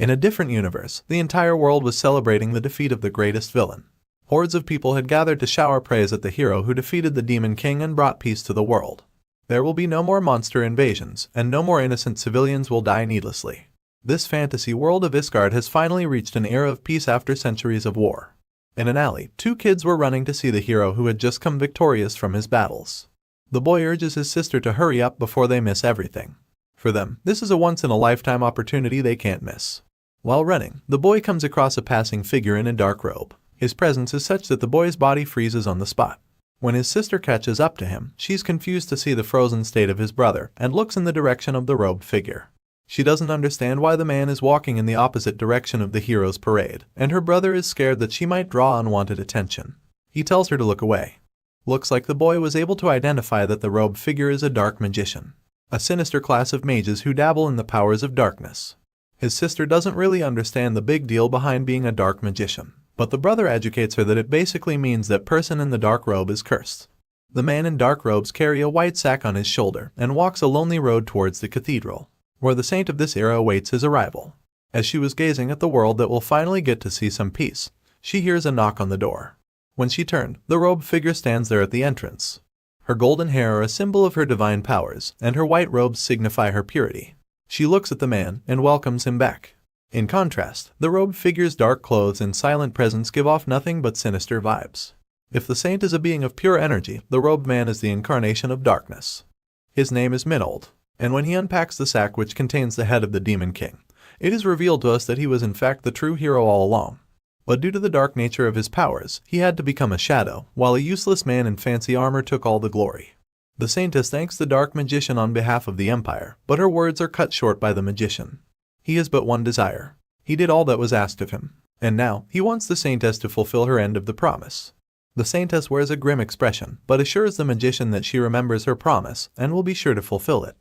In a different universe, the entire world was celebrating the defeat of the greatest villain. Hordes of people had gathered to shower praise at the hero who defeated the Demon King and brought peace to the world. There will be no more monster invasions, and no more innocent civilians will die needlessly. This fantasy world of Isgard has finally reached an era of peace after centuries of war. In an alley, two kids were running to see the hero who had just come victorious from his battles. The boy urges his sister to hurry up before they miss everything. For them, this is a once-in-a-lifetime opportunity they can't miss. While running, the boy comes across a passing figure in a dark robe. His presence is such that the boy's body freezes on the spot. When his sister catches up to him, she's confused to see the frozen state of his brother and looks in the direction of the robed figure. She doesn't understand why the man is walking in the opposite direction of the hero's parade, and her brother is scared that she might draw unwanted attention. He tells her to look away. Looks like the boy was able to identify that the robed figure is a dark magician, a sinister class of mages who dabble in the powers of darkness. His sister doesn't really understand the big deal behind being a dark magician, but the brother educates her that it basically means that person in the dark robe is cursed. The man in dark robes carry a white sack on his shoulder and walks a lonely road towards the cathedral, where the saint of this era awaits his arrival. As she was gazing at the world that will finally get to see some peace, she hears a knock on the door. When she turned, the robed figure stands there at the entrance. Her golden hair are a symbol of her divine powers, and her white robes signify her purity. She looks at the man and welcomes him back. In contrast, the robed figure's dark clothes and silent presence give off nothing but sinister vibes. If the saint is a being of pure energy, the robed man is the incarnation of darkness. His name is Minold, and when he unpacks the sack which contains the head of the Demon King, it is revealed to us that he was in fact the true hero all along. But due to the dark nature of his powers, he had to become a shadow, while a useless man in fancy armor took all the glory. The saintess thanks the dark magician on behalf of the empire, but her words are cut short by the magician. He has but one desire. He did all that was asked of him, and now he wants the saintess to fulfill her end of the promise. The saintess wears a grim expression, but assures the magician that she remembers her promise and will be sure to fulfill it.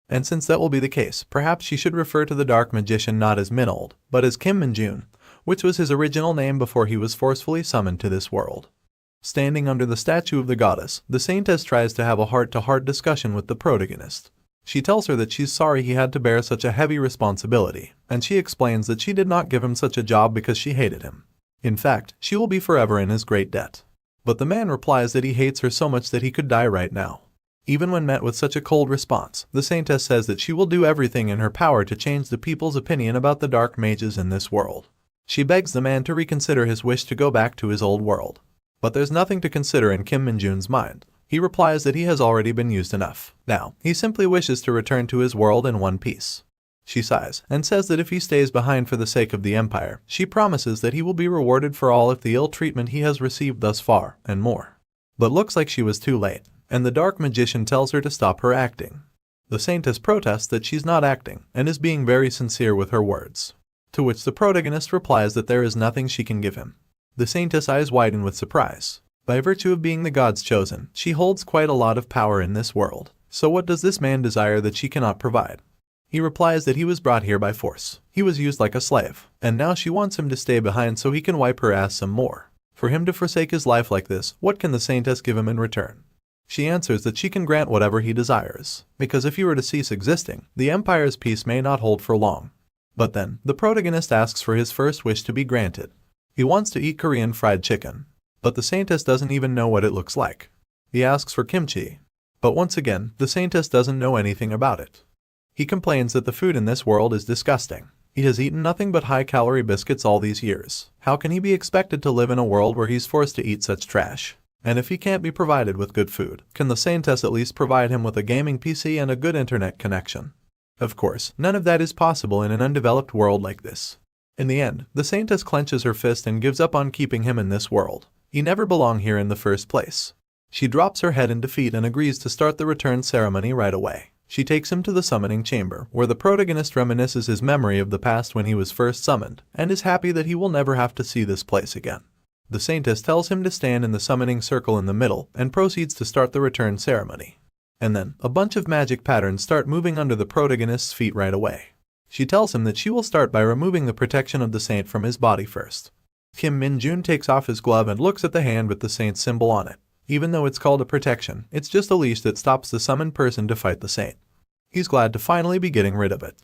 And since that will be the case, perhaps she should refer to the dark magician not as Minold, but as Kim Min-jun, which was his original name before he was forcefully summoned to this world. Standing under the statue of the goddess, the saintess tries to have a heart-to-heart discussion with the protagonist. She tells her that she's sorry he had to bear such a heavy responsibility, and she explains that she did not give him such a job because she hated him. In fact, she will be forever in his great debt. But the man replies that he hates her so much that he could die right now. Even when met with such a cold response, the saintess says that she will do everything in her power to change the people's opinion about the dark mages in this world. She begs the man to reconsider his wish to go back to his old world. But there's nothing to consider in Kim Min-jun's mind. He replies that he has already been used enough. Now, he simply wishes to return to his world in one piece. She sighs and says that if he stays behind for the sake of the empire, she promises that he will be rewarded for all of the ill treatment he has received thus far, and more. But looks like she was too late, and the dark magician tells her to stop her acting. The saintess protests that she's not acting, and is being very sincere with her words. To which the protagonist replies that there is nothing she can give him. The saintess' eyes widen with surprise. By virtue of being the god's chosen, she holds quite a lot of power in this world. So what does this man desire that she cannot provide? He replies that he was brought here by force. He was used like a slave, and now she wants him to stay behind so he can wipe her ass some more. For him to forsake his life like this, what can the saintess give him in return? She answers that she can grant whatever he desires, because if he were to cease existing, the empire's peace may not hold for long. But then, the protagonist asks for his first wish to be granted. He wants to eat Korean fried chicken. But the saintess doesn't even know what it looks like. He asks for kimchi. But once again, the saintess doesn't know anything about it. He complains that the food in this world is disgusting. He has eaten nothing but high-calorie biscuits all these years. How can he be expected to live in a world where he's forced to eat such trash? And if he can't be provided with good food, can the saintess at least provide him with a gaming PC and a good internet connection? Of course, none of that is possible in an undeveloped world like this. In the end, the saintess clenches her fist and gives up on keeping him in this world. He never belonged here in the first place. She drops her head in defeat and agrees to start the return ceremony right away. She takes him to the summoning chamber, where the protagonist reminisces his memory of the past when he was first summoned, and is happy that he will never have to see this place again. The saintess tells him to stand in the summoning circle in the middle, and proceeds to start the return ceremony. And then, a bunch of magic patterns start moving under the protagonist's feet right away. She tells him that she will start by removing the protection of the saint from his body first. Kim Min-jun takes off his glove and looks at the hand with the saint's symbol on it. Even though it's called a protection, it's just a leash that stops the summoned person to fight the saint. He's glad to finally be getting rid of it.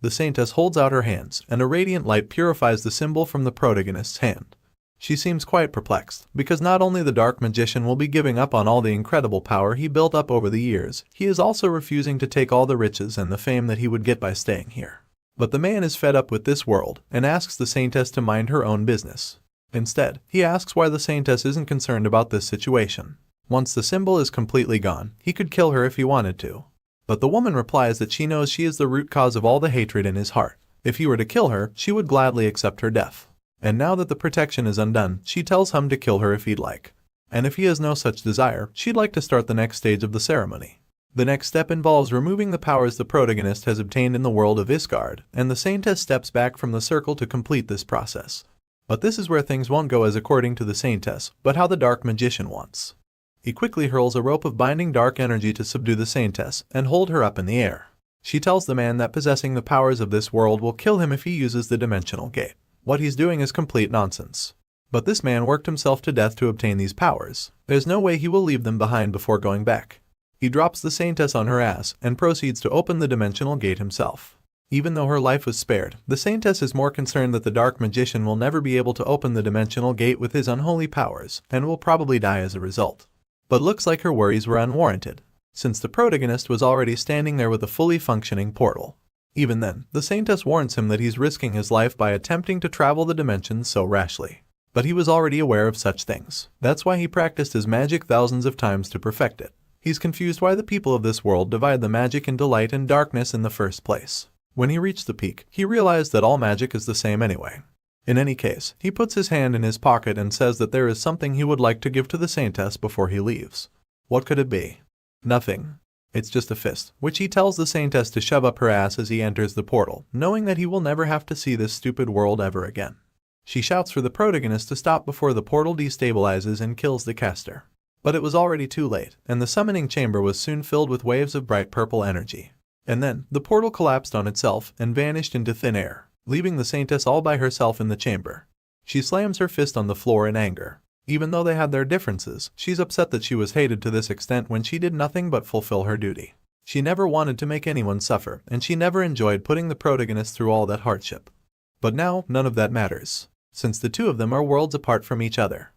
The saintess holds out her hands, and a radiant light purifies the symbol from the protagonist's hand. She seems quite perplexed, because not only the dark magician will be giving up on all the incredible power he built up over the years, he is also refusing to take all the riches and the fame that he would get by staying here. But the man is fed up with this world, and asks the saintess to mind her own business. Instead, he asks why the saintess isn't concerned about this situation. Once the symbol is completely gone, he could kill her if he wanted to. But the woman replies that she knows she is the root cause of all the hatred in his heart. If he were to kill her, she would gladly accept her death. And now that the protection is undone, she tells him to kill her if he'd like. And if he has no such desire, she'd like to start the next stage of the ceremony. The next step involves removing the powers the protagonist has obtained in the world of Isgard, and the saintess steps back from the circle to complete this process. But this is where things won't go as according to the saintess, but how the dark magician wants. He quickly hurls a rope of binding dark energy to subdue the saintess and hold her up in the air. She tells the man that possessing the powers of this world will kill him if he uses the dimensional gate. What he's doing is complete nonsense. But this man worked himself to death to obtain these powers. There's no way he will leave them behind before going back. He drops the saintess on her ass and proceeds to open the dimensional gate himself. Even though her life was spared, the saintess is more concerned that the dark magician will never be able to open the dimensional gate with his unholy powers, and will probably die as a result. But looks like her worries were unwarranted, since the protagonist was already standing there with a fully functioning portal. Even then, the saintess warns him that he's risking his life by attempting to travel the dimensions so rashly. But he was already aware of such things. That's why he practiced his magic thousands of times to perfect it. He's confused why the people of this world divide the magic into light and darkness in the first place. When he reached the peak, he realized that all magic is the same anyway. In any case, he puts his hand in his pocket and says that there is something he would like to give to the saintess before he leaves. What could it be? Nothing. It's just a fist, which he tells the saintess to shove up her ass as he enters the portal, knowing that he will never have to see this stupid world ever again. She shouts for the protagonist to stop before the portal destabilizes and kills the caster. But it was already too late, and the summoning chamber was soon filled with waves of bright purple energy. And then, the portal collapsed on itself and vanished into thin air, leaving the saintess all by herself in the chamber. She slams her fist on the floor in anger. Even though they had their differences, she's upset that she was hated to this extent when she did nothing but fulfill her duty. She never wanted to make anyone suffer, and she never enjoyed putting the protagonist through all that hardship. But now, none of that matters, since the two of them are worlds apart from each other.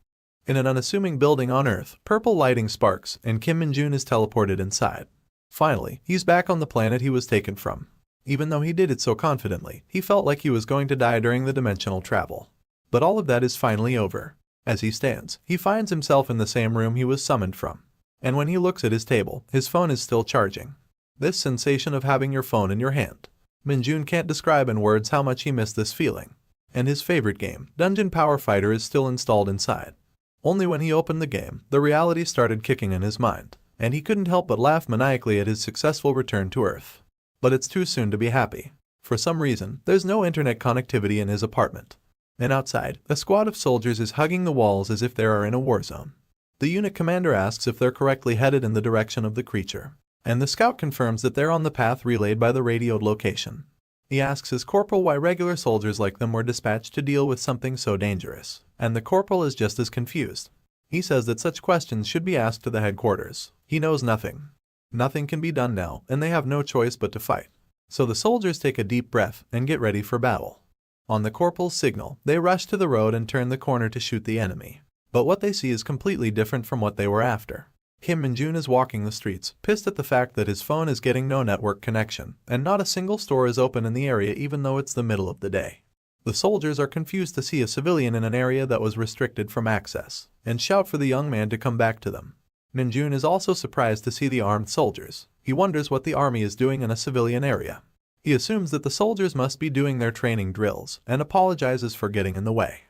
In an unassuming building on Earth, purple lighting sparks, and Kim Min-jun is teleported inside. Finally, he's back on the planet he was taken from. Even though he did it so confidently, he felt like he was going to die during the dimensional travel. But all of that is finally over. As he stands, he finds himself in the same room he was summoned from. And when he looks at his table, his phone is still charging. This sensation of having your phone in your hand. Min-jun can't describe in words how much he missed this feeling. And his favorite game, Dungeon Power Fighter, is still installed inside. Only when he opened the game, the reality started kicking in his mind, and he couldn't help but laugh maniacally at his successful return to Earth. But it's too soon to be happy. For some reason, there's no internet connectivity in his apartment. And outside, a squad of soldiers is hugging the walls as if they are in a war zone. The unit commander asks if they're correctly headed in the direction of the creature, and the scout confirms that they're on the path relayed by the radioed location. He asks his corporal why regular soldiers like them were dispatched to deal with something so dangerous, and the corporal is just as confused. He says that such questions should be asked to the headquarters. He knows nothing. Nothing can be done now, and they have no choice but to fight. So the soldiers take a deep breath and get ready for battle. On the corporal's signal, they rush to the road and turn the corner to shoot the enemy. But what they see is completely different from what they were after. Kim Min-jun is walking the streets, pissed at the fact that his phone is getting no network connection, and not a single store is open in the area even though it's the middle of the day. The soldiers are confused to see a civilian in an area that was restricted from access, and shout for the young man to come back to them. Min-jun is also surprised to see the armed soldiers. He wonders what the army is doing in a civilian area. He assumes that the soldiers must be doing their training drills, and apologizes for getting in the way.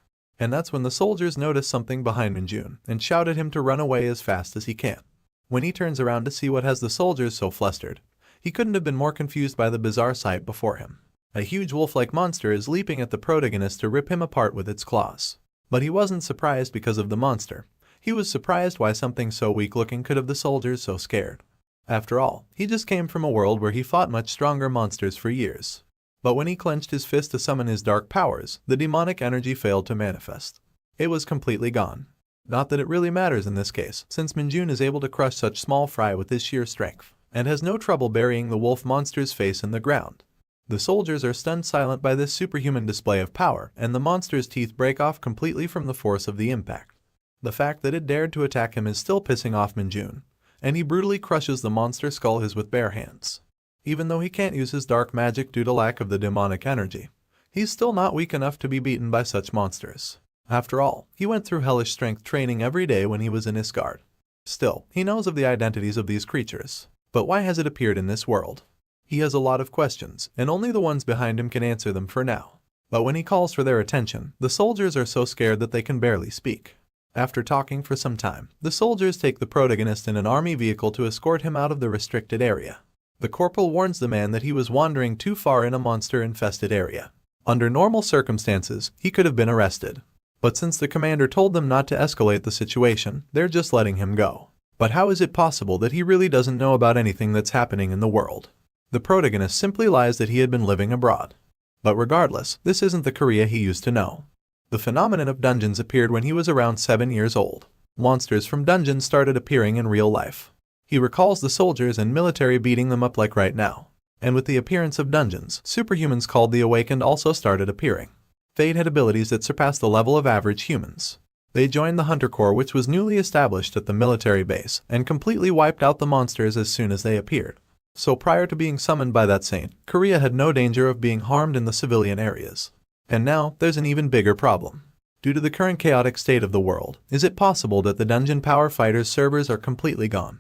And that's when the soldiers notice something behind Min-jun, and shout at him to run away as fast as he can. When he turns around to see what has the soldiers so flustered, he couldn't have been more confused by the bizarre sight before him. A huge wolf-like monster is leaping at the protagonist to rip him apart with its claws. But he wasn't surprised because of the monster. He was surprised why something so weak-looking could have the soldiers so scared. After all, he just came from a world where he fought much stronger monsters for years. But when he clenched his fist to summon his dark powers, the demonic energy failed to manifest. It was completely gone. Not that it really matters in this case, since Min-jun is able to crush such small fry with his sheer strength, and has no trouble burying the wolf monster's face in the ground. The soldiers are stunned silent by this superhuman display of power, and the monster's teeth break off completely from the force of the impact. The fact that it dared to attack him is still pissing off Minjun, and he brutally crushes the monster's skull with bare hands. Even though he can't use his dark magic due to lack of the demonic energy, he's still not weak enough to be beaten by such monsters. After all, he went through hellish strength training every day when he was in Isgard. Still, he knows of the identities of these creatures. But why has it appeared in this world? He has a lot of questions, and only the ones behind him can answer them for now. But when he calls for their attention, the soldiers are so scared that they can barely speak. After talking for some time, the soldiers take the protagonist in an army vehicle to escort him out of the restricted area. The corporal warns the man that he was wandering too far in a monster-infested area. Under normal circumstances, he could have been arrested. But since the commander told them not to escalate the situation, they're just letting him go. But how is it possible that he really doesn't know about anything that's happening in the world? The protagonist simply lies that he had been living abroad. But regardless, this isn't the Korea he used to know. The phenomenon of dungeons appeared when he was around 7 years old. Monsters from dungeons started appearing in real life. He recalls the soldiers and military beating them up like right now. And with the appearance of dungeons, superhumans called the Awakened also started appearing. Fate had abilities that surpassed the level of average humans. They joined the Hunter Corps, which was newly established at the military base, and completely wiped out the monsters as soon as they appeared. So prior to being summoned by that saint, Korea had no danger of being harmed in the civilian areas. And now, there's an even bigger problem. Due to the current chaotic state of the world, is it possible that the Dungeon Power Fighters servers are completely gone?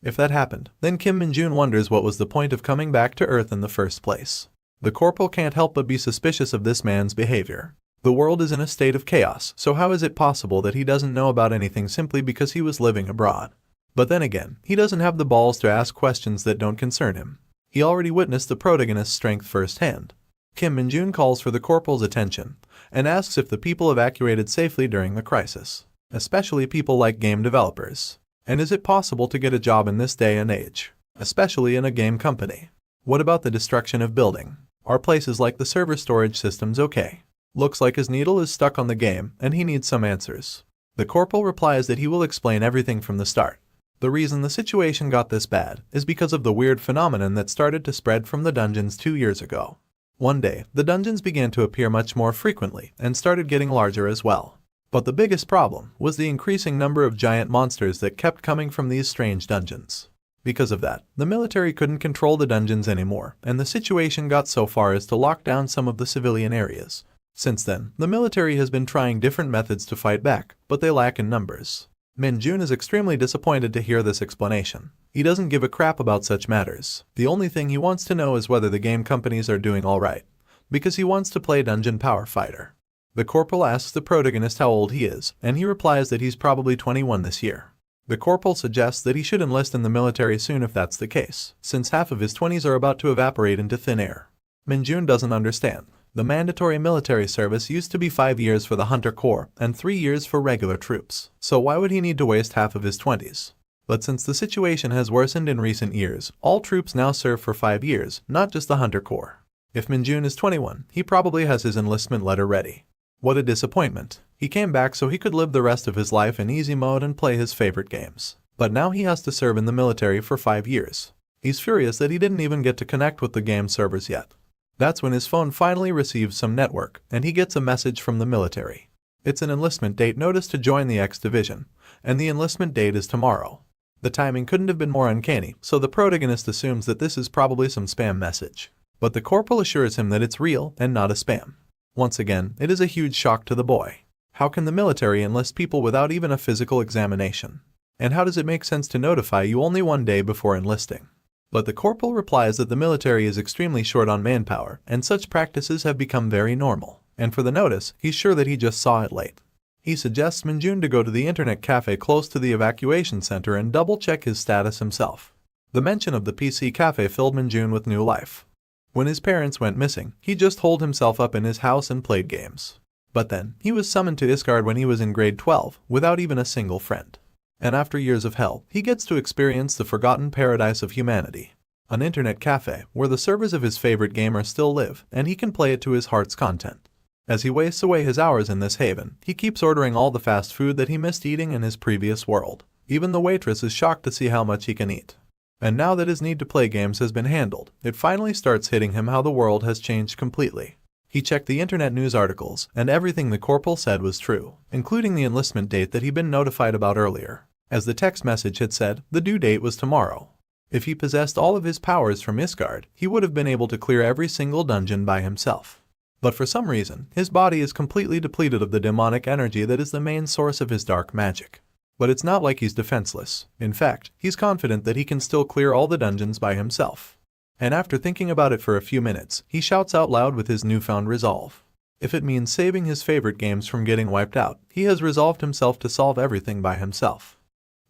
If that happened, then Kim Min-jun wonders what was the point of coming back to Earth in the first place. The corporal can't help but be suspicious of this man's behavior. The world is in a state of chaos, so how is it possible that he doesn't know about anything simply because he was living abroad? But then again, he doesn't have the balls to ask questions that don't concern him. He already witnessed the protagonist's strength firsthand. Kim Min-jun calls for the corporal's attention and asks if the people evacuated safely during the crisis, especially people like game developers. And is it possible to get a job in this day and age, especially in a game company? What about the destruction of building? Are places like the server storage systems okay? Looks like his needle is stuck on the game and he needs some answers. The corporal replies that he will explain everything from the start. The reason the situation got this bad is because of the weird phenomenon that started to spread from the dungeons 2 years ago. One day, the dungeons began to appear much more frequently and started getting larger as well. But the biggest problem was the increasing number of giant monsters that kept coming from these strange dungeons. Because of that, the military couldn't control the dungeons anymore, and the situation got so far as to lock down some of the civilian areas. Since then, the military has been trying different methods to fight back, but they lack in numbers. Min-jun is extremely disappointed to hear this explanation. He doesn't give a crap about such matters. The only thing he wants to know is whether the game companies are doing alright, because he wants to play Dungeon Power Fighter. The corporal asks the protagonist how old he is, and he replies that he's probably 21 this year. The corporal suggests that he should enlist in the military soon if that's the case, since half of his 20s are about to evaporate into thin air. Min-jun doesn't understand. The mandatory military service used to be 5 years for the Hunter Corps and 3 years for regular troops, so why would he need to waste half of his 20s? But since the situation has worsened in recent years, all troops now serve for 5 years, not just the Hunter Corps. If Min-jun is 21, he probably has his enlistment letter ready. What a disappointment. He came back so he could live the rest of his life in easy mode and play his favorite games. But now he has to serve in the military for 5 years. He's furious that he didn't even get to connect with the game servers yet. That's when his phone finally receives some network, and he gets a message from the military. It's an enlistment date notice to join the X Division, and the enlistment date is tomorrow. The timing couldn't have been more uncanny, so the protagonist assumes that this is probably some spam message. But the corporal assures him that it's real and not a spam. Once again, it is a huge shock to the boy. How can the military enlist people without even a physical examination? And how does it make sense to notify you only 1 day before enlisting? But the corporal replies that the military is extremely short on manpower, and such practices have become very normal. And for the notice, he's sure that he just saw it late. He suggests Min-jun to go to the internet cafe close to the evacuation center and double-check his status himself. The mention of the PC cafe filled Min-jun with new life. When his parents went missing, he just holed himself up in his house and played games. But then, he was summoned to Isgard when he was in grade 12, without even a single friend. And after years of hell, he gets to experience the forgotten paradise of humanity. An internet cafe, where the servers of his favorite gamer still live, and he can play it to his heart's content. As he wastes away his hours in this haven, he keeps ordering all the fast food that he missed eating in his previous world. Even the waitress is shocked to see how much he can eat. And now that his need to play games has been handled, it finally starts hitting him how the world has changed completely. He checked the internet news articles, and everything the corporal said was true, including the enlistment date that he'd been notified about earlier. As the text message had said, the due date was tomorrow. If he possessed all of his powers from Isgard, he would have been able to clear every single dungeon by himself. But for some reason, his body is completely depleted of the demonic energy that is the main source of his dark magic. But it's not like he's defenseless. In fact, he's confident that he can still clear all the dungeons by himself. And after thinking about it for a few minutes, he shouts out loud with his newfound resolve. If it means saving his favorite games from getting wiped out, he has resolved himself to solve everything by himself.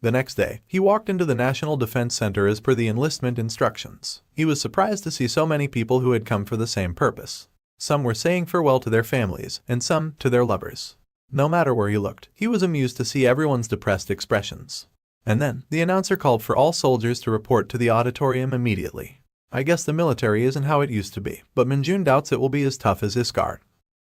The next day, he walked into the National Defense Center as per the enlistment instructions. He was surprised to see so many people who had come for the same purpose. Some were saying farewell to their families, and some to their lovers. No matter where he looked, he was amused to see everyone's depressed expressions. And then, the announcer called for all soldiers to report to the auditorium immediately. I guess the military isn't how it used to be, but Minjun doubts it will be as tough as Isgard.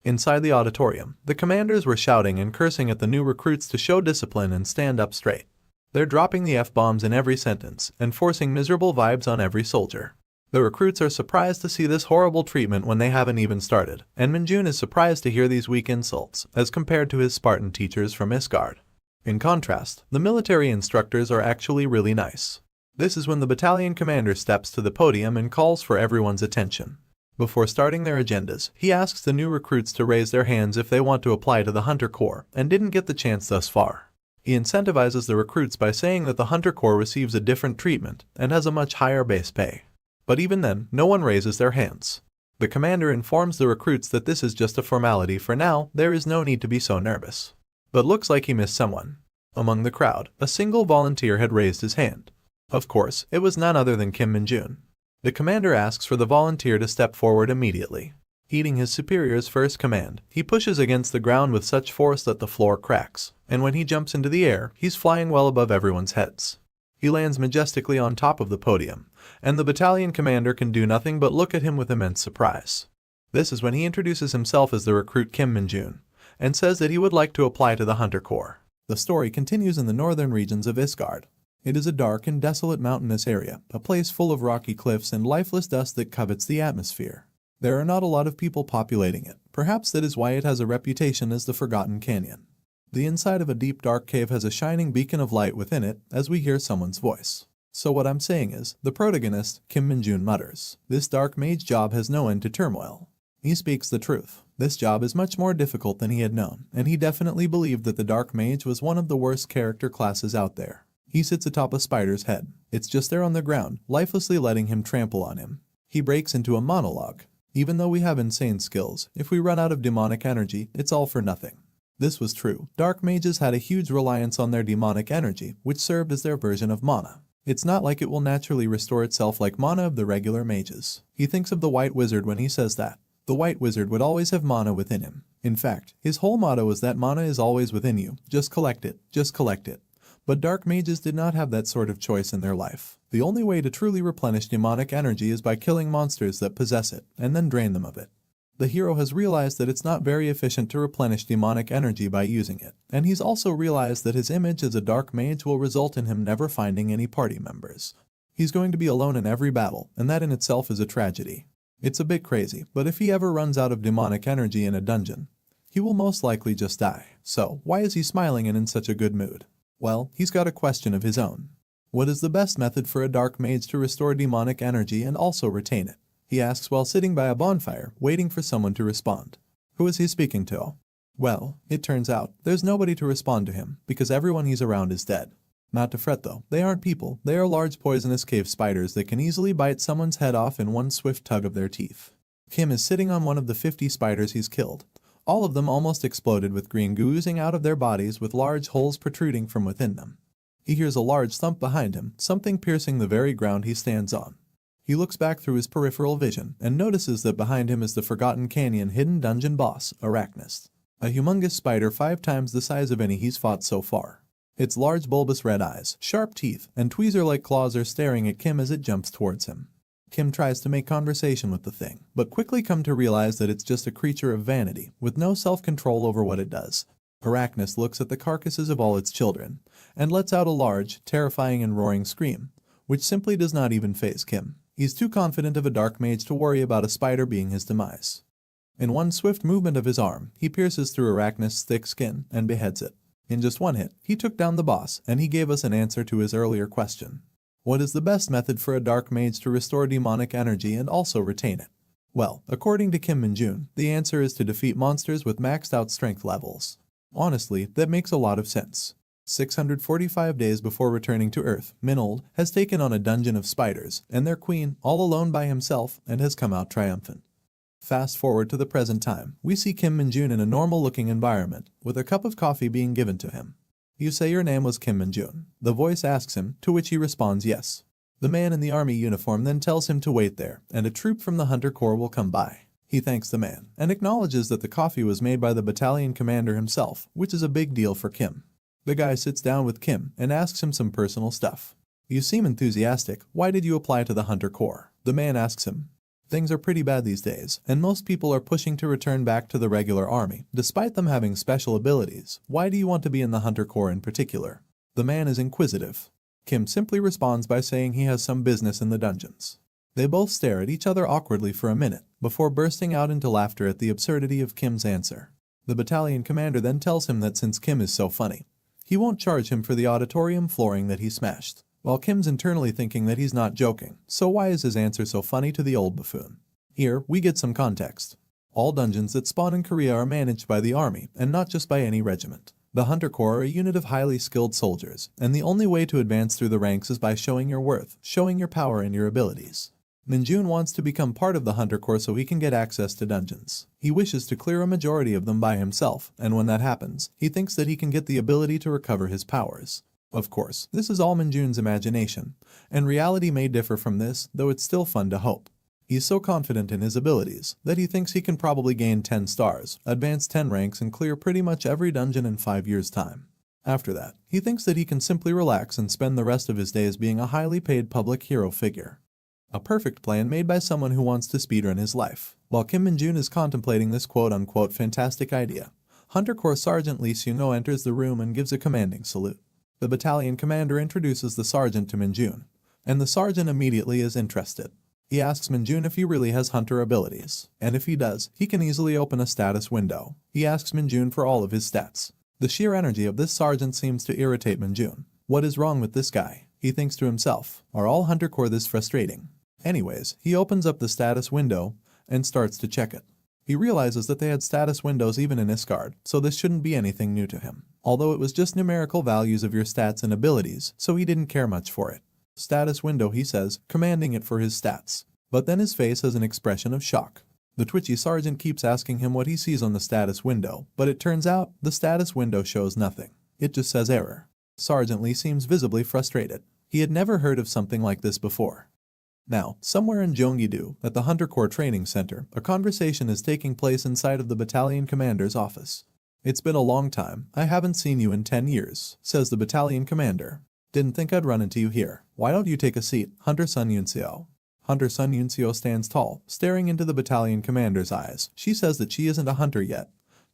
Inside the auditorium, the commanders were shouting and cursing at the new recruits to show discipline and stand up straight. They're dropping the F-bombs in every sentence and forcing miserable vibes on every soldier. The recruits are surprised to see this horrible treatment when they haven't even started, and Minjun is surprised to hear these weak insults as compared to his Spartan teachers from Isgard. In contrast, the military instructors are actually really nice. This is when the battalion commander steps to the podium and calls for everyone's attention. Before starting their agendas, he asks the new recruits to raise their hands if they want to apply to the Hunter Corps and didn't get the chance thus far. He incentivizes the recruits by saying that the Hunter Corps receives a different treatment and has a much higher base pay. But even then, no one raises their hands. The commander informs the recruits that this is just a formality for now, there is no need to be so nervous. But looks like he missed someone. Among the crowd, a single volunteer had raised his hand. Of course, it was none other than Kim Minjun. The commander asks for the volunteer to step forward immediately. Heeding his superior's first command, he pushes against the ground with such force that the floor cracks, and when he jumps into the air, he's flying well above everyone's heads. He lands majestically on top of the podium, and the battalion commander can do nothing but look at him with immense surprise. This is when he introduces himself as the recruit Kim Minjun, and says that he would like to apply to the Hunter Corps. The story continues in the northern regions of Isgard. It is a dark and desolate mountainous area, a place full of rocky cliffs and lifeless dust that covets the atmosphere. There are not a lot of people populating it. Perhaps that is why it has a reputation as the Forgotten Canyon. The inside of a deep dark cave has a shining beacon of light within it as we hear someone's voice. So what I'm saying is, the protagonist, Kim Minjun, mutters, this dark mage job has no end to turmoil. He speaks the truth. This job is much more difficult than he had known, and he definitely believed that the dark mage was one of the worst character classes out there. He sits atop a spider's head. It's just there on the ground, lifelessly letting him trample on him. He breaks into a monologue. Even though we have insane skills, if we run out of demonic energy, it's all for nothing. This was true. Dark mages had a huge reliance on their demonic energy, which served as their version of mana. It's not like it will naturally restore itself like mana of the regular mages. He thinks of the White Wizard when he says that. The White Wizard would always have mana within him. In fact, his whole motto is that mana is always within you. Just collect it. Just collect it. But dark mages did not have that sort of choice in their life. The only way to truly replenish demonic energy is by killing monsters that possess it, and then drain them of it. The hero has realized that it's not very efficient to replenish demonic energy by using it, and he's also realized that his image as a dark mage will result in him never finding any party members. He's going to be alone in every battle, and that in itself is a tragedy. It's a bit crazy, but if he ever runs out of demonic energy in a dungeon, he will most likely just die. So, why is he smiling and in such a good mood? Well, he's got a question of his own. What is the best method for a dark mage to restore demonic energy and also retain it? He asks while sitting by a bonfire, waiting for someone to respond. Who is he speaking to? Well, it turns out, there's nobody to respond to him, because everyone he's around is dead. Not to fret though, they aren't people, they are large poisonous cave spiders that can easily bite someone's head off in one swift tug of their teeth. Kim is sitting on one of the 50 spiders he's killed. All of them almost exploded with green goo oozing out of their bodies with large holes protruding from within them. He hears a large thump behind him, something piercing the very ground he stands on. He looks back through his peripheral vision and notices that behind him is the Forgotten Canyon hidden dungeon boss, Arachnist. A humongous spider 5 times the size of any he's fought so far. Its large bulbous red eyes, sharp teeth, and tweezer-like claws are staring at Kim as it jumps towards him. Kim tries to make conversation with the thing, but quickly come to realize that it's just a creature of vanity, with no self-control over what it does. Arachnist looks at the carcasses of all its children, and lets out a large, terrifying and roaring scream, which simply does not even faze Kim. He's too confident of a dark mage to worry about a spider being his demise. In one swift movement of his arm, he pierces through Arachnus' thick skin and beheads it. In just one hit, he took down the boss, and he gave us an answer to his earlier question. What is the best method for a dark mage to restore demonic energy and also retain it? Well, according to Kim Min-jun, the answer is to defeat monsters with maxed out strength levels. Honestly, that makes a lot of sense. 645 days before returning to Earth, Minold has taken on a dungeon of spiders and their queen all alone by himself and has come out triumphant. Fast forward to the present time, we see Kim Min-jun in a normal-looking environment, with a cup of coffee being given to him. You say your name was Kim Min-jun. The voice asks him, to which he responds yes. The man in the army uniform then tells him to wait there, and a troop from the Hunter Corps will come by. He thanks the man, and acknowledges that the coffee was made by the battalion commander himself, which is a big deal for Kim. The guy sits down with Kim and asks him some personal stuff. You seem enthusiastic. Why did you apply to the Hunter Corps? The man asks him. Things are pretty bad these days, and most people are pushing to return back to the regular army, despite them having special abilities. Why do you want to be in the Hunter Corps in particular? The man is inquisitive. Kim simply responds by saying he has some business in the dungeons. They both stare at each other awkwardly for a minute, before bursting out into laughter at the absurdity of Kim's answer. The battalion commander then tells him that since Kim is so funny, he won't charge him for the auditorium flooring that he smashed. While Kim's internally thinking that he's not joking, so why is his answer so funny to the old buffoon? Here, we get some context. All dungeons that spawn in Korea are managed by the army, and not just by any regiment. The Hunter Corps are a unit of highly skilled soldiers, and the only way to advance through the ranks is by showing your worth, showing your power and your abilities. Min-jun wants to become part of the Hunter Corps so he can get access to dungeons. He wishes to clear a majority of them by himself, and when that happens, he thinks that he can get the ability to recover his powers. Of course, this is all Min-jun's imagination, and reality may differ from this, though it's still fun to hope. He's so confident in his abilities that he thinks he can probably gain 10 stars, advance 10 ranks and clear pretty much every dungeon in 5 years' time. After that, he thinks that he can simply relax and spend the rest of his days being a highly paid public hero figure. A perfect plan made by someone who wants to speedrun his life. While Kim Min-jun is contemplating this quote-unquote fantastic idea, Hunter Corps Sergeant Lee Seung-ho enters the room and gives a commanding salute. The battalion commander introduces the sergeant to Min-jun, and the sergeant immediately is interested. He asks Min-jun if he really has hunter abilities, and if he does, he can easily open a status window. He asks Min-jun for all of his stats. The sheer energy of this sergeant seems to irritate Min-jun. What is wrong with this guy? He thinks to himself, are all Hunter Corps this frustrating? Anyways, he opens up the status window and starts to check it. He realizes that they had status windows even in Iscard, so this shouldn't be anything new to him. Although it was just numerical values of your stats and abilities, so he didn't care much for it. Status window, he says, commanding it for his stats. But then his face has an expression of shock. The twitchy sergeant keeps asking him what he sees on the status window, but it turns out the status window shows nothing. It just says error. Sergeant Lee seems visibly frustrated. He had never heard of something like this before. Now, somewhere in Gyeonggi-do, at the Hunter Corps Training Center, a conversation is taking place inside of the battalion commander's office. It's been a long time. I haven't seen you in 10 years, says the battalion commander. Didn't think I'd run into you here. Why don't you take a seat, Hunter Sun Yunseo? Hunter Sun Yunseo stands tall, staring into the battalion commander's eyes. She says that she isn't a hunter yet.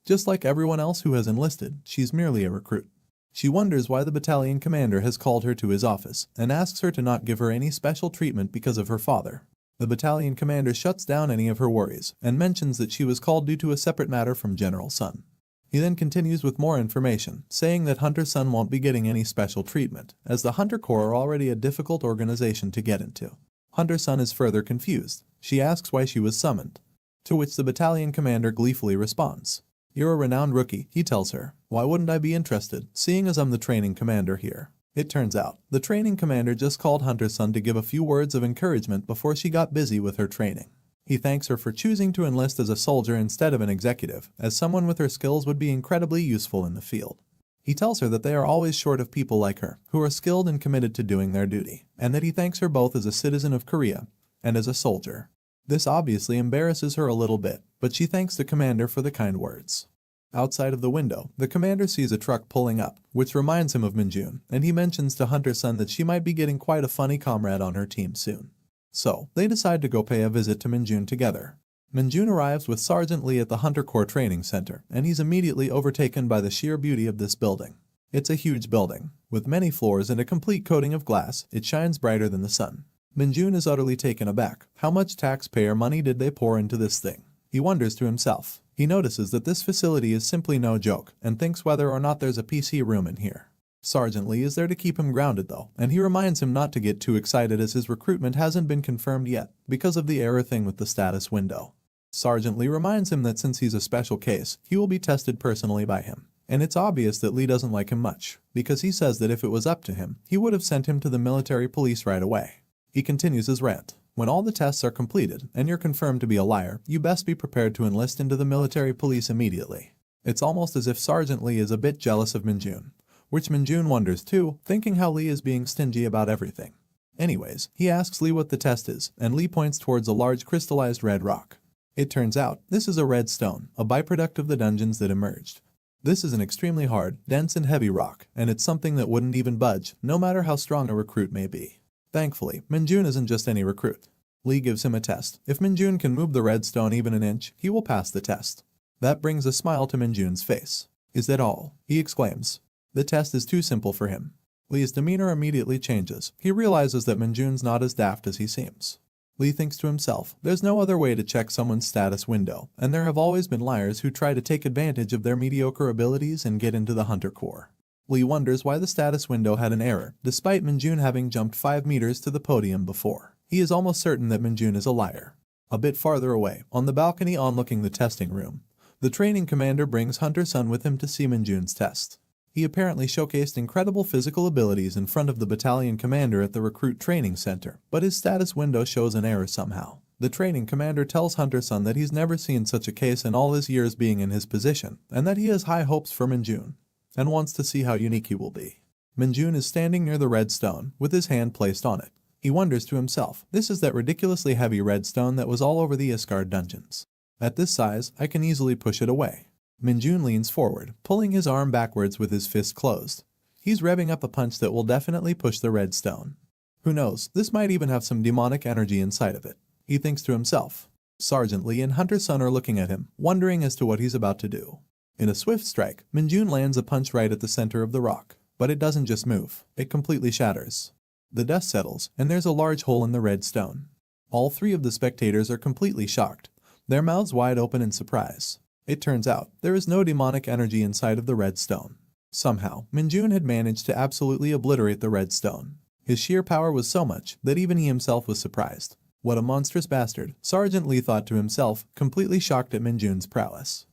Just like everyone else who has enlisted, she's merely a recruit. She wonders why the battalion commander has called her to his office and asks her to not give her any special treatment because of her father. The battalion commander shuts down any of her worries and mentions that she was called due to a separate matter from General Sun. He then continues with more information, saying that Hunter Sun won't be getting any special treatment, as the Hunter Corps are already a difficult organization to get into. Hunter Sun is further confused. She asks why she was summoned, to which the battalion commander gleefully responds. You're a renowned rookie, he tells her. Why wouldn't I be interested, seeing as I'm the training commander here? It turns out, the training commander just called Hunter Sun to give a few words of encouragement before she got busy with her training. He thanks her for choosing to enlist as a soldier instead of an executive, as someone with her skills would be incredibly useful in the field. He tells her that they are always short of people like her, who are skilled and committed to doing their duty, and that he thanks her both as a citizen of Korea and as a soldier. This obviously embarrasses her a little bit, but she thanks the commander for the kind words. Outside of the window, the commander sees a truck pulling up, which reminds him of Min-jun, and he mentions to Hunter Sun that she might be getting quite a funny comrade on her team soon. So, they decide to go pay a visit to Min-jun together. Min-jun arrives with Sergeant Lee at the Hunter Corps Training Center, and he's immediately overtaken by the sheer beauty of this building. It's a huge building, with many floors and a complete coating of glass. It shines brighter than the sun. Minjun is utterly taken aback. How much taxpayer money did they pour into this thing? He wonders to himself. He notices that this facility is simply no joke and thinks whether or not there's a PC room in here. Sergeant Lee is there to keep him grounded though, and he reminds him not to get too excited as his recruitment hasn't been confirmed yet because of the error thing with the status window. Sergeant Lee reminds him that since he's a special case, he will be tested personally by him. And it's obvious that Lee doesn't like him much, because he says that if it was up to him, he would have sent him to the military police right away. He continues his rant. When all the tests are completed and you're confirmed to be a liar, you best be prepared to enlist into the military police immediately. It's almost as if Sergeant Lee is a bit jealous of Minjun, which Minjun wonders too, thinking how Lee is being stingy about everything. Anyways, he asks Lee what the test is, and Lee points towards a large crystallized red rock. It turns out, this is a red stone, a byproduct of the dungeons that emerged. This is an extremely hard, dense and heavy rock, and it's something that wouldn't even budge, no matter how strong a recruit may be. Thankfully, Minjun isn't just any recruit. Lee gives him a test. If Minjun can move the red stone even an inch, he will pass the test. That brings a smile to Minjun's face. Is that all? He exclaims. The test is too simple for him. Lee's demeanor immediately changes. He realizes that Minjun's not as daft as he seems. Lee thinks to himself, there's no other way to check someone's status window, and there have always been liars who try to take advantage of their mediocre abilities and get into the Hunter Corps. Lee wonders why the status window had an error, despite Minjun having jumped 5 meters to the podium before. He is almost certain that Minjun is a liar. A bit farther away, on the balcony overlooking the testing room, the training commander brings Hunter Sun with him to see Minjun's test. He apparently showcased incredible physical abilities in front of the battalion commander at the recruit training center, but his status window shows an error somehow. The training commander tells Hunter Sun that he's never seen such a case in all his years being in his position, and that he has high hopes for Minjun, and wants to see how unique he will be. Minjun is standing near the red stone, with his hand placed on it. He wonders to himself, this is that ridiculously heavy red stone that was all over the Iscard dungeons. At this size, I can easily push it away. Minjun leans forward, pulling his arm backwards with his fist closed. He's revving up a punch that will definitely push the red stone. Who knows, this might even have some demonic energy inside of it. He thinks to himself. Sergeant Lee and Hunter Sun are looking at him, wondering as to what he's about to do. In a swift strike, Minjun lands a punch right at the center of the rock, but it doesn't just move, it completely shatters. The dust settles, and there's a large hole in the red stone. All 3 of the spectators are completely shocked, their mouths wide open in surprise. It turns out, there is no demonic energy inside of the red stone. Somehow, Minjun had managed to absolutely obliterate the red stone. His sheer power was so much that even he himself was surprised. What a monstrous bastard, Sergeant Lee thought to himself, completely shocked at Minjun's prowess.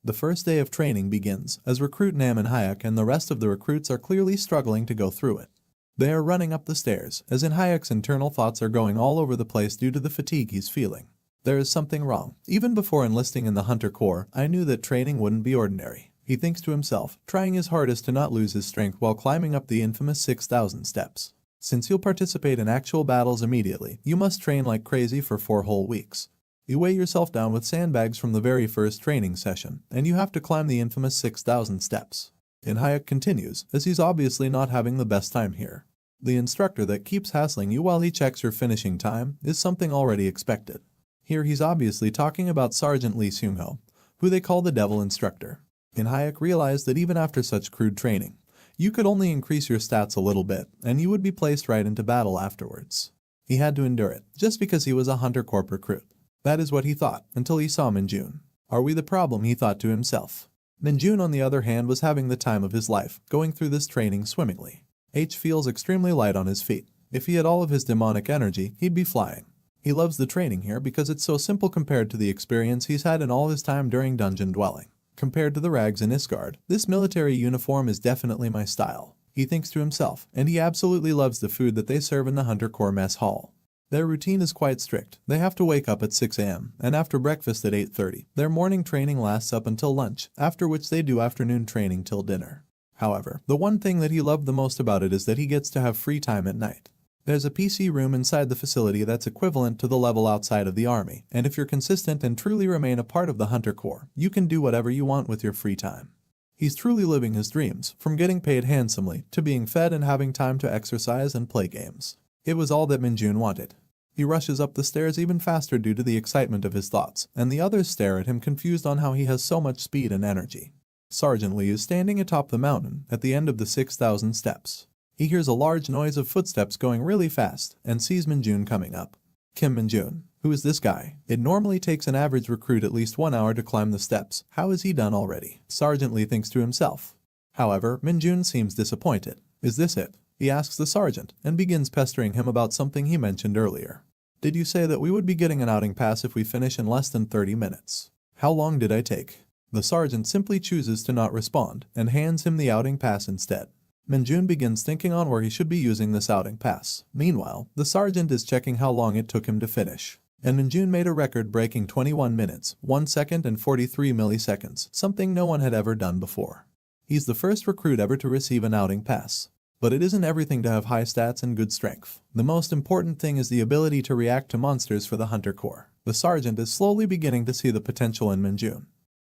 The first day of training begins, as recruit Nam and Hayek and the rest of the recruits are clearly struggling to go through it. They are running up the stairs, as in Hayek's internal thoughts are going all over the place due to the fatigue he's feeling. There is something wrong. Even before enlisting in the Hunter Corps, I knew that training wouldn't be ordinary. He thinks to himself, trying his hardest to not lose his strength while climbing up the infamous 6,000 steps. Since you'll participate in actual battles immediately, you must train like crazy for 4 whole weeks. You weigh yourself down with sandbags from the very first training session, and you have to climb the infamous 6,000 steps. And Hayek continues, as he's obviously not having the best time here. The instructor that keeps hassling you while he checks your finishing time is something already expected. Here he's obviously talking about Sergeant Lee Seung-ho, who they call the Devil Instructor. And Hayek realized that even after such crude training, you could only increase your stats a little bit, and you would be placed right into battle afterwards. He had to endure it, just because he was a Hunter Corps recruit. That is what he thought, until he saw Minjun. Are we the problem, he thought to himself. Minjun, on the other hand, was having the time of his life, going through this training swimmingly. H feels extremely light on his feet. If he had all of his demonic energy, he'd be flying. He loves the training here because it's so simple compared to the experience he's had in all his time during dungeon dwelling. Compared to the rags in Iscard, this military uniform is definitely my style. He thinks to himself, and he absolutely loves the food that they serve in the Hunter Corps mess hall. Their routine is quite strict. They have to wake up at 6 a.m., and after breakfast at 8:30. Their morning training lasts up until lunch, after which they do afternoon training till dinner. However, the one thing that he loved the most about it is that he gets to have free time at night. There's a PC room inside the facility that's equivalent to the level outside of the army, and if you're consistent and truly remain a part of the Hunter Corps, you can do whatever you want with your free time. He's truly living his dreams, from getting paid handsomely, to being fed and having time to exercise and play games. It was all that Minjun wanted. He rushes up the stairs even faster due to the excitement of his thoughts, and the others stare at him confused on how he has so much speed and energy. Sergeant Lee is standing atop the mountain at the end of the 6,000 steps. He hears a large noise of footsteps going really fast and sees Minjun coming up. Kim Minjun, who is this guy? It normally takes an average recruit at least 1 hour to climb the steps. How is he done already? Sergeant Lee thinks to himself. However, Minjun seems disappointed. Is this it? He asks the sergeant and begins pestering him about something he mentioned earlier. Did you say that we would be getting an outing pass if we finish in less than 30 minutes? How long did I take? The sergeant simply chooses to not respond and hands him the outing pass instead. Minjun begins thinking on where he should be using this outing pass. Meanwhile, the sergeant is checking how long it took him to finish. And Minjun made a record-breaking 21 minutes, 1 second and 43 milliseconds, something no one had ever done before. He's the first recruit ever to receive an outing pass. But it isn't everything to have high stats and good strength. The most important thing is the ability to react to monsters for the Hunter Corps. The sergeant is slowly beginning to see the potential in Minjun.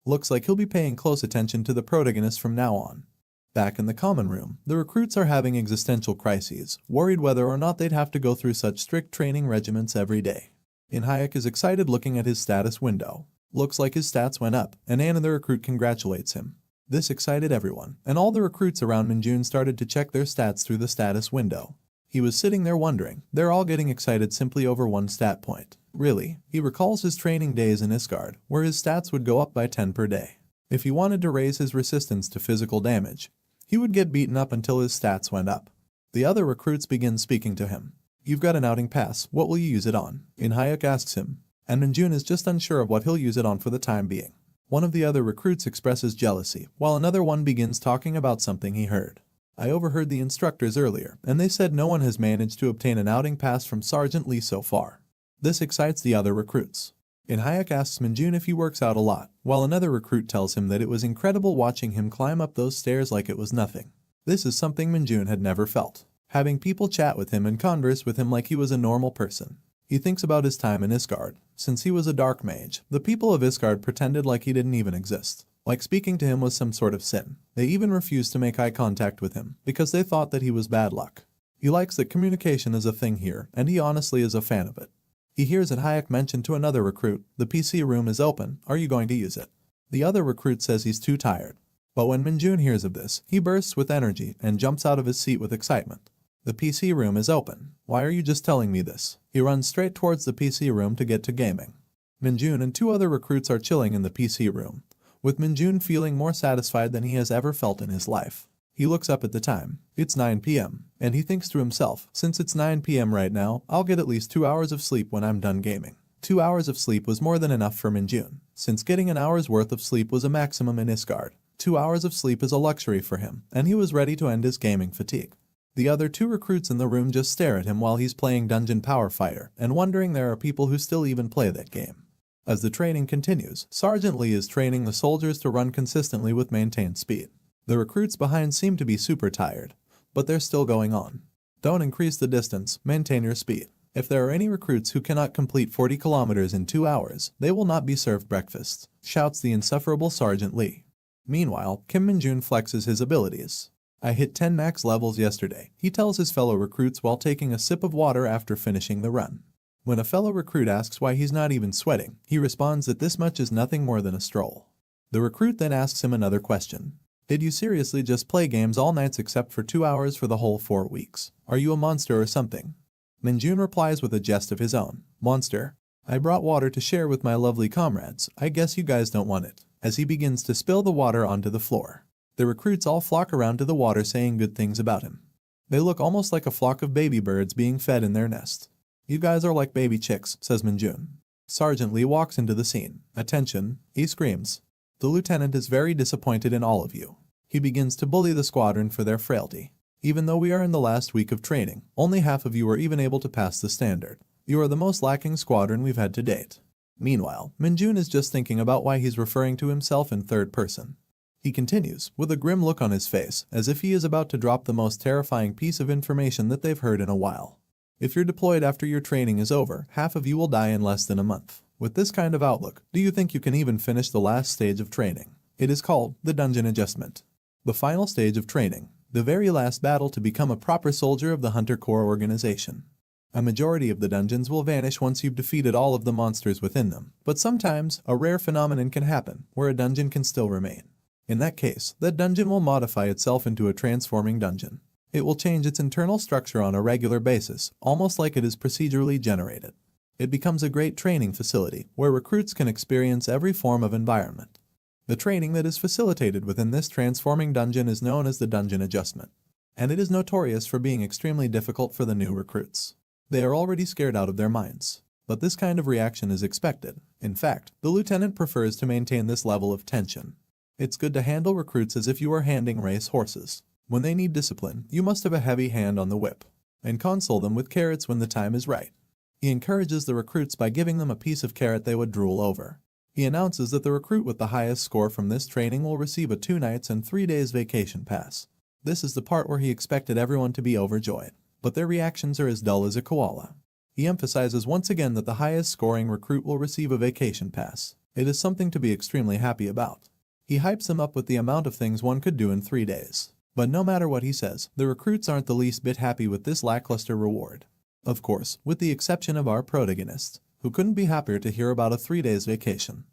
Looks like he'll be paying close attention to the protagonist from now on. Back in the common room, the recruits are having existential crises, worried whether or not they'd have to go through such strict training regimens every day. Hayek is excited looking at his status window. Looks like his stats went up, and Anna the recruit congratulates him. This excited everyone, and all the recruits around Minjun started to check their stats through the status window. He was sitting there wondering, they're all getting excited simply over one stat point. Really, he recalls his training days in Isgard, where his stats would go up by 10 per day. If he wanted to raise his resistance to physical damage, he would get beaten up until his stats went up. The other recruits begin speaking to him. You've got an outing pass, what will you use it on? Hayek asks him, and Minjun is just unsure of what he'll use it on for the time being. One of the other recruits expresses jealousy, while another one begins talking about something he heard. I overheard the instructors earlier, and they said no one has managed to obtain an outing pass from Sergeant Lee so far. This excites the other recruits. Hayek asks Minjun if he works out a lot, while another recruit tells him that it was incredible watching him climb up those stairs like it was nothing. This is something Minjun had never felt. Having people chat with him and converse with him like he was a normal person. He thinks about his time in Isgard. Since he was a dark mage, the people of Isgard pretended like he didn't even exist. Like speaking to him was some sort of sin. They even refused to make eye contact with him, because they thought that he was bad luck. He likes that communication is a thing here, and he honestly is a fan of it. He hears that Hayek mentioned to another recruit, the PC room is open, are you going to use it? The other recruit says he's too tired. But when Minjun hears of this, he bursts with energy and jumps out of his seat with excitement. The PC room is open. Why are you just telling me this? He runs straight towards the PC room to get to gaming. Minjun and 2 other recruits are chilling in the PC room, with Minjun feeling more satisfied than he has ever felt in his life. He looks up at the time. It's 9 p.m., and he thinks to himself, since it's 9 p.m. right now, I'll get at least 2 hours of sleep when I'm done gaming. 2 hours of sleep was more than enough for Minjun, since getting an hour's worth of sleep was a maximum in Isgard. 2 hours of sleep is a luxury for him, and he was ready to end his gaming fatigue. The other 2 recruits in the room just stare at him while he's playing Dungeon Power Fighter and wondering there are people who still even play that game. As the training continues, Sergeant Lee is training the soldiers to run consistently with maintained speed. The recruits behind seem to be super tired, but they're still going on. Don't increase the distance, maintain your speed. If there are any recruits who cannot complete 40 kilometers in 2 hours, they will not be served breakfast, shouts the insufferable Sergeant Lee. Meanwhile, Kim Minjun flexes his abilities. I hit 10 max levels yesterday, he tells his fellow recruits while taking a sip of water after finishing the run. When a fellow recruit asks why he's not even sweating, he responds that this much is nothing more than a stroll. The recruit then asks him another question. Did you seriously just play games all nights except for 2 hours for the whole 4 weeks? Are you a monster or something? Minjun replies with a jest of his own. Monster? I brought water to share with my lovely comrades, I guess you guys don't want it. As he begins to spill the water onto the floor. The recruits all flock around to the water saying good things about him. They look almost like a flock of baby birds being fed in their nest. You guys are like baby chicks, says Minjun. Sergeant Lee walks into the scene. Attention, he screams. The lieutenant is very disappointed in all of you. He begins to bully the squadron for their frailty. Even though we are in the last week of training, only half of you are even able to pass the standard. You are the most lacking squadron we've had to date. Meanwhile, Minjun is just thinking about why he's referring to himself in third person. He continues, with a grim look on his face, as if he is about to drop the most terrifying piece of information that they've heard in a while. If you're deployed after your training is over, half of you will die in less than a month. With this kind of outlook, do you think you can even finish the last stage of training? It is called the Dungeon Adjustment. The final stage of training, the very last battle to become a proper soldier of the Hunter Corps organization. A majority of the dungeons will vanish once you've defeated all of the monsters within them, but sometimes a rare phenomenon can happen where a dungeon can still remain. In that case, that dungeon will modify itself into a transforming dungeon. It will change its internal structure on a regular basis, almost like it is procedurally generated. It becomes a great training facility where recruits can experience every form of environment. The training that is facilitated within this transforming dungeon is known as the dungeon adjustment, and it is notorious for being extremely difficult for the new recruits. They are already scared out of their minds, but this kind of reaction is expected. In fact, the lieutenant prefers to maintain this level of tension. It's good to handle recruits as if you are handling race horses. When they need discipline, you must have a heavy hand on the whip, and console them with carrots when the time is right. He encourages the recruits by giving them a piece of carrot they would drool over. He announces that the recruit with the highest score from this training will receive a 2 nights and 3 days vacation pass. This is the part where he expected everyone to be overjoyed, but their reactions are as dull as a koala. He emphasizes once again that the highest scoring recruit will receive a vacation pass. It is something to be extremely happy about. He hypes them up with the amount of things one could do in 3 days. But no matter what he says, the recruits aren't the least bit happy with this lackluster reward. Of course, with the exception of our protagonist, who couldn't be happier to hear about a 3 days vacation.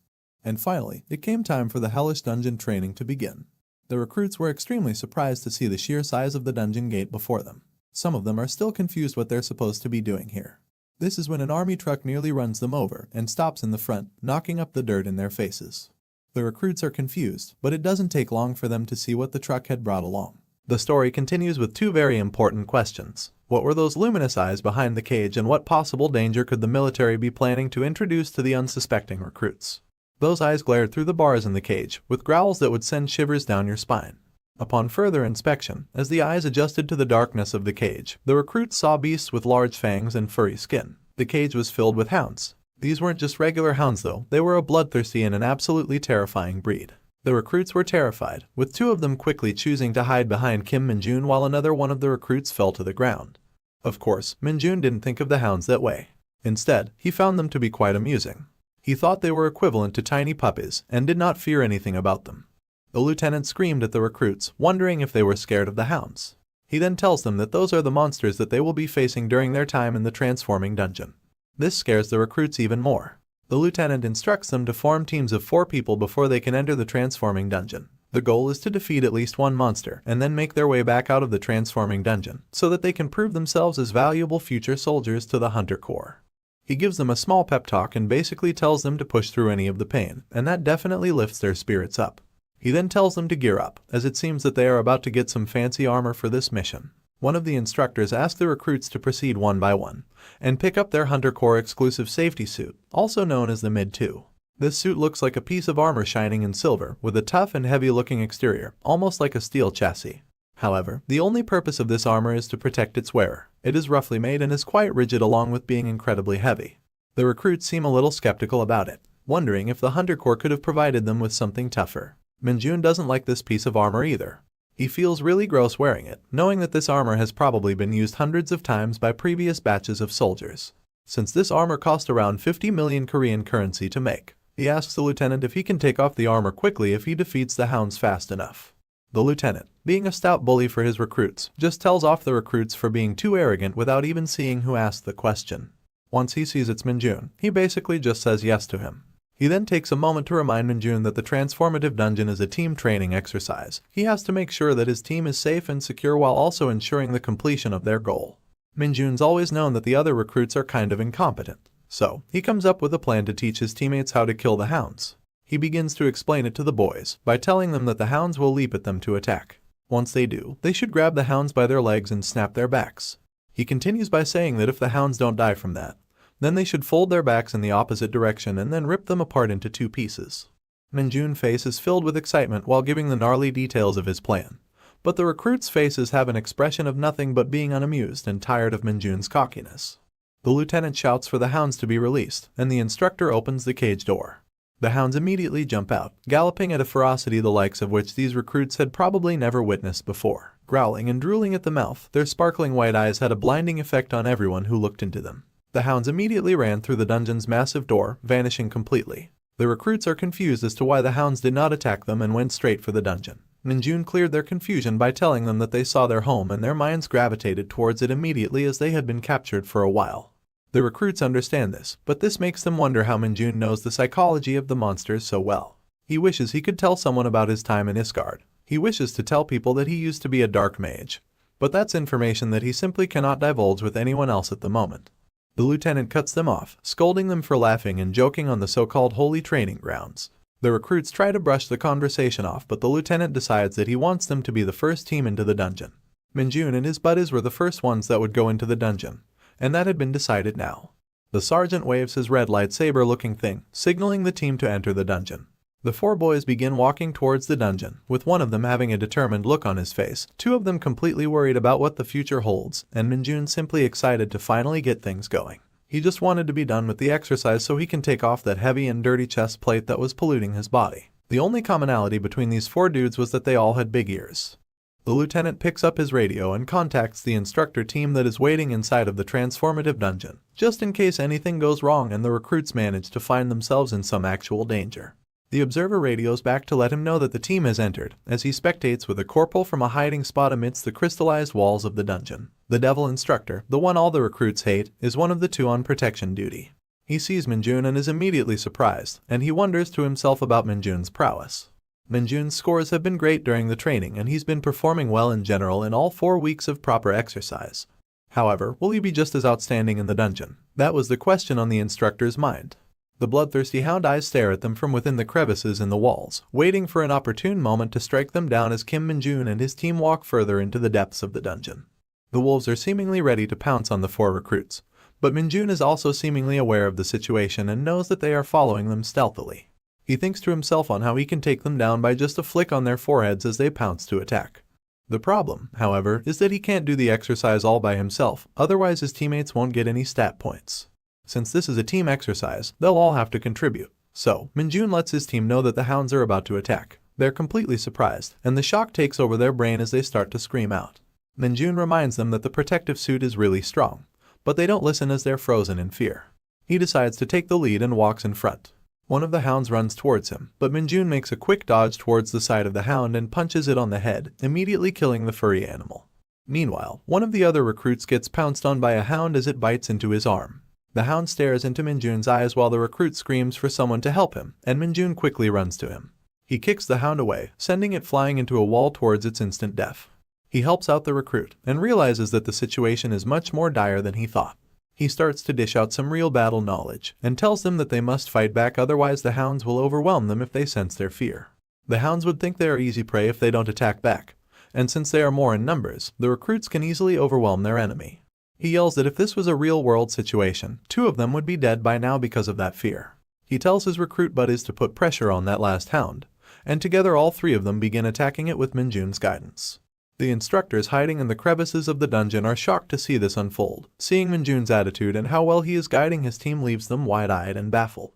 And finally, it came time for the hellish dungeon training to begin. The recruits were extremely surprised to see the sheer size of the dungeon gate before them. Some of them are still confused what they're supposed to be doing here. This is when an army truck nearly runs them over and stops in the front, knocking up the dirt in their faces. The recruits are confused, but it doesn't take long for them to see what the truck had brought along. The story continues with 2 very important questions. What were those luminous eyes behind the cage, and what possible danger could the military be planning to introduce to the unsuspecting recruits? Those eyes glared through the bars in the cage, with growls that would send shivers down your spine. Upon further inspection, as the eyes adjusted to the darkness of the cage, the recruits saw beasts with large fangs and furry skin. The cage was filled with hounds. These weren't just regular hounds though, they were a bloodthirsty and an absolutely terrifying breed. The recruits were terrified, with 2 of them quickly choosing to hide behind Kim Minjun while another one of the recruits fell to the ground. Of course, Minjun didn't think of the hounds that way. Instead, he found them to be quite amusing. He thought they were equivalent to tiny puppies and did not fear anything about them. The lieutenant screamed at the recruits, wondering if they were scared of the hounds. He then tells them that those are the monsters that they will be facing during their time in the transforming dungeon. This scares the recruits even more. The lieutenant instructs them to form teams of 4 people before they can enter the transforming dungeon. The goal is to defeat at least 1 monster and then make their way back out of the transforming dungeon so that they can prove themselves as valuable future soldiers to the Hunter Corps. He gives them a small pep talk and basically tells them to push through any of the pain, and that definitely lifts their spirits up. He then tells them to gear up, as it seems that they are about to get some fancy armor for this mission. One of the instructors asked the recruits to proceed one by one and pick up their Hunter Corps exclusive safety suit, also known as the Mid-2. This suit looks like a piece of armor shining in silver, with a tough and heavy-looking exterior, almost like a steel chassis. However, the only purpose of this armor is to protect its wearer. It is roughly made and is quite rigid along with being incredibly heavy. The recruits seem a little skeptical about it, wondering if the Hunter Corps could have provided them with something tougher. Minjun doesn't like this piece of armor either. He feels really gross wearing it, knowing that this armor has probably been used hundreds of times by previous batches of soldiers. Since this armor cost around 50 million Korean currency to make, he asks the lieutenant if he can take off the armor quickly if he defeats the hounds fast enough. The lieutenant, being a stout bully for his recruits, just tells off the recruits for being too arrogant without even seeing who asked the question. Once he sees it's Minjun, he basically just says yes to him. He then takes a moment to remind Minjun that the transformative dungeon is a team training exercise. He has to make sure that his team is safe and secure while also ensuring the completion of their goal. Minjun's always known that the other recruits are kind of incompetent, so he comes up with a plan to teach his teammates how to kill the hounds. He begins to explain it to the boys by telling them that the hounds will leap at them to attack. Once they do, they should grab the hounds by their legs and snap their backs. He continues by saying that if the hounds don't die from that, then they should fold their backs in the opposite direction and then rip them apart into 2 pieces. Minjun's face is filled with excitement while giving the gnarly details of his plan, but the recruits' faces have an expression of nothing but being unamused and tired of Minjun's cockiness. The lieutenant shouts for the hounds to be released, and the instructor opens the cage door. The hounds immediately jump out, galloping at a ferocity the likes of which these recruits had probably never witnessed before. Growling and drooling at the mouth, their sparkling white eyes had a blinding effect on everyone who looked into them. The hounds immediately ran through the dungeon's massive door, vanishing completely. The recruits are confused as to why the hounds did not attack them and went straight for the dungeon. Minjun cleared their confusion by telling them that they saw their home and their minds gravitated towards it immediately as they had been captured for a while. The recruits understand this, but this makes them wonder how Minjun knows the psychology of the monsters so well. He wishes he could tell someone about his time in Isgard. He wishes to tell people that he used to be a dark mage. But that's information that he simply cannot divulge with anyone else at the moment. The lieutenant cuts them off, scolding them for laughing and joking on the so-called holy training grounds. The recruits try to brush the conversation off, but the lieutenant decides that he wants them to be the first team into the dungeon. Minjun and his buddies were the first ones that would go into the dungeon, and that had been decided now. The sergeant waves his red lightsaber-looking thing, signaling the team to enter the dungeon. The four boys begin walking towards the dungeon, with one of them having a determined look on his face, two of them completely worried about what the future holds, and Minjun simply excited to finally get things going. He just wanted to be done with the exercise so he can take off that heavy and dirty chest plate that was polluting his body. The only commonality between these four dudes was that they all had big ears. The lieutenant picks up his radio and contacts the instructor team that is waiting inside of the transformative dungeon, just in case anything goes wrong and the recruits manage to find themselves in some actual danger. The observer radios back to let him know that the team has entered, as he spectates with a corporal from a hiding spot amidst the crystallized walls of the dungeon. The devil instructor, the one all the recruits hate, is one of the two on protection duty. He sees Minjun and is immediately surprised, and he wonders to himself about Minjun's prowess. Minjun's scores have been great during the training and he's been performing well in general in all 4 weeks of proper exercise. However, will he be just as outstanding in the dungeon? That was the question on the instructor's mind. The bloodthirsty hound eyes stare at them from within the crevices in the walls, waiting for an opportune moment to strike them down as Kim Minjun and his team walk further into the depths of the dungeon. The wolves are seemingly ready to pounce on the 4 recruits, but Minjun is also seemingly aware of the situation and knows that they are following them stealthily. He thinks to himself on how he can take them down by just a flick on their foreheads as they pounce to attack. The problem, however, is that he can't do the exercise all by himself, otherwise his teammates won't get any stat points. Since this is a team exercise, they'll all have to contribute. So, Minjun lets his team know that the hounds are about to attack. They're completely surprised, and the shock takes over their brain as they start to scream out. Minjun reminds them that the protective suit is really strong, but they don't listen as they're frozen in fear. He decides to take the lead and walks in front. One of the hounds runs towards him, but Minjun makes a quick dodge towards the side of the hound and punches it on the head, immediately killing the furry animal. Meanwhile, one of the other recruits gets pounced on by a hound as it bites into his arm. The hound stares into Minjun's eyes while the recruit screams for someone to help him, and Minjun quickly runs to him. He kicks the hound away, sending it flying into a wall towards its instant death. He helps out the recruit, and realizes that the situation is much more dire than he thought. He starts to dish out some real battle knowledge, and tells them that they must fight back, otherwise the hounds will overwhelm them if they sense their fear. The hounds would think they are easy prey if they don't attack back, and since they are more in numbers, the recruits can easily overwhelm their enemy. He yells that if this was a real-world situation, 2 of them would be dead by now because of that fear. He tells his recruit buddies to put pressure on that last hound, and together all 3 of them begin attacking it with Minjun's guidance. The instructors hiding in the crevices of the dungeon are shocked to see this unfold. Seeing Minjun's attitude and how well he is guiding his team leaves them wide-eyed and baffled.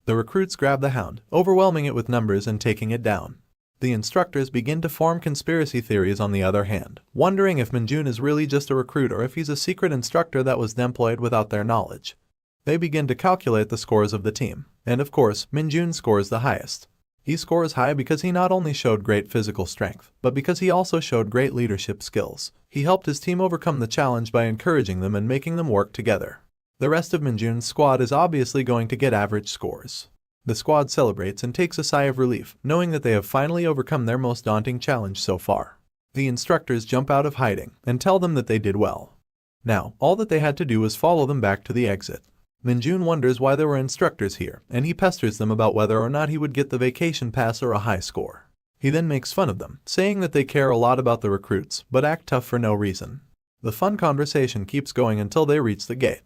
The recruits grab the hound, overwhelming it with numbers and taking it down. The instructors begin to form conspiracy theories on the other hand, wondering if Minjun is really just a recruit or if he's a secret instructor that was employed without their knowledge. They begin to calculate the scores of the team, and of course, Minjun scores the highest. He scores high because he not only showed great physical strength, but because he also showed great leadership skills. He helped his team overcome the challenge by encouraging them and making them work together. The rest of Minjun's squad is obviously going to get average scores. The squad celebrates and takes a sigh of relief, knowing that they have finally overcome their most daunting challenge so far. The instructors jump out of hiding and tell them that they did well. Now, all that they had to do was follow them back to the exit. Minjun wonders why there were instructors here, and he pesters them about whether or not he would get the vacation pass or a high score. He then makes fun of them, saying that they care a lot about the recruits, but act tough for no reason. The fun conversation keeps going until they reach the gate.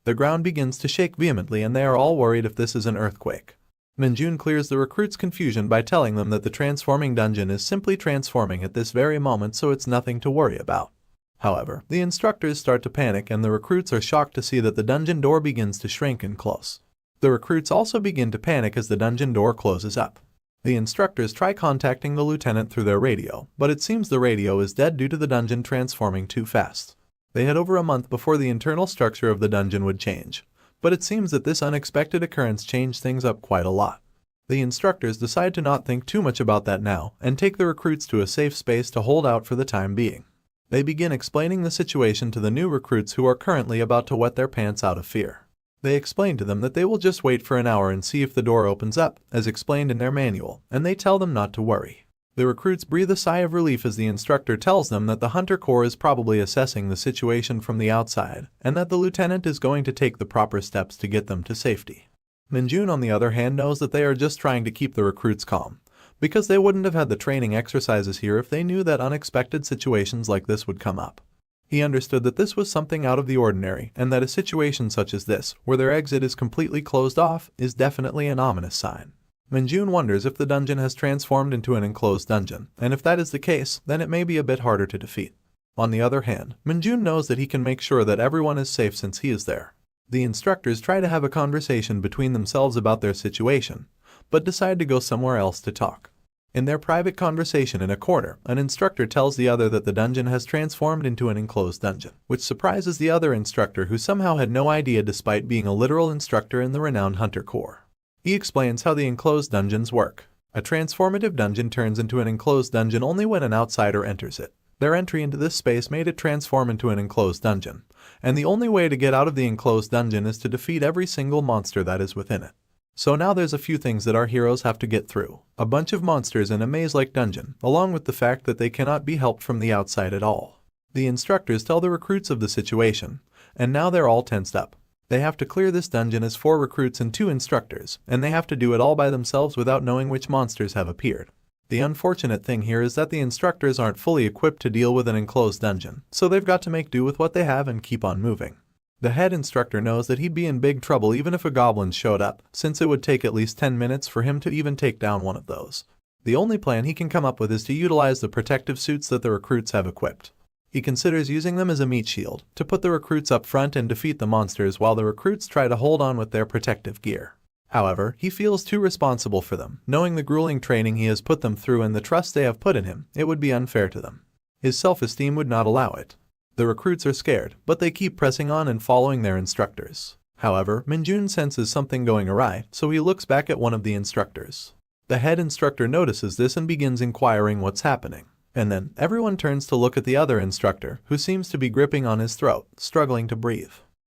The ground begins to shake vehemently and they are all worried if this is an earthquake. Minjun clears the recruits' confusion by telling them that the transforming dungeon is simply transforming at this very moment, so it's nothing to worry about. However, the instructors start to panic and the recruits are shocked to see that the dungeon door begins to shrink and close. The recruits also begin to panic as the dungeon door closes up. The instructors try contacting the lieutenant through their radio, but it seems the radio is dead due to the dungeon transforming too fast. They had over a month before the internal structure of the dungeon would change, but it seems that this unexpected occurrence changed things up quite a lot. The instructors decide to not think too much about that now and take the recruits to a safe space to hold out for the time being. They begin explaining the situation to the new recruits who are currently about to wet their pants out of fear. They explain to them that they will just wait for an hour and see if the door opens up, as explained in their manual, and they tell them not to worry. The recruits breathe a sigh of relief as the instructor tells them that the Hunter Corps is probably assessing the situation from the outside, and that the lieutenant is going to take the proper steps to get them to safety. Minjun, on the other hand, knows that they are just trying to keep the recruits calm, because they wouldn't have had the training exercises here if they knew that unexpected situations like this would come up. He understood that this was something out of the ordinary, and that a situation such as this, where their exit is completely closed off, is definitely an ominous sign. Minjun wonders if the dungeon has transformed into an enclosed dungeon, and if that is the case, then it may be a bit harder to defeat. On the other hand, Minjun knows that he can make sure that everyone is safe since he is there. The instructors try to have a conversation between themselves about their situation, but decide to go somewhere else to talk. In their private conversation in a corner, an instructor tells the other that the dungeon has transformed into an enclosed dungeon, which surprises the other instructor, who somehow had no idea despite being a literal instructor in the renowned Hunter Corps. He explains how the enclosed dungeons work. A transformative dungeon turns into an enclosed dungeon only when an outsider enters it. Their entry into this space made it transform into an enclosed dungeon, and the only way to get out of the enclosed dungeon is to defeat every single monster that is within it. So now there's a few things that our heroes have to get through. A bunch of monsters in a maze-like dungeon, along with the fact that they cannot be helped from the outside at all. The instructors tell the recruits of the situation, and now they're all tensed up. They have to clear this dungeon as 4 recruits and 2 instructors, and they have to do it all by themselves without knowing which monsters have appeared. The unfortunate thing here is that the instructors aren't fully equipped to deal with an enclosed dungeon, so they've got to make do with what they have and keep on moving. The head instructor knows that he'd be in big trouble even if a goblin showed up, since it would take at least 10 minutes for him to even take down one of those. The only plan he can come up with is to utilize the protective suits that the recruits have equipped. He considers using them as a meat shield, to put the recruits up front and defeat the monsters while the recruits try to hold on with their protective gear. However, he feels too responsible for them, knowing the grueling training he has put them through and the trust they have put in him. It would be unfair to them. His self-esteem would not allow it. The recruits are scared, but they keep pressing on and following their instructors. However, Minjun senses something going awry, so he looks back at one of the instructors. The head instructor notices this and begins inquiring what's happening. And then, everyone turns to look at the other instructor, who seems to be gripping on his throat, struggling to breathe.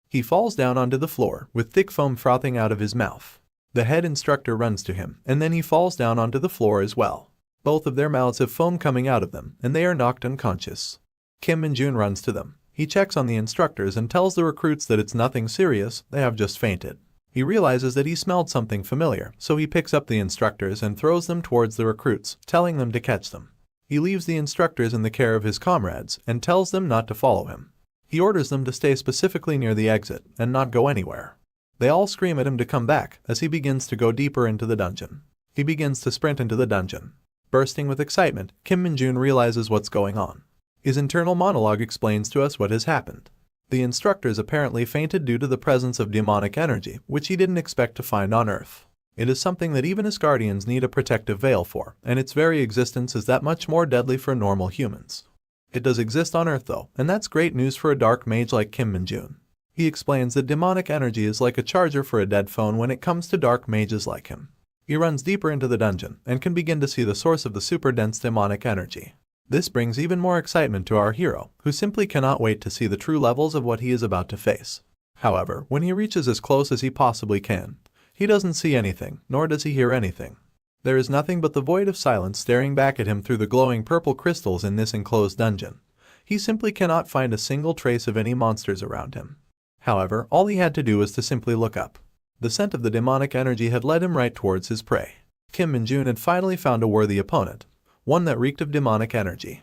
He falls down onto the floor, with thick foam frothing out of his mouth. The head instructor runs to him, and then he falls down onto the floor as well. Both of their mouths have foam coming out of them, and they are knocked unconscious. Kim Minjun runs to them. He checks on the instructors and tells the recruits that it's nothing serious, they have just fainted. He realizes that he smelled something familiar, so he picks up the instructors and throws them towards the recruits, telling them to catch them. He leaves the instructors in the care of his comrades and tells them not to follow him. He orders them to stay specifically near the exit and not go anywhere. They all scream at him to come back as he begins to go deeper into the dungeon. He begins to sprint into the dungeon. Bursting with excitement, Kim Minjun realizes what's going on. His internal monologue explains to us what has happened. The instructors apparently fainted due to the presence of demonic energy, which he didn't expect to find on Earth. It is something that even Asgardians need a protective veil for, and its very existence is that much more deadly for normal humans. It does exist on Earth though, and that's great news for a dark mage like Kim Minjun. He explains that demonic energy is like a charger for a dead phone when it comes to dark mages like him. He runs deeper into the dungeon, and can begin to see the source of the super dense demonic energy. This brings even more excitement to our hero, who simply cannot wait to see the true levels of what he is about to face. However, when he reaches as close as he possibly can, he doesn't see anything, nor does he hear anything. There is nothing but the void of silence staring back at him through the glowing purple crystals in this enclosed dungeon. He simply cannot find a single trace of any monsters around him. However, all he had to do was to simply look up. The scent of the demonic energy had led him right towards his prey. Kim Minjun had finally found a worthy opponent, one that reeked of demonic energy.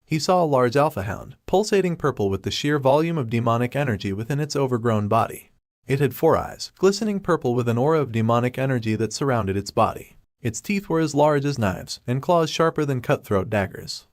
He saw a large alpha hound, pulsating purple with the sheer volume of demonic energy within its overgrown body. It had 4 eyes, glistening purple with an aura of demonic energy that surrounded its body. Its teeth were as large as knives, and claws sharper than cutthroat daggers.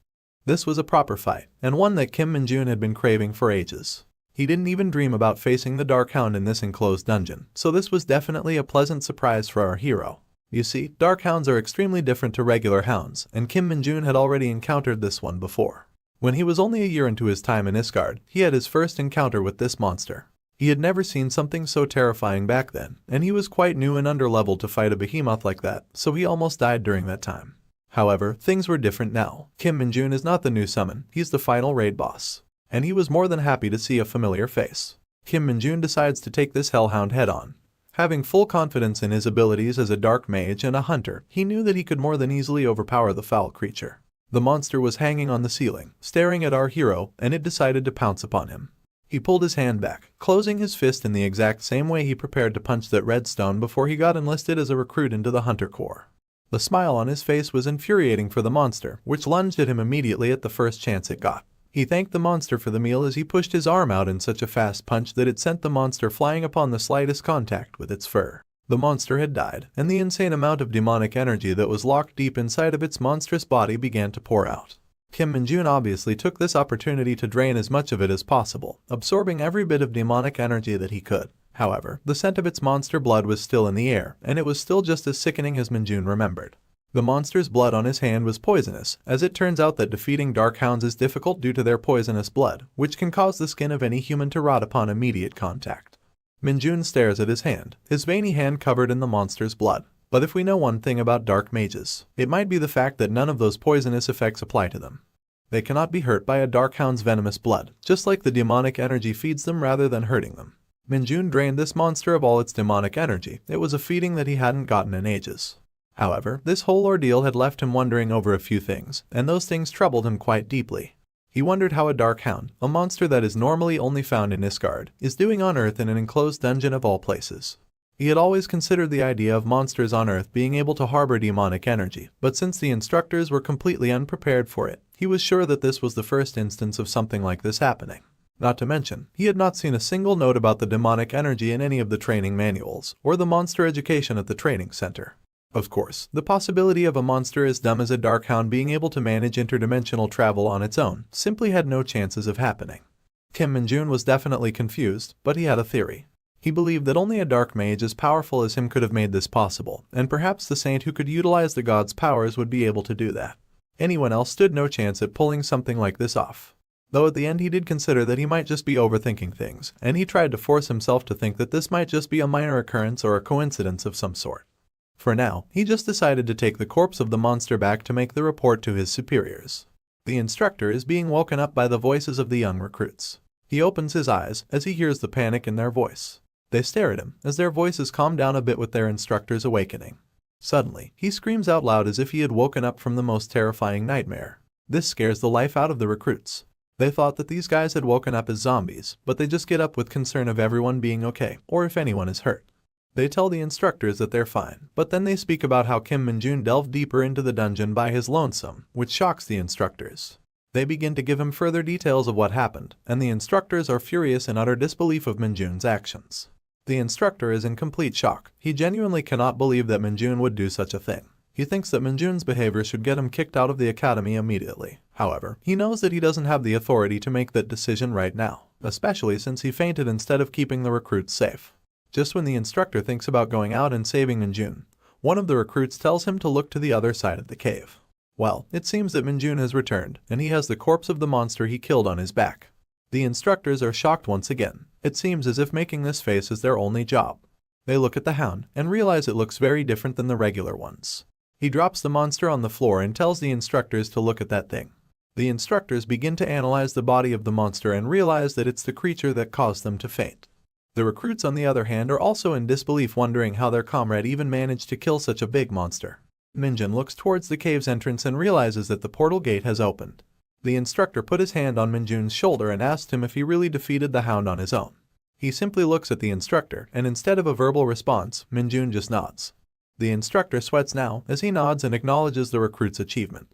This was a proper fight, and one that Kim Minjun had been craving for ages. He didn't even dream about facing the Dark Hound in this enclosed dungeon, so this was definitely a pleasant surprise for our hero. You see, Dark Hounds are extremely different to regular hounds, and Kim Minjun had already encountered this one before. When he was only a year into his time in Isgard, he had his first encounter with this monster. He had never seen something so terrifying back then, and he was quite new and underleveled to fight a behemoth like that, so he almost died during that time. However, things were different now. Kim Minjun is not the new summon, he's the final raid boss. And he was more than happy to see a familiar face. Kim Min-jun decides to take this hellhound head-on. Having full confidence in his abilities as a dark mage and a hunter, he knew that he could more than easily overpower the foul creature. The monster was hanging on the ceiling, staring at our hero, and it decided to pounce upon him. He pulled his hand back, closing his fist in the exact same way he prepared to punch that redstone before he got enlisted as a recruit into the Hunter Corps. The smile on his face was infuriating for the monster, which lunged at him immediately at the first chance it got. He thanked the monster for the meal as he pushed his arm out in such a fast punch that it sent the monster flying upon the slightest contact with its fur. The monster had died, and the insane amount of demonic energy that was locked deep inside of its monstrous body began to pour out. Kim Min-jun obviously took this opportunity to drain as much of it as possible, absorbing every bit of demonic energy that he could. However, the scent of its monster blood was still in the air, and it was still just as sickening as Min-jun remembered. The monster's blood on his hand was poisonous, as it turns out that defeating darkhounds is difficult due to their poisonous blood, which can cause the skin of any human to rot upon immediate contact. Min-jun stares at his hand, his veiny hand covered in the monster's blood. But if we know one thing about dark mages, it might be the fact that none of those poisonous effects apply to them. They cannot be hurt by a darkhound's venomous blood, just like the demonic energy feeds them rather than hurting them. Min-jun drained this monster of all its demonic energy. It was a feeding that he hadn't gotten in ages. However, this whole ordeal had left him wondering over a few things, and those things troubled him quite deeply. He wondered how a darkhound, a monster that is normally only found in Isgard, is doing on Earth in an enclosed dungeon of all places. He had always considered the idea of monsters on Earth being able to harbor demonic energy, but since the instructors were completely unprepared for it, he was sure that this was the first instance of something like this happening. Not to mention, he had not seen a single note about the demonic energy in any of the training manuals, or the monster education at the training center. Of course, the possibility of a monster as dumb as a darkhound being able to manage interdimensional travel on its own simply had no chances of happening. Kim Min-jun was definitely confused, but he had a theory. He believed that only a dark mage as powerful as him could have made this possible, and perhaps the saint who could utilize the god's powers would be able to do that. Anyone else stood no chance at pulling something like this off. Though at the end he did consider that he might just be overthinking things, and he tried to force himself to think that this might just be a minor occurrence or a coincidence of some sort. For now, he just decided to take the corpse of the monster back to make the report to his superiors. The instructor is being woken up by the voices of the young recruits. He opens his eyes as he hears the panic in their voice. They stare at him as their voices calm down a bit with their instructor's awakening. Suddenly, he screams out loud as if he had woken up from the most terrifying nightmare. This scares the life out of the recruits. They thought that these guys had woken up as zombies, but they just get up with concern of everyone being okay, or if anyone is hurt. They tell the instructors that they're fine, but then they speak about how Kim Min-jun delved deeper into the dungeon by his lonesome, which shocks the instructors. They begin to give him further details of what happened, and the instructors are furious in utter disbelief of Min-jun's actions. The instructor is in complete shock. He genuinely cannot believe that Min-jun would do such a thing. He thinks that Min-jun's behavior should get him kicked out of the academy immediately. However, he knows that he doesn't have the authority to make that decision right now, especially since he fainted instead of keeping the recruits safe. Just when the instructor thinks about going out and saving Min-jun, one of the recruits tells him to look to the other side of the cave. Well, it seems that Min-jun has returned, and he has the corpse of the monster he killed on his back. The instructors are shocked once again. It seems as if making this face is their only job. They look at the hound and realize it looks very different than the regular ones. He drops the monster on the floor and tells the instructors to look at that thing. The instructors begin to analyze the body of the monster and realize that it's the creature that caused them to faint. The recruits, on the other hand, are also in disbelief, wondering how their comrade even managed to kill such a big monster. Min-jun looks towards the cave's entrance and realizes that the portal gate has opened. The instructor put his hand on Min-jun's shoulder and asked him if he really defeated the hound on his own. He simply looks at the instructor, and instead of a verbal response, Min-jun just nods. The instructor sweats now as he nods and acknowledges the recruit's achievement.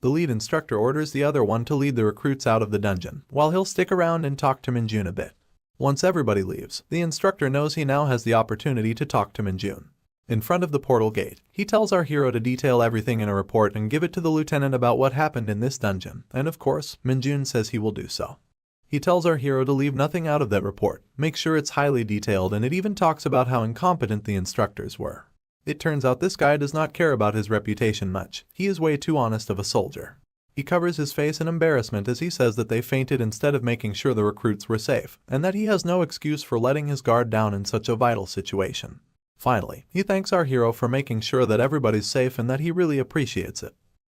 The lead instructor orders the other one to lead the recruits out of the dungeon, while he'll stick around and talk to Min-jun a bit. Once everybody leaves, the instructor knows he now has the opportunity to talk to Min-jun. In front of the portal gate, he tells our hero to detail everything in a report and give it to the lieutenant about what happened in this dungeon, and of course, Min-jun says he will do so. He tells our hero to leave nothing out of that report, make sure it's highly detailed, and it even talks about how incompetent the instructors were. It turns out this guy does not care about his reputation much. He is way too honest of a soldier. He covers his face in embarrassment as he says that they fainted instead of making sure the recruits were safe, and that he has no excuse for letting his guard down in such a vital situation. Finally, he thanks our hero for making sure that everybody's safe and that he really appreciates it.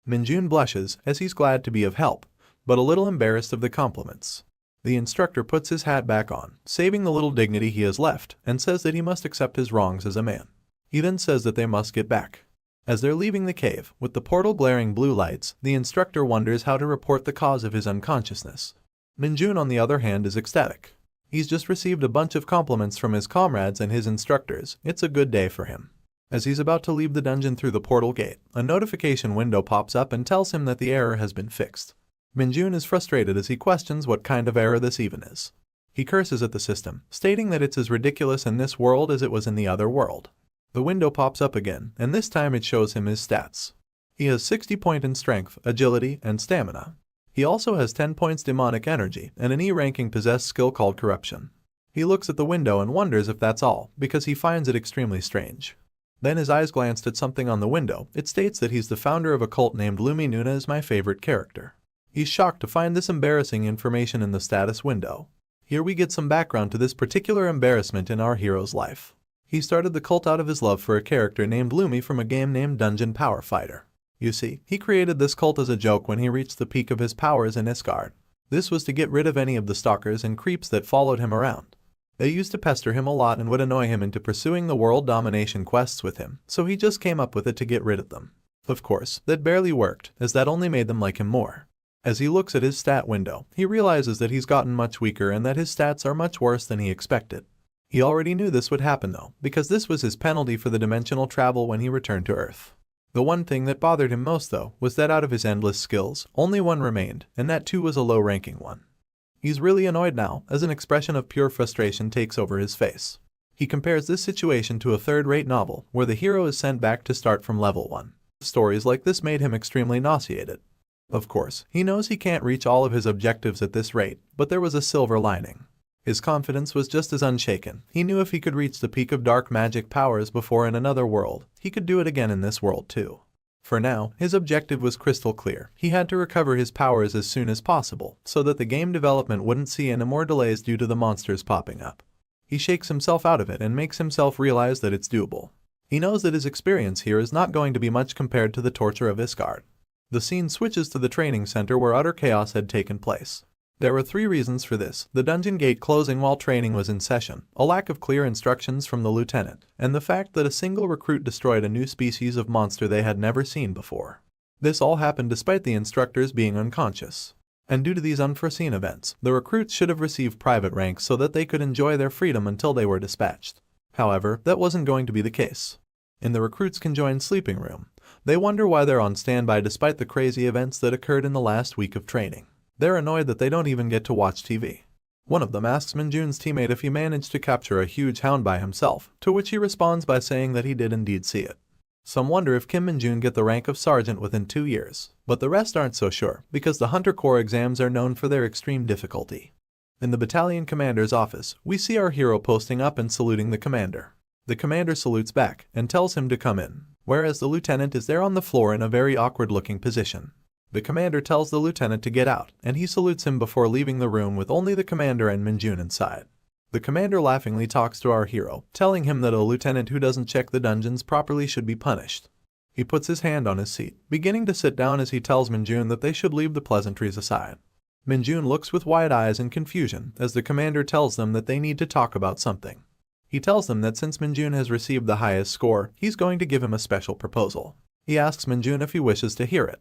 Min-jun blushes as he's glad to be of help, but a little embarrassed of the compliments. The instructor puts his hat back on, saving the little dignity he has left, and says that he must accept his wrongs as a man. He then says that they must get back. As they're leaving the cave, with the portal glaring blue lights, the instructor wonders how to report the cause of his unconsciousness. Minjun, on the other hand, is ecstatic. He's just received a bunch of compliments from his comrades and his instructors. It's a good day for him. As he's about to leave the dungeon through the portal gate, a notification window pops up and tells him that the error has been fixed. Minjun is frustrated as he questions what kind of error this even is. He curses at the system, stating that it's as ridiculous in this world as it was in the other world. The window pops up again, and this time it shows him his stats. He has 60 points in strength, agility, and stamina. He also has 10 points demonic energy and an E-ranking possessed skill called corruption. He looks at the window and wonders if that's all, because he finds it extremely strange. Then his eyes glanced at something on the window. It states that he's the founder of a cult named Lumi Nuna is my favorite character. He's shocked to find this embarrassing information in the status window. Here we get some background to this particular embarrassment in our hero's life. He started the cult out of his love for a character named Lumi from a game named Dungeon Power Fighter. You see, he created this cult as a joke when he reached the peak of his powers in Isgard. This was to get rid of any of the stalkers and creeps that followed him around. They used to pester him a lot and would annoy him into pursuing the world domination quests with him, so he just came up with it to get rid of them. Of course, that barely worked, as that only made them like him more. As he looks at his stat window, he realizes that he's gotten much weaker and that his stats are much worse than he expected. He already knew this would happen though, because this was his penalty for the dimensional travel when he returned to Earth. The one thing that bothered him most though, was that out of his endless skills, only one remained, and that too was a low-ranking one. He's really annoyed now, as an expression of pure frustration takes over his face. He compares this situation to a third-rate novel, where the hero is sent back to start from level 1. Stories like this made him extremely nauseated. Of course, he knows he can't reach all of his objectives at this rate, but there was a silver lining. His confidence was just as unshaken. He knew if he could reach the peak of dark magic powers before in another world, he could do it again in this world too. For now, his objective was crystal clear. He had to recover his powers as soon as possible, so that the game development wouldn't see any more delays due to the monsters popping up. He shakes himself out of it and makes himself realize that it's doable. He knows that his experience here is not going to be much compared to the torture of Isgard. The scene switches to the training center where utter chaos had taken place. There were 3 reasons for this: the dungeon gate closing while training was in session, a lack of clear instructions from the lieutenant, and the fact that a single recruit destroyed a new species of monster they had never seen before. This all happened despite the instructors being unconscious. And due to these unforeseen events, the recruits should have received private ranks so that they could enjoy their freedom until they were dispatched. However, that wasn't going to be the case. In the recruits' conjoined sleeping room, they wonder why they're on standby despite the crazy events that occurred in the last week of training. They're annoyed that they don't even get to watch TV. One of them asks Minjun's teammate if he managed to capture a huge hound by himself, to which he responds by saying that he did indeed see it. Some wonder if Kim Minjun get the rank of sergeant within 2 years, but the rest aren't so sure, because the Hunter Corps exams are known for their extreme difficulty. In the battalion commander's office, we see our hero posting up and saluting the commander. The commander salutes back and tells him to come in, whereas the lieutenant is there on the floor in a very awkward-looking position. The commander tells the lieutenant to get out, and he salutes him before leaving the room with only the commander and Minjun inside. The commander laughingly talks to our hero, telling him that a lieutenant who doesn't check the dungeons properly should be punished. He puts his hand on his seat, beginning to sit down as he tells Minjun that they should leave the pleasantries aside. Minjun looks with wide eyes in confusion as the commander tells them that they need to talk about something. He tells them that since Minjun has received the highest score, he's going to give him a special proposal. He asks Minjun if he wishes to hear it.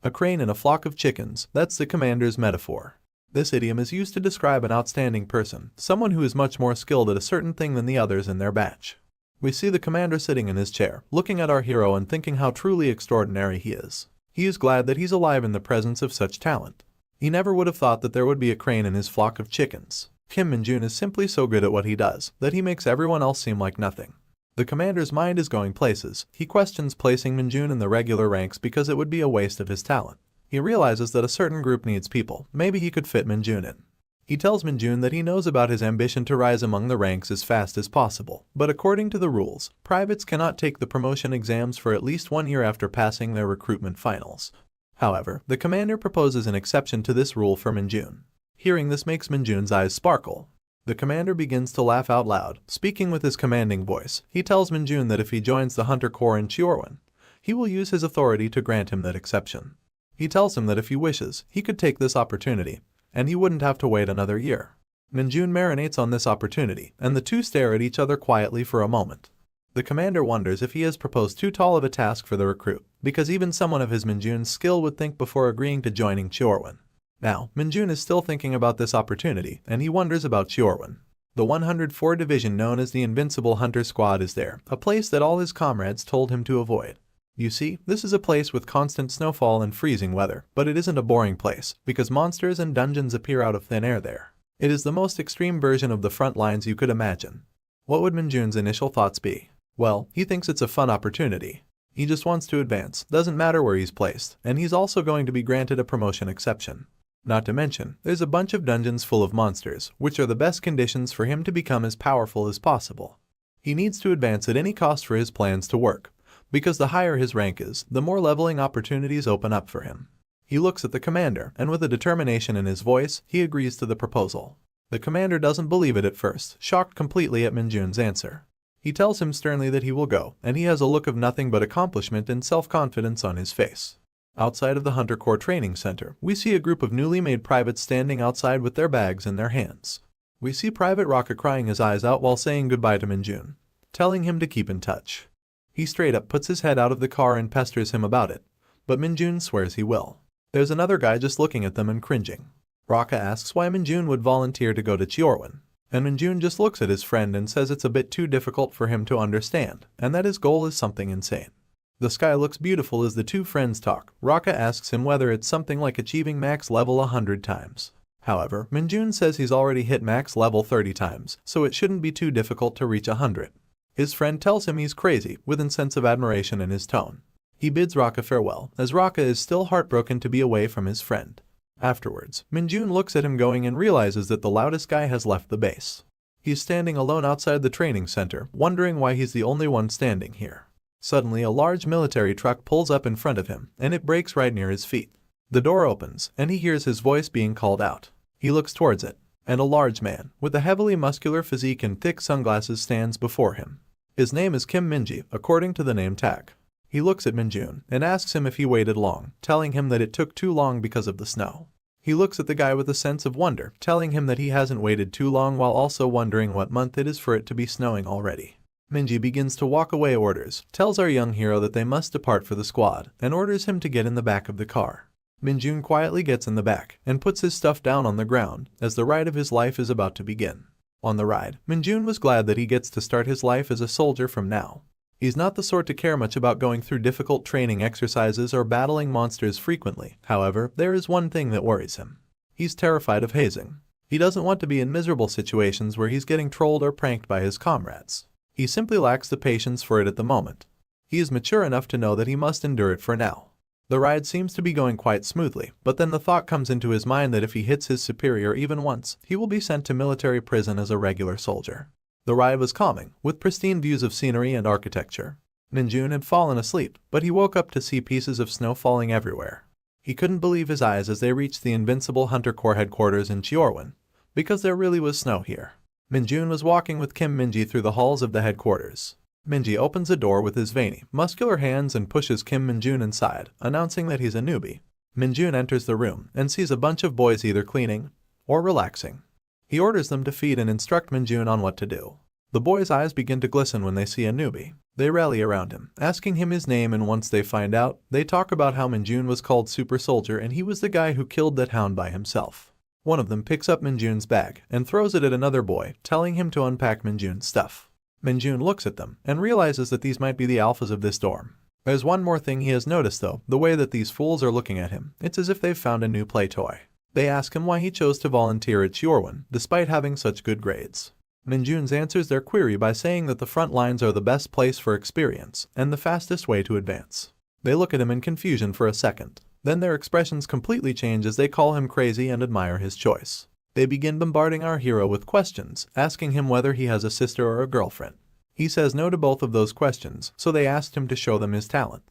A crane in a flock of chickens, that's the commander's metaphor. This idiom is used to describe an outstanding person, someone who is much more skilled at a certain thing than the others in their batch. We see the commander sitting in his chair, looking at our hero and thinking how truly extraordinary he is. He is glad that he's alive in the presence of such talent. He never would have thought that there would be a crane in his flock of chickens. Kim Minjun is simply so good at what he does, that he makes everyone else seem like nothing. The commander's mind is going places. He questions placing Minjun in the regular ranks because it would be a waste of his talent. He realizes that a certain group needs people. Maybe he could fit Minjun in. He tells Minjun that he knows about his ambition to rise among the ranks as fast as possible, but according to the rules, privates cannot take the promotion exams for at least 1 year after passing their recruitment finals. However, the commander proposes an exception to this rule for Minjun. Hearing this makes Minjun's eyes sparkle. The commander begins to laugh out loud. Speaking with his commanding voice, he tells Minjun that if he joins the Hunter Corps in Chiorwan, he will use his authority to grant him that exception. He tells him that if he wishes, he could take this opportunity, and he wouldn't have to wait another year. Minjun marinates on this opportunity, and the two stare at each other quietly for a moment. The commander wonders if he has proposed too tall of a task for the recruit, because even someone of his Minjun's skill would think before agreeing to joining Chiorwan. Now, Minjun is still thinking about this opportunity, and he wonders about Chiorwan. The 104 division known as the Invincible Hunter Squad is there, a place that all his comrades told him to avoid. You see, this is a place with constant snowfall and freezing weather, but it isn't a boring place, because monsters and dungeons appear out of thin air there. It is the most extreme version of the front lines you could imagine. What would Minjun's initial thoughts be? Well, he thinks it's a fun opportunity. He just wants to advance, doesn't matter where he's placed, and he's also going to be granted a promotion exception. Not to mention, there's a bunch of dungeons full of monsters, which are the best conditions for him to become as powerful as possible. He needs to advance at any cost for his plans to work, because the higher his rank is, the more leveling opportunities open up for him. He looks at the commander, and with a determination in his voice, he agrees to the proposal. The commander doesn't believe it at first, shocked completely at Minjun's answer. He tells him sternly that he will go, and he has a look of nothing but accomplishment and self-confidence on his face. Outside of the Hunter Corps Training Center, we see a group of newly made privates standing outside with their bags in their hands. We see Private Raka crying his eyes out while saying goodbye to Minjun, telling him to keep in touch. He straight up puts his head out of the car and pesters him about it, but Minjun swears he will. There's another guy just looking at them and cringing. Raka asks why Minjun would volunteer to go to Chiorwan, and Minjun just looks at his friend and says it's a bit too difficult for him to understand, and that his goal is something insane. The sky looks beautiful as the two friends talk. Raka asks him whether it's something like achieving max level 100 times. However, Minjun says he's already hit max level 30 times, so it shouldn't be too difficult to reach 100. His friend tells him he's crazy, with a sense of admiration in his tone. He bids Raka farewell, as Raka is still heartbroken to be away from his friend. Afterwards, Minjun looks at him going and realizes that the loudest guy has left the base. He's standing alone outside the training center, wondering why he's the only one standing here. Suddenly, a large military truck pulls up in front of him, and it brakes right near his feet. The door opens, and he hears his voice being called out. He looks towards it, and a large man, with a heavily muscular physique and thick sunglasses stands before him. His name is Kim Minji, according to the name tag. He looks at Minjun and asks him if he waited long, telling him that it took too long because of the snow. He looks at the guy with a sense of wonder, telling him that he hasn't waited too long while also wondering what month it is for it to be snowing already. Minji begins to walk away orders, tells our young hero that they must depart for the squad, and orders him to get in the back of the car. Minjun quietly gets in the back and puts his stuff down on the ground as the ride of his life is about to begin. On the ride, Minjun was glad that he gets to start his life as a soldier from now. He's not the sort to care much about going through difficult training exercises or battling monsters frequently. However, there is one thing that worries him. He's terrified of hazing. He doesn't want to be in miserable situations where he's getting trolled or pranked by his comrades. He simply lacks the patience for it at the moment. He is mature enough to know that he must endure it for now. The ride seems to be going quite smoothly, but then the thought comes into his mind that if he hits his superior even once, he will be sent to military prison as a regular soldier. The ride was calming, with pristine views of scenery and architecture. Minjun had fallen asleep, but he woke up to see pieces of snow falling everywhere. He couldn't believe his eyes as they reached the Invincible Hunter Corps headquarters in Chiorwan, because there really was snow here. Minjun was walking with Kim Minji through the halls of the headquarters. Minji opens a door with his veiny, muscular hands and pushes Kim Minjun inside, announcing that he's a newbie. Minjun enters the room and sees a bunch of boys either cleaning or relaxing. He orders them to feed and instruct Minjun on what to do. The boys' eyes begin to glisten when they see a newbie. They rally around him, asking him his name, and once they find out, they talk about how Minjun was called Super Soldier and he was the guy who killed that hound by himself. One of them picks up Minjun's bag and throws it at another boy, telling him to unpack Minjun's stuff. Minjun looks at them and realizes that these might be the alphas of this dorm. There's one more thing he has noticed though, the way that these fools are looking at him. It's as if they've found a new play toy. They ask him why he chose to volunteer at Chiorwan, despite having such good grades. Minjun answers their query by saying that the front lines are the best place for experience and the fastest way to advance. They look at him in confusion for a second. Then their expressions completely change as they call him crazy and admire his choice. They begin bombarding our hero with questions, asking him whether he has a sister or a girlfriend. He says no to both of those questions, so they asked him to show them his talent.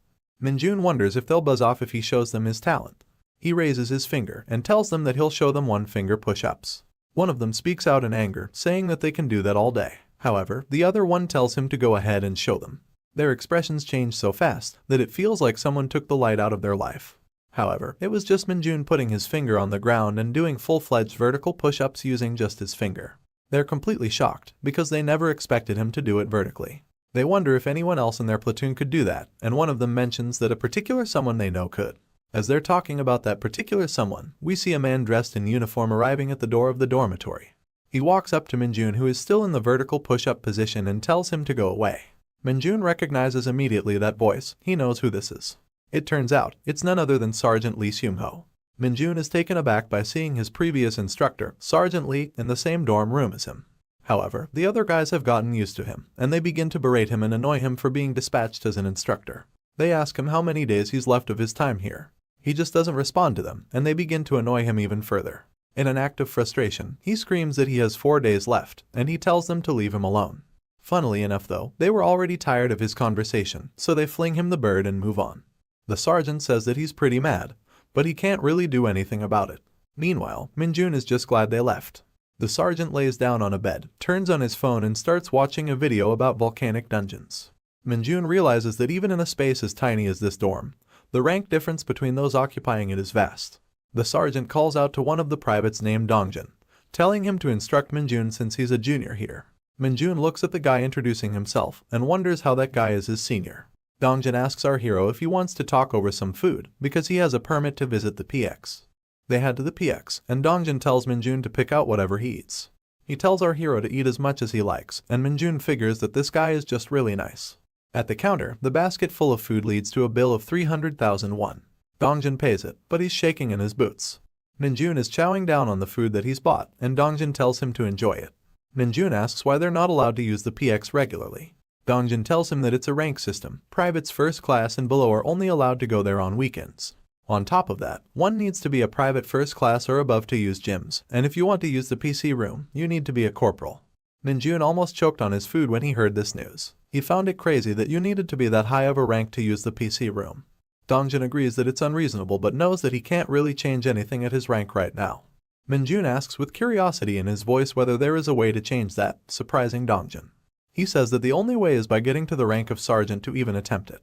Minjun wonders if they'll buzz off if he shows them his talent. He raises his finger and tells them that he'll show them one-finger push-ups. One of them speaks out in anger, saying that they can do that all day. However, the other one tells him to go ahead and show them. Their expressions change so fast that it feels like someone took the light out of their life. However, it was just Minjun putting his finger on the ground and doing full-fledged vertical push-ups using just his finger. They're completely shocked, because they never expected him to do it vertically. They wonder if anyone else in their platoon could do that, and one of them mentions that a particular someone they know could. As they're talking about that particular someone, we see a man dressed in uniform arriving at the door of the dormitory. He walks up to Minjun, who is still in the vertical push-up position, and tells him to go away. Minjun recognizes immediately that voice. He knows who this is. It turns out, it's none other than Sergeant Lee Seung-ho. Minjun is taken aback by seeing his previous instructor, Sergeant Lee, in the same dorm room as him. However, the other guys have gotten used to him, and they begin to berate him and annoy him for being dispatched as an instructor. They ask him how many days he's left of his time here. He just doesn't respond to them, and they begin to annoy him even further. In an act of frustration, he screams that he has 4 days left, and he tells them to leave him alone. Funnily enough though, they were already tired of his conversation, so they fling him the bird and move on. The sergeant says that he's pretty mad, but he can't really do anything about it. Meanwhile, Minjun is just glad they left. The sergeant lays down on a bed, turns on his phone and starts watching a video about volcanic dungeons. Minjun realizes that even in a space as tiny as this dorm, the rank difference between those occupying it is vast. The sergeant calls out to one of the privates named Dongjun, telling him to instruct Minjun since he's a junior here. Minjun looks at the guy introducing himself and wonders how that guy is his senior. Dongjun asks our hero if he wants to talk over some food because he has a permit to visit the PX. They head to the PX, and Dongjun tells Minjun to pick out whatever he eats. He tells our hero to eat as much as he likes, and Minjun figures that this guy is just really nice. At the counter, the basket full of food leads to a bill of 300,000 won. Dongjun pays it, but he's shaking in his boots. Minjun is chowing down on the food that he's bought, and Dongjun tells him to enjoy it. Minjun asks why they're not allowed to use the PX regularly. Dongjun tells him that it's a rank system. Privates first class and below are only allowed to go there on weekends. On top of that, one needs to be a private first class or above to use gyms, and if you want to use the PC room, you need to be a corporal. Minjun almost choked on his food when he heard this news. He found it crazy that you needed to be that high of a rank to use the PC room. Dongjun agrees that it's unreasonable but knows that he can't really change anything at his rank right now. Minjun asks with curiosity in his voice whether there is a way to change that, surprising Dongjun. He says that the only way is by getting to the rank of sergeant to even attempt it.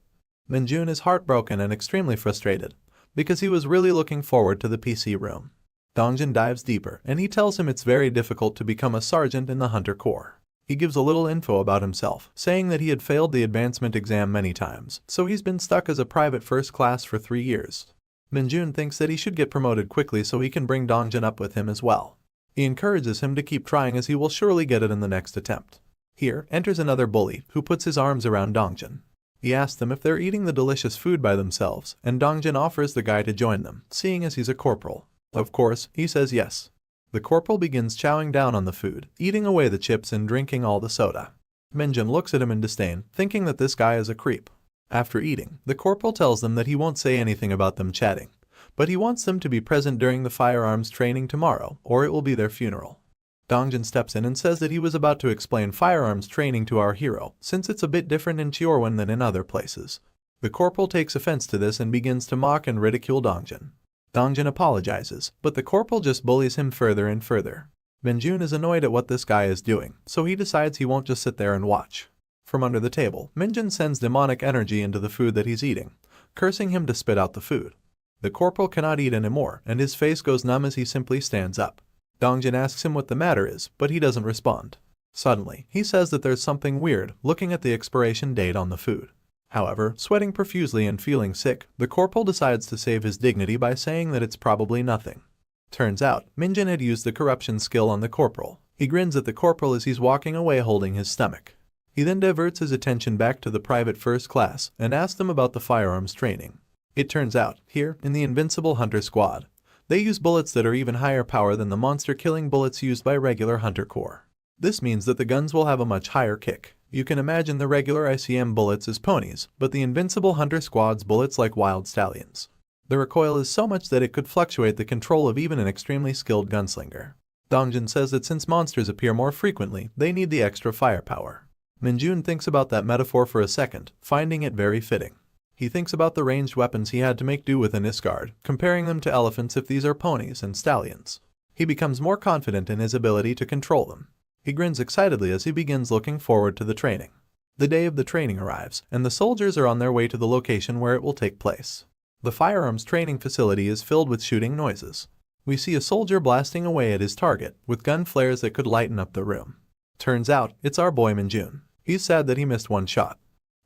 Minjun is heartbroken and extremely frustrated, because he was really looking forward to the PC room. Dongjun dives deeper, and he tells him it's very difficult to become a sergeant in the Hunter Corps. He gives a little info about himself, saying that he had failed the advancement exam many times, so he's been stuck as a private first class for 3 years. Minjun thinks that he should get promoted quickly so he can bring Dongjun up with him as well. He encourages him to keep trying as he will surely get it in the next attempt. Here enters another bully, who puts his arms around Dongjun. He asks them if they're eating the delicious food by themselves, and Dongjun offers the guy to join them, seeing as he's a corporal. Of course, he says yes. The corporal begins chowing down on the food, eating away the chips and drinking all the soda. Minjun looks at him in disdain, thinking that this guy is a creep. After eating, the corporal tells them that he won't say anything about them chatting, but he wants them to be present during the firearms training tomorrow, or it will be their funeral. Dongjun steps in and says that he was about to explain firearms training to our hero, since it's a bit different in Chiorwan than in other places. The corporal takes offense to this and begins to mock and ridicule Dongjun. Dongjun apologizes, but the corporal just bullies him further and further. Minjun is annoyed at what this guy is doing, so he decides he won't just sit there and watch. From under the table, Minjun sends demonic energy into the food that he's eating, cursing him to spit out the food. The corporal cannot eat anymore, and his face goes numb as he simply stands up. Dongjun asks him what the matter is, but he doesn't respond. Suddenly, he says that there's something weird looking at the expiration date on the food. However, sweating profusely and feeling sick, the corporal decides to save his dignity by saying that it's probably nothing. Turns out, Minjun had used the corruption skill on the corporal. He grins at the corporal as he's walking away holding his stomach. He then diverts his attention back to the private first class and asks them about the firearms training. It turns out, here, in the Invincible Hunter Squad, they use bullets that are even higher power than the monster-killing bullets used by regular Hunter Corps. This means that the guns will have a much higher kick. You can imagine the regular ICM bullets as ponies, but the Invincible Hunter Squad's bullets like wild stallions. The recoil is so much that it could fluctuate the control of even an extremely skilled gunslinger. Dongjun says that since monsters appear more frequently, they need the extra firepower. Minjun thinks about that metaphor for a second, finding it very fitting. He thinks about the ranged weapons he had to make do with in Isgard, comparing them to elephants if these are ponies and stallions. He becomes more confident in his ability to control them. He grins excitedly as he begins looking forward to the training. The day of the training arrives, and the soldiers are on their way to the location where it will take place. The firearms training facility is filled with shooting noises. We see a soldier blasting away at his target with gun flares that could lighten up the room. Turns out, it's our boy Minjun. He's sad that he missed one shot.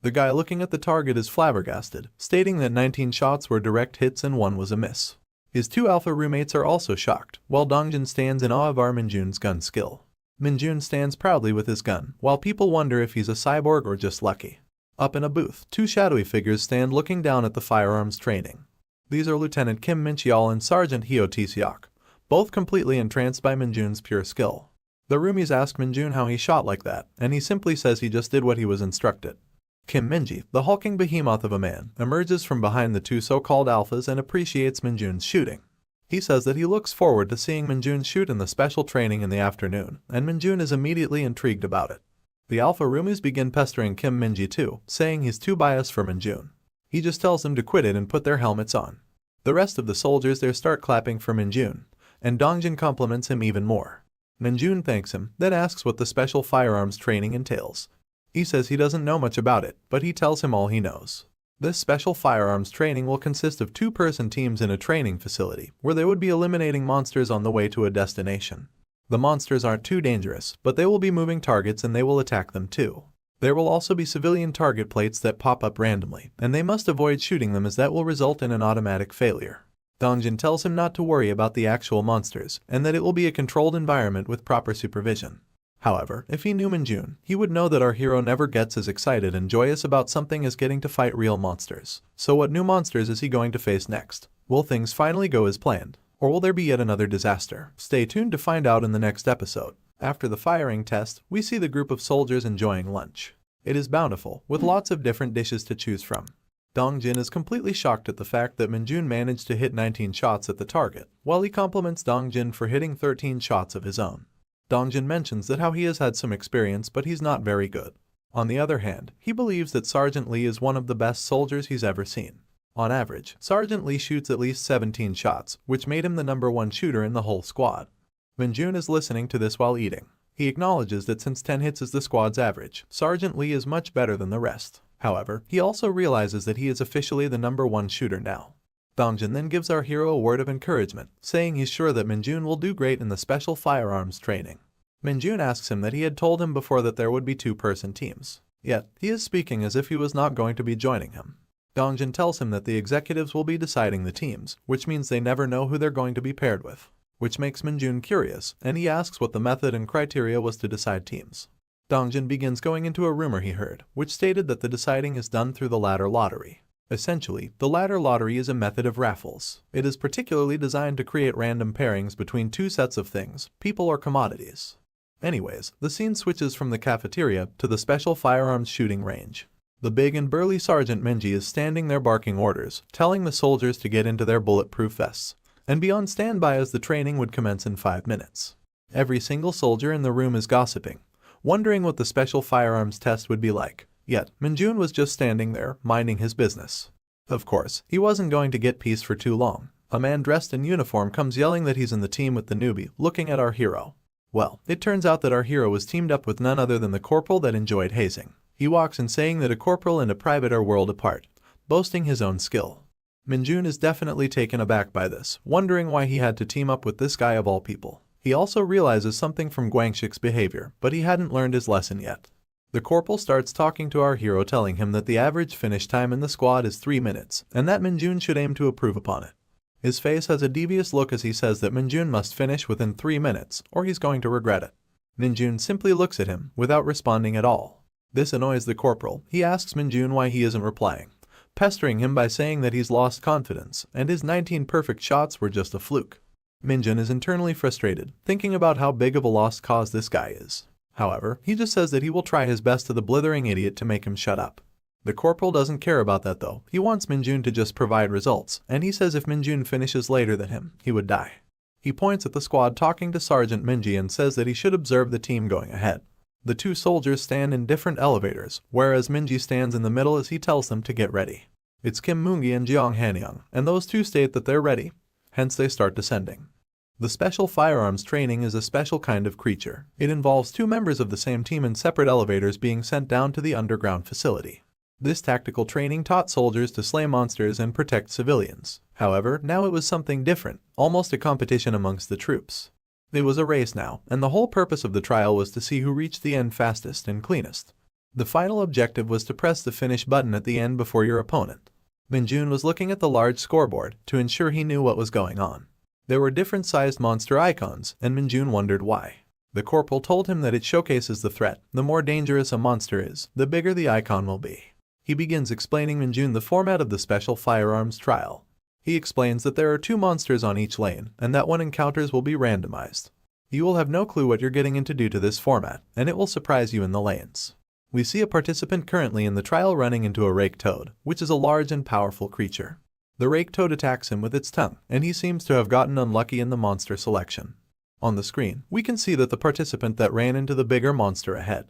The guy looking at the target is flabbergasted, stating that 19 shots were direct hits and one was a miss. His two alpha roommates are also shocked, while Dongjin stands in awe of our Minjun's gun skill. Minjun stands proudly with his gun, while people wonder if he's a cyborg or just lucky. Up in a booth, two shadowy figures stand looking down at the firearms training. These are Lieutenant Kim Min-cheol and Sergeant Hyo Tae-seok, both completely entranced by Minjun's pure skill. The roomies ask Minjun how he shot like that, and he simply says he just did what he was instructed. Kim Min-ji, the hulking behemoth of a man, emerges from behind the two so-called alphas and appreciates Minjun's shooting. He says that he looks forward to seeing Minjun shoot in the special training in the afternoon, and Minjun is immediately intrigued about it. The alpha roomies begin pestering Kim Min-ji too, saying he's too biased for Minjun. He just tells them to quit it and put their helmets on. The rest of the soldiers there start clapping for Minjun, and Dongjin compliments him even more. Minjun thanks him, then asks what the special firearms training entails. He says he doesn't know much about it, but he tells him all he knows. This special firearms training will consist of two-person teams in a training facility, where they would be eliminating monsters on the way to a destination. The monsters aren't too dangerous, but they will be moving targets and they will attack them too. There will also be civilian target plates that pop up randomly, and they must avoid shooting them as that will result in an automatic failure. Dongjin tells him not to worry about the actual monsters, and that it will be a controlled environment with proper supervision. However, if he knew Minjun, he would know that our hero never gets as excited and joyous about something as getting to fight real monsters. So what new monsters is he going to face next? Will things finally go as planned? Or will there be yet another disaster? Stay tuned to find out in the next episode. After the firing test, we see the group of soldiers enjoying lunch. It is bountiful, with lots of different dishes to choose from. Dongjin is completely shocked at the fact that Minjun managed to hit 19 shots at the target, while he compliments Dongjin for hitting 13 shots of his own. Dongjin mentions that how he has had some experience but he's not very good. On the other hand, he believes that Sergeant Lee is one of the best soldiers he's ever seen. On average, Sergeant Lee shoots at least 17 shots, which made him the #1 shooter in the whole squad. Minjun is listening to this while eating. He acknowledges that since 10 hits is the squad's average, Sergeant Lee is much better than the rest. However, he also realizes that he is officially the #1 shooter now. Dongjin then gives our hero a word of encouragement, saying he's sure that Minjun will do great in the special firearms training. Minjun asks him that he had told him before that there would be two-person teams. Yet, he is speaking as if he was not going to be joining him. Dongjin tells him that the executives will be deciding the teams, which means they never know who they're going to be paired with, which makes Minjun curious, and he asks what the method and criteria was to decide teams. Dongjin begins going into a rumor he heard, which stated that the deciding is done through the ladder lottery. Essentially, the ladder lottery is a method of raffles. It is particularly designed to create random pairings between two sets of things, people or commodities. Anyways, the scene switches from the cafeteria to the special firearms shooting range. The big and burly Sergeant Minji is standing there barking orders, telling the soldiers to get into their bulletproof vests, and be on standby as the training would commence in 5 minutes. Every single soldier in the room is gossiping, wondering what the special firearms test would be like. Yet, Minjun was just standing there, minding his business. Of course, he wasn't going to get peace for too long. A man dressed in uniform comes yelling that he's in the team with the newbie, looking at our hero. Well, it turns out that our hero was teamed up with none other than the corporal that enjoyed hazing. He walks in saying that a corporal and a private are world apart, boasting his own skill. Minjun is definitely taken aback by this, wondering why he had to team up with this guy of all people. He also realizes something from Guangxik's behavior, but he hadn't learned his lesson yet. The corporal starts talking to our hero, telling him that the average finish time in the squad is 3 minutes, and that Minjun should aim to improve upon it. His face has a devious look as he says that Minjun must finish within 3 minutes, or he's going to regret it. Minjun simply looks at him, without responding at all. This annoys the corporal. He asks Minjun why he isn't replying, pestering him by saying that he's lost confidence, and his 19 perfect shots were just a fluke. Minjun is internally frustrated, thinking about how big of a lost cause this guy is. However, he just says that he will try his best to the blithering idiot to make him shut up. The corporal doesn't care about that though. He wants Minjun to just provide results, and he says if Minjun finishes later than him, he would die. He points at the squad talking to Sergeant Minji and says that he should observe the team going ahead. The two soldiers stand in different elevators, whereas Minji stands in the middle as he tells them to get ready. It's Kim Moongi and Jeong Hanyang, and those two state that they're ready, hence they start descending. The special firearms training is a special kind of creature. It involves two members of the same team in separate elevators being sent down to the underground facility. This tactical training taught soldiers to slay monsters and protect civilians. However, now it was something different, almost a competition amongst the troops. It was a race now, and the whole purpose of the trial was to see who reached the end fastest and cleanest. The final objective was to press the finish button at the end before your opponent. Minjun was looking at the large scoreboard to ensure he knew what was going on. There were different sized monster icons, and Minjun wondered why. The corporal told him that it showcases the threat. The more dangerous a monster is, the bigger the icon will be. He begins explaining Minjun the format of the special firearms trial. He explains that there are 2 monsters on each lane, and that when encounters will be randomized. You will have no clue what you're getting into due to this format, and it will surprise you in the lanes. We see a participant currently in the trial running into a rake toad, which is a large and powerful creature. The rake toad attacks him with its tongue, and he seems to have gotten unlucky in the monster selection. On the screen, we can see that the participant that ran into the bigger monster ahead.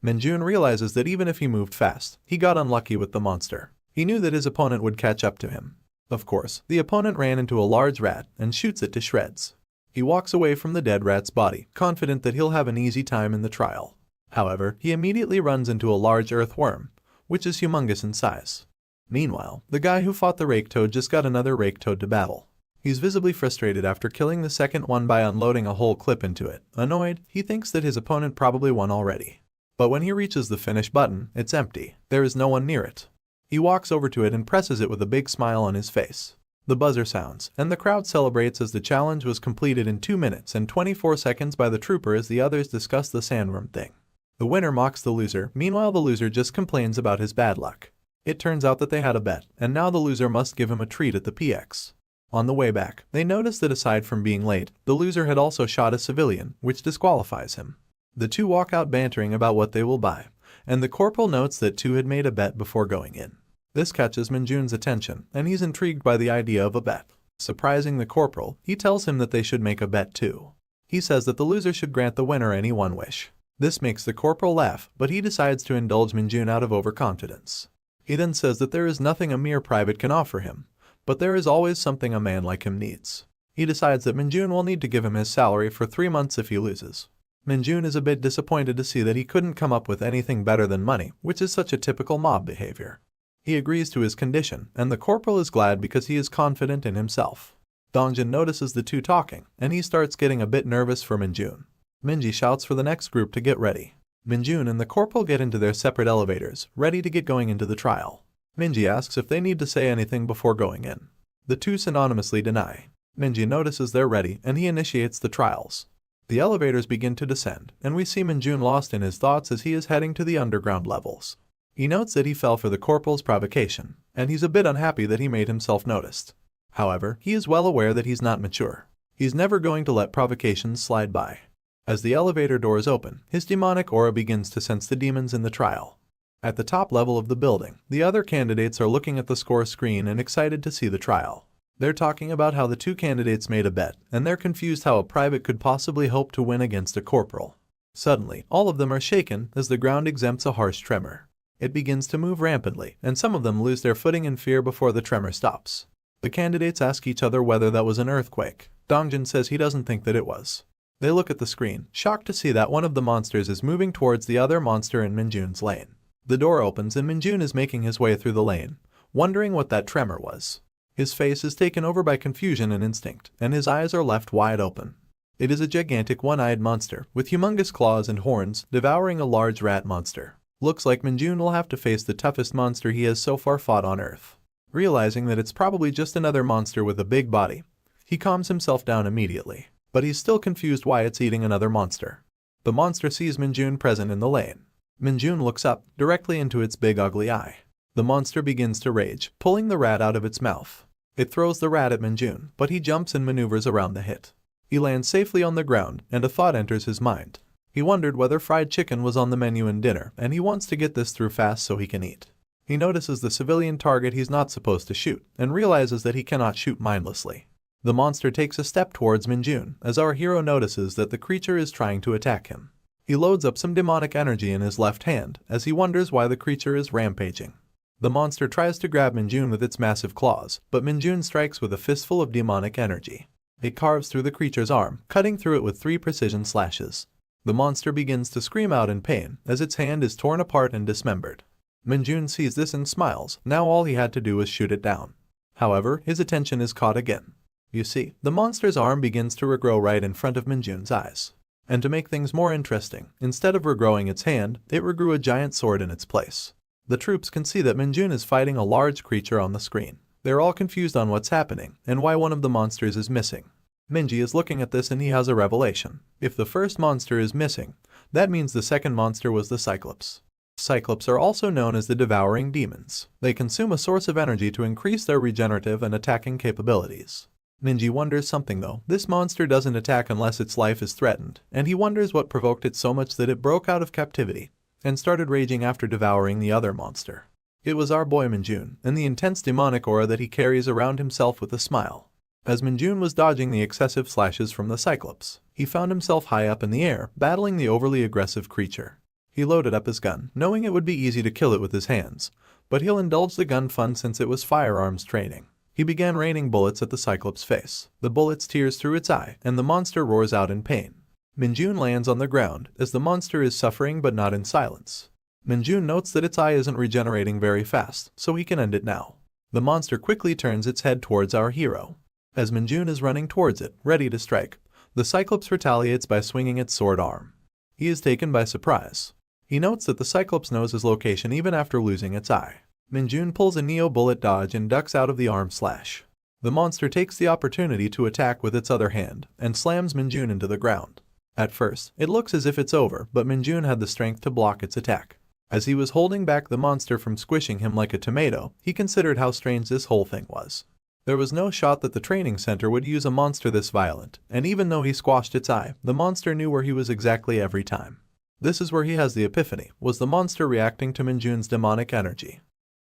Minjun realizes that even if he moved fast, he got unlucky with the monster. He knew that his opponent would catch up to him. Of course, the opponent ran into a large rat and shoots it to shreds. He walks away from the dead rat's body, confident that he'll have an easy time in the trial. However, he immediately runs into a large earthworm, which is humongous in size. Meanwhile, the guy who fought the rake toad just got another rake toad to battle. He's visibly frustrated after killing the second one by unloading a whole clip into it. Annoyed, he thinks that his opponent probably won already. But when he reaches the finish button, it's empty. There is no one near it. He walks over to it and presses it with a big smile on his face. The buzzer sounds, and the crowd celebrates as the challenge was completed in 2 minutes and 24 seconds by the trooper as the others discuss the sandworm thing. The winner mocks the loser. Meanwhile, the loser just complains about his bad luck. It turns out that they had a bet, and now the loser must give him a treat at the PX. On the way back, they notice that aside from being late, the loser had also shot a civilian, which disqualifies him. The 2 walk out bantering about what they will buy, and the corporal notes that 2 had made a bet before going in. This catches Minjun's attention, and he's intrigued by the idea of a bet. Surprising the corporal, he tells him that they should make a bet too. He says that the loser should grant the winner any one wish. This makes the corporal laugh, but he decides to indulge Minjun out of overconfidence. He then says that there is nothing a mere private can offer him, but there is always something a man like him needs. He decides that Minjun will need to give him his salary for 3 months if he loses. Minjun is a bit disappointed to see that he couldn't come up with anything better than money, which is such a typical mob behavior. He agrees to his condition, and the corporal is glad because he is confident in himself. Dongjin notices the 2 talking, and he starts getting a bit nervous for Minjun. Minji shouts for the next group to get ready. Minjun and the corporal get into their separate elevators, ready to get going into the trial. Minji asks if they need to say anything before going in. The 2 synonymously deny. Minji notices they're ready, and he initiates the trials. The elevators begin to descend, and we see Minjun lost in his thoughts as he is heading to the underground levels. He notes that he fell for the corporal's provocation, and he's a bit unhappy that he made himself noticed. However, he is well aware that he's not mature. He's never going to let provocations slide by. As the elevator doors open, his demonic aura begins to sense the demons in the trial. At the top level of the building, the other candidates are looking at the score screen and excited to see the trial. They're talking about how the 2 candidates made a bet, and they're confused how a private could possibly hope to win against a corporal. Suddenly, all of them are shaken as the ground exempts a harsh tremor. It begins to move rampantly, and some of them lose their footing in fear before the tremor stops. The candidates ask each other whether that was an earthquake. Dongjin says he doesn't think that it was. They look at the screen, shocked to see that one of the monsters is moving towards the other monster in Minjun's lane. The door opens and Minjun is making his way through the lane, wondering what that tremor was. His face is taken over by confusion and instinct, and his eyes are left wide open. It is a gigantic one-eyed monster, with humongous claws and horns, devouring a large rat monster. Looks like Minjun will have to face the toughest monster he has so far fought on Earth. Realizing that it's probably just another monster with a big body, he calms himself down immediately. But he's still confused why it's eating another monster. The monster sees Minjun present in the lane. Minjun looks up, directly into its big ugly eye. The monster begins to rage, pulling the rat out of its mouth. It throws the rat at Minjun, but he jumps and maneuvers around the hit. He lands safely on the ground, and a thought enters his mind. He wondered whether fried chicken was on the menu in dinner, and he wants to get this through fast so he can eat. He notices the civilian target he's not supposed to shoot, and realizes that he cannot shoot mindlessly. The monster takes a step towards Minjun, as our hero notices that the creature is trying to attack him. He loads up some demonic energy in his left hand, as he wonders why the creature is rampaging. The monster tries to grab Minjun with its massive claws, but Minjun strikes with a fistful of demonic energy. It carves through the creature's arm, cutting through it with 3 precision slashes. The monster begins to scream out in pain, as its hand is torn apart and dismembered. Minjun sees this and smiles. Now all he had to do was shoot it down. However, his attention is caught again. You see, the monster's arm begins to regrow right in front of Minjun's eyes. And to make things more interesting, instead of regrowing its hand, it regrew a giant sword in its place. The troops can see that Minjun is fighting a large creature on the screen. They're all confused on what's happening and why one of the monsters is missing. Minji is looking at this and he has a revelation. If the first monster is missing, that means the second monster was the Cyclops. Cyclops are also known as the devouring demons. They consume a source of energy to increase their regenerative and attacking capabilities. Minji wonders something though. This monster doesn't attack unless its life is threatened, and he wonders what provoked it so much that it broke out of captivity and started raging after devouring the other monster. It was our boy Minjun, and the intense demonic aura that he carries around himself with a smile. As Minjun was dodging the excessive slashes from the Cyclops, he found himself high up in the air, battling the overly aggressive creature. He loaded up his gun, knowing it would be easy to kill it with his hands, but he'll indulge the gun fun since it was firearms training. He began raining bullets at the Cyclops' face. The bullets tears through its eye, and the monster roars out in pain. Minjun lands on the ground, as the monster is suffering but not in silence. Minjun notes that its eye isn't regenerating very fast, so he can end it now. The monster quickly turns its head towards our hero. As Minjun is running towards it, ready to strike, the Cyclops retaliates by swinging its sword arm. He is taken by surprise. He notes that the Cyclops knows his location even after losing its eye. Minjun pulls a Neo bullet dodge and ducks out of the arm slash. The monster takes the opportunity to attack with its other hand and slams Minjun into the ground. At first, it looks as if it's over, but Minjun had the strength to block its attack. As he was holding back the monster from squishing him like a tomato, he considered how strange this whole thing was. There was no shot that the training center would use a monster this violent, and even though he squashed its eye, the monster knew where he was exactly every time. This is where he has the epiphany. Was the monster reacting to Minjun's demonic energy?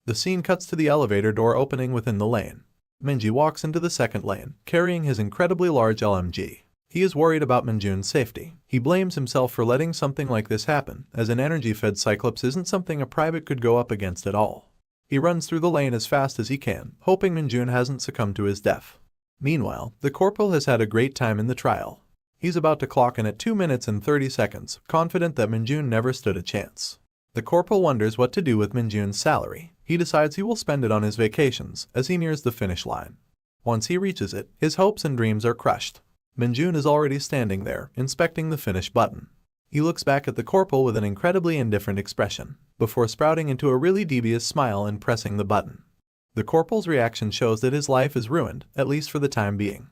The scene cuts to the elevator door opening within the lane. Minji walks into the second lane, carrying his incredibly large LMG. He is worried about Minjun's safety. He blames himself for letting something like this happen, as an energy-fed Cyclops isn't something a private could go up against at all. He runs through the lane as fast as he can, hoping Minjun hasn't succumbed to his death. Meanwhile, the corporal has had a great time in the trial. He's about to clock in at 2 minutes and 30 seconds, confident that Minjun never stood a chance. The corporal wonders what to do with Minjun's salary. He decides he will spend it on his vacations as he nears the finish line. Once he reaches it, his hopes and dreams are crushed. Minjun is already standing there, inspecting the finish button. He looks back at the corporal with an incredibly indifferent expression, before sprouting into a really devious smile and pressing the button. The corporal's reaction shows that his life is ruined, at least for the time being.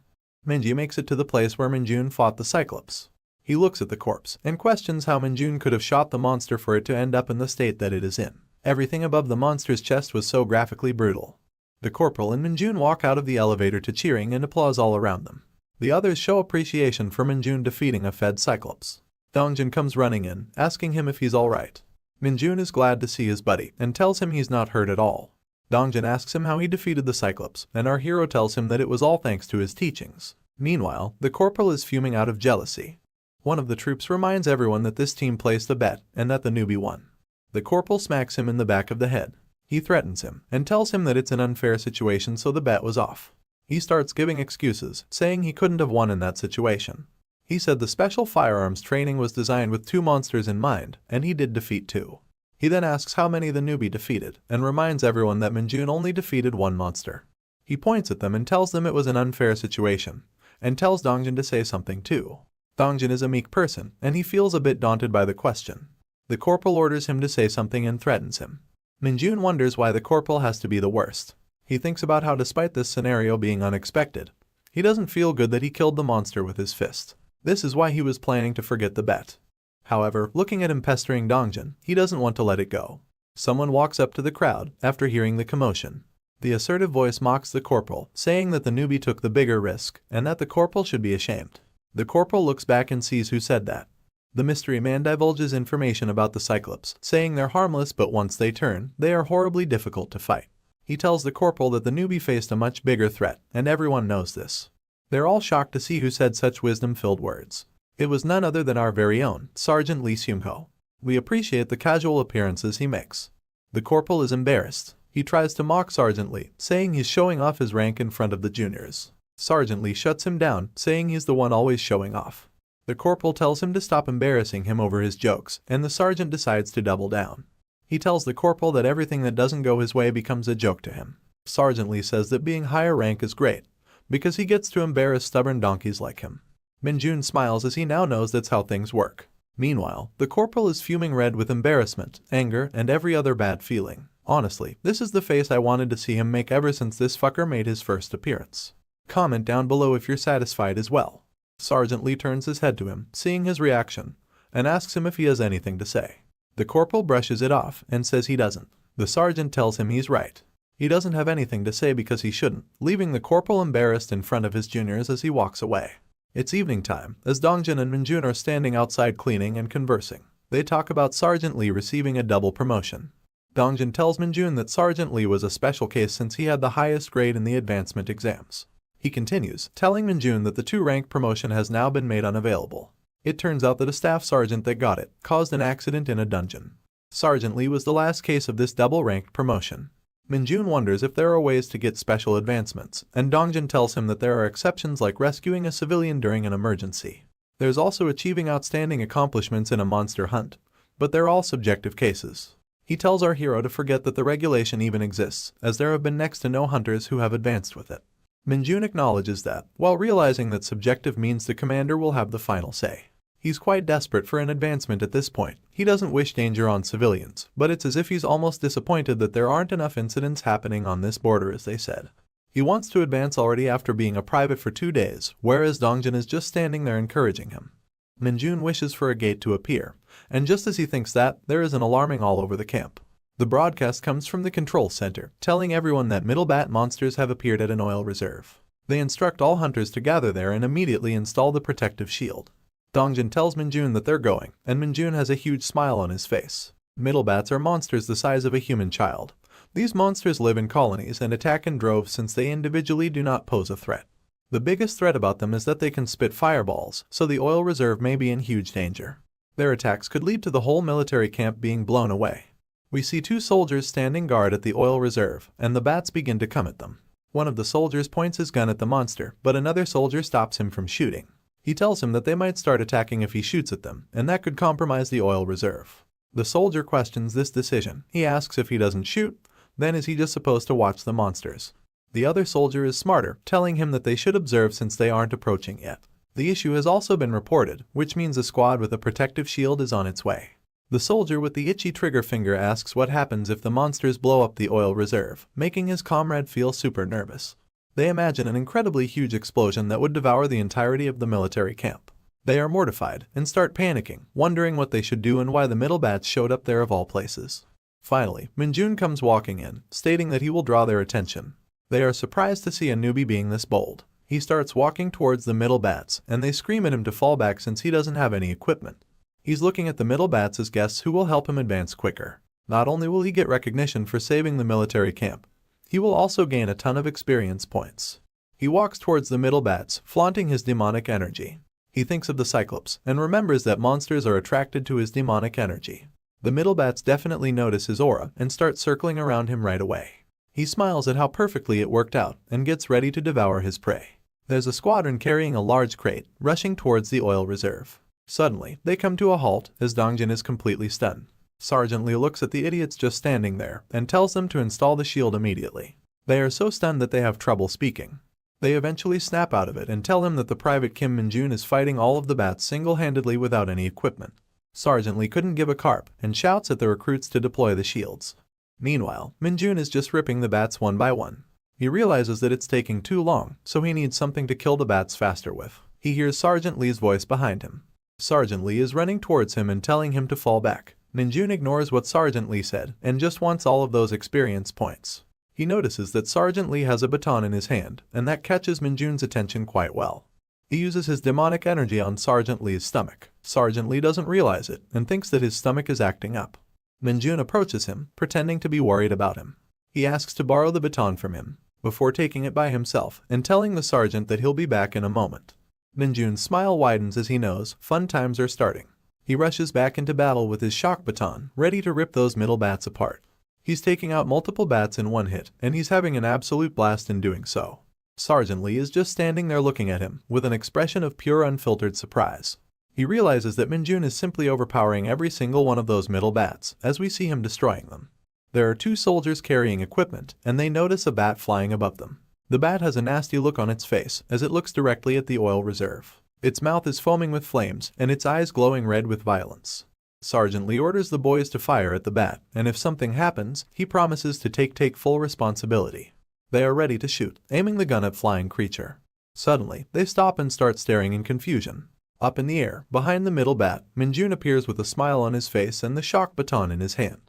Minji makes it to the place where Minjun fought the Cyclops. He looks at the corpse and questions how Minjun could have shot the monster for it to end up in the state that it is in. Everything above the monster's chest was so graphically brutal. The corporal and Minjun walk out of the elevator to cheering and applause all around them. The others show appreciation for Minjun defeating a fed Cyclops. Dongjin comes running in, asking him if he's alright. Minjun is glad to see his buddy and tells him he's not hurt at all. Dongjin asks him how he defeated the Cyclops, and our hero tells him that it was all thanks to his teachings. Meanwhile, the corporal is fuming out of jealousy. One of the troops reminds everyone that this team placed a bet and that the newbie won. The corporal smacks him in the back of the head. He threatens him and tells him that it's an unfair situation, so the bet was off. He starts giving excuses, saying he couldn't have won in that situation. He said the special firearms training was designed with 2 monsters in mind, and he did defeat 2. He then asks how many the newbie defeated, and reminds everyone that Minjun only defeated 1 monster. He points at them and tells them it was an unfair situation, and tells Dongjin to say something too. Dongjin is a meek person, and he feels a bit daunted by the question. The corporal orders him to say something and threatens him. Minjun wonders why the corporal has to be the worst. He thinks about how despite this scenario being unexpected, he doesn't feel good that he killed the monster with his fist. This is why he was planning to forget the bet. However, looking at him pestering Dongjin, he doesn't want to let it go. Someone walks up to the crowd after hearing the commotion. The assertive voice mocks the corporal, saying that the newbie took the bigger risk and that the corporal should be ashamed. The corporal looks back and sees who said that. The mystery man divulges information about the Cyclops, saying they're harmless, but once they turn, they are horribly difficult to fight. He tells the corporal that the newbie faced a much bigger threat, and everyone knows this. They're all shocked to see who said such wisdom-filled words. It was none other than our very own, Sergeant Lee Seung-ho. We appreciate the casual appearances he makes. The corporal is embarrassed. He tries to mock Sergeant Lee, saying he's showing off his rank in front of the juniors. Sergeant Lee shuts him down, saying he's the one always showing off. The corporal tells him to stop embarrassing him over his jokes, and the sergeant decides to double down. He tells the corporal that everything that doesn't go his way becomes a joke to him. Sergeant Lee says that being higher rank is great, because he gets to embarrass stubborn donkeys like him. Minjun smiles as he now knows that's how things work. Meanwhile, the corporal is fuming red with embarrassment, anger, and every other bad feeling. Honestly, this is the face I wanted to see him make ever since this fucker made his first appearance. Comment down below if you're satisfied as well. Sergeant Lee turns his head to him, seeing his reaction, and asks him if he has anything to say. The corporal brushes it off and says he doesn't. The sergeant tells him he's right. He doesn't have anything to say because he shouldn't, leaving the corporal embarrassed in front of his juniors as he walks away. It's evening time, as Dongjin and Minjun are standing outside cleaning and conversing. They talk about Sergeant Lee receiving a double promotion. Dongjin tells Minjun that Sergeant Lee was a special case since he had the highest grade in the advancement exams. He continues, telling Minjun that the 2-rank promotion has now been made unavailable. It turns out that a staff sergeant that got it caused an accident in a dungeon. Sergeant Lee was the last case of this double-ranked promotion. Minjun wonders if there are ways to get special advancements, and Dongjin tells him that there are exceptions like rescuing a civilian during an emergency. There's also achieving outstanding accomplishments in a monster hunt, but they're all subjective cases. He tells our hero to forget that the regulation even exists, as there have been next to no hunters who have advanced with it. Minjun acknowledges that, while realizing that subjective means the commander will have the final say. He's quite desperate for an advancement at this point. He doesn't wish danger on civilians, but it's as if he's almost disappointed that there aren't enough incidents happening on this border as they said. He wants to advance already after being a private for 2 days, whereas Dongjin is just standing there encouraging him. Minjun wishes for a gate to appear, and just as he thinks that, there is an alarming all over the camp. The broadcast comes from the control center, telling everyone that middle bat monsters have appeared at an oil reserve. They instruct all hunters to gather there and immediately install the protective shield. Dongjin tells Minjun that they're going, and Minjun has a huge smile on his face. Middle bats are monsters the size of a human child. These monsters live in colonies and attack in droves since they individually do not pose a threat. The biggest threat about them is that they can spit fireballs, so the oil reserve may be in huge danger. Their attacks could lead to the whole military camp being blown away. We see 2 soldiers standing guard at the oil reserve, and the bats begin to come at them. One of the soldiers points his gun at the monster, but another soldier stops him from shooting. He tells him that they might start attacking if he shoots at them, and that could compromise the oil reserve. The soldier questions this decision. He asks if he doesn't shoot, then is he just supposed to watch the monsters? The other soldier is smarter, telling him that they should observe since they aren't approaching yet. The issue has also been reported, which means a squad with a protective shield is on its way. The soldier with the itchy trigger finger asks what happens if the monsters blow up the oil reserve, making his comrade feel super nervous. They imagine an incredibly huge explosion that would devour the entirety of the military camp. They are mortified and start panicking, wondering what they should do and why the middle bats showed up there of all places. Finally, Minjun comes walking in, stating that he will draw their attention. They are surprised to see a newbie being this bold. He starts walking towards the middle bats, and they scream at him to fall back since he doesn't have any equipment. He's looking at the middle bats as guests who will help him advance quicker. Not only will he get recognition for saving the military camp, he will also gain a ton of experience points. He walks towards the middle bats, flaunting his demonic energy. He thinks of the Cyclops, and remembers that monsters are attracted to his demonic energy. The middle bats definitely notice his aura, and start circling around him right away. He smiles at how perfectly it worked out, and gets ready to devour his prey. There's a squadron carrying a large crate, rushing towards the oil reserve. Suddenly, they come to a halt, as Dongjin is completely stunned. Sergeant Lee looks at the idiots just standing there, and tells them to install the shield immediately. They are so stunned that they have trouble speaking. They eventually snap out of it and tell him that the Private Kim Minjun is fighting all of the bats single-handedly without any equipment. Sergeant Lee couldn't give a carp, and shouts at the recruits to deploy the shields. Meanwhile, Minjun is just ripping the bats one by one. He realizes that it's taking too long, so he needs something to kill the bats faster with. He hears Sergeant Lee's voice behind him. Sergeant Lee is running towards him and telling him to fall back. Minjun ignores what Sergeant Lee said and just wants all of those experience points. He notices that Sergeant Lee has a baton in his hand, and that catches Minjun's attention quite well. He uses his demonic energy on Sergeant Lee's stomach. Sergeant Lee doesn't realize it and thinks that his stomach is acting up. Minjun approaches him, pretending to be worried about him. He asks to borrow the baton from him, before taking it by himself and telling the sergeant that he'll be back in a moment. Minjun's smile widens as he knows fun times are starting. He rushes back into battle with his shock baton, ready to rip those middle bats apart. He's taking out multiple bats in one hit, and he's having an absolute blast in doing so. Sergeant Lee is just standing there looking at him, with an expression of pure unfiltered surprise. He realizes that Minjun is simply overpowering every single one of those middle bats, as we see him destroying them. There are two soldiers carrying equipment, and they notice a bat flying above them. The bat has a nasty look on its face as it looks directly at the oil reserve. Its mouth is foaming with flames, and its eyes glowing red with violence. Sergeant Lee orders the boys to fire at the bat, and if something happens, he promises to take full responsibility. They are ready to shoot, aiming the gun at flying creature. Suddenly, they stop and start staring in confusion. Up in the air, behind the middle bat, Minjun appears with a smile on his face and the shock baton in his hand.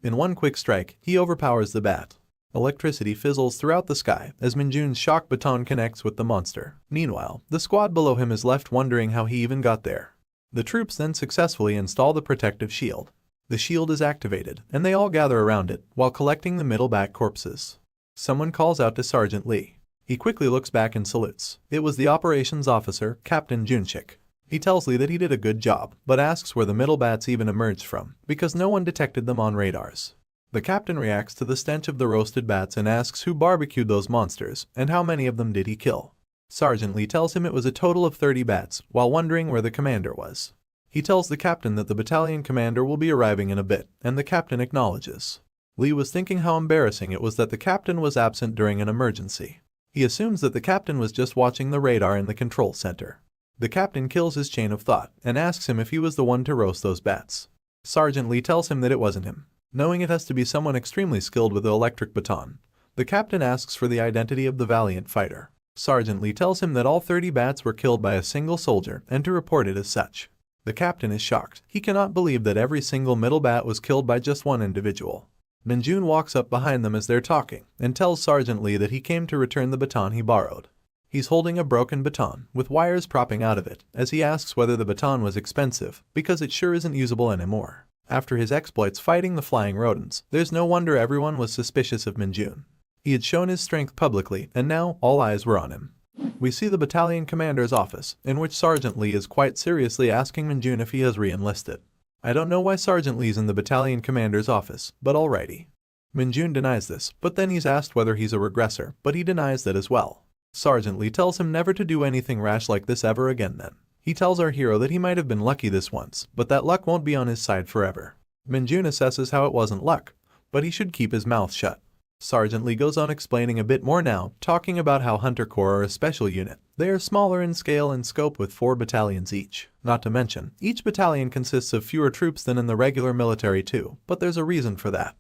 In one quick strike, he overpowers the bat. Electricity fizzles throughout the sky as Minjun's shock baton connects with the monster. Meanwhile, the squad below him is left wondering how he even got there. The troops then successfully install the protective shield. The shield is activated, and they all gather around it while collecting the middle bat corpses. Someone calls out to Sergeant Lee. He quickly looks back and salutes. It was the operations officer, Captain Junshik. He tells Lee that he did a good job, but asks where the middle bats even emerged from, because no one detected them on radars. The captain reacts to the stench of the roasted bats and asks who barbecued those monsters, and how many of them did he kill. Sergeant Lee tells him it was a total of 30 bats, while wondering where the commander was. He tells the captain that the battalion commander will be arriving in a bit, and the captain acknowledges. Lee was thinking how embarrassing it was that the captain was absent during an emergency. He assumes that the captain was just watching the radar in the control center. The captain kills his chain of thought and asks him if he was the one to roast those bats. Sergeant Lee tells him that it wasn't him. Knowing it has to be someone extremely skilled with the electric baton, the captain asks for the identity of the valiant fighter. Sergeant Lee tells him that all 30 bats were killed by a single soldier and to report it as such. The captain is shocked. He cannot believe that every single middle bat was killed by just one individual. Minjun walks up behind them as they're talking and tells Sergeant Lee that he came to return the baton he borrowed. He's holding a broken baton with wires propping out of it as he asks whether the baton was expensive because it sure isn't usable anymore. After his exploits fighting the flying rodents, there's no wonder everyone was suspicious of Minjun. He had shown his strength publicly and now all eyes were on him. We see the battalion commander's office, in which Sergeant Lee is quite seriously asking Minjun if he has re-enlisted. I don't know why Sergeant Lee's in the battalion commander's office, but alrighty. Minjun denies this, but then he's asked whether he's a regressor, but he denies that as well. Sergeant Lee tells him never to do anything rash like this ever again then. He tells our hero that he might have been lucky this once, but that luck won't be on his side forever. Minjun assesses how it wasn't luck, but he should keep his mouth shut. Sergeant Lee goes on explaining a bit more now, talking about how Hunter Corps are a special unit. They are smaller in scale and scope with 4 battalions each. Not to mention, each battalion consists of fewer troops than in the regular military too, but there's a reason for that.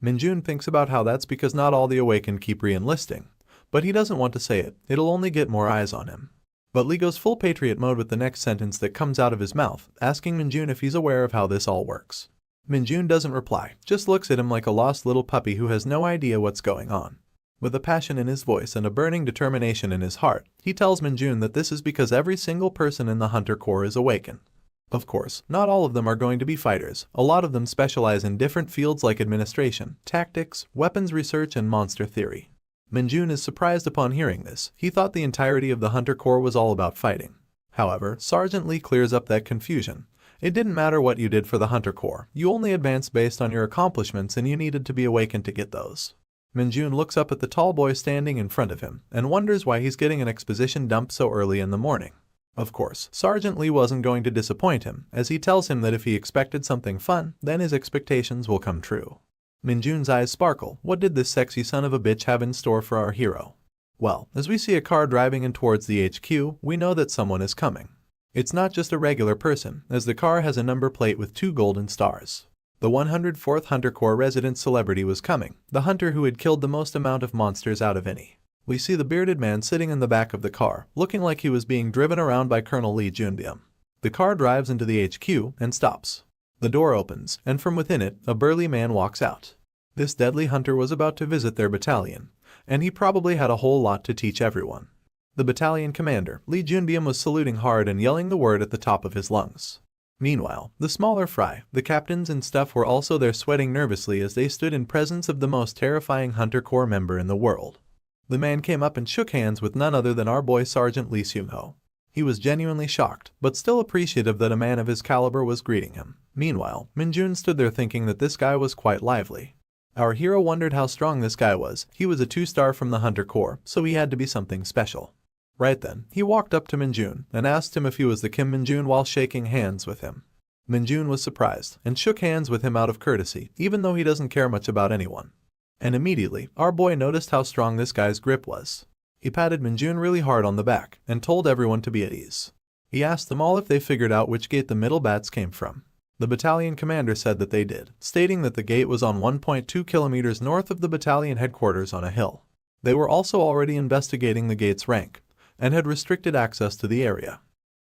Minjun thinks about how that's because not all the awakened keep re-enlisting. But he doesn't want to say it, it'll only get more eyes on him. But Lee goes full patriot mode with the next sentence that comes out of his mouth, asking Minjun if he's aware of how this all works. Minjun doesn't reply, just looks at him like a lost little puppy who has no idea what's going on. With a passion in his voice and a burning determination in his heart, he tells Minjun that this is because every single person in the Hunter Corps is awakened. Of course, not all of them are going to be fighters. A lot of them specialize in different fields like administration, tactics, weapons research, and monster theory. Minjun is surprised upon hearing this. He thought the entirety of the Hunter Corps was all about fighting. However, Sergeant Lee clears up that confusion. It didn't matter what you did for the Hunter Corps. You only advanced based on your accomplishments and you needed to be awakened to get those. Minjun looks up at the tall boy standing in front of him and wonders why he's getting an exposition dump so early in the morning. Of course, Sergeant Lee wasn't going to disappoint him, as he tells him that if he expected something fun, then his expectations will come true. Minjun's eyes sparkle. What did this sexy son of a bitch have in store for our hero? Well, as we see a car driving in towards the HQ, we know that someone is coming. It's not just a regular person, as the car has a number plate with 2 golden stars. The 104th Hunter Corps resident celebrity was coming, the hunter who had killed the most amount of monsters out of any. We see the bearded man sitting in the back of the car, looking like he was being driven around by Colonel Lee Junbyum. The car drives into the HQ and stops. The door opens, and from within it, a burly man walks out. This deadly hunter was about to visit their battalion, and he probably had a whole lot to teach everyone. The battalion commander, Lee Junbyum, was saluting hard and yelling the word at the top of his lungs. Meanwhile, the smaller fry, the captains and stuff were also there sweating nervously as they stood in presence of the most terrifying Hunter Corps member in the world. The man came up and shook hands with none other than our boy Sergeant Lee Seung-ho. He was genuinely shocked, but still appreciative that a man of his caliber was greeting him. Meanwhile, Minjun stood there thinking that this guy was quite lively. Our hero wondered how strong this guy was. He was a 2-star from the Hunter Corps, so he had to be something special. Right then, he walked up to Minjun and asked him if he was the Kim Minjun while shaking hands with him. Minjun was surprised and shook hands with him out of courtesy, even though he doesn't care much about anyone. And immediately, our boy noticed how strong this guy's grip was. He patted Minjun really hard on the back and told everyone to be at ease. He asked them all if they figured out which gate the middle bats came from. The battalion commander said that they did, stating that the gate was on 1.2 kilometers north of the battalion headquarters on a hill. They were also already investigating the gate's rank and had restricted access to the area.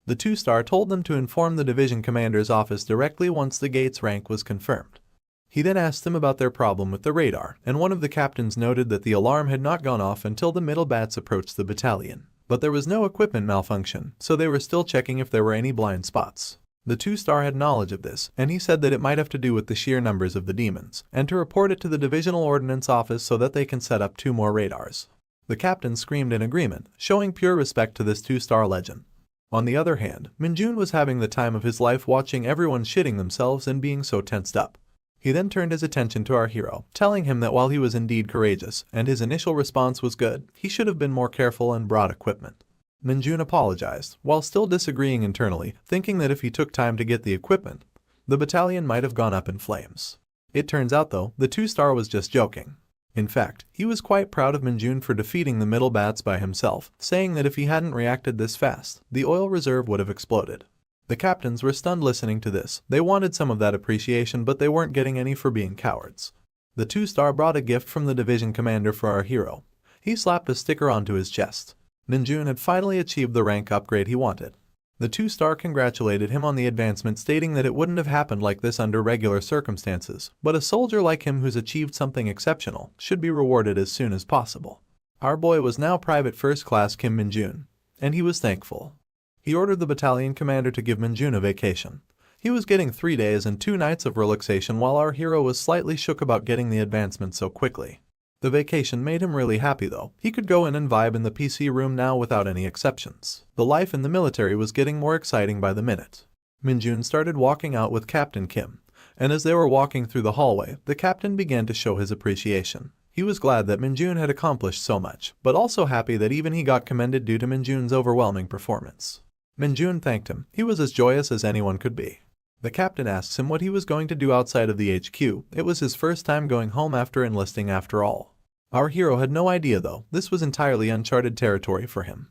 The 2-star told them to inform the division commander's office directly once the gate's rank was confirmed. He then asked them about their problem with the radar, and one of the captains noted that the alarm had not gone off until the middle bats approached the battalion. But there was no equipment malfunction, so they were still checking if there were any blind spots. The 2-star had knowledge of this, and he said that it might have to do with the sheer numbers of the demons, and to report it to the divisional ordnance office so that they can set up 2 more radars. The captain screamed in agreement, showing pure respect to this 2-star legend. On the other hand, Minjun was having the time of his life watching everyone shitting themselves and being so tensed up. He then turned his attention to our hero, telling him that while he was indeed courageous and his initial response was good, he should have been more careful and brought equipment. Minjun apologized, while still disagreeing internally, thinking that if he took time to get the equipment, the battalion might have gone up in flames. It turns out though, the 2-star was just joking. In fact, he was quite proud of Minjun for defeating the middle bats by himself, saying that if he hadn't reacted this fast, the oil reserve would have exploded. The captains were stunned listening to this. They wanted some of that appreciation, but they weren't getting any for being cowards. The 2-star brought a gift from the division commander for our hero. He slapped a sticker onto his chest. Minjun had finally achieved the rank upgrade he wanted. The 2-star congratulated him on the advancement, stating that it wouldn't have happened like this under regular circumstances, but a soldier like him who's achieved something exceptional should be rewarded as soon as possible. Our boy was now Private First Class Kim Minjun, and he was thankful. He ordered the battalion commander to give Minjun a vacation. He was getting 3 days and 2 nights of relaxation, while our hero was slightly shook about getting the advancement so quickly. The vacation made him really happy though. He could go in and vibe in the PC room now without any exceptions. The life in the military was getting more exciting by the minute. Minjun started walking out with Captain Kim, and as they were walking through the hallway, the captain began to show his appreciation. He was glad that Minjun had accomplished so much, but also happy that even he got commended due to Minjun's overwhelming performance. Minjun thanked him. He was as joyous as anyone could be. The captain asks him what he was going to do outside of the HQ. It was his first time going home after enlisting after all. Our hero had no idea though. This was entirely uncharted territory for him.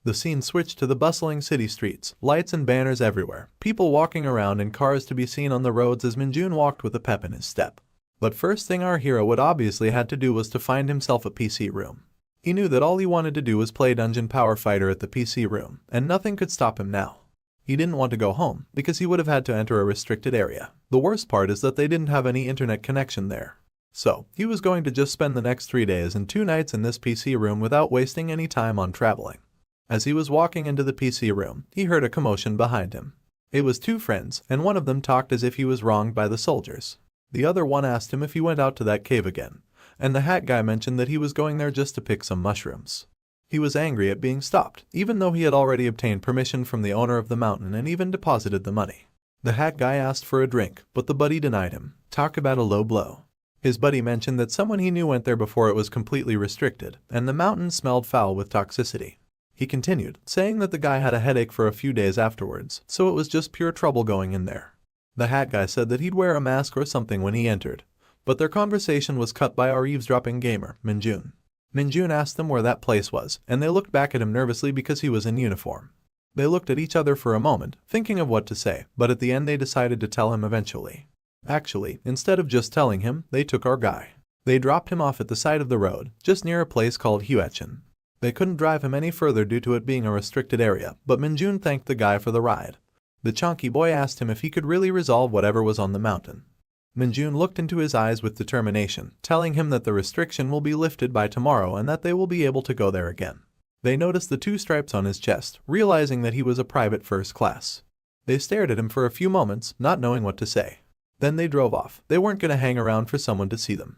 The scene switched to the bustling city streets, lights and banners everywhere, people walking around and cars to be seen on the roads as Minjun walked with a pep in his step. But first thing our hero would obviously had to do was to find himself a PC room. He knew that all he wanted to do was play Dungeon Power Fighter at the PC room, and nothing could stop him now. He didn't want to go home, because he would have had to enter a restricted area. The worst part is that they didn't have any internet connection there. So, he was going to just spend the next 3 days and 2 nights in this PC room without wasting any time on traveling. As he was walking into the PC room, he heard a commotion behind him. It was 2 friends, and one of them talked as if he was wronged by the soldiers. The other one asked him if he went out to that cave again, and the hat guy mentioned that he was going there just to pick some mushrooms. He was angry at being stopped, even though he had already obtained permission from the owner of the mountain and even deposited the money. The hat guy asked for a drink, but the buddy denied him. Talk about a low blow. His buddy mentioned that someone he knew went there before it was completely restricted, and the mountain smelled foul with toxicity. He continued, saying that the guy had a headache for a few days afterwards, so it was just pure trouble going in there. The hat guy said that he'd wear a mask or something when he entered, but their conversation was cut by our eavesdropping gamer, Minjun. Minjun asked them where that place was, and they looked back at him nervously because he was in uniform. They looked at each other for a moment, thinking of what to say, but at the end they decided to tell him eventually. Actually, instead of just telling him, they took our guy. They dropped him off at the side of the road, just near a place called Huechin. They couldn't drive him any further due to it being a restricted area, but Minjun thanked the guy for the ride. The chonky boy asked him if he could really resolve whatever was on the mountain. Minjun looked into his eyes with determination, telling him that the restriction will be lifted by tomorrow and that they will be able to go there again. They noticed the 2 stripes on his chest, realizing that he was a private first class. They stared at him for a few moments, not knowing what to say. Then they drove off. They weren't going to hang around for someone to see them.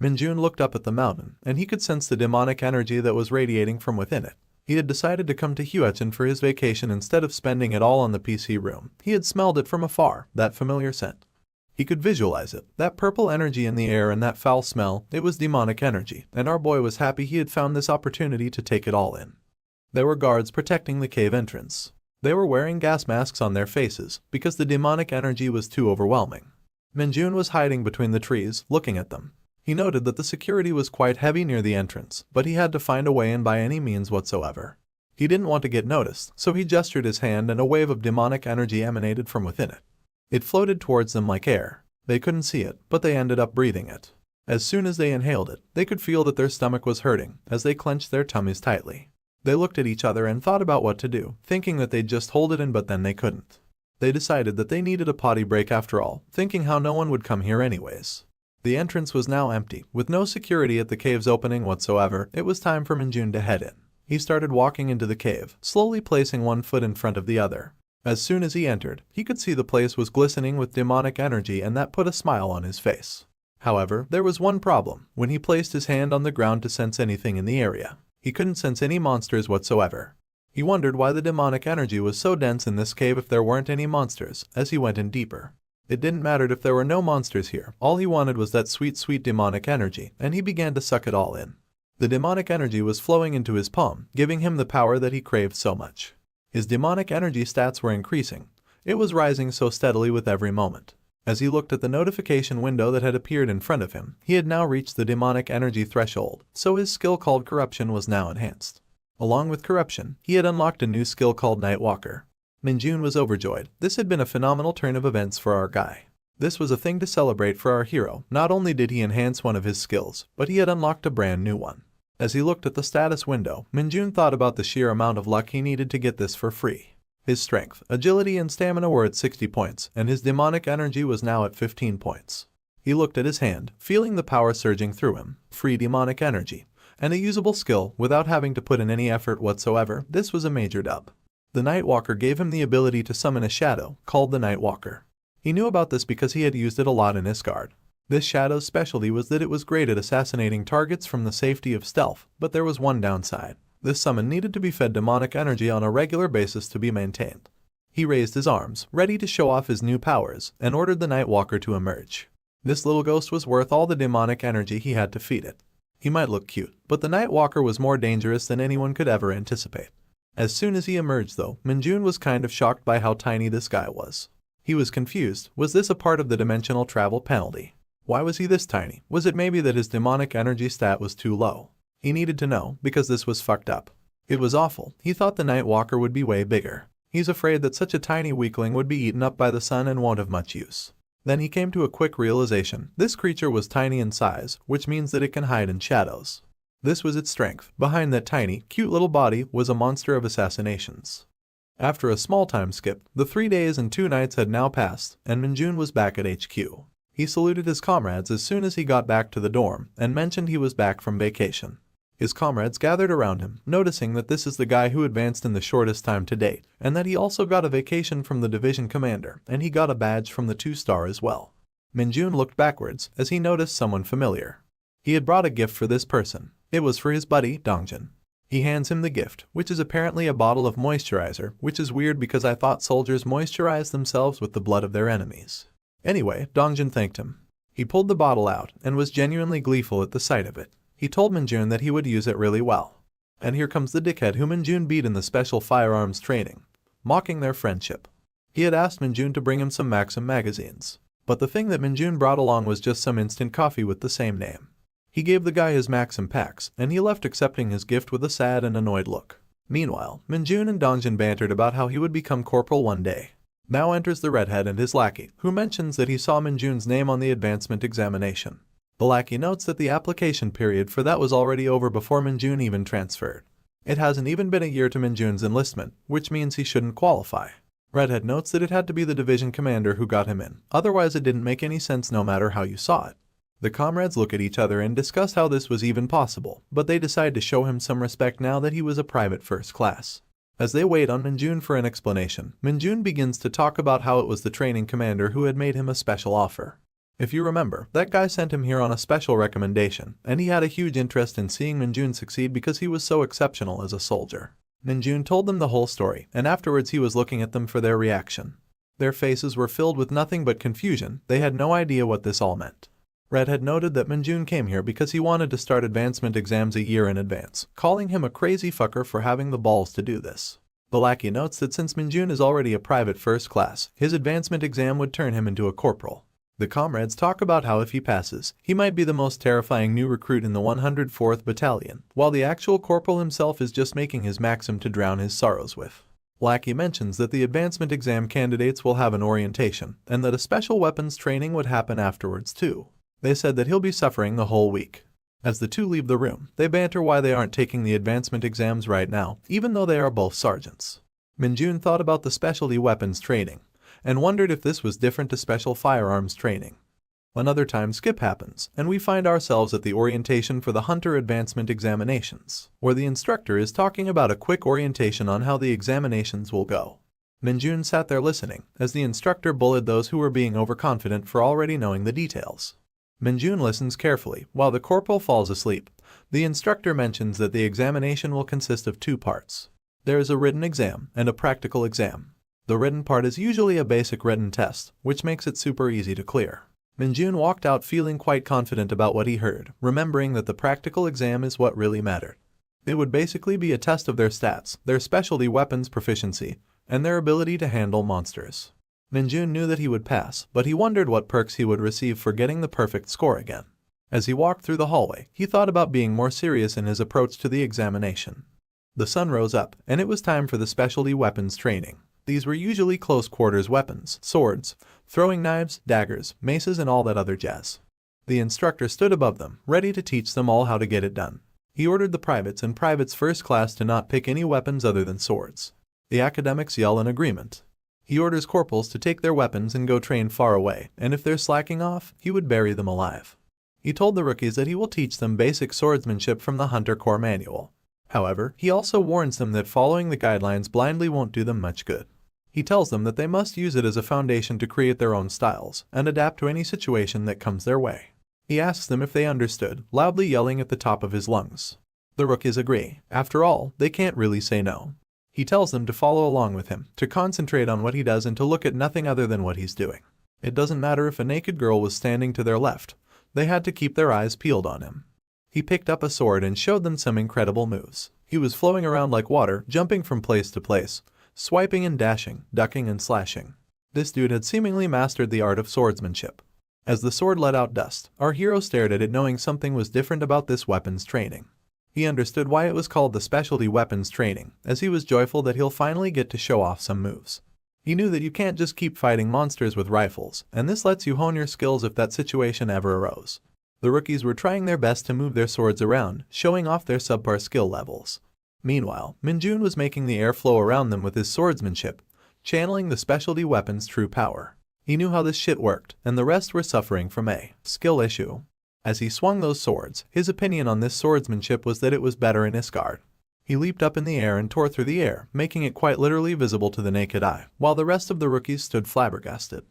Minjun looked up at the mountain, and he could sense the demonic energy that was radiating from within it. He had decided to come to Huechin for his vacation instead of spending it all on the PC room. He had smelled it from afar, that familiar scent. He could visualize it, that purple energy in the air and that foul smell. It was demonic energy, and our boy was happy he had found this opportunity to take it all in. There were guards protecting the cave entrance. They were wearing gas masks on their faces because the demonic energy was too overwhelming. Minjun was hiding between the trees, looking at them. He noted that the security was quite heavy near the entrance, but he had to find a way in by any means whatsoever. He didn't want to get noticed, so he gestured his hand and a wave of demonic energy emanated from within it. It floated towards them like air. They couldn't see it, but they ended up breathing it. As soon as they inhaled it, they could feel that their stomach was hurting as they clenched their tummies tightly. They looked at each other and thought about what to do, thinking that they'd just hold it in, but then they couldn't. They decided that they needed a potty break after all, thinking how no one would come here anyways. The entrance was now empty, with no security at the cave's opening whatsoever. It was time for Minjun to head in. He started walking into the cave, slowly placing one foot in front of the other. As soon as he entered, he could see the place was glistening with demonic energy, and that put a smile on his face. However, there was one problem. When he placed his hand on the ground to sense anything in the area, he couldn't sense any monsters whatsoever. He wondered why the demonic energy was so dense in this cave if there weren't any monsters. As he went in deeper, it didn't matter if there were no monsters here. All he wanted was that sweet, sweet demonic energy, and he began to suck it all in. The demonic energy was flowing into his palm, giving him the power that he craved so much. His demonic energy stats were increasing. It was rising so steadily with every moment. As he looked at the notification window that had appeared in front of him, he had now reached the demonic energy threshold, so his skill called Corruption was now enhanced. Along with Corruption, he had unlocked a new skill called Nightwalker. Minjun was overjoyed. This had been a phenomenal turn of events for our guy. This was a thing to celebrate for our hero. Not only did he enhance one of his skills, but he had unlocked a brand new one. As he looked at the status window, Minjun thought about the sheer amount of luck he needed to get this for free. His strength, agility, and stamina were at 60 points, and his demonic energy was now at 15 points. He looked at his hand, feeling the power surging through him. Free demonic energy, and a usable skill without having to put in any effort whatsoever. This was a major dub. The Nightwalker gave him the ability to summon a shadow, called the Nightwalker. He knew about this because he had used it a lot in Isgard. This shadow's specialty was that it was great at assassinating targets from the safety of stealth, but there was one downside. This summon needed to be fed demonic energy on a regular basis to be maintained. He raised his arms, ready to show off his new powers, and ordered the Nightwalker to emerge. This little ghost was worth all the demonic energy he had to feed it. He might look cute, but the Nightwalker was more dangerous than anyone could ever anticipate. As soon as he emerged though, Minjun was kind of shocked by how tiny this guy was. He was confused. Was this a part of the dimensional travel penalty? Why was he this tiny? Was it maybe that his demonic energy stat was too low? He needed to know, because this was fucked up. It was awful. He thought the Nightwalker would be way bigger. He's afraid that such a tiny weakling would be eaten up by the sun and won't have much use. Then he came to a quick realization. This creature was tiny in size, which means that it can hide in shadows. This was its strength. Behind that tiny, cute little body was a monster of assassinations. After a small time skip, the 3 days and 2 nights had now passed, and Minjun was back at HQ. He saluted his comrades as soon as he got back to the dorm, and mentioned he was back from vacation. His comrades gathered around him, noticing that this is the guy who advanced in the shortest time to date, and that he also got a vacation from the division commander, and he got a badge from the 2-star as well. Minjun looked backwards as he noticed someone familiar. He had brought a gift for this person. It was for his buddy, Dongjin. He hands him the gift, which is apparently a bottle of moisturizer, which is weird because I thought soldiers moisturize themselves with the blood of their enemies. Anyway, Dongjin thanked him. He pulled the bottle out and was genuinely gleeful at the sight of it. He told Minjun that he would use it really well. And here comes the dickhead who Minjun beat in the special firearms training, mocking their friendship. He had asked Minjun to bring him some Maxim magazines, but the thing that Minjun brought along was just some instant coffee with the same name. He gave the guy his Maxim packs, and he left accepting his gift with a sad and annoyed look. Meanwhile, Minjun and Dongjin bantered about how he would become corporal one day. Now enters the redhead and his lackey, who mentions that he saw Minjun's name on the advancement examination. The lackey notes that the application period for that was already over before Minjun even transferred. It hasn't even been a year to Minjun's enlistment, which means he shouldn't qualify. Redhead notes that it had to be the division commander who got him in, otherwise it didn't make any sense no matter how you saw it. The comrades look at each other and discuss how this was even possible, but they decide to show him some respect now that he was a private first class. As they wait on Minjun for an explanation, Minjun begins to talk about how it was the training commander who had made him a special offer. If you remember, that guy sent him here on a special recommendation, and he had a huge interest in seeing Minjun succeed because he was so exceptional as a soldier. Minjun told them the whole story, and afterwards he was looking at them for their reaction. Their faces were filled with nothing but confusion. They had no idea what this all meant. Red had noted that Minjun came here because he wanted to start advancement exams a year in advance, calling him a crazy fucker for having the balls to do this. The lackey notes that since Minjun is already a private first class, his advancement exam would turn him into a corporal. The comrades talk about how if he passes, he might be the most terrifying new recruit in the 104th Battalion, while the actual corporal himself is just making his maxim to drown his sorrows with. Lackey mentions that the advancement exam candidates will have an orientation, and that a special weapons training would happen afterwards too. They said that he'll be suffering the whole week. As the two leave the room, they banter why they aren't taking the advancement exams right now, even though they are both sergeants. Minjun thought about the specialty weapons training, and wondered if this was different to special firearms training. Another time skip happens, and we find ourselves at the orientation for the Hunter Advancement Examinations, where the instructor is talking about a quick orientation on how the examinations will go. Minjun sat there listening, as the instructor bullied those who were being overconfident for already knowing the details. Minjun listens carefully, while the corporal falls asleep. The instructor mentions that the examination will consist of two parts. There is a written exam and a practical exam. The written part is usually a basic written test, which makes it super easy to clear. Minjun walked out feeling quite confident about what he heard, remembering that the practical exam is what really mattered. It would basically be a test of their stats, their specialty weapons proficiency, and their ability to handle monsters. Minjun knew that he would pass, but he wondered what perks he would receive for getting the perfect score again. As he walked through the hallway, he thought about being more serious in his approach to the examination. The sun rose up, and it was time for the specialty weapons training. These were usually close-quarters weapons, swords, throwing knives, daggers, maces, and all that other jazz. The instructor stood above them, ready to teach them all how to get it done. He ordered the privates and privates first class to not pick any weapons other than swords. The academics yell in agreement. He orders corporals to take their weapons and go train far away, and if they're slacking off, he would bury them alive. He told the rookies that he will teach them basic swordsmanship from the Hunter Corps manual. However, he also warns them that following the guidelines blindly won't do them much good. He tells them that they must use it as a foundation to create their own styles and adapt to any situation that comes their way. He asks them if they understood, loudly yelling at the top of his lungs. The rookies agree. After all, they can't really say no. He tells them to follow along with him, to concentrate on what he does and to look at nothing other than what he's doing. It doesn't matter if a naked girl was standing to their left. They had to keep their eyes peeled on him. He picked up a sword and showed them some incredible moves. He was flowing around like water, jumping from place to place, swiping and dashing, ducking and slashing. This dude had seemingly mastered the art of swordsmanship. As the sword let out dust, our hero stared at it knowing something was different about this weapons training. He understood why it was called the specialty weapons training, as he was joyful that he'll finally get to show off some moves. He knew that you can't just keep fighting monsters with rifles, and this lets you hone your skills if that situation ever arose. The rookies were trying their best to move their swords around, showing off their subpar skill levels. Meanwhile, Minjun was making the air flow around them with his swordsmanship, channeling the specialty weapon's true power. He knew how this shit worked, and the rest were suffering from a skill issue. As he swung those swords, his opinion on this swordsmanship was that it was better in Isgard. He leaped up in the air and tore through the air, making it quite literally visible to the naked eye, while the rest of the rookies stood flabbergasted.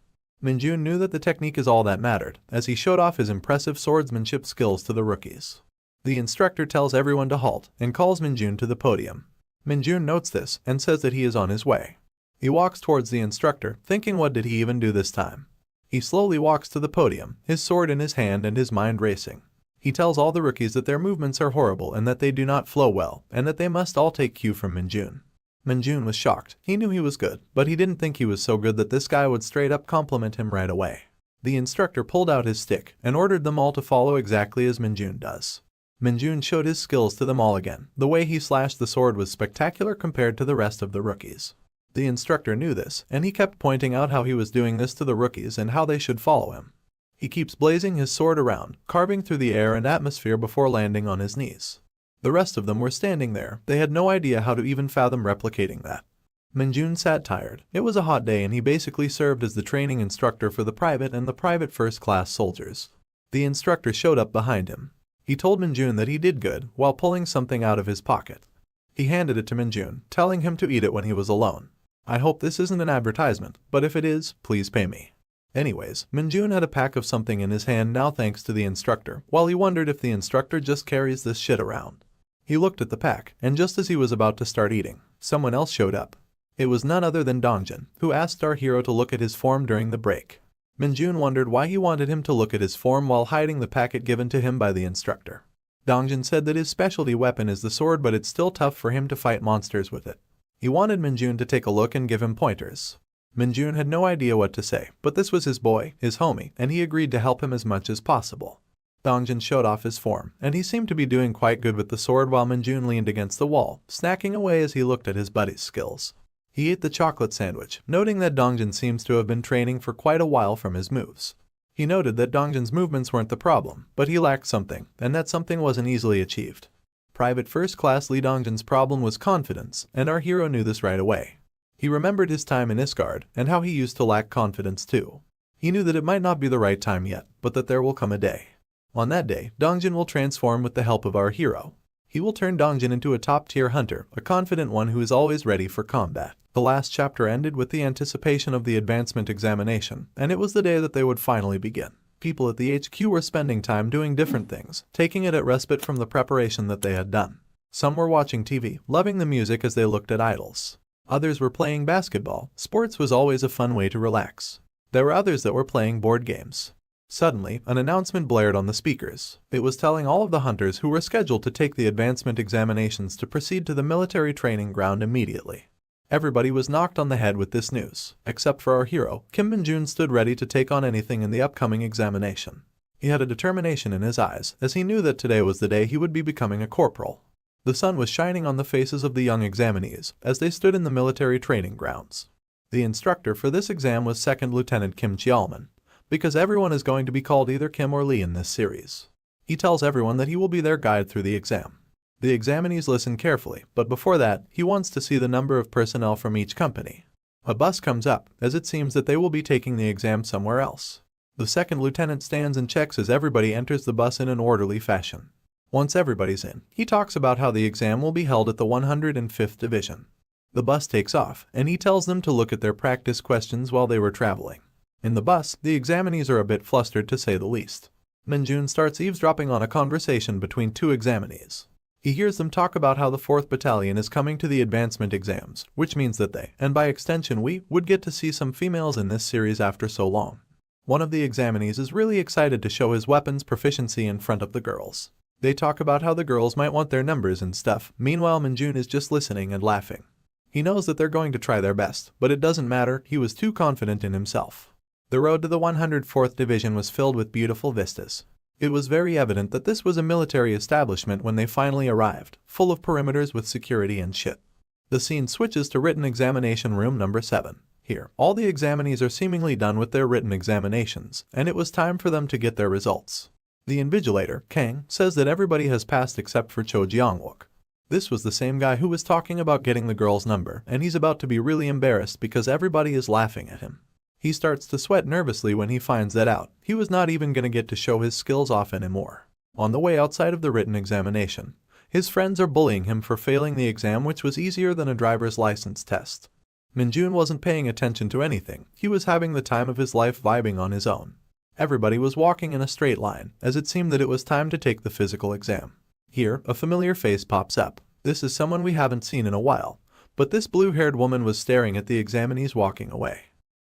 Minjun knew that the technique is all that mattered, as he showed off his impressive swordsmanship skills to the rookies. The instructor tells everyone to halt and calls Minjun to the podium. Minjun notes this and says that he is on his way. He walks towards the instructor, thinking what did he even do this time. He slowly walks to the podium, his sword in his hand and his mind racing. He tells all the rookies that their movements are horrible and that they do not flow well, and that they must all take cue from Minjun. Minjun was shocked. He knew he was good, but he didn't think he was so good that this guy would straight up compliment him right away. The instructor pulled out his stick and ordered them all to follow exactly as Minjun does. Minjun showed his skills to them all again. The way he slashed the sword was spectacular compared to the rest of the rookies. The instructor knew this, and he kept pointing out how he was doing this to the rookies and how they should follow him. He keeps blazing his sword around, carving through the air and atmosphere before landing on his knees. The rest of them were standing there. They had no idea how to even fathom replicating that. Minjun sat tired. It was a hot day and he basically served as the training instructor for the private and the private first-class soldiers. The instructor showed up behind him. He told Minjun that he did good while pulling something out of his pocket. He handed it to Minjun, telling him to eat it when he was alone. I hope this isn't an advertisement, but if it is, please pay me. Anyways, Minjun had a pack of something in his hand now thanks to the instructor, while he wondered if the instructor just carries this shit around. He looked at the pack, and just as he was about to start eating, someone else showed up. It was none other than Dongjin, who asked our hero to look at his form during the break. Minjun wondered why he wanted him to look at his form while hiding the packet given to him by the instructor. Dongjin said that his specialty weapon is the sword, but it's still tough for him to fight monsters with it. He wanted Minjun to take a look and give him pointers. Minjun had no idea what to say, but this was his boy, his homie, and he agreed to help him as much as possible. Dongjin showed off his form, and he seemed to be doing quite good with the sword while Minjun leaned against the wall, snacking away as he looked at his buddy's skills. He ate the chocolate sandwich, noting that Dongjin seems to have been training for quite a while from his moves. He noted that Dongjin's movements weren't the problem, but he lacked something, and that something wasn't easily achieved. Private First Class Lee Dongjin's problem was confidence, and our hero knew this right away. He remembered his time in Isgard, and how he used to lack confidence too. He knew that it might not be the right time yet, but that there will come a day. On that day, Dongjin will transform with the help of our hero. He will turn Dongjin into a top-tier hunter, a confident one who is always ready for combat. The last chapter ended with the anticipation of the advancement examination, and it was the day that they would finally begin. People at the HQ were spending time doing different things, taking it as respite from the preparation that they had done. Some were watching TV, loving the music as they looked at idols. Others were playing basketball. Sports was always a fun way to relax. There were others that were playing board games. Suddenly, an announcement blared on the speakers. It was telling all of the hunters who were scheduled to take the advancement examinations to proceed to the military training ground immediately. Everybody was knocked on the head with this news, except for our hero. Kim Min-jun stood ready to take on anything in the upcoming examination. He had a determination in his eyes, as he knew that today was the day he would be becoming a corporal. The sun was shining on the faces of the young examinees as they stood in the military training grounds. The instructor for this exam was 2nd Lieutenant Kim Cheolman, because everyone is going to be called either Kim or Lee in this series. He tells everyone that he will be their guide through the exam. The examinees listen carefully, but before that, he wants to see the number of personnel from each company. A bus comes up, as it seems that they will be taking the exam somewhere else. The 2nd lieutenant stands and checks as everybody enters the bus in an orderly fashion. Once everybody's in, he talks about how the exam will be held at the 105th Division. The bus takes off, and he tells them to look at their practice questions while they were traveling. In the bus, the examinees are a bit flustered to say the least. Min-jun starts eavesdropping on a conversation between two examinees. He hears them talk about how the 4th Battalion is coming to the advancement exams, which means that they, and by extension we, would get to see some females in this series after so long. One of the examinees is really excited to show his weapons proficiency in front of the girls. They talk about how the girls might want their numbers and stuff. Meanwhile, Min-jun is just listening and laughing. He knows that they're going to try their best, but it doesn't matter, he was too confident in himself. The road to the 104th Division was filled with beautiful vistas. It was very evident that this was a military establishment when they finally arrived, full of perimeters with security and shit. The scene switches to written examination room number 7. Here, all the examinees are seemingly done with their written examinations, and it was time for them to get their results. The invigilator, Kang, says that everybody has passed except for Cho Jeongwook. This was the same guy who was talking about getting the girl's number, and he's about to be really embarrassed because everybody is laughing at him. He starts to sweat nervously when he finds that out. He was not even going to get to show his skills off anymore. On the way outside of the written examination, his friends are bullying him for failing the exam, which was easier than a driver's license test. Min-jun wasn't paying attention to anything. He was having the time of his life vibing on his own. Everybody was walking in a straight line, as it seemed that it was time to take the physical exam. Here, a familiar face pops up. This is someone we haven't seen in a while, but this blue-haired woman was staring at the examinees walking away.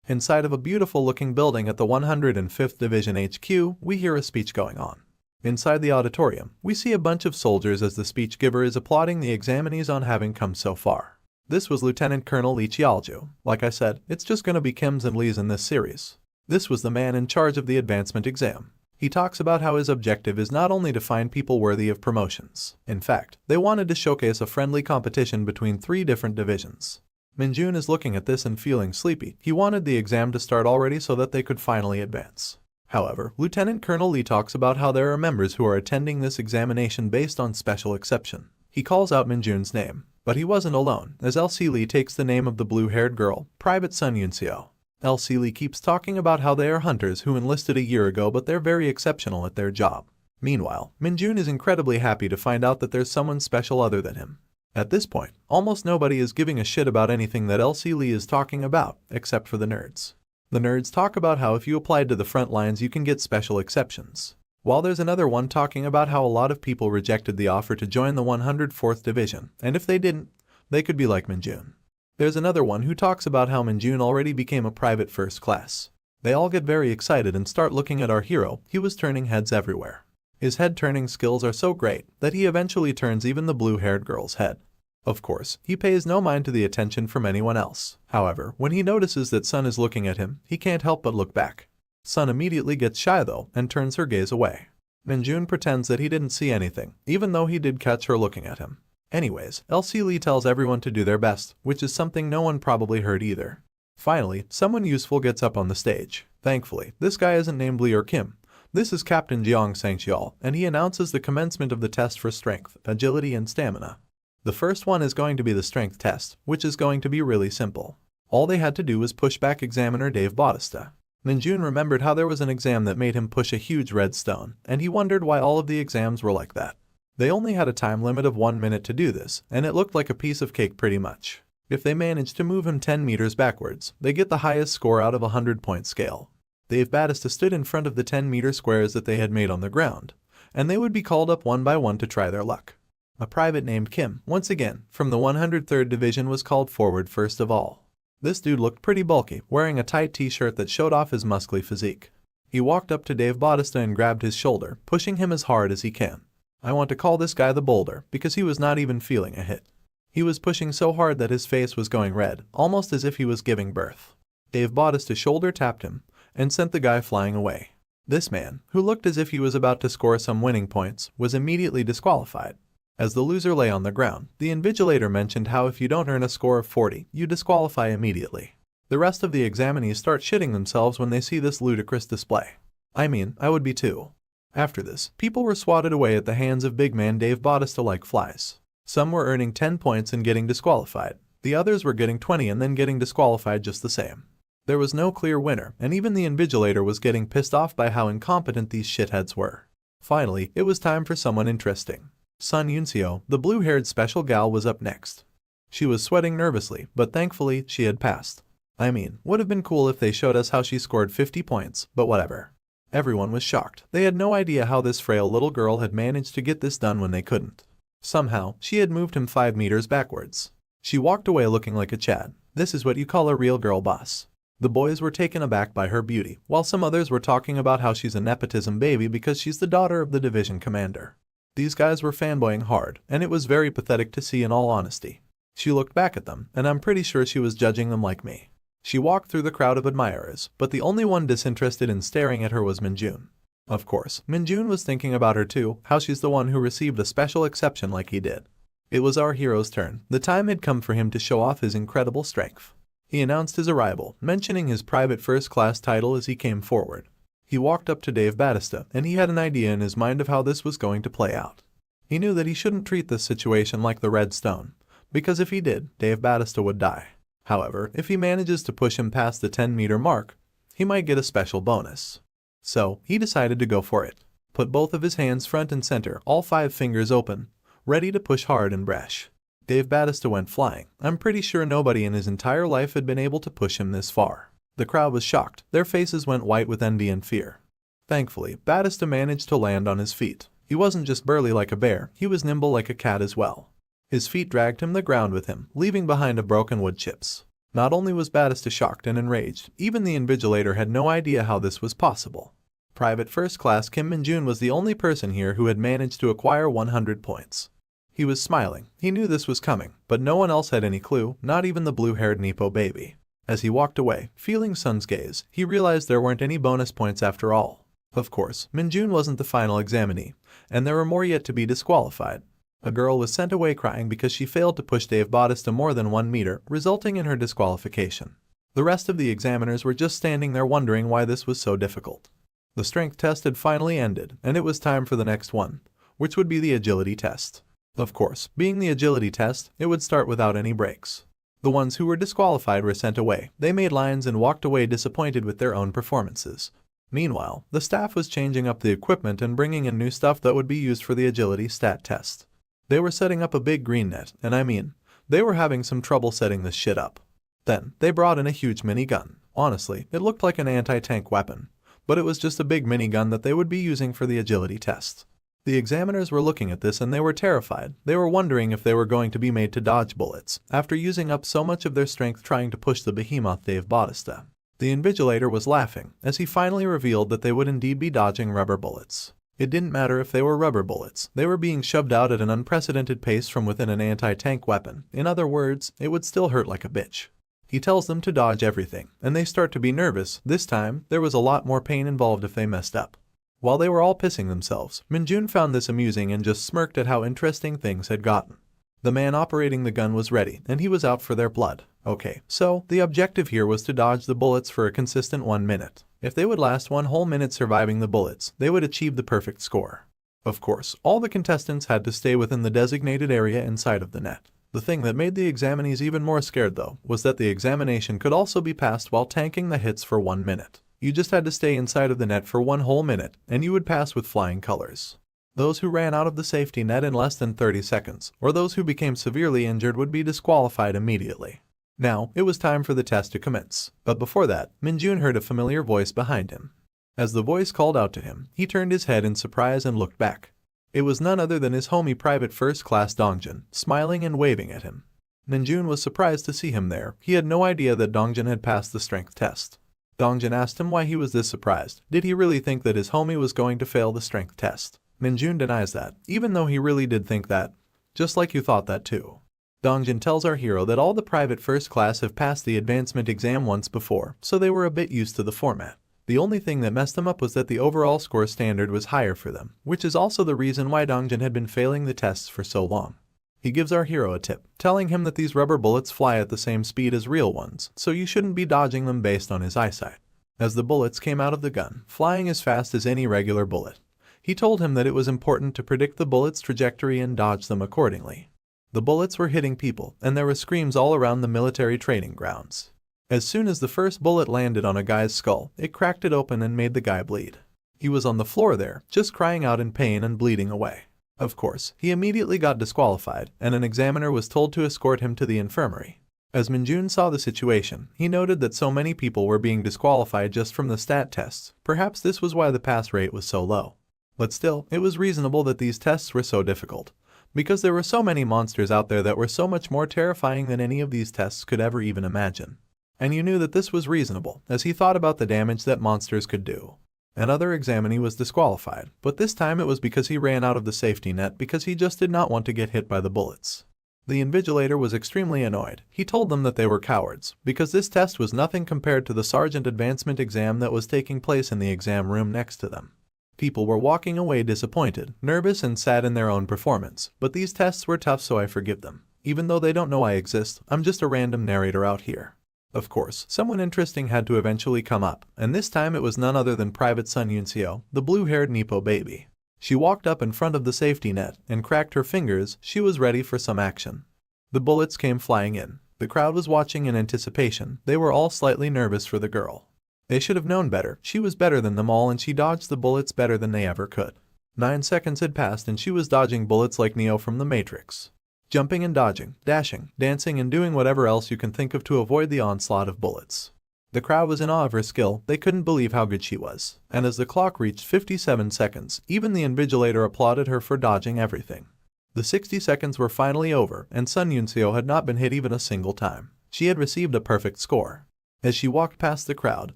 Inside of a beautiful-looking building at the 105th Division HQ, we hear a speech going on. Inside the auditorium, we see a bunch of soldiers as the speech giver is applauding the examinees on having come so far. This was Lieutenant Colonel Lee Cheolju. Like I said, it's just gonna be Kims and Lees in this series. This was the man in charge of the advancement exam. He talks about how his objective is not only to find people worthy of promotions. In fact, they wanted to showcase a friendly competition between 3 different divisions. Min-jun is looking at this and feeling sleepy. He wanted the exam to start already so that they could finally advance. However, Lieutenant Colonel Lee talks about how there are members who are attending this examination based on special exception. He calls out Min-jun's name, but he wasn't alone, as LC Lee takes the name of the blue-haired girl, Private Sun Yunseo. LC Lee keeps talking about how they are hunters who enlisted a year ago, but they're very exceptional at their job. Meanwhile, Min-jun is incredibly happy to find out that there's someone special other than him. At this point, almost nobody is giving a shit about anything that LC Lee is talking about, except for the nerds. The nerds talk about how if you applied to the front lines you can get special exceptions. While there's another one talking about how a lot of people rejected the offer to join the 104th Division, and if they didn't, they could be like Min-jun. There's another one who talks about how Min-jun already became a private first class. They all get very excited and start looking at our hero. He was turning heads everywhere. His head-turning skills are so great that he eventually turns even the blue-haired girl's head. Of course, he pays no mind to the attention from anyone else. However, when he notices that Sun is looking at him, he can't help but look back. Sun immediately gets shy though and turns her gaze away. Minjun pretends that he didn't see anything, even though he did catch her looking at him. Anyways, LC Lee tells everyone to do their best, which is something no one probably heard either. Finally, someone useful gets up on the stage. Thankfully, this guy isn't named Lee or Kim. This is Captain Jiang Sangxiao, and he announces the commencement of the test for strength, agility, and stamina. The first one is going to be the strength test, which is going to be really simple. All they had to do was push back examiner Dave Bautista. Minjun remembered how there was an exam that made him push a huge red stone, and he wondered why all of the exams were like that. They only had a time limit of 1 minute to do this, and it looked like a piece of cake pretty much. If they managed to move him 10 meters backwards, they get the highest score out of a 100-point scale. Dave Bautista stood in front of the 10-meter squares that they had made on the ground, and they would be called up one by one to try their luck. A private named Kim, once again, from the 103rd Division was called forward first of all. This dude looked pretty bulky, wearing a tight t-shirt that showed off his muscly physique. He walked up to Dave Bautista and grabbed his shoulder, pushing him as hard as he can. I want to call this guy the boulder, because he was not even feeling a hit. He was pushing so hard that his face was going red, almost as if he was giving birth. Dave Bautista shoulder tapped him, and sent the guy flying away. This man, who looked as if he was about to score some winning points, was immediately disqualified. As the loser lay on the ground, the invigilator mentioned how if you don't earn a score of 40, you disqualify immediately. The rest of the examinees start shitting themselves when they see this ludicrous display. I mean, I would be too. After this, people were swatted away at the hands of big man Dave Bautista like flies. Some were earning 10 points and getting disqualified. The others were getting 20 and then getting disqualified just the same. There was no clear winner, and even the invigilator was getting pissed off by how incompetent these shitheads were. Finally, it was time for someone interesting. Sun Yunseo, the blue-haired special gal, was up next. She was sweating nervously, but thankfully, she had passed. I mean, would have been cool if they showed us how she scored 50 points, but whatever. Everyone was shocked. They had no idea how this frail little girl had managed to get this done when they couldn't. Somehow, she had moved him 5 meters backwards. She walked away looking like a Chad. This is what you call a real girl boss. The boys were taken aback by her beauty, while some others were talking about how she's a nepotism baby because she's the daughter of the division commander. These guys were fanboying hard, and it was very pathetic to see in all honesty. She looked back at them, and I'm pretty sure she was judging them like me. She walked through the crowd of admirers, but the only one disinterested in staring at her was Minjun. Of course, Minjun was thinking about her too, how she's the one who received a special exception like he did. It was our hero's turn. The time had come for him to show off his incredible strength. He announced his arrival, mentioning his private first-class title as he came forward. He walked up to Dave Bautista, and he had an idea in his mind of how this was going to play out. He knew that he shouldn't treat this situation like the Red Stone, because if he did, Dave Bautista would die. However, if he manages to push him past the 10-meter mark, he might get a special bonus. So, he decided to go for it. Put both of his hands front and center, all 5 fingers open, ready to push hard and brash. Dave Bautista went flying. I'm pretty sure nobody in his entire life had been able to push him this far. The crowd was shocked. Their faces went white with envy and fear. Thankfully, Bautista managed to land on his feet. He wasn't just burly like a bear, he was nimble like a cat as well. His feet dragged him the ground with him, leaving behind a broken wood chips. Not only was Bautista shocked and enraged, even the invigilator had no idea how this was possible. Private First Class Kim Minjun was the only person here who had managed to acquire 100 points. He was smiling. He knew this was coming, but no one else had any clue, not even the blue-haired Nepo baby. As he walked away, feeling Sun's gaze, he realized there weren't any bonus points after all. Of course, Minjun wasn't the final examinee, and there were more yet to be disqualified. A girl was sent away crying because she failed to push Dave Bautista more than 1 meter, resulting in her disqualification. The rest of the examiners were just standing there wondering why this was so difficult. The strength test had finally ended, and it was time for the next one, which would be the agility test. Of course, being the agility test, it would start without any breaks. The ones who were disqualified were sent away. They made lines and walked away disappointed with their own performances. Meanwhile, the staff was changing up the equipment and bringing in new stuff that would be used for the agility stat test. They were setting up a big green net, and I mean, they were having some trouble setting this shit up. Then, they brought in a huge minigun. Honestly, it looked like an anti-tank weapon, but it was just a big minigun that they would be using for the agility test. The examiners were looking at this and they were terrified. They were wondering if they were going to be made to dodge bullets after using up so much of their strength trying to push the behemoth Dave Bautista. The Invigilator was laughing as he finally revealed that they would indeed be dodging rubber bullets. It didn't matter if they were rubber bullets, they were being shoved out at an unprecedented pace from within an anti-tank weapon. In other words, it would still hurt like a bitch. He tells them to dodge everything, and they start to be nervous. This time, there was a lot more pain involved if they messed up. While they were all pissing themselves, Minjun found this amusing and just smirked at how interesting things had gotten. The man operating the gun was ready, and he was out for their blood. Okay, so the objective here was to dodge the bullets for a consistent 1 minute. If they would last 1 whole minute surviving the bullets, they would achieve the perfect score. Of course, all the contestants had to stay within the designated area inside of the net. The thing that made the examinees even more scared though, was that the examination could also be passed while tanking the hits for 1 minute. You just had to stay inside of the net for 1 whole minute, and you would pass with flying colors. Those who ran out of the safety net in less than 30 seconds, or those who became severely injured would be disqualified immediately. Now, it was time for the test to commence, but before that, Minjun heard a familiar voice behind him. As the voice called out to him, he turned his head in surprise and looked back. It was none other than his homie Private First Class Dongjin, smiling and waving at him. Minjun was surprised to see him there. He had no idea that Dongjin had passed the strength test. Dongjin asked him why he was this surprised. Did he really think that his homie was going to fail the strength test? Minjun denies that, even though he really did think that. Just like you thought that too. Dongjin tells our hero that all the private first class have passed the advancement exam once before, so they were a bit used to the format. The only thing that messed them up was that the overall score standard was higher for them, which is also the reason why Dongjin had been failing the tests for so long. He gives our hero a tip, telling him that these rubber bullets fly at the same speed as real ones, so you shouldn't be dodging them based on his eyesight. As the bullets came out of the gun, flying as fast as any regular bullet, he told him that it was important to predict the bullet's trajectory and dodge them accordingly. The bullets were hitting people, and there were screams all around the military training grounds. As soon as the first bullet landed on a guy's skull, it cracked it open and made the guy bleed. He was on the floor there, just crying out in pain and bleeding away. Of course, he immediately got disqualified, and an examiner was told to escort him to the infirmary. As Minjun saw the situation, he noted that so many people were being disqualified just from the stat tests. Perhaps this was why the pass rate was so low. But still, it was reasonable that these tests were so difficult, because there were so many monsters out there that were so much more terrifying than any of these tests could ever even imagine. And you knew that this was reasonable, as he thought about the damage that monsters could do. Another examinee was disqualified, but this time it was because he ran out of the safety net because he just did not want to get hit by the bullets. The Invigilator was extremely annoyed. He told them that they were cowards, because this test was nothing compared to the Sergeant Advancement exam that was taking place in the exam room next to them. People were walking away disappointed, nervous and sad in their own performance, but these tests were tough, so I forgive them. Even though they don't know I exist, I'm just a random narrator out here. Of course, someone interesting had to eventually come up, and this time it was none other than Private Sun Yunseo, the blue-haired Nippo baby. She walked up in front of the safety net and cracked her fingers. She was ready for some action. The bullets came flying in. The crowd was watching in anticipation. They were all slightly nervous for the girl. They should have known better. She was better than them all, and she dodged the bullets better than they ever could. 9 seconds had passed and she was dodging bullets like Neo from the Matrix. Jumping and dodging, dashing, dancing and doing whatever else you can think of to avoid the onslaught of bullets. The crowd was in awe of her skill. They couldn't believe how good she was. And as the clock reached 57 seconds, even the Invigilator applauded her for dodging everything. The 60 seconds were finally over, and Sun Yunseo had not been hit even a single time. She had received a perfect score. As she walked past the crowd,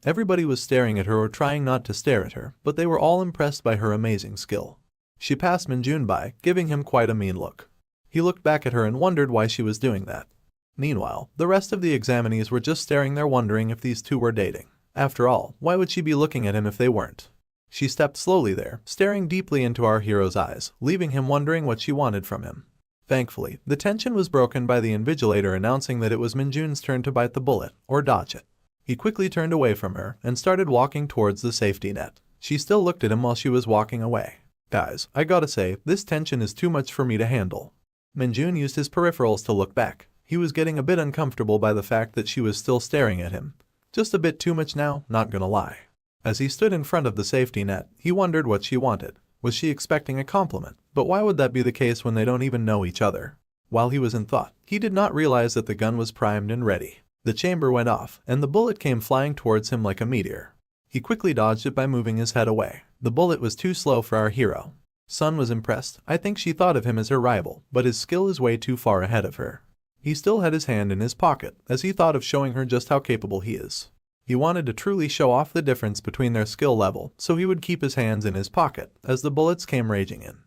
everybody was staring at her or trying not to stare at her, but they were all impressed by her amazing skill. She passed Minjun by, giving him quite a mean look. He looked back at her and wondered why she was doing that. Meanwhile, the rest of the examinees were just staring there wondering if these two were dating. After all, why would she be looking at him if they weren't? She stepped slowly there, staring deeply into our hero's eyes, leaving him wondering what she wanted from him. Thankfully, the tension was broken by the Invigilator announcing that it was Minjun's turn to bite the bullet, or dodge it. He quickly turned away from her and started walking towards the safety net. She still looked at him while she was walking away. Guys, I gotta say, this tension is too much for me to handle. Minjun used his peripherals to look back. He was getting a bit uncomfortable by the fact that she was still staring at him. Just a bit too much now, not gonna lie. As he stood in front of the safety net, he wondered what she wanted. Was she expecting a compliment? But why would that be the case when they don't even know each other? While he was in thought, he did not realize that the gun was primed and ready. The chamber went off, and the bullet came flying towards him like a meteor. He quickly dodged it by moving his head away. The bullet was too slow for our hero. Sun was impressed. I think she thought of him as her rival, but his skill is way too far ahead of her. He still had his hand in his pocket, as he thought of showing her just how capable he is. He wanted to truly show off the difference between their skill level, so he would keep his hands in his pocket as the bullets came raging in.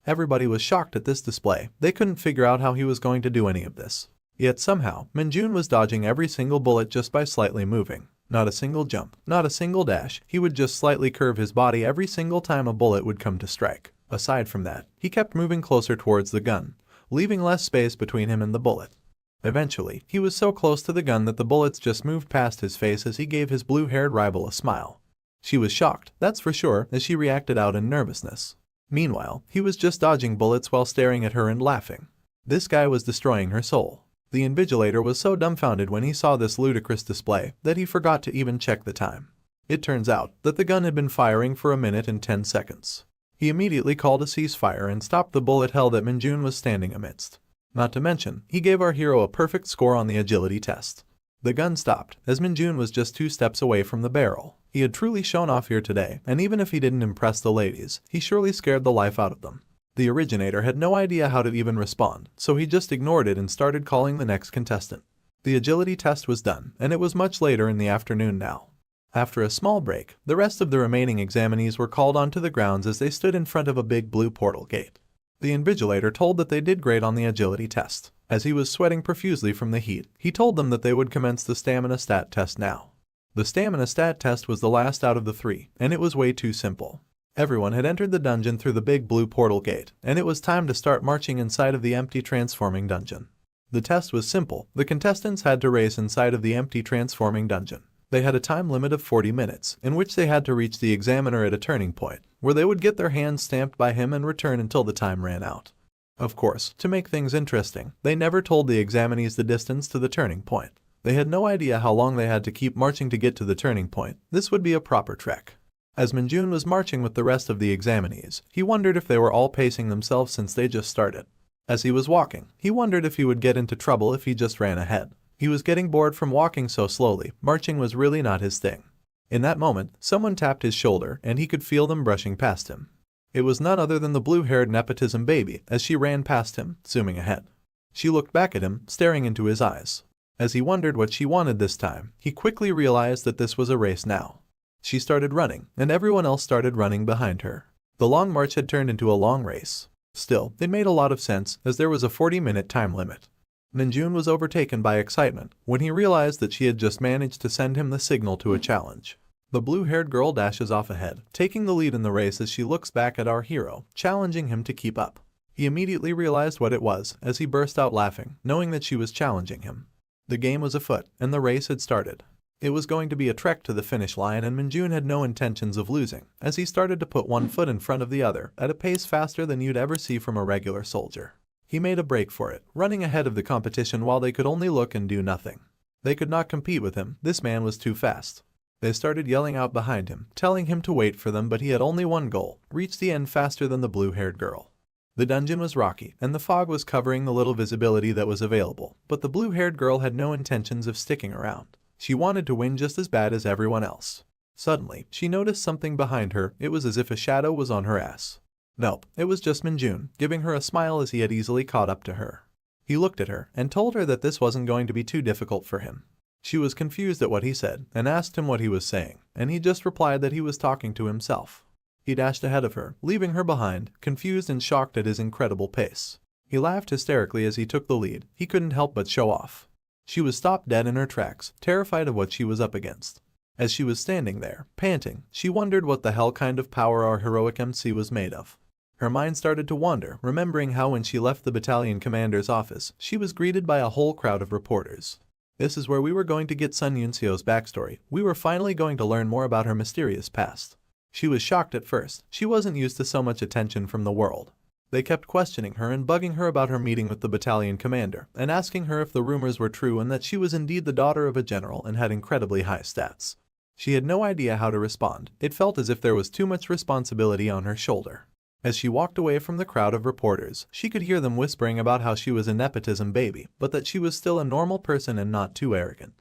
Everybody was shocked at this display. They couldn't figure out how he was going to do any of this. Yet somehow, Minjun was dodging every single bullet just by slightly moving. Not a single jump, not a single dash. He would just slightly curve his body every single time a bullet would come to strike. Aside from that, he kept moving closer towards the gun, leaving less space between him and the bullet. Eventually, he was so close to the gun that the bullets just moved past his face as he gave his blue-haired rival a smile. She was shocked, that's for sure, as she reacted out in nervousness. Meanwhile, he was just dodging bullets while staring at her and laughing. This guy was destroying her soul. The Invigilator was so dumbfounded when he saw this ludicrous display that he forgot to even check the time. It turns out that the gun had been firing for 1 minute and 10 seconds. He immediately called a ceasefire and stopped the bullet hell that Minjun was standing amidst. Not to mention, he gave our hero a perfect score on the agility test. The gun stopped, as Minjun was just 2 steps away from the barrel. He had truly shown off here today, and even if he didn't impress the ladies, he surely scared the life out of them. The originator had no idea how to even respond, so he just ignored it and started calling the next contestant. The agility test was done, and it was much later in the afternoon now. After a small break, the rest of the remaining examinees were called onto the grounds as they stood in front of a big blue portal gate. The Invigilator told that they did great on the agility test. As he was sweating profusely from the heat, he told them that they would commence the stamina stat test now. The stamina stat test was the last out of the 3, and it was way too simple. Everyone had entered the dungeon through the big blue portal gate, and it was time to start marching inside of the empty transforming dungeon. The test was simple. The contestants had to race inside of the empty transforming dungeon. They had a time limit of 40 minutes, in which they had to reach the examiner at a turning point, where they would get their hands stamped by him and return until the time ran out. Of course, to make things interesting, they never told the examinees the distance to the turning point. They had no idea how long they had to keep marching to get to the turning point. This would be a proper trek. As Minjun was marching with the rest of the examinees, he wondered if they were all pacing themselves since they just started. As he was walking, he wondered if he would get into trouble if he just ran ahead. He was getting bored from walking so slowly. Marching was really not his thing. In that moment, someone tapped his shoulder and he could feel them brushing past him. It was none other than the blue-haired nepotism baby as she ran past him, zooming ahead. She looked back at him, staring into his eyes. As he wondered what she wanted this time, he quickly realized that this was a race now. She started running, and everyone else started running behind her. The long march had turned into a long race. Still, it made a lot of sense, as there was a 40-minute time limit. Minjun was overtaken by excitement when he realized that she had just managed to send him the signal to a challenge. The blue-haired girl dashes off ahead, taking the lead in the race as she looks back at our hero, challenging him to keep up. He immediately realized what it was, as he burst out laughing, knowing that she was challenging him. The game was afoot, and the race had started. It was going to be a trek to the finish line, and Minjun had no intentions of losing, as he started to put one foot in front of the other, at a pace faster than you'd ever see from a regular soldier. He made a break for it, running ahead of the competition while they could only look and do nothing. They could not compete with him. This man was too fast. They started yelling out behind him, telling him to wait for them, but he had only one goal: reach the end faster than the blue-haired girl. The dungeon was rocky, and the fog was covering the little visibility that was available, but the blue-haired girl had no intentions of sticking around. She wanted to win just as bad as everyone else. Suddenly, she noticed something behind her. It was as if a shadow was on her ass. Nope, it was just Minjun, giving her a smile as he had easily caught up to her. He looked at her and told her that this wasn't going to be too difficult for him. She was confused at what he said and asked him what he was saying, and he just replied that he was talking to himself. He dashed ahead of her, leaving her behind, confused and shocked at his incredible pace. He laughed hysterically as he took the lead. He couldn't help but show off. She was stopped dead in her tracks, terrified of what she was up against. As she was standing there, panting, she wondered what the hell kind of power our heroic MC was made of. Her mind started to wander, remembering how when she left the battalion commander's office, she was greeted by a whole crowd of reporters. This is where we were going to get Sun Yunseo's backstory. We were finally going to learn more about her mysterious past. She was shocked at first. She wasn't used to so much attention from the world. They kept questioning her and bugging her about her meeting with the battalion commander, and asking her if the rumors were true and that she was indeed the daughter of a general and had incredibly high stats. She had no idea how to respond. It felt as if there was too much responsibility on her shoulder. As she walked away from the crowd of reporters, she could hear them whispering about how she was a nepotism baby, but that she was still a normal person and not too arrogant.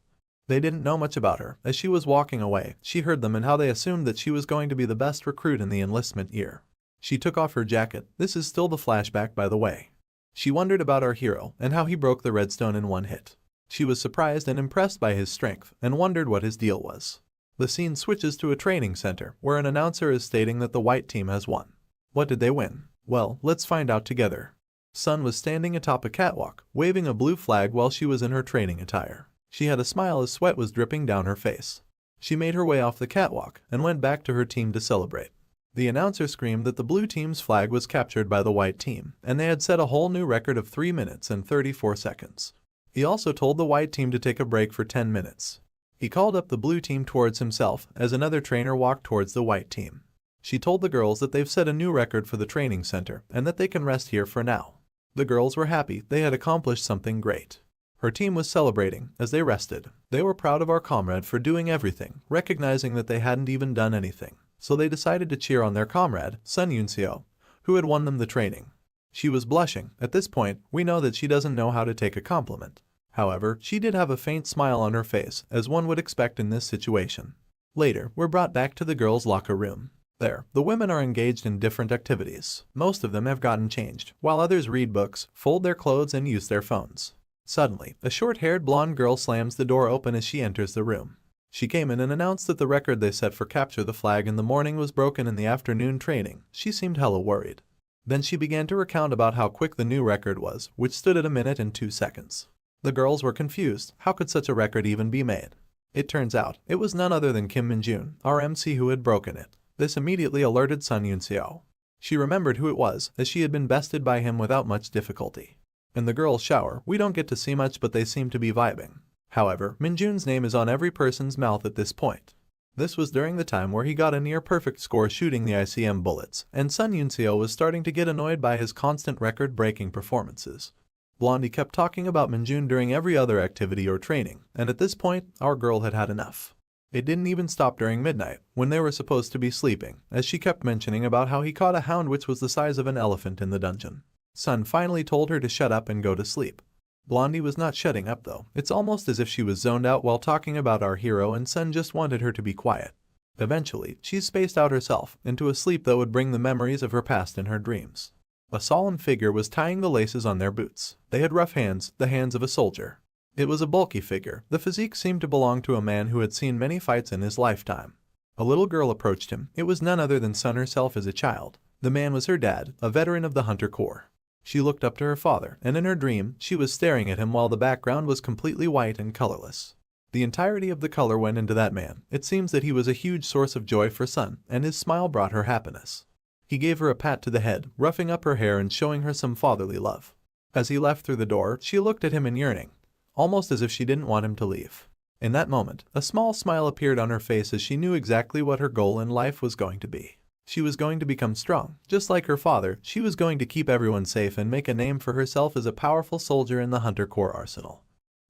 They didn't know much about her. As she was walking away, she heard them and how they assumed that she was going to be the best recruit in the enlistment year. She took off her jacket. This is still the flashback, by the way. She wondered about our hero and how he broke the redstone in one hit. She was surprised and impressed by his strength and wondered what his deal was. The scene switches to a training center where an announcer is stating that the white team has won. What did they win? Well, let's find out together. Sun was standing atop a catwalk, waving a blue flag while she was in her training attire. She had a smile as sweat was dripping down her face. She made her way off the catwalk and went back to her team to celebrate. The announcer screamed that the blue team's flag was captured by the white team, and they had set a whole new record of 3 minutes and 34 seconds. He also told the white team to take a break for 10 minutes. He called up the blue team towards himself as another trainer walked towards the white team. She told the girls that they've set a new record for the training center and that they can rest here for now. The girls were happy they had accomplished something great. Her team was celebrating as they rested. They were proud of our comrade for doing everything, recognizing that they hadn't even done anything. So they decided to cheer on their comrade, Sun Yunseo, who had won them the training. She was blushing. At this point, we know that she doesn't know how to take a compliment. However, she did have a faint smile on her face, as one would expect in this situation. Later, we're brought back to the girls' locker room. There, the women are engaged in different activities. Most of them have gotten changed, while others read books, fold their clothes, and use their phones. Suddenly, a short-haired blonde girl slams the door open as she enters the room. She came in and announced that the record they set for capture the flag in the morning was broken in the afternoon training. She seemed hella worried. Then she began to recount about how quick the new record was, which stood at 1 minute and 2 seconds. The girls were confused. How could such a record even be made? It turns out, it was none other than Kim Min-jun, our MC, who had broken it. This immediately alerted Sun Yunseo. She remembered who it was, as she had been bested by him without much difficulty. In the girls' shower, we don't get to see much, but they seem to be vibing. However, Min-jun's name is on every person's mouth at this point. This was during the time where he got a near-perfect score shooting the ICM bullets, and Sun Yunseo was starting to get annoyed by his constant record-breaking performances. Blondie kept talking about Min-jun during every other activity or training, and at this point, our girl had had enough. It didn't even stop during midnight, when they were supposed to be sleeping, as she kept mentioning about how he caught a hound which was the size of an elephant in the dungeon. Sun finally told her to shut up and go to sleep. Blondie was not shutting up though. It's almost as if she was zoned out while talking about our hero, and Sun just wanted her to be quiet. Eventually, she spaced out herself into a sleep that would bring the memories of her past in her dreams. A solemn figure was tying the laces on their boots. They had rough hands, the hands of a soldier. It was a bulky figure. The physique seemed to belong to a man who had seen many fights in his lifetime. A little girl approached him. It was none other than Sun herself as a child. The man was her dad, a veteran of the Hunter Corps. She looked up to her father, and in her dream, she was staring at him while the background was completely white and colorless. The entirety of the color went into that man. It seems that he was a huge source of joy for Sun, and his smile brought her happiness. He gave her a pat to the head, roughing up her hair and showing her some fatherly love. As he left through the door, she looked at him in yearning, almost as if she didn't want him to leave. In that moment, a small smile appeared on her face as she knew exactly what her goal in life was going to be. She was going to become strong. Just like her father, she was going to keep everyone safe and make a name for herself as a powerful soldier in the Hunter Corps arsenal.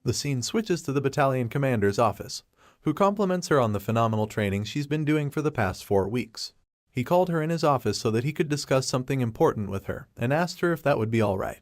The scene switches to the battalion commander's office, who compliments her on the phenomenal training she's been doing for the past 4 weeks. He called her in his office so that he could discuss something important with her and asked her if that would be all right.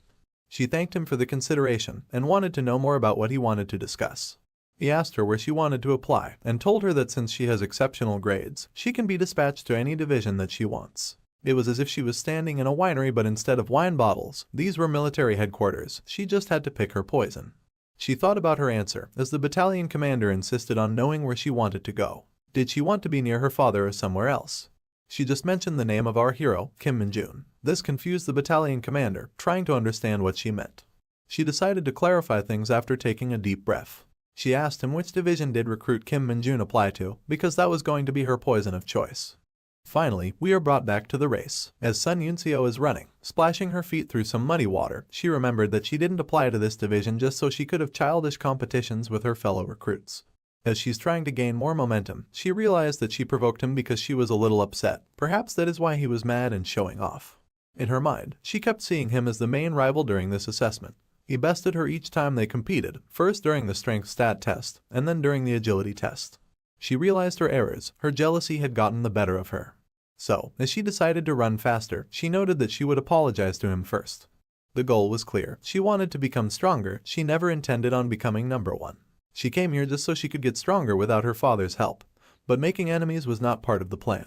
She thanked him for the consideration and wanted to know more about what he wanted to discuss. He asked her where she wanted to apply and told her that since she has exceptional grades, she can be dispatched to any division that she wants. It was as if she was standing in a winery, but instead of wine bottles, these were military headquarters. She just had to pick her poison. She thought about her answer as the battalion commander insisted on knowing where she wanted to go. Did she want to be near her father or somewhere else? She just mentioned the name of our hero, Kim Min-jun. This confused the battalion commander, trying to understand what she meant. She decided to clarify things after taking a deep breath. She asked him which division did recruit Kim Min-jun apply to, because that was going to be her poison of choice. Finally, we are brought back to the race. As Sun Yunseo is running, splashing her feet through some muddy water, she remembered that she didn't apply to this division just so she could have childish competitions with her fellow recruits. As she's trying to gain more momentum, she realized that she provoked him because she was a little upset. Perhaps that is why he was mad and showing off. In her mind, she kept seeing him as the main rival during this assessment. He bested her each time they competed, first during the strength stat test, and then during the agility test. She realized her errors. Her jealousy had gotten the better of her. So, as she decided to run faster, she noted that she would apologize to him first. The goal was clear. She wanted to become stronger. She never intended on becoming number 1. She came here just so she could get stronger without her father's help, but making enemies was not part of the plan.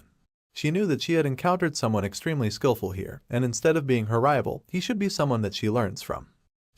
She knew that she had encountered someone extremely skillful here, and instead of being her rival, he should be someone that she learns from.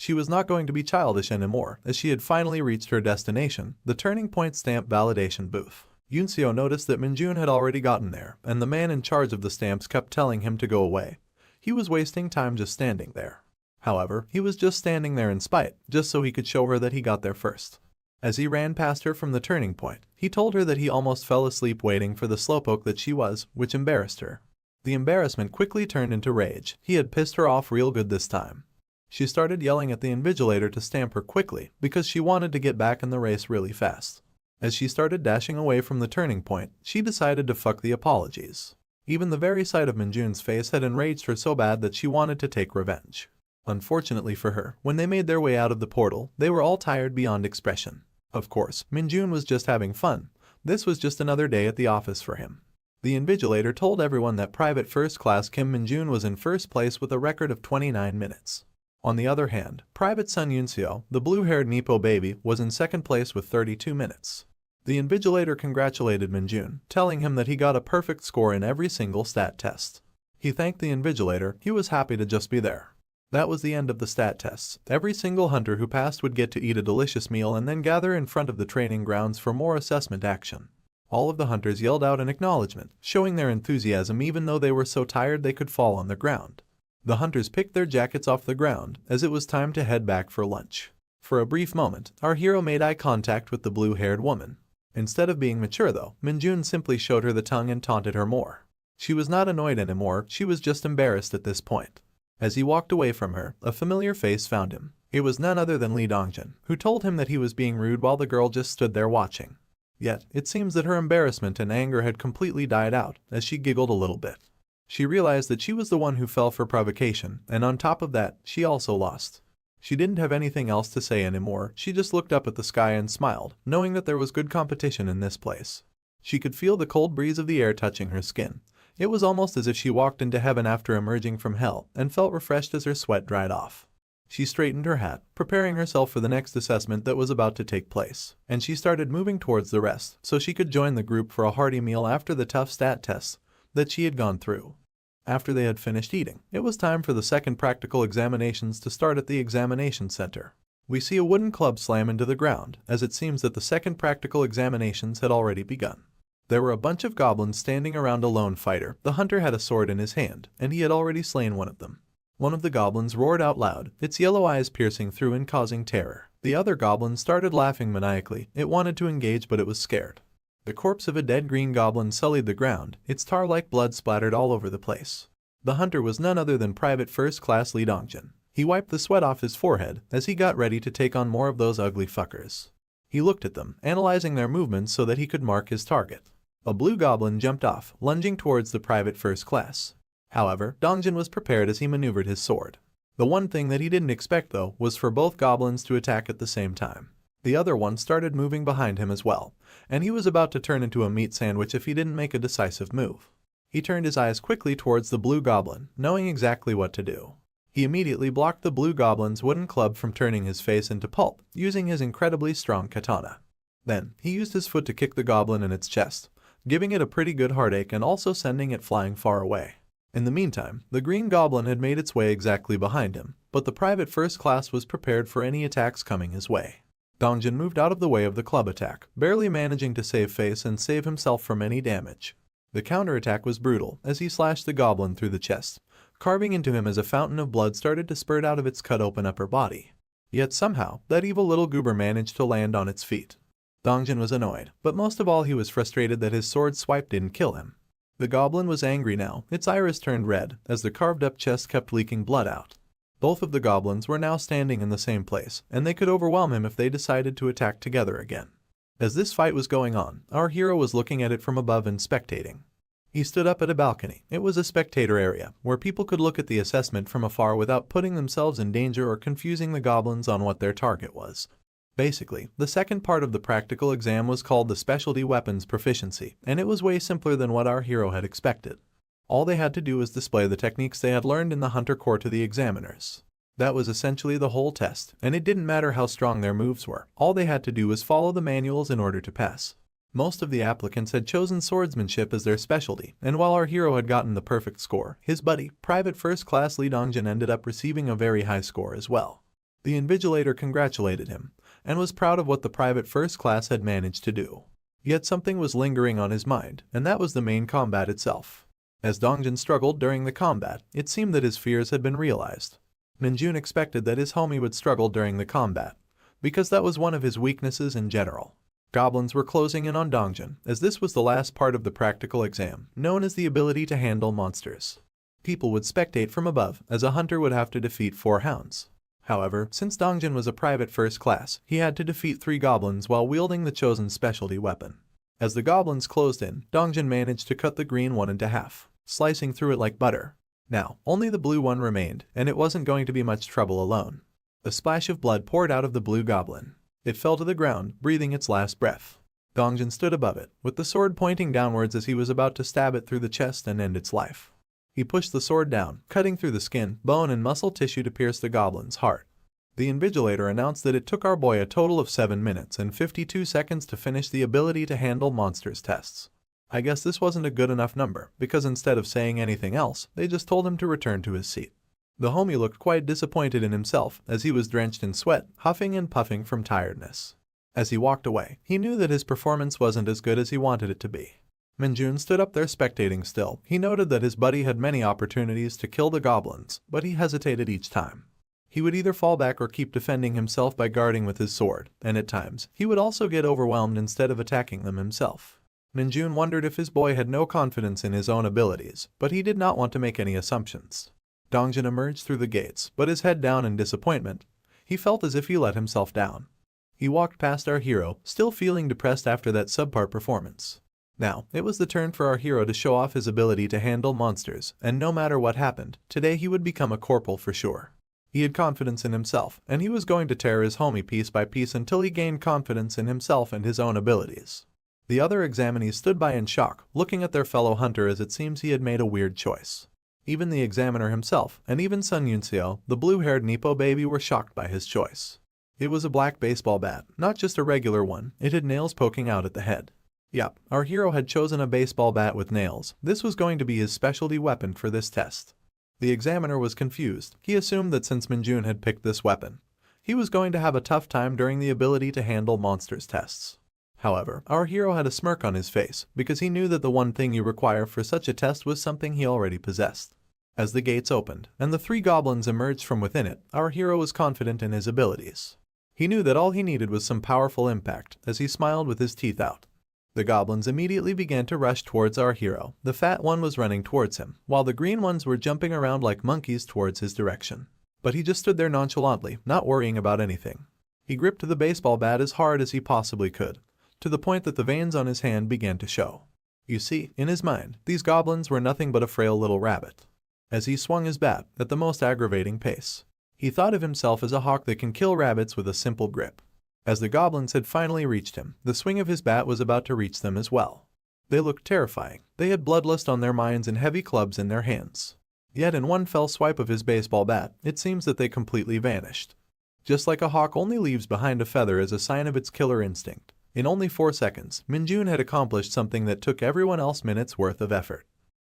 She was not going to be childish anymore, as she had finally reached her destination, the Turning Point stamp validation booth. Yunseo noticed that Minjun had already gotten there, and the man in charge of the stamps kept telling him to go away. He was wasting time just standing there. However, he was just standing there in spite, just so he could show her that he got there first. As he ran past her from the turning point, he told her that he almost fell asleep waiting for the slowpoke that she was, which embarrassed her. The embarrassment quickly turned into rage. He had pissed her off real good this time. She started yelling at the invigilator to stamp her quickly because she wanted to get back in the race really fast. As she started dashing away from the turning point, she decided to fuck the apologies. Even the very sight of Minjun's face had enraged her so bad that she wanted to take revenge. Unfortunately for her, when they made their way out of the portal, they were all tired beyond expression. Of course, Minjun was just having fun. This was just another day at the office for him. The invigilator told everyone that Private First Class Kim Minjun was in first place with a record of 29 minutes. On the other hand, Private Sun Yunseo, the blue-haired Nippo baby, was in second place with 32 minutes. The invigilator congratulated Minjun, telling him that he got a perfect score in every single stat test. He thanked the invigilator. He was happy to just be there. That was the end of the stat tests. Every single hunter who passed would get to eat a delicious meal and then gather in front of the training grounds for more assessment action. All of the hunters yelled out an acknowledgement, showing their enthusiasm even though they were so tired they could fall on the ground. The hunters picked their jackets off the ground, as it was time to head back for lunch. For a brief moment, our hero made eye contact with the blue-haired woman. Instead of being mature though, Minjun simply showed her the tongue and taunted her more. She was not annoyed anymore, she was just embarrassed at this point. As he walked away from her, a familiar face found him. It was none other than Lee Dongjin, who told him that he was being rude while the girl just stood there watching. Yet, it seems that her embarrassment and anger had completely died out, as she giggled a little bit. She realized that she was the one who fell for provocation, and on top of that, she also lost. She didn't have anything else to say anymore, she just looked up at the sky and smiled, knowing that there was good competition in this place. She could feel the cold breeze of the air touching her skin. It was almost as if she walked into heaven after emerging from hell, and felt refreshed as her sweat dried off. She straightened her hat, preparing herself for the next assessment that was about to take place, and she started moving towards the rest so she could join the group for a hearty meal after the tough stat tests that she had gone through. After they had finished eating, it was time for the second practical examinations to start at the examination center. We see a wooden club slam into the ground, as it seems that the second practical examinations had already begun. There were a bunch of goblins standing around a lone fighter. The hunter had a sword in his hand, and he had already slain one of them. One of the goblins roared out loud, its yellow eyes piercing through and causing terror. The other goblin started laughing maniacally. It wanted to engage, but it was scared. The corpse of a dead green goblin sullied the ground, its tar-like blood splattered all over the place. The hunter was none other than Private First Class Lee Dongjin. He wiped the sweat off his forehead as he got ready to take on more of those ugly fuckers. He looked at them, analyzing their movements so that he could mark his target. A blue goblin jumped off, lunging towards the Private First Class. However, Dongjin was prepared as he maneuvered his sword. The one thing that he didn't expect though was for both goblins to attack at the same time. The other one started moving behind him as well, and he was about to turn into a meat sandwich if he didn't make a decisive move. He turned his eyes quickly towards the blue goblin, knowing exactly what to do. He immediately blocked the blue goblin's wooden club from turning his face into pulp, using his incredibly strong katana. Then, he used his foot to kick the goblin in its chest, giving it a pretty good heartache and also sending it flying far away. In the meantime, the green goblin had made its way exactly behind him, but the Private First Class was prepared for any attacks coming his way. Dongjin moved out of the way of the club attack, barely managing to save face and save himself from any damage. The counterattack was brutal as he slashed the goblin through the chest, carving into him as a fountain of blood started to spurt out of its cut-open upper body. Yet somehow, that evil little goober managed to land on its feet. Dongjin was annoyed, but most of all he was frustrated that his sword swipe didn't kill him. The goblin was angry now, its iris turned red as the carved-up chest kept leaking blood out. Both of the goblins were now standing in the same place, and they could overwhelm him if they decided to attack together again. As this fight was going on, our hero was looking at it from above and spectating. He stood up at a balcony. It was a spectator area, where people could look at the assessment from afar without putting themselves in danger or confusing the goblins on what their target was. Basically, the second part of the practical exam was called the Specialty Weapons Proficiency, and it was way simpler than what our hero had expected. All they had to do was display the techniques they had learned in the Hunter Corps to the examiners. That was essentially the whole test, and it didn't matter how strong their moves were. All they had to do was follow the manuals in order to pass. Most of the applicants had chosen swordsmanship as their specialty, and while our hero had gotten the perfect score, his buddy, Private First Class Lee Dongjin ended up receiving a very high score as well. The invigilator congratulated him, and was proud of what the private first class had managed to do. Yet something was lingering on his mind, and that was the main combat itself. As Dongjin struggled during the combat, it seemed that his fears had been realized. Minjun expected that his homie would struggle during the combat, because that was one of his weaknesses in general. Goblins were closing in on Dongjin, as this was the last part of the practical exam, known as the ability to handle monsters. People would spectate from above, as a hunter would have to defeat 4 hounds. However, since Dongjin was a private first class, he had to defeat 3 goblins while wielding the chosen specialty weapon. As the goblins closed in, Dongjin managed to cut the green one into half, slicing through it like butter. Now, only the blue one remained, and it wasn't going to be much trouble alone. A splash of blood poured out of the blue goblin. It fell to the ground, breathing its last breath. Dongjin stood above it, with the sword pointing downwards as he was about to stab it through the chest and end its life. He pushed the sword down, cutting through the skin, bone and muscle tissue to pierce the goblin's heart. The invigilator announced that it took our boy a total of 7 minutes and 52 seconds to finish the ability to handle monsters tests. I guess this wasn't a good enough number, because instead of saying anything else, they just told him to return to his seat. The homie looked quite disappointed in himself, as he was drenched in sweat, huffing and puffing from tiredness. As he walked away, he knew that his performance wasn't as good as he wanted it to be. Minjun stood up there spectating still. He noted that his buddy had many opportunities to kill the goblins, but he hesitated each time. He would either fall back or keep defending himself by guarding with his sword, and at times, he would also get overwhelmed instead of attacking them himself. Minjun wondered if his boy had no confidence in his own abilities, but he did not want to make any assumptions. Dongjin emerged through the gates, but his head down in disappointment. He felt as if he let himself down. He walked past our hero, still feeling depressed after that subpar performance. Now, it was the turn for our hero to show off his ability to handle monsters, and no matter what happened, today he would become a corporal for sure. He had confidence in himself, and he was going to tear his homie piece by piece until he gained confidence in himself and his own abilities. The other examinees stood by in shock, looking at their fellow hunter as it seems he had made a weird choice. Even the examiner himself, and even Sun Yunseo, the blue-haired Nippo baby, were shocked by his choice. It was a black baseball bat, not just a regular one. It had nails poking out at the head. Yup, our hero had chosen a baseball bat with nails. This was going to be his specialty weapon for this test. The examiner was confused. He assumed that since Minjun had picked this weapon, he was going to have a tough time during the ability to handle monsters tests. However, our hero had a smirk on his face, because he knew that the one thing you require for such a test was something he already possessed. As the gates opened, and the 3 goblins emerged from within it, our hero was confident in his abilities. He knew that all he needed was some powerful impact, as he smiled with his teeth out. The goblins immediately began to rush towards our hero. The fat one was running towards him, while the green ones were jumping around like monkeys towards his direction. But he just stood there nonchalantly, not worrying about anything. He gripped the baseball bat as hard as he possibly could, to the point that the veins on his hand began to show. You see, in his mind, these goblins were nothing but a frail little rabbit. As he swung his bat at the most aggravating pace, he thought of himself as a hawk that can kill rabbits with a simple grip. As the goblins had finally reached him, the swing of his bat was about to reach them as well. They looked terrifying. They had bloodlust on their minds and heavy clubs in their hands. Yet in one fell swipe of his baseball bat, it seems that they completely vanished. Just like a hawk only leaves behind a feather as a sign of its killer instinct, in only 4 seconds, Minjun had accomplished something that took everyone else minutes worth of effort.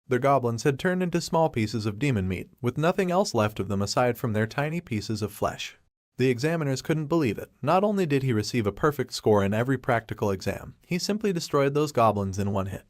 The goblins had turned into small pieces of demon meat, with nothing else left of them aside from their tiny pieces of flesh. The examiners couldn't believe it. Not only did he receive a perfect score in every practical exam, he simply destroyed those goblins in one hit.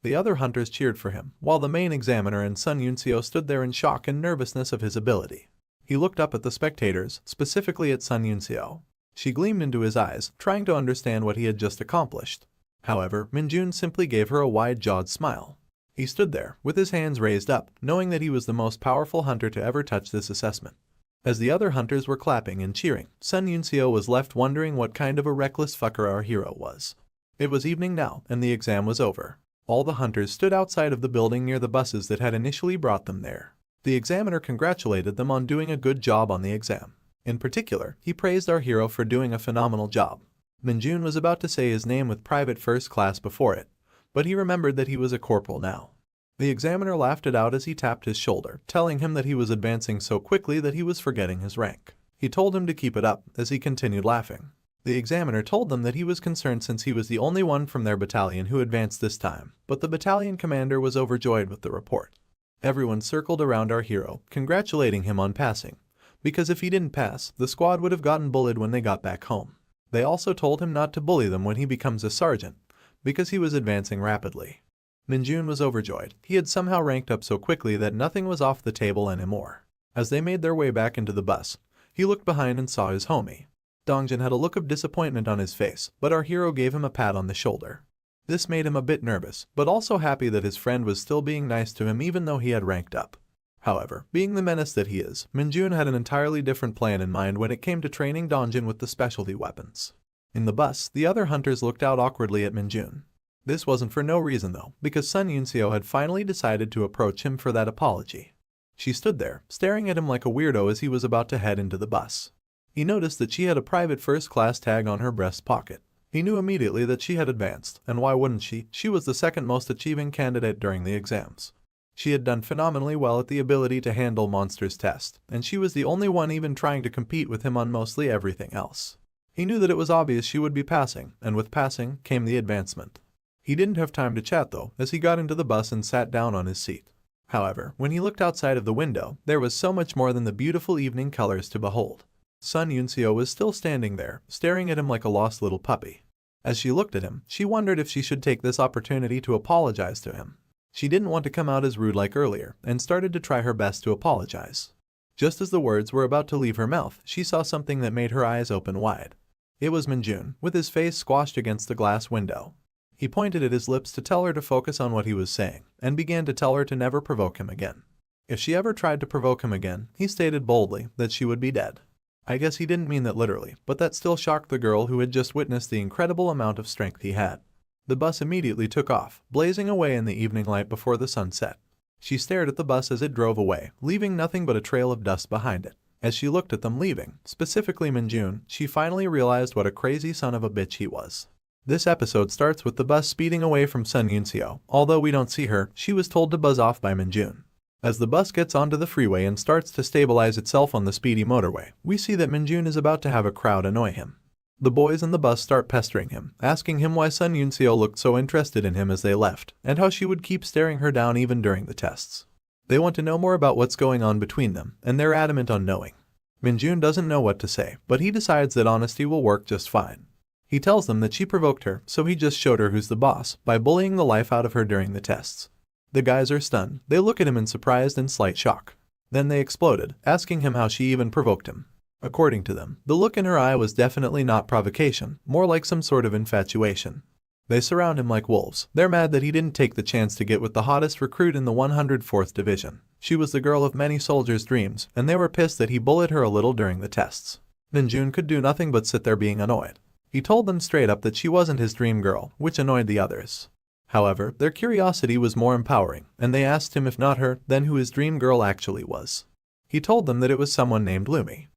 The other hunters cheered for him, while the main examiner and Sun Yunseo stood there in shock and nervousness of his ability. He looked up at the spectators, specifically at Sun Yunseo. She gleamed into his eyes, trying to understand what he had just accomplished. However, Minjun simply gave her a wide-jawed smile. He stood there, with his hands raised up, knowing that he was the most powerful hunter to ever touch this assessment. As the other hunters were clapping and cheering, Sun Yunseo was left wondering what kind of a reckless fucker our hero was. It was evening now, and the exam was over. All the hunters stood outside of the building near the buses that had initially brought them there. The examiner congratulated them on doing a good job on the exam. In particular, he praised our hero for doing a phenomenal job. Minjun was about to say his name with private first class before it, but he remembered that he was a corporal now. The examiner laughed it out as he tapped his shoulder, telling him that he was advancing so quickly that he was forgetting his rank. He told him to keep it up, as he continued laughing. The examiner told them that he was concerned since he was the only one from their battalion who advanced this time, but the battalion commander was overjoyed with the report. Everyone circled around our hero, congratulating him on passing, because if he didn't pass, the squad would have gotten bullied when they got back home. They also told him not to bully them when he becomes a sergeant, because he was advancing rapidly. Minjun was overjoyed. He had somehow ranked up so quickly that nothing was off the table anymore. As they made their way back into the bus, he looked behind and saw his homie. Dongjin had a look of disappointment on his face, but our hero gave him a pat on the shoulder. This made him a bit nervous, but also happy that his friend was still being nice to him even though he had ranked up. However, being the menace that he is, Minjun had an entirely different plan in mind when it came to training Dongjin with the specialty weapons. In the bus, the other hunters looked out awkwardly at Minjun. This wasn't for no reason though, because Sun Yunseo had finally decided to approach him for that apology. She stood there, staring at him like a weirdo as he was about to head into the bus. He noticed that she had a private first-class tag on her breast pocket. He knew immediately that she had advanced, and why wouldn't she? She was the second most achieving candidate during the exams. She had done phenomenally well at the ability to handle monsters test, and she was the only one even trying to compete with him on mostly everything else. He knew that it was obvious she would be passing, and with passing came the advancement. He didn't have time to chat though, as he got into the bus and sat down on his seat. However, when he looked outside of the window, there was so much more than the beautiful evening colors to behold. Sun Yunseo was still standing there, staring at him like a lost little puppy. As she looked at him, she wondered if she should take this opportunity to apologize to him. She didn't want to come out as rude like earlier, and started to try her best to apologize. Just as the words were about to leave her mouth, she saw something that made her eyes open wide. It was Minjun, with his face squashed against the glass window. He pointed at his lips to tell her to focus on what he was saying, and began to tell her to never provoke him again. If she ever tried to provoke him again, he stated boldly that she would be dead. I guess he didn't mean that literally, but that still shocked the girl who had just witnessed the incredible amount of strength he had. The bus immediately took off, blazing away in the evening light before the sun set. She stared at the bus as it drove away, leaving nothing but a trail of dust behind it. As she looked at them leaving, specifically Minjun, she finally realized what a crazy son of a bitch he was. This episode starts with the bus speeding away from Sun Yunseo. Although we don't see her, she was told to buzz off by Minjun. As the bus gets onto the freeway and starts to stabilize itself on the speedy motorway, we see that Minjun is about to have a crowd annoy him. The boys in the bus start pestering him, asking him why Sun Yunseo looked so interested in him as they left, and how she would keep staring her down even during the tests. They want to know more about what's going on between them, and they're adamant on knowing. Minjun doesn't know what to say, but he decides that honesty will work just fine. He tells them that she provoked her, so he just showed her who's the boss by bullying the life out of her during the tests. The guys are stunned. They look at him in surprise and slight shock. Then they exploded, asking him how she even provoked him. According to them, the look in her eye was definitely not provocation, more like some sort of infatuation. They surround him like wolves. They're mad that he didn't take the chance to get with the hottest recruit in the 104th Division. She was the girl of many soldiers' dreams, and they were pissed that he bullied her a little during the tests. Minjun could do nothing but sit there being annoyed. He told them straight up that she wasn't his dream girl, which annoyed the others. However, their curiosity was more empowering, and they asked him if not her, then who his dream girl actually was. He told them that it was someone named Lumi.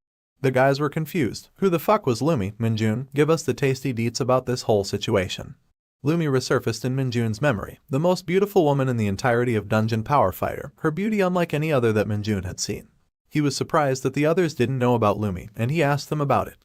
The guys were confused. Who the fuck was Lumi? Minjun, give us the tasty deets about this whole situation. Lumi resurfaced in Minjun's memory, the most beautiful woman in the entirety of Dungeon Power Fighter, her beauty unlike any other that Minjun had seen. He was surprised that the others didn't know about Lumi, and he asked them about it.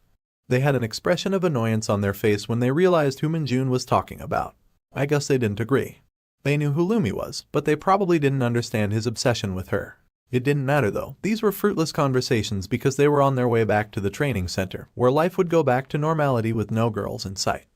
They had an expression of annoyance on their face when they realized who Minjun was talking about. I guess they didn't agree. They knew who Lumi was, but they probably didn't understand his obsession with her. It didn't matter though. These were fruitless conversations because they were on their way back to the training center, where life would go back to normality with no girls in sight.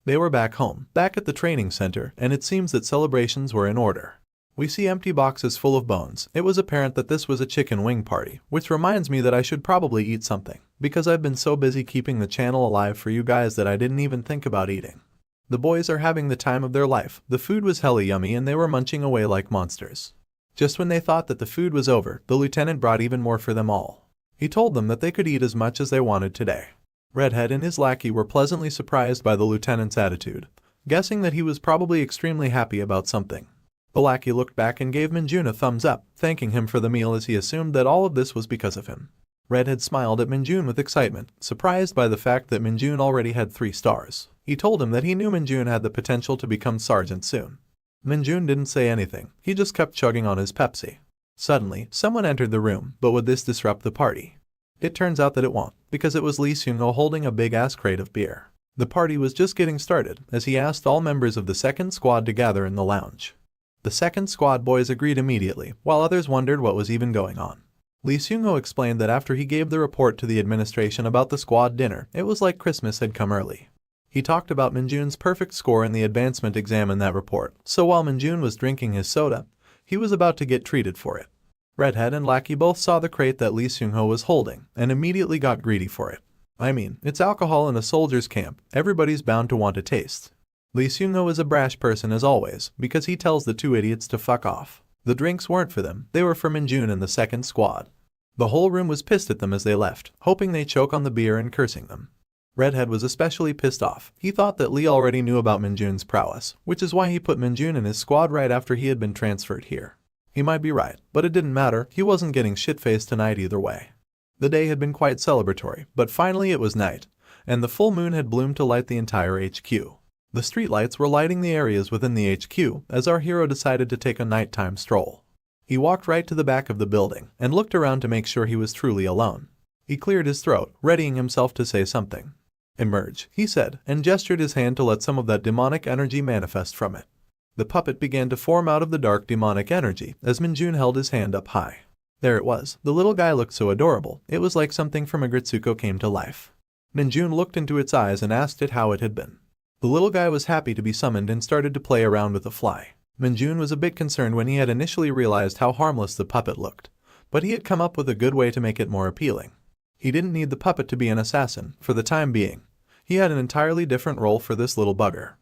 They were back home, back at the training center, and it seems that celebrations were in order. We see empty boxes full of bones. It was apparent that this was a chicken wing party, which reminds me that I should probably eat something, because I've been so busy keeping the channel alive for you guys that I didn't even think about eating. The boys are having the time of their life. The food was hella yummy and they were munching away like monsters. Just when they thought that the food was over, the lieutenant brought even more for them all. He told them that they could eat as much as they wanted today. Redhead and his lackey were pleasantly surprised by the lieutenant's attitude, guessing that he was probably extremely happy about something. The lackey looked back and gave Minjun a thumbs up, thanking him for the meal as he assumed that all of this was because of him. Redhead smiled at Minjun with excitement, surprised by the fact that Minjun already had 3 stars. He told him that he knew Minjun had the potential to become sergeant soon. Minjun didn't say anything. He just kept chugging on his Pepsi. Suddenly, someone entered the room, but would this disrupt the party? It turns out that it won't, because it was Lee Seung-ho holding a big-ass crate of beer. The party was just getting started, as he asked all members of the second squad to gather in the lounge. The second squad boys agreed immediately, while others wondered what was even going on. Lee Seung-ho explained that after he gave the report to the administration about the squad dinner, it was like Christmas had come early. He talked about Minjun's perfect score in the advancement exam in that report, so while Minjun was drinking his soda, he was about to get treated for it. Redhead and Lackey both saw the crate that Lee Seung-ho was holding and immediately got greedy for it. I mean, it's alcohol in a soldier's camp, everybody's bound to want a taste. Lee Seung-ho is a brash person as always, because he tells the two idiots to fuck off. The drinks weren't for them, they were for Minjun and the second squad. The whole room was pissed at them as they left, hoping they choke on the beer and cursing them. Redhead was especially pissed off. He thought that Lee already knew about Minjun's prowess, which is why he put Minjun in his squad right after he had been transferred here. He might be right, but it didn't matter, he wasn't getting shit-faced tonight either way. The day had been quite celebratory, but finally it was night, and the full moon had bloomed to light the entire HQ. The streetlights were lighting the areas within the HQ as our hero decided to take a nighttime stroll. He walked right to the back of the building and looked around to make sure he was truly alone. He cleared his throat, readying himself to say something. "Emerge," he said, and gestured his hand to let some of that demonic energy manifest from it. The puppet began to form out of the dark demonic energy as Minjun held his hand up high. There it was. The little guy looked so adorable, it was like something from a Gritsuko came to life. Minjun looked into its eyes and asked it how it had been. The little guy was happy to be summoned and started to play around with the fly. Minjun was a bit concerned when he had initially realized how harmless the puppet looked, but he had come up with a good way to make it more appealing. He didn't need the puppet to be an assassin, for the time being. He had an entirely different role for this little bugger.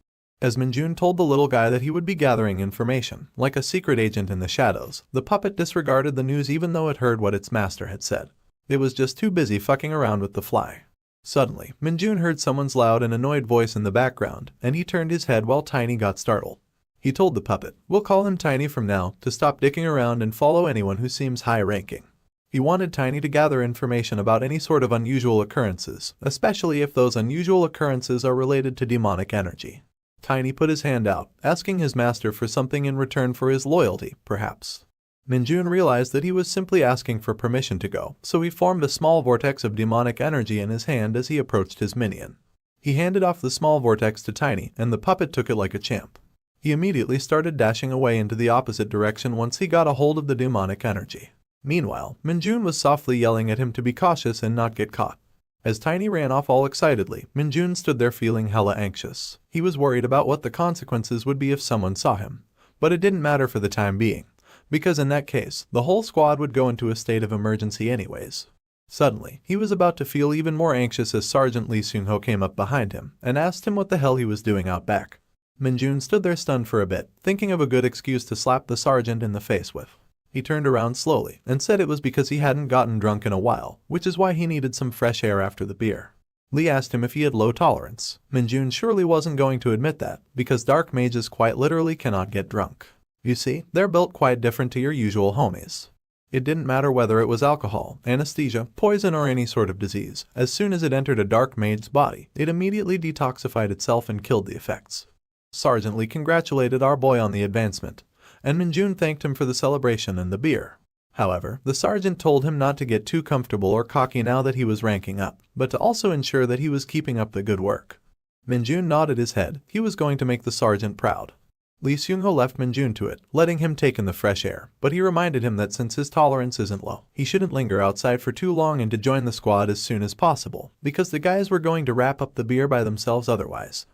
As Minjun told the little guy that he would be gathering information, like a secret agent in the shadows, the puppet disregarded the news even though it heard what its master had said. It was just too busy fucking around with the fly. Suddenly, Minjun heard someone's loud and annoyed voice in the background, and he turned his head while Tiny got startled. He told the puppet, "We'll call him Tiny from now, to stop dicking around and follow anyone who seems high-ranking." He wanted Tiny to gather information about any sort of unusual occurrences, especially if those unusual occurrences are related to demonic energy. Tiny put his hand out, asking his master for something in return for his loyalty, perhaps. Minjun realized that he was simply asking for permission to go, so he formed a small vortex of demonic energy in his hand as he approached his minion. He handed off the small vortex to Tiny, and the puppet took it like a champ. He immediately started dashing away into the opposite direction once he got a hold of the demonic energy. Meanwhile, Minjun was softly yelling at him to be cautious and not get caught. As Tiny ran off all excitedly, Minjun stood there feeling hella anxious. He was worried about what the consequences would be if someone saw him. But it didn't matter for the time being, because in that case, the whole squad would go into a state of emergency anyways. Suddenly, he was about to feel even more anxious as Sergeant Lee Seung-ho came up behind him and asked him what the hell he was doing out back. Minjun stood there stunned for a bit, thinking of a good excuse to slap the sergeant in the face with. He turned around slowly and said it was because he hadn't gotten drunk in a while, which is why he needed some fresh air after the beer. Lee asked him if he had low tolerance. Minjun surely wasn't going to admit that, because dark mages quite literally cannot get drunk. You see, they're built quite different to your usual homies. It didn't matter whether it was alcohol, anesthesia, poison or any sort of disease. As soon as it entered a dark mage's body, it immediately detoxified itself and killed the effects. Sergeant Lee congratulated our boy on the advancement, and Minjun thanked him for the celebration and the beer. However, the sergeant told him not to get too comfortable or cocky now that he was ranking up, but to also ensure that he was keeping up the good work. Minjun nodded his head. He was going to make the sergeant proud. Lee Seung-ho left Minjun to it, letting him take in the fresh air, but he reminded him that since his tolerance isn't low, he shouldn't linger outside for too long and to join the squad as soon as possible, because the guys were going to wrap up the beer by themselves otherwise.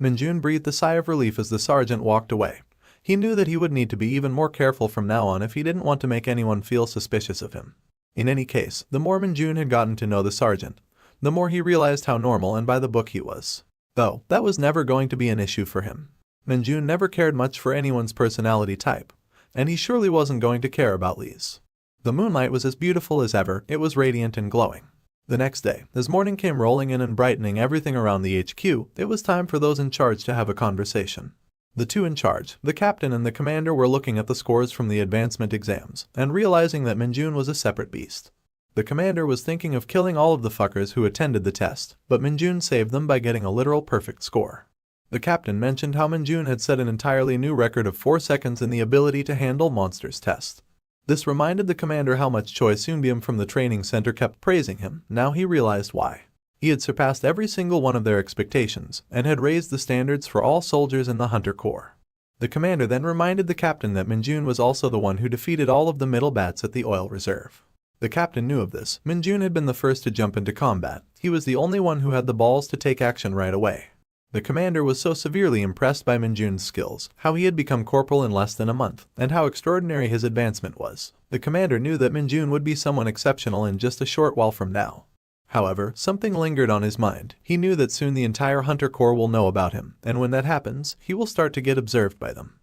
Minjun breathed a sigh of relief as the sergeant walked away. He knew that he would need to be even more careful from now on if he didn't want to make anyone feel suspicious of him. In any case, the more Minjun had gotten to know the sergeant, the more he realized how normal and by the book he was. Though, that was never going to be an issue for him. Minjun never cared much for anyone's personality type, and he surely wasn't going to care about Lee's. The moonlight was as beautiful as ever, it was radiant and glowing. The next day, as morning came rolling in and brightening everything around the HQ, it was time for those in charge to have a conversation. The two in charge, the captain and the commander, were looking at the scores from the advancement exams and realizing that Minjun was a separate beast. The commander was thinking of killing all of the fuckers who attended the test, but Minjun saved them by getting a literal perfect score. The captain mentioned how Minjun had set an entirely new record of 4 seconds in the ability to handle monsters test. This reminded the commander how much Choi Soonbyum from the training center kept praising him. Now he realized why. He had surpassed every single one of their expectations and had raised the standards for all soldiers in the Hunter Corps. The commander then reminded the captain that Minjun was also the one who defeated all of the middle bats at the oil reserve. The captain knew of this. Minjun had been the first to jump into combat. He was the only one who had the balls to take action right away. The commander was so severely impressed by Minjun's skills, how he had become corporal in less than a month, and how extraordinary his advancement was. The commander knew that Minjun would be someone exceptional in just a short while from now. However, something lingered on his mind. He knew that soon the entire Hunter Corps will know about him, and when that happens, he will start to get observed by them.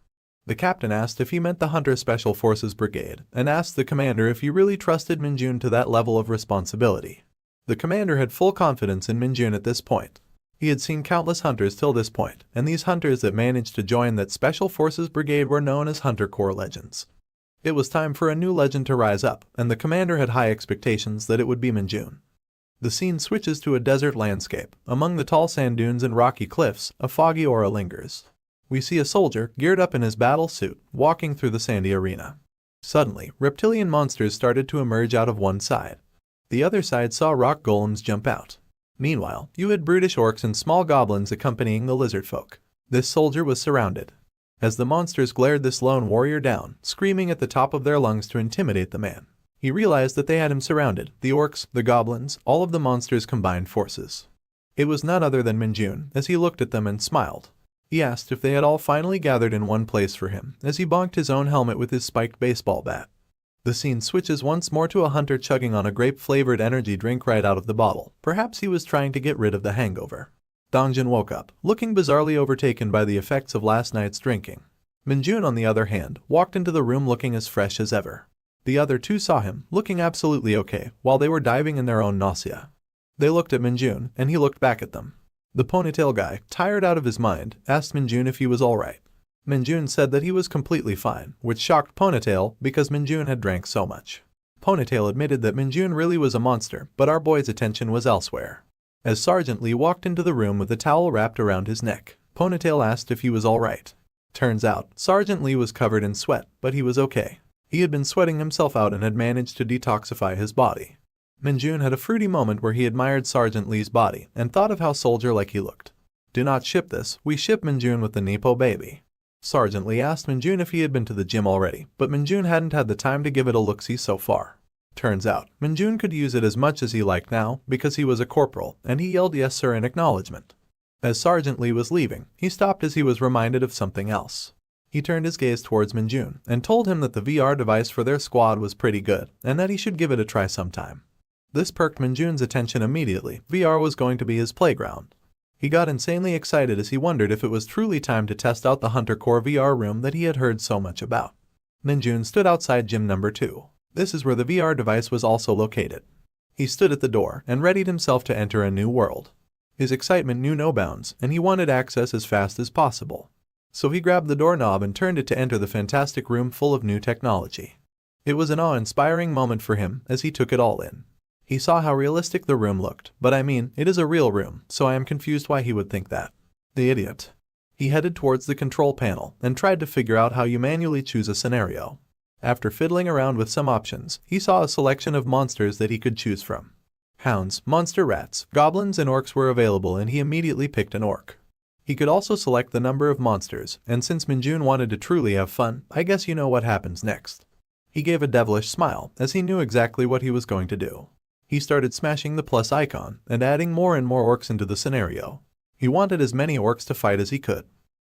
The captain asked if he meant the Hunter Special Forces Brigade, and asked the commander if he really trusted Minjun to that level of responsibility. The commander had full confidence in Minjun at this point. He had seen countless hunters till this point, and these hunters that managed to join that Special Forces Brigade were known as Hunter Corps legends. It was time for a new legend to rise up, and the commander had high expectations that it would be Minjun. The scene switches to a desert landscape. Among the tall sand dunes and rocky cliffs, a foggy aura lingers. We see a soldier, geared up in his battle suit, walking through the sandy arena. Suddenly, reptilian monsters started to emerge out of one side. The other side saw rock golems jump out. Meanwhile, you had brutish orcs and small goblins accompanying the lizard folk. This soldier was surrounded. As the monsters glared this lone warrior down, screaming at the top of their lungs to intimidate the man, he realized that they had him surrounded, the orcs, the goblins, all of the monsters' combined forces. It was none other than Minjun, as he looked at them and smiled. He asked if they had all finally gathered in one place for him, as he bonked his own helmet with his spiked baseball bat. The scene switches once more to a hunter chugging on a grape-flavored energy drink right out of the bottle. Perhaps he was trying to get rid of the hangover. Dongjin woke up, looking bizarrely overtaken by the effects of last night's drinking. Minjun, on the other hand, walked into the room looking as fresh as ever. The other two saw him, looking absolutely okay, while they were diving in their own nausea. They looked at Minjun, and he looked back at them. The ponytail guy, tired out of his mind, asked Minjun if he was alright. Minjun said that he was completely fine, which shocked Ponytail because Minjun had drank so much. Ponytail admitted that Minjun really was a monster, but our boy's attention was elsewhere. As Sergeant Lee walked into the room with a towel wrapped around his neck, Ponytail asked if he was alright. Turns out, Sergeant Lee was covered in sweat, but he was okay. He had been sweating himself out and had managed to detoxify his body. Minjun had a fruity moment where he admired Sergeant Lee's body and thought of how soldier-like he looked. Do not ship this, we ship Minjun with the Nepo baby. Sergeant Lee asked Minjun if he had been to the gym already, but Minjun hadn't had the time to give it a look-see so far. Turns out, Minjun could use it as much as he liked now because he was a corporal, and he yelled yes sir in acknowledgement. As Sergeant Lee was leaving, he stopped as he was reminded of something else. He turned his gaze towards Minjun and told him that the VR device for their squad was pretty good and that he should give it a try sometime. This perked Minjun's attention immediately. VR was going to be his playground. He got insanely excited as he wondered if it was truly time to test out the Hunter Corps VR room that he had heard so much about. Minjun stood outside gym number 2. This is where the VR device was also located. He stood at the door and readied himself to enter a new world. His excitement knew no bounds, and he wanted access as fast as possible. So he grabbed the doorknob and turned it to enter the fantastic room full of new technology. It was an awe-inspiring moment for him as he took it all in. He saw how realistic the room looked, but I mean, it is a real room, so I am confused why he would think that. The idiot. He headed towards the control panel and tried to figure out how you manually choose a scenario. After fiddling around with some options, he saw a selection of monsters that he could choose from. Hounds, monster rats, goblins, and orcs were available, and he immediately picked an orc. He could also select the number of monsters, and since Minjun wanted to truly have fun, I guess you know what happens next. He gave a devilish smile, as he knew exactly what he was going to do. He started smashing the plus icon and adding more and more orcs into the scenario. He wanted as many orcs to fight as he could.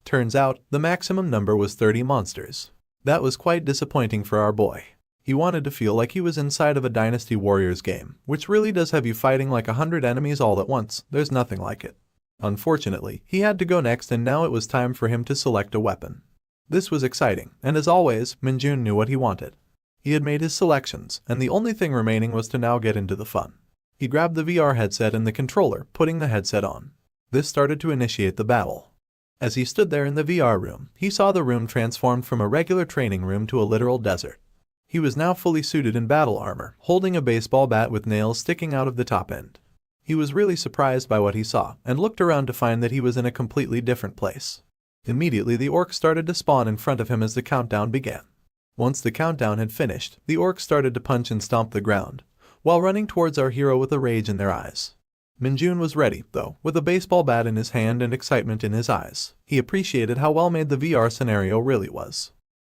Turns out, the maximum number was 30 monsters. That was quite disappointing for our boy. He wanted to feel like he was inside of a Dynasty Warriors game, which really does have you fighting like 100 enemies all at once. There's nothing like it. Unfortunately, he had to go next, and now it was time for him to select a weapon. This was exciting, and as always, Minjun knew what he wanted. He had made his selections, and the only thing remaining was to now get into the fun. He grabbed the VR headset and the controller, putting the headset on. This started to initiate the battle. As he stood there in the VR room, he saw the room transformed from a regular training room to a literal desert. He was now fully suited in battle armor, holding a baseball bat with nails sticking out of the top end. He was really surprised by what he saw, and looked around to find that he was in a completely different place. Immediately the orcs started to spawn in front of him as the countdown began. Once the countdown had finished, the orcs started to punch and stomp the ground, while running towards our hero with a rage in their eyes. Minjun was ready, though, with a baseball bat in his hand and excitement in his eyes. He appreciated how well made the VR scenario really was.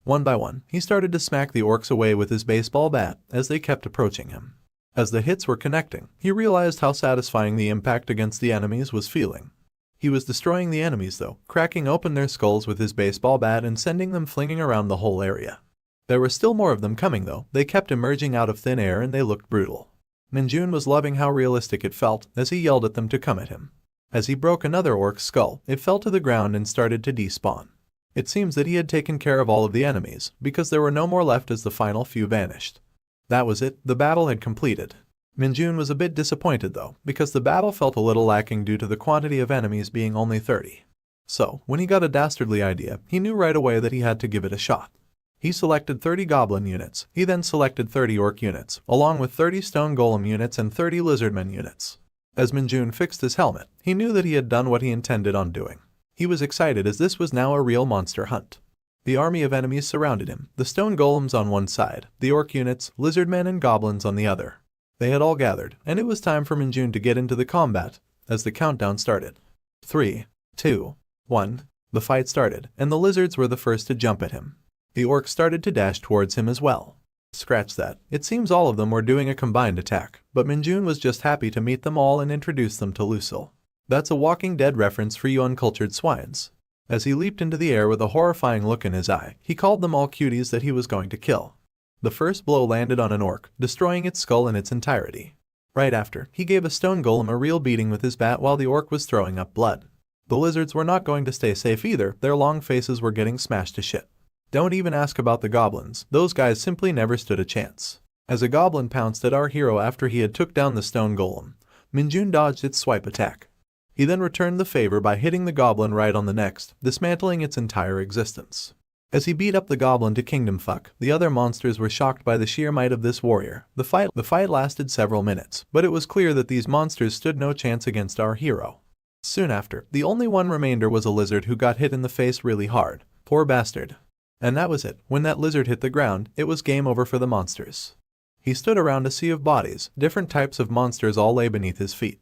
One by one, he started to smack the orcs away with his baseball bat as they kept approaching him. As the hits were connecting, he realized how satisfying the impact against the enemies was feeling. He was destroying the enemies though, cracking open their skulls with his baseball bat and sending them flinging around the whole area. There were still more of them coming though, they kept emerging out of thin air and they looked brutal. Minjun was loving how realistic it felt as he yelled at them to come at him. As he broke another orc's skull, it fell to the ground and started to despawn. It seems that he had taken care of all of the enemies, because there were no more left as the final few vanished. That was it, the battle had completed. Minjun was a bit disappointed though, because the battle felt a little lacking due to the quantity of enemies being only 30. So, when he got a dastardly idea, he knew right away that he had to give it a shot. He selected 30 goblin units, he then selected 30 orc units, along with 30 stone golem units and 30 lizardmen units. As Minjun fixed his helmet, he knew that he had done what he intended on doing. He was excited as this was now a real monster hunt. The army of enemies surrounded him, the stone golems on one side, the orc units, lizardmen and goblins on the other. They had all gathered, and it was time for Minjun to get into the combat, as the countdown started. 3, 2, 1. The fight started, and the lizards were the first to jump at him. The orcs started to dash towards him as well. Scratch that, it seems all of them were doing a combined attack, but Minjun was just happy to meet them all and introduce them to Lucille. That's a Walking Dead reference for you uncultured swines. As he leaped into the air with a horrifying look in his eye, he called them all cuties that he was going to kill. The first blow landed on an orc, destroying its skull in its entirety. Right after, he gave a stone golem a real beating with his bat while the orc was throwing up blood. The lizards were not going to stay safe either, their long faces were getting smashed to shit. Don't even ask about the goblins, those guys simply never stood a chance. As a goblin pounced at our hero after he had took down the stone golem, Minjun dodged its swipe attack. He then returned the favor by hitting the goblin right on the neck, dismantling its entire existence. As he beat up the goblin to kingdom fuck, the other monsters were shocked by the sheer might of this warrior. The fight lasted several minutes, but it was clear that these monsters stood no chance against our hero. Soon after, the only one remainder was a lizard who got hit in the face really hard. Poor bastard. And that was it. When that lizard hit the ground, it was game over for the monsters. He stood around a sea of bodies, different types of monsters all lay beneath his feet.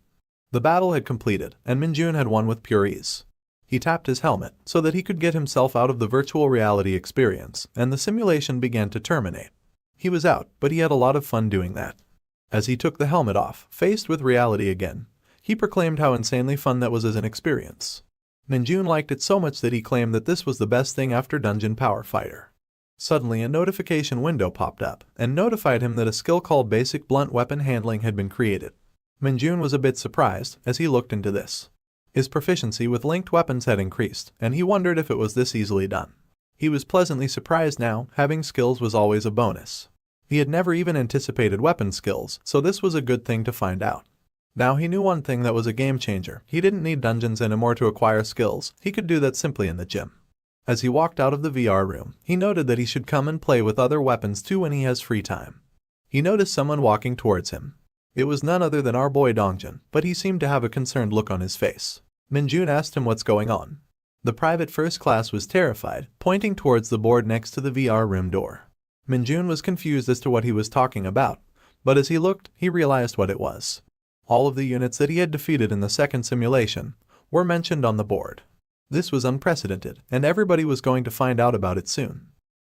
The battle had completed, and Minjun had won with pure ease. He tapped his helmet so that he could get himself out of the virtual reality experience, and the simulation began to terminate. He was out, but he had a lot of fun doing that. As he took the helmet off, faced with reality again, he proclaimed how insanely fun that was as an experience. Minjun liked it so much that he claimed that this was the best thing after Dungeon Power Fighter. Suddenly a notification window popped up and notified him that a skill called Basic Blunt Weapon Handling had been created. Minjun was a bit surprised as he looked into this. His proficiency with linked weapons had increased, and he wondered if it was this easily done. He was pleasantly surprised now, having skills was always a bonus. He had never even anticipated weapon skills, so this was a good thing to find out. Now he knew one thing that was a game changer. He didn't need dungeons anymore to acquire skills, he could do that simply in the gym. As he walked out of the VR room, he noted that he should come and play with other weapons too when he has free time. He noticed someone walking towards him. It was none other than our boy Dongjin, but he seemed to have a concerned look on his face. Minjun asked him what's going on. The private first class was terrified, pointing towards the board next to the VR room door. Minjun was confused as to what he was talking about, but as he looked, he realized what it was. All of the units that he had defeated in the second simulation were mentioned on the board. This was unprecedented, and everybody was going to find out about it soon.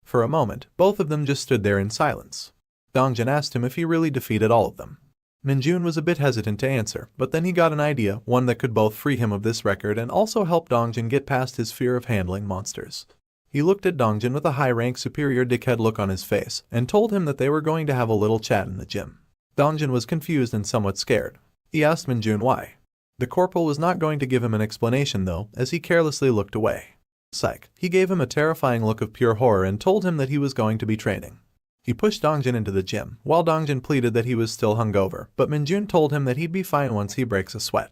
For a moment, both of them just stood there in silence. Dongjin asked him if he really defeated all of them. Minjun was a bit hesitant to answer, but then he got an idea, one that could both free him of this record and also help Dongjin get past his fear of handling monsters. He looked at Dongjin with a high-rank superior dickhead look on his face and told him that they were going to have a little chat in the gym. Dongjin was confused and somewhat scared. He asked Minjun why. The corporal was not going to give him an explanation though, as he carelessly looked away. Psych. He gave him a terrifying look of pure horror and told him that he was going to be training. He pushed Dongjin into the gym, while Dongjin pleaded that he was still hungover, but Minjun told him that he'd be fine once he breaks a sweat.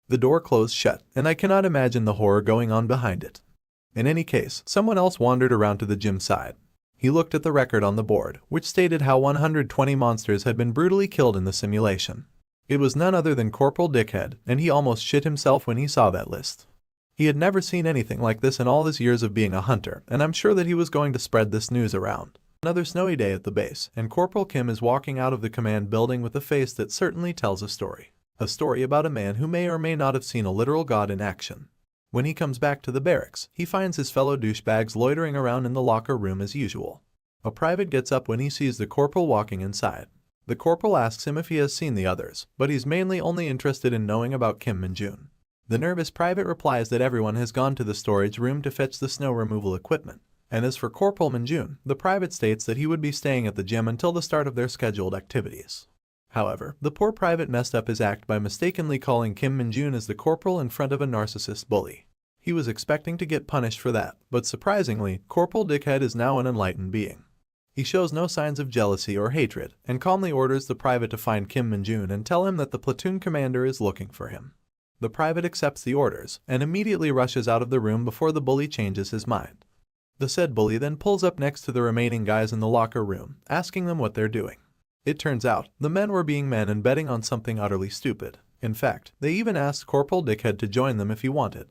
The door closed shut, and I cannot imagine the horror going on behind it. In any case, someone else wandered around to the gym side. He looked at the record on the board, which stated how 120 monsters had been brutally killed in the simulation. It was none other than Corporal Dickhead, and he almost shit himself when he saw that list. He had never seen anything like this in all his years of being a hunter, and I'm sure that he was going to spread this news around. Another snowy day at the base, and Corporal Kim is walking out of the command building with a face that certainly tells a story. A story about a man who may or may not have seen a literal god in action. When he comes back to the barracks, he finds his fellow douchebags loitering around in the locker room as usual. A private gets up when he sees the corporal walking inside. The corporal asks him if he has seen the others, but he's mainly only interested in knowing about Kim Min-jun. The nervous private replies that everyone has gone to the storage room to fetch the snow removal equipment, and as for Corporal Min-jun, the private states that he would be staying at the gym until the start of their scheduled activities. However, the poor private messed up his act by mistakenly calling Kim Min-jun as the corporal in front of a narcissist bully. He was expecting to get punished for that, but surprisingly, Corporal Dickhead is now an enlightened being. He shows no signs of jealousy or hatred, and calmly orders the private to find Kim Min-jun and tell him that the platoon commander is looking for him. The private accepts the orders, and immediately rushes out of the room before the bully changes his mind. The said bully then pulls up next to the remaining guys in the locker room, asking them what they're doing. It turns out, the men were being men and betting on something utterly stupid. In fact, they even asked Corporal Dickhead to join them if he wanted.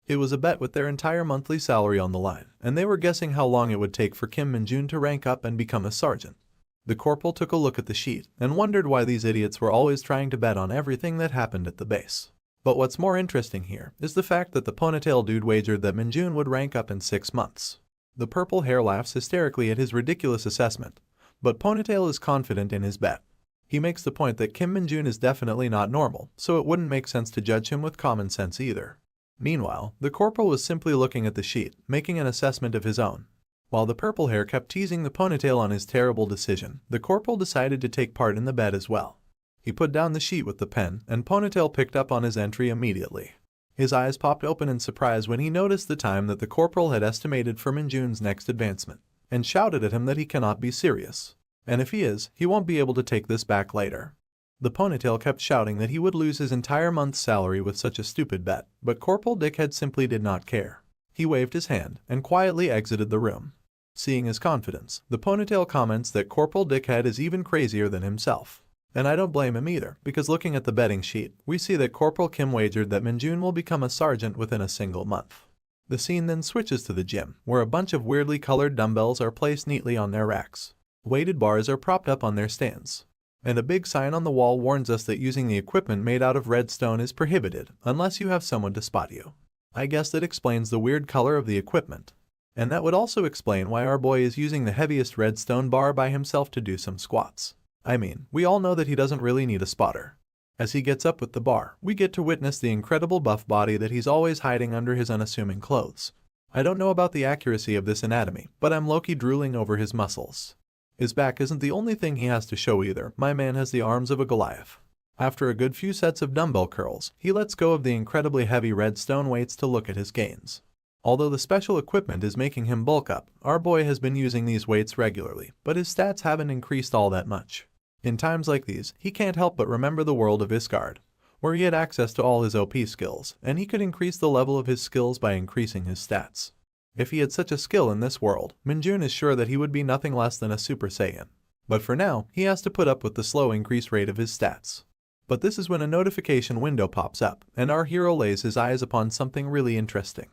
It was a bet with their entire monthly salary on the line, and they were guessing how long it would take for Kim Min-jun to rank up and become a sergeant. The corporal took a look at the sheet, and wondered why these idiots were always trying to bet on everything that happened at the base. But what's more interesting here is the fact that the ponytail dude wagered that Min-jun would rank up in 6 months. The purple hair laughs hysterically at his ridiculous assessment, but Ponytail is confident in his bet. He makes the point that Kim Min-jun is definitely not normal, so it wouldn't make sense to judge him with common sense either. Meanwhile, the corporal was simply looking at the sheet, making an assessment of his own. While the purple hair kept teasing the ponytail on his terrible decision, the corporal decided to take part in the bet as well. He put down the sheet with the pen, and Ponytail picked up on his entry immediately. His eyes popped open in surprise when he noticed the time that the corporal had estimated for Min-jun's next advancement, and shouted at him that he cannot be serious. And if he is, he won't be able to take this back later. The ponytail kept shouting that he would lose his entire month's salary with such a stupid bet, but Corporal Dickhead simply did not care. He waved his hand and quietly exited the room. Seeing his confidence, the ponytail comments that Corporal Dickhead is even crazier than himself. And I don't blame him either, because looking at the betting sheet, we see that Corporal Kim wagered that Min-jun will become a sergeant within a single month. The scene then switches to the gym, where a bunch of weirdly colored dumbbells are placed neatly on their racks. Weighted bars are propped up on their stands. And a big sign on the wall warns us that using the equipment made out of red stone is prohibited, unless you have someone to spot you. I guess that explains the weird color of the equipment. And that would also explain why our boy is using the heaviest red stone bar by himself to do some squats. I mean, we all know that he doesn't really need a spotter. As he gets up with the bar, we get to witness the incredible buff body that he's always hiding under his unassuming clothes. I don't know about the accuracy of this anatomy, but I'm low-key drooling over his muscles. His back isn't the only thing he has to show either. My man has the arms of a Goliath. After a good few sets of dumbbell curls, he lets go of the incredibly heavy red stone weights to look at his gains. Although the special equipment is making him bulk up, our boy has been using these weights regularly, but his stats haven't increased all that much. In times like these, he can't help but remember the world of Isgard, where he had access to all his OP skills, and he could increase the level of his skills by increasing his stats. If he had such a skill in this world, Min-jun is sure that he would be nothing less than a Super Saiyan. But for now, he has to put up with the slow increase rate of his stats. But this is when a notification window pops up, and our hero lays his eyes upon something really interesting.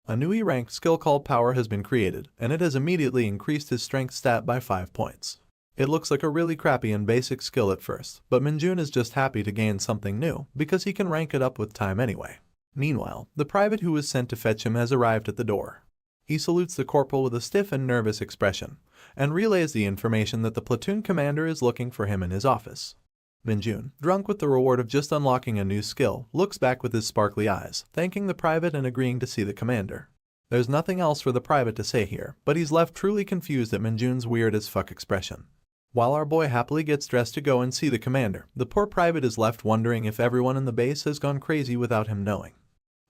A new E-ranked skill called Power has been created, and it has immediately increased his strength stat by 5 points. It looks like a really crappy and basic skill at first, but Min-jun is just happy to gain something new, because he can rank it up with time anyway. Meanwhile, the private who was sent to fetch him has arrived at the door. He salutes the corporal with a stiff and nervous expression, and relays the information that the platoon commander is looking for him in his office. Min-jun, drunk with the reward of just unlocking a new skill, looks back with his sparkly eyes, thanking the private and agreeing to see the commander. There's nothing else for the private to say here, but he's left truly confused at Min-jun's weird as fuck expression. While our boy happily gets dressed to go and see the commander, the poor private is left wondering if everyone in the base has gone crazy without him knowing.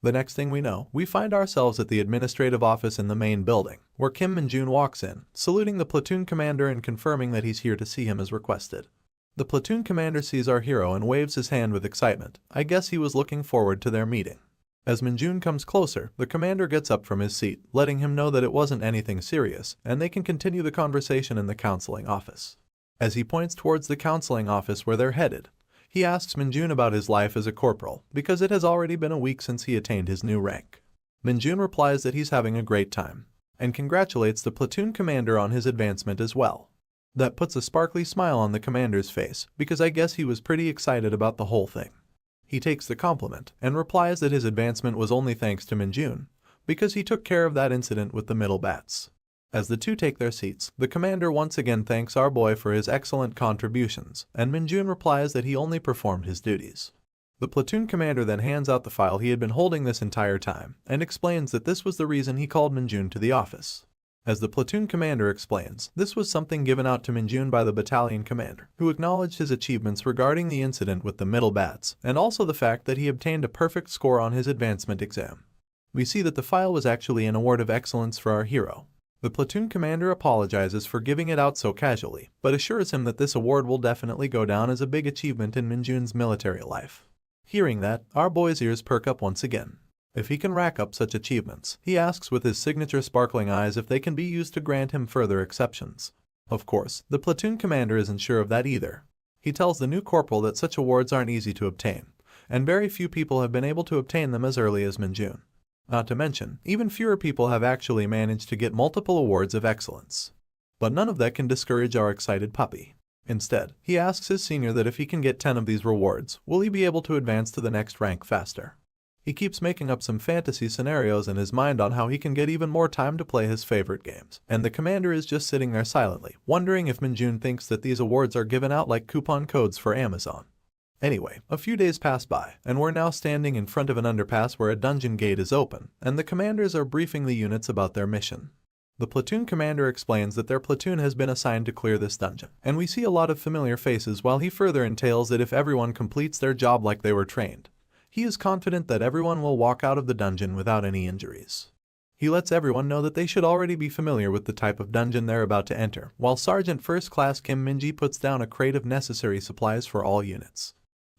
The next thing we know, we find ourselves at the administrative office in the main building, where Kim Min-jun walks in, saluting the platoon commander and confirming that he's here to see him as requested. The platoon commander sees our hero and waves his hand with excitement. I guess he was looking forward to their meeting. As Min-jun comes closer, the commander gets up from his seat, letting him know that it wasn't anything serious, and they can continue the conversation in the counseling office. As he points towards the counseling office where they're headed, he asks Min-jun about his life as a corporal, because it has already been a week since he attained his new rank. Min-jun replies that he's having a great time, and congratulates the platoon commander on his advancement as well. That puts a sparkly smile on the commander's face, because I guess he was pretty excited about the whole thing. He takes the compliment and replies that his advancement was only thanks to Minjun, because he took care of that incident with the middle bats. As the two take their seats, the commander once again thanks our boy for his excellent contributions, and Minjun replies that he only performed his duties. The platoon commander then hands out the file he had been holding this entire time, and explains that this was the reason he called Minjun to the office. As the platoon commander explains, this was something given out to Minjun by the battalion commander, who acknowledged his achievements regarding the incident with the middle bats, and also the fact that he obtained a perfect score on his advancement exam. We see that the file was actually an award of excellence for our hero. The platoon commander apologizes for giving it out so casually, but assures him that this award will definitely go down as a big achievement in Minjun's military life. Hearing that, our boy's ears perk up once again. If he can rack up such achievements, he asks with his signature sparkling eyes if they can be used to grant him further exceptions. Of course, the platoon commander isn't sure of that either. He tells the new corporal that such awards aren't easy to obtain, and very few people have been able to obtain them as early as Minjun. Not to mention, even fewer people have actually managed to get multiple awards of excellence. But none of that can discourage our excited puppy. Instead, he asks his senior that if he can get 10 of these rewards, will he be able to advance to the next rank faster. He keeps making up some fantasy scenarios in his mind on how he can get even more time to play his favorite games, and the commander is just sitting there silently, wondering if Minjun thinks that these awards are given out like coupon codes for Amazon. Anyway, a few days pass by, and we're now standing in front of an underpass where a dungeon gate is open, and the commanders are briefing the units about their mission. The platoon commander explains that their platoon has been assigned to clear this dungeon, and we see a lot of familiar faces while he further entails that if everyone completes their job like they were trained, he is confident that everyone will walk out of the dungeon without any injuries. He lets everyone know that they should already be familiar with the type of dungeon they're about to enter, while Sergeant First Class Kim Minji puts down a crate of necessary supplies for all units.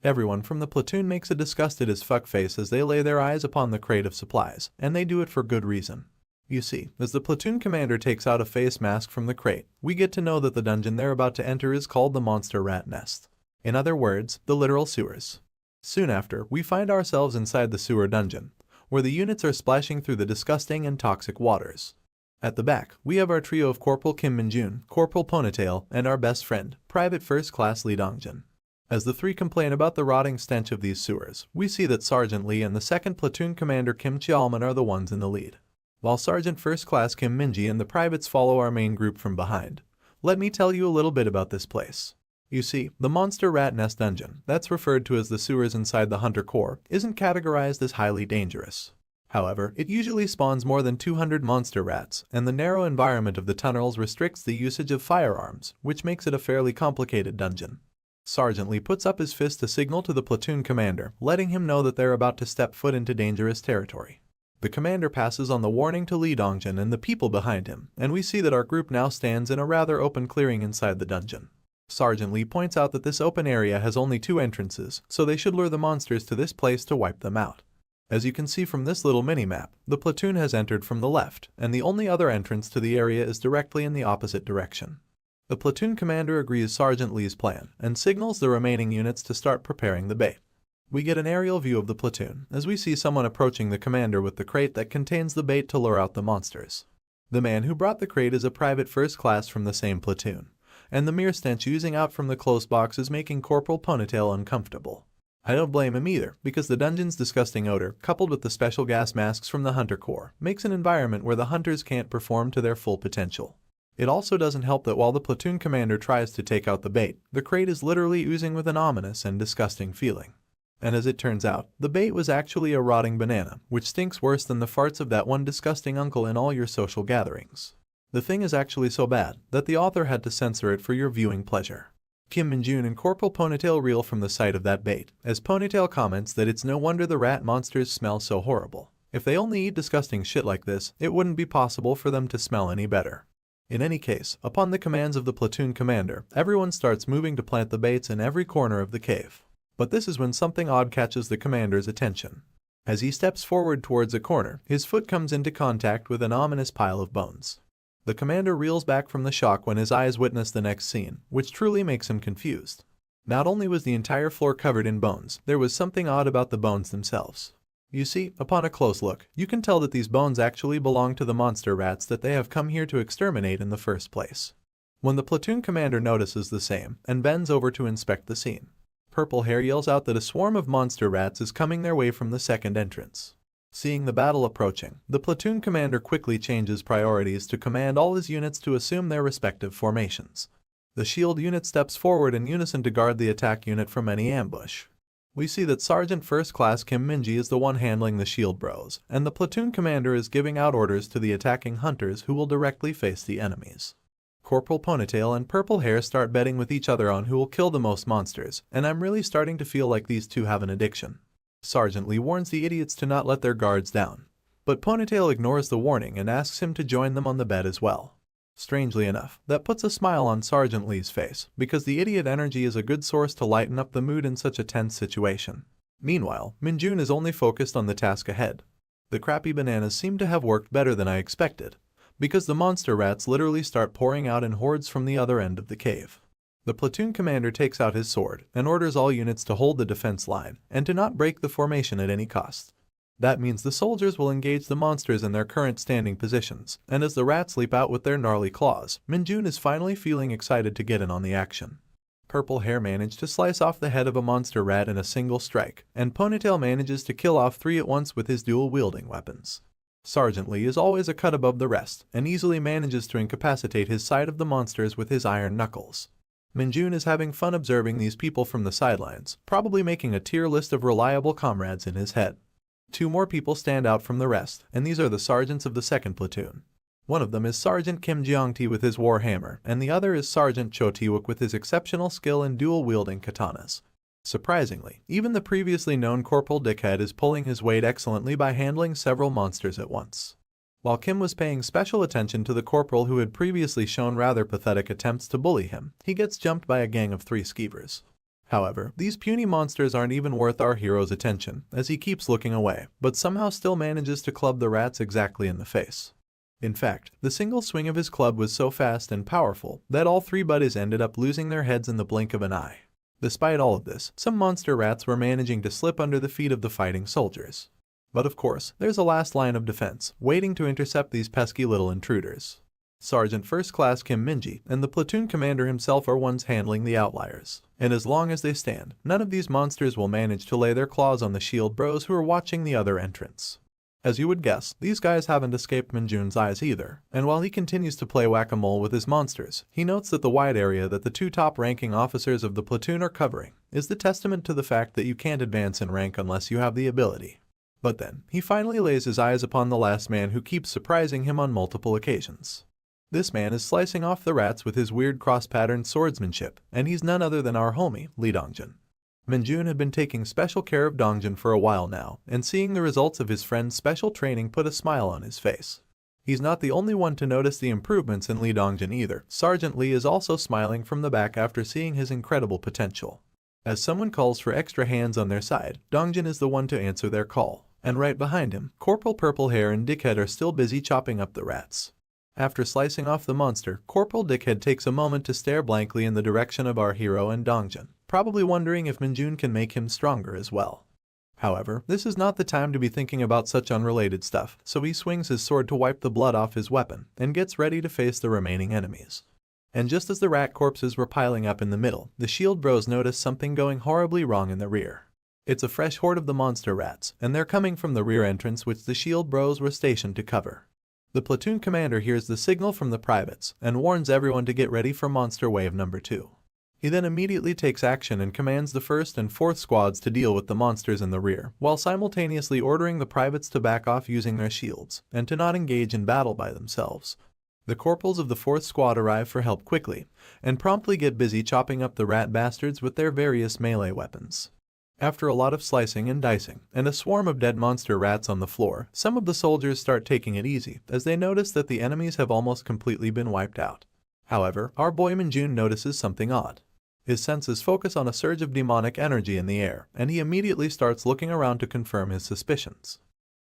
Everyone from the platoon makes a disgusted as fuck face as they lay their eyes upon the crate of supplies, and they do it for good reason. You see, as the platoon commander takes out a face mask from the crate, we get to know that the dungeon they're about to enter is called the Monster Rat Nest. In other words, the literal sewers. Soon after, we find ourselves inside the sewer dungeon, where the units are splashing through the disgusting and toxic waters. At the back, we have our trio of Corporal Kim Minjun, Corporal Ponytail, and our best friend, Private First Class Lee Dongjin. As the three complain about the rotting stench of these sewers, we see that Sergeant Lee and the second platoon commander Kim Cheolman are the ones in the lead, while Sergeant First Class Kim Minji and the privates follow our main group from behind. Let me tell you a little bit about this place. You see, the Monster Rat Nest Dungeon, that's referred to as the sewers inside the Hunter Corps, isn't categorized as highly dangerous. However, it usually spawns more than 200 monster rats, and the narrow environment of the tunnels restricts the usage of firearms, which makes it a fairly complicated dungeon. Sergeant Lee puts up his fist to signal to the platoon commander, letting him know that they're about to step foot into dangerous territory. The commander passes on the warning to Lee Dongjin and the people behind him, and we see that our group now stands in a rather open clearing inside the dungeon. Sergeant Lee points out that this open area has only 2 entrances, so they should lure the monsters to this place to wipe them out. As you can see from this little mini-map, the platoon has entered from the left, and the only other entrance to the area is directly in the opposite direction. The platoon commander agrees Sergeant Lee's plan, and signals the remaining units to start preparing the bait. We get an aerial view of the platoon, as we see someone approaching the commander with the crate that contains the bait to lure out the monsters. The man who brought the crate is a private first class from the same platoon, and the mere stench oozing out from the close box is making Corporal Ponytail uncomfortable. I don't blame him either, because the dungeon's disgusting odor, coupled with the special gas masks from the Hunter Corps, makes an environment where the hunters can't perform to their full potential. It also doesn't help that while the platoon commander tries to take out the bait, the crate is literally oozing with an ominous and disgusting feeling. And as it turns out, the bait was actually a rotting banana, which stinks worse than the farts of that one disgusting uncle in all your social gatherings. The thing is actually so bad that the author had to censor it for your viewing pleasure. Kim Minjun and Corporal Ponytail reel from the sight of that bait, as Ponytail comments that it's no wonder the rat monsters smell so horrible. If they only eat disgusting shit like this, it wouldn't be possible for them to smell any better. In any case, upon the commands of the platoon commander, everyone starts moving to plant the baits in every corner of the cave. But this is when something odd catches the commander's attention. As he steps forward towards a corner, his foot comes into contact with an ominous pile of bones. The commander reels back from the shock when his eyes witness the next scene, which truly makes him confused. Not only was the entire floor covered in bones, there was something odd about the bones themselves. You see, upon a close look, you can tell that these bones actually belong to the monster rats that they have come here to exterminate in the first place. When the platoon commander notices the same, and bends over to inspect the scene, Purple Hair yells out that a swarm of monster rats is coming their way from the second entrance. Seeing the battle approaching, the platoon commander quickly changes priorities to command all his units to assume their respective formations. The shield unit steps forward in unison to guard the attack unit from any ambush. We see that Sergeant First Class Kim Minji is the one handling the shield bros, and the platoon commander is giving out orders to the attacking hunters who will directly face the enemies. Corporal Ponytail and Purple Hair start betting with each other on who will kill the most monsters, and I'm really starting to feel like these two have an addiction. Sergeant Lee warns the idiots to not let their guards down, but Ponytail ignores the warning and asks him to join them on the bet as well. Strangely enough, that puts a smile on Sergeant Lee's face, because the idiot energy is a good source to lighten up the mood in such a tense situation. Meanwhile, Minjun is only focused on the task ahead. The crappy bananas seem to have worked better than I expected, because the monster rats literally start pouring out in hordes from the other end of the cave. The platoon commander takes out his sword and orders all units to hold the defense line and to not break the formation at any cost. That means the soldiers will engage the monsters in their current standing positions, and as the rats leap out with their gnarly claws, Minjun is finally feeling excited to get in on the action. Purple Hair managed to slice off the head of a monster rat in a single strike, and Ponytail manages to kill off 3 at once with his dual-wielding weapons. Sergeant Lee is always a cut above the rest, and easily manages to incapacitate his side of the monsters with his iron knuckles. Minjun is having fun observing these people from the sidelines, probably making a tier list of reliable comrades in his head. 2 more people stand out from the rest, and these are the sergeants of the second platoon. One of them is Sergeant Kim Jeongti with his war hammer, and the other is Sergeant Cho Taewook with his exceptional skill in dual-wielding katanas. Surprisingly, even the previously known Corporal Dickhead is pulling his weight excellently by handling several monsters at once. While Kim was paying special attention to the corporal who had previously shown rather pathetic attempts to bully him, he gets jumped by a gang of 3 skeevers. However, these puny monsters aren't even worth our hero's attention, as he keeps looking away, but somehow still manages to club the rats exactly in the face. In fact, the single swing of his club was so fast and powerful that all 3 buddies ended up losing their heads in the blink of an eye. Despite all of this, some monster rats were managing to slip under the feet of the fighting soldiers. But of course, there's a last line of defense, waiting to intercept these pesky little intruders. Sergeant First Class Kim Minji and the platoon commander himself are ones handling the outliers, and as long as they stand, none of these monsters will manage to lay their claws on the shield bros who are watching the other entrance. As you would guess, these guys haven't escaped Minjun's eyes either, and while he continues to play whack-a-mole with his monsters, he notes that the wide area that the 2 top-ranking officers of the platoon are covering is the testament to the fact that you can't advance in rank unless you have the ability. But then, he finally lays his eyes upon the last man who keeps surprising him on multiple occasions. This man is slicing off the rats with his weird cross-patterned swordsmanship, and he's none other than our homie, Lee Dongjun. Minjun had been taking special care of Dongjun for a while now, and seeing the results of his friend's special training put a smile on his face. He's not the only one to notice the improvements in Lee Dongjun either. Sergeant Lee is also smiling from the back after seeing his incredible potential. As someone calls for extra hands on their side, Dongjun is the one to answer their call, and right behind him, Corporal Purple Hair and Dickhead are still busy chopping up the rats. After slicing off the monster, Corporal Dickhead takes a moment to stare blankly in the direction of our hero and Dongjun, probably wondering if Minjun can make him stronger as well. However, this is not the time to be thinking about such unrelated stuff, so he swings his sword to wipe the blood off his weapon and gets ready to face the remaining enemies. And just as the rat corpses were piling up in the middle, the shield bros notice something going horribly wrong in the rear. It's a fresh horde of the monster rats, and they're coming from the rear entrance which the shield bros were stationed to cover. The platoon commander hears the signal from the privates and warns everyone to get ready for monster wave number 2. He then immediately takes action and commands the 1st and 4th squads to deal with the monsters in the rear, while simultaneously ordering the privates to back off using their shields and to not engage in battle by themselves. The corporals of the 4th squad arrive for help quickly and promptly get busy chopping up the rat bastards with their various melee weapons. After a lot of slicing and dicing, and a swarm of dead monster rats on the floor, some of the soldiers start taking it easy, as they notice that the enemies have almost completely been wiped out. However, our boy Minjun notices something odd. His senses focus on a surge of demonic energy in the air, and he immediately starts looking around to confirm his suspicions.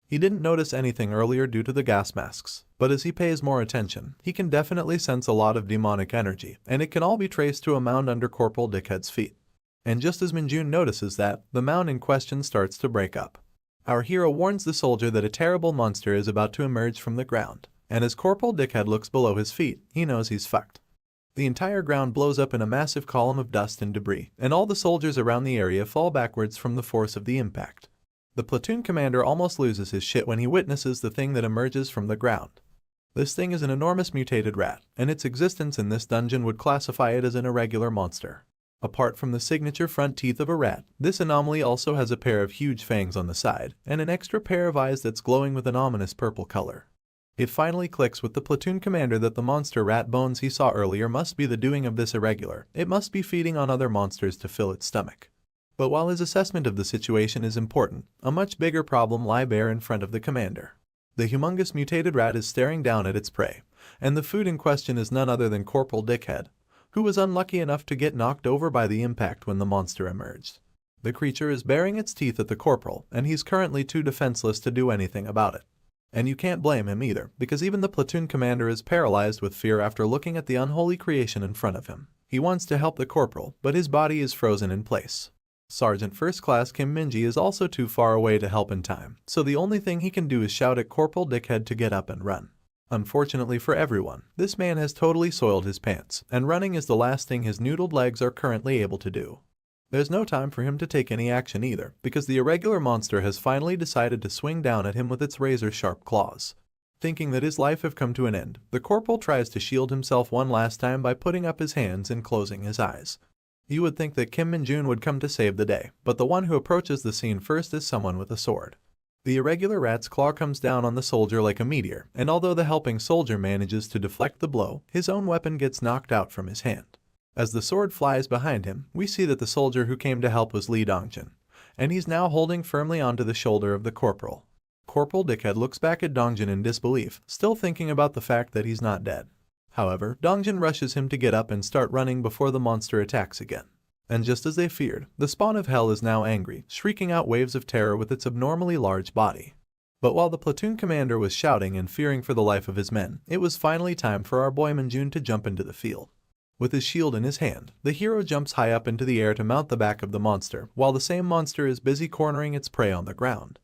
He didn't notice anything earlier due to the gas masks, but as he pays more attention, he can definitely sense a lot of demonic energy, and it can all be traced to a mound under Corporal Dickhead's feet. And just as Minjun notices that, the mound in question starts to break up. Our hero warns the soldier that a terrible monster is about to emerge from the ground, and as Corporal Dickhead looks below his feet, he knows he's fucked. The entire ground blows up in a massive column of dust and debris, and all the soldiers around the area fall backwards from the force of the impact. The platoon commander almost loses his shit when he witnesses the thing that emerges from the ground. This thing is an enormous mutated rat, and its existence in this dungeon would classify it as an irregular monster. Apart from the signature front teeth of a rat, this anomaly also has a pair of huge fangs on the side, and an extra pair of eyes that's glowing with an ominous purple color. It finally clicks with the platoon commander that the monster rat bones he saw earlier must be the doing of this irregular. It must be feeding on other monsters to fill its stomach. But while his assessment of the situation is important, a much bigger problem lies bare in front of the commander. The humongous mutated rat is staring down at its prey, and the food in question is none other than Corporal Dickhead, who was unlucky enough to get knocked over by the impact when the monster emerged. The creature is baring its teeth at the corporal, and he's currently too defenseless to do anything about it. And you can't blame him either, because even the platoon commander is paralyzed with fear after looking at the unholy creation in front of him. He wants to help the corporal, but his body is frozen in place. Sergeant First Class Kim Minji is also too far away to help in time, so the only thing he can do is shout at Corporal Dickhead to get up and run. Unfortunately for everyone, this man has totally soiled his pants, and running is the last thing his noodled legs are currently able to do. There's no time for him to take any action either, because the irregular monster has finally decided to swing down at him with its razor-sharp claws. Thinking that his life have come to an end, the corporal tries to shield himself one last time by putting up his hands and closing his eyes. You would think that Kim Min-jun would come to save the day, but the one who approaches the scene first is someone with a sword. The irregular rat's claw comes down on the soldier like a meteor, and although the helping soldier manages to deflect the blow, his own weapon gets knocked out from his hand. As the sword flies behind him, we see that the soldier who came to help was Lee Dongjin, and he's now holding firmly onto the shoulder of the corporal. Corporal Dickhead looks back at Dongjin in disbelief, still thinking about the fact that he's not dead. However, Dongjin rushes him to get up and start running before the monster attacks again. And just as they feared, the spawn of hell is now angry, shrieking out waves of terror with its abnormally large body. But while the platoon commander was shouting and fearing for the life of his men, it was finally time for our boy Min-jun to jump into the field. With his shield in his hand, the hero jumps high up into the air to mount the back of the monster, while the same monster is busy cornering its prey on the ground.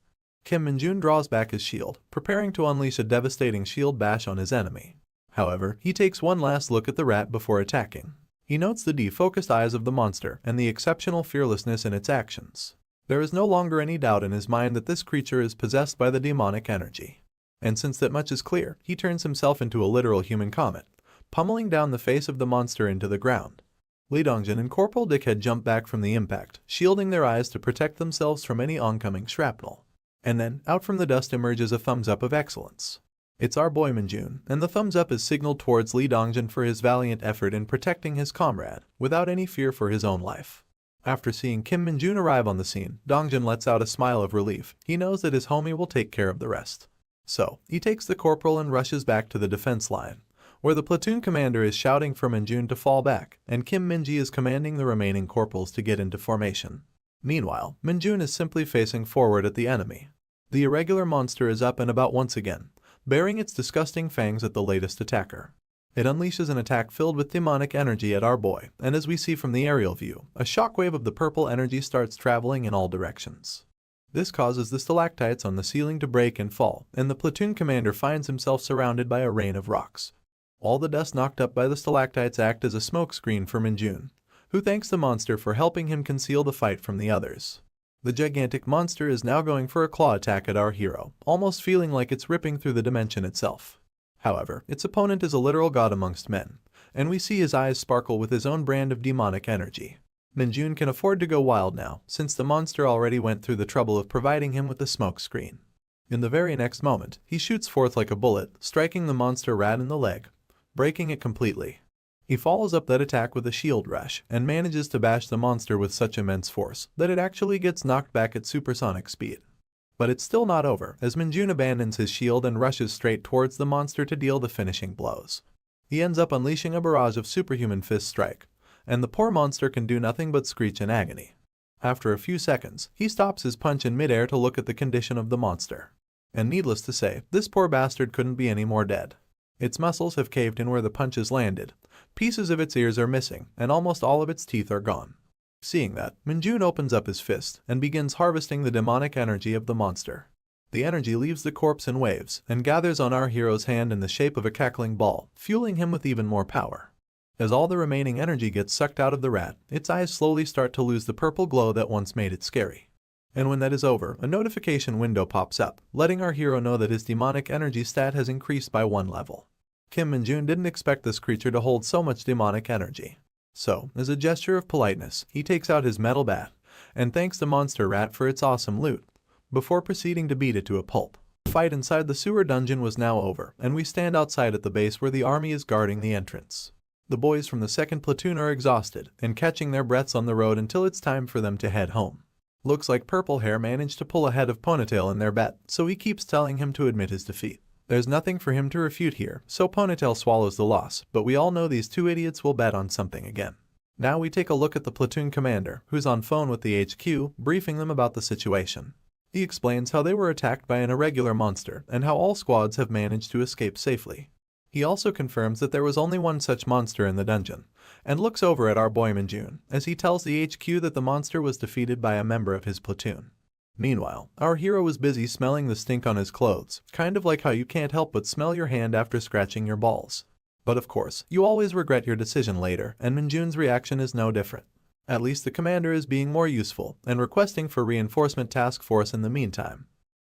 Kim Min-jun draws back his shield, preparing to unleash a devastating shield bash on his enemy. However, he takes one last look at the rat before attacking. He notes the defocused eyes of the monster and the exceptional fearlessness in its actions. There is no longer any doubt in his mind that this creature is possessed by the demonic energy. And since that much is clear, he turns himself into a literal human comet, pummeling down the face of the monster into the ground. Lee Dongjin and Corporal Dickhead jump back from the impact, shielding their eyes to protect themselves from any oncoming shrapnel. And then, out from the dust emerges a thumbs up of excellence. It's our boy Min-jun, and the thumbs up is signaled towards Lee Dongjin for his valiant effort in protecting his comrade, without any fear for his own life. After seeing Kim Min-jun arrive on the scene, Dongjin lets out a smile of relief. He knows that his homie will take care of the rest. So, he takes the corporal and rushes back to the defense line, where the platoon commander is shouting for Min-jun to fall back, and Kim Min-ji is commanding the remaining corporals to get into formation. Meanwhile, Min-jun is simply facing forward at the enemy. The irregular monster is up and about once again, baring its disgusting fangs at the latest attacker. It unleashes an attack filled with demonic energy at our boy, and as we see from the aerial view, a shockwave of the purple energy starts traveling in all directions. This causes the stalactites on the ceiling to break and fall, and the platoon commander finds himself surrounded by a rain of rocks. All the dust knocked up by the stalactites act as a smokescreen for Min-jun, who thanks the monster for helping him conceal the fight from the others. The gigantic monster is now going for a claw attack at our hero, almost feeling like it's ripping through the dimension itself. However, its opponent is a literal god amongst men, and we see his eyes sparkle with his own brand of demonic energy. Min-jun can afford to go wild now, since the monster already went through the trouble of providing him with a smoke screen. In the very next moment, he shoots forth like a bullet, striking the monster rat in the leg, breaking it completely. He follows up that attack with a shield rush, and manages to bash the monster with such immense force that it actually gets knocked back at supersonic speed. But it's still not over, as Min-jun abandons his shield and rushes straight towards the monster to deal the finishing blows. He ends up unleashing a barrage of superhuman fist strike, and the poor monster can do nothing but screech in agony. After a few seconds, he stops his punch in midair to look at the condition of the monster. And needless to say, this poor bastard couldn't be any more dead. Its muscles have caved in where the punches landed, pieces of its ears are missing, and almost all of its teeth are gone. Seeing that, Min-jun opens up his fist and begins harvesting the demonic energy of the monster. The energy leaves the corpse in waves and gathers on our hero's hand in the shape of a cackling ball, fueling him with even more power. As all the remaining energy gets sucked out of the rat, its eyes slowly start to lose the purple glow that once made it scary. And when that is over, a notification window pops up, letting our hero know that his demonic energy stat has increased by 1 level. Kim Min-jun didn't expect this creature to hold so much demonic energy. So, as a gesture of politeness, he takes out his metal bat and thanks the monster rat for its awesome loot, before proceeding to beat it to a pulp. The fight inside the sewer dungeon was now over, and we stand outside at the base where the army is guarding the entrance. The boys from the 2nd platoon are exhausted and catching their breaths on the road until it's time for them to head home. Looks like Purple Hair managed to pull ahead of Ponytail in their bet, so he keeps telling him to admit his defeat. There's nothing for him to refute here, so Ponytail swallows the loss, but we all know these two idiots will bet on something again. Now we take a look at the platoon commander, who's on phone with the HQ, briefing them about the situation. He explains how they were attacked by an irregular monster and how all squads have managed to escape safely. He also confirms that there was only one such monster in the dungeon, and looks over at our boy Min-jun as he tells the HQ that the monster was defeated by a member of his platoon. Meanwhile, our hero was busy smelling the stink on his clothes, kind of like how you can't help but smell your hand after scratching your balls. But of course, you always regret your decision later, and Min-jun's reaction is no different. At least the commander is being more useful and requesting for reinforcement task force in the meantime.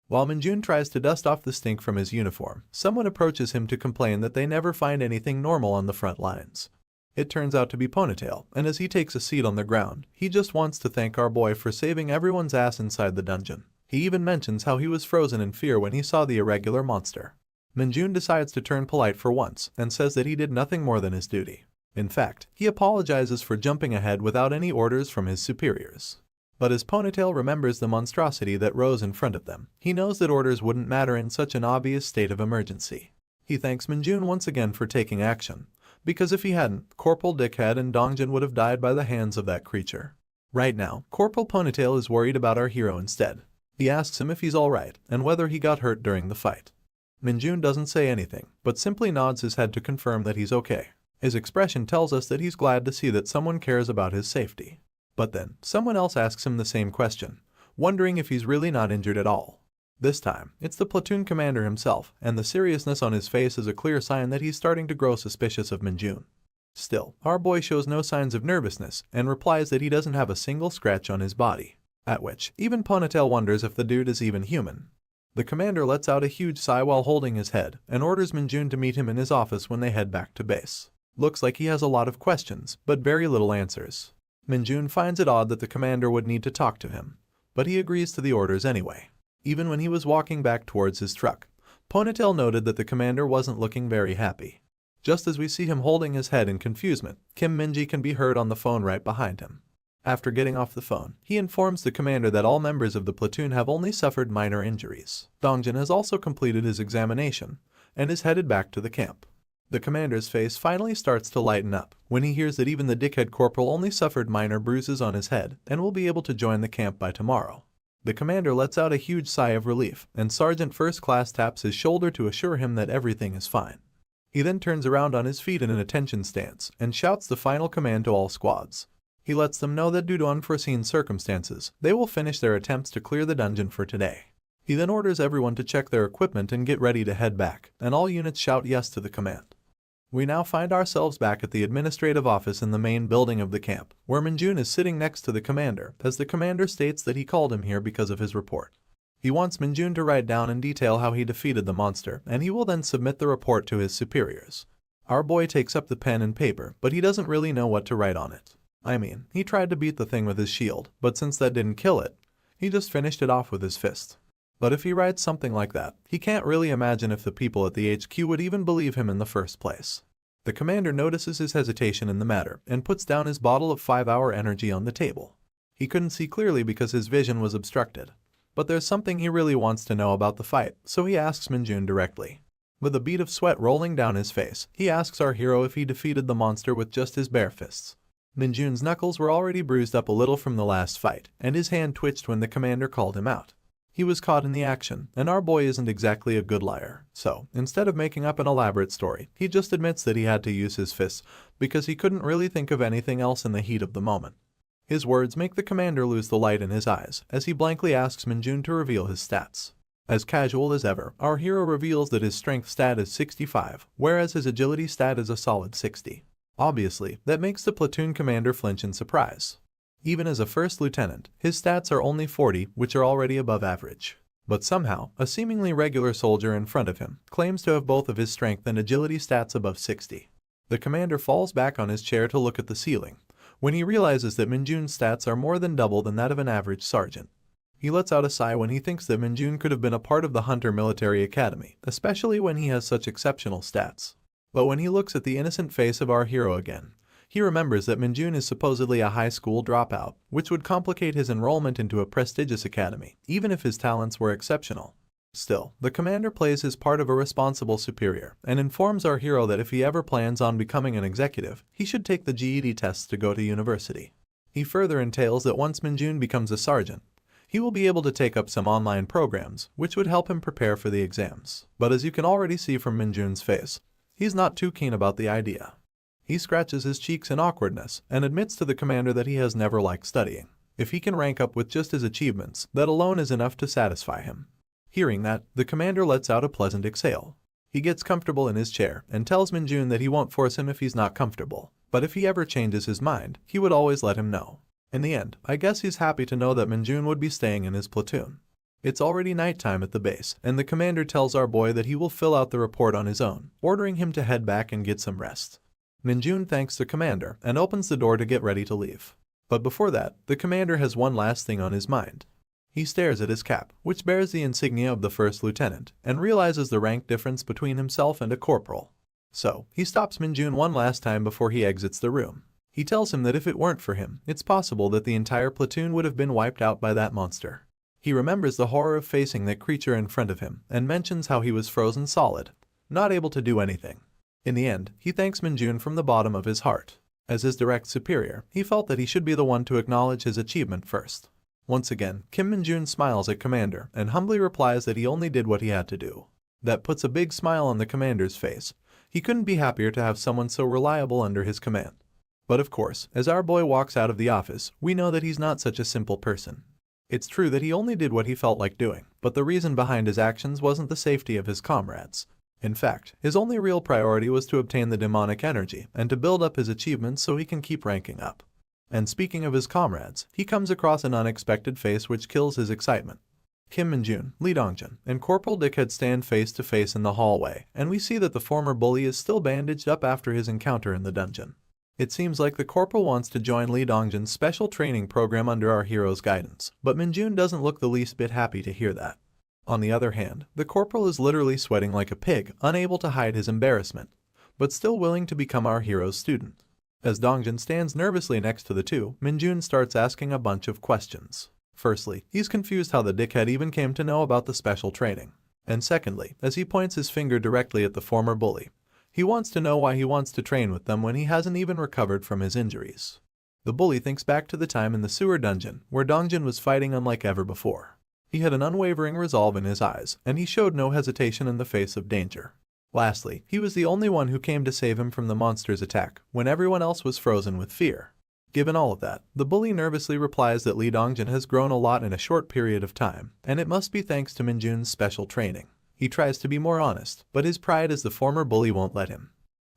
While Min-jun tries to dust off the stink from his uniform, someone approaches him to complain that they never find anything normal on the front lines. It turns out to be Ponytail, and as he takes a seat on the ground, he just wants to thank our boy for saving everyone's ass inside the dungeon. He even mentions how he was frozen in fear when he saw the irregular monster. Min-jun decides to turn polite for once and says that he did nothing more than his duty. In fact, he apologizes for jumping ahead without any orders from his superiors. But as Ponytail remembers the monstrosity that rose in front of them, he knows that orders wouldn't matter in such an obvious state of emergency. He thanks Min-jun once again for taking action, because if he hadn't, Corporal Dickhead and Dongjin would have died by the hands of that creature. Right now, Corporal Ponytail is worried about our hero instead. He asks him if he's alright and whether he got hurt during the fight. Min-jun doesn't say anything, but simply nods his head to confirm that he's okay. His expression tells us that he's glad to see that someone cares about his safety. But then, someone else asks him the same question, wondering if he's really not injured at all. This time, it's the platoon commander himself, and the seriousness on his face is a clear sign that he's starting to grow suspicious of Min-jun. Still, our boy shows no signs of nervousness and replies that he doesn't have a single scratch on his body, at which even Ponytail wonders if the dude is even human. The commander lets out a huge sigh while holding his head and orders Min-jun to meet him in his office when they head back to base. Looks like he has a lot of questions, but very little answers. Min-jun finds it odd that the commander would need to talk to him, but he agrees to the orders anyway. Even when he was walking back towards his truck, Ponytail noted that the commander wasn't looking very happy. Just as we see him holding his head in confusement, Kim Min-ji can be heard on the phone right behind him. After getting off the phone, he informs the commander that all members of the platoon have only suffered minor injuries. Dongjin has also completed his examination and is headed back to the camp. The commander's face finally starts to lighten up when he hears that even the dickhead corporal only suffered minor bruises on his head and will be able to join the camp by tomorrow. The commander lets out a huge sigh of relief, and Sergeant First Class taps his shoulder to assure him that everything is fine. He then turns around on his feet in an attention stance and shouts the final command to all squads. He lets them know that due to unforeseen circumstances, they will finish their attempts to clear the dungeon for today. He then orders everyone to check their equipment and get ready to head back, and all units shout yes to the command. We now find ourselves back at the administrative office in the main building of the camp, where Min-jun is sitting next to the commander, as the commander states that he called him here because of his report. He wants Min-jun to write down in detail how he defeated the monster, and he will then submit the report to his superiors. Our boy takes up the pen and paper, but he doesn't really know what to write on it. I mean, he tried to beat the thing with his shield, but since that didn't kill it, he just finished it off with his fist. But if he writes something like that, he can't really imagine if the people at the HQ would even believe him in the first place. The commander notices his hesitation in the matter and puts down his bottle of 5-hour energy on the table. He couldn't see clearly because his vision was obstructed, but there's something he really wants to know about the fight, so he asks Min-jun directly. With a bead of sweat rolling down his face, he asks our hero if he defeated the monster with just his bare fists. Min-jun's knuckles were already bruised up a little from the last fight, and his hand twitched when the commander called him out. He was caught in the action, and our boy isn't exactly a good liar, so instead of making up an elaborate story, he just admits that he had to use his fists because he couldn't really think of anything else in the heat of the moment. His words make the commander lose the light in his eyes as he blankly asks Min-jun to reveal his stats. As casual as ever, our hero reveals that his strength stat is 65, whereas his agility stat is a solid 60. Obviously, that makes the platoon commander flinch in surprise. Even as a first lieutenant, his stats are only 40, which are already above average. But somehow, a seemingly regular soldier in front of him claims to have both of his strength and agility stats above 60. The commander falls back on his chair to look at the ceiling, when he realizes that Minjun's stats are more than double than that of an average sergeant. He lets out a sigh when he thinks that Minjun could have been a part of the Hunter Military Academy, especially when he has such exceptional stats. But when he looks at the innocent face of our hero again, he remembers that Minjun is supposedly a high school dropout, which would complicate his enrollment into a prestigious academy, even if his talents were exceptional. Still, the commander plays his part of a responsible superior and informs our hero that if he ever plans on becoming an executive, he should take the GED tests to go to university. He further entails that once Minjun becomes a sergeant, he will be able to take up some online programs, which would help him prepare for the exams. But as you can already see from Minjun's face, he's not too keen about the idea. He scratches his cheeks in awkwardness and admits to the commander that he has never liked studying. If he can rank up with just his achievements, that alone is enough to satisfy him. Hearing that, the commander lets out a pleasant exhale. He gets comfortable in his chair and tells Minjun that he won't force him if he's not comfortable, but if he ever changes his mind, he would always let him know. In the end, I guess he's happy to know that Minjun would be staying in his platoon. It's already nighttime at the base, and the commander tells our boy that he will fill out the report on his own, ordering him to head back and get some rest. Minjun thanks the commander and opens the door to get ready to leave. But before that, the commander has one last thing on his mind. He stares at his cap, which bears the insignia of the first lieutenant, and realizes the rank difference between himself and a corporal. So, he stops Minjun one last time before he exits the room. He tells him that if it weren't for him, it's possible that the entire platoon would have been wiped out by that monster. He remembers the horror of facing that creature in front of him, and mentions how he was frozen solid, not able to do anything. In the end, he thanks Minjun from the bottom of his heart. As his direct superior, he felt that he should be the one to acknowledge his achievement first. Once again, Kim Minjun smiles at Commander and humbly replies that he only did what he had to do. That puts a big smile on the commander's face. He couldn't be happier to have someone so reliable under his command. But of course, as our boy walks out of the office, we know that he's not such a simple person. It's true that he only did what he felt like doing, but the reason behind his actions wasn't the safety of his comrades. In fact, his only real priority was to obtain the demonic energy and to build up his achievements so he can keep ranking up. And speaking of his comrades, he comes across an unexpected face which kills his excitement. Kim Minjun, Lee Dongjun, and Corporal Dickhead stand face to face in the hallway, and we see that the former bully is still bandaged up after his encounter in the dungeon. It seems like the corporal wants to join Lee Dongjun's special training program under our hero's guidance, but Minjun doesn't look the least bit happy to hear that. On the other hand, the corporal is literally sweating like a pig, unable to hide his embarrassment, but still willing to become our hero's student. As Dongjun stands nervously next to the two, Minjun starts asking a bunch of questions. Firstly, he's confused how the dickhead even came to know about the special training. And secondly, as he points his finger directly at the former bully, he wants to know why he wants to train with them when he hasn't even recovered from his injuries. The bully thinks back to the time in the sewer dungeon, where Dongjun was fighting unlike ever before. He had an unwavering resolve in his eyes, and he showed no hesitation in the face of danger. Lastly, he was the only one who came to save him from the monster's attack, when everyone else was frozen with fear. Given all of that, the bully nervously replies that Lee Dongjun has grown a lot in a short period of time, and it must be thanks to Minjun's special training. He tries to be more honest, but his pride as the former bully won't let him.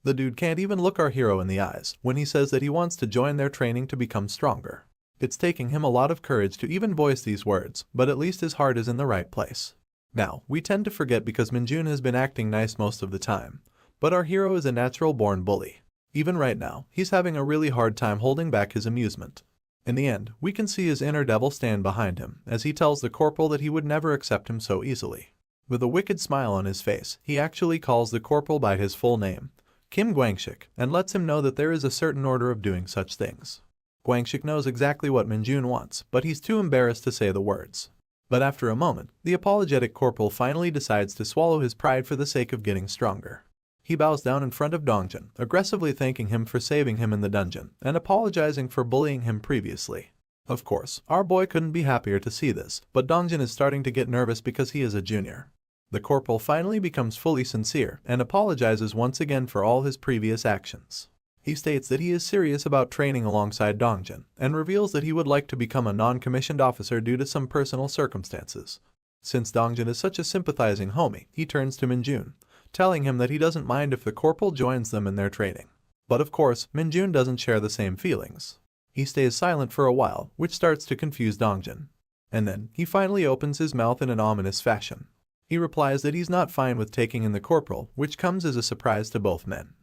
The dude can't even look our hero in the eyes when he says that he wants to join their training to become stronger. It's taking him a lot of courage to even voice these words, but at least his heart is in the right place. Now, we tend to forget because Minjun has been acting nice most of the time, but our hero is a natural-born bully. Even right now, he's having a really hard time holding back his amusement. In the end, we can see his inner devil stand behind him as he tells the corporal that he would never accept him so easily. With a wicked smile on his face, he actually calls the corporal by his full name, Kim Gwangshik, and lets him know that there is a certain order of doing such things. Gwangshik knows exactly what Minjun wants, but he's too embarrassed to say the words. But after a moment, the apologetic corporal finally decides to swallow his pride for the sake of getting stronger. He bows down in front of Dongjun, aggressively thanking him for saving him in the dungeon, and apologizing for bullying him previously. Of course, our boy couldn't be happier to see this, but Dongjun is starting to get nervous because he is a junior. The corporal finally becomes fully sincere and apologizes once again for all his previous actions. He states that he is serious about training alongside Dongjun, and reveals that he would like to become a non-commissioned officer due to some personal circumstances. Since Dongjun is such a sympathizing homie, he turns to Minjun, telling him that he doesn't mind if the corporal joins them in their training. But of course, Minjun doesn't share the same feelings. He stays silent for a while, which starts to confuse Dongjin. And then, he finally opens his mouth in an ominous fashion. He replies that he's not fine with taking in the corporal, which comes as a surprise to both men.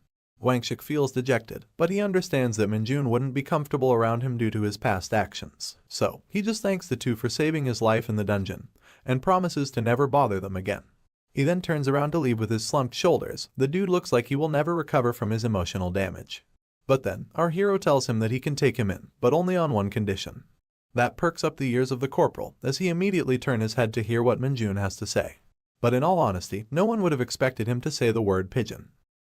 Wangshik feels dejected, but he understands that Minjun wouldn't be comfortable around him due to his past actions. So, he just thanks the two for saving his life in the dungeon, and promises to never bother them again. He then turns around to leave with his slumped shoulders. The dude looks like he will never recover from his emotional damage. But then, our hero tells him that he can take him in, but only on one condition. That perks up the ears of the corporal, as he immediately turns his head to hear what Minjun has to say. But in all honesty, no one would have expected him to say the word pigeon.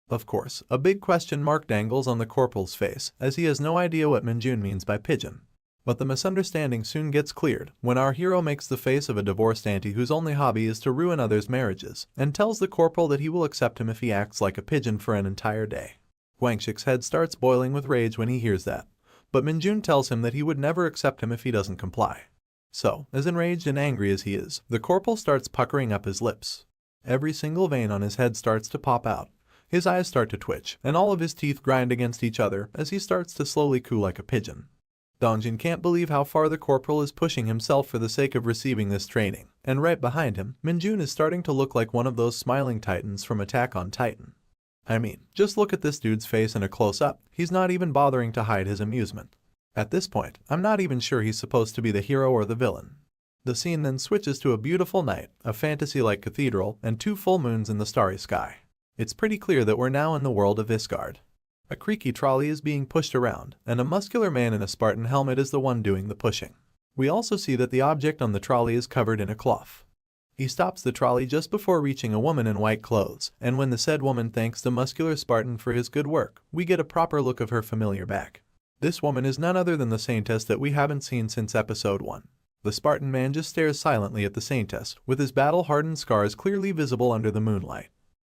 Of course, a big question mark dangles on the corporal's face, as he has no idea what Minjun means by pigeon. But the misunderstanding soon gets cleared when our hero makes the face of a divorced auntie whose only hobby is to ruin others' marriages, and tells the corporal that he will accept him if he acts like a pigeon for an entire day. Wangshik's head starts boiling with rage when he hears that, but Minjun tells him that he would never accept him if he doesn't comply. So, as enraged and angry as he is, the corporal starts puckering up his lips. Every single vein on his head starts to pop out. His eyes start to twitch, and all of his teeth grind against each other as he starts to slowly coo like a pigeon. Dongjin can't believe how far the corporal is pushing himself for the sake of receiving this training, and right behind him, Minjun is starting to look like one of those smiling titans from Attack on Titan. I mean, just look at this dude's face in a close-up. He's not even bothering to hide his amusement. At this point, I'm not even sure he's supposed to be the hero or the villain. The scene then switches to a beautiful night, a fantasy-like cathedral, and 2 full moons in the starry sky. It's pretty clear that we're now in the world of Isgard. A creaky trolley is being pushed around, and a muscular man in a Spartan helmet is the one doing the pushing. We also see that the object on the trolley is covered in a cloth. He stops the trolley just before reaching a woman in white clothes, and when the said woman thanks the muscular Spartan for his good work, we get a proper look of her familiar back. This woman is none other than the saintess that we haven't seen since episode 1. The Spartan man just stares silently at the saintess, with his battle-hardened scars clearly visible under the moonlight.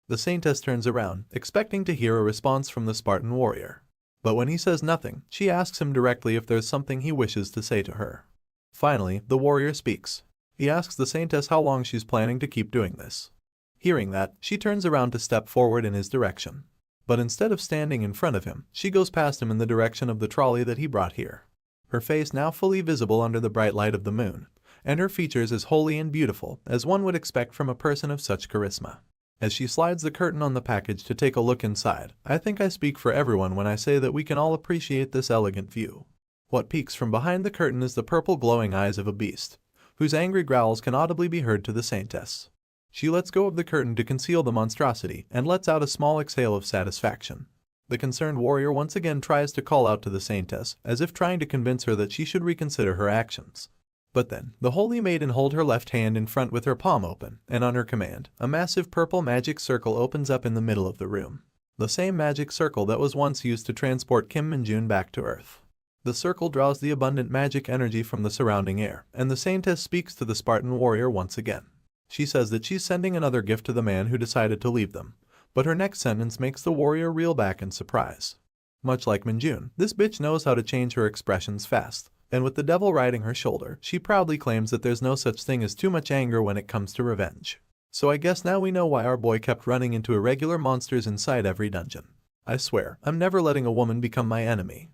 The saintess turns around, expecting to hear a response from the Spartan warrior. But when he says nothing, she asks him directly if there's something he wishes to say to her. Finally, the warrior speaks. He asks the saintess how long she's planning to keep doing this. Hearing that, she turns around to step forward in his direction. But instead of standing in front of him, she goes past him in the direction of the trolley that he brought here. Her face now fully visible under the bright light of the moon, and her features as holy and beautiful as one would expect from a person of such charisma. As she slides the curtain on the package to take a look inside, I think I speak for everyone when I say that we can all appreciate this elegant view. What peeks from behind the curtain is the purple glowing eyes of a beast, whose angry growls can audibly be heard to the saintess. She lets go of the curtain to conceal the monstrosity and lets out a small exhale of satisfaction. The concerned warrior once again tries to call out to the saintess, as if trying to convince her that she should reconsider her actions. But then, the holy maiden holds her left hand in front with her palm open, and on her command, a massive purple magic circle opens up in the middle of the room. The same magic circle that was once used to transport Kim Min-jun back to Earth. The circle draws the abundant magic energy from the surrounding air, and the saintess speaks to the Spartan warrior once again. She says that she's sending another gift to the man who decided to leave them, but her next sentence makes the warrior reel back in surprise. Much like Min-jun, this bitch knows how to change her expressions fast. And with the devil riding her shoulder, she proudly claims that there's no such thing as too much anger when it comes to revenge. So I guess now we know why our boy kept running into irregular monsters inside every dungeon. I swear, I'm never letting a woman become my enemy.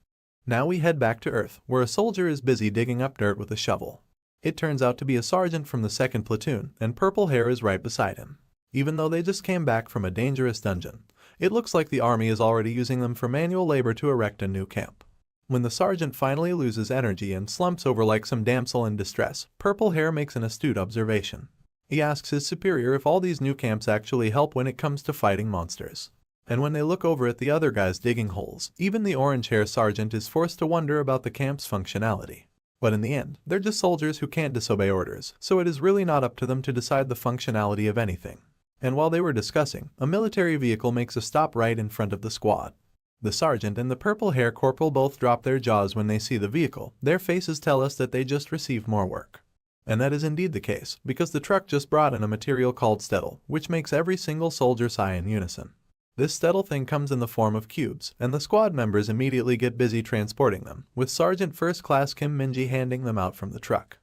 Now we head back to Earth, where a soldier is busy digging up dirt with a shovel. It turns out to be a sergeant from the 2nd platoon, and purple hair is right beside him. Even though they just came back from a dangerous dungeon, it looks like the army is already using them for manual labor to erect a new camp. When the sergeant finally loses energy and slumps over like some damsel in distress, Purple Hair makes an astute observation. He asks his superior if all these new camps actually help when it comes to fighting monsters. And when they look over at the other guys digging holes, even the orange-hair sergeant is forced to wonder about the camp's functionality. But in the end, they're just soldiers who can't disobey orders, so it is really not up to them to decide the functionality of anything. And while they were discussing, a military vehicle makes a stop right in front of the squad. The sergeant and the purple-hair corporal both drop their jaws when they see the vehicle. Their faces tell us that they just received more work. And that is indeed the case, because the truck just brought in a material called stetl, which makes every single soldier sigh in unison. This stetl thing comes in the form of cubes, and the squad members immediately get busy transporting them, with Sergeant First Class Kim Min-ji handing them out from the truck.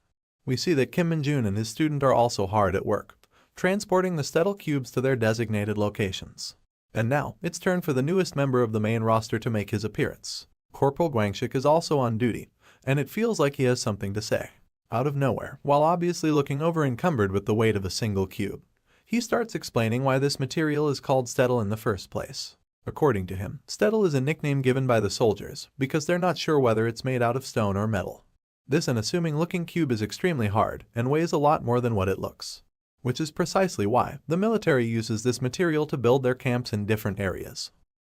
We see that Kim Min-jun and his student are also hard at work, transporting the stetl cubes to their designated locations. And now, it's turn for the newest member of the main roster to make his appearance. Corporal Guangxik is also on duty, and it feels like he has something to say. Out of nowhere, while obviously looking over-encumbered with the weight of a single cube, he starts explaining why this material is called stettel in the first place. According to him, stettel is a nickname given by the soldiers because they're not sure whether it's made out of stone or metal. This unassuming-looking cube is extremely hard and weighs a lot more than what it looks, which is precisely why the military uses this material to build their camps in different areas.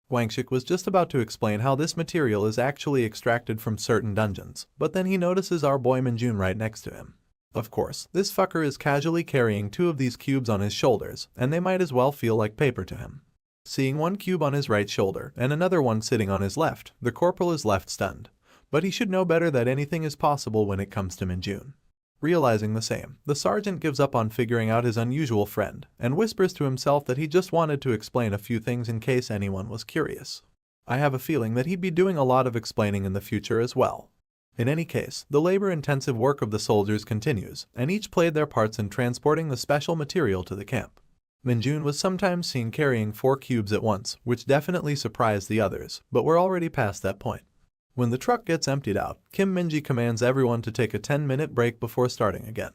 Guangxik was just about to explain how this material is actually extracted from certain dungeons, but then he notices our boy Minjun right next to him. Of course, this fucker is casually carrying 2 of these cubes on his shoulders, and they might as well feel like paper to him. Seeing one cube on his right shoulder and another one sitting on his left, the corporal is left stunned. But he should know better that anything is possible when it comes to Minjun. Realizing the same, the sergeant gives up on figuring out his unusual friend and whispers to himself that he just wanted to explain a few things in case anyone was curious. I have a feeling that he'd be doing a lot of explaining in the future as well. In any case, the labor-intensive work of the soldiers continues, and each played their parts in transporting the special material to the camp. Minjun was sometimes seen carrying 4 cubes at once, which definitely surprised the others, but we're already past that point. When the truck gets emptied out, Kim Minji commands everyone to take a 10-minute break before starting again.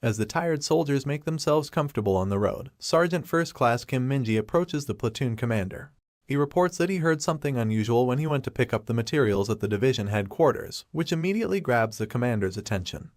As the tired soldiers make themselves comfortable on the road, Sergeant First Class Kim Minji approaches the platoon commander. He reports that he heard something unusual when he went to pick up the materials at the division headquarters, which immediately grabs the commander's attention.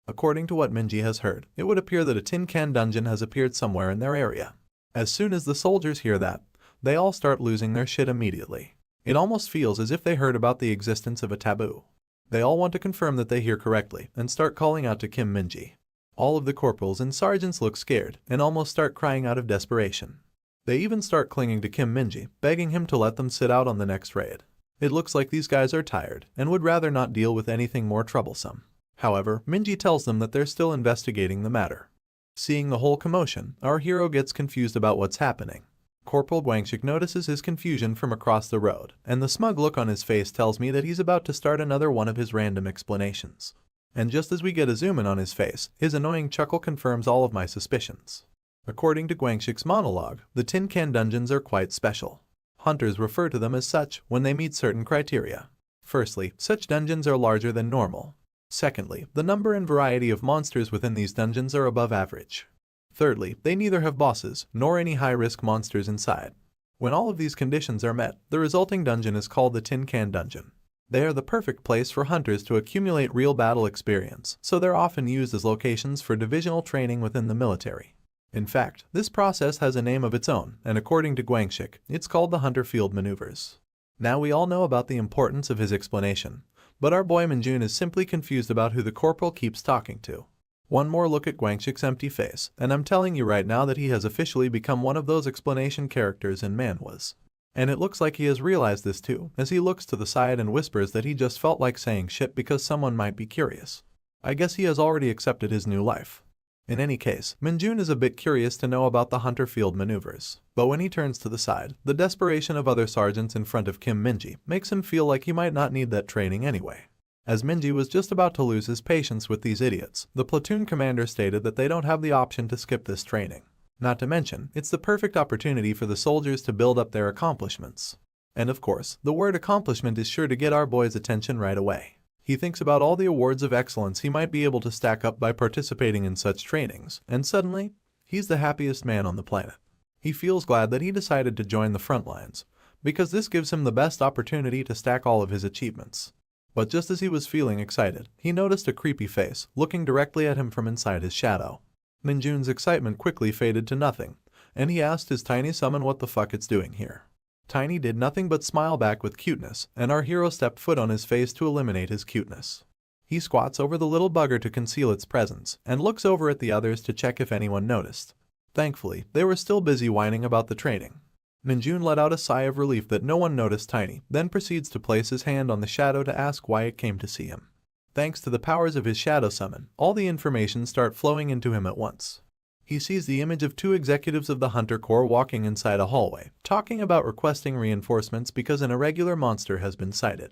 According to what Minji has heard, it would appear that a tin can dungeon has appeared somewhere in their area. As soon as the soldiers hear that, they all start losing their shit immediately. It almost feels as if they heard about the existence of a taboo. They all want to confirm that they hear correctly and start calling out to Kim Minji. All of the corporals and sergeants look scared and almost start crying out of desperation. They even start clinging to Kim Minji, begging him to let them sit out on the next raid. It looks like these guys are tired and would rather not deal with anything more troublesome. However, Minji tells them that they're still investigating the matter. Seeing the whole commotion, our hero gets confused about what's happening. Corporal Guangxik notices his confusion from across the road, and the smug look on his face tells me that he's about to start another one of his random explanations. And just as we get a zoom in on his face, his annoying chuckle confirms all of my suspicions. According to Guangxik's monologue, the tin can dungeons are quite special. Hunters refer to them as such when they meet certain criteria. Firstly, such dungeons are larger than normal. Secondly, the number and variety of monsters within these dungeons are above average. Thirdly, they neither have bosses nor any high-risk monsters inside. When all of these conditions are met, the resulting dungeon is called the Tin Can Dungeon. They are the perfect place for hunters to accumulate real battle experience, so they're often used as locations for divisional training within the military. In fact, this process has a name of its own, and according to Guangxik, it's called the Hunter Field Maneuvers. Now we all know about the importance of his explanation, but our boy Minjun is simply confused about who the corporal keeps talking to. One more look at Guangxik's empty face, and I'm telling you right now that he has officially become one of those explanation characters in manhwas. And it looks like he has realized this too, as he looks to the side and whispers that he just felt like saying shit because someone might be curious. I guess he has already accepted his new life. In any case, Minjun is a bit curious to know about the Hunter Field Maneuvers, but when he turns to the side, the desperation of other sergeants in front of Kim Minji makes him feel like he might not need that training anyway. As Minji was just about to lose his patience with these idiots, the platoon commander stated that they don't have the option to skip this training. Not to mention, it's the perfect opportunity for the soldiers to build up their accomplishments. And of course, the word accomplishment is sure to get our boy's attention right away. He thinks about all the awards of excellence he might be able to stack up by participating in such trainings, and suddenly, he's the happiest man on the planet. He feels glad that he decided to join the front lines, because this gives him the best opportunity to stack all of his achievements. But just as he was feeling excited, he noticed a creepy face looking directly at him from inside his shadow. Minjun's excitement quickly faded to nothing, and he asked his tiny summon what the fuck it's doing here. Tiny did nothing but smile back with cuteness, and our hero stepped foot on his face to eliminate his cuteness. He squats over the little bugger to conceal its presence, and looks over at the others to check if anyone noticed. Thankfully, they were still busy whining about the training. Minjun let out a sigh of relief that no one noticed Tiny, then proceeds to place his hand on the shadow to ask why it came to see him. Thanks to the powers of his shadow summon, all the information start flowing into him at once. He sees the image of 2 executives of the Hunter Corps walking inside a hallway, talking about requesting reinforcements because an irregular monster has been sighted.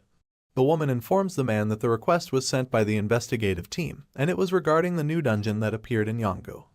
The woman informs the man that the request was sent by the investigative team, and it was regarding the new dungeon that appeared in Yongu.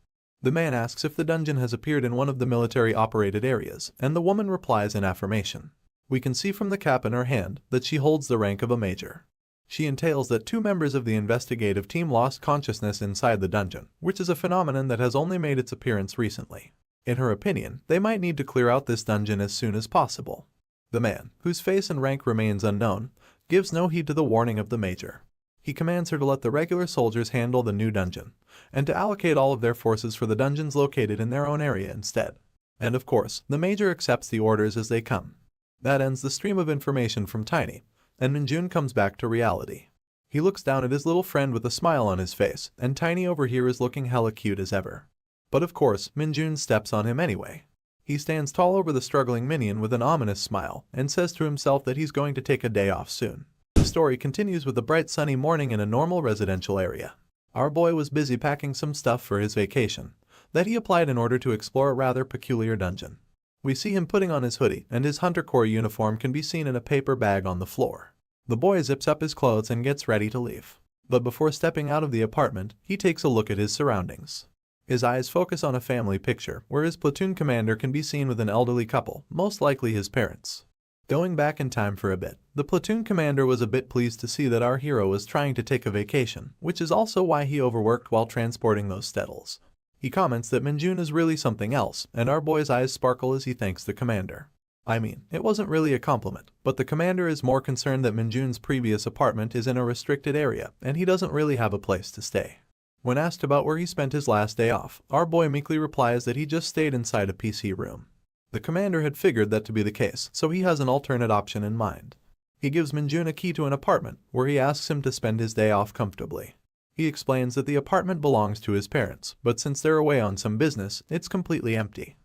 The man asks if the dungeon has appeared in one of the military-operated areas, and the woman replies in affirmation. We can see from the cap in her hand that she holds the rank of a major. She entails that 2 members of the investigative team lost consciousness inside the dungeon, which is a phenomenon that has only made its appearance recently. In her opinion, they might need to clear out this dungeon as soon as possible. The man, whose face and rank remains unknown, gives no heed to the warning of the major. He commands her to let the regular soldiers handle the new dungeon, and to allocate all of their forces for the dungeons located in their own area instead. And of course, the major accepts the orders as they come. That ends the stream of information from Tiny, and Minjun comes back to reality. He looks down at his little friend with a smile on his face, and Tiny over here is looking hella cute as ever. But of course, Minjun steps on him anyway. He stands tall over the struggling minion with an ominous smile, and says to himself that he's going to take a day off soon. The story continues with a bright sunny morning in a normal residential area. Our boy was busy packing some stuff for his vacation, that he applied in order to explore a rather peculiar dungeon. We see him putting on his hoodie, and his Hunter Corps uniform can be seen in a paper bag on the floor. The boy zips up his clothes and gets ready to leave. But before stepping out of the apartment, he takes a look at his surroundings. His eyes focus on a family picture, where his platoon commander can be seen with an elderly couple, most likely his parents. Going back in time for a bit, the platoon commander was a bit pleased to see that our hero was trying to take a vacation, which is also why he overworked while transporting those stettles. He comments that Minjun is really something else, and our boy's eyes sparkle as he thanks the commander. I mean, it wasn't really a compliment, but the commander is more concerned that Minjun's previous apartment is in a restricted area, and he doesn't really have a place to stay. When asked about where he spent his last day off, our boy meekly replies that he just stayed inside a PC room. The commander had figured that to be the case, so he has an alternate option in mind. He gives Minjun a key to an apartment, where he asks him to spend his day off comfortably. He explains that the apartment belongs to his parents, but since they're away on some business, it's completely empty.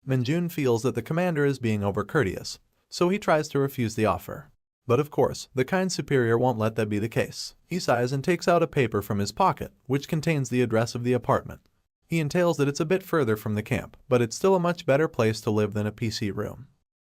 Minjun feels that the commander is being overcourteous, so he tries to refuse the offer. But of course, the kind superior won't let that be the case. He sighs and takes out a paper from his pocket, which contains the address of the apartment. He entails that it's a bit further from the camp, but it's still a much better place to live than a PC room.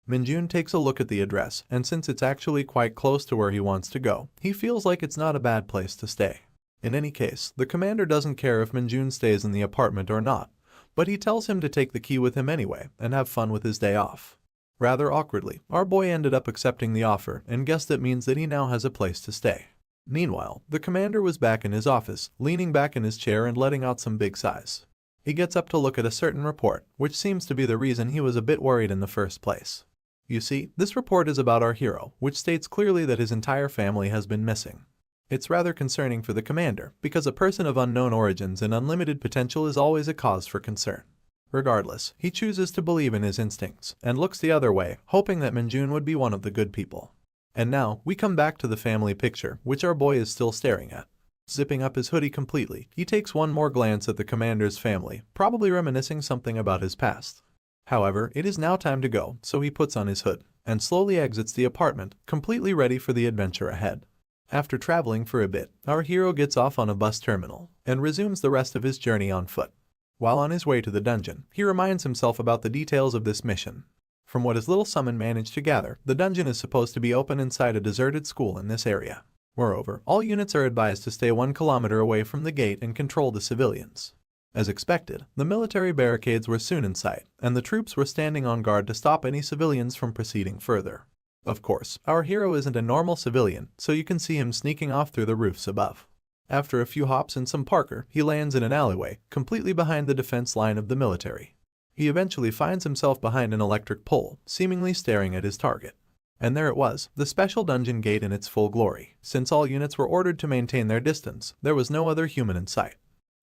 Minjun takes a look at the address, and since it's actually quite close to where he wants to go, he feels like it's not a bad place to stay. In any case, the commander doesn't care if Minjun stays in the apartment or not, but he tells him to take the key with him anyway and have fun with his day off. Rather awkwardly, our boy ended up accepting the offer and guessed that means that he now has a place to stay. Meanwhile, the commander was back in his office, leaning back in his chair and letting out some big sighs. He gets up to look at a certain report, which seems to be the reason he was a bit worried in the first place. You see, this report is about our hero, which states clearly that his entire family has been missing. It's rather concerning for the commander, because a person of unknown origins and unlimited potential is always a cause for concern. Regardless, he chooses to believe in his instincts, and looks the other way, hoping that Minjun would be one of the good people. And now, we come back to the family picture, which our boy is still staring at. Zipping up his hoodie completely, he takes one more glance at the commander's family, probably reminiscing something about his past. However, it is now time to go, so he puts on his hood, and slowly exits the apartment, completely ready for the adventure ahead. After traveling for a bit, our hero gets off on a bus terminal, and resumes the rest of his journey on foot. While on his way to the dungeon, he reminds himself about the details of this mission. From what his little summon managed to gather, the dungeon is supposed to be open inside a deserted school in this area. Moreover, all units are advised to stay 1 kilometer away from the gate and control the civilians. As expected, the military barricades were soon in sight, and the troops were standing on guard to stop any civilians from proceeding further. Of course, our hero isn't a normal civilian, so you can see him sneaking off through the roofs above. After a few hops and some parkour, he lands in an alleyway, completely behind the defense line of the military. He eventually finds himself behind an electric pole, seemingly staring at his target. And there it was, the special dungeon gate in its full glory. Since all units were ordered to maintain their distance, there was no other human in sight.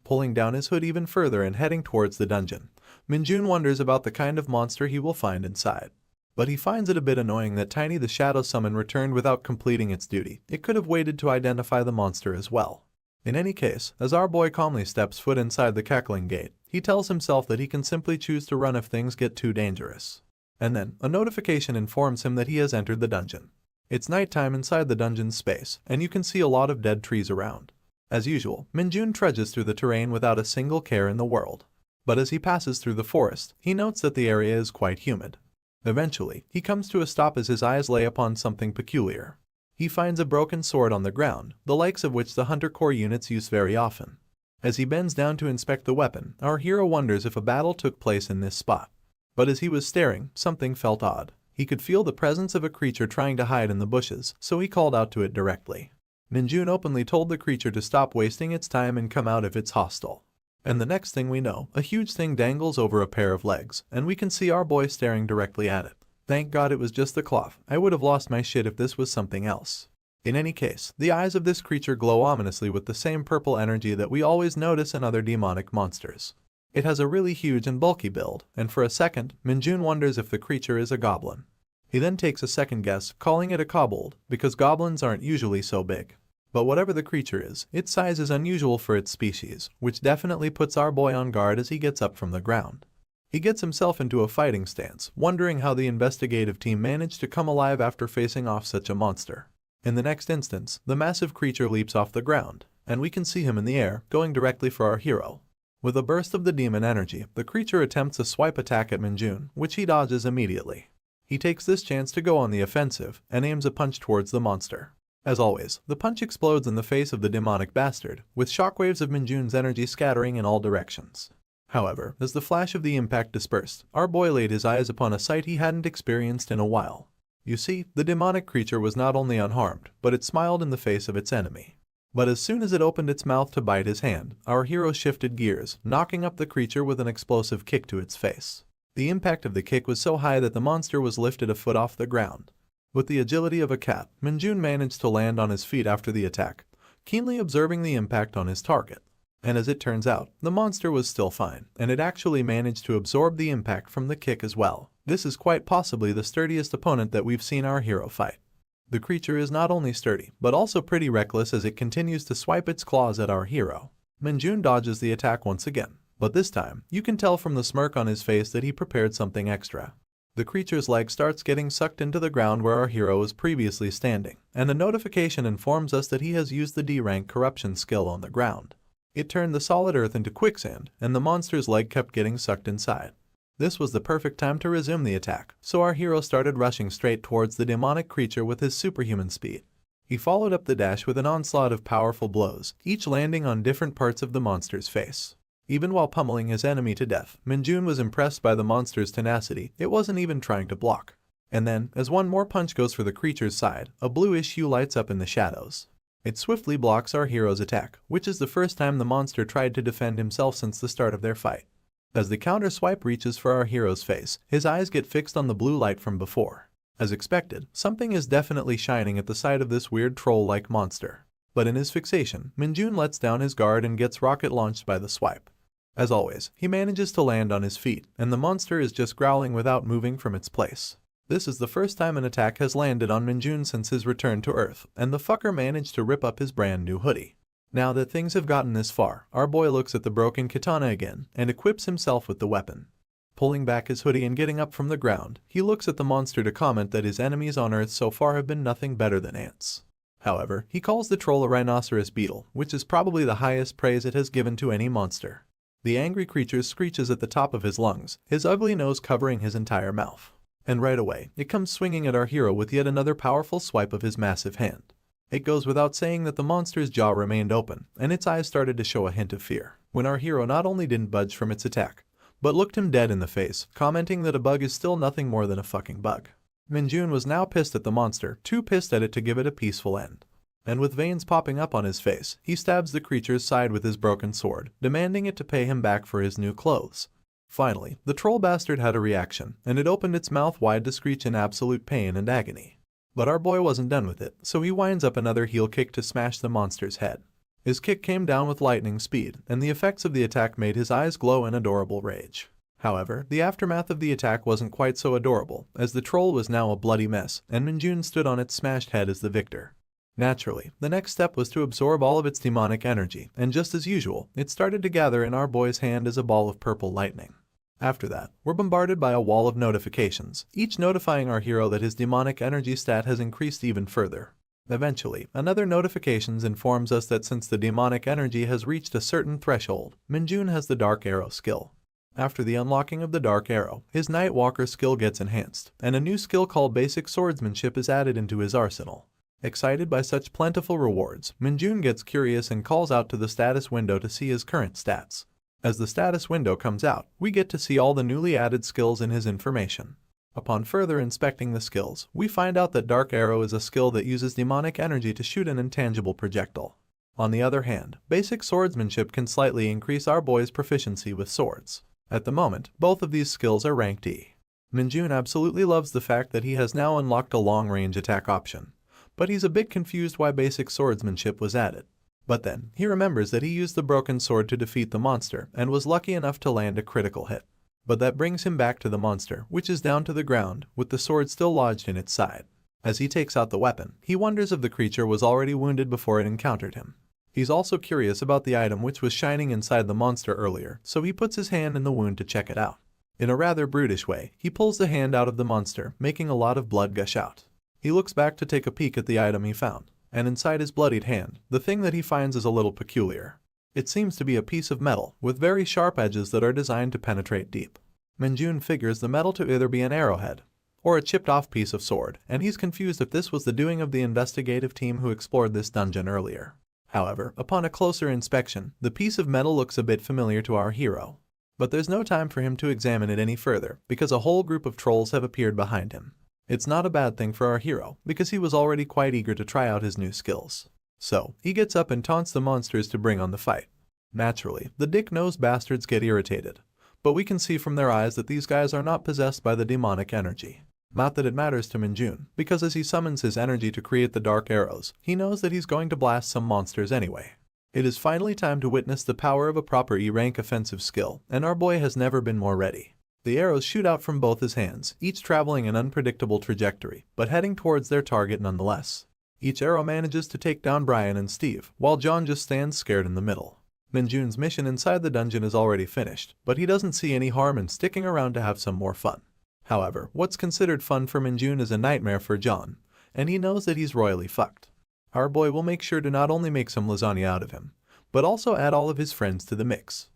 Pulling down his hood even further and heading towards the dungeon, Minjun wonders about the kind of monster he will find inside. But he finds it a bit annoying that Tiny the Shadow Summon returned without completing its duty. It could have waited to identify the monster as well. In any case, as our boy calmly steps foot inside the cackling gate, he tells himself that he can simply choose to run if things get too dangerous. And then, a notification informs him that he has entered the dungeon. It's nighttime inside the dungeon's space, and you can see a lot of dead trees around. As usual, Minjun trudges through the terrain without a single care in the world. But as he passes through the forest, he notes that the area is quite humid. Eventually, he comes to a stop as his eyes lay upon something peculiar. He finds a broken sword on the ground, the likes of which the Hunter Corps units use very often. As he bends down to inspect the weapon, our hero wonders if a battle took place in this spot. But as he was staring, something felt odd. He could feel the presence of a creature trying to hide in the bushes, so he called out to it directly. Minjun openly told the creature to stop wasting its time and come out if it's hostile. And the next thing we know, a huge thing dangles over a pair of legs, and we can see our boy staring directly at it. Thank God it was just the cloth. I would have lost my shit if this was something else. In any case, the eyes of this creature glow ominously with the same purple energy that we always notice in other demonic monsters. It has a really huge and bulky build, and for a second, Minjun wonders if the creature is a goblin. He then takes a second guess, calling it a kobold, because goblins aren't usually so big. But whatever the creature is, its size is unusual for its species, which definitely puts our boy on guard as he gets up from the ground. He gets himself into a fighting stance, wondering how the investigative team managed to come alive after facing off such a monster. In the next instance, the massive creature leaps off the ground, and we can see him in the air, going directly for our hero. With a burst of the demon energy, the creature attempts a swipe attack at Minjun, which he dodges immediately. He takes this chance to go on the offensive, and aims a punch towards the monster. As always, the punch explodes in the face of the demonic bastard, with shockwaves of Minjun's energy scattering in all directions. However, as the flash of the impact dispersed, our boy laid his eyes upon a sight he hadn't experienced in a while. You see, the demonic creature was not only unharmed, but it smiled in the face of its enemy. But as soon as it opened its mouth to bite his hand, our hero shifted gears, knocking up the creature with an explosive kick to its face. The impact of the kick was so high that the monster was lifted a foot off the ground. With the agility of a cat, Minjun managed to land on his feet after the attack, keenly observing the impact on his target. And as it turns out, the monster was still fine, and it actually managed to absorb the impact from the kick as well. This is quite possibly the sturdiest opponent that we've seen our hero fight. The creature is not only sturdy, but also pretty reckless as it continues to swipe its claws at our hero. Minjun dodges the attack once again, but this time, you can tell from the smirk on his face that he prepared something extra. The creature's leg starts getting sucked into the ground where our hero was previously standing, and a notification informs us that he has used the D-rank corruption skill on the ground. It turned the solid earth into quicksand, and the monster's leg kept getting sucked inside. This was the perfect time to resume the attack, so our hero started rushing straight towards the demonic creature with his superhuman speed. He followed up the dash with an onslaught of powerful blows, each landing on different parts of the monster's face. Even while pummeling his enemy to death, Minjun was impressed by the monster's tenacity. It wasn't even trying to block. And then, as one more punch goes for the creature's side, a bluish hue lights up in the shadows. It swiftly blocks our hero's attack, which is the first time the monster tried to defend himself since the start of their fight. As the counter swipe reaches for our hero's face, his eyes get fixed on the blue light from before. As expected, something is definitely shining at the sight of this weird troll-like monster. But in his fixation, Minjun lets down his guard and gets rocket launched by the swipe. As always, he manages to land on his feet, and the monster is just growling without moving from its place. This is the first time an attack has landed on Minjun since his return to Earth, and the fucker managed to rip up his brand new hoodie. Now that things have gotten this far, our boy looks at the broken katana again, and equips himself with the weapon. Pulling back his hoodie and getting up from the ground, he looks at the monster to comment that his enemies on Earth so far have been nothing better than ants. However, he calls the troll a rhinoceros beetle, which is probably the highest praise it has given to any monster. The angry creature screeches at the top of his lungs, his ugly nose covering his entire mouth. And right away, it comes swinging at our hero with yet another powerful swipe of his massive hand. It goes without saying that the monster's jaw remained open, and its eyes started to show a hint of fear, when our hero not only didn't budge from its attack, but looked him dead in the face, commenting that a bug is still nothing more than a fucking bug. Minjun was now pissed at the monster, too pissed at it to give it a peaceful end. And with veins popping up on his face, he stabs the creature's side with his broken sword, demanding it to pay him back for his new clothes. Finally, the troll bastard had a reaction, and it opened its mouth wide to screech in absolute pain and agony. But our boy wasn't done with it, so he winds up another heel kick to smash the monster's head. His kick came down with lightning speed, and the effects of the attack made his eyes glow in adorable rage. However, the aftermath of the attack wasn't quite so adorable, as the troll was now a bloody mess, and Minjun stood on its smashed head as the victor. Naturally, the next step was to absorb all of its demonic energy, and just as usual, it started to gather in our boy's hand as a ball of purple lightning. After that, we're bombarded by a wall of notifications, each notifying our hero that his demonic energy stat has increased even further. Eventually, another notification informs us that since the demonic energy has reached a certain threshold, Minjun has the Dark Arrow skill. After the unlocking of the Dark Arrow, his Nightwalker skill gets enhanced, and a new skill called Basic Swordsmanship is added into his arsenal. Excited by such plentiful rewards, Minjun gets curious and calls out to the status window to see his current stats. As the status window comes out, we get to see all the newly added skills in his information. Upon further inspecting the skills, we find out that Dark Arrow is a skill that uses demonic energy to shoot an intangible projectile. On the other hand, basic swordsmanship can slightly increase our boy's proficiency with swords. At the moment, both of these skills are ranked E. Minjun absolutely loves the fact that he has now unlocked a long-range attack option, but he's a bit confused why basic swordsmanship was added. But then, he remembers that he used the broken sword to defeat the monster and was lucky enough to land a critical hit. But that brings him back to the monster, which is down to the ground, with the sword still lodged in its side. As he takes out the weapon, he wonders if the creature was already wounded before it encountered him. He's also curious about the item which was shining inside the monster earlier, so he puts his hand in the wound to check it out. In a rather brutish way, he pulls the hand out of the monster, making a lot of blood gush out. He looks back to take a peek at the item he found, and inside his bloodied hand, the thing that he finds is a little peculiar. It seems to be a piece of metal with very sharp edges that are designed to penetrate deep. Minjun figures the metal to either be an arrowhead or a chipped-off piece of sword, and he's confused if this was the doing of the investigative team who explored this dungeon earlier. However, upon a closer inspection, the piece of metal looks a bit familiar to our hero. But there's no time for him to examine it any further, because a whole group of trolls have appeared behind him. It's not a bad thing for our hero, because he was already quite eager to try out his new skills. So, he gets up and taunts the monsters to bring on the fight. Naturally, the dick-nosed bastards get irritated, but we can see from their eyes that these guys are not possessed by the demonic energy. Not that it matters to Minjun, because as he summons his energy to create the dark arrows, he knows that he's going to blast some monsters anyway. It is finally time to witness the power of a proper E-rank offensive skill, and our boy has never been more ready. The arrows shoot out from both his hands, each traveling an unpredictable trajectory, but heading towards their target nonetheless. Each arrow manages to take down Brian and Steve, while John just stands scared in the middle. Minjun's mission inside the dungeon is already finished, but he doesn't see any harm in sticking around to have some more fun. However, what's considered fun for Minjun is a nightmare for John, and he knows that he's royally fucked. Our boy will make sure to not only make some lasagna out of him, but also add all of his friends to the mix.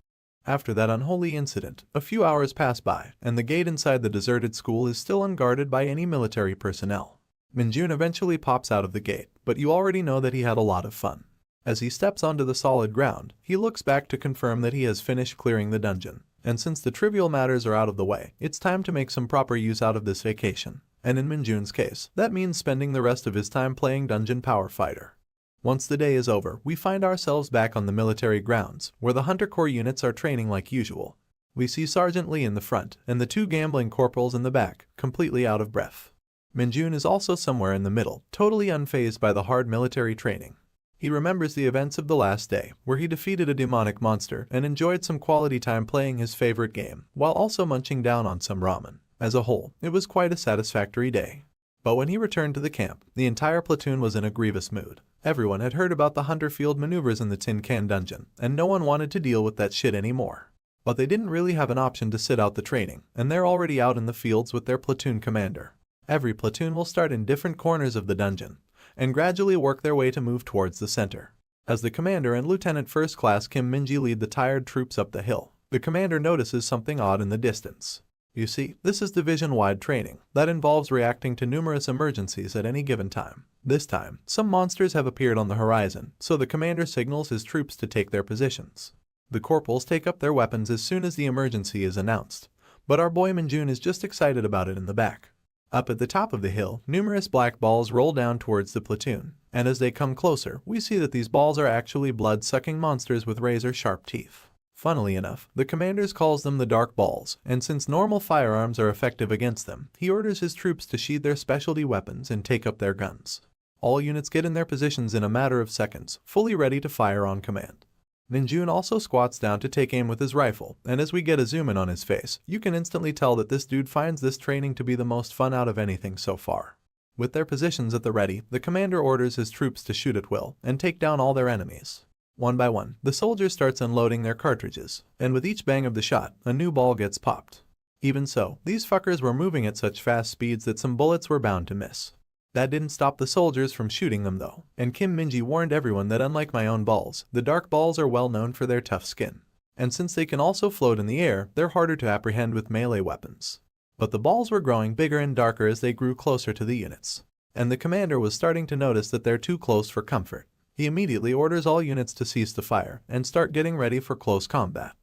After that unholy incident, a few hours pass by, and the gate inside the deserted school is still unguarded by any military personnel. Minjun eventually pops out of the gate, but you already know that he had a lot of fun. As he steps onto the solid ground, he looks back to confirm that he has finished clearing the dungeon. And since the trivial matters are out of the way, it's time to make some proper use out of this vacation. And in Minjun's case, that means spending the rest of his time playing Dungeon Power Fighter. Once the day is over, we find ourselves back on the military grounds, where the Hunter Corps units are training like usual. We see Sergeant Lee in the front, and the two gambling corporals in the back, completely out of breath. Minjun is also somewhere in the middle, totally unfazed by the hard military training. He remembers the events of the last day, where he defeated a demonic monster and enjoyed some quality time playing his favorite game, while also munching down on some ramen. As a whole, it was quite a satisfactory day. But when he returned to the camp, the entire platoon was in a grievous mood. Everyone had heard about the Hunter Field maneuvers in the Tin Can Dungeon, and no one wanted to deal with that shit anymore. But they didn't really have an option to sit out the training, and they're already out in the fields with their platoon commander. Every platoon will start in different corners of the dungeon, and gradually work their way to move towards the center. As the commander and Lieutenant First Class Kim Minji lead the tired troops up the hill, the commander notices something odd in the distance. You see, this is division-wide training that involves reacting to numerous emergencies at any given time. This time, some monsters have appeared on the horizon, so the commander signals his troops to take their positions. The corporals take up their weapons as soon as the emergency is announced, but our boy Minjun is just excited about it in the back. Up at the top of the hill, numerous black balls roll down towards the platoon, and as they come closer, we see that these balls are actually blood-sucking monsters with razor-sharp teeth. Funnily enough, the commander calls them the Dark Balls, and since normal firearms are effective against them, he orders his troops to sheathe their specialty weapons and take up their guns. All units get in their positions in a matter of seconds, fully ready to fire on command. Minjun also squats down to take aim with his rifle, and as we get a zoom in on his face, you can instantly tell that this dude finds this training to be the most fun out of anything so far. With their positions at the ready, the commander orders his troops to shoot at will and take down all their enemies. One by one, the soldier starts unloading their cartridges, and with each bang of the shot, a new ball gets popped. Even so, these fuckers were moving at such fast speeds that some bullets were bound to miss. That didn't stop the soldiers from shooting them though, and Kim Minji warned everyone that unlike my own balls, the Dark Balls are well known for their tough skin. And since they can also float in the air, they're harder to apprehend with melee weapons. But the balls were growing bigger and darker as they grew closer to the units. and the commander was starting to notice that they're too close for comfort. He immediately orders all units to cease the fire and start getting ready for close combat.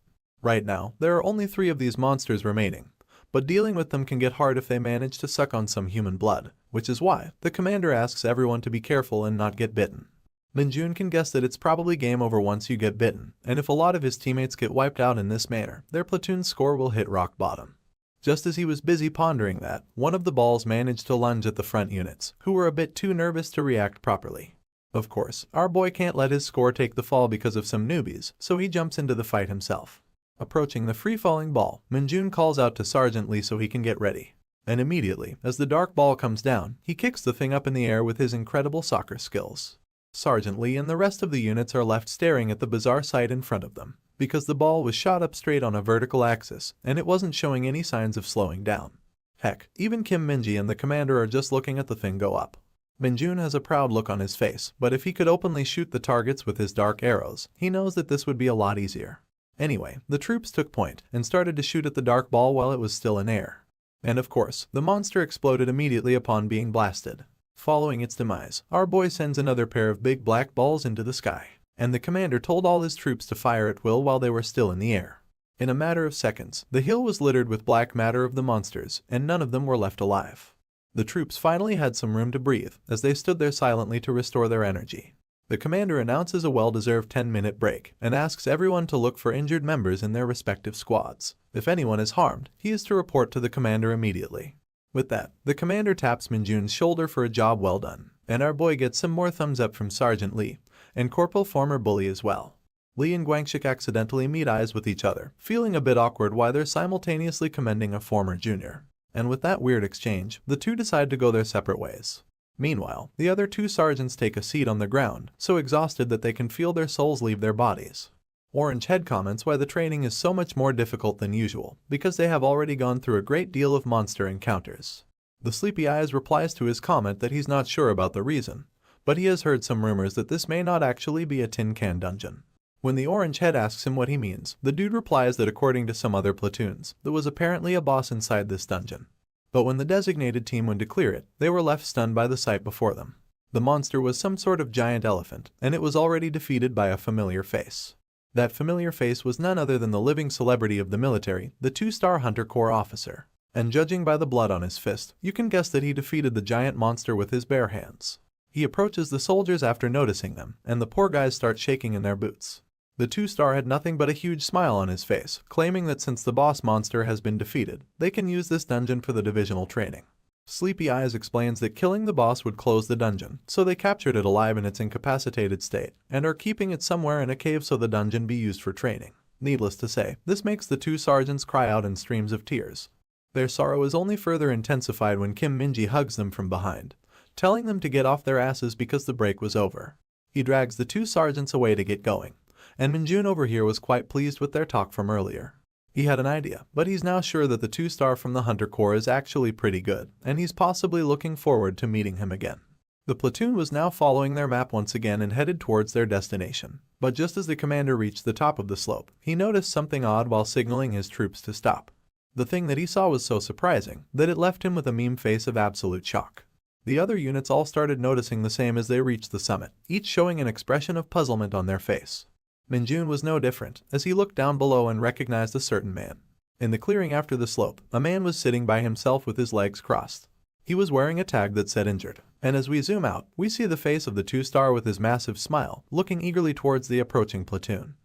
Right now, there are only 3 of these monsters remaining, but dealing with them can get hard if they manage to suck on some human blood, which is why the commander asks everyone to be careful and not get bitten. Minjun can guess that it's probably game over once you get bitten, and if a lot of his teammates get wiped out in this manner, their platoon's score will hit rock bottom. Just as he was busy pondering that, one of the balls managed to lunge at the front units, who were a bit too nervous to react properly. Of course, our boy can't let his score take the fall because of some newbies, so he jumps into the fight himself. Approaching the free-falling ball, Minjun calls out to Sergeant Lee so he can get ready. And immediately, as the dark ball comes down, he kicks the thing up in the air with his incredible soccer skills. Sergeant Lee and the rest of the units are left staring at the bizarre sight in front of them, because the ball was shot up straight on a vertical axis, and it wasn't showing any signs of slowing down. Heck, even Kim Minji and the commander are just looking at the thing go up. Minjun has a proud look on his face, but if he could openly shoot the targets with his dark arrows, he knows that this would be a lot easier. Anyway, the troops took point and started to shoot at the dark ball while it was still in air. And of course, the monster exploded immediately upon being blasted. Following its demise, our boy sends another pair of big black balls into the sky, and the commander told all his troops to fire at will while they were still in the air. In a matter of seconds, the hill was littered with black matter of the monsters, and none of them were left alive. The troops finally had some room to breathe as they stood there silently to restore their energy. The commander announces a well-deserved 10-minute break and asks everyone to look for injured members in their respective squads. If anyone is harmed, he is to report to the commander immediately. With that, the commander taps Minjun's shoulder for a job well done, and our boy gets some more thumbs up from Sergeant Lee, and Corporal former bully as well. Lee and Guangshik accidentally meet eyes with each other, feeling a bit awkward while they're simultaneously commending a former junior. And with that weird exchange, the two decide to go their separate ways. Meanwhile, the other 2 sergeants take a seat on the ground, so exhausted that they can feel their souls leave their bodies. Orange Head comments why the training is so much more difficult than usual, because they have already gone through a great deal of monster encounters. The Sleepy Eyes replies to his comment that he's not sure about the reason, but he has heard some rumors that this may not actually be a tin can dungeon. When the Orange Head asks him what he means, the dude replies that according to some other platoons, there was apparently a boss inside this dungeon. But when the designated team went to clear it, they were left stunned by the sight before them. The monster was some sort of giant elephant, and it was already defeated by a familiar face. That familiar face was none other than the living celebrity of the military, the 2-star Hunter Corps officer. And judging by the blood on his fist, you can guess that he defeated the giant monster with his bare hands. He approaches the soldiers after noticing them, and the poor guys start shaking in their boots. The 2-star had nothing but a huge smile on his face, claiming that since the boss monster has been defeated, they can use this dungeon for the divisional training. Sleepy Eyes explains that killing the boss would close the dungeon, so they captured it alive in its incapacitated state, and are keeping it somewhere in a cave so the dungeon be used for training. Needless to say, this makes the 2 sergeants cry out in streams of tears. Their sorrow is only further intensified when Kim Minji hugs them from behind, telling them to get off their asses because the break was over. He drags the 2 sergeants away to get going, and Minjun over here was quite pleased with their talk from earlier. He had an idea, but he's now sure that the 2-star from the Hunter Corps is actually pretty good, and he's possibly looking forward to meeting him again. The platoon was now following their map once again and headed towards their destination, but just as the commander reached the top of the slope, he noticed something odd while signaling his troops to stop. The thing that he saw was so surprising that it left him with a meme face of absolute shock. The other units all started noticing the same as they reached the summit, each showing an expression of puzzlement on their face. Minjun was no different, as he looked down below and recognized a certain man. In the clearing after the slope, a man was sitting by himself with his legs crossed. He was wearing a tag that said injured, and as we zoom out, we see the face of the 2-star with his massive smile, looking eagerly towards the approaching platoon.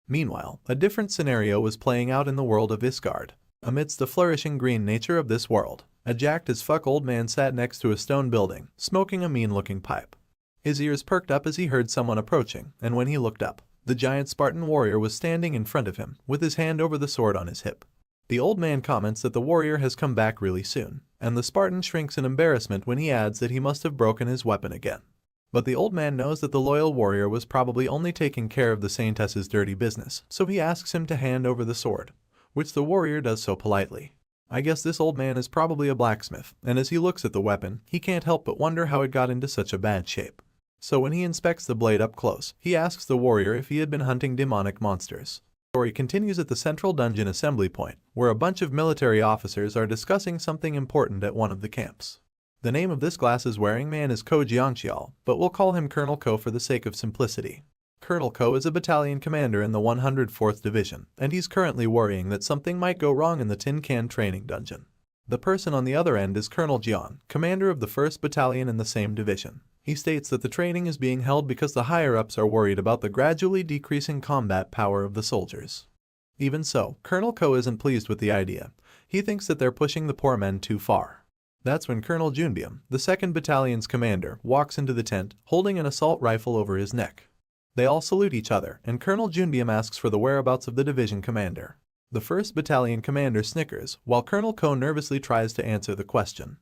Meanwhile, a different scenario was playing out in the world of Isgard. Amidst the flourishing green nature of this world, a jacked-as-fuck old man sat next to a stone building, smoking a mean-looking pipe. His ears perked up as he heard someone approaching, and when he looked up, the giant Spartan warrior was standing in front of him, with his hand over the sword on his hip. The old man comments that the warrior has come back really soon, and the Spartan shrinks in embarrassment when he adds that he must have broken his weapon again. But the old man knows that the loyal warrior was probably only taking care of the saintess's dirty business, so he asks him to hand over the sword, which the warrior does so politely. I guess this old man is probably a blacksmith, and as he looks at the weapon, he can't help but wonder how it got into such a bad shape. So when he inspects the blade up close, he asks the warrior if he had been hunting demonic monsters. The story continues at the central dungeon assembly point, where a bunch of military officers are discussing something important at one of the camps. The name of this glasses-wearing man is Ko Jiangxiao, but we'll call him Colonel Ko for the sake of simplicity. Colonel Ko is a battalion commander in the 104th Division, and he's currently worrying that something might go wrong in the Tin Can training dungeon. The person on the other end is Colonel Jian, commander of the 1st Battalion in the same division. He states that the training is being held because the higher-ups are worried about the gradually decreasing combat power of the soldiers. Even so, Colonel Ko isn't pleased with the idea. He thinks that they're pushing the poor men too far. That's when Colonel Junbium, the 2nd Battalion's commander, walks into the tent, holding an assault rifle over his neck. They all salute each other, and Colonel Junbium asks for the whereabouts of the division commander. The 1st Battalion commander snickers, while Colonel Ko nervously tries to answer the question.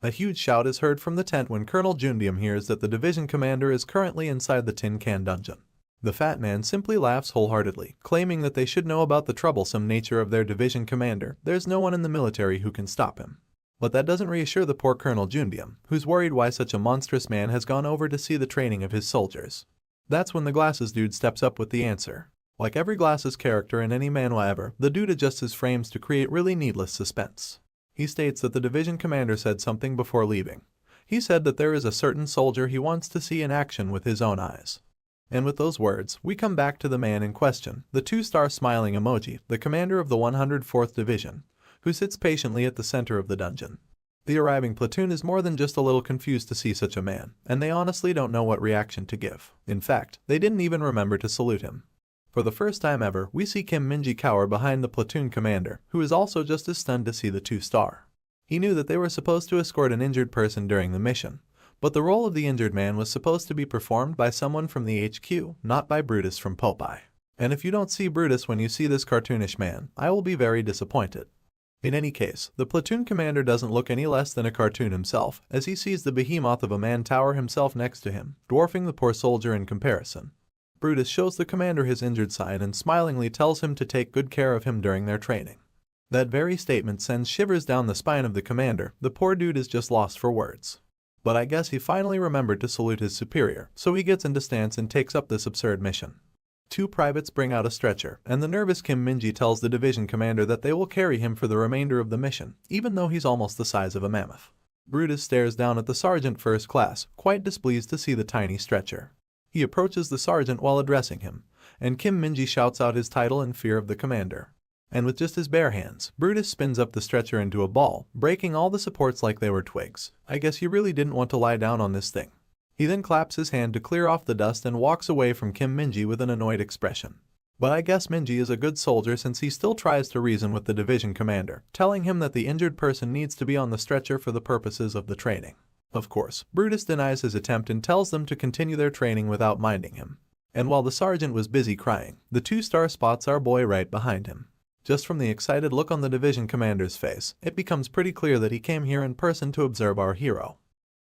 A huge shout is heard from the tent when Colonel Junbium hears that the division commander is currently inside the Tin Can dungeon. The fat man simply laughs wholeheartedly, claiming that they should know about the troublesome nature of their division commander. There's no one in the military who can stop him. But that doesn't reassure the poor Colonel Junbium, who's worried why such a monstrous man has gone over to see the training of his soldiers. That's when the glasses dude steps up with the answer. Like every glasses character in any manhwa ever, the dude adjusts his frames to create really needless suspense. He states that the division commander said something before leaving. He said that there is a certain soldier he wants to see in action with his own eyes. And with those words, we come back to the man in question, the 2-star smiling emoji, the commander of the 104th Division, who sits patiently at the center of the dungeon. The arriving platoon is more than just a little confused to see such a man, and they honestly don't know what reaction to give. In fact, they didn't even remember to salute him. For the first time ever, we see Kim Minji cower behind the platoon commander, who is also just as stunned to see the 2-star. He knew that they were supposed to escort an injured person during the mission, but the role of the injured man was supposed to be performed by someone from the HQ, not by Brutus from Popeye. And if you don't see Brutus when you see this cartoonish man, I will be very disappointed. In any case, the platoon commander doesn't look any less than a cartoon himself, as he sees the behemoth of a man tower himself next to him, dwarfing the poor soldier in comparison. Brutus shows the commander his injured side and smilingly tells him to take good care of him during their training. That very statement sends shivers down the spine of the commander. The poor dude is just lost for words. But I guess he finally remembered to salute his superior, so he gets into stance and takes up this absurd mission. 2 privates bring out a stretcher, and the nervous Kim Minji tells the division commander that they will carry him for the remainder of the mission, even though he's almost the size of a mammoth. Brutus stares down at the sergeant first class, quite displeased to see the tiny stretcher. He approaches the sergeant while addressing him, and Kim Minji shouts out his title in fear of the commander. And with just his bare hands, Brutus spins up the stretcher into a ball, breaking all the supports like they were twigs. I guess he really didn't want to lie down on this thing. He then claps his hand to clear off the dust and walks away from Kim Minji with an annoyed expression. But I guess Minji is a good soldier since he still tries to reason with the division commander, telling him that the injured person needs to be on the stretcher for the purposes of the training. Of course, Brutus denies his attempt and tells them to continue their training without minding him. And while the sergeant was busy crying, the 2-star spots our boy right behind him. Just from the excited look on the division commander's face, it becomes pretty clear that he came here in person to observe our hero.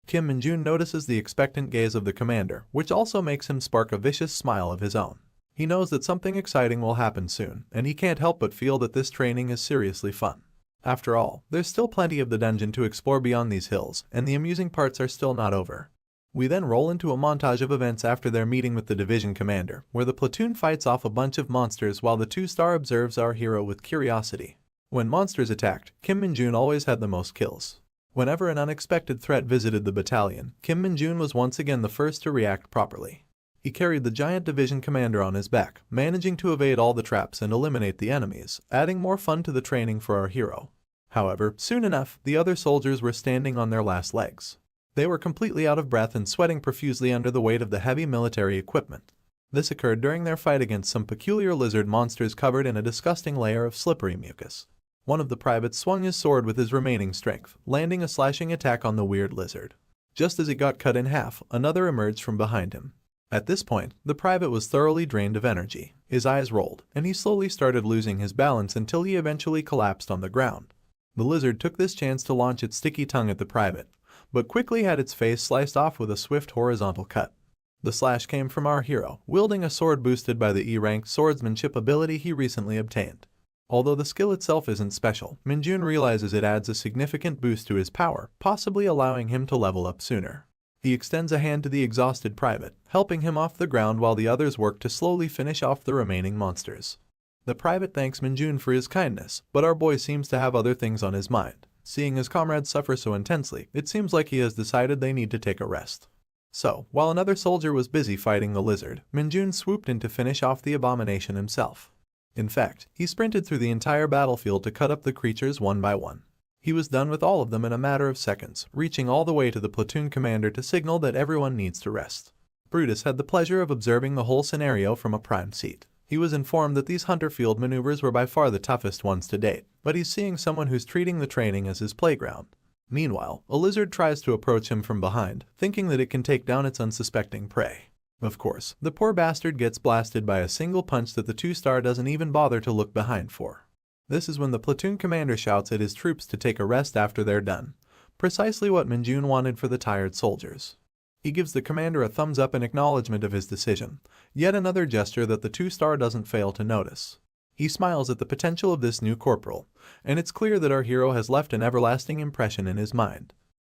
Kim Min-jun notices the expectant gaze of the commander, which also makes him spark a vicious smile of his own. He knows that something exciting will happen soon, and he can't help but feel that this training is seriously fun. After all, there's still plenty of the dungeon to explore beyond these hills, and the amusing parts are still not over. We then roll into a montage of events after their meeting with the division commander, where the platoon fights off a bunch of monsters while the 2-star observes our hero with curiosity. When monsters attacked, Kim Min-jun always had the most kills. Whenever an unexpected threat visited the battalion, Kim Min-jun was once again the first to react properly. He carried the giant division commander on his back, managing to evade all the traps and eliminate the enemies, adding more fun to the training for our hero. However, soon enough, the other soldiers were standing on their last legs. They were completely out of breath and sweating profusely under the weight of the heavy military equipment. This occurred during their fight against some peculiar lizard monsters covered in a disgusting layer of slippery mucus. One of the privates swung his sword with his remaining strength, landing a slashing attack on the weird lizard. Just as it got cut in half, another emerged from behind him. At this point, the private was thoroughly drained of energy. His eyes rolled, and he slowly started losing his balance until he eventually collapsed on the ground. The lizard took this chance to launch its sticky tongue at the private, but quickly had its face sliced off with a swift horizontal cut. The slash came from our hero, wielding a sword boosted by the E-rank swordsmanship ability he recently obtained. Although the skill itself isn't special, Min-jun realizes it adds a significant boost to his power, possibly allowing him to level up sooner. He extends a hand to the exhausted private, helping him off the ground while the others work to slowly finish off the remaining monsters. The private thanks Min-jun for his kindness, but our boy seems to have other things on his mind, Seeing his comrades suffer so intensely, it seems like he has decided they need to take a rest. So, while another soldier was busy fighting the lizard, Minjun swooped in to finish off the abomination himself. In fact, he sprinted through the entire battlefield to cut up the creatures one by one. He was done with all of them in a matter of seconds, reaching all the way to the platoon commander to signal that everyone needs to rest. Brutus had the pleasure of observing the whole scenario from a prime seat. He was informed that these hunter field maneuvers were by far the toughest ones to date, but he's seeing someone who's treating the training as his playground. Meanwhile, a lizard tries to approach him from behind, thinking that it can take down its unsuspecting prey. Of course, the poor bastard gets blasted by a single punch that the 2-star doesn't even bother to look behind for. This is when the platoon commander shouts at his troops to take a rest after they're done. Precisely what Minjun wanted for the tired soldiers. He gives the commander a thumbs up in acknowledgement of his decision, yet another gesture that the 2-star doesn't fail to notice. He smiles at the potential of this new corporal, and it's clear that our hero has left an everlasting impression in his mind.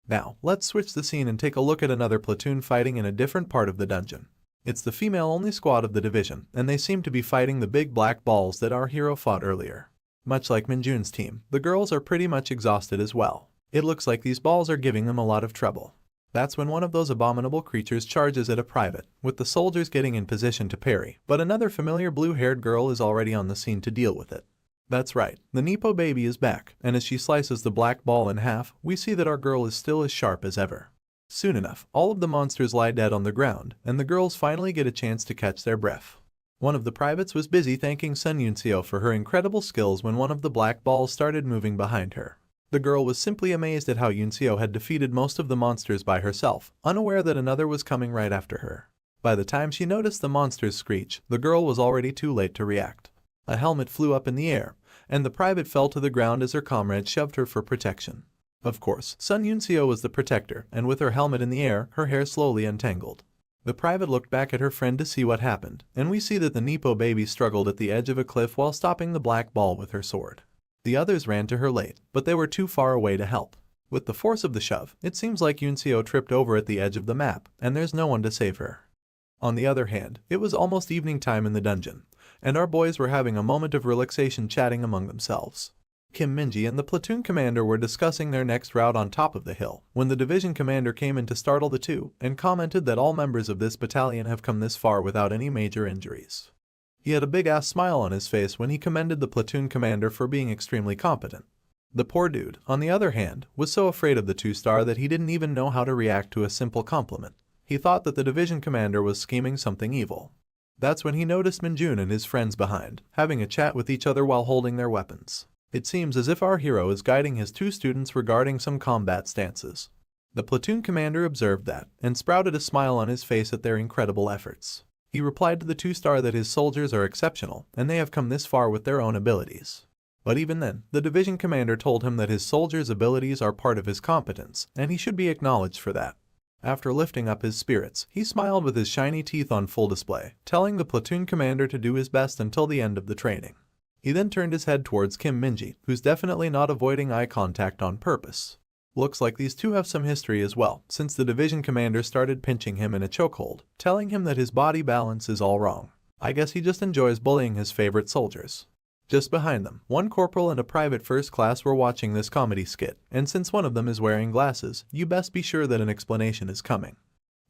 Now, let's switch the scene and take a look at another platoon fighting in a different part of the dungeon. It's the female-only squad of the division, and they seem to be fighting the big black balls that our hero fought earlier. Much like Minjun's team, the girls are pretty much exhausted as well. It looks like these balls are giving them a lot of trouble. That's when one of those abominable creatures charges at a private, with the soldiers getting in position to parry, but another familiar blue-haired girl is already on the scene to deal with it. That's right, the Nepo baby is back, and as she slices the black ball in half, we see that our girl is still as sharp as ever. Soon enough, all of the monsters lie dead on the ground, and the girls finally get a chance to catch their breath. One of the privates was busy thanking Sun Yunseo for her incredible skills when one of the black balls started moving behind her. The girl was simply amazed at how Yunseo had defeated most of the monsters by herself, unaware that another was coming right after her. By the time she noticed the monster's screech, the girl was already too late to react. A helmet flew up in the air, and the private fell to the ground as her comrade shoved her for protection. Of course, Sun Yunseo was the protector, and with her helmet in the air, her hair slowly untangled. The private looked back at her friend to see what happened, and we see that the Nepo baby struggled at the edge of a cliff while stopping the black ball with her sword. The others ran to her late, but they were too far away to help. With the force of the shove, it seems like Yunseo tripped over at the edge of the map, and there's no one to save her. On the other hand, it was almost evening time in the dungeon, and our boys were having a moment of relaxation chatting among themselves. Kim Minji and the platoon commander were discussing their next route on top of the hill, when the division commander came in to startle the two, and commented that all members of this battalion have come this far without any major injuries. He had a big-ass smile on his face when he commended the platoon commander for being extremely competent. The poor dude, on the other hand, was so afraid of the 2-star that he didn't even know how to react to a simple compliment. He thought that the division commander was scheming something evil. That's when he noticed Minjun and his friends behind, having a chat with each other while holding their weapons. It seems as if our hero is guiding his two students regarding some combat stances. The platoon commander observed that, and sprouted a smile on his face at their incredible efforts. He replied to the 2-star that his soldiers are exceptional, and they have come this far with their own abilities. But even then, the division commander told him that his soldiers' abilities are part of his competence, and he should be acknowledged for that. After lifting up his spirits, he smiled with his shiny teeth on full display, telling the platoon commander to do his best until the end of the training. He then turned his head towards Kim Minji, who's definitely not avoiding eye contact on purpose. Looks like these two have some history as well, since the division commander started pinching him in a chokehold, telling him that his body balance is all wrong. I guess he just enjoys bullying his favorite soldiers. Just behind them, one corporal and a private first class were watching this comedy skit, and since one of them is wearing glasses, you best be sure that an explanation is coming.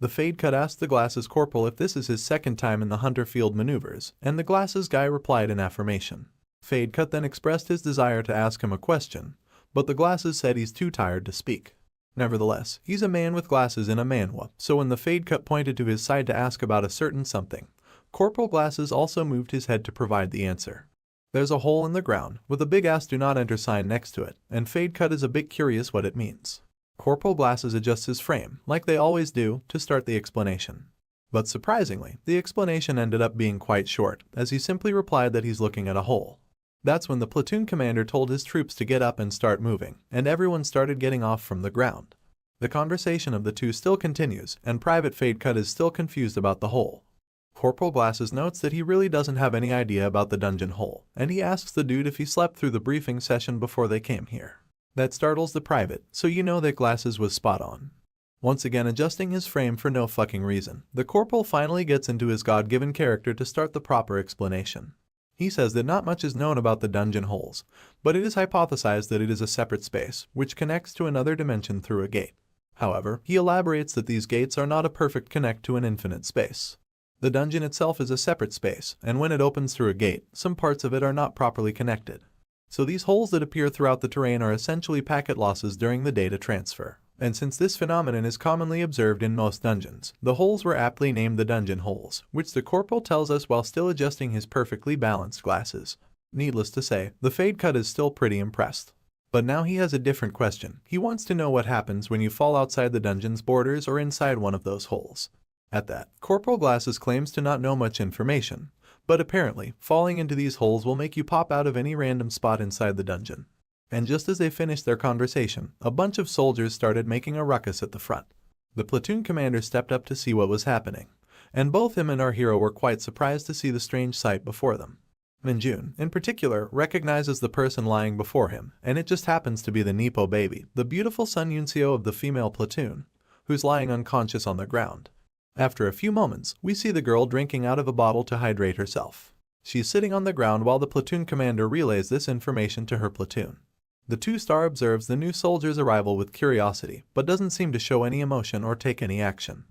The fade cut asked the glasses corporal if this is his second time in the hunter field maneuvers, and the glasses guy replied in affirmation. Fade cut then expressed his desire to ask him a question, but the glasses said he's too tired to speak. Nevertheless, he's a man with glasses in a manhwa, so when the fade cut pointed to his side to ask about a certain something, Corporal Glasses also moved his head to provide the answer. There's a hole in the ground, with a big-ass do not enter sign next to it, and fade cut is a bit curious what it means. Corporal Glasses adjusts his frame, like they always do, to start the explanation. But surprisingly, the explanation ended up being quite short, as he simply replied that he's looking at a hole. That's when the platoon commander told his troops to get up and start moving, and everyone started getting off from the ground. The conversation of the two still continues, and Private Fade Cut is still confused about the hole. Corporal Glasses notes that he really doesn't have any idea about the dungeon hole, and he asks the dude if he slept through the briefing session before they came here. That startles the private, so you know that Glasses was spot on. Once again adjusting his frame for no fucking reason, the corporal finally gets into his God-given character to start the proper explanation. He says that not much is known about the dungeon holes, but it is hypothesized that it is a separate space, which connects to another dimension through a gate. However, he elaborates that these gates are not a perfect connect to an infinite space. The dungeon itself is a separate space, and when it opens through a gate, some parts of it are not properly connected. So these holes that appear throughout the terrain are essentially packet losses during the data transfer. And since this phenomenon is commonly observed in most dungeons, the holes were aptly named the dungeon holes, which the corporal tells us while still adjusting his perfectly balanced glasses. Needless to say, the fade cut is still pretty impressed. But now he has a different question. He wants to know what happens when you fall outside the dungeon's borders or inside one of those holes. At that, Corporal Glasses claims to not know much information, but apparently, falling into these holes will make you pop out of any random spot inside the dungeon. And just as they finished their conversation, a bunch of soldiers started making a ruckus at the front. The platoon commander stepped up to see what was happening, and both him and our hero were quite surprised to see the strange sight before them. Minjun, in particular, recognizes the person lying before him, and it just happens to be the Nippo baby, the beautiful Sun Yunseo of the female platoon, who's lying unconscious on the ground. After a few moments, we see the girl drinking out of a bottle to hydrate herself. She's sitting on the ground while the platoon commander relays this information to her platoon. The 2-star observes the new soldier's arrival with curiosity, but doesn't seem to show any emotion or take any action.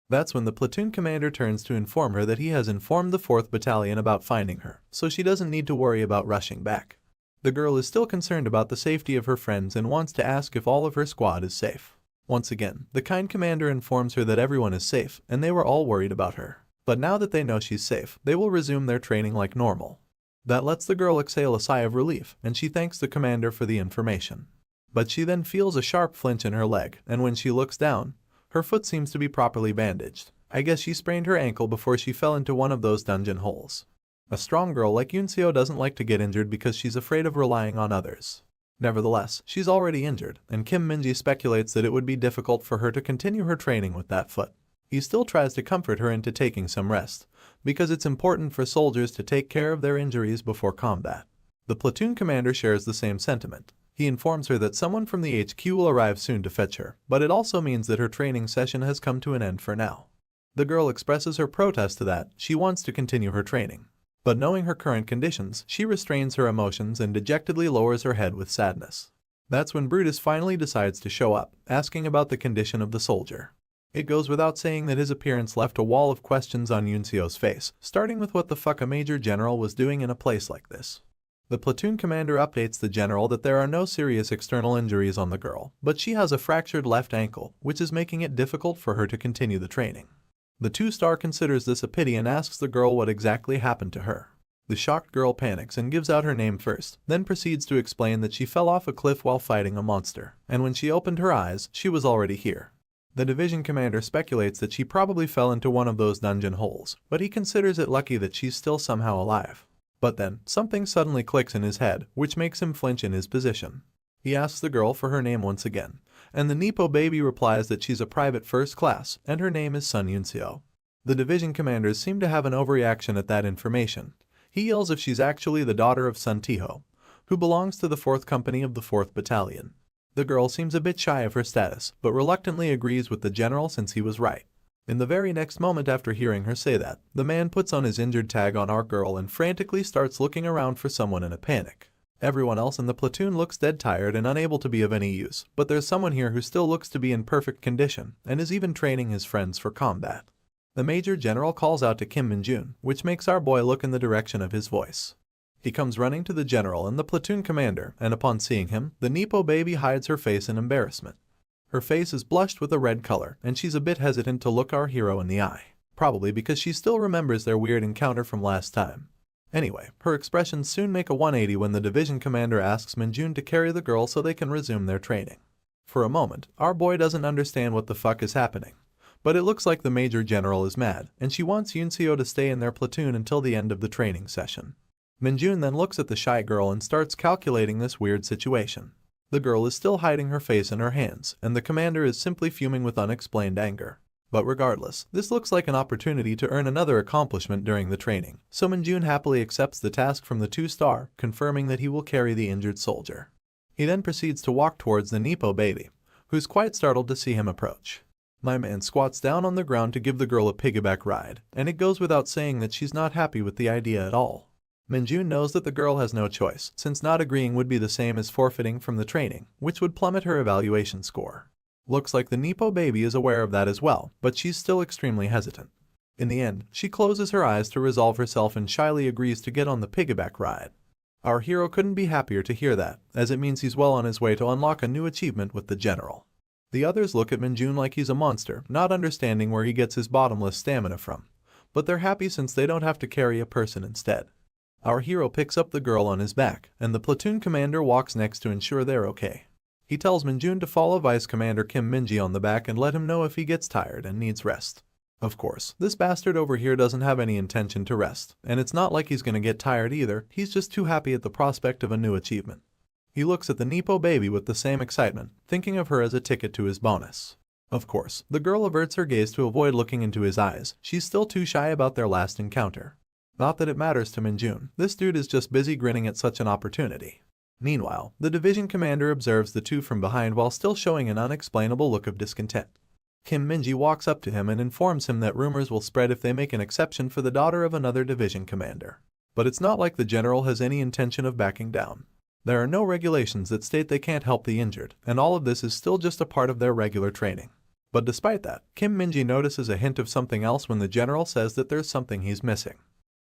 That's when the platoon commander turns to inform her that he has informed the 4th Battalion about finding her, so she doesn't need to worry about rushing back. The girl is still concerned about the safety of her friends and wants to ask if all of her squad is safe. Once again, the kind commander informs her that everyone is safe, and they were all worried about her. But now that they know she's safe, they will resume their training like normal. That lets the girl exhale a sigh of relief, and she thanks the commander for the information. But she then feels a sharp flinch in her leg, and when she looks down, her foot seems to be properly bandaged. I guess she sprained her ankle before she fell into one of those dungeon holes. A strong girl like Yunseo doesn't like to get injured because she's afraid of relying on others. Nevertheless, she's already injured, and Kim Minji speculates that it would be difficult for her to continue her training with that foot. He still tries to comfort her into taking some rest, because it's important for soldiers to take care of their injuries before combat. The platoon commander shares the same sentiment. He informs her that someone from the HQ will arrive soon to fetch her, but it also means that her training session has come to an end for now. The girl expresses her protest to that. She wants to continue her training. But knowing her current conditions, she restrains her emotions and dejectedly lowers her head with sadness. That's when Brutus finally decides to show up, asking about the condition of the soldier. It goes without saying that his appearance left a wall of questions on Yunseo's face, starting with what the fuck a major general was doing in a place like this. The platoon commander updates the general that there are no serious external injuries on the girl, but she has a fractured left ankle, which is making it difficult for her to continue the training. The 2-star considers this a pity and asks the girl what exactly happened to her. The shocked girl panics and gives out her name first, then proceeds to explain that she fell off a cliff while fighting a monster, and when she opened her eyes, she was already here. The division commander speculates that she probably fell into one of those dungeon holes, but he considers it lucky that she's still somehow alive. But then, something suddenly clicks in his head, which makes him flinch in his position. He asks the girl for her name once again, and the Nippo baby replies that she's a private first class, and her name is Sun Yunseo. The division commanders seem to have an overreaction at that information. He yells if she's actually the daughter of Sun Tiho, who belongs to the 4th Company of the 4th Battalion. The girl seems a bit shy of her status, but reluctantly agrees with the general since he was right. In the very next moment after hearing her say that, the man puts on his injured tag on our girl and frantically starts looking around for someone in a panic. Everyone else in the platoon looks dead tired and unable to be of any use, but there's someone here who still looks to be in perfect condition and is even training his friends for combat. The major general calls out to Kim Minjun, which makes our boy look in the direction of his voice. He comes running to the general and the platoon commander, and upon seeing him, the Nippo baby hides her face in embarrassment. Her face is blushed with a red color, and she's a bit hesitant to look our hero in the eye, probably because she still remembers their weird encounter from last time. Anyway, her expressions soon make a 180 when the division commander asks Minjun to carry the girl so they can resume their training. For a moment, our boy doesn't understand what the fuck is happening, but it looks like the major general is mad, and she wants Yunseo to stay in their platoon until the end of the training session. Minjun then looks at the shy girl and starts calculating this weird situation. The girl is still hiding her face in her hands, and the commander is simply fuming with unexplained anger. But regardless, this looks like an opportunity to earn another accomplishment during the training, so Minjun happily accepts the task from the 2-star, confirming that he will carry the injured soldier. He then proceeds to walk towards the Nippo baby, who's quite startled to see him approach. My man squats down on the ground to give the girl a piggyback ride, and it goes without saying that she's not happy with the idea at all. Minjun knows that the girl has no choice, since not agreeing would be the same as forfeiting from the training, which would plummet her evaluation score. Looks like the Nepo baby is aware of that as well, but she's still extremely hesitant. In the end, she closes her eyes to resolve herself and shyly agrees to get on the piggyback ride. Our hero couldn't be happier to hear that, as it means he's well on his way to unlock a new achievement with the general. The others look at Minjun like he's a monster, not understanding where he gets his bottomless stamina from. But they're happy since they don't have to carry a person instead. Our hero picks up the girl on his back, and the platoon commander walks next to ensure they're okay. He tells Minjun to follow Vice Commander Kim Minji on the back and let him know if he gets tired and needs rest. Of course, this bastard over here doesn't have any intention to rest, and it's not like he's gonna get tired either, he's just too happy at the prospect of a new achievement. He looks at the Nepo baby with the same excitement, thinking of her as a ticket to his bonus. Of course, the girl averts her gaze to avoid looking into his eyes, she's still too shy about their last encounter. Not that it matters to Minjun, this dude is just busy grinning at such an opportunity. Meanwhile, the division commander observes the two from behind while still showing an unexplainable look of discontent. Kim Minji walks up to him and informs him that rumors will spread if they make an exception for the daughter of another division commander. But it's not like the general has any intention of backing down. There are no regulations that state they can't help the injured, and all of this is still just a part of their regular training. But despite that, Kim Minji notices a hint of something else when the general says that there's something he's missing.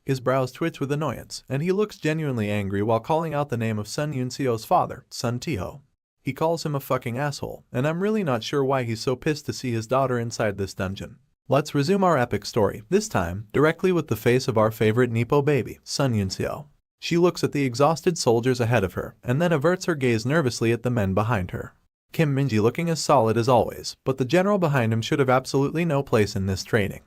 His brows twitch with annoyance, and he looks genuinely angry while calling out the name of Sun Yunseo's father, Sun Tiho. He calls him a fucking asshole, and I'm really not sure why he's so pissed to see his daughter inside this dungeon. Let's resume our epic story, this time directly with the face of our favorite Nepo baby, Sun Yunseo. She looks at the exhausted soldiers ahead of her, and then averts her gaze nervously at the men behind her. Kim Minji looking as solid as always, but the general behind him should have absolutely no place in this training.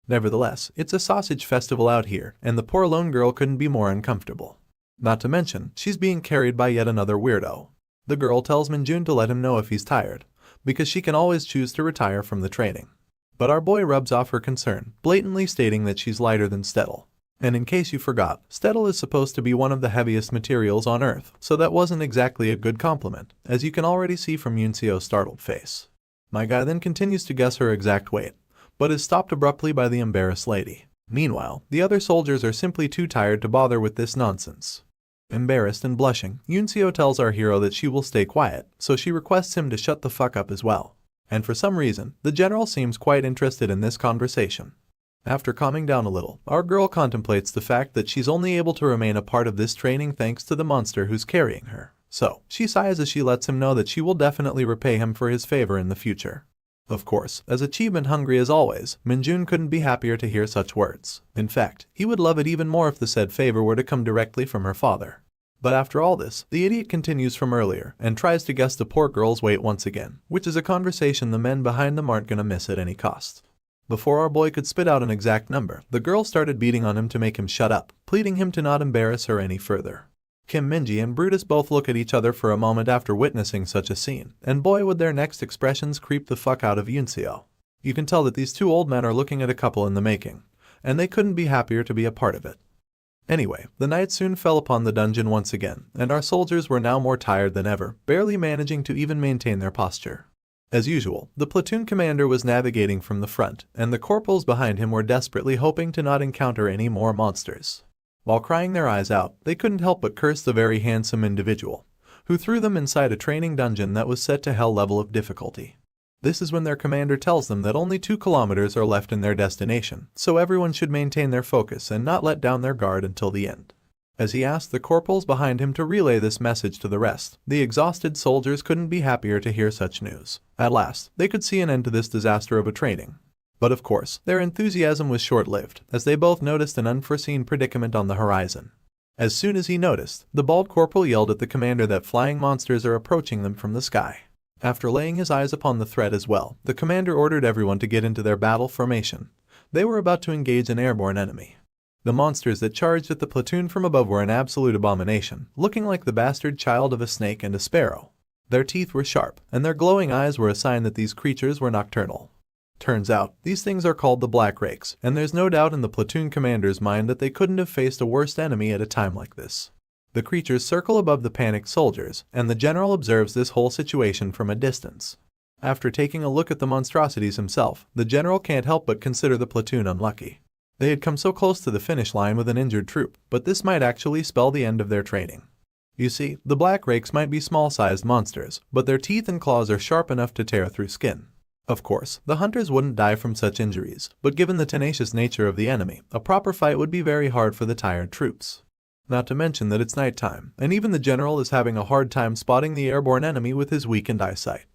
Nevertheless, it's a sausage festival out here, and the poor lone girl couldn't be more uncomfortable. Not to mention, she's being carried by yet another weirdo. The girl tells Minjun to let him know if he's tired, because she can always choose to retire from the training. But our boy rubs off her concern, blatantly stating that she's lighter than Stettel. And in case you forgot, Stettel is supposed to be one of the heaviest materials on Earth, so that wasn't exactly a good compliment, as you can already see from Yunseo's startled face. My guy then continues to guess her exact weight, but is stopped abruptly by the embarrassed lady. Meanwhile, the other soldiers are simply too tired to bother with this nonsense. Embarrassed and blushing, Yunseo tells our hero that she will stay quiet, so she requests him to shut the fuck up as well. And for some reason, the general seems quite interested in this conversation. After calming down a little, our girl contemplates the fact that she's only able to remain a part of this training thanks to the monster who's carrying her. So, she sighs as she lets him know that she will definitely repay him for his favor in the future. Of course, as achievement hungry as always, Minjun couldn't be happier to hear such words. In fact, he would love it even more if the said favor were to come directly from her father. But after all this, the idiot continues from earlier and tries to guess the poor girl's weight once again, which is a conversation the men behind them aren't gonna miss at any cost. Before our boy could spit out an exact number, the girl started beating on him to make him shut up, pleading him to not embarrass her any further. Kim Minji and Brutus both look at each other for a moment after witnessing such a scene, and boy would their next expressions creep the fuck out of Yunseo. You can tell that these two old men are looking at a couple in the making, and they couldn't be happier to be a part of it. Anyway, the night soon fell upon the dungeon once again, and our soldiers were now more tired than ever, barely managing to even maintain their posture. As usual, the platoon commander was navigating from the front, and the corporals behind him were desperately hoping to not encounter any more monsters. While crying their eyes out, they couldn't help but curse the very handsome individual, who threw them inside a training dungeon that was set to hell level of difficulty. This is when their commander tells them that only 2 kilometers are left in their destination, so everyone should maintain their focus and not let down their guard until the end. As he asked the corporals behind him to relay this message to the rest, the exhausted soldiers couldn't be happier to hear such news. At last, they could see an end to this disaster of a training. But of course, their enthusiasm was short-lived, as they both noticed an unforeseen predicament on the horizon. As soon as he noticed, the bald corporal yelled at the commander that flying monsters are approaching them from the sky. After laying his eyes upon the threat as well, the commander ordered everyone to get into their battle formation. They were about to engage an airborne enemy. The monsters that charged at the platoon from above were an absolute abomination, looking like the bastard child of a snake and a sparrow. Their teeth were sharp, and their glowing eyes were a sign that these creatures were nocturnal. Turns out, these things are called the Black Rakes, and there's no doubt in the platoon commander's mind that they couldn't have faced a worse enemy at a time like this. The creatures circle above the panicked soldiers, and the general observes this whole situation from a distance. After taking a look at the monstrosities himself, the general can't help but consider the platoon unlucky. They had come so close to the finish line with an injured troop, but this might actually spell the end of their training. You see, the black rakes might be small-sized monsters, but their teeth and claws are sharp enough to tear through skin. Of course, the hunters wouldn't die from such injuries, but given the tenacious nature of the enemy, a proper fight would be very hard for the tired troops. Not to mention that it's nighttime, and even the general is having a hard time spotting the airborne enemy with his weakened eyesight.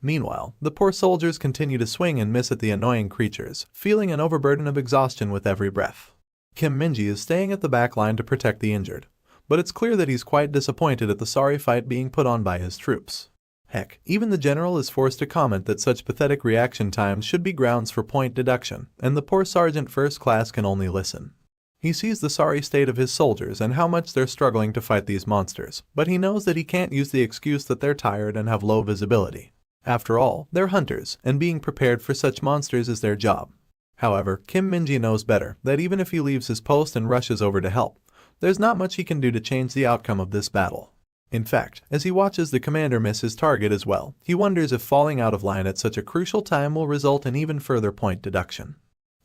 Meanwhile, the poor soldiers continue to swing and miss at the annoying creatures, feeling an overburden of exhaustion with every breath. Kim Minji is staying at the back line to protect the injured, but it's clear that he's quite disappointed at the sorry fight being put on by his troops. Heck, even the general is forced to comment that such pathetic reaction times should be grounds for point deduction, and the poor sergeant first class can only listen. He sees the sorry state of his soldiers and how much they're struggling to fight these monsters, but he knows that he can't use the excuse that they're tired and have low visibility. After all, they're hunters, and being prepared for such monsters is their job. However, Kim Minji knows better that even if he leaves his post and rushes over to help, there's not much he can do to change the outcome of this battle. In fact, as he watches the commander miss his target as well, he wonders if falling out of line at such a crucial time will result in even further point deduction.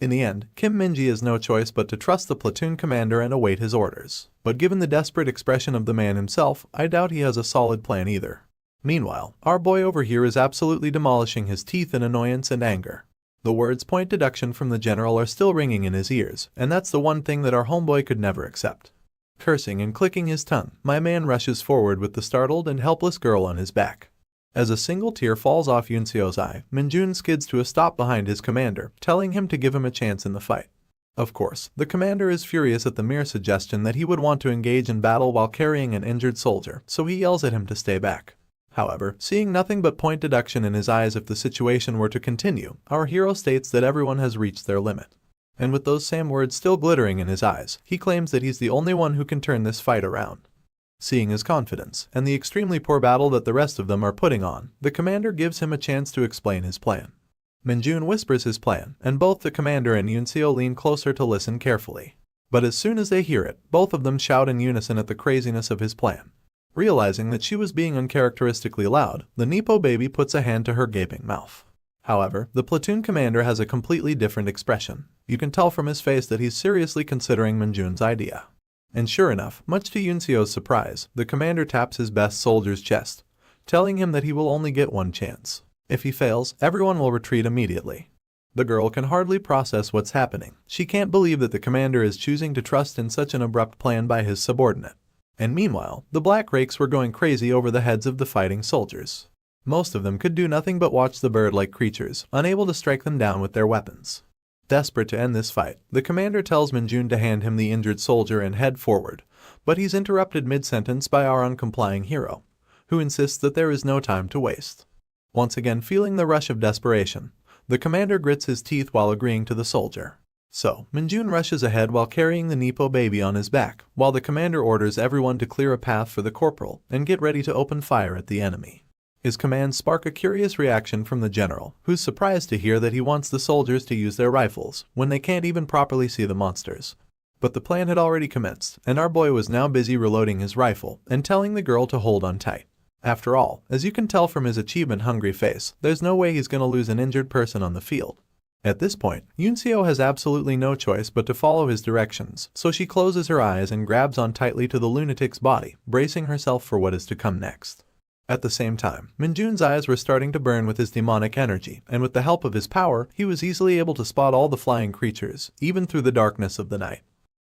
In the end, Kim Minji has no choice but to trust the platoon commander and await his orders. But given the desperate expression of the man himself, I doubt he has a solid plan either. Meanwhile, our boy over here is absolutely demolishing his teeth in annoyance and anger. The words point deduction from the general are still ringing in his ears, and that's the one thing that our homeboy could never accept. Cursing and clicking his tongue, my man rushes forward with the startled and helpless girl on his back. As a single tear falls off Yunseo's eye, Minjun skids to a stop behind his commander, telling him to give him a chance in the fight. Of course, the commander is furious at the mere suggestion that he would want to engage in battle while carrying an injured soldier, so he yells at him to stay back. However, seeing nothing but point deduction in his eyes if the situation were to continue, our hero states that everyone has reached their limit. And with those same words still glittering in his eyes, he claims that he's the only one who can turn this fight around. Seeing his confidence, and the extremely poor battle that the rest of them are putting on, the commander gives him a chance to explain his plan. Minjun whispers his plan, and both the commander and Yunseo lean closer to listen carefully. But as soon as they hear it, both of them shout in unison at the craziness of his plan. Realizing that she was being uncharacteristically loud, the Nepo baby puts a hand to her gaping mouth. However, the platoon commander has a completely different expression. You can tell from his face that he's seriously considering Minjun's idea. And sure enough, much to Yunseo's surprise, the commander taps his best soldier's chest, telling him that he will only get one chance. If he fails, everyone will retreat immediately. The girl can hardly process what's happening. She can't believe that the commander is choosing to trust in such an abrupt plan by his subordinate. And meanwhile, the black rakes were going crazy over the heads of the fighting soldiers. Most of them could do nothing but watch the bird-like creatures, unable to strike them down with their weapons. Desperate to end this fight, the commander tells Minjun to hand him the injured soldier and head forward, but he's interrupted mid-sentence by our uncomplying hero, who insists that there is no time to waste. Once again feeling the rush of desperation, the commander grits his teeth while agreeing to the soldier. So, Minjun rushes ahead while carrying the Nepo baby on his back, while the commander orders everyone to clear a path for the corporal and get ready to open fire at the enemy. His commands spark a curious reaction from the general, who's surprised to hear that he wants the soldiers to use their rifles when they can't even properly see the monsters. But the plan had already commenced, and our boy was now busy reloading his rifle and telling the girl to hold on tight. After all, as you can tell from his achievement-hungry face, there's no way he's going to lose an injured person on the field. At this point, Yunseo has absolutely no choice but to follow his directions, so she closes her eyes and grabs on tightly to the lunatic's body, bracing herself for what is to come next. At the same time, Minjun's eyes were starting to burn with his demonic energy, and with the help of his power, he was easily able to spot all the flying creatures, even through the darkness of the night.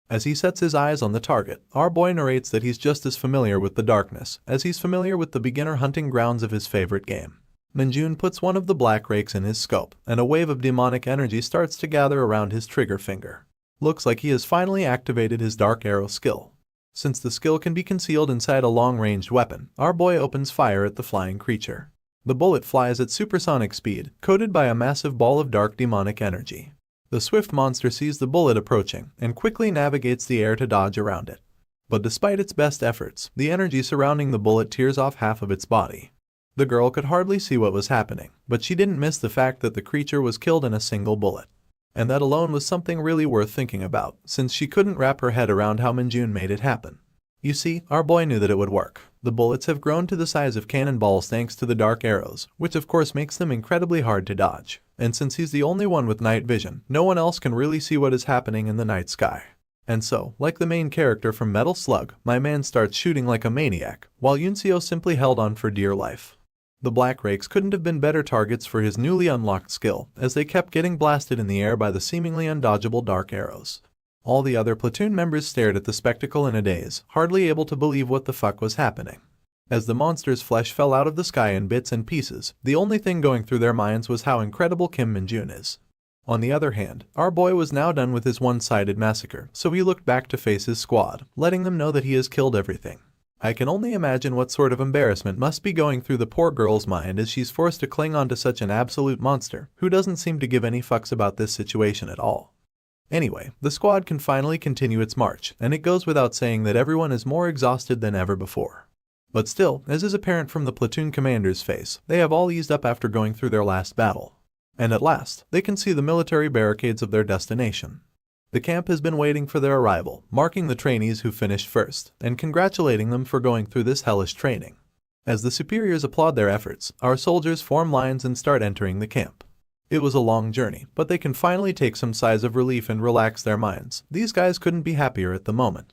As he sets his eyes on the target, our boy narrates that he's just as familiar with the darkness as he's familiar with the beginner hunting grounds of his favorite game. Minjun puts one of the black rakes in his scope, and a wave of demonic energy starts to gather around his trigger finger. Looks like he has finally activated his dark arrow skill. Since the skill can be concealed inside a long-ranged weapon, our boy opens fire at the flying creature. The bullet flies at supersonic speed, coated by a massive ball of dark demonic energy. The swift monster sees the bullet approaching and quickly navigates the air to dodge around it. But despite its best efforts, the energy surrounding the bullet tears off half of its body. The girl could hardly see what was happening, but she didn't miss the fact that the creature was killed in a single bullet. And that alone was something really worth thinking about, since she couldn't wrap her head around how Minjun made it happen. You see, our boy knew that it would work. The bullets have grown to the size of cannonballs thanks to the dark arrows, which of course makes them incredibly hard to dodge. And since he's the only one with night vision, no one else can really see what is happening in the night sky. And so, like the main character from Metal Slug, my man starts shooting like a maniac, while Yunseo simply held on for dear life. The Black Rakes couldn't have been better targets for his newly unlocked skill, as they kept getting blasted in the air by the seemingly undodgeable dark arrows. All the other platoon members stared at the spectacle in a daze, hardly able to believe what the fuck was happening. As the monster's flesh fell out of the sky in bits and pieces, the only thing going through their minds was how incredible Kim Min-jun is. On the other hand, our boy was now done with his one-sided massacre, so he looked back to face his squad, letting them know that he has killed everything. I can only imagine what sort of embarrassment must be going through the poor girl's mind as she's forced to cling on to such an absolute monster, who doesn't seem to give any fucks about this situation at all. Anyway, the squad can finally continue its march, and it goes without saying that everyone is more exhausted than ever before. But still, as is apparent from the platoon commander's face, they have all eased up after going through their last battle. And at last, they can see the military barricades of their destination. The camp has been waiting for their arrival, marking the trainees who finished first, and congratulating them for going through this hellish training. As the superiors applaud their efforts, our soldiers form lines and start entering the camp. It was a long journey, but they can finally take some sighs of relief and relax their minds. These guys couldn't be happier at the moment.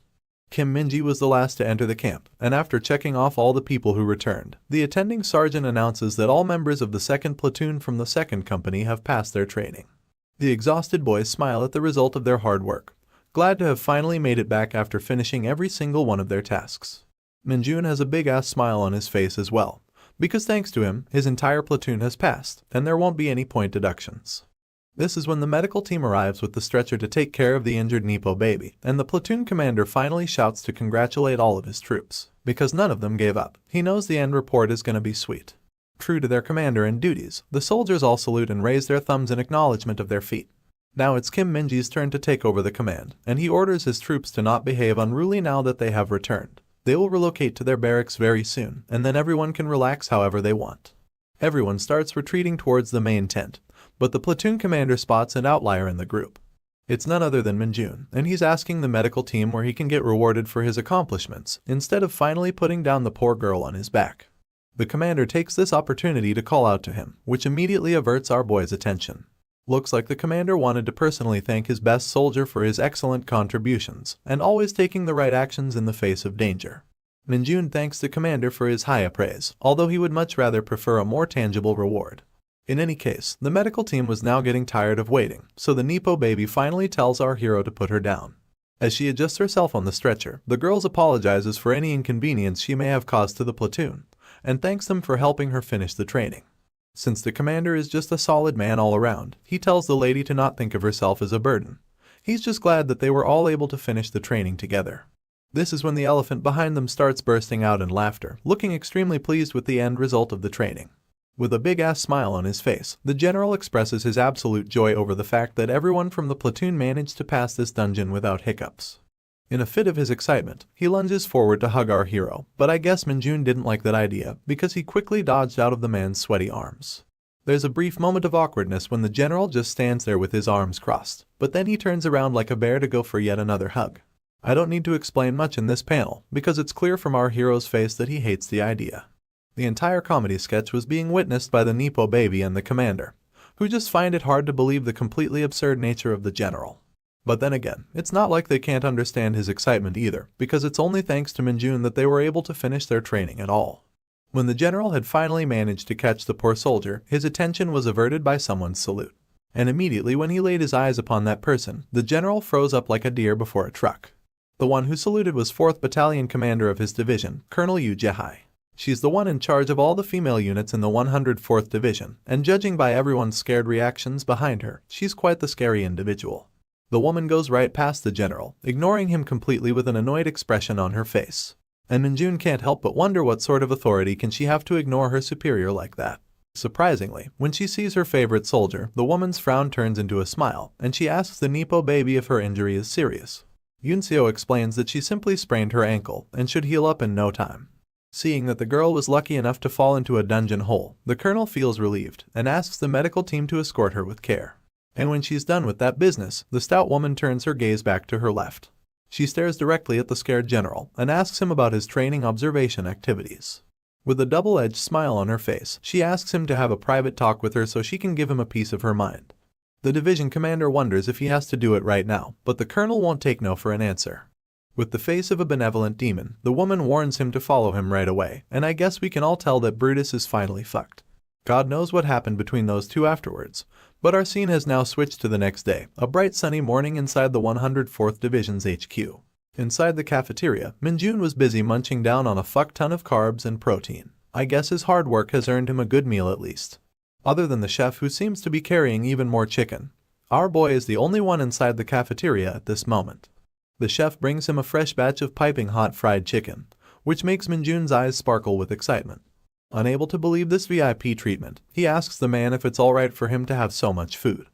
Kim Min-ji was the last to enter the camp, and after checking off all the people who returned, the attending sergeant announces that all members of the 2nd platoon from the 2nd company have passed their training. The exhausted boys smile at the result of their hard work, glad to have finally made it back after finishing every single one of their tasks. Min-jun has a big-ass smile on his face as well, because thanks to him, his entire platoon has passed, and there won't be any point deductions. This is when the medical team arrives with the stretcher to take care of the injured Nepo baby, and the platoon commander finally shouts to congratulate all of his troops, because none of them gave up. He knows the end report is gonna be sweet. True to their commander and duties, the soldiers all salute and raise their thumbs in acknowledgement of their feat. Now it's Kim Min-ji's turn to take over the command, and he orders his troops to not behave unruly now that they have returned. They will relocate to their barracks very soon, and then everyone can relax however they want. Everyone starts retreating towards the main tent, but the platoon commander spots an outlier in the group. It's none other than Min-jun, and he's asking the medical team where he can get rewarded for his accomplishments, instead of finally putting down the poor girl on his back. The commander takes this opportunity to call out to him, which immediately averts our boy's attention. Looks like the commander wanted to personally thank his best soldier for his excellent contributions, and always taking the right actions in the face of danger. Min-jun thanks the commander for his high praise, although he would much rather prefer a more tangible reward. In any case, the medical team was now getting tired of waiting, so the Nepo baby finally tells our hero to put her down. As she adjusts herself on the stretcher, the girl apologizes for any inconvenience she may have caused to the platoon, and thanks them for helping her finish the training. Since the commander is just a solid man all around, he tells the lady to not think of herself as a burden. He's just glad that they were all able to finish the training together. This is when the elephant behind them starts bursting out in laughter, looking extremely pleased with the end result of the training. With a big-ass smile on his face, the general expresses his absolute joy over the fact that everyone from the platoon managed to pass this dungeon without hiccups. In a fit of his excitement, he lunges forward to hug our hero, but I guess Min-jun didn't like that idea because he quickly dodged out of the man's sweaty arms. There's a brief moment of awkwardness when the general just stands there with his arms crossed, but then he turns around like a bear to go for yet another hug. I don't need to explain much in this panel, because it's clear from our hero's face that he hates the idea. The entire comedy sketch was being witnessed by the Nepo baby and the commander, who just find it hard to believe the completely absurd nature of the general. But then again, it's not like they can't understand his excitement either, because it's only thanks to Min-jun that they were able to finish their training at all. When the general had finally managed to catch the poor soldier, his attention was averted by someone's salute. And immediately when he laid his eyes upon that person, the general froze up like a deer before a truck. The one who saluted was 4th Battalion commander of his division, Colonel Yu Jehai. She's the one in charge of all the female units in the 104th Division, and judging by everyone's scared reactions behind her, she's quite the scary individual. The woman goes right past the general, ignoring him completely with an annoyed expression on her face. And Min-jun can't help but wonder what sort of authority can she have to ignore her superior like that. Surprisingly, when she sees her favorite soldier, the woman's frown turns into a smile, and she asks the Nepo baby if her injury is serious. Yunseo explains that she simply sprained her ankle and should heal up in no time. Seeing that the girl was lucky enough to fall into a dungeon hole, the colonel feels relieved and asks the medical team to escort her with care. And when she's done with that business, the stout woman turns her gaze back to her left. She stares directly at the scared general and asks him about his training observation activities. With a double-edged smile on her face, she asks him to have a private talk with her so she can give him a piece of her mind. The division commander wonders if he has to do it right now, but the colonel won't take no for an answer. With the face of a benevolent demon, the woman warns him to follow him right away, and I guess we can all tell that Brutus is finally fucked. God knows what happened between those two afterwards, but our scene has now switched to the next day, a bright sunny morning inside the 104th Division's HQ. Inside the cafeteria, Minjun was busy munching down on a fuck ton of carbs and protein. I guess his hard work has earned him a good meal at least. Other than the chef who seems to be carrying even more chicken, our boy is the only one inside the cafeteria at this moment. The chef brings him a fresh batch of piping hot fried chicken, which makes Minjun's eyes sparkle with excitement. Unable to believe this VIP treatment, he asks the man if it's alright for him to have so much food.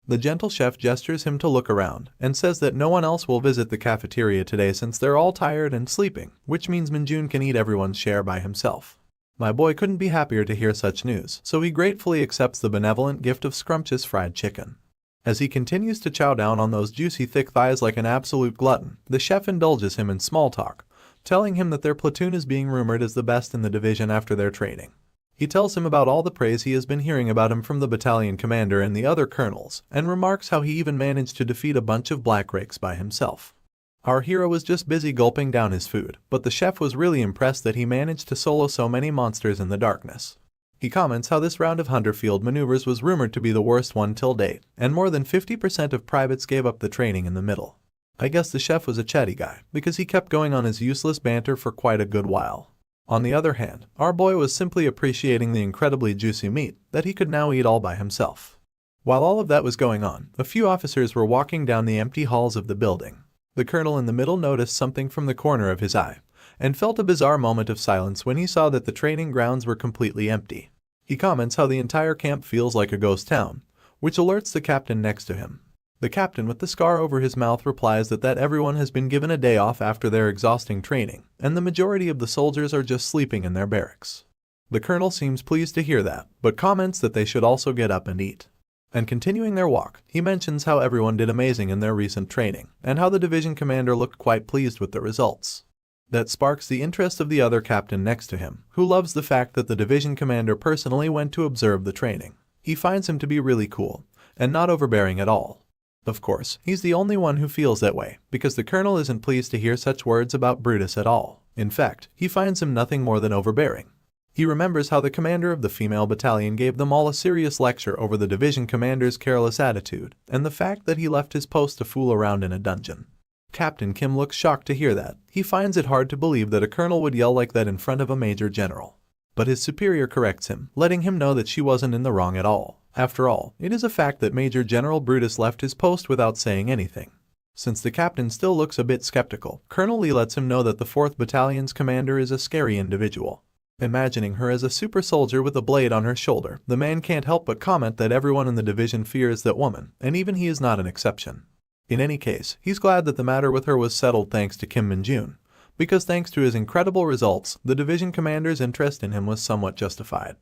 The gentle chef gestures him to look around and says that no one else will visit the cafeteria today since they're all tired and sleeping, which means Minjun can eat everyone's share by himself. My boy couldn't be happier to hear such news, so he gratefully accepts the benevolent gift of scrumptious fried chicken. As he continues to chow down on those juicy thick thighs like an absolute glutton, the chef indulges him in small talk, telling him that their platoon is being rumored as the best in the division after their training. He tells him about all the praise he has been hearing about him from the battalion commander and the other colonels, and remarks how he even managed to defeat a bunch of black rakes by himself. Our hero was just busy gulping down his food, but the chef was really impressed that he managed to solo so many monsters in the darkness. He comments how this round of hunter field maneuvers was rumored to be the worst one till date, and more than 50% of privates gave up the training in the middle. I guess the chef was a chatty guy, because he kept going on his useless banter for quite a good while. On the other hand, our boy was simply appreciating the incredibly juicy meat that he could now eat all by himself. While all of that was going on, a few officers were walking down the empty halls of the building. The colonel in the middle noticed something from the corner of his eye, and felt a bizarre moment of silence when he saw that the training grounds were completely empty. He comments how the entire camp feels like a ghost town, which alerts the captain next to him. The captain with the scar over his mouth replies that everyone has been given a day off after their exhausting training, and the majority of the soldiers are just sleeping in their barracks. The colonel seems pleased to hear that, but comments that they should also get up and eat. And continuing their walk, he mentions how everyone did amazing in their recent training, and how the division commander looked quite pleased with the results. That sparks the interest of the other captain next to him, who loves the fact that the division commander personally went to observe the training. He finds him to be really cool, and not overbearing at all. Of course, he's the only one who feels that way, because the colonel isn't pleased to hear such words about Brutus at all. In fact, he finds him nothing more than overbearing. He remembers how the commander of the female battalion gave them all a serious lecture over the division commander's careless attitude, and the fact that he left his post to fool around in a dungeon. Captain Kim looks shocked to hear that. He finds it hard to believe that a colonel would yell like that in front of a major general. But his superior corrects him, letting him know that she wasn't in the wrong at all. After all, it is a fact that Major General Brutus left his post without saying anything. Since the captain still looks a bit skeptical, Colonel Lee lets him know that the 4th Battalion's commander is a scary individual. Imagining her as a super soldier with a blade on her shoulder, the man can't help but comment that everyone in the division fears that woman, and even he is not an exception. In any case, he's glad that the matter with her was settled thanks to Kim Min-jun, because thanks to his incredible results, the division commander's interest in him was somewhat justified.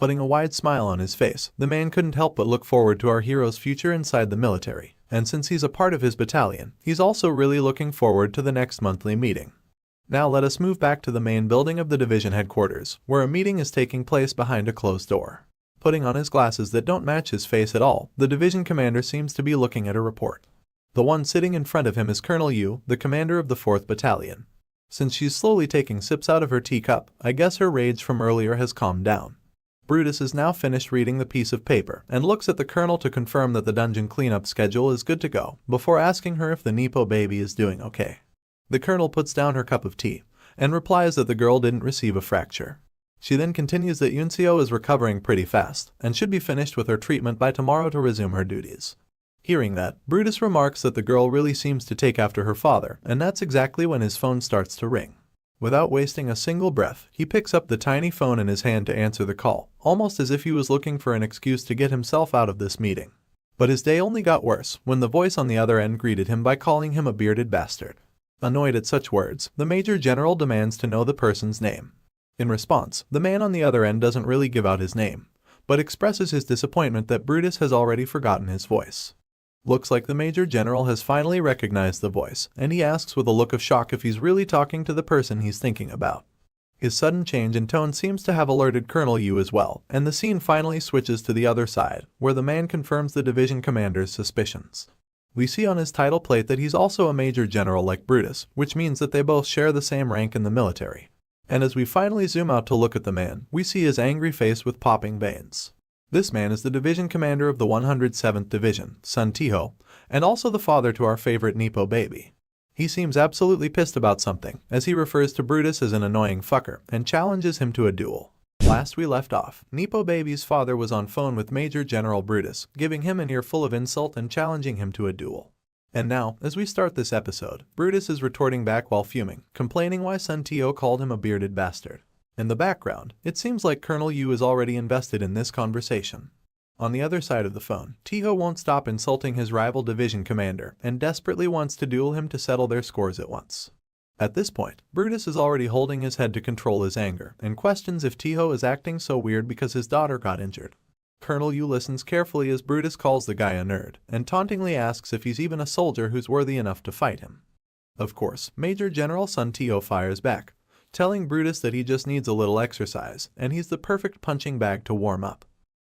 Putting a wide smile on his face, the man couldn't help but look forward to our hero's future inside the military, and since he's a part of his battalion, he's also really looking forward to the next monthly meeting. Now let us move back to the main building of the division headquarters, where a meeting is taking place behind a closed door. Putting on his glasses that don't match his face at all, the division commander seems to be looking at a report. The one sitting in front of him is Colonel Yu, the commander of the 4th Battalion. Since she's slowly taking sips out of her teacup, I guess her rage from earlier has calmed down. Brutus is now finished reading the piece of paper and looks at the colonel to confirm that the dungeon cleanup schedule is good to go, before asking her if the Nepo baby is doing okay. The colonel puts down her cup of tea and replies that the girl didn't receive a fracture. She then continues that Yunseo is recovering pretty fast and should be finished with her treatment by tomorrow to resume her duties. Hearing that, Brutus remarks that the girl really seems to take after her father, and that's exactly when his phone starts to ring. Without wasting a single breath, he picks up the tiny phone in his hand to answer the call, almost as if he was looking for an excuse to get himself out of this meeting. But his day only got worse when the voice on the other end greeted him by calling him a bearded bastard. Annoyed at such words, the Major General demands to know the person's name. In response, the man on the other end doesn't really give out his name, but expresses his disappointment that Brutus has already forgotten his voice. Looks like the Major General has finally recognized the voice, and he asks with a look of shock if he's really talking to the person he's thinking about. His sudden change in tone seems to have alerted Colonel Yu as well, and the scene finally switches to the other side, where the man confirms the division commander's suspicions. We see on his title plate that he's also a major general like Brutus, which means that they both share the same rank in the military. And as we finally zoom out to look at the man, we see his angry face with popping veins. This man is the division commander of the 107th Division, Sun Tiho, and also the father to our favorite Nepo baby. He seems absolutely pissed about something, as he refers to Brutus as an annoying fucker and challenges him to a duel. Last we left off, Nepo baby's father was on phone with Major General Brutus, giving him an earful of insult and challenging him to a duel. And now, as we start this episode, Brutus is retorting back while fuming, complaining why Sun Tiho called him a bearded bastard. In the background, it seems like Colonel Yu is already invested in this conversation. On the other side of the phone, Tiho won't stop insulting his rival division commander and desperately wants to duel him to settle their scores at once. At this point, Brutus is already holding his head to control his anger and questions if Tiho is acting so weird because his daughter got injured. Colonel Yu listens carefully as Brutus calls the guy a nerd and tauntingly asks if he's even a soldier who's worthy enough to fight him. Of course, Major General Sun Tiho fires back, telling Brutus that he just needs a little exercise and he's the perfect punching bag to warm up.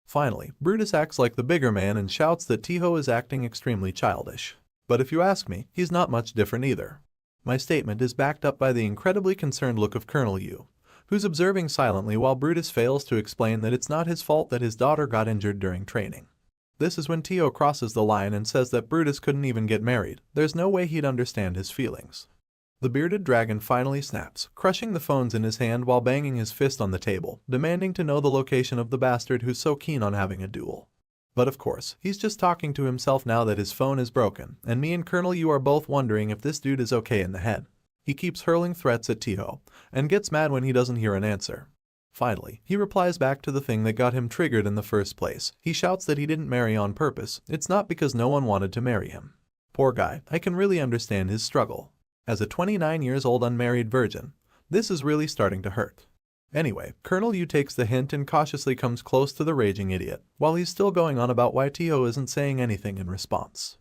Finally, Brutus acts like the bigger man and shouts that Tiho is acting extremely childish. But if you ask me, he's not much different either. My statement is backed up by the incredibly concerned look of Colonel Yu, who's observing silently while Brutus fails to explain that it's not his fault that his daughter got injured during training. This is when Tiho crosses the line and says that Brutus couldn't even get married. There's no way he'd understand his feelings. The bearded dragon finally snaps, crushing the phones in his hand while banging his fist on the table, demanding to know the location of the bastard who's so keen on having a duel. But of course, he's just talking to himself now that his phone is broken, and me and Colonel Yu are both wondering if this dude is okay in the head. He keeps hurling threats at Tiho, and gets mad when he doesn't hear an answer. Finally, he replies back to the thing that got him triggered in the first place. He shouts that he didn't marry on purpose. It's not because no one wanted to marry him. Poor guy, I can really understand his struggle. As a 29-year-old unmarried virgin, this is really starting to hurt. Anyway, Colonel Yu takes the hint and cautiously comes close to the raging idiot, while he's still going on about why Tiho isn't saying anything in response.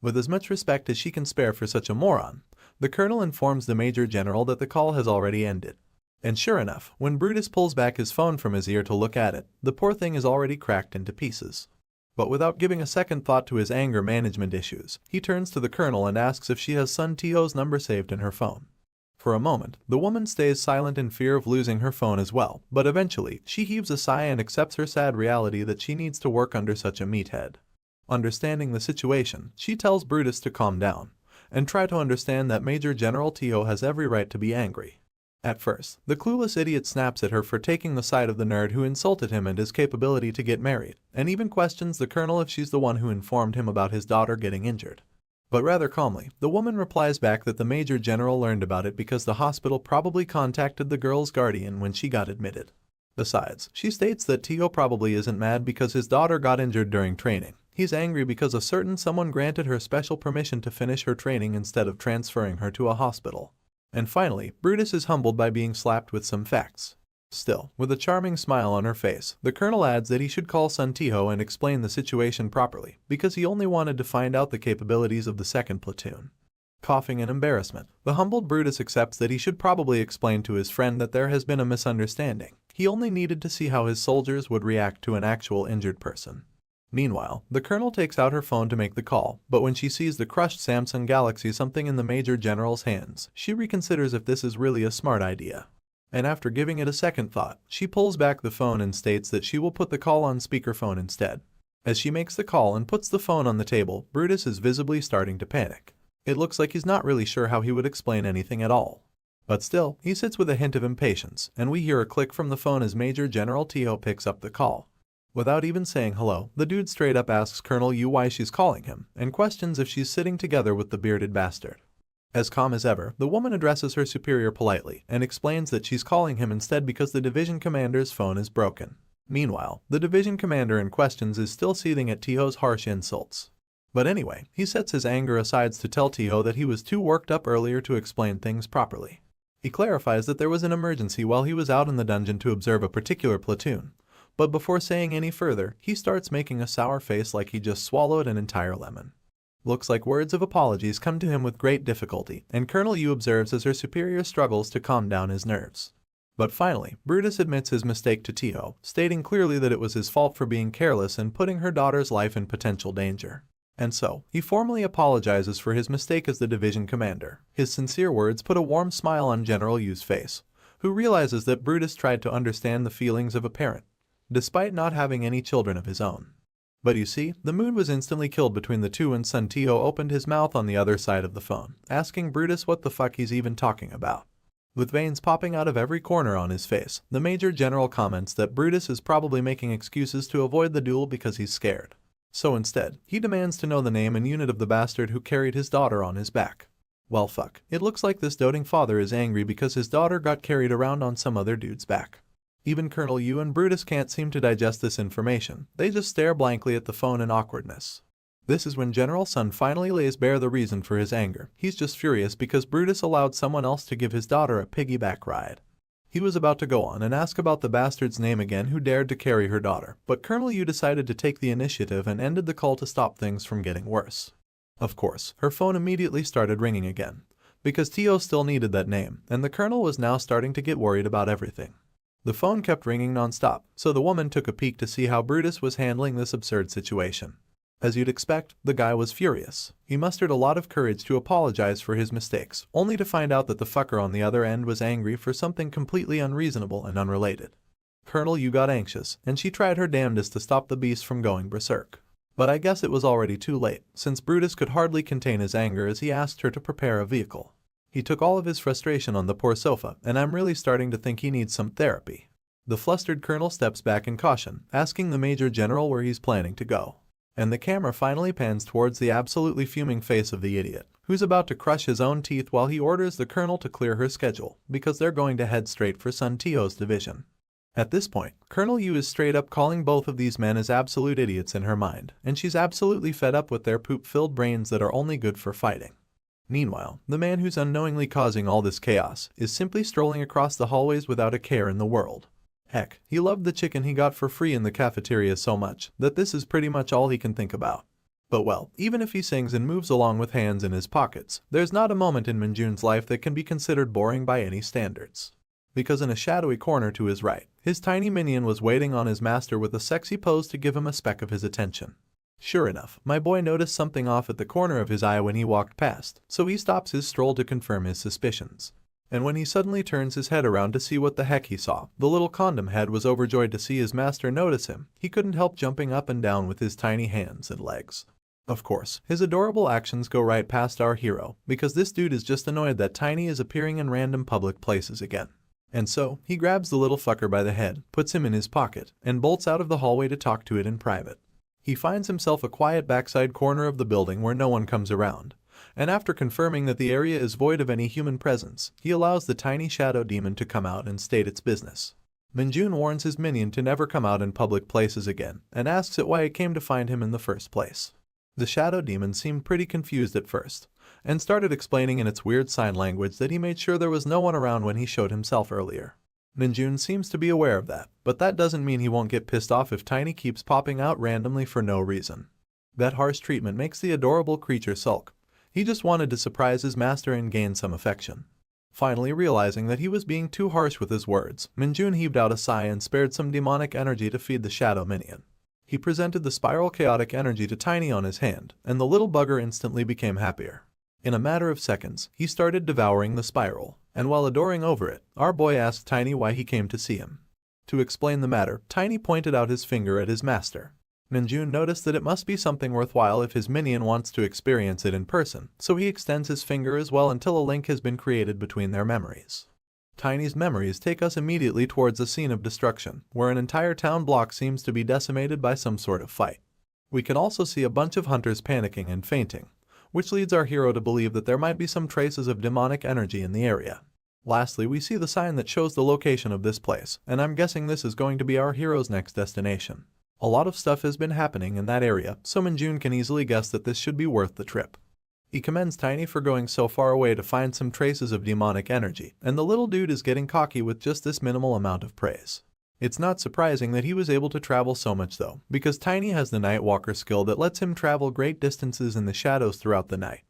With as much respect as she can spare for such a moron, the colonel informs the major general that the call has already ended. And sure enough, when Brutus pulls back his phone from his ear to look at it, the poor thing is already cracked into pieces. But without giving a second thought to his anger management issues, he turns to the colonel and asks if she has Sun Tiho's number saved in her phone. For a moment, the woman stays silent in fear of losing her phone as well, but eventually, she heaves a sigh and accepts her sad reality that she needs to work under such a meathead. Understanding the situation, she tells Brutus to calm down, and try to understand that Major General Tiho has every right to be angry. At first, the clueless idiot snaps at her for taking the side of the nerd who insulted him and his capability to get married, and even questions the colonel if she's the one who informed him about his daughter getting injured. But rather calmly, the woman replies back that the Major General learned about it because the hospital probably contacted the girl's guardian when she got admitted. Besides, she states that Tiho probably isn't mad because his daughter got injured during training. He's angry because a certain someone granted her special permission to finish her training instead of transferring her to a hospital. And finally, Brutus is humbled by being slapped with some facts. Still, with a charming smile on her face, the colonel adds that he should call Sun Tiho and explain the situation properly, because he only wanted to find out the capabilities of the second platoon. Coughing in embarrassment, the humbled Brutus accepts that he should probably explain to his friend that there has been a misunderstanding. He only needed to see how his soldiers would react to an actual injured person. Meanwhile, the colonel takes out her phone to make the call, but when she sees the crushed Samsung Galaxy something in the Major General's hands, she reconsiders if this is really a smart idea. And after giving it a second thought, she pulls back the phone and states that she will put the call on speakerphone instead. As she makes the call and puts the phone on the table, Brutus is visibly starting to panic. It looks like he's not really sure how he would explain anything at all. But still, he sits with a hint of impatience, and we hear a click from the phone as Major General Tiho picks up the call. Without even saying hello, the dude straight up asks Colonel Yu why she's calling him, and questions if she's sitting together with the bearded bastard. As calm as ever, the woman addresses her superior politely, and explains that she's calling him instead because the division commander's phone is broken. Meanwhile, the division commander in questions is still seething at Tiho's harsh insults. But anyway, he sets his anger aside to tell Tiho that he was too worked up earlier to explain things properly. He clarifies that there was an emergency while he was out in the dungeon to observe a particular platoon. But before saying any further, he starts making a sour face like he just swallowed an entire lemon. Looks like words of apologies come to him with great difficulty, and Colonel Yu observes as her superior struggles to calm down his nerves. But finally, Brutus admits his mistake to Tio, stating clearly that it was his fault for being careless and putting her daughter's life in potential danger. And so, he formally apologizes for his mistake as the division commander. His sincere words put a warm smile on General Yu's face, who realizes that Brutus tried to understand the feelings of a parent, despite not having any children of his own. But you see, the mood was instantly killed between the two when Sun Tio opened his mouth on the other side of the phone, asking Brutus what the fuck he's even talking about. With veins popping out of every corner on his face, the Major General comments that Brutus is probably making excuses to avoid the duel because he's scared. So instead, he demands to know the name and unit of the bastard who carried his daughter on his back. Well fuck, it looks like this doting father is angry because his daughter got carried around on some other dude's back. Even Colonel Yu and Brutus can't seem to digest this information, they just stare blankly at the phone in awkwardness. This is when General Sun finally lays bare the reason for his anger. He's just furious because Brutus allowed someone else to give his daughter a piggyback ride. He was about to go on and ask about the bastard's name again who dared to carry her daughter, but Colonel Yu decided to take the initiative and ended the call to stop things from getting worse. Of course, her phone immediately started ringing again, because Tio still needed that name, and the Colonel was now starting to get worried about everything. The phone kept ringing non-stop, so the woman took a peek to see how Brutus was handling this absurd situation. As you'd expect, the guy was furious. He mustered a lot of courage to apologize for his mistakes, only to find out that the fucker on the other end was angry for something completely unreasonable and unrelated. Colonel Yu got anxious, and she tried her damnedest to stop the beast from going berserk. But I guess it was already too late, since Brutus could hardly contain his anger as he asked her to prepare a vehicle. He took all of his frustration on the poor sofa, and I'm really starting to think he needs some therapy. The flustered colonel steps back in caution, asking the Major General where he's planning to go. And the camera finally pans towards the absolutely fuming face of the idiot, who's about to crush his own teeth while he orders the colonel to clear her schedule, because they're going to head straight for Sun Tio's division. At this point, Colonel Yu is straight up calling both of these men as absolute idiots in her mind, and she's absolutely fed up with their poop-filled brains that are only good for fighting. Meanwhile, the man who's unknowingly causing all this chaos is simply strolling across the hallways without a care in the world. Heck, he loved the chicken he got for free in the cafeteria so much that this is pretty much all he can think about. But well, even if he sings and moves along with hands in his pockets, there's not a moment in Minjun's life that can be considered boring by any standards. Because in a shadowy corner to his right, his tiny minion was waiting on his master with a sexy pose to give him a speck of his attention. Sure enough, my boy noticed something off at the corner of his eye when he walked past, so he stops his stroll to confirm his suspicions. And when he suddenly turns his head around to see what the heck he saw, the little condom head was overjoyed to see his master notice him. He couldn't help jumping up and down with his tiny hands and legs. Of course, his adorable actions go right past our hero, because this dude is just annoyed that Tiny is appearing in random public places again. And so, he grabs the little fucker by the head, puts him in his pocket, and bolts out of the hallway to talk to it in private. He finds himself a quiet backside corner of the building where no one comes around. And after confirming that the area is void of any human presence, he allows the tiny shadow demon to come out and state its business. Minjun warns his minion to never come out in public places again, and asks it why it came to find him in the first place. The shadow demon seemed pretty confused at first, and started explaining in its weird sign language that he made sure there was no one around when he showed himself earlier. Minjun seems to be aware of that, but that doesn't mean he won't get pissed off if Tiny keeps popping out randomly for no reason. That harsh treatment makes the adorable creature sulk. He just wanted to surprise his master and gain some affection. Finally realizing that he was being too harsh with his words, Minjun heaved out a sigh and spared some demonic energy to feed the shadow minion. He presented the spiral chaotic energy to Tiny on his hand, and the little bugger instantly became happier. In a matter of seconds, he started devouring the spiral, and while adoring over it, our boy asked Tiny why he came to see him. To explain the matter, Tiny pointed out his finger at his master. Minjun noticed that it must be something worthwhile if his minion wants to experience it in person, so he extends his finger as well until a link has been created between their memories. Tiny's memories take us immediately towards a scene of destruction, where an entire town block seems to be decimated by some sort of fight. We can also see a bunch of hunters panicking and fainting, which leads our hero to believe that there might be some traces of demonic energy in the area. Lastly, we see the sign that shows the location of this place, and I'm guessing this is going to be our hero's next destination. A lot of stuff has been happening in that area, so Minjun can easily guess that this should be worth the trip. He commends Tiny for going so far away to find some traces of demonic energy, and the little dude is getting cocky with just this minimal amount of praise. It's not surprising that he was able to travel so much though, because Tiny has the Nightwalker skill that lets him travel great distances in the shadows throughout the night.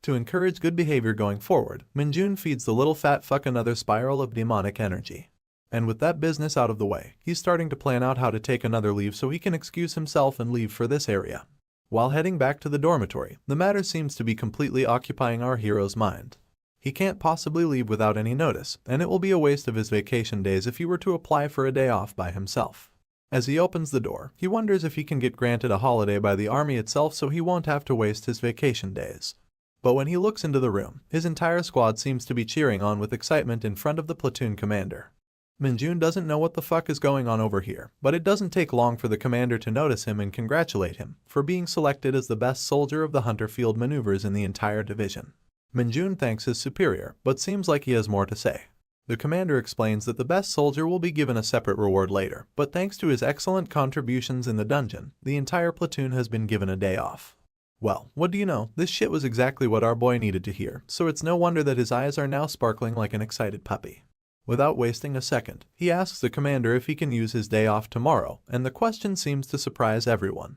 To encourage good behavior going forward, Minjun feeds the little fat fuck another spiral of demonic energy. And with that business out of the way, he's starting to plan out how to take another leave so he can excuse himself and leave for this area. While heading back to the dormitory, the matter seems to be completely occupying our hero's mind. He can't possibly leave without any notice, and it will be a waste of his vacation days if he were to apply for a day off by himself. As he opens the door, he wonders if he can get granted a holiday by the army itself so he won't have to waste his vacation days. But when he looks into the room, his entire squad seems to be cheering on with excitement in front of the platoon commander. Minjun doesn't know what the fuck is going on over here, but it doesn't take long for the commander to notice him and congratulate him for being selected as the best soldier of the hunter field maneuvers in the entire division. Minjun thanks his superior, but seems like he has more to say. The commander explains that the best soldier will be given a separate reward later, but thanks to his excellent contributions in the dungeon, the entire platoon has been given a day off. Well, what do you know, this shit was exactly what our boy needed to hear, so it's no wonder that his eyes are now sparkling like an excited puppy. Without wasting a second, he asks the commander if he can use his day off tomorrow, and the question seems to surprise everyone.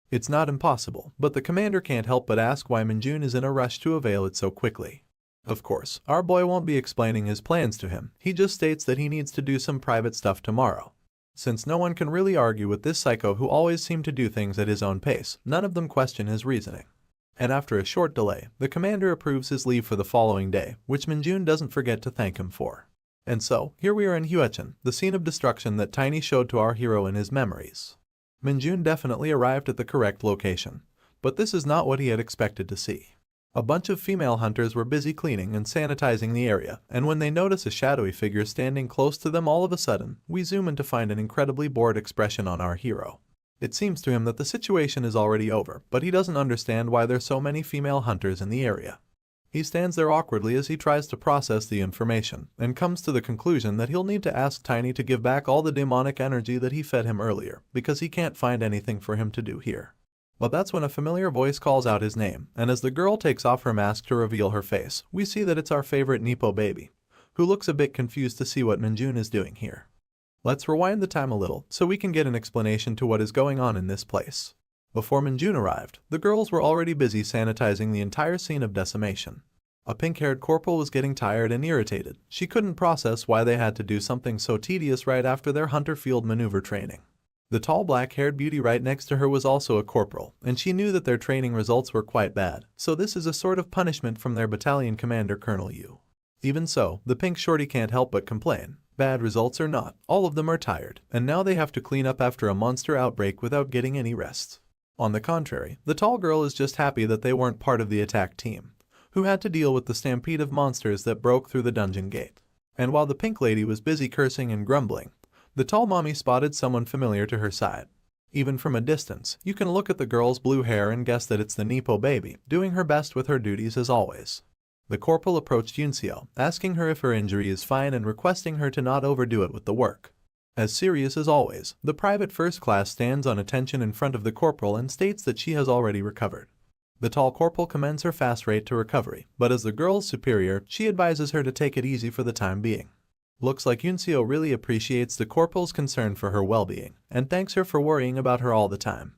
It's not impossible, but the commander can't help but ask why Minjun is in a rush to avail it so quickly. Of course, our boy won't be explaining his plans to him, he just states that he needs to do some private stuff tomorrow. Since no one can really argue with this psycho who always seemed to do things at his own pace, none of them question his reasoning. And after a short delay, the commander approves his leave for the following day, which Minjun doesn't forget to thank him for. And so, here we are in Huechin, the scene of destruction that Tiny showed to our hero in his memories. Minjun definitely arrived at the correct location, but this is not what he had expected to see. A bunch of female hunters were busy cleaning and sanitizing the area, and when they notice a shadowy figure standing close to them all of a sudden, we zoom in to find an incredibly bored expression on our hero. It seems to him that the situation is already over, but he doesn't understand why there's so many female hunters in the area. He stands there awkwardly as he tries to process the information, and comes to the conclusion that he'll need to ask Tiny to give back all the demonic energy that he fed him earlier, because he can't find anything for him to do here. But that's when a familiar voice calls out his name, and as the girl takes off her mask to reveal her face, we see that it's our favorite Nepo baby, who looks a bit confused to see what Minjun is doing here. Let's rewind the time a little, so we can get an explanation to what is going on in this place. Before Minjun arrived, the girls were already busy sanitizing the entire scene of decimation. A pink-haired corporal was getting tired and irritated. She couldn't process why they had to do something so tedious right after their hunter field maneuver training. The tall black-haired beauty right next to her was also a corporal, and she knew that their training results were quite bad, so this is a sort of punishment from their battalion commander Colonel Yu. Even so, the pink shorty can't help but complain. Bad results or not, all of them are tired, and now they have to clean up after a monster outbreak without getting any rest. On the contrary, the tall girl is just happy that they weren't part of the attack team, who had to deal with the stampede of monsters that broke through the dungeon gate. And while the pink lady was busy cursing and grumbling, the tall mommy spotted someone familiar to her side. Even from a distance, you can look at the girl's blue hair and guess that it's the Nepo baby, doing her best with her duties as always. The corporal approached Yunseo, asking her if her injury is fine and requesting her to not overdo it with the work. As serious as always, the private first class stands on attention in front of the corporal and states that she has already recovered. The tall corporal commends her fast rate to recovery, but as the girl's superior, she advises her to take it easy for the time being. Looks like Yunseo really appreciates the corporal's concern for her well-being, and thanks her for worrying about her all the time.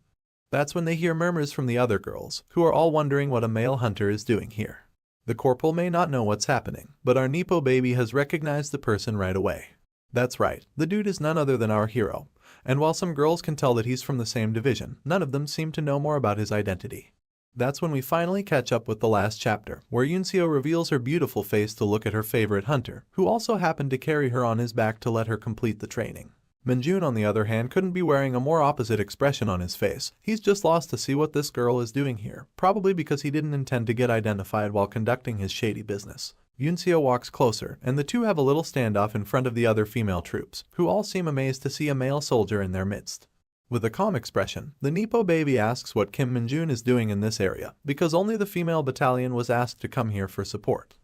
That's when they hear murmurs from the other girls, who are all wondering what a male hunter is doing here. The corporal may not know what's happening, but our Nepo baby has recognized the person right away. That's right, the dude is none other than our hero, and while some girls can tell that he's from the same division, none of them seem to know more about his identity. That's when we finally catch up with the last chapter, where Yunseo reveals her beautiful face to look at her favorite hunter, who also happened to carry her on his back to let her complete the training. Minjun, on the other hand, couldn't be wearing a more opposite expression on his face. He's just lost to see what this girl is doing here, probably because he didn't intend to get identified while conducting his shady business. Yunseo walks closer, and the two have a little standoff in front of the other female troops, who all seem amazed to see a male soldier in their midst. With a calm expression, the Nepo baby asks what Kim Minjun is doing in this area, because only the female battalion was asked to come here for support.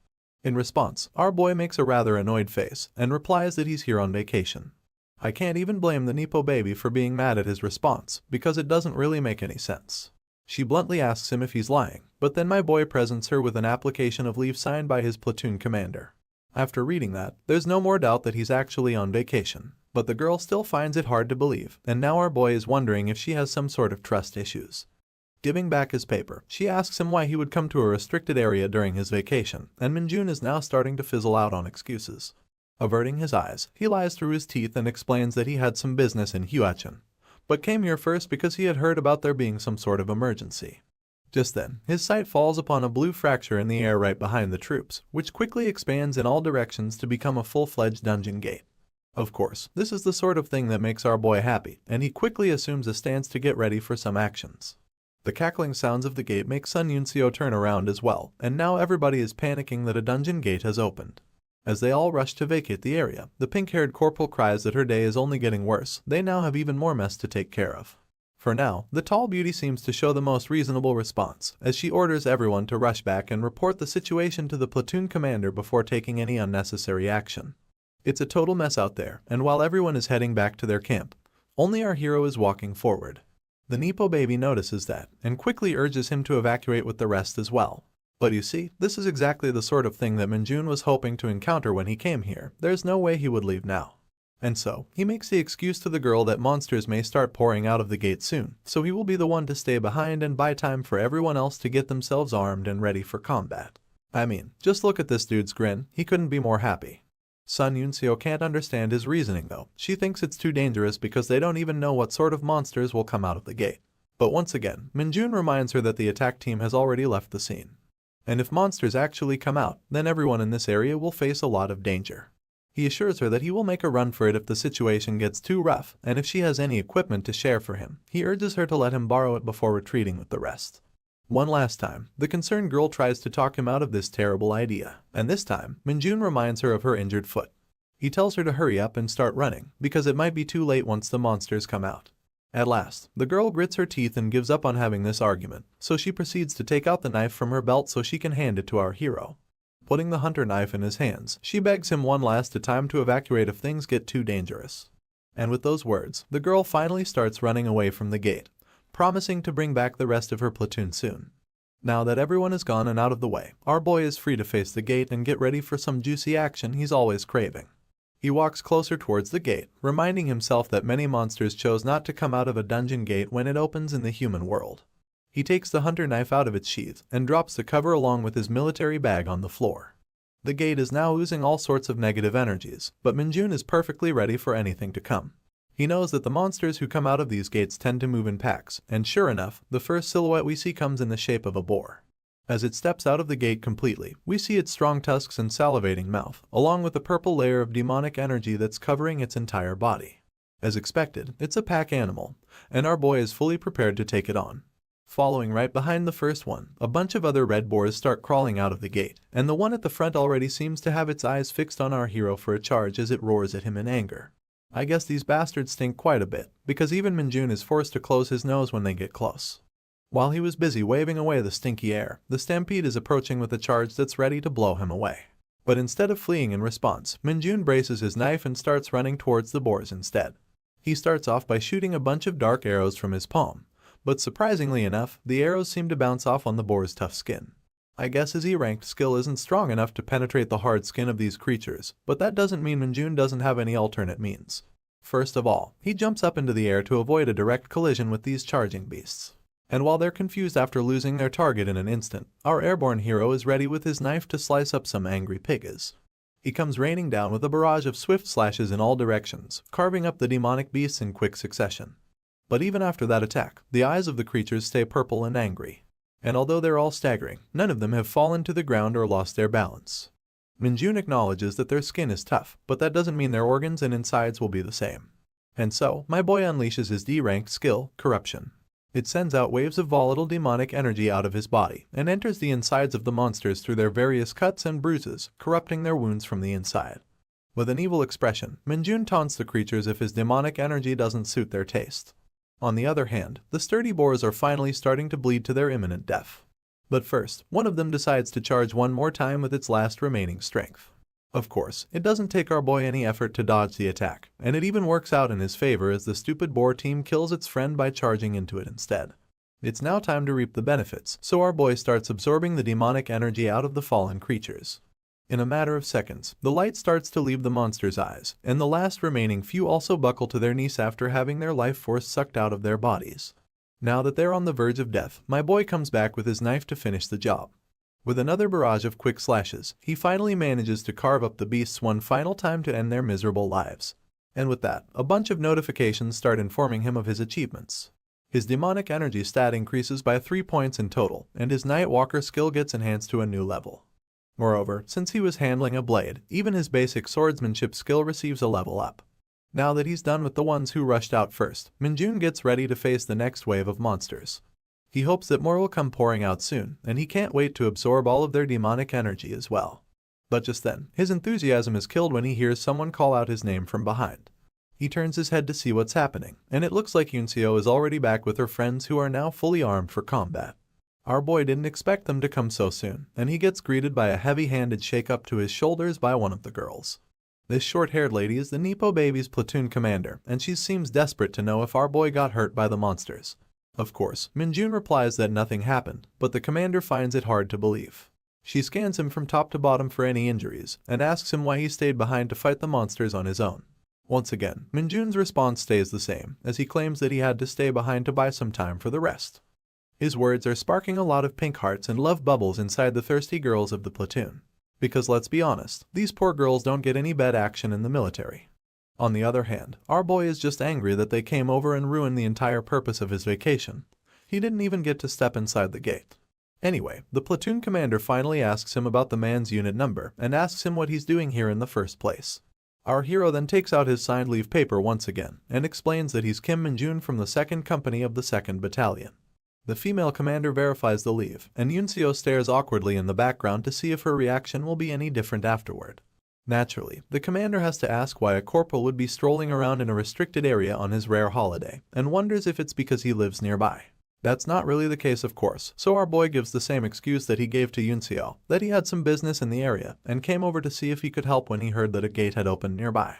In response, our boy makes a rather annoyed face, and replies that he's here on vacation. I can't even blame the Nepo baby for being mad at his response, because it doesn't really make any sense. She bluntly asks him if he's lying, but then my boy presents her with an application of leave signed by his platoon commander. After reading that, there's no more doubt that he's actually on vacation. But the girl still finds it hard to believe, and now our boy is wondering if she has some sort of trust issues. Giving back his paper, she asks him why he would come to a restricted area during his vacation, and Minjun is now starting to fizzle out on excuses. Averting his eyes, he lies through his teeth and explains that he had some business in Huachin, but came here first because he had heard about there being some sort of emergency. Just then, his sight falls upon a blue fracture in the air right behind the troops, which quickly expands in all directions to become a full-fledged dungeon gate. Of course, this is the sort of thing that makes our boy happy, and he quickly assumes a stance to get ready for some actions. The cackling sounds of the gate make Sun Yuncio turn around as well, and now everybody is panicking that a dungeon gate has opened. As they all rush to vacate the area, the pink-haired corporal cries that her day is only getting worse. They now have even more mess to take care of. For now, the tall beauty seems to show the most reasonable response, as she orders everyone to rush back and report the situation to the platoon commander before taking any unnecessary action. It's a total mess out there, and while everyone is heading back to their camp, only our hero is walking forward. The Nepo baby notices that, and quickly urges him to evacuate with the rest as well. But you see, this is exactly the sort of thing that Minjun was hoping to encounter when he came here. There's no way he would leave now. And so, he makes the excuse to the girl that monsters may start pouring out of the gate soon, so he will be the one to stay behind and buy time for everyone else to get themselves armed and ready for combat. I mean, just look at this dude's grin, he couldn't be more happy. Sun Yuncio can't understand his reasoning though. She thinks it's too dangerous because they don't even know what sort of monsters will come out of the gate. But once again, Minjun reminds her that the attack team has already left the scene. And if monsters actually come out, then everyone in this area will face a lot of danger. He assures her that he will make a run for it if the situation gets too rough, and if she has any equipment to share for him, he urges her to let him borrow it before retreating with the rest. One last time, the concerned girl tries to talk him out of this terrible idea, and this time, Minjun reminds her of her injured foot. He tells her to hurry up and start running, because it might be too late once the monsters come out. At last, the girl grits her teeth and gives up on having this argument, so she proceeds to take out the knife from her belt so she can hand it to our hero. Putting the hunter knife in his hands, she begs him one last time to evacuate if things get too dangerous. And with those words, the girl finally starts running away from the gate, promising to bring back the rest of her platoon soon. Now that everyone is gone and out of the way, our boy is free to face the gate and get ready for some juicy action he's always craving. He walks closer towards the gate, reminding himself that many monsters chose not to come out of a dungeon gate when it opens in the human world. He takes the hunter knife out of its sheath and drops the cover along with his military bag on the floor. The gate is now oozing all sorts of negative energies, but Minjun is perfectly ready for anything to come. He knows that the monsters who come out of these gates tend to move in packs, and sure enough, the first silhouette we see comes in the shape of a boar. As it steps out of the gate completely, we see its strong tusks and salivating mouth, along with a purple layer of demonic energy that's covering its entire body. As expected, it's a pack animal, and our boy is fully prepared to take it on. Following right behind the first one, a bunch of other red boars start crawling out of the gate, and the one at the front already seems to have its eyes fixed on our hero for a charge as it roars at him in anger. I guess these bastards stink quite a bit, because even Minjun is forced to close his nose when they get close. While he was busy waving away the stinky air, the stampede is approaching with a charge that's ready to blow him away. But instead of fleeing in response, Minjun braces his knife and starts running towards the boars instead. He starts off by shooting a bunch of dark arrows from his palm, but surprisingly enough, the arrows seem to bounce off on the boar's tough skin. I guess his E-ranked skill isn't strong enough to penetrate the hard skin of these creatures, but that doesn't mean Minjun doesn't have any alternate means. First of all, he jumps up into the air to avoid a direct collision with these charging beasts. And while they're confused after losing their target in an instant, our airborne hero is ready with his knife to slice up some angry piggies. He comes raining down with a barrage of swift slashes in all directions, carving up the demonic beasts in quick succession. But even after that attack, the eyes of the creatures stay purple and angry. And although they're all staggering, none of them have fallen to the ground or lost their balance. Minjun acknowledges that their skin is tough, but that doesn't mean their organs and insides will be the same. And so, my boy unleashes his D-ranked skill, Corruption. It sends out waves of volatile demonic energy out of his body, and enters the insides of the monsters through their various cuts and bruises, corrupting their wounds from the inside. With an evil expression, Minjun taunts the creatures if his demonic energy doesn't suit their taste. On the other hand, the sturdy boars are finally starting to bleed to their imminent death. But first, one of them decides to charge one more time with its last remaining strength. Of course, it doesn't take our boy any effort to dodge the attack, and it even works out in his favor as the stupid boar team kills its friend by charging into it instead. It's now time to reap the benefits, so our boy starts absorbing the demonic energy out of the fallen creatures. In a matter of seconds, the light starts to leave the monster's eyes, and the last remaining few also buckle to their knees after having their life force sucked out of their bodies. Now that they're on the verge of death, my boy comes back with his knife to finish the job. With another barrage of quick slashes, he finally manages to carve up the beasts one final time to end their miserable lives. And with that, a bunch of notifications start informing him of his achievements. His demonic energy stat increases by 3 points in total, and his Nightwalker skill gets enhanced to a new level. Moreover, since he was handling a blade, even his basic swordsmanship skill receives a level up. Now that he's done with the ones who rushed out first, Minjun gets ready to face the next wave of monsters. He hopes that more will come pouring out soon, and he can't wait to absorb all of their demonic energy as well. But just then, his enthusiasm is killed when he hears someone call out his name from behind. He turns his head to see what's happening, and it looks like Yunseo is already back with her friends who are now fully armed for combat. Our boy didn't expect them to come so soon, and he gets greeted by a heavy-handed shake up to his shoulders by one of the girls. This short-haired lady is the Nepo Baby's platoon commander, and she seems desperate to know if our boy got hurt by the monsters. Of course, Minjun replies that nothing happened, but the commander finds it hard to believe. She scans him from top to bottom for any injuries, and asks him why he stayed behind to fight the monsters on his own. Once again, Minjun's response stays the same, as he claims that he had to stay behind to buy some time for the rest. His words are sparking a lot of pink hearts and love bubbles inside the thirsty girls of the platoon. Because let's be honest, these poor girls don't get any bad action in the military. On the other hand, our boy is just angry that they came over and ruined the entire purpose of his vacation. He didn't even get to step inside the gate. Anyway, the platoon commander finally asks him about the man's unit number and asks him what he's doing here in the first place. Our hero then takes out his signed leave paper once again and explains that he's Kim Minjun from the 2nd Company of the 2nd Battalion. The female commander verifies the leave, and Yunseo stares awkwardly in the background to see if her reaction will be any different afterward. Naturally, the commander has to ask why a corporal would be strolling around in a restricted area on his rare holiday, and wonders if it's because he lives nearby. That's not really the case, of course, so our boy gives the same excuse that he gave to Yunseo, that he had some business in the area and came over to see if he could help when he heard that a gate had opened nearby.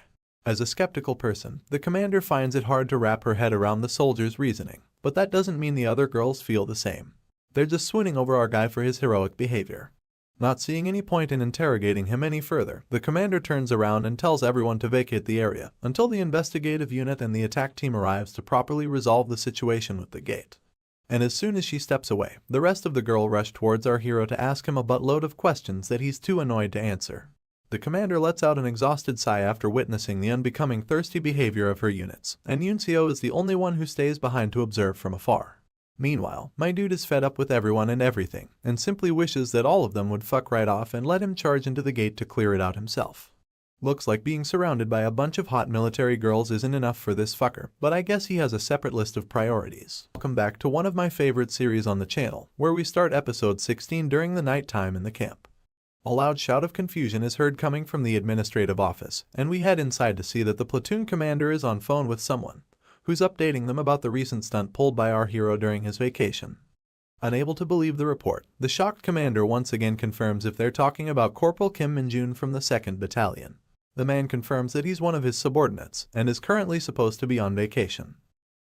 As a skeptical person, the commander finds it hard to wrap her head around the soldier's reasoning, but that doesn't mean the other girls feel the same. They're just swooning over our guy for his heroic behavior. Not seeing any point in interrogating him any further, the commander turns around and tells everyone to vacate the area until the investigative unit and the attack team arrives to properly resolve the situation with the gate. And as soon as she steps away, the rest of the girl rush towards our hero to ask him a buttload of questions that he's too annoyed to answer. The commander lets out an exhausted sigh after witnessing the unbecoming thirsty behavior of her units, and Yunseo is the only one who stays behind to observe from afar. Meanwhile, my dude is fed up with everyone and everything, and simply wishes that all of them would fuck right off and let him charge into the gate to clear it out himself. Looks like being surrounded by a bunch of hot military girls isn't enough for this fucker, but I guess he has a separate list of priorities. Welcome back to one of my favorite series on the channel, where we start episode 16 during the night time in the camp. A loud shout of confusion is heard coming from the administrative office, and we head inside to see that the platoon commander is on phone with someone, who's updating them about the recent stunt pulled by our hero during his vacation. Unable to believe the report, the shocked commander once again confirms if they're talking about Corporal Kim Minjun from the 2nd Battalion. The man confirms that he's one of his subordinates and is currently supposed to be on vacation.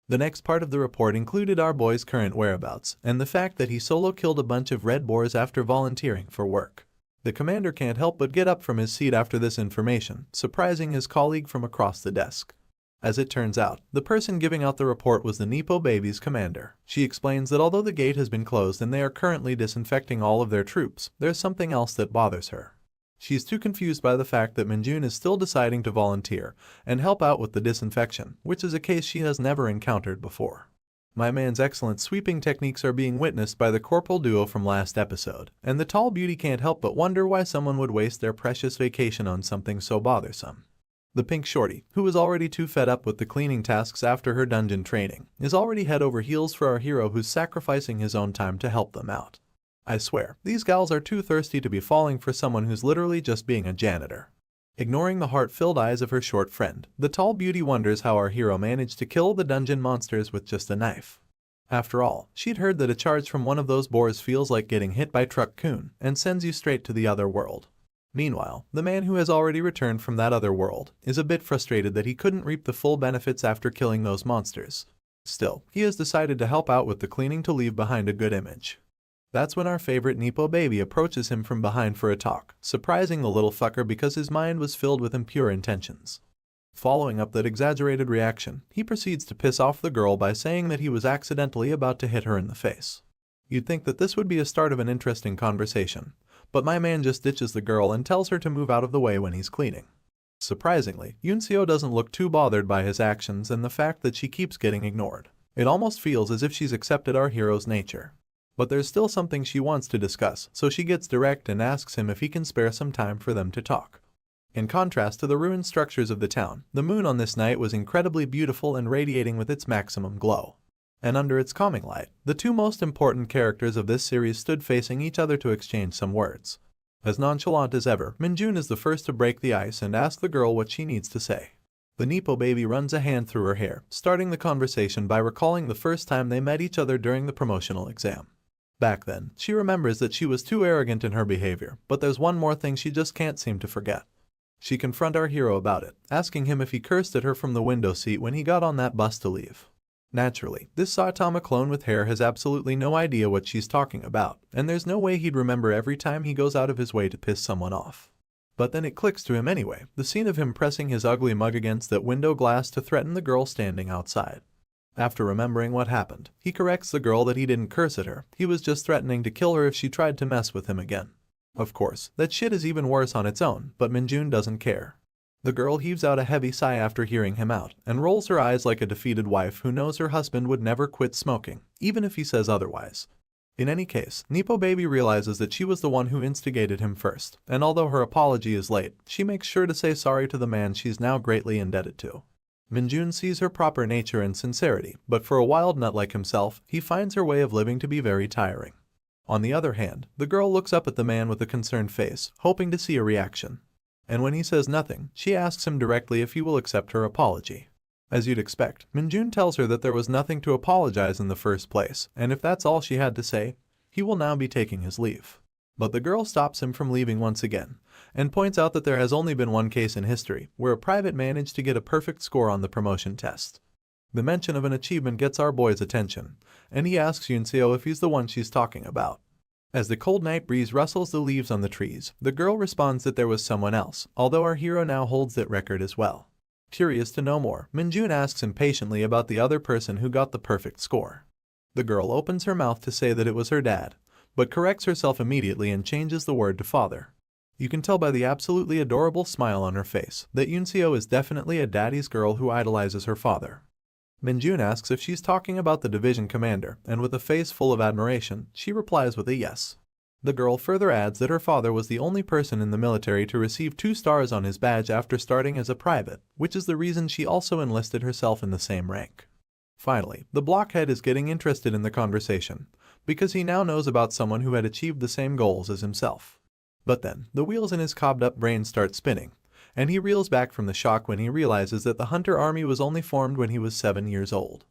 The next part of the report included our boy's current whereabouts and the fact that he solo killed a bunch of red boars after volunteering for work. The commander can't help but get up from his seat after this information, surprising his colleague from across the desk. As it turns out, the person giving out the report was the Nepo Baby's commander. She explains that although the gate has been closed and they are currently disinfecting all of their troops, there's something else that bothers her. She's too confused by the fact that Minjun is still deciding to volunteer and help out with the disinfection, which is a case she has never encountered before. My man's excellent sweeping techniques are being witnessed by the corporal duo from last episode, and the tall beauty can't help but wonder why someone would waste their precious vacation on something so bothersome. The pink shorty, who is already too fed up with the cleaning tasks after her dungeon training, is already head over heels for our hero who's sacrificing his own time to help them out. I swear, these gals are too thirsty to be falling for someone who's literally just being a janitor. Ignoring the heart-filled eyes of her short friend, the tall beauty wonders how our hero managed to kill the dungeon monsters with just a knife. After all, she'd heard that a charge from one of those boars feels like getting hit by truck-kun and sends you straight to the other world. Meanwhile, the man who has already returned from that other world is a bit frustrated that he couldn't reap the full benefits after killing those monsters. Still, he has decided to help out with the cleaning to leave behind a good image. That's when our favorite Nepo Baby approaches him from behind for a talk, surprising the little fucker because his mind was filled with impure intentions. Following up that exaggerated reaction, he proceeds to piss off the girl by saying that he was accidentally about to hit her in the face. You'd think that this would be a start of an interesting conversation, but my man just ditches the girl and tells her to move out of the way when he's cleaning. Surprisingly, Yunseo doesn't look too bothered by his actions and the fact that she keeps getting ignored. It almost feels as if she's accepted our hero's nature. But there's still something she wants to discuss, so she gets direct and asks him if he can spare some time for them to talk. In contrast to the ruined structures of the town, the moon on this night was incredibly beautiful and radiating with its maximum glow. And under its calming light, the two most important characters of this series stood facing each other to exchange some words. As nonchalant as ever, Minjun is the first to break the ice and ask the girl what she needs to say. The Nepo baby runs a hand through her hair, starting the conversation by recalling the first time they met each other during the promotional exam. Back then, she remembers that she was too arrogant in her behavior, but there's one more thing she just can't seem to forget. She confronts our hero about it, asking him if he cursed at her from the window seat when he got on that bus to leave. Naturally, this Saitama clone with hair has absolutely no idea what she's talking about, and there's no way he'd remember every time he goes out of his way to piss someone off. But then it clicks to him anyway, the scene of him pressing his ugly mug against that window glass to threaten the girl standing outside. After remembering what happened, he corrects the girl that he didn't curse at her, he was just threatening to kill her if she tried to mess with him again. Of course, that shit is even worse on its own, but Minjun doesn't care. The girl heaves out a heavy sigh after hearing him out, and rolls her eyes like a defeated wife who knows her husband would never quit smoking, even if he says otherwise. In any case, Nepo baby realizes that she was the one who instigated him first, and although her apology is late, she makes sure to say sorry to the man she's now greatly indebted to. Minjun sees her proper nature and sincerity, but for a wild nut like himself, he finds her way of living to be very tiring. On the other hand, the girl looks up at the man with a concerned face, hoping to see a reaction. And when he says nothing, she asks him directly if he will accept her apology. As you'd expect, Minjun tells her that there was nothing to apologize in the first place, and if that's all she had to say, he will now be taking his leave. But the girl stops him from leaving once again, and points out that there has only been one case in history where a private managed to get a perfect score on the promotion test. The mention of an achievement gets our boy's attention, and he asks Yunseo if he's the one she's talking about. As the cold night breeze rustles the leaves on the trees, the girl responds that there was someone else, although our hero now holds that record as well. Curious to know more, Minjun asks impatiently about the other person who got the perfect score. The girl opens her mouth to say that it was her dad, but corrects herself immediately and changes the word to father. You can tell by the absolutely adorable smile on her face that Yunseo is definitely a daddy's girl who idolizes her father. Minjun asks if she's talking about the division commander, and with a face full of admiration, she replies with a yes. The girl further adds that her father was the only person in the military to receive 2 stars on his badge after starting as a private, which is the reason she also enlisted herself in the same rank. Finally, the blockhead is getting interested in the conversation, because he now knows about someone who had achieved the same goals as himself. But then, the wheels in his cobbed-up brain start spinning, and he reels back from the shock when he realizes that the Hunter Army was only formed when he was 7 years old.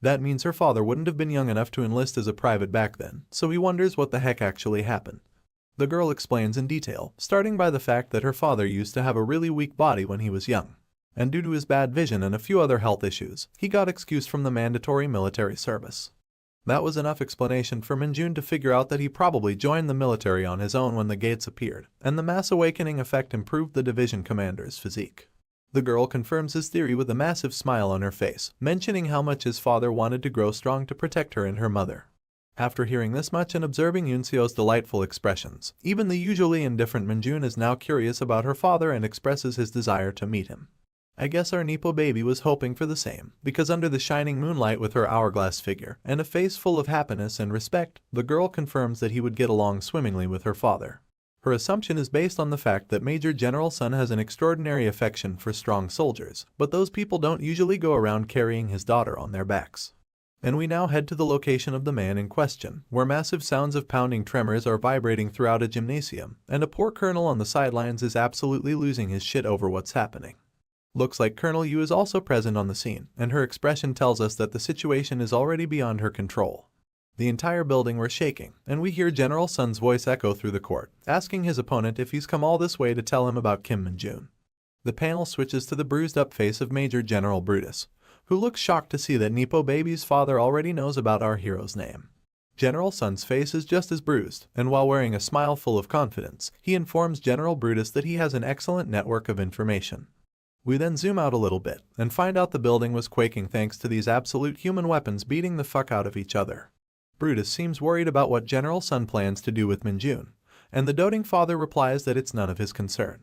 That means her father wouldn't have been young enough to enlist as a private back then, so he wonders what the heck actually happened. The girl explains in detail, starting by the fact that her father used to have a really weak body when he was young, and due to his bad vision and a few other health issues, he got excused from the mandatory military service. That was enough explanation for Minjun to figure out that he probably joined the military on his own when the gates appeared, and the mass awakening effect improved the division commander's physique. The girl confirms his theory with a massive smile on her face, mentioning how much his father wanted to grow strong to protect her and her mother. After hearing this much and observing Yunseo's delightful expressions, even the usually indifferent Minjun is now curious about her father and expresses his desire to meet him. I guess our Nepo baby was hoping for the same, because under the shining moonlight with her hourglass figure and a face full of happiness and respect, the girl confirms that he would get along swimmingly with her father. Her assumption is based on the fact that Major General Sun has an extraordinary affection for strong soldiers, but those people don't usually go around carrying his daughter on their backs. And we now head to the location of the man in question, where massive sounds of pounding tremors are vibrating throughout a gymnasium, and a poor colonel on the sidelines is absolutely losing his shit over what's happening. Looks like Colonel Yu is also present on the scene, and her expression tells us that the situation is already beyond her control. The entire building was shaking, and we hear General Sun's voice echo through the court, asking his opponent if he's come all this way to tell him about Kim Min-jun. The panel switches to the bruised-up face of Major General Brutus, who looks shocked to see that Nepo baby's father already knows about our hero's name. General Sun's face is just as bruised, and while wearing a smile full of confidence, he informs General Brutus that he has an excellent network of information. We then zoom out a little bit, and find out the building was quaking thanks to these absolute human weapons beating the fuck out of each other. Brutus seems worried about what General Sun plans to do with Minjun, and the doting father replies that it's none of his concern.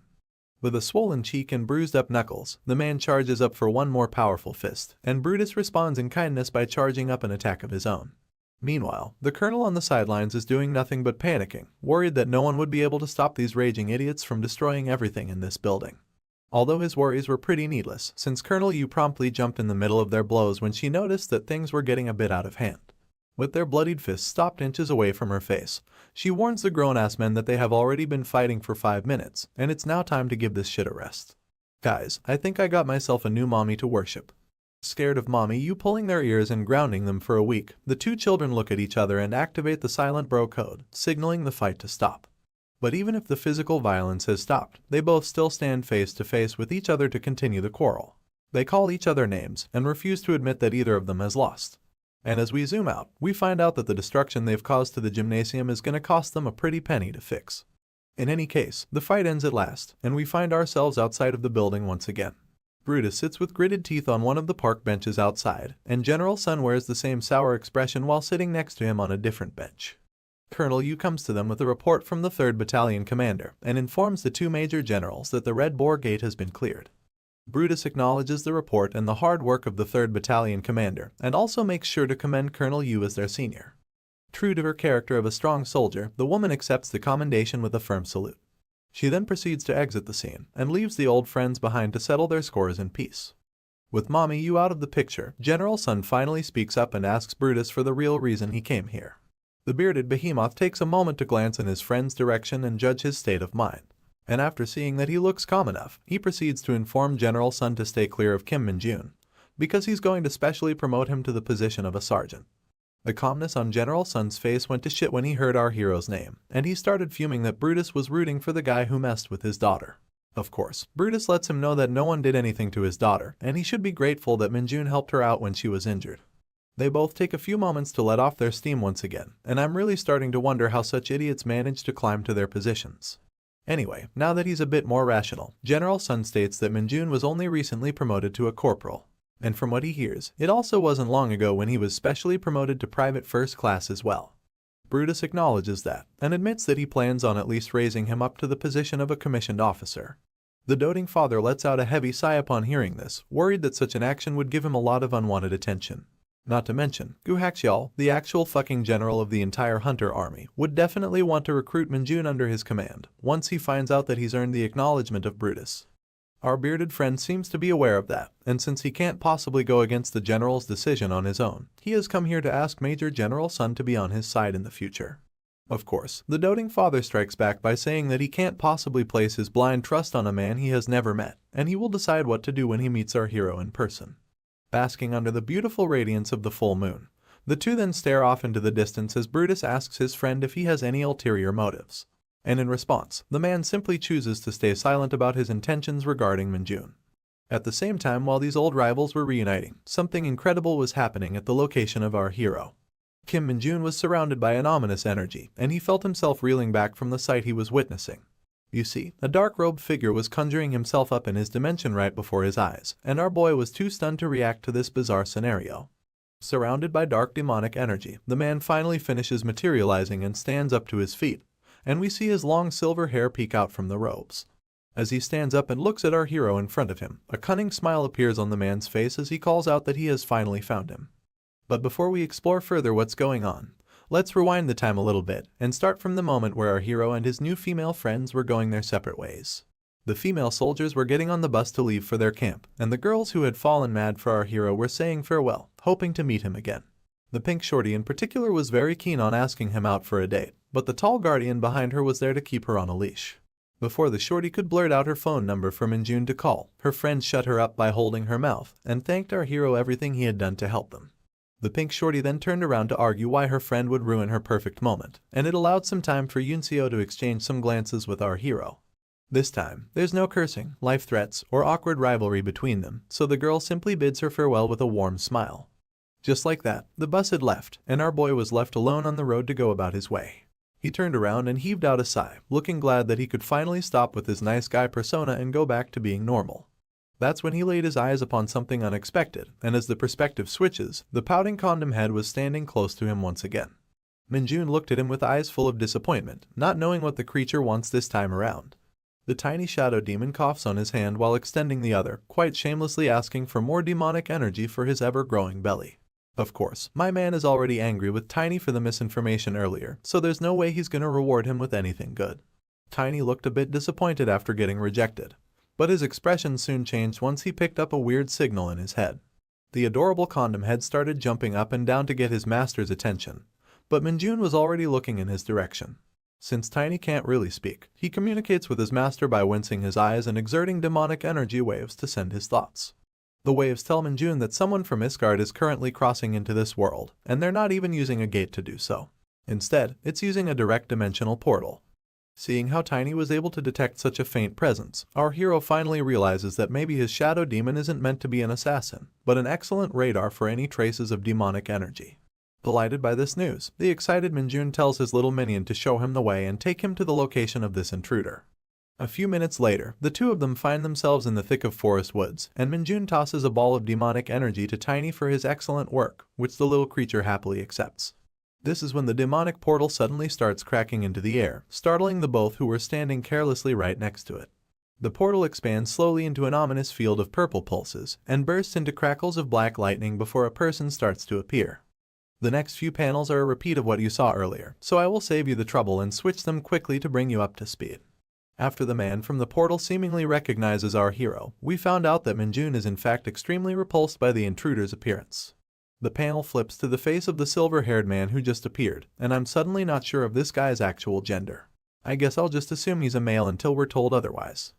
With a swollen cheek and bruised up knuckles, the man charges up for one more powerful fist, and Brutus responds in kindness by charging up an attack of his own. Meanwhile, the colonel on the sidelines is doing nothing but panicking, worried that no one would be able to stop these raging idiots from destroying everything in this building. Although his worries were pretty needless, since Colonel Yu promptly jumped in the middle of their blows when she noticed that things were getting a bit out of hand. With their bloodied fists stopped inches away from her face, she warns the grown-ass men that they have already been fighting for 5 minutes, and it's now time to give this shit a rest. Guys, I think I got myself a new mommy to worship. Scared of Mommy Yu pulling their ears and grounding them for a week, the two children look at each other and activate the silent bro code, signaling the fight to stop. But even if the physical violence has stopped, they both still stand face to face with each other to continue the quarrel. They call each other names and refuse to admit that either of them has lost. And as we zoom out, we find out that the destruction they've caused to the gymnasium is going to cost them a pretty penny to fix. In any case, the fight ends at last, and we find ourselves outside of the building once again. Brutus sits with gritted teeth on one of the park benches outside, and General Sun wears the same sour expression while sitting next to him on a different bench. Colonel Yu comes to them with a report from the 3rd Battalion commander and informs the 2 major generals that the Red Boar Gate has been cleared. Brutus acknowledges the report and the hard work of the 3rd Battalion commander and also makes sure to commend Colonel Yu as their senior. True to her character of a strong soldier, the woman accepts the commendation with a firm salute. She then proceeds to exit the scene and leaves the old friends behind to settle their scores in peace. With Mommy Yu out of the picture, General Sun finally speaks up and asks Brutus for the real reason he came here. The bearded behemoth takes a moment to glance in his friend's direction and judge his state of mind. And after seeing that he looks calm enough, he proceeds to inform General Sun to stay clear of Kim Minjun, because he's going to specially promote him to the position of a sergeant. The calmness on General Sun's face went to shit when he heard our hero's name, and he started fuming that Brutus was rooting for the guy who messed with his daughter. Of course, Brutus lets him know that no one did anything to his daughter, and he should be grateful that Minjun helped her out when she was injured. They both take a few moments to let off their steam once again, and I'm really starting to wonder how such idiots manage to climb to their positions. Anyway, now that he's a bit more rational, General Sun states that Minjun was only recently promoted to a corporal. And from what he hears, it also wasn't long ago when he was specially promoted to private first class as well. Brutus acknowledges that, and admits that he plans on at least raising him up to the position of a commissioned officer. The doting father lets out a heavy sigh upon hearing this, worried that such an action would give him a lot of unwanted attention. Not to mention, Gu Haxiao, the actual fucking general of the entire hunter army, would definitely want to recruit Minjun under his command, once he finds out that he's earned the acknowledgement of Brutus. Our bearded friend seems to be aware of that, and since he can't possibly go against the general's decision on his own, he has come here to ask Major General Sun to be on his side in the future. Of course, the doting father strikes back by saying that he can't possibly place his blind trust on a man he has never met, and he will decide what to do when he meets our hero in person. Basking under the beautiful radiance of the full moon, the two then stare off into the distance as Brutus asks his friend if he has any ulterior motives. And in response, the man simply chooses to stay silent about his intentions regarding Minjun. At the same time, while these old rivals were reuniting, something incredible was happening at the location of our hero. Kim Minjun was surrounded by an ominous energy, and he felt himself reeling back from the sight he was witnessing. You see, a dark-robed figure was conjuring himself up in his dimension right before his eyes, and our boy was too stunned to react to this bizarre scenario. Surrounded by dark demonic energy, the man finally finishes materializing and stands up to his feet, and we see his long silver hair peek out from the robes. As he stands up and looks at our hero in front of him, a cunning smile appears on the man's face as he calls out that he has finally found him. But before we explore further what's going on, let's rewind the time a little bit and start from the moment where our hero and his new female friends were going their separate ways. The female soldiers were getting on the bus to leave for their camp, and the girls who had fallen mad for our hero were saying farewell, hoping to meet him again. The pink shorty in particular was very keen on asking him out for a date, but the tall guardian behind her was there to keep her on a leash. Before the shorty could blurt out her phone number for Minjun to call, her friends shut her up by holding her mouth and thanked our hero everything he had done to help them. The pink shorty then turned around to argue why her friend would ruin her perfect moment, and it allowed some time for Yunseo to exchange some glances with our hero. This time, there's no cursing, life threats, or awkward rivalry between them, so the girl simply bids her farewell with a warm smile. Just like that, the bus had left, and our boy was left alone on the road to go about his way. He turned around and heaved out a sigh, looking glad that he could finally stop with his nice guy persona and go back to being normal. That's when he laid his eyes upon something unexpected, and as the perspective switches, the pouting condom head was standing close to him once again. Minjun looked at him with eyes full of disappointment, not knowing what the creature wants this time around. The tiny shadow demon coughs on his hand while extending the other, quite shamelessly asking for more demonic energy for his ever-growing belly. Of course, my man is already angry with Tiny for the misinformation earlier, so there's no way he's gonna reward him with anything good. Tiny looked a bit disappointed after getting rejected, but his expression soon changed once he picked up a weird signal in his head. The adorable condom head started jumping up and down to get his master's attention, but Minjun was already looking in his direction. Since Tiny can't really speak, he communicates with his master by wincing his eyes and exerting demonic energy waves to send his thoughts. The waves tell Minjun that someone from Isgard is currently crossing into this world, and they're not even using a gate to do so. Instead, it's using a direct dimensional portal. Seeing how Tiny was able to detect such a faint presence, our hero finally realizes that maybe his shadow demon isn't meant to be an assassin, but an excellent radar for any traces of demonic energy. Delighted by this news, the excited Minjun tells his little minion to show him the way and take him to the location of this intruder. A few minutes later, the two of them find themselves in the thick of forest woods, and Minjun tosses a ball of demonic energy to Tiny for his excellent work, which the little creature happily accepts. This is when the demonic portal suddenly starts cracking into the air, startling the both who were standing carelessly right next to it. The portal expands slowly into an ominous field of purple pulses, and bursts into crackles of black lightning before a person starts to appear. The next few panels are a repeat of what you saw earlier, so I will save you the trouble and switch them quickly to bring you up to speed. After the man from the portal seemingly recognizes our hero, we found out that Minjun is in fact extremely repulsed by the intruder's appearance. The panel flips to the face of the silver-haired man who just appeared, and I'm suddenly not sure of this guy's actual gender. I guess I'll just assume he's a male until we're told otherwise.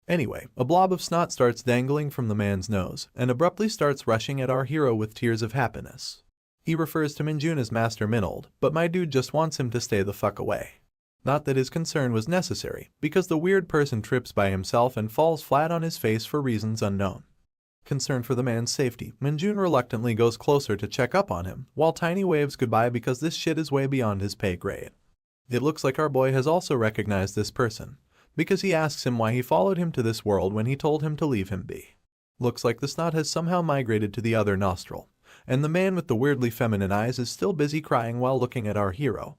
Anyway, a blob of snot starts dangling from the man's nose, and abruptly starts rushing at our hero with tears of happiness. He refers to Minjun as Master Minold, but my dude just wants him to stay the fuck away. Not that his concern was necessary, because the weird person trips by himself and falls flat on his face for reasons unknown. Concerned for the man's safety, Minjun reluctantly goes closer to check up on him, while Tiny waves goodbye because this shit is way beyond his pay grade. It looks like our boy has also recognized this person, because he asks him why he followed him to this world when he told him to leave him be. Looks like the snot has somehow migrated to the other nostril, and the man with the weirdly feminine eyes is still busy crying while looking at our hero.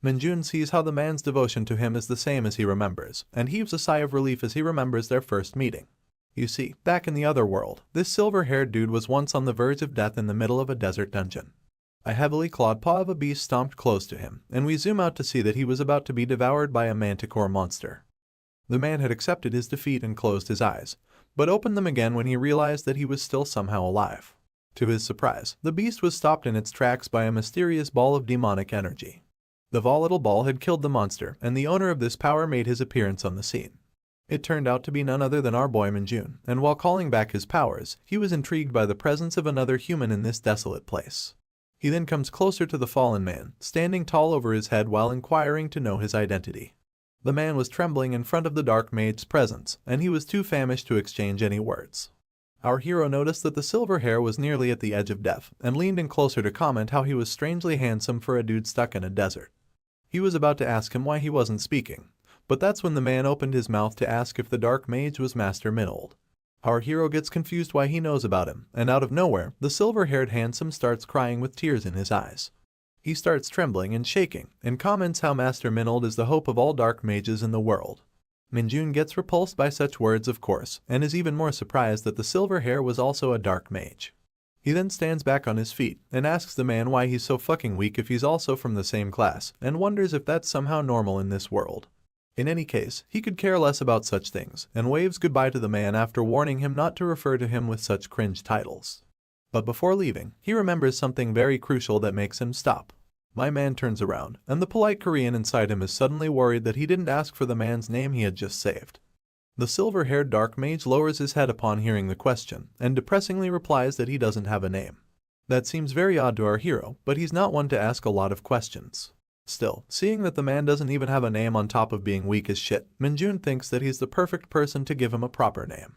Minjun sees how the man's devotion to him is the same as he remembers, and heaves a sigh of relief as he remembers their first meeting. You see, back in the other world, this silver-haired dude was once on the verge of death in the middle of a desert dungeon. A heavily clawed paw of a beast stomped close to him, and we zoom out to see that he was about to be devoured by a manticore monster. The man had accepted his defeat and closed his eyes, but opened them again when he realized that he was still somehow alive. To his surprise, the beast was stopped in its tracks by a mysterious ball of demonic energy. The volatile ball had killed the monster, and the owner of this power made his appearance on the scene. It turned out to be none other than our boy Minjun, and while calling back his powers, he was intrigued by the presence of another human in this desolate place. He then comes closer to the fallen man, standing tall over his head while inquiring to know his identity. The man was trembling in front of the dark mage's presence, and he was too famished to exchange any words. Our hero noticed that the silver hair was nearly at the edge of death, and leaned in closer to comment how he was strangely handsome for a dude stuck in a desert. He was about to ask him why he wasn't speaking, but that's when the man opened his mouth to ask if the dark mage was Master Minold. Our hero gets confused why he knows about him, and out of nowhere, the silver-haired handsome starts crying with tears in his eyes. He starts trembling and shaking, and comments how Master Minold is the hope of all dark mages in the world. Minjun gets repulsed by such words, of course, and is even more surprised that the silver hair was also a dark mage. He then stands back on his feet and asks the man why he's so fucking weak if he's also from the same class, and wonders if that's somehow normal in this world. In any case, he could care less about such things, and waves goodbye to the man after warning him not to refer to him with such cringe titles. But before leaving, he remembers something very crucial that makes him stop. My man turns around, and the polite Korean inside him is suddenly worried that he didn't ask for the man's name he had just saved. The silver-haired dark mage lowers his head upon hearing the question, and depressingly replies that he doesn't have a name. That seems very odd to our hero, but he's not one to ask a lot of questions. Still, seeing that the man doesn't even have a name on top of being weak as shit, Minjun thinks that he's the perfect person to give him a proper name.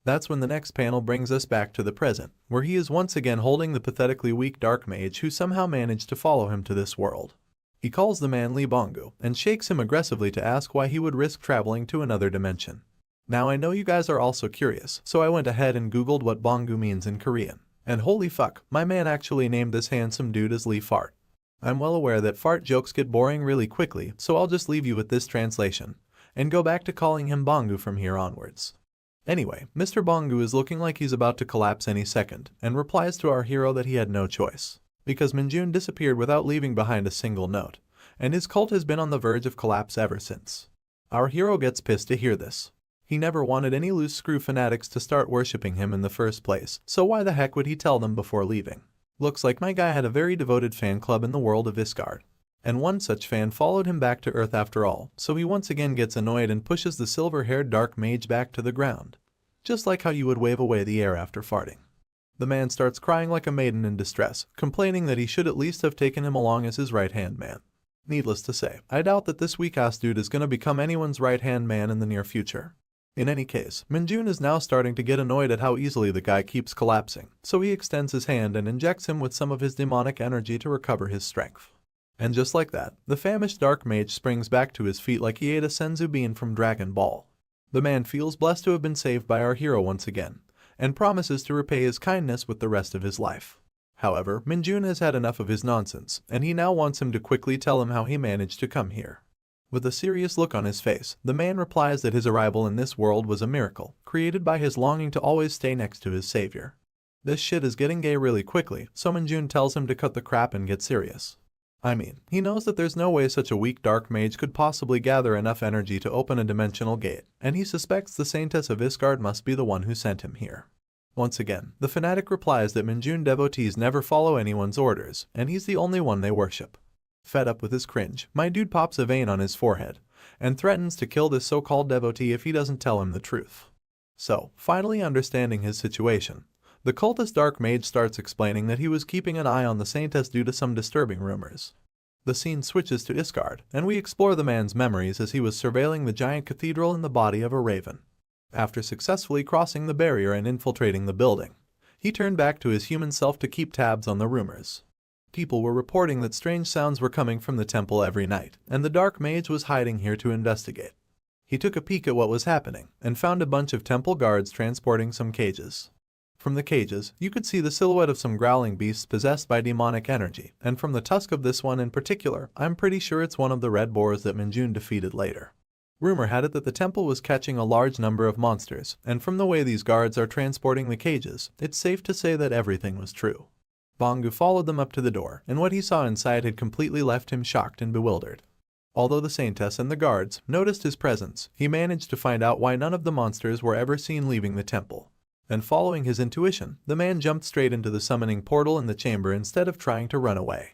That's when the next panel brings us back to the present, where he is once again holding the pathetically weak dark mage who somehow managed to follow him to this world. He calls the man Lee Bongu, and shakes him aggressively to ask why he would risk traveling to another dimension. Now I know you guys are also curious, so I went ahead and googled what Bongu means in Korean. And holy fuck, my man actually named this handsome dude as Lee Fart. I'm well aware that fart jokes get boring really quickly, so I'll just leave you with this translation, and go back to calling him Bongu from here onwards. Anyway, Mr. Bongu is looking like he's about to collapse any second, and replies to our hero that he had no choice, because Minjun disappeared without leaving behind a single note, and his cult has been on the verge of collapse ever since. Our hero gets pissed to hear this. He never wanted any loose screw fanatics to start worshipping him in the first place, so why the heck would he tell them before leaving? Looks like my guy had a very devoted fan club in the world of Isgard. And one such fan followed him back to Earth after all, so he once again gets annoyed and pushes the silver-haired dark mage back to the ground. Just like how you would wave away the air after farting. The man starts crying like a maiden in distress, complaining that he should at least have taken him along as his right-hand man. Needless to say, I doubt that this weak-ass dude is gonna become anyone's right-hand man in the near future. In any case, Minjun is now starting to get annoyed at how easily the guy keeps collapsing, so he extends his hand and injects him with some of his demonic energy to recover his strength. And just like that, the famished dark mage springs back to his feet like he ate a senzu bean from Dragon Ball. The man feels blessed to have been saved by our hero once again, and promises to repay his kindness with the rest of his life. However, Minjun has had enough of his nonsense, and he now wants him to quickly tell him how he managed to come here. With a serious look on his face, the man replies that his arrival in this world was a miracle, created by his longing to always stay next to his savior. This shit is getting gay really quickly, so Minjun tells him to cut the crap and get serious. I mean, he knows that there's no way such a weak dark mage could possibly gather enough energy to open a dimensional gate, and he suspects the Saintess of Isgard must be the one who sent him here. Once again, the fanatic replies that Minjun devotees never follow anyone's orders, and he's the only one they worship. Fed up with his cringe, my dude pops a vein on his forehead, and threatens to kill this so-called devotee if he doesn't tell him the truth. So, finally understanding his situation, the cultist dark mage starts explaining that he was keeping an eye on the Saintess due to some disturbing rumors. The scene switches to Isgard, and we explore the man's memories as he was surveilling the giant cathedral in the body of a raven. After successfully crossing the barrier and infiltrating the building, he turned back to his human self to keep tabs on the rumors. People were reporting that strange sounds were coming from the temple every night, and the dark mage was hiding here to investigate. He took a peek at what was happening, and found a bunch of temple guards transporting some cages. From the cages, you could see the silhouette of some growling beasts possessed by demonic energy, and from the tusk of this one in particular, I'm pretty sure it's one of the red boars that Minjun defeated later. Rumor had it that the temple was catching a large number of monsters, and from the way these guards are transporting the cages, it's safe to say that everything was true. Bongu followed them up to the door, and what he saw inside had completely left him shocked and bewildered. Although the Saintess and the guards noticed his presence, he managed to find out why none of the monsters were ever seen leaving the temple. And following his intuition, the man jumped straight into the summoning portal in the chamber instead of trying to run away.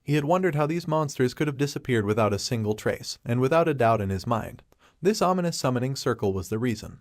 He had wondered how these monsters could have disappeared without a single trace, and without a doubt in his mind, this ominous summoning circle was the reason.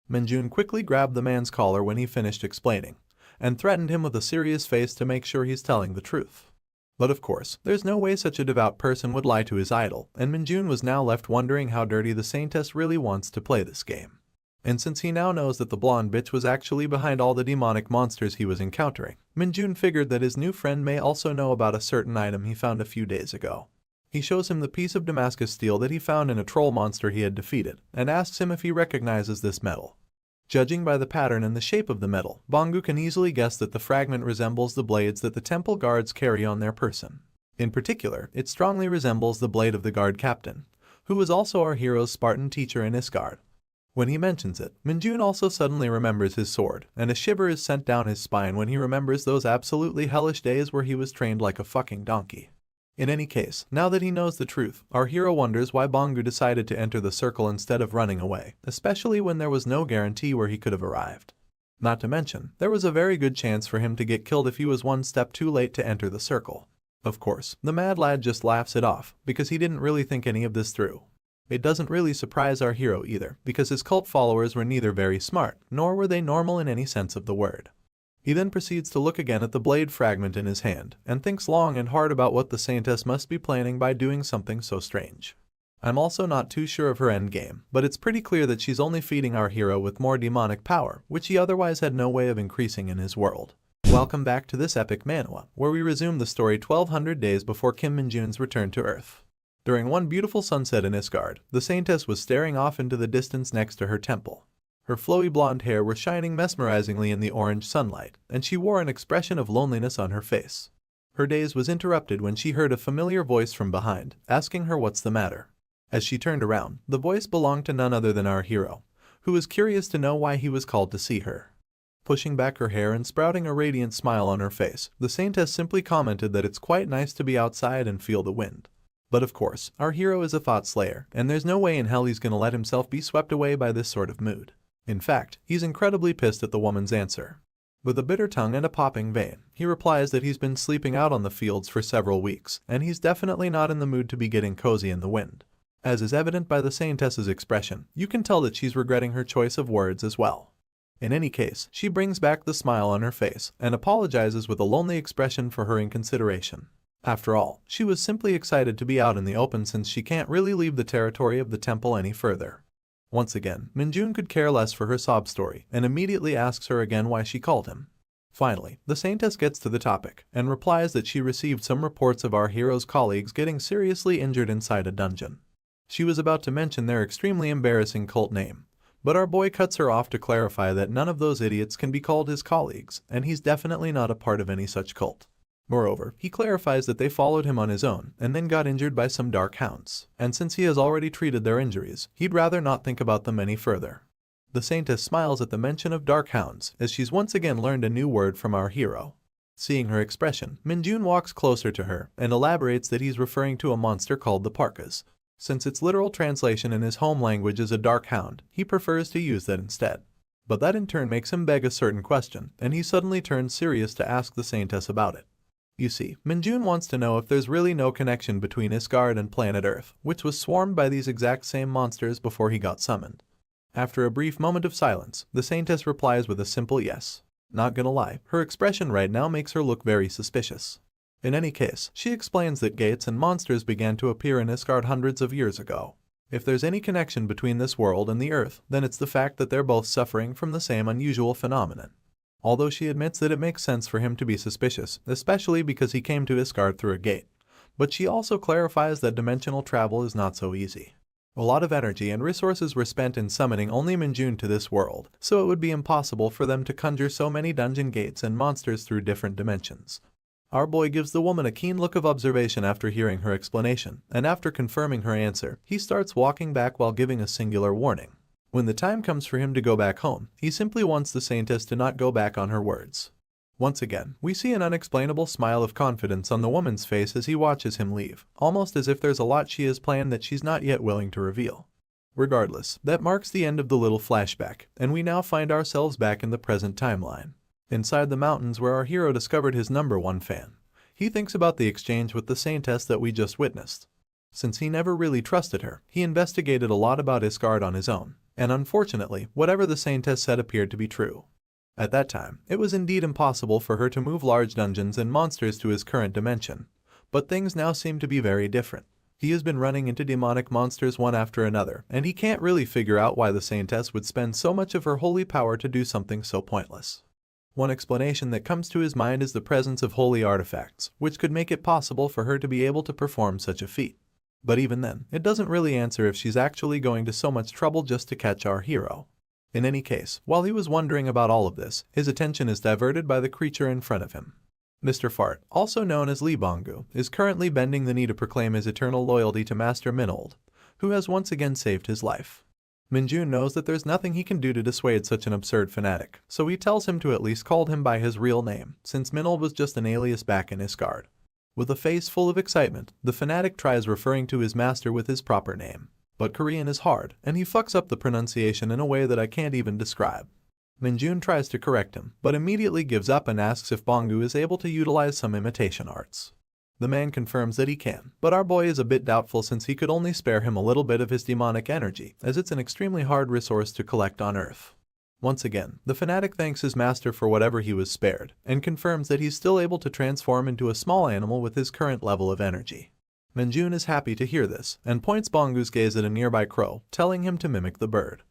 Minjun quickly grabbed the man's collar when he finished explaining, and threatened him with a serious face to make sure he's telling the truth. But of course, there's no way such a devout person would lie to his idol, and Minjun was now left wondering how dirty the Saintess really wants to play this game. And since he now knows that the blonde bitch was actually behind all the demonic monsters he was encountering, Minjun figured that his new friend may also know about a certain item he found a few days ago. He shows him the piece of Damascus steel that he found in a troll monster he had defeated, and asks him if he recognizes this metal. Judging by the pattern and the shape of the metal, Bongu can easily guess that the fragment resembles the blades that the temple guards carry on their person. In particular, it strongly resembles the blade of the guard captain, who was also our hero's Spartan teacher in Isgard. When he mentions it, Minjun also suddenly remembers his sword, and a shiver is sent down his spine when he remembers those absolutely hellish days where he was trained like a fucking donkey. In any case, now that he knows the truth, our hero wonders why Bongu decided to enter the circle instead of running away, especially when there was no guarantee where he could have arrived. Not to mention, there was a very good chance for him to get killed if he was one step too late to enter the circle. Of course, the mad lad just laughs it off, because he didn't really think any of this through. It doesn't really surprise our hero either, because his cult followers were neither very smart, nor were they normal in any sense of the word. He then proceeds to look again at the blade fragment in his hand, and thinks long and hard about what the Saintess must be planning by doing something so strange. I'm also not too sure of her endgame, but it's pretty clear that she's only feeding our hero with more demonic power, which he otherwise had no way of increasing in his world. Welcome back to this epic manhwa, where we resume the story 1200 days before Kim Minjun's return to Earth. During one beautiful sunset in Isgard, the Saintess was staring off into the distance next to her temple. Her flowy blonde hair were shining mesmerizingly in the orange sunlight, and she wore an expression of loneliness on her face. Her daze was interrupted when she heard a familiar voice from behind, asking her what's the matter. As she turned around, the voice belonged to none other than our hero, who was curious to know why he was called to see her. Pushing back her hair and sprouting a radiant smile on her face, the saintess simply commented that it's quite nice to be outside and feel the wind. But of course, our hero is a thought slayer, and there's no way in hell he's gonna let himself be swept away by this sort of mood. In fact, he's incredibly pissed at the woman's answer. With a bitter tongue and a popping vein, he replies that he's been sleeping out on the fields for several weeks, and he's definitely not in the mood to be getting cozy in the wind. As is evident by the saintess's expression, you can tell that she's regretting her choice of words as well. In any case, she brings back the smile on her face and apologizes with a lonely expression for her inconsideration. After all, she was simply excited to be out in the open since she can't really leave the territory of the temple any further. Once again, Minjun could care less for her sob story and immediately asks her again why she called him. Finally, the saintess gets to the topic and replies that she received some reports of our hero's colleagues getting seriously injured inside a dungeon. She was about to mention their extremely embarrassing cult name, but our boy cuts her off to clarify that none of those idiots can be called his colleagues, and he's definitely not a part of any such cult. Moreover, he clarifies that they followed him on his own and then got injured by some dark hounds, and since he has already treated their injuries, he'd rather not think about them any further. The saintess smiles at the mention of dark hounds as she's once again learned a new word from our hero. Seeing her expression, Minjun walks closer to her and elaborates that he's referring to a monster called the Parkas. Since its literal translation in his home language is a dark hound, he prefers to use that instead. But that in turn makes him beg a certain question, and he suddenly turns serious to ask the saintess about it. You see, Minjun wants to know if there's really no connection between Isgard and planet Earth, which was swarmed by these exact same monsters before he got summoned. After a brief moment of silence, the saintess replies with a simple yes. Not gonna lie, her expression right now makes her look very suspicious. In any case, she explains that gates and monsters began to appear in Isgard hundreds of years ago. If there's any connection between this world and the Earth, then it's the fact that they're both suffering from the same unusual phenomenon. Although she admits that it makes sense for him to be suspicious, especially because he came to Isgard through a gate. But she also clarifies that dimensional travel is not so easy. A lot of energy and resources were spent in summoning only Minjun to this world, so it would be impossible for them to conjure so many dungeon gates and monsters through different dimensions. Our boy gives the woman a keen look of observation after hearing her explanation, and after confirming her answer, he starts walking back while giving a singular warning. When the time comes for him to go back home, he simply wants the saintess to not go back on her words. Once again, we see an unexplainable smile of confidence on the woman's face as he watches him leave, almost as if there's a lot she has planned that she's not yet willing to reveal. Regardless, that marks the end of the little flashback, and we now find ourselves back in the present timeline. Inside the mountains where our hero discovered his #1 fan. He thinks about the exchange with the saintess that we just witnessed. Since he never really trusted her, he investigated a lot about Isgard on his own, and unfortunately, whatever the saintess said appeared to be true. At that time, it was indeed impossible for her to move large dungeons and monsters to his current dimension, but things now seem to be very different. He has been running into demonic monsters one after another, and he can't really figure out why the saintess would spend so much of her holy power to do something so pointless. One explanation that comes to his mind is the presence of holy artifacts, which could make it possible for her to be able to perform such a feat. But even then, it doesn't really answer if she's actually going to so much trouble just to catch our hero. In any case, while he was wondering about all of this, his attention is diverted by the creature in front of him. Mr. Fart, also known as Lee Bongu, is currently bending the knee to proclaim his eternal loyalty to Master Minold, who has once again saved his life. Minjun knows that there's nothing he can do to dissuade such an absurd fanatic, so he tells him to at least call him by his real name, since Minold was just an alias back in Isgard. With a face full of excitement, the fanatic tries referring to his master with his proper name. But Korean is hard, and he fucks up the pronunciation in a way that I can't even describe. Minjun tries to correct him, but immediately gives up and asks if Bongu is able to utilize some imitation arts. The man confirms that he can, but our boy is a bit doubtful since he could only spare him a little bit of his demonic energy, as it's an extremely hard resource to collect on Earth. Once again, the fanatic thanks his master for whatever he was spared, and confirms that he's still able to transform into a small animal with his current level of energy. Minjun is happy to hear this, and points Bongu's gaze at a nearby crow, telling him to mimic the bird.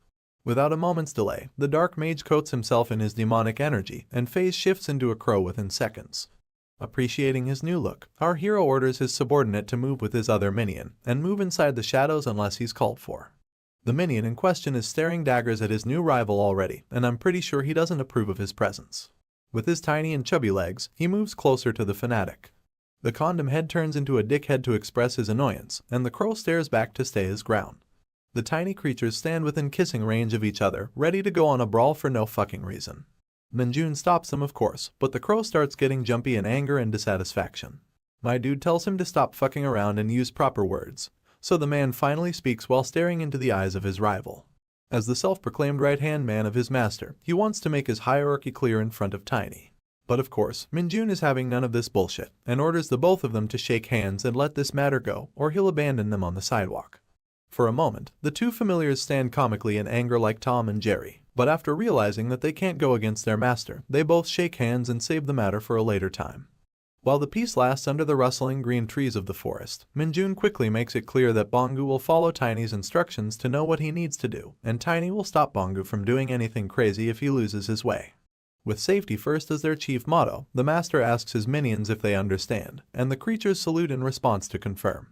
Without a moment's delay, the dark mage coats himself in his demonic energy, and phase shifts into a crow within seconds. Appreciating his new look, our hero orders his subordinate to move with his other minion, and move inside the shadows unless he's called for. The minion in question is staring daggers at his new rival already, and I'm pretty sure he doesn't approve of his presence. With his tiny and chubby legs, he moves closer to the fanatic. The condom head turns into a dickhead to express his annoyance, and the crow stares back to stay his ground. The tiny creatures stand within kissing range of each other, ready to go on a brawl for no fucking reason. Minjun stops them, of course, but the crow starts getting jumpy in anger and dissatisfaction. My dude tells him to stop fucking around and use proper words, so the man finally speaks while staring into the eyes of his rival. As the self-proclaimed right-hand man of his master, he wants to make his hierarchy clear in front of Tiny. But of course, Minjun is having none of this bullshit, and orders the both of them to shake hands and let this matter go, or he'll abandon them on the sidewalk. For a moment, the two familiars stand comically in anger like Tom and Jerry, but after realizing that they can't go against their master, they both shake hands and save the matter for a later time. While the peace lasts under the rustling green trees of the forest, Minjun quickly makes it clear that Bongu will follow Tiny's instructions to know what he needs to do, and Tiny will stop Bongu from doing anything crazy if he loses his way. With safety first as their chief motto, the master asks his minions if they understand, and the creatures salute in response to confirm.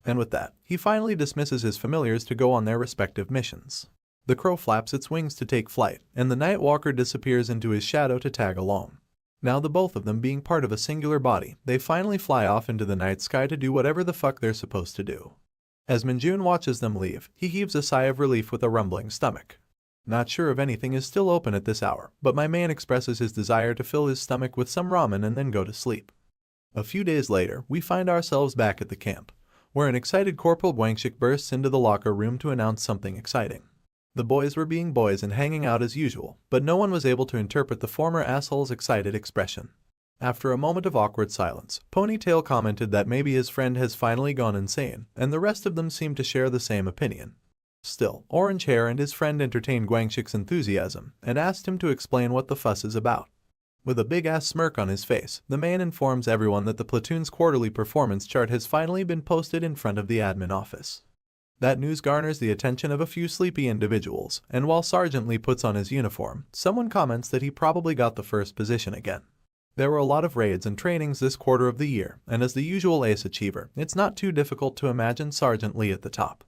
And with that, he finally dismisses his familiars to go on their respective missions. The crow flaps its wings to take flight, and the night walker disappears into his shadow to tag along. Now the both of them being part of a singular body, they finally fly off into the night sky to do whatever the fuck they're supposed to do. As Minjun watches them leave, he heaves a sigh of relief with a rumbling stomach. Not sure if anything is still open at this hour, but my man expresses his desire to fill his stomach with some ramen and then go to sleep. A few days later, we find ourselves back at the camp, where an excited Corporal Guangxik bursts into the locker room to announce something exciting. The boys were being boys and hanging out as usual, but no one was able to interpret the former asshole's excited expression. After a moment of awkward silence, Ponytail commented that maybe his friend has finally gone insane, and the rest of them seemed to share the same opinion. Still, Orange Hair and his friend entertained Guangxik's enthusiasm and asked him to explain what the fuss is about. With a big-ass smirk on his face, the man informs everyone that the platoon's quarterly performance chart has finally been posted in front of the admin office. That news garners the attention of a few sleepy individuals, and while Sergeant Lee puts on his uniform, someone comments that he probably got the first position again. There were a lot of raids and trainings this quarter of the year, and as the usual ace achiever, it's not too difficult to imagine Sergeant Lee at the top.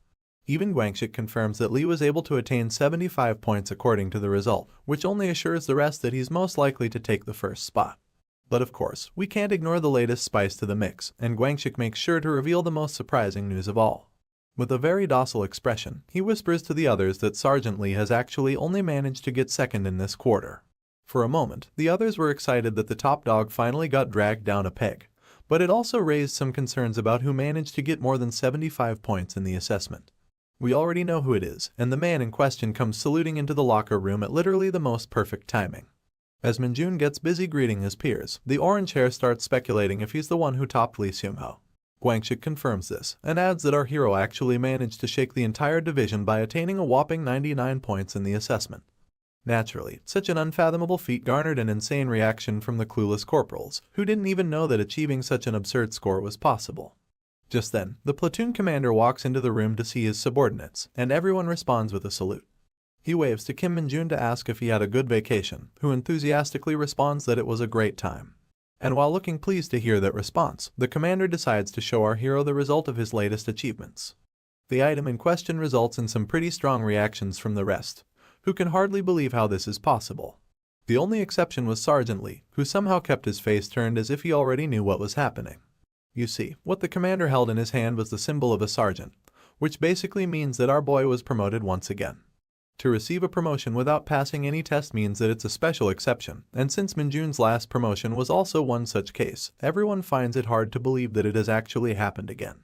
Even Guangxik confirms that Lee was able to attain 75 points according to the result, which only assures the rest that he's most likely to take the first spot. But of course, we can't ignore the latest spice to the mix, and Guangxik makes sure to reveal the most surprising news of all. With a very docile expression, he whispers to the others that Sergeant Lee has actually only managed to get second in this quarter. For a moment, the others were excited that the top dog finally got dragged down a peg, but it also raised some concerns about who managed to get more than 75 points in the assessment. We already know who it is, and the man in question comes saluting into the locker room at literally the most perfect timing. As Minjun gets busy greeting his peers, the orange hair starts speculating if he's the one who topped Lee Seung-ho. Guangxik confirms this, and adds that our hero actually managed to shake the entire division by attaining a whopping 99 points in the assessment. Naturally, such an unfathomable feat garnered an insane reaction from the clueless corporals, who didn't even know that achieving such an absurd score was possible. Just then, the platoon commander walks into the room to see his subordinates, and everyone responds with a salute. He waves to Kim Min-jun to ask if he had a good vacation, who enthusiastically responds that it was a great time. And while looking pleased to hear that response, the commander decides to show our hero the result of his latest achievements. The item in question results in some pretty strong reactions from the rest, who can hardly believe how this is possible. The only exception was Sergeant Lee, who somehow kept his face turned as if he already knew what was happening. You see, what the commander held in his hand was the symbol of a sergeant, which basically means that our boy was promoted once again. To receive a promotion without passing any test means that it's a special exception, and since Minjun's last promotion was also one such case, everyone finds it hard to believe that it has actually happened again.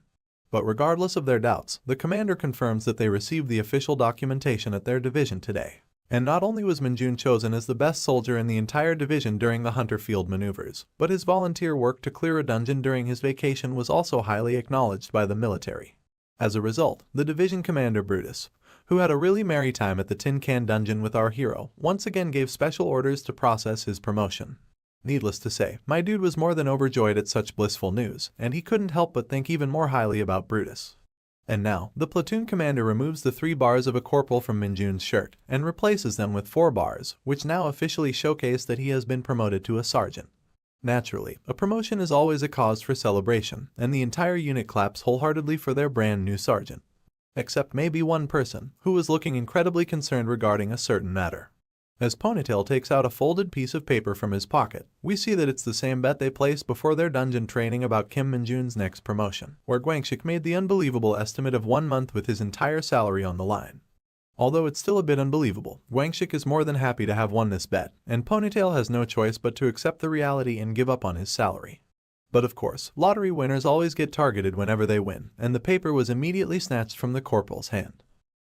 But regardless of their doubts, the commander confirms that they received the official documentation at their division today. And not only was Minjun chosen as the best soldier in the entire division during the Hunter Field maneuvers, but his volunteer work to clear a dungeon during his vacation was also highly acknowledged by the military. As a result, the division commander Brutus, who had a really merry time at the Tin Can dungeon with our hero, once again gave special orders to process his promotion. Needless to say, my dude was more than overjoyed at such blissful news, and he couldn't help but think even more highly about Brutus. And now, the platoon commander removes the 3 bars of a corporal from Minjun's shirt and replaces them with 4 bars, which now officially showcase that he has been promoted to a sergeant. Naturally, a promotion is always a cause for celebration, and the entire unit claps wholeheartedly for their brand new sergeant. Except maybe one person, who was looking incredibly concerned regarding a certain matter. As Ponytail takes out a folded piece of paper from his pocket, we see that it's the same bet they placed before their dungeon training about Kim Minjun's next promotion, where Gwangshik made the unbelievable estimate of 1 month with his entire salary on the line. Although it's still a bit unbelievable, Gwangshik is more than happy to have won this bet, and Ponytail has no choice but to accept the reality and give up on his salary. But of course, lottery winners always get targeted whenever they win, and the paper was immediately snatched from the corporal's hand.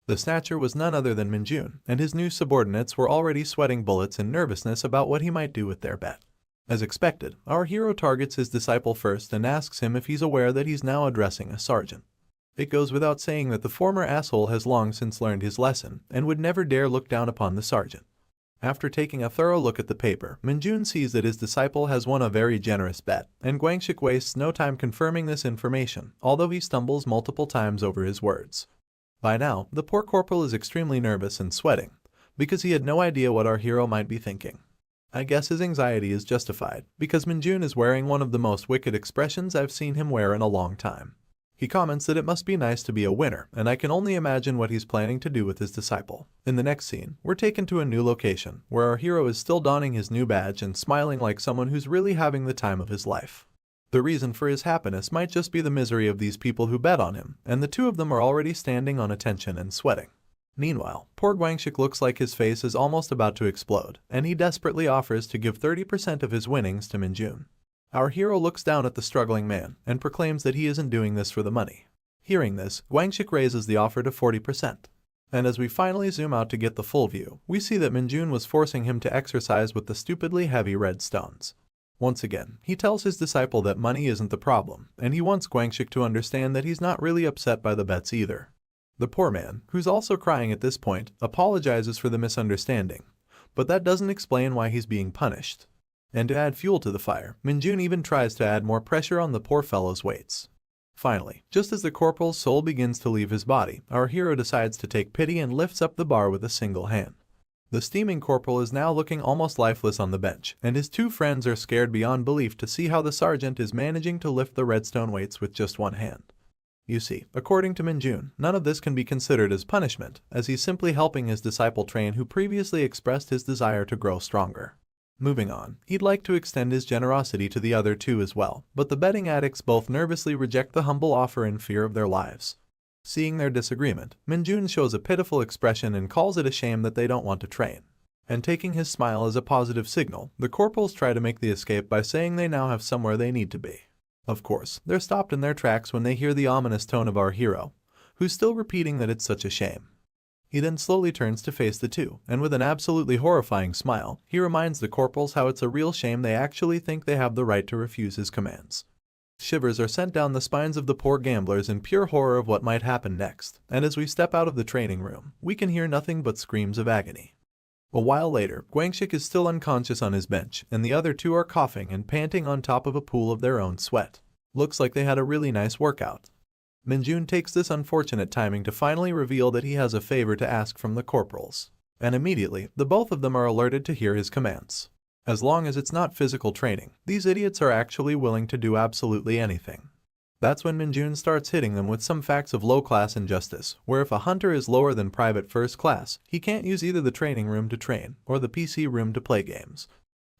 The snatcher was none other than Minjun, and his new subordinates were already sweating bullets in nervousness about what he might do with their bet. As expected, our hero targets his disciple first and asks him if he's aware that he's now addressing a sergeant. It goes without saying that the former asshole has long since learned his lesson and would never dare look down upon the sergeant. After taking a thorough look at the paper, Minjun sees that his disciple has won a very generous bet, and Gwangshik wastes no time confirming this information, although he stumbles multiple times over his words. By now, the poor corporal is extremely nervous and sweating, because he had no idea what our hero might be thinking. I guess his anxiety is justified, because Minjun is wearing one of the most wicked expressions I've seen him wear in a long time. He comments that it must be nice to be a winner, and I can only imagine what he's planning to do with his disciple. In the next scene, we're taken to a new location, where our hero is still donning his new badge and smiling like someone who's really having the time of his life. The reason for his happiness might just be the misery of these people who bet on him, and the two of them are already standing on attention and sweating. Meanwhile, poor Gwangshik looks like his face is almost about to explode, and he desperately offers to give 30% of his winnings to Minjun. Our hero looks down at the struggling man and proclaims that he isn't doing this for the money. Hearing this, Gwangshik raises the offer to 40%. And as we finally zoom out to get the full view, we see that Minjun was forcing him to exercise with the stupidly heavy red stones. Once again, he tells his disciple that money isn't the problem, and he wants Gwangshik to understand that he's not really upset by the bets either. The poor man, who's also crying at this point, apologizes for the misunderstanding, but that doesn't explain why he's being punished. And to add fuel to the fire, Minjun even tries to add more pressure on the poor fellow's weights. Finally, just as the corporal's soul begins to leave his body, our hero decides to take pity and lifts up the bar with a single hand. The steaming corporal is now looking almost lifeless on the bench, and his two friends are scared beyond belief to see how the sergeant is managing to lift the redstone weights with just one hand. You see, according to Minjun, none of this can be considered as punishment, as he's simply helping his disciple train who previously expressed his desire to grow stronger. Moving on, he'd like to extend his generosity to the other two as well, but the betting addicts both nervously reject the humble offer in fear of their lives. Seeing their disagreement, Minjun shows a pitiful expression and calls it a shame that they don't want to train. And taking his smile as a positive signal, the corporals try to make the escape by saying they now have somewhere they need to be. Of course, they're stopped in their tracks when they hear the ominous tone of our hero, who's still repeating that it's such a shame. He then slowly turns to face the two, and with an absolutely horrifying smile, he reminds the corporals how it's a real shame they actually think they have the right to refuse his commands. Shivers are sent down the spines of the poor gamblers in pure horror of what might happen next, and as we step out of the training room, we can hear nothing but screams of agony. A while later, Gwangshik is still unconscious on his bench, and the other two are coughing and panting on top of a pool of their own sweat. Looks like they had a really nice workout. Minjun takes this unfortunate timing to finally reveal that he has a favor to ask from the corporals, and immediately, the both of them are alerted to hear his commands. As long as it's not physical training, these idiots are actually willing to do absolutely anything. That's when Minjun starts hitting them with some facts of low-class injustice, where if a hunter is lower than private first class, he can't use either the training room to train or the PC room to play games.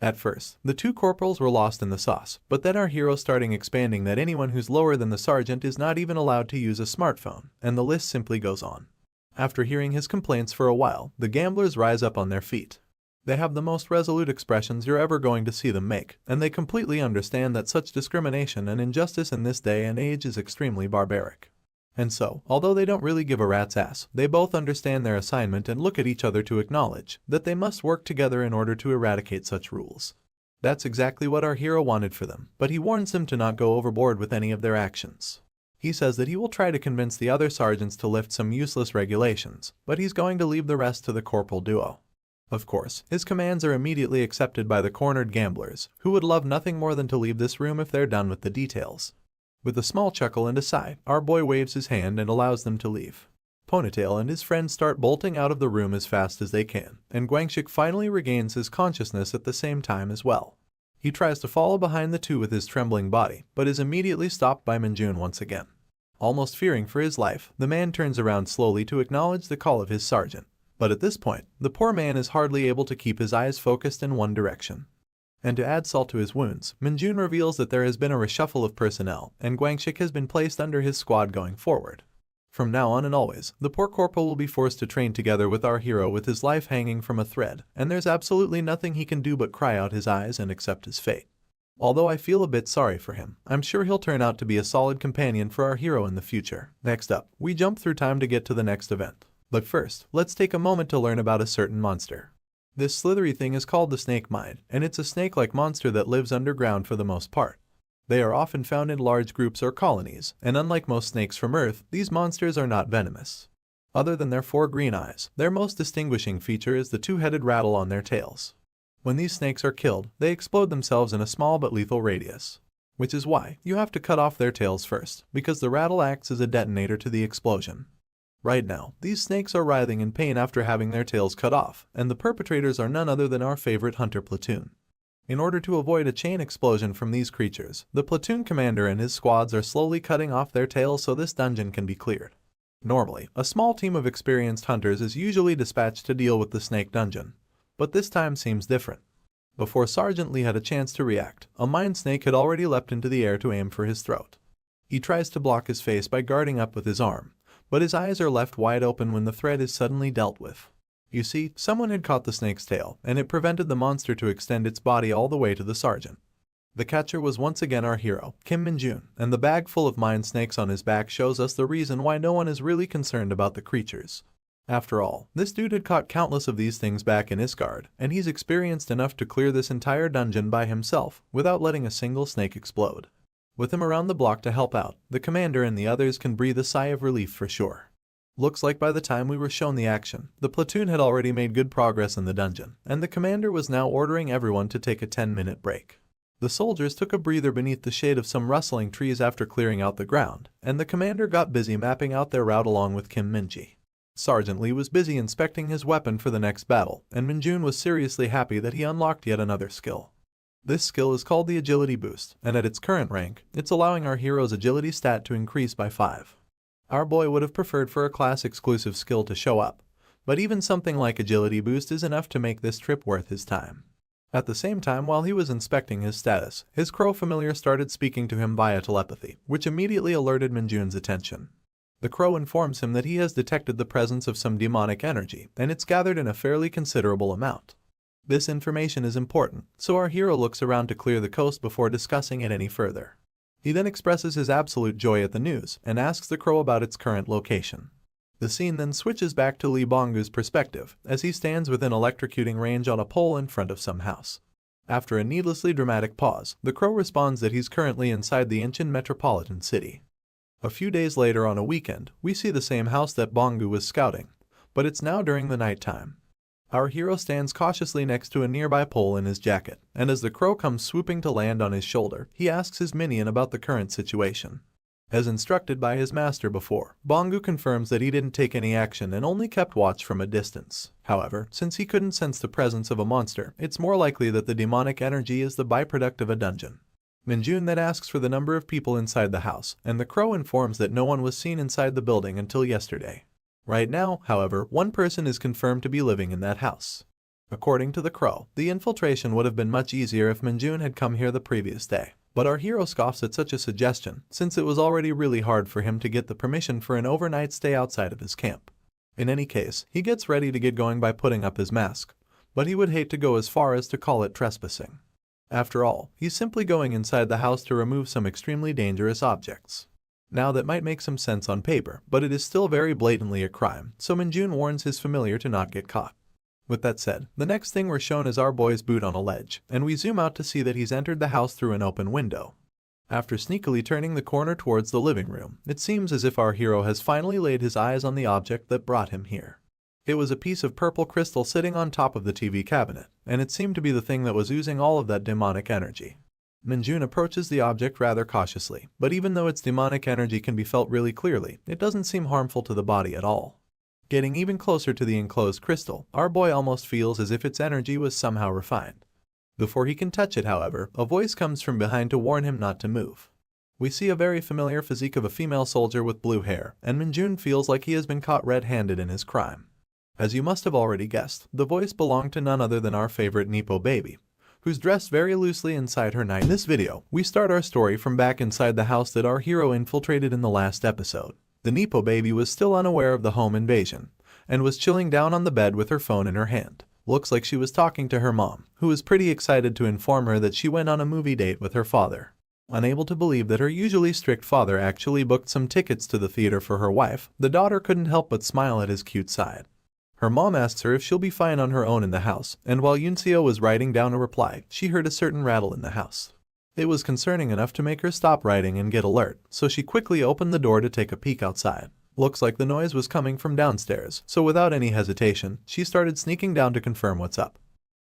At first, the two corporals were lost in the sauce, but then our hero starting expanding that anyone who's lower than the sergeant is not even allowed to use a smartphone, and the list simply goes on. After hearing his complaints for a while, the gamblers rise up on their feet. They have the most resolute expressions you're ever going to see them make, and they completely understand that such discrimination and injustice in this day and age is extremely barbaric. And so, although they don't really give a rat's ass, they both understand their assignment and look at each other to acknowledge that they must work together in order to eradicate such rules. That's exactly what our hero wanted for them, but he warns them to not go overboard with any of their actions. He says that he will try to convince the other sergeants to lift some useless regulations, but he's going to leave the rest to the corporal duo. Of course, his commands are immediately accepted by the cornered gamblers, who would love nothing more than to leave this room if they're done with the details. With a small chuckle and a sigh, our boy waves his hand and allows them to leave. Ponytail and his friends start bolting out of the room as fast as they can, and Gwangshik finally regains his consciousness at the same time as well. He tries to follow behind the two with his trembling body, but is immediately stopped by Minjun once again. Almost fearing for his life, the man turns around slowly to acknowledge the call of his sergeant. But at this point, the poor man is hardly able to keep his eyes focused in one direction. And to add salt to his wounds, Minjun reveals that there has been a reshuffle of personnel, and Guangxik has been placed under his squad going forward. From now on and always, the poor corporal will be forced to train together with our hero with his life hanging from a thread, and there's absolutely nothing he can do but cry out his eyes and accept his fate. Although I feel a bit sorry for him, I'm sure he'll turn out to be a solid companion for our hero in the future. Next up, we jump through time to get to the next event. But first, let's take a moment to learn about a certain monster. This slithery thing is called the snake mine, and it's a snake-like monster that lives underground for the most part. They are often found in large groups or colonies, and unlike most snakes from Earth, these monsters are not venomous. Other than their 4 green eyes, their most distinguishing feature is the 2-headed rattle on their tails. When these snakes are killed, they explode themselves in a small but lethal radius. Which is why you have to cut off their tails first, because the rattle acts as a detonator to the explosion. Right now, these snakes are writhing in pain after having their tails cut off, and the perpetrators are none other than our favorite hunter platoon. In order to avoid a chain explosion from these creatures, the platoon commander and his squads are slowly cutting off their tails so this dungeon can be cleared. Normally, a small team of experienced hunters is usually dispatched to deal with the snake dungeon, but this time seems different. Before Sergeant Lee had a chance to react, a mine snake had already leapt into the air to aim for his throat. He tries to block his face by guarding up with his arm, but his eyes are left wide open when the threat is suddenly dealt with. You see, someone had caught the snake's tail, and it prevented the monster to extend its body all the way to the sergeant. The catcher was once again our hero, Kim Min-jun, and the bag full of mine snakes on his back shows us the reason why no one is really concerned about the creatures. After all, this dude had caught countless of these things back in Isgard, and he's experienced enough to clear this entire dungeon by himself without letting a single snake explode. With him around the block to help out, the commander and the others can breathe a sigh of relief for sure. Looks like by the time we were shown the action, the platoon had already made good progress in the dungeon, and the commander was now ordering everyone to take a 10-minute break. The soldiers took a breather beneath the shade of some rustling trees after clearing out the ground, and the commander got busy mapping out their route along with Kim Min-ji. Sergeant Lee was busy inspecting his weapon for the next battle, and Min-jun was seriously happy that he unlocked yet another skill. This skill is called the Agility Boost, and at its current rank, it's allowing our hero's agility stat to increase by 5. Our boy would have preferred for a class-exclusive skill to show up, but even something like Agility Boost is enough to make this trip worth his time. At the same time, while he was inspecting his status, his crow familiar started speaking to him via telepathy, which immediately alerted Min-jun's attention. The crow informs him that he has detected the presence of some demonic energy, and it's gathered in a fairly considerable amount. This information is important, so our hero looks around to clear the coast before discussing it any further. He then expresses his absolute joy at the news and asks the crow about its current location. The scene then switches back to Lee Bonggu's perspective as he stands within electrocuting range on a pole in front of some house. After a needlessly dramatic pause, the crow responds that he's currently inside the ancient metropolitan city. A few days later on a weekend, we see the same house that Bonggu was scouting, but it's now during the nighttime. Our hero stands cautiously next to a nearby pole in his jacket, and as the crow comes swooping to land on his shoulder, he asks his minion about the current situation. As instructed by his master before, Bonggu confirms that he didn't take any action and only kept watch from a distance. However, since he couldn't sense the presence of a monster, it's more likely that the demonic energy is the byproduct of a dungeon. Min-jun then asks for the number of people inside the house, and the crow informs that no one was seen inside the building until yesterday. Right now, however, one person is confirmed to be living in that house. According to the crow, the infiltration would have been much easier if Min-jun had come here the previous day. But our hero scoffs at such a suggestion, since it was already really hard for him to get the permission for an overnight stay outside of his camp. In any case, he gets ready to get going by putting up his mask, but he would hate to go as far as to call it trespassing. After all, he's simply going inside the house to remove some extremely dangerous objects. Now that might make some sense on paper, but it is still very blatantly a crime, so Min-jun warns his familiar to not get caught. With that said, the next thing we're shown is our boy's boot on a ledge, and we zoom out to see that he's entered the house through an open window. After sneakily turning the corner towards the living room, it seems as if our hero has finally laid his eyes on the object that brought him here. It was a piece of purple crystal sitting on top of the TV cabinet, and it seemed to be the thing that was oozing all of that demonic energy. Min-jun approaches the object rather cautiously, but even though its demonic energy can be felt really clearly, it doesn't seem harmful to the body at all. Getting even closer to the enclosed crystal, our boy almost feels as if its energy was somehow refined. Before he can touch it, however, a voice comes from behind to warn him not to move. We see a very familiar physique of a female soldier with blue hair, and Min-jun feels like he has been caught red-handed in his crime. As you must have already guessed, the voice belonged to none other than our favorite Nepo baby, who's dressed very loosely inside her night. In this video, we start our story from back inside the house that our hero infiltrated in the last episode. The Nepo baby was still unaware of the home invasion, and was chilling down on the bed with her phone in her hand. Looks like she was talking to her mom, who was pretty excited to inform her that she went on a movie date with her father. Unable to believe that her usually strict father actually booked some tickets to the theater for her wife, the daughter couldn't help but smile at his cute side. Her mom asks her if she'll be fine on her own in the house, and while Yunseo was writing down a reply, she heard a certain rattle in the house. It was concerning enough to make her stop writing and get alert, so she quickly opened the door to take a peek outside. Looks like the noise was coming from downstairs, so without any hesitation, she started sneaking down to confirm what's up.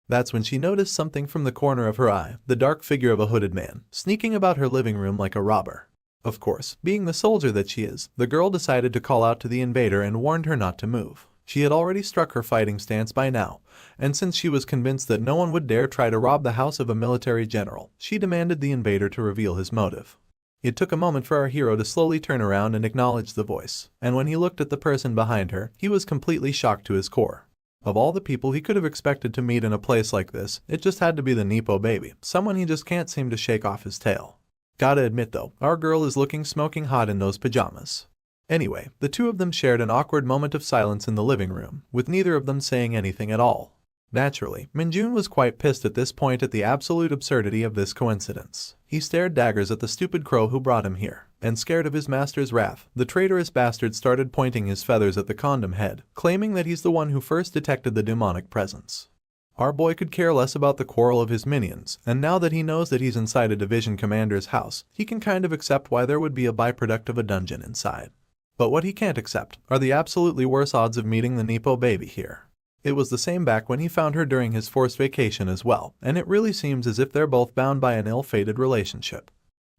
That's when she noticed something from the corner of her eye, the dark figure of a hooded man, sneaking about her living room like a robber. Of course, being the soldier that she is, the girl decided to call out to the invader and warned her not to move. She had already struck her fighting stance by now, and since she was convinced that no one would dare try to rob the house of a military general, she demanded the invader to reveal his motive. It took a moment for our hero to slowly turn around and acknowledge the voice, and when he looked at the person behind her, he was completely shocked to his core. Of all the people he could have expected to meet in a place like this, it just had to be the Nepo baby, someone he just can't seem to shake off his tail. Gotta admit though, our girl is looking smoking hot in those pajamas. Anyway, the two of them shared an awkward moment of silence in the living room, with neither of them saying anything at all. Naturally, Minjun was quite pissed at this point at the absolute absurdity of this coincidence. He stared daggers at the stupid crow who brought him here, and scared of his master's wrath, the traitorous bastard started pointing his feathers at the condom head, claiming that he's the one who first detected the demonic presence. Our boy could care less about the quarrel of his minions, and now that he knows that he's inside a division commander's house, he can kind of accept why there would be a byproduct of a dungeon inside. But what he can't accept are the absolutely worse odds of meeting the Nepo baby here. It was the same back when he found her during his forced vacation as well, and it really seems as if they're both bound by an ill-fated relationship.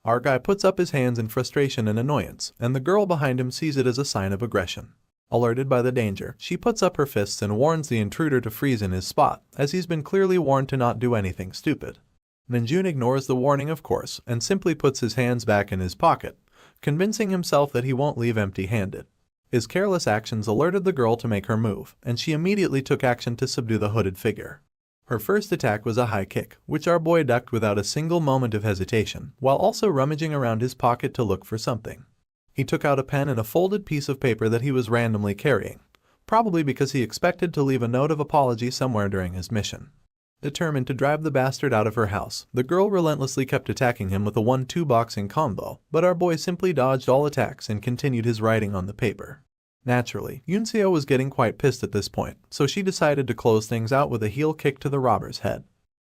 Our guy puts up his hands in frustration and annoyance, and the girl behind him sees it as a sign of aggression. Alerted by the danger, she puts up her fists and warns the intruder to freeze in his spot, as he's been clearly warned to not do anything stupid. Minjun ignores the warning of course, and simply puts his hands back in his pocket, convincing himself that he won't leave empty-handed. His careless actions alerted the girl to make her move, and she immediately took action to subdue the hooded figure. Her first attack was a high kick, which our boy ducked without a single moment of hesitation, while also rummaging around his pocket to look for something. He took out a pen and a folded piece of paper that he was randomly carrying, probably because he expected to leave a note of apology somewhere during his mission. Determined to drive the bastard out of her house, the girl relentlessly kept attacking him with a 1-2 boxing combo, but our boy simply dodged all attacks and continued his writing on the paper. Naturally, Yunseo was getting quite pissed at this point, so she decided to close things out with a heel kick to the robber's head.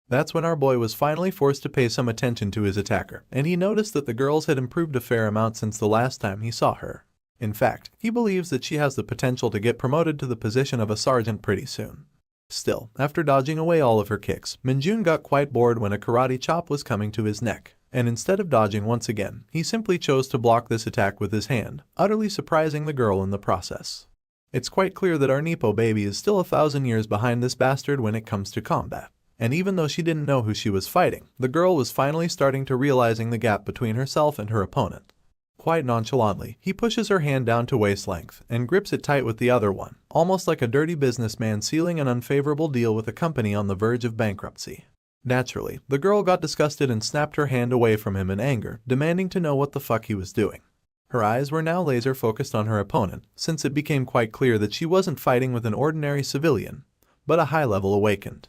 That's when our boy was finally forced to pay some attention to his attacker, and he noticed that the girls had improved a fair amount since the last time he saw her. In fact, he believes that she has the potential to get promoted to the position of a sergeant pretty soon. Still, after dodging away all of her kicks, Minjun got quite bored when a karate chop was coming to his neck, and instead of dodging once again, he simply chose to block this attack with his hand, utterly surprising the girl in the process. It's quite clear that our Nepo baby is still 1,000 years behind this bastard when it comes to combat. And even though she didn't know who she was fighting, the girl was finally starting to realizing the gap between herself and her opponent. Quite nonchalantly, he pushes her hand down to waist length and grips it tight with the other one, almost like a dirty businessman sealing an unfavorable deal with a company on the verge of bankruptcy. Naturally, the girl got disgusted and snapped her hand away from him in anger, demanding to know what the fuck he was doing. Her eyes were now laser focused on her opponent, since it became quite clear that she wasn't fighting with an ordinary civilian, but a high-level awakened.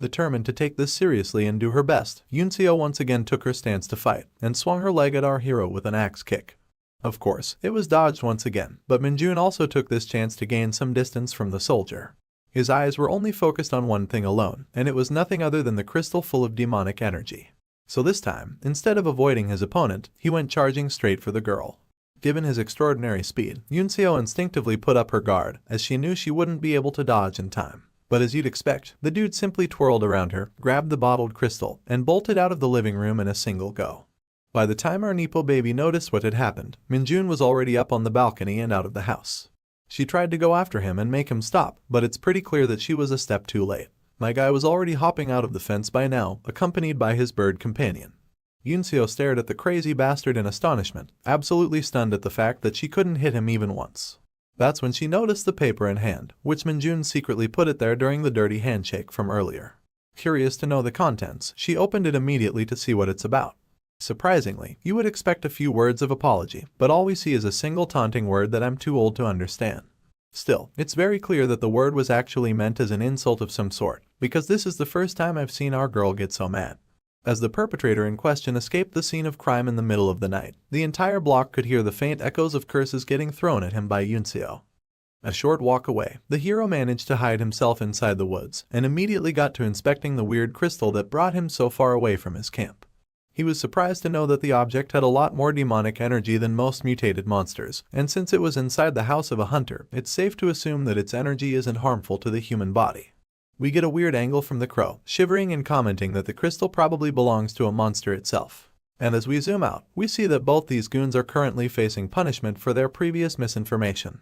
Determined to take this seriously and do her best, Yunseo once again took her stance to fight, and swung her leg at our hero with an axe kick. Of course, it was dodged once again, but Minjun also took this chance to gain some distance from the soldier. His eyes were only focused on one thing alone, and it was nothing other than the crystal full of demonic energy. So this time, instead of avoiding his opponent, he went charging straight for the girl. Given his extraordinary speed, Yunseo instinctively put up her guard, as she knew she wouldn't be able to dodge in time. But as you'd expect, the dude simply twirled around her, grabbed the bottled crystal, and bolted out of the living room in a single go. By the time our Nepo baby noticed what had happened, Minjun was already up on the balcony and out of the house. She tried to go after him and make him stop, but it's pretty clear that she was a step too late. My guy was already hopping out of the fence by now, accompanied by his bird companion. Yunseo stared at the crazy bastard in astonishment, absolutely stunned at the fact that she couldn't hit him even once. That's when she noticed the paper in hand, which Minjun secretly put it there during the dirty handshake from earlier. Curious to know the contents, she opened it immediately to see what it's about. Surprisingly, you would expect a few words of apology, but all we see is a single taunting word that I'm too old to understand. Still, it's very clear that the word was actually meant as an insult of some sort, because this is the first time I've seen our girl get so mad. As the perpetrator in question escaped the scene of crime in the middle of the night, the entire block could hear the faint echoes of curses getting thrown at him by Yunseo. A short walk away, the hero managed to hide himself inside the woods, and immediately got to inspecting the weird crystal that brought him so far away from his camp. He was surprised to know that the object had a lot more demonic energy than most mutated monsters, and since it was inside the house of a hunter, it's safe to assume that its energy isn't harmful to the human body. We get a weird angle from the crow, shivering and commenting that the crystal probably belongs to a monster itself. And as we zoom out, we see that both these goons are currently facing punishment for their previous misinformation.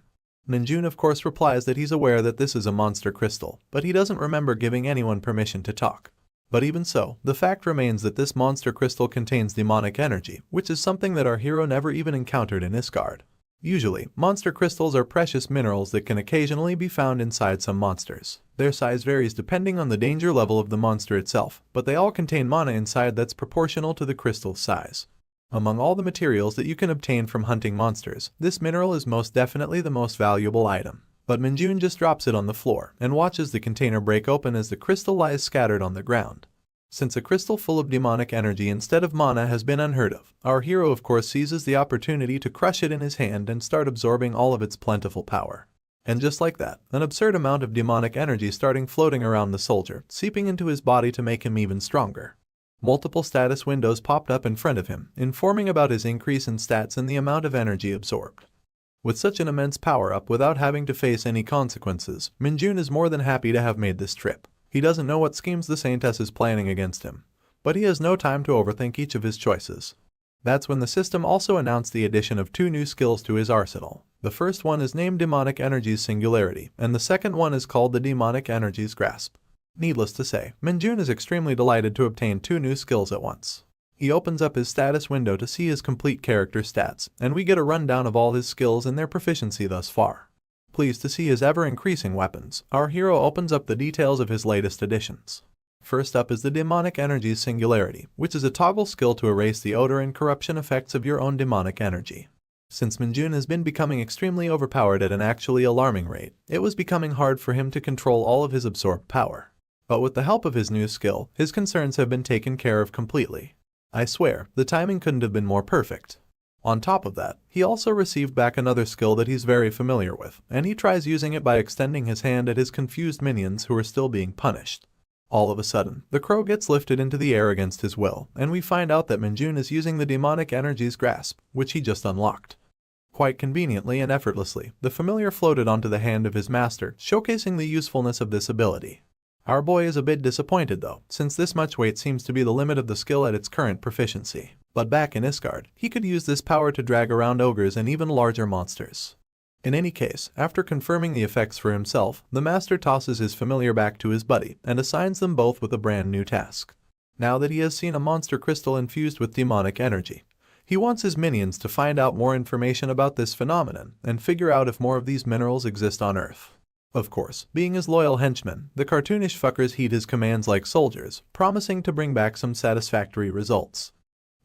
Minjun of course replies that he's aware that this is a monster crystal, but he doesn't remember giving anyone permission to talk. But even so, the fact remains that this monster crystal contains demonic energy, which is something that our hero never even encountered in Isgard. Usually, monster crystals are precious minerals that can occasionally be found inside some monsters. Their size varies depending on the danger level of the monster itself, but they all contain mana inside that's proportional to the crystal's size. Among all the materials that you can obtain from hunting monsters, this mineral is most definitely the most valuable item. But Minjun just drops it on the floor and watches the container break open as the crystal lies scattered on the ground. Since a crystal full of demonic energy instead of mana has been unheard of, our hero of course seizes the opportunity to crush it in his hand and start absorbing all of its plentiful power. And just like that, an absurd amount of demonic energy starting floating around the soldier, seeping into his body to make him even stronger. Multiple status windows popped up in front of him, informing about his increase in stats and the amount of energy absorbed. With such an immense power-up without having to face any consequences, Minjun is more than happy to have made this trip. He doesn't know what schemes the Saintess is planning against him, but he has no time to overthink each of his choices. That's when the system also announced the addition of 2 new skills to his arsenal. The first one is named Demonic Energy's Singularity, and the second one is called the Demonic Energy's Grasp. Needless to say, Minjun is extremely delighted to obtain 2 new skills at once. He opens up his status window to see his complete character stats, and we get a rundown of all his skills and their proficiency thus far. Pleased to see his ever-increasing weapons, our hero opens up the details of his latest additions. First up is the Demonic Energy's Singularity, which is a toggle skill to erase the odor and corruption effects of your own demonic energy. Since Minjun has been becoming extremely overpowered at an actually alarming rate, it was becoming hard for him to control all of his absorbed power. But with the help of his new skill, his concerns have been taken care of completely. I swear, the timing couldn't have been more perfect. On top of that, he also received back another skill that he's very familiar with, and he tries using it by extending his hand at his confused minions who are still being punished. All of a sudden, the crow gets lifted into the air against his will, and we find out that Minjun is using the Demonic Energy's Grasp, which he just unlocked. Quite conveniently and effortlessly, the familiar floated onto the hand of his master, showcasing the usefulness of this ability. Our boy is a bit disappointed though, since this much weight seems to be the limit of the skill at its current proficiency. But back in Isgard, he could use this power to drag around ogres and even larger monsters. In any case, after confirming the effects for himself, the master tosses his familiar back to his buddy and assigns them both with a brand new task. Now that he has seen a monster crystal infused with demonic energy, he wants his minions to find out more information about this phenomenon and figure out if more of these minerals exist on Earth. Of course, being his loyal henchmen, the cartoonish fuckers heed his commands like soldiers, promising to bring back some satisfactory results.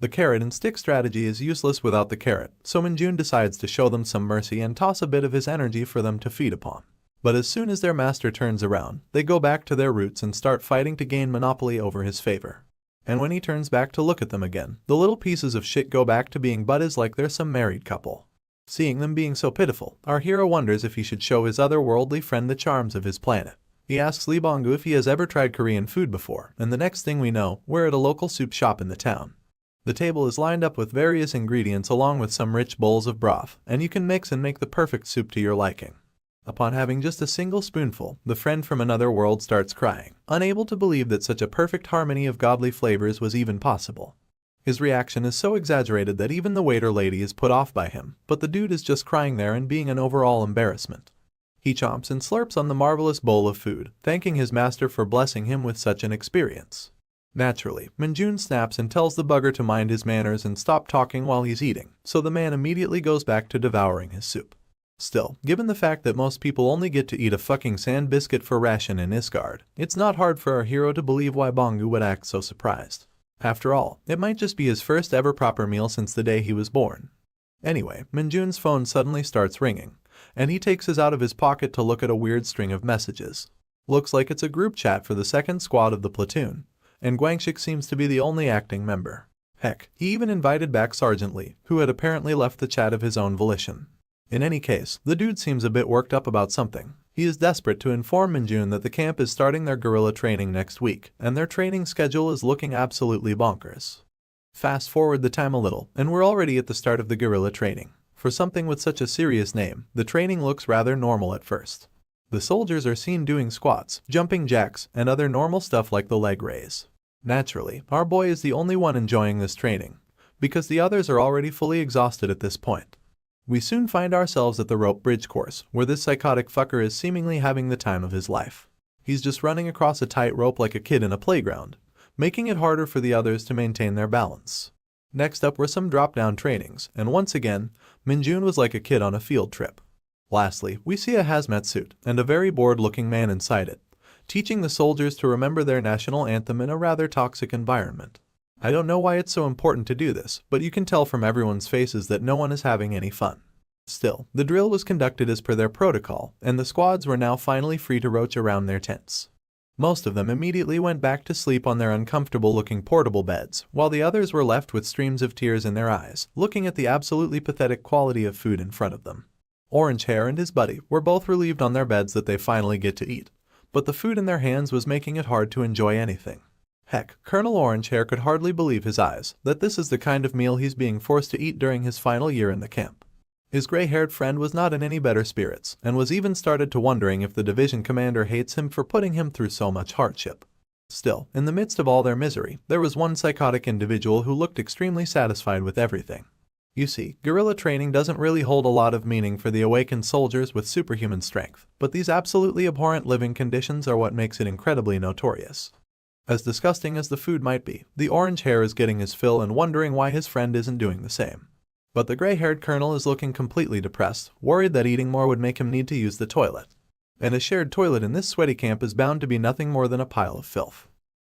The carrot and stick strategy is useless without the carrot, so Minjun decides to show them some mercy and toss a bit of his energy for them to feed upon. But as soon as their master turns around, they go back to their roots and start fighting to gain monopoly over his favor. And when he turns back to look at them again, the little pieces of shit go back to being buddies like they're some married couple. Seeing them being so pitiful, our hero wonders if he should show his otherworldly friend the charms of his planet. He asks Lee Bong-gu if he has ever tried Korean food before, and the next thing we know, we're at a local soup shop in the town. The table is lined up with various ingredients along with some rich bowls of broth, and you can mix and make the perfect soup to your liking. Upon having just a single spoonful, the friend from another world starts crying, unable to believe that such a perfect harmony of godly flavors was even possible. His reaction is so exaggerated that even the waiter lady is put off by him, but the dude is just crying there and being an overall embarrassment. He chomps and slurps on the marvelous bowl of food, thanking his master for blessing him with such an experience. Naturally, Minjun snaps and tells the bugger to mind his manners and stop talking while he's eating, so the man immediately goes back to devouring his soup. Still, given the fact that most people only get to eat a fucking sand biscuit for ration in Isgard, it's not hard for our hero to believe why Bangu would act so surprised. After all, it might just be his first ever proper meal since the day he was born. Anyway, Minjun's phone suddenly starts ringing, and he takes it out of his pocket to look at a weird string of messages. Looks like it's a group chat for the second squad of the platoon, and Guangxik seems to be the only acting member. Heck, he even invited back Sergeant Lee, who had apparently left the chat of his own volition. In any case, the dude seems a bit worked up about something. He is desperate to inform Minjun that the camp is starting their guerrilla training next week, and their training schedule is looking absolutely bonkers. Fast forward the time a little, and we're already at the start of the guerrilla training. For something with such a serious name, the training looks rather normal at first. The soldiers are seen doing squats, jumping jacks, and other normal stuff like the leg raise. Naturally, our boy is the only one enjoying this training, because the others are already fully exhausted at this point. We soon find ourselves at the rope bridge course, where this psychotic fucker is seemingly having the time of his life. He's just running across a tight rope like a kid in a playground, making it harder for the others to maintain their balance. Next up were some drop-down trainings, and once again, Minjun was like a kid on a field trip. Lastly, we see a hazmat suit and a very bored-looking man inside it, teaching the soldiers to remember their national anthem in a rather toxic environment. I don't know why it's so important to do this, but you can tell from everyone's faces that no one is having any fun. Still, the drill was conducted as per their protocol, and the squads were now finally free to roach around their tents. Most of them immediately went back to sleep on their uncomfortable-looking portable beds, while the others were left with streams of tears in their eyes, looking at the absolutely pathetic quality of food in front of them. Orange Hair and his buddy were both relieved on their beds that they finally get to eat, but the food in their hands was making it hard to enjoy anything. Heck, Colonel Orange Hair could hardly believe his eyes that this is the kind of meal he's being forced to eat during his final year in the camp. His gray-haired friend was not in any better spirits, and was even started to wondering if the division commander hates him for putting him through so much hardship. Still, in the midst of all their misery, there was one psychotic individual who looked extremely satisfied with everything. You see, guerrilla training doesn't really hold a lot of meaning for the awakened soldiers with superhuman strength, but these absolutely abhorrent living conditions are what makes it incredibly notorious. As disgusting as the food might be, the Orange Hair is getting his fill and wondering why his friend isn't doing the same. But the gray-haired colonel is looking completely depressed, worried that eating more would make him need to use the toilet. And a shared toilet in this sweaty camp is bound to be nothing more than a pile of filth.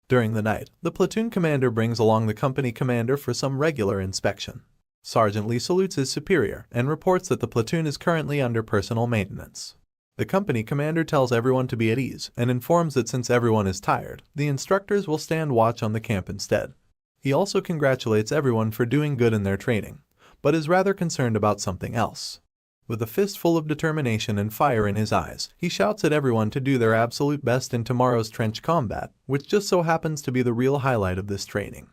During the night, the platoon commander brings along the company commander for some regular inspection. Sergeant Lee salutes his superior and reports that the platoon is currently under personal maintenance. The company commander tells everyone to be at ease and informs that since everyone is tired, the instructors will stand watch on the camp instead. He also congratulates everyone for doing good in their training, but is rather concerned about something else. With a fist full of determination and fire in his eyes, he shouts at everyone to do their absolute best in tomorrow's trench combat, which just so happens to be the real highlight of this training.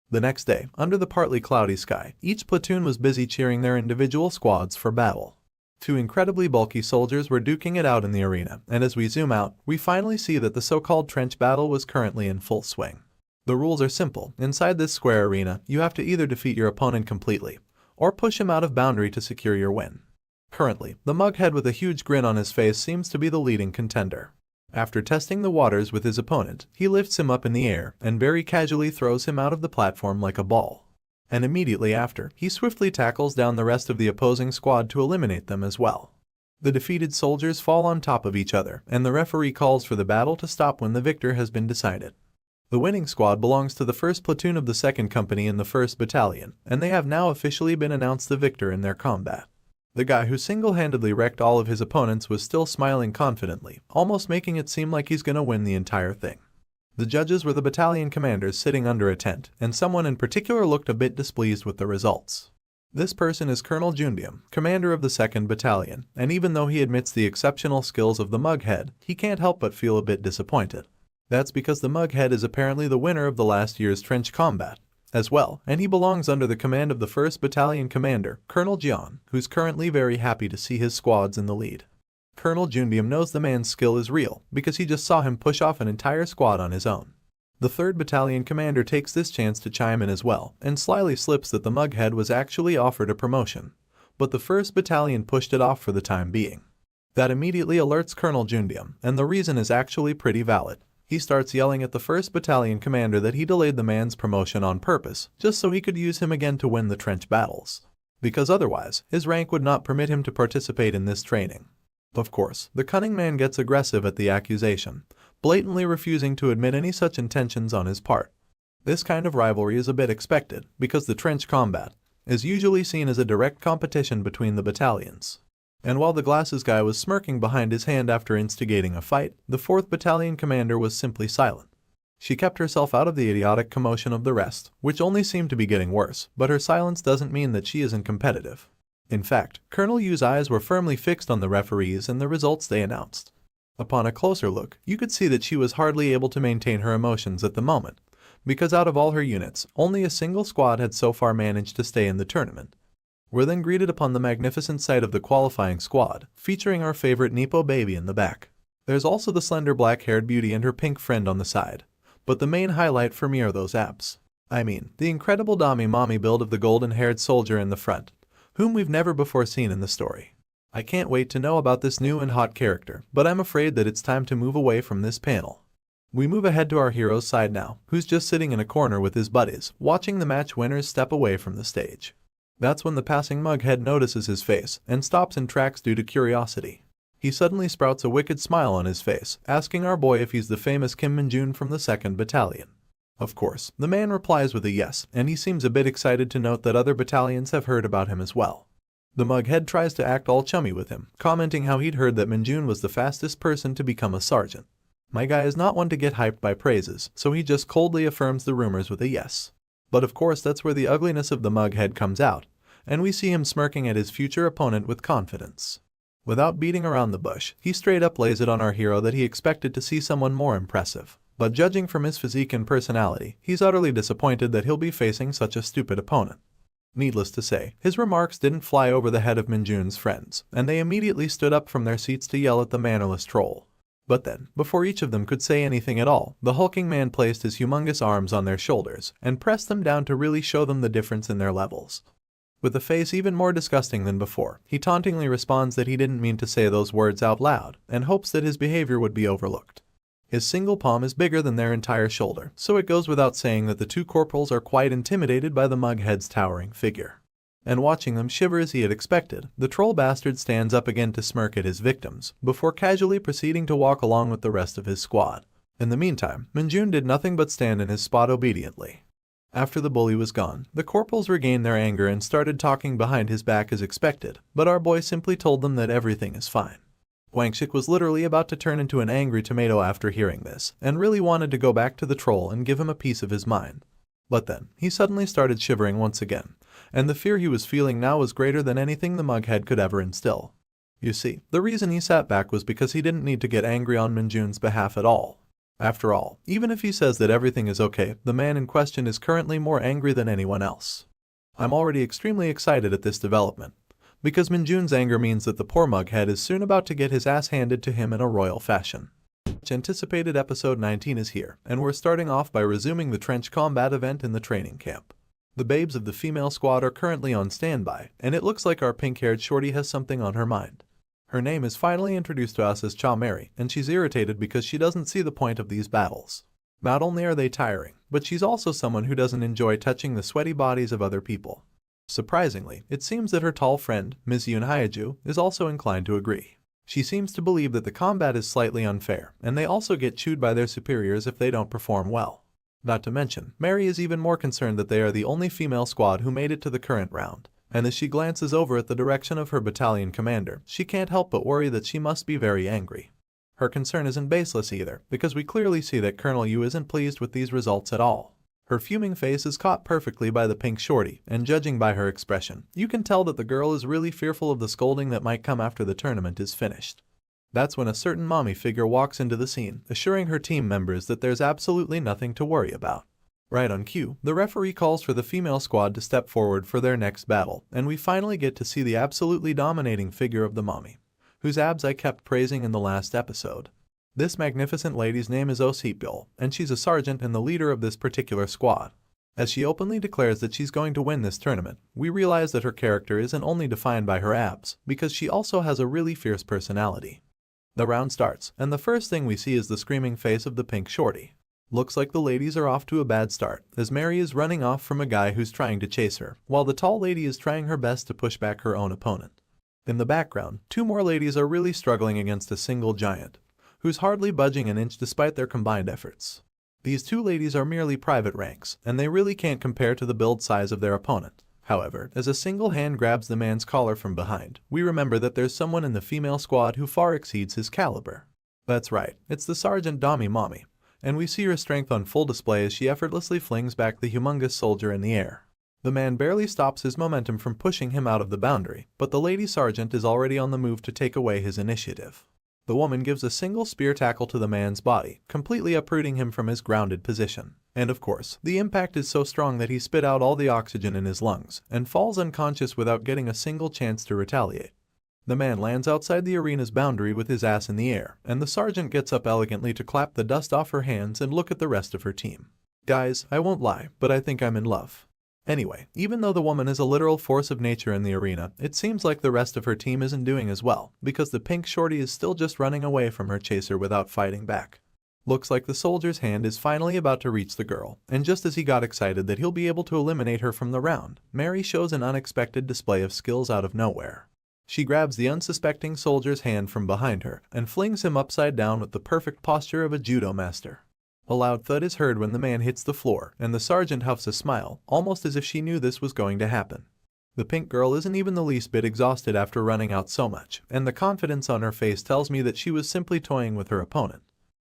The next day, under the partly cloudy sky, each platoon was busy cheering their individual squads for battle. Two incredibly bulky soldiers were duking it out in the arena, and as we zoom out, we finally see that the so-called trench battle was currently in full swing. The rules are simple. Inside this square arena, you have to either defeat your opponent completely, or push him out of boundary to secure your win. Currently, the mughead with a huge grin on his face seems to be the leading contender. After testing the waters with his opponent, he lifts him up in the air and very casually throws him out of the platform like a ball. And immediately after, he swiftly tackles down the rest of the opposing squad to eliminate them as well. The defeated soldiers fall on top of each other, and the referee calls for the battle to stop when the victor has been decided. The winning squad belongs to the 1st Platoon of the 2nd Company in the 1st Battalion, and they have now officially been announced the victor in their combat. The guy who single-handedly wrecked all of his opponents was still smiling confidently, almost making it seem like he's gonna win the entire thing. The judges were the battalion commanders sitting under a tent, and someone in particular looked a bit displeased with the results. This person is Colonel Junbium, commander of the 2nd Battalion, and even though he admits the exceptional skills of the mughead, he can't help but feel a bit disappointed. That's because the mughead is apparently the winner of the last year's trench combat as well, and he belongs under the command of the 1st Battalion commander, Colonel Jian, who's currently very happy to see his squads in the lead. Colonel Junbium knows the man's skill is real, because he just saw him push off an entire squad on his own. The 3rd Battalion commander takes this chance to chime in as well, and slyly slips that the mughead was actually offered a promotion, but the 1st Battalion pushed it off for the time being. That immediately alerts Colonel Junbium, and the reason is actually pretty valid. He starts yelling at the 1st Battalion commander that he delayed the man's promotion on purpose, just so he could use him again to win the trench battles. because otherwise, his rank would not permit him to participate in this training. Of course, the cunning man gets aggressive at the accusation, blatantly refusing to admit any such intentions on his part. This kind of rivalry is a bit expected, because the trench combat is usually seen as a direct competition between the battalions. And while the glasses guy was smirking behind his hand after instigating a fight, the 4th Battalion commander was simply silent. She kept herself out of the idiotic commotion of the rest, which only seemed to be getting worse, but her silence doesn't mean that she isn't competitive. In fact, Colonel Yu's eyes were firmly fixed on the referees and the results they announced. Upon a closer look, you could see that she was hardly able to maintain her emotions at the moment, because out of all her units, only a single squad had so far managed to stay in the tournament. We're then greeted upon the magnificent sight of the qualifying squad, featuring our favorite Nepo baby in the back. There's also the slender black-haired beauty and her pink friend on the side. But the main highlight for me are those abs. I mean, the incredible Dami Mommy build of the golden-haired soldier in the front, whom we've never before seen in the story. I can't wait to know about this new and hot character, but I'm afraid that it's time to move away from this panel. We move ahead to our hero's side now, who's just sitting in a corner with his buddies, watching the match winners step away from the stage. That's when the passing mughead notices his face and stops in tracks due to curiosity. He suddenly sprouts a wicked smile on his face, asking our boy if he's the famous Kim Min-jun from the 2nd Battalion. Of course, the man replies with a yes, and he seems a bit excited to note that other battalions have heard about him as well. The mughead tries to act all chummy with him, commenting how he'd heard that Min-jun was the fastest person to become a sergeant. My guy is not one to get hyped by praises, so he just coldly affirms the rumors with a yes. But of course that's where the ugliness of the mughead comes out, and we see him smirking at his future opponent with confidence. Without beating around the bush, he straight up lays it on our hero that he expected to see someone more impressive. But judging from his physique and personality, he's utterly disappointed that he'll be facing such a stupid opponent. Needless to say, his remarks didn't fly over the head of Min-jun's friends, and they immediately stood up from their seats to yell at the mannerless troll. But then, before each of them could say anything at all, the hulking man placed his humongous arms on their shoulders and pressed them down to really show them the difference in their levels. With a face even more disgusting than before, he tauntingly responds that he didn't mean to say those words out loud and hopes that his behavior would be overlooked. His single palm is bigger than their entire shoulder, so it goes without saying that the two corporals are quite intimidated by the mughead's towering figure. And watching them shiver as he had expected, the troll bastard stands up again to smirk at his victims, before casually proceeding to walk along with the rest of his squad. In the meantime, Min-jun did nothing but stand in his spot obediently. After the bully was gone, the corporals regained their anger and started talking behind his back as expected, but our boy simply told them that everything is fine. Wangshik was literally about to turn into an angry tomato after hearing this, and really wanted to go back to the troll and give him a piece of his mind. But then, he suddenly started shivering once again, and the fear he was feeling now was greater than anything the mughead could ever instill. You see, the reason he sat back was because he didn't need to get angry on Min-jun's behalf at all. After all, even if he says that everything is okay, the man in question is currently more angry than anyone else. I'm already extremely excited at this development, because Min-jun's anger means that the poor mughead is soon about to get his ass handed to him in a royal fashion. Much anticipated episode 19 is here, and we're starting off by resuming the trench combat event in the training camp. The babes of the female squad are currently on standby, and it looks like our pink-haired shorty has something on her mind. Her name is finally introduced to us as Cha Mary, and she's irritated because she doesn't see the point of these battles. Not only are they tiring, but she's also someone who doesn't enjoy touching the sweaty bodies of other people. Surprisingly, it seems that her tall friend, Ms. Yoon Hyeju, is also inclined to agree. She seems to believe that the combat is slightly unfair, and they also get chewed by their superiors if they don't perform well. Not to mention, Mary is even more concerned that they are the only female squad who made it to the current round. And as she glances over at the direction of her battalion commander, she can't help but worry that she must be very angry. Her concern isn't baseless either, because we clearly see that Colonel Yu isn't pleased with these results at all. Her fuming face is caught perfectly by the pink shorty, and judging by her expression, you can tell that the girl is really fearful of the scolding that might come after the tournament is finished. That's when a certain mommy figure walks into the scene, assuring her team members that there's absolutely nothing to worry about. Right on cue, the referee calls for the female squad to step forward for their next battle, and we finally get to see the absolutely dominating figure of the mommy, whose abs I kept praising in the last episode. This magnificent lady's name is Oh Seepyeol, and she's a sergeant and the leader of this particular squad. As she openly declares that she's going to win this tournament, we realize that her character isn't only defined by her abs, because she also has a really fierce personality. The round starts, and the first thing we see is the screaming face of the pink shorty. Looks like the ladies are off to a bad start, as Mary is running off from a guy who's trying to chase her, while the tall lady is trying her best to push back her own opponent. In the background, two more ladies are really struggling against a single giant, who's hardly budging an inch despite their combined efforts. These two ladies are merely private ranks, and they really can't compare to the build size of their opponent. However, as a single hand grabs the man's collar from behind, we remember that there's someone in the female squad who far exceeds his caliber. That's right, it's the Sergeant Dami Mommy, and we see her strength on full display as she effortlessly flings back the humongous soldier in the air. The man barely stops his momentum from pushing him out of the boundary, but the lady sergeant is already on the move to take away his initiative. The woman gives a single spear tackle to the man's body, completely uprooting him from his grounded position. And of course, the impact is so strong that he spit out all the oxygen in his lungs and falls unconscious without getting a single chance to retaliate. The man lands outside the arena's boundary with his ass in the air, and the sergeant gets up elegantly to clap the dust off her hands and look at the rest of her team. Guys, I won't lie, but I think I'm in love. Anyway, even though the woman is a literal force of nature in the arena, it seems like the rest of her team isn't doing as well, because the pink shorty is still just running away from her chaser without fighting back. Looks like the soldier's hand is finally about to reach the girl, and just as he got excited that he'll be able to eliminate her from the round, Mary shows an unexpected display of skills out of nowhere. She grabs the unsuspecting soldier's hand from behind her and flings him upside down with the perfect posture of a judo master. A loud thud is heard when the man hits the floor, and the sergeant huffs a smile, almost as if she knew this was going to happen. The pink girl isn't even the least bit exhausted after running out so much, and the confidence on her face tells me that she was simply toying with her opponent.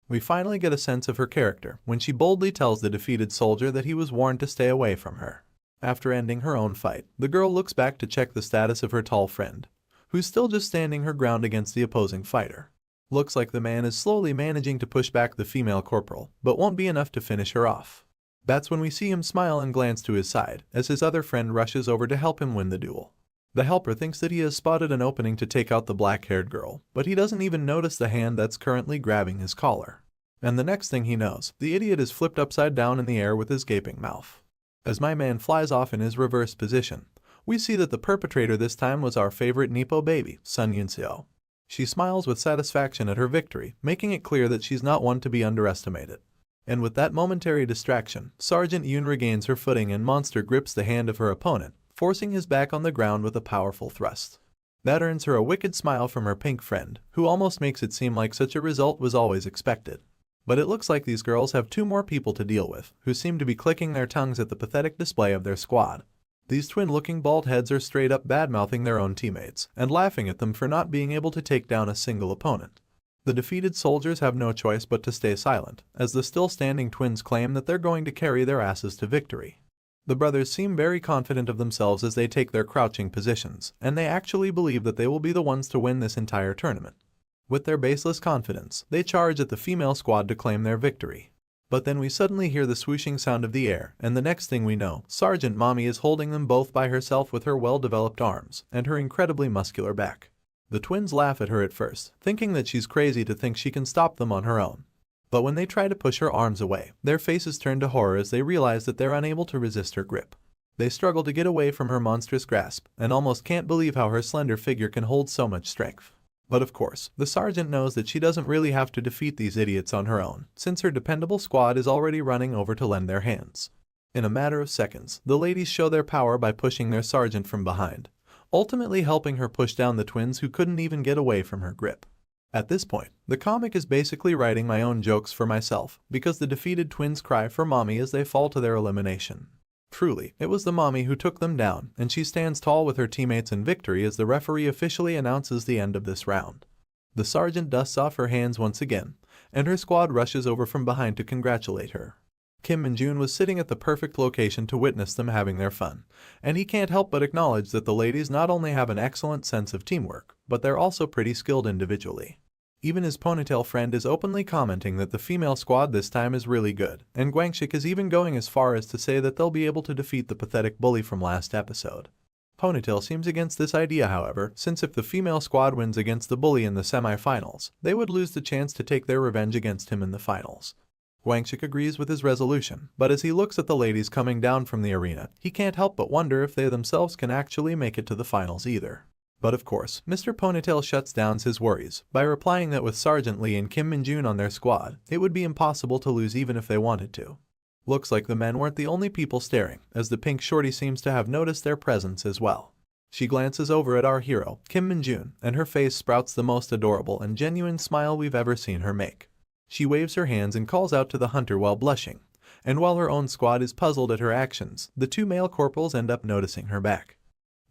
We finally get a sense of her character when she boldly tells the defeated soldier that he was warned to stay away from her. After ending her own fight, the girl looks back to check the status of her tall friend, who's still just standing her ground against the opposing fighter. Looks like the man is slowly managing to push back the female corporal, but won't be enough to finish her off. That's when we see him smile and glance to his side, as his other friend rushes over to help him win the duel. The helper thinks that he has spotted an opening to take out the black-haired girl, but he doesn't even notice the hand that's currently grabbing his collar. And the next thing he knows, the idiot is flipped upside down in the air with his gaping mouth. As my man flies off in his reverse position, we see that the perpetrator this time was our favorite Nippo baby, Sun Yunseo. She smiles with satisfaction at her victory, making it clear that she's not one to be underestimated. And with that momentary distraction, Sergeant Yoon regains her footing and Monster grips the hand of her opponent, forcing his back on the ground with a powerful thrust. That earns her a wicked smile from her pink friend, who almost makes it seem like such a result was always expected. But it looks like these girls have two more people to deal with, who seem to be clicking their tongues at the pathetic display of their squad. These twin-looking bald heads are straight up bad-mouthing their own teammates, and laughing at them for not being able to take down a single opponent. The defeated soldiers have no choice but to stay silent, as the still-standing twins claim that they're going to carry their asses to victory. The brothers seem very confident of themselves as they take their crouching positions, and they actually believe that they will be the ones to win this entire tournament. With their baseless confidence, they charge at the female squad to claim their victory. But then we suddenly hear the swooshing sound of the air, and the next thing we know, Sergeant Mommy is holding them both by herself with her well-developed arms and her incredibly muscular back. The twins laugh at her at first, thinking that she's crazy to think she can stop them on her own. But when they try to push her arms away, their faces turn to horror as they realize that they're unable to resist her grip. They struggle to get away from her monstrous grasp, and almost can't believe how her slender figure can hold so much strength. But of course, the sergeant knows that she doesn't really have to defeat these idiots on her own, since her dependable squad is already running over to lend their hands. In a matter of seconds, the ladies show their power by pushing their sergeant from behind, ultimately helping her push down the twins who couldn't even get away from her grip. At this point, the comic is basically writing my own jokes for myself, because the defeated twins cry for mommy as they fall to their elimination. Truly, it was the mommy who took them down, and she stands tall with her teammates in victory as the referee officially announces the end of this round. The sergeant dusts off her hands once again, and her squad rushes over from behind to congratulate her. Kim Min-jun was sitting at the perfect location to witness them having their fun, and he can't help but acknowledge that the ladies not only have an excellent sense of teamwork, but they're also pretty skilled individually. Even his ponytail friend is openly commenting that the female squad this time is really good, and Guangxik is even going as far as to say that they'll be able to defeat the pathetic bully from last episode. Ponytail seems against this idea, however, since if the female squad wins against the bully in the semi-finals, they would lose the chance to take their revenge against him in the finals. Guangxik agrees with his resolution, but as he looks at the ladies coming down from the arena, he can't help but wonder if they themselves can actually make it to the finals either. But of course, Mr. Ponytail shuts down his worries by replying that with Sergeant Lee and Kim Min-jun on their squad, it would be impossible to lose even if they wanted to. Looks like the men weren't the only people staring, as the pink shorty seems to have noticed their presence as well. She glances over at our hero, Kim Min-jun, and her face sprouts the most adorable and genuine smile we've ever seen her make. She waves her hands and calls out to the hunter while blushing, and while her own squad is puzzled at her actions, the two male corporals end up noticing her back.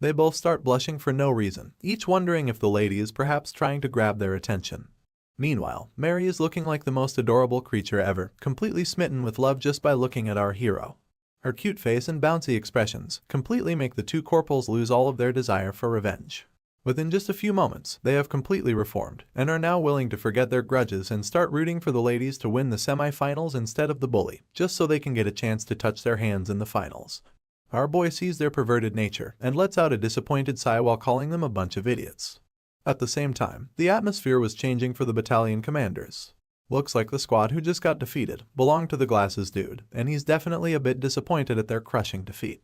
They both start blushing for no reason, each wondering if the lady is perhaps trying to grab their attention. Meanwhile, Mary is looking like the most adorable creature ever, completely smitten with love just by looking at our hero. Her cute face and bouncy expressions completely make the two corporals lose all of their desire for revenge. Within just a few moments, they have completely reformed and are now willing to forget their grudges and start rooting for the ladies to win the semi-finals instead of the bully, just so they can get a chance to touch their hands in the finals. Our boy sees their perverted nature and lets out a disappointed sigh while calling them a bunch of idiots. At the same time, the atmosphere was changing for the battalion commanders. Looks like the squad who just got defeated belonged to the glasses dude, and he's definitely a bit disappointed at their crushing defeat.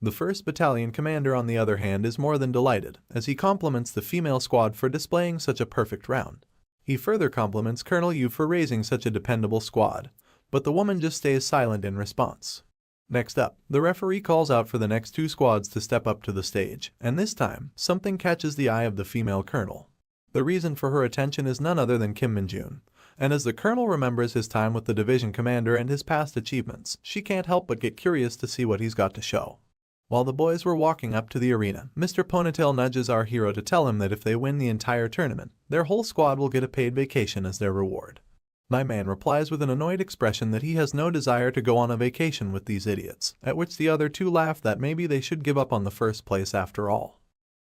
The 1st Battalion commander on the other hand is more than delighted, as he compliments the female squad for displaying such a perfect round. He further compliments Colonel Yu for raising such a dependable squad, but the woman just stays silent in response. Next up, the referee calls out for the next two squads to step up to the stage, and this time, something catches the eye of the female colonel. The reason for her attention is none other than Kim Min-jun, and as the colonel remembers his time with the division commander and his past achievements, she can't help but get curious to see what he's got to show. While the boys were walking up to the arena, Mr. Ponytail nudges our hero to tell him that if they win the entire tournament, their whole squad will get a paid vacation as their reward. My man replies with an annoyed expression that he has no desire to go on a vacation with these idiots, at which the other two laugh that maybe they should give up on the first place after all.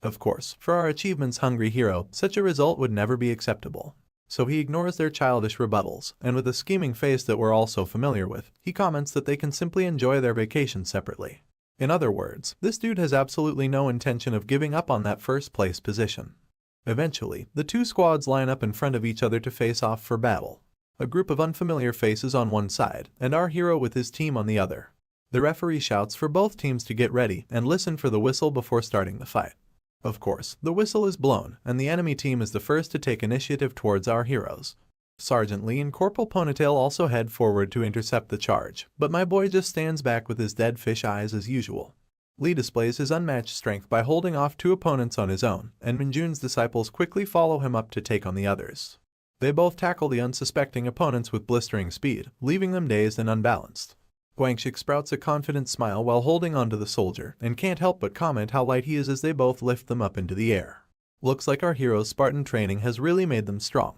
Of course, for our achievements-hungry hero, such a result would never be acceptable. So he ignores their childish rebuttals, and with a scheming face that we're all so familiar with, he comments that they can simply enjoy their vacation separately. In other words, this dude has absolutely no intention of giving up on that first-place position. Eventually, the two squads line up in front of each other to face off for battle. A group of unfamiliar faces on one side, and our hero with his team on the other. The referee shouts for both teams to get ready and listen for the whistle before starting the fight. Of course, the whistle is blown, and the enemy team is the first to take initiative towards our heroes. Sergeant Lee and Corporal Ponytail also head forward to intercept the charge, but my boy just stands back with his dead fish eyes as usual. Lee displays his unmatched strength by holding off two opponents on his own, and Min-jun's disciples quickly follow him up to take on the others. They both tackle the unsuspecting opponents with blistering speed, leaving them dazed and unbalanced. Guangxi sprouts a confident smile while holding onto the soldier, and can't help but comment how light he is as they both lift them up into the air. Looks like our hero's Spartan training has really made them strong.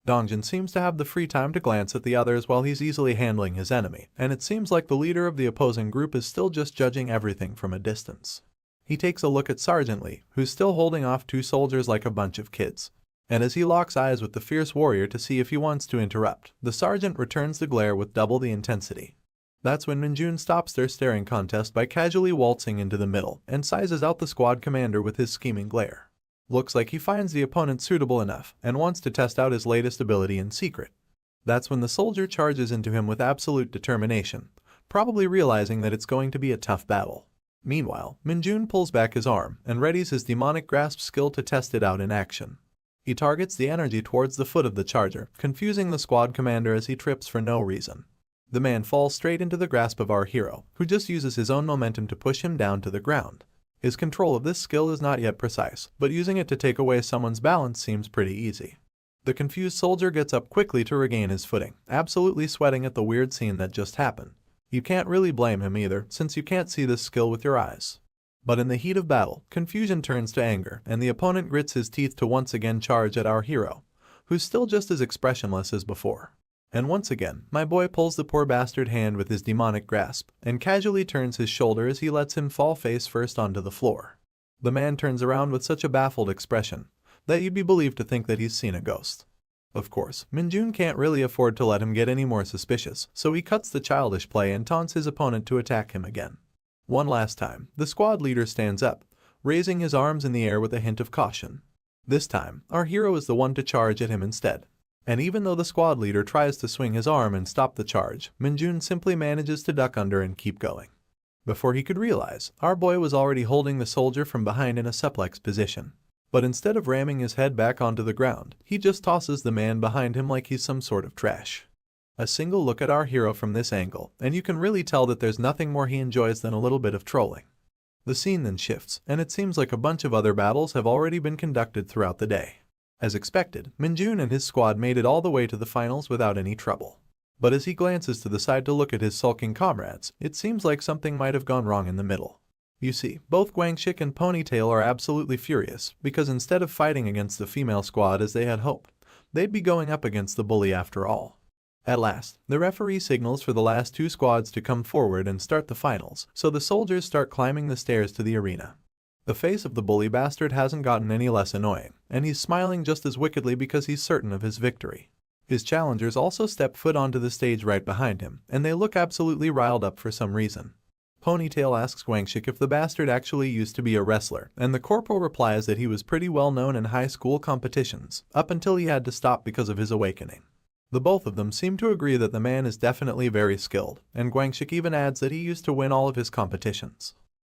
Dongjin seems to have the free time to glance at the others while he's easily handling his enemy, and it seems like the leader of the opposing group is still just judging everything from a distance. He takes a look at Sergeant Lee, who's still holding off two soldiers like a bunch of kids. And as he locks eyes with the fierce warrior to see if he wants to interrupt, the sergeant returns the glare with double the intensity. That's when Min-jun stops their staring contest by casually waltzing into the middle and sizes out the squad commander with his scheming glare. Looks like he finds the opponent suitable enough and wants to test out his latest ability in secret. That's when the soldier charges into him with absolute determination, probably realizing that it's going to be a tough battle. Meanwhile, Min-jun pulls back his arm and readies his demonic grasp skill to test it out in action. He targets the energy towards the foot of the charger, confusing the squad commander as he trips for no reason. The man falls straight into the grasp of our hero, who just uses his own momentum to push him down to the ground. His control of this skill is not yet precise, but using it to take away someone's balance seems pretty easy. The confused soldier gets up quickly to regain his footing, absolutely sweating at the weird scene that just happened. You can't really blame him either, since you can't see this skill with your eyes. But in the heat of battle, confusion turns to anger, and the opponent grits his teeth to once again charge at our hero, who's still just as expressionless as before. And once again, my boy pulls the poor bastard hand with his demonic grasp, and casually turns his shoulder as he lets him fall face first onto the floor. The man turns around with such a baffled expression that you'd be believed to think that he's seen a ghost. Of course, Min-jun can't really afford to let him get any more suspicious, so he cuts the childish play and taunts his opponent to attack him again. One last time, the squad leader stands up, raising his arms in the air with a hint of caution. This time, our hero is the one to charge at him instead. And even though the squad leader tries to swing his arm and stop the charge, Min-jun simply manages to duck under and keep going. Before he could realize, our boy was already holding the soldier from behind in a suplex position. But instead of ramming his head back onto the ground, he just tosses the man behind him like he's some sort of trash. A single look at our hero from this angle, and you can really tell that there's nothing more he enjoys than a little bit of trolling. The scene then shifts, and it seems like a bunch of other battles have already been conducted throughout the day. As expected, Minjun and his squad made it all the way to the finals without any trouble. But as he glances to the side to look at his sulking comrades, it seems like something might have gone wrong in the middle. You see, both Guangxik and Ponytail are absolutely furious, because instead of fighting against the female squad as they had hoped, they'd be going up against the bully after all. At last, the referee signals for the last two squads to come forward and start the finals, so the soldiers start climbing the stairs to the arena. The face of the bully bastard hasn't gotten any less annoying, and he's smiling just as wickedly because he's certain of his victory. His challengers also step foot onto the stage right behind him, and they look absolutely riled up for some reason. Ponytail asks Guangxik if the bastard actually used to be a wrestler, and the corporal replies that he was pretty well known in high school competitions, up until he had to stop because of his awakening. The both of them seem to agree that the man is definitely very skilled, and Guangxik even adds that he used to win all of his competitions.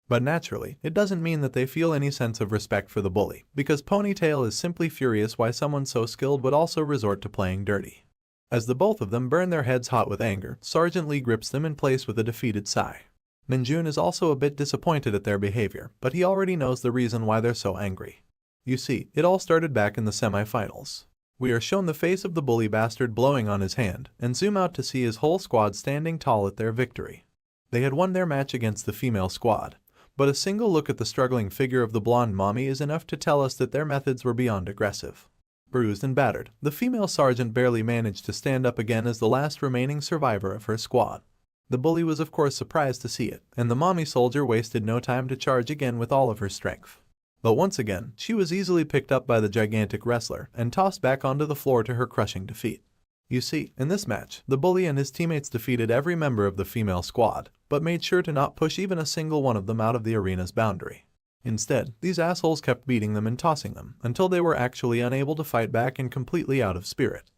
But naturally, it doesn't mean that they feel any sense of respect for the bully, because Ponytail is simply furious why someone so skilled would also resort to playing dirty. As the both of them burn their heads hot with anger, Sergeant Lee grips them in place with a defeated sigh. Minjun is also a bit disappointed at their behavior, but he already knows the reason why they're so angry. You see, it all started back in the semi-finals. We are shown the face of the bully bastard blowing on his hand, and zoom out to see his whole squad standing tall at their victory. They had won their match against the female squad, but a single look at the struggling figure of the blonde mommy is enough to tell us that their methods were beyond aggressive. Bruised and battered, the female sergeant barely managed to stand up again as the last remaining survivor of her squad. The bully was of course surprised to see it, and the mommy soldier wasted no time to charge again with all of her strength. But once again, she was easily picked up by the gigantic wrestler and tossed back onto the floor to her crushing defeat. You see, in this match, the bully and his teammates defeated every member of the female squad, but made sure to not push even a single one of them out of the arena's boundary. Instead, these assholes kept beating them and tossing them, until they were actually unable to fight back and completely out of spirit.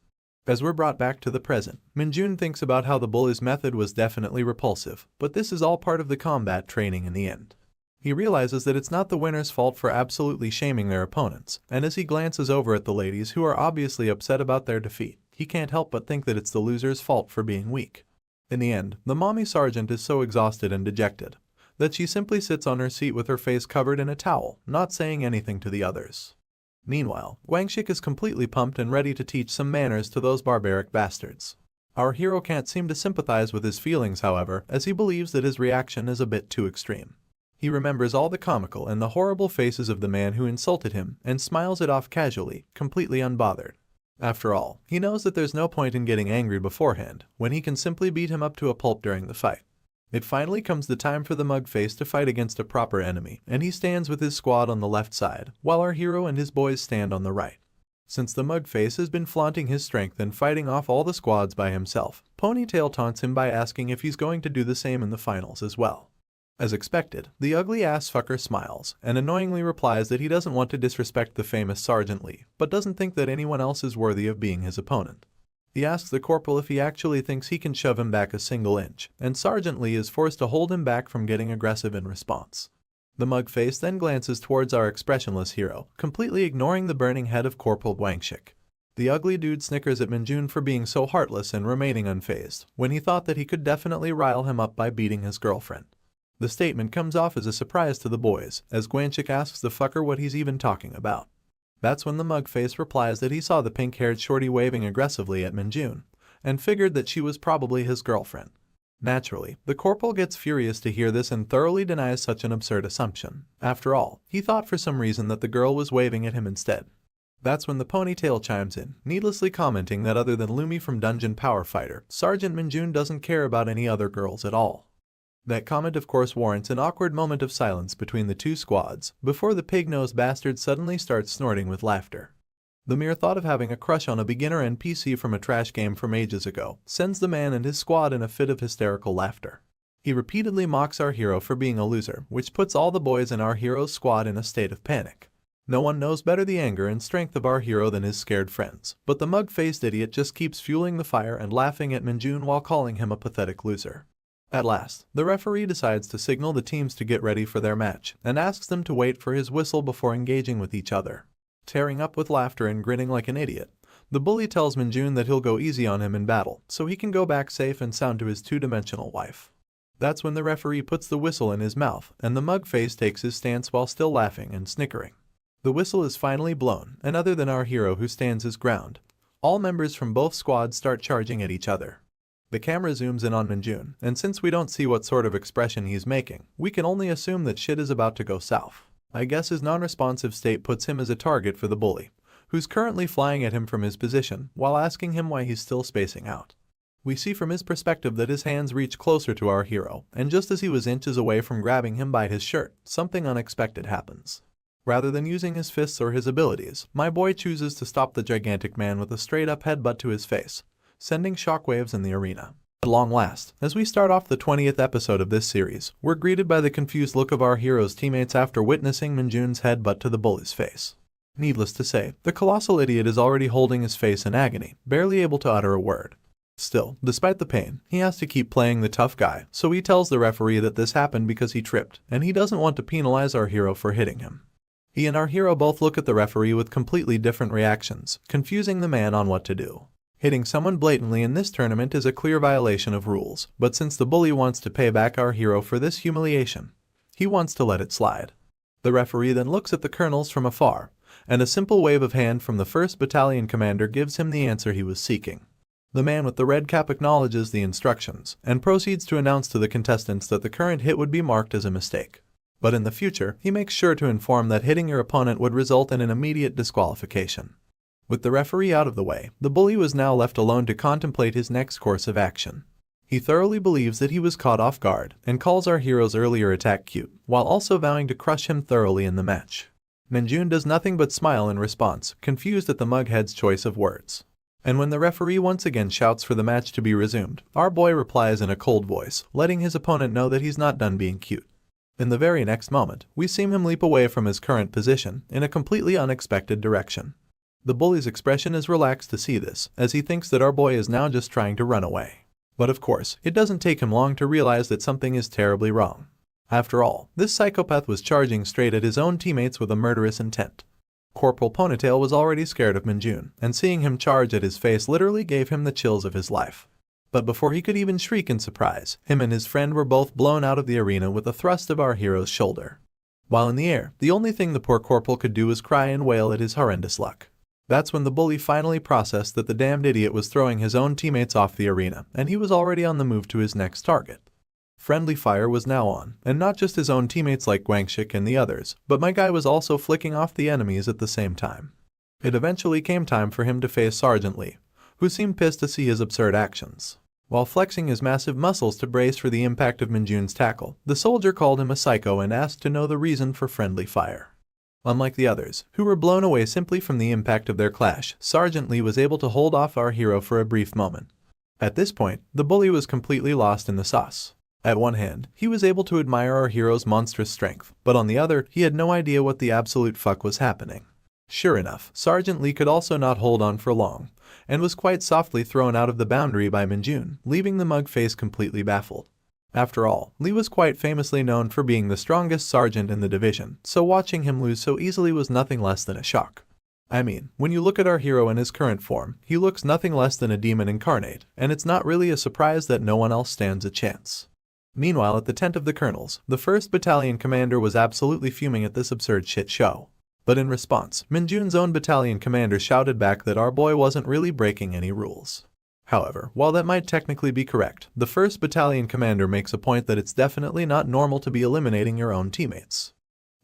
As we're brought back to the present, Minjun thinks about how the bully's method was definitely repulsive, but this is all part of the combat training in the end. He realizes that it's not the winner's fault for absolutely shaming their opponents, and as he glances over at the ladies who are obviously upset about their defeat, he can't help but think that it's the loser's fault for being weak. In the end, the mommy sergeant is so exhausted and dejected that she simply sits on her seat with her face covered in a towel, not saying anything to the others. Meanwhile, Guangxik is completely pumped and ready to teach some manners to those barbaric bastards. Our hero can't seem to sympathize with his feelings, however, as he believes that his reaction is a bit too extreme. He remembers all the comical and the horrible faces of the man who insulted him and smiles it off casually, completely unbothered. After all, he knows that there's no point in getting angry beforehand, when he can simply beat him up to a pulp during the fight. It finally comes the time for the mug-face to fight against a proper enemy, and he stands with his squad on the left side, while our hero and his boys stand on the right. Since the mug-face has been flaunting his strength and fighting off all the squads by himself, Ponytail taunts him by asking if he's going to do the same in the finals as well. As expected, the ugly-ass fucker smiles, and annoyingly replies that he doesn't want to disrespect the famous Sergeant Lee, but doesn't think that anyone else is worthy of being his opponent. He asks the corporal if he actually thinks he can shove him back a single inch, and Sergeant Lee is forced to hold him back from getting aggressive in response. The mug-face then glances towards our expressionless hero, completely ignoring the burning head of Corporal Guangxik. The ugly dude snickers at Minjun for being so heartless and remaining unfazed, when he thought that he could definitely rile him up by beating his girlfriend. The statement comes off as a surprise to the boys, as Guangxik asks the fucker what he's even talking about. That's when the mug-face replies that he saw the pink-haired shorty waving aggressively at Minjun, and figured that she was probably his girlfriend. Naturally, the corporal gets furious to hear this and thoroughly denies such an absurd assumption. After all, he thought for some reason that the girl was waving at him instead. That's when the Ponytail chimes in, needlessly commenting that other than Lumi from Dungeon Power Fighter, Sergeant Minjun doesn't care about any other girls at all. That comment of course warrants an awkward moment of silence between the two squads, before the pig-nosed bastard suddenly starts snorting with laughter. The mere thought of having a crush on a beginner NPC from a trash game from ages ago sends the man and his squad in a fit of hysterical laughter. He repeatedly mocks our hero for being a loser, which puts all the boys in our hero's squad in a state of panic. No one knows better the anger and strength of our hero than his scared friends, but the mug-faced idiot just keeps fueling the fire and laughing at Minjun while calling him a pathetic loser. At last, the referee decides to signal the teams to get ready for their match and asks them to wait for his whistle before engaging with each other. Tearing up with laughter and grinning like an idiot, the bully tells Minjun that he'll go easy on him in battle so he can go back safe and sound to his two-dimensional wife. That's when the referee puts the whistle in his mouth and the mug face takes his stance while still laughing and snickering. The whistle is finally blown, and other than our hero who stands his ground, all members from both squads start charging at each other. The camera zooms in on Minjun, and since we don't see what sort of expression he's making, we can only assume that shit is about to go south. I guess his non-responsive state puts him as a target for the bully, who's currently flying at him from his position while asking him why he's still spacing out. We see from his perspective that his hands reach closer to our hero, and just as he was inches away from grabbing him by his shirt, something unexpected happens. Rather than using his fists or his abilities, my boy chooses to stop the gigantic man with a straight-up headbutt to his face, sending shockwaves in the arena. At long last, as we start off the 20th episode of this series, we're greeted by the confused look of our hero's teammates after witnessing Minjun's headbutt to the bully's face. Needless to say, the colossal idiot is already holding his face in agony, barely able to utter a word. Still, despite the pain, he has to keep playing the tough guy, so he tells the referee that this happened because he tripped, and he doesn't want to penalize our hero for hitting him. He and our hero both look at the referee with completely different reactions, confusing the man on what to do. Hitting someone blatantly in this tournament is a clear violation of rules, but since the bully wants to pay back our hero for this humiliation, he wants to let it slide. The referee then looks at the colonels from afar, and a simple wave of hand from the 1st Battalion commander gives him the answer he was seeking. The man with the red cap acknowledges the instructions and proceeds to announce to the contestants that the current hit would be marked as a mistake. But in the future, he makes sure to inform that hitting your opponent would result in an immediate disqualification. With the referee out of the way, the bully was now left alone to contemplate his next course of action. He thoroughly believes that he was caught off guard and calls our hero's earlier attack cute, while also vowing to crush him thoroughly in the match. Minjun does nothing but smile in response, confused at the mughead's choice of words. And when the referee once again shouts for the match to be resumed, our boy replies in a cold voice, letting his opponent know that he's not done being cute. In the very next moment, we see him leap away from his current position in a completely unexpected direction. The bully's expression is relaxed to see this, as he thinks that our boy is now just trying to run away. But of course, it doesn't take him long to realize that something is terribly wrong. After all, this psychopath was charging straight at his own teammates with a murderous intent. Corporal Ponytail was already scared of Minjun, and seeing him charge at his face literally gave him the chills of his life. But before he could even shriek in surprise, him and his friend were both blown out of the arena with a thrust of our hero's shoulder. While in the air, the only thing the poor corporal could do was cry and wail at his horrendous luck. That's when the bully finally processed that the damned idiot was throwing his own teammates off the arena, and he was already on the move to his next target. Friendly fire was now on, and not just his own teammates like Guangxik and the others, but my guy was also flicking off the enemies at the same time. It eventually came time for him to face Sergeant Lee, who seemed pissed to see his absurd actions. While flexing his massive muscles to brace for the impact of Minjun's tackle, the soldier called him a psycho and asked to know the reason for friendly fire. Unlike the others, who were blown away simply from the impact of their clash, Sergeant Lee was able to hold off our hero for a brief moment. At this point, the bully was completely lost in the sauce. At one hand, he was able to admire our hero's monstrous strength, but on the other, he had no idea what the absolute fuck was happening. Sure enough, Sergeant Lee could also not hold on for long, and was quite softly thrown out of the boundary by Minjun, leaving the mug face completely baffled. After all, Lee was quite famously known for being the strongest sergeant in the division, so watching him lose so easily was nothing less than a shock. I mean, when you look at our hero in his current form, he looks nothing less than a demon incarnate, and it's not really a surprise that no one else stands a chance. Meanwhile, at the tent of the colonels, the 1st Battalion commander was absolutely fuming at this absurd shit show. But in response, Minjun's own battalion commander shouted back that our boy wasn't really breaking any rules. However, while that might technically be correct, the 1st Battalion commander makes a point that it's definitely not normal to be eliminating your own teammates.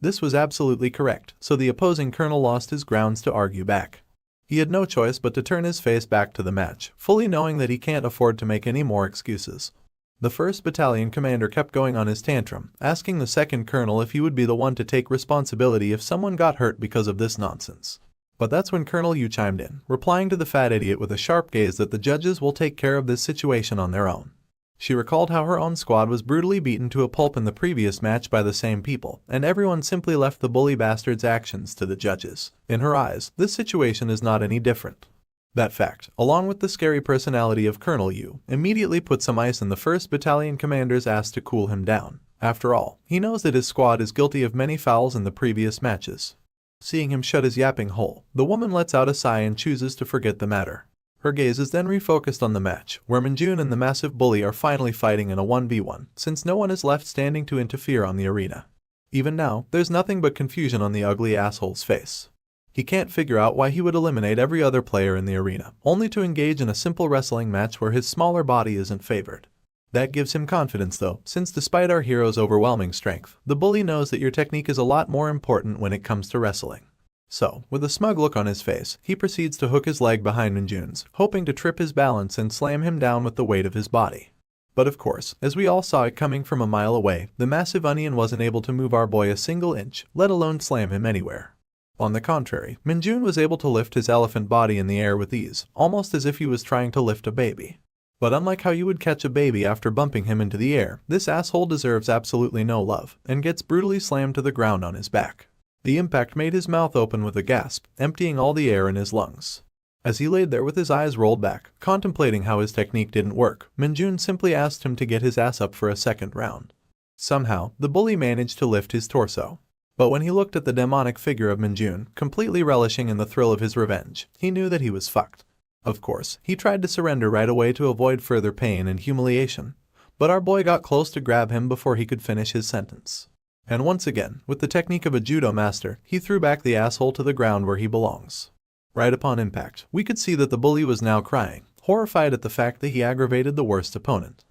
This was absolutely correct, so the opposing colonel lost his grounds to argue back. He had no choice but to turn his face back to the match, fully knowing that he can't afford to make any more excuses. The 1st Battalion commander kept going on his tantrum, asking the 2nd colonel if he would be the one to take responsibility if someone got hurt because of this nonsense. But that's when Colonel Yu chimed in, replying to the fat idiot with a sharp gaze that the judges will take care of this situation on their own. She recalled how her own squad was brutally beaten to a pulp in the previous match by the same people, and everyone simply left the bully bastard's actions to the judges. In her eyes, this situation is not any different. That fact, along with the scary personality of Colonel Yu, immediately put some ice in the 1st Battalion commander's ass to cool him down. After all, he knows that his squad is guilty of many fouls in the previous matches. Seeing him shut his yapping hole, the woman lets out a sigh and chooses to forget the matter. Her gaze is then refocused on the match, where Minjun and the massive bully are finally fighting in a 1v1, since no one is left standing to interfere on the arena. Even now, there's nothing but confusion on the ugly asshole's face. He can't figure out why he would eliminate every other player in the arena, only to engage in a simple wrestling match where his smaller body isn't favored. That gives him confidence though, since despite our hero's overwhelming strength, the bully knows that your technique is a lot more important when it comes to wrestling. So, with a smug look on his face, he proceeds to hook his leg behind Minjun's, hoping to trip his balance and slam him down with the weight of his body. But of course, as we all saw it coming from a mile away, the massive onion wasn't able to move our boy a single inch, let alone slam him anywhere. On the contrary, Minjun was able to lift his elephant body in the air with ease, almost as if he was trying to lift a baby. But unlike how you would catch a baby after bumping him into the air, this asshole deserves absolutely no love, and gets brutally slammed to the ground on his back. The impact made his mouth open with a gasp, emptying all the air in his lungs. As he laid there with his eyes rolled back, contemplating how his technique didn't work, Minjun simply asked him to get his ass up for a second round. Somehow, the bully managed to lift his torso. But when he looked at the demonic figure of Minjun, completely relishing in the thrill of his revenge, he knew that he was fucked. Of course, he tried to surrender right away to avoid further pain and humiliation, but our boy got close to grab him before he could finish his sentence. And once again, with the technique of a judo master, he threw back the asshole to the ground where he belongs. Right upon impact, we could see that the bully was now crying, horrified at the fact that he aggravated the worst opponent.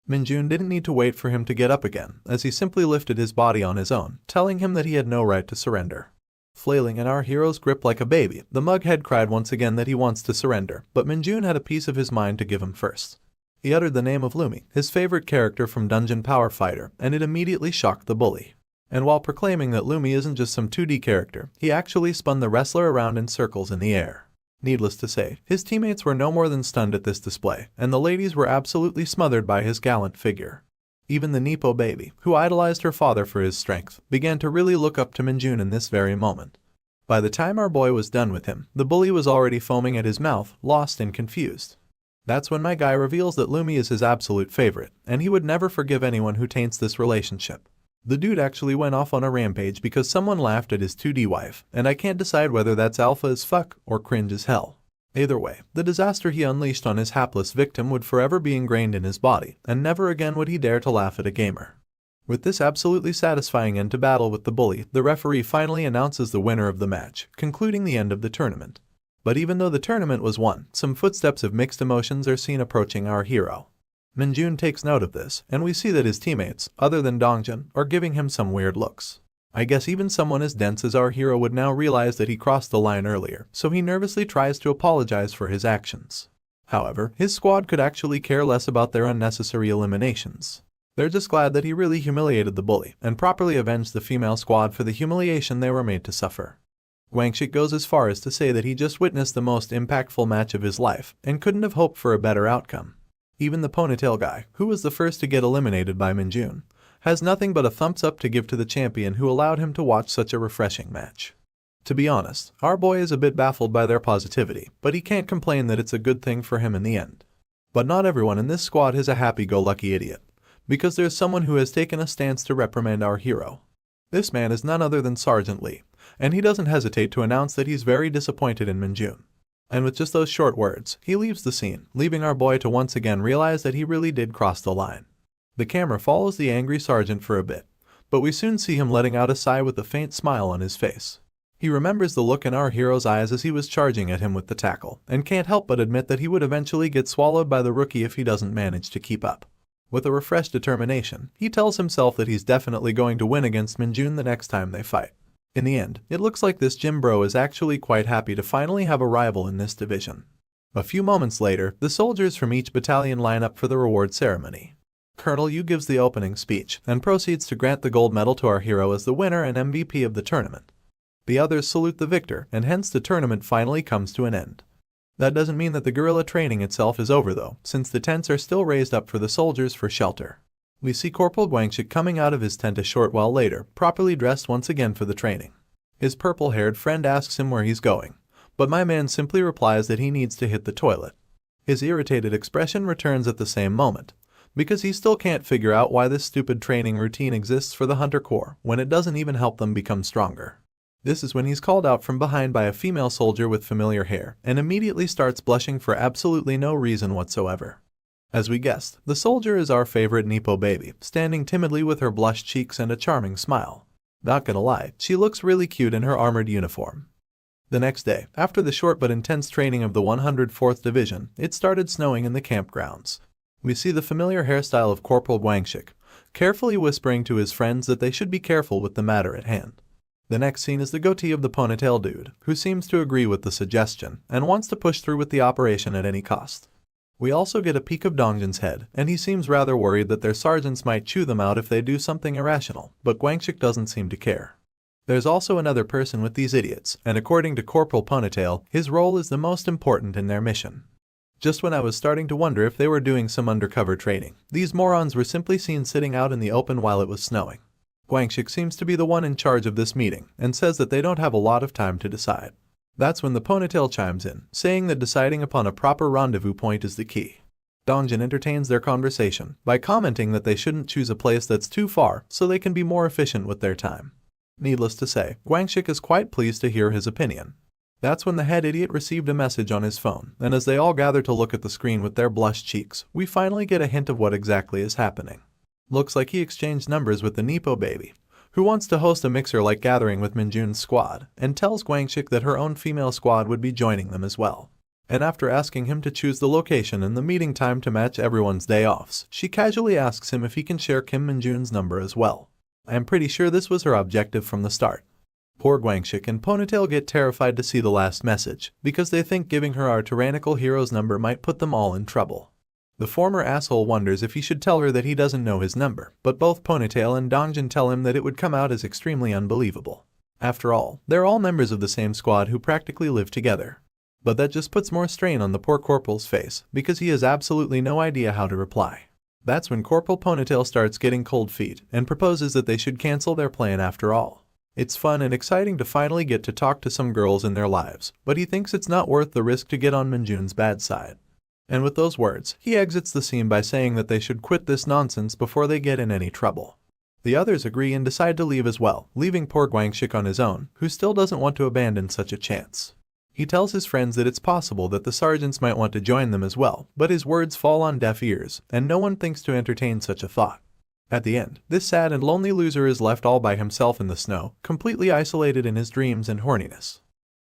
Minjun didn't need to wait for him to get up again, as he simply lifted his body on his own, telling him that he had no right to surrender. Flailing in our hero's grip like a baby, the mughead cried once again that he wants to surrender, but Minjun had a piece of his mind to give him first. He uttered the name of Lumi, his favorite character from Dungeon Power Fighter, and it immediately shocked the bully. And while proclaiming that Lumi isn't just some 2D character, he actually spun the wrestler around in circles in the air. Needless to say, his teammates were no more than stunned at this display, and the ladies were absolutely smothered by his gallant figure. Even the Nepo baby, who idolized her father for his strength, began to really look up to Minjun in this very moment. By the time our boy was done with him, the bully was already foaming at his mouth, lost and confused. That's when my guy reveals that Lumi is his absolute favorite, and he would never forgive anyone who taints this relationship. The dude actually went off on a rampage because someone laughed at his 2D wife, and I can't decide whether that's alpha as fuck or cringe as hell. Either way, the disaster he unleashed on his hapless victim would forever be ingrained in his body, and never again would he dare to laugh at a gamer. With this absolutely satisfying end to battle with the bully, the referee finally announces the winner of the match, concluding the end of the tournament. But even though the tournament was won, some footsteps of mixed emotions are seen approaching our hero. Minjun takes note of this, and we see that his teammates, other than Dongjun, are giving him some weird looks. I guess even someone as dense as our hero would now realize that he crossed the line earlier, so he nervously tries to apologize for his actions. However, his squad could actually care less about their unnecessary eliminations. They're just glad that he really humiliated the bully, and properly avenged the female squad for the humiliation they were made to suffer. Wangshik goes as far as to say that he just witnessed the most impactful match of his life, and couldn't have hoped for a better outcome. Even the ponytail guy, who was the first to get eliminated by Minjun, has nothing but a thumbs up to give to the champion who allowed him to watch such a refreshing match. To be honest, our boy is a bit baffled by their positivity, but he can't complain that it's a good thing for him in the end. But not everyone in this squad is a happy-go-lucky idiot, because there's someone who has taken a stance to reprimand our hero. This man is none other than Sergeant Lee, and he doesn't hesitate to announce that he's very disappointed in Minjun. And with just those short words, he leaves the scene, leaving our boy to once again realize that he really did cross the line. The camera follows the angry sergeant for a bit, but we soon see him letting out a sigh with a faint smile on his face. He remembers the look in our hero's eyes as he was charging at him with the tackle, and can't help but admit that he would eventually get swallowed by the rookie if he doesn't manage to keep up. With a refreshed determination, he tells himself that he's definitely going to win against Minjun the next time they fight. In the end, it looks like this gym bro is actually quite happy to finally have a rival in this division. A few moments later, the soldiers from each battalion line up for the reward ceremony. Colonel Yu gives the opening speech, and proceeds to grant the gold medal to our hero as the winner and MVP of the tournament. The others salute the victor, and hence the tournament finally comes to an end. That doesn't mean that the guerrilla training itself is over though, since the tents are still raised up for the soldiers for shelter. We see Corporal Guangxik coming out of his tent a short while later, properly dressed once again for the training. His purple-haired friend asks him where he's going, but my man simply replies that he needs to hit the toilet. His irritated expression returns at the same moment, because he still can't figure out why this stupid training routine exists for the Hunter Corps when it doesn't even help them become stronger. This is when he's called out from behind by a female soldier with familiar hair and immediately starts blushing for absolutely no reason whatsoever. As we guessed, the soldier is our favorite Nepo baby, standing timidly with her blushed cheeks and a charming smile. Not gonna lie, she looks really cute in her armored uniform. The next day, after the short but intense training of the 104th Division, it started snowing in the campgrounds. We see the familiar hairstyle of Corporal Guangxik, carefully whispering to his friends that they should be careful with the matter at hand. The next scene is the goatee of the ponytail dude, who seems to agree with the suggestion and wants to push through with the operation at any cost. We also get a peek of Dongjin's head, and he seems rather worried that their sergeants might chew them out if they do something irrational, but Guangxik doesn't seem to care. There's also another person with these idiots, and according to Corporal Ponytail, his role is the most important in their mission. Just when I was starting to wonder if they were doing some undercover training, these morons were simply seen sitting out in the open while it was snowing. Guangxik seems to be the one in charge of this meeting, and says that they don't have a lot of time to decide. That's when the Ponytail chimes in, saying that deciding upon a proper rendezvous point is the key. Dongjin entertains their conversation by commenting that they shouldn't choose a place that's too far so they can be more efficient with their time. Needless to say, Guangxik is quite pleased to hear his opinion. That's when the head idiot received a message on his phone, and as they all gather to look at the screen with their blushed cheeks, we finally get a hint of what exactly is happening. Looks like he exchanged numbers with the Nepo baby, who wants to host a mixer-like gathering with Minjun's squad, and tells Guangxik that her own female squad would be joining them as well. And after asking him to choose the location and the meeting time to match everyone's day offs, she casually asks him if he can share Kim Minjun's number as well. I am pretty sure this was her objective from the start. Poor Guangxik and Ponytail get terrified to see the last message, because they think giving her our tyrannical hero's number might put them all in trouble. The former asshole wonders if he should tell her that he doesn't know his number, but both Ponytail and Dongjin tell him that it would come out as extremely unbelievable. After all, they're all members of the same squad who practically live together. But that just puts more strain on the poor Corporal's face, because he has absolutely no idea how to reply. That's when Corporal Ponytail starts getting cold feet and proposes that they should cancel their plan after all. It's fun and exciting to finally get to talk to some girls in their lives, but he thinks it's not worth the risk to get on Minjun's bad side. And with those words, he exits the scene by saying that they should quit this nonsense before they get in any trouble. The others agree and decide to leave as well, leaving poor Guangxik on his own, who still doesn't want to abandon such a chance. He tells his friends that it's possible that the sergeants might want to join them as well, but his words fall on deaf ears, and no one thinks to entertain such a thought. At the end, this sad and lonely loser is left all by himself in the snow, completely isolated in his dreams and horniness.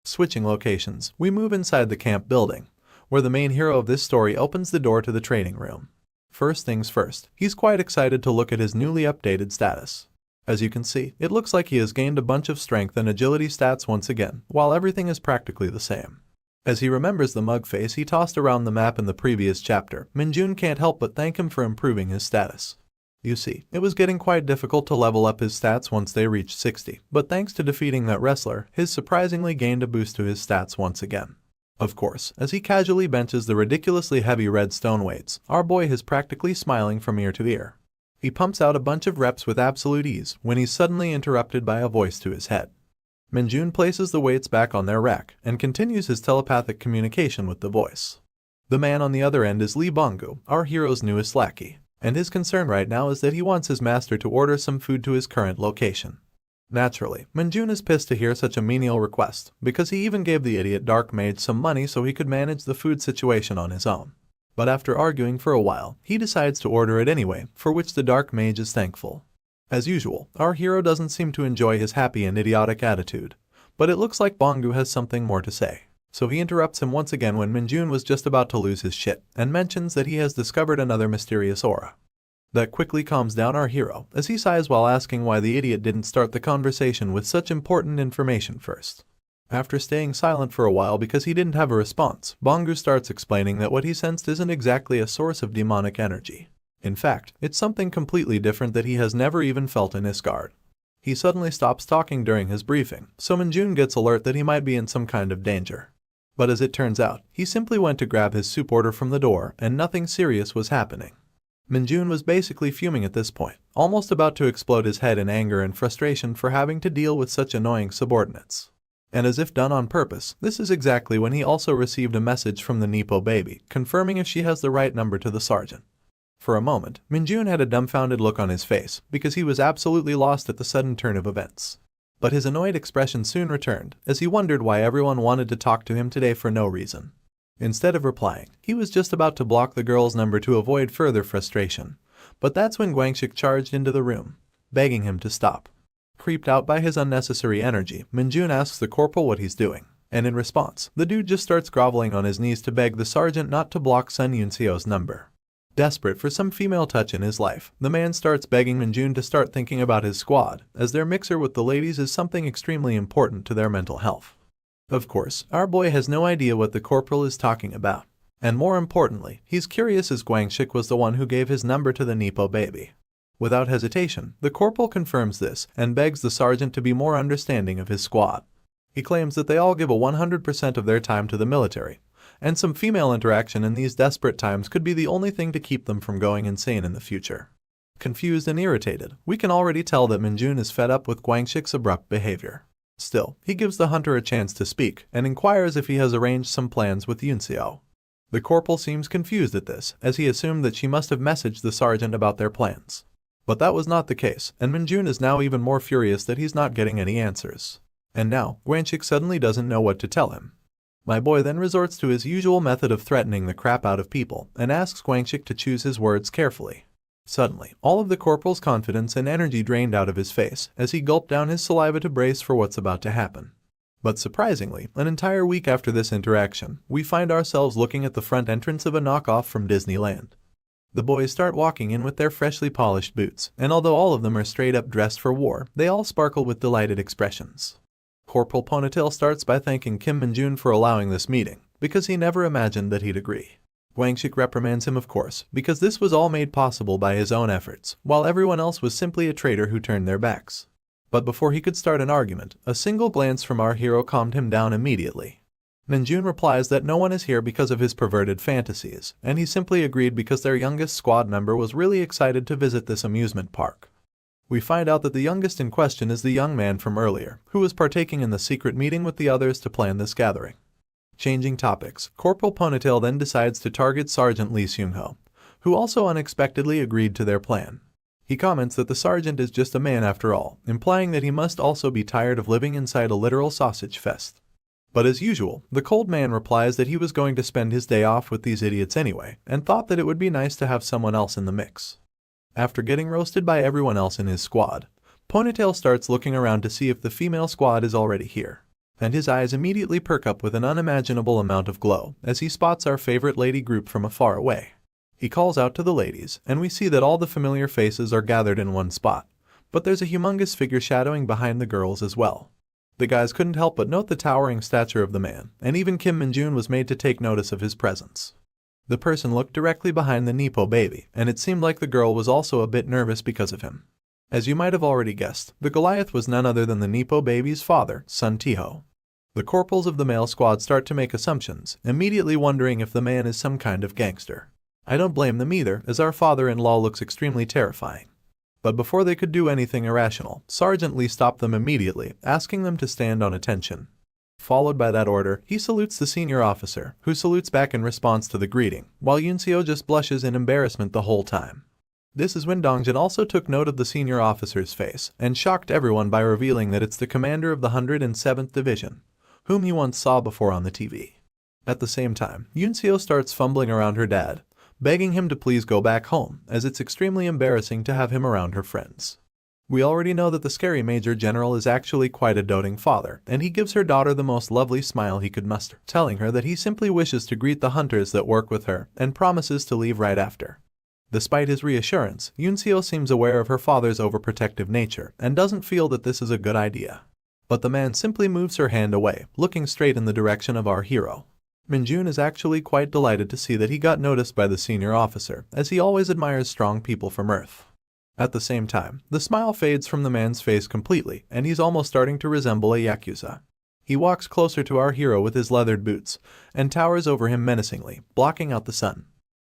Switching locations, we move inside the camp building, where the main hero of this story opens the door to the training room. First things first, he's quite excited to look at his newly updated status. As you can see, it looks like he has gained a bunch of strength and agility stats once again, while everything is practically the same. As he remembers the mug face he tossed around the map in the previous chapter, Minjun can't help but thank him for improving his status. You see, it was getting quite difficult to level up his stats once they reached 60, but thanks to defeating that wrestler, his surprisingly gained a boost to his stats once again. Of course, as he casually benches the ridiculously heavy red stone weights, our boy is practically smiling from ear to ear. He pumps out a bunch of reps with absolute ease when he's suddenly interrupted by a voice to his head. Minjun places the weights back on their rack and continues his telepathic communication with the voice. The man on the other end is Lee Bongu, our hero's newest lackey, and his concern right now is that he wants his master to order some food to his current location. Naturally, Minjun is pissed to hear such a menial request, because he even gave the idiot Dark Mage some money so he could manage the food situation on his own. But after arguing for a while, he decides to order it anyway, for which the Dark Mage is thankful. As usual, our hero doesn't seem to enjoy his happy and idiotic attitude, but it looks like Bongu has something more to say. So he interrupts him once again when Minjun was just about to lose his shit, and mentions that he has discovered another mysterious aura. That quickly calms down our hero, as he sighs while asking why the idiot didn't start the conversation with such important information first. After staying silent for a while because he didn't have a response, Bongu starts explaining that what he sensed isn't exactly a source of demonic energy. In fact, it's something completely different that he has never even felt in Isgard. He suddenly stops talking during his briefing, so Minjun gets alert that he might be in some kind of danger. But as it turns out, he simply went to grab his soup order from the door and nothing serious was happening. Minjun was basically fuming at this point, almost about to explode his head in anger and frustration for having to deal with such annoying subordinates. And as if done on purpose, this is exactly when he also received a message from the Nepo baby, confirming if she has the right number to the sergeant. For a moment, Minjun had a dumbfounded look on his face, because he was absolutely lost at the sudden turn of events. But his annoyed expression soon returned, as he wondered why everyone wanted to talk to him today for no reason. Instead of replying, he was just about to block the girl's number to avoid further frustration. But that's when Guangxik charged into the room, begging him to stop. Creeped out by his unnecessary energy, Minjun asks the corporal what he's doing, and in response, the dude just starts groveling on his knees to beg the sergeant not to block Sun Yunseo's number. Desperate for some female touch in his life, the man starts begging Minjun to start thinking about his squad, as their mixer with the ladies is something extremely important to their mental health. Of course, our boy has no idea what the corporal is talking about. And more importantly, he's curious as Guangxik was the one who gave his number to the Nepo baby. Without hesitation, the corporal confirms this and begs the sergeant to be more understanding of his squad. He claims that they all give a 100% of their time to the military, and some female interaction in these desperate times could be the only thing to keep them from going insane in the future. Confused and irritated, we can already tell that Minjun is fed up with Guangxik's abrupt behavior. Still, he gives the hunter a chance to speak and inquires if he has arranged some plans with Yunseo. The corporal seems confused at this, as he assumed that she must have messaged the sergeant about their plans. But that was not the case, and Minjun is now even more furious that he's not getting any answers. And now, Guangxik suddenly doesn't know what to tell him. My boy then resorts to his usual method of threatening the crap out of people and asks Guangxik to choose his words carefully. Suddenly, all of the corporal's confidence and energy drained out of his face as he gulped down his saliva to brace for what's about to happen. But surprisingly, an entire week after this interaction, we find ourselves looking at the front entrance of a knockoff from Disneyland. The boys start walking in with their freshly polished boots, and although all of them are straight up dressed for war, they all sparkle with delighted expressions. Corporal Ponytail starts by thanking Kim Minjun for allowing this meeting, because he never imagined that he'd agree. Guangxik reprimands him of course, because this was all made possible by his own efforts, while everyone else was simply a traitor who turned their backs. But before he could start an argument, a single glance from our hero calmed him down immediately. Minjun replies that no one is here because of his perverted fantasies, and he simply agreed because their youngest squad member was really excited to visit this amusement park. We find out that the youngest in question is the young man from earlier, who was partaking in the secret meeting with the others to plan this gathering. Changing topics, Corporal Ponytail then decides to target Sergeant Lee Seung-ho, who also unexpectedly agreed to their plan. He comments that the sergeant is just a man after all, implying that he must also be tired of living inside a literal sausage fest. But as usual, the cold man replies that he was going to spend his day off with these idiots anyway, and thought that it would be nice to have someone else in the mix. After getting roasted by everyone else in his squad, Ponytail starts looking around to see if the female squad is already here, and his eyes immediately perk up with an unimaginable amount of glow as he spots our favorite lady group from afar away. He calls out to the ladies, and we see that all the familiar faces are gathered in one spot, but there's a humongous figure shadowing behind the girls as well. The guys couldn't help but note the towering stature of the man, and even Kim Minjun was made to take notice of his presence. The person looked directly behind the Nepo baby, and it seemed like the girl was also a bit nervous because of him. As you might have already guessed, the Goliath was none other than the Nepo baby's father, Sun Tiho. The corporals of the male squad start to make assumptions, immediately wondering if the man is some kind of gangster. I don't blame them either, as our father-in-law looks extremely terrifying. But before they could do anything irrational, Sergeant Lee stopped them immediately, asking them to stand on attention. Followed by that order, he salutes the senior officer, who salutes back in response to the greeting, while Yunseo just blushes in embarrassment the whole time. This is when Dongjin also took note of the senior officer's face, and shocked everyone by revealing that it's the commander of the 107th Division, whom he once saw before on the TV. At the same time, Yunseo starts fumbling around her dad, begging him to please go back home, as it's extremely embarrassing to have him around her friends. We already know that the scary Major General is actually quite a doting father, and he gives her daughter the most lovely smile he could muster, telling her that he simply wishes to greet the hunters that work with her, and promises to leave right after. Despite his reassurance, Yunseo seems aware of her father's overprotective nature, and doesn't feel that this is a good idea. But the man simply moves her hand away, looking straight in the direction of our hero. Minjun is actually quite delighted to see that he got noticed by the senior officer, as he always admires strong people from Earth. At the same time, the smile fades from the man's face completely, and he's almost starting to resemble a yakuza. He walks closer to our hero with his leathered boots, and towers over him menacingly, blocking out the sun.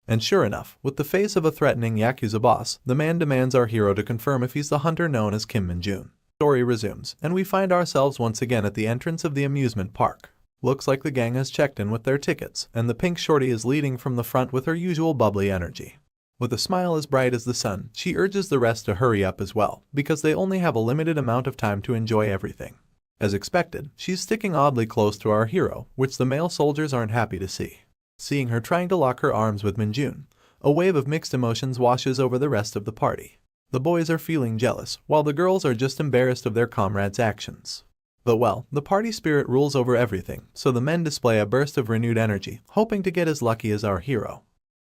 And sure enough, with the face of a threatening yakuza boss, the man demands our hero to confirm if he's the hunter known as Kim Minjun. Story resumes, and we find ourselves once again at the entrance of the amusement park. Looks like the gang has checked in with their tickets, and the pink shorty is leading from the front with her usual bubbly energy. With a smile as bright as the sun, she urges the rest to hurry up as well, because they only have a limited amount of time to enjoy everything. As expected, she's sticking oddly close to our hero, which the male soldiers aren't happy to see. Seeing her trying to lock her arms with Minjun, a wave of mixed emotions washes over the rest of the party. The boys are feeling jealous, while the girls are just embarrassed of their comrades' actions. But well, the party spirit rules over everything, so the men display a burst of renewed energy, hoping to get as lucky as our hero.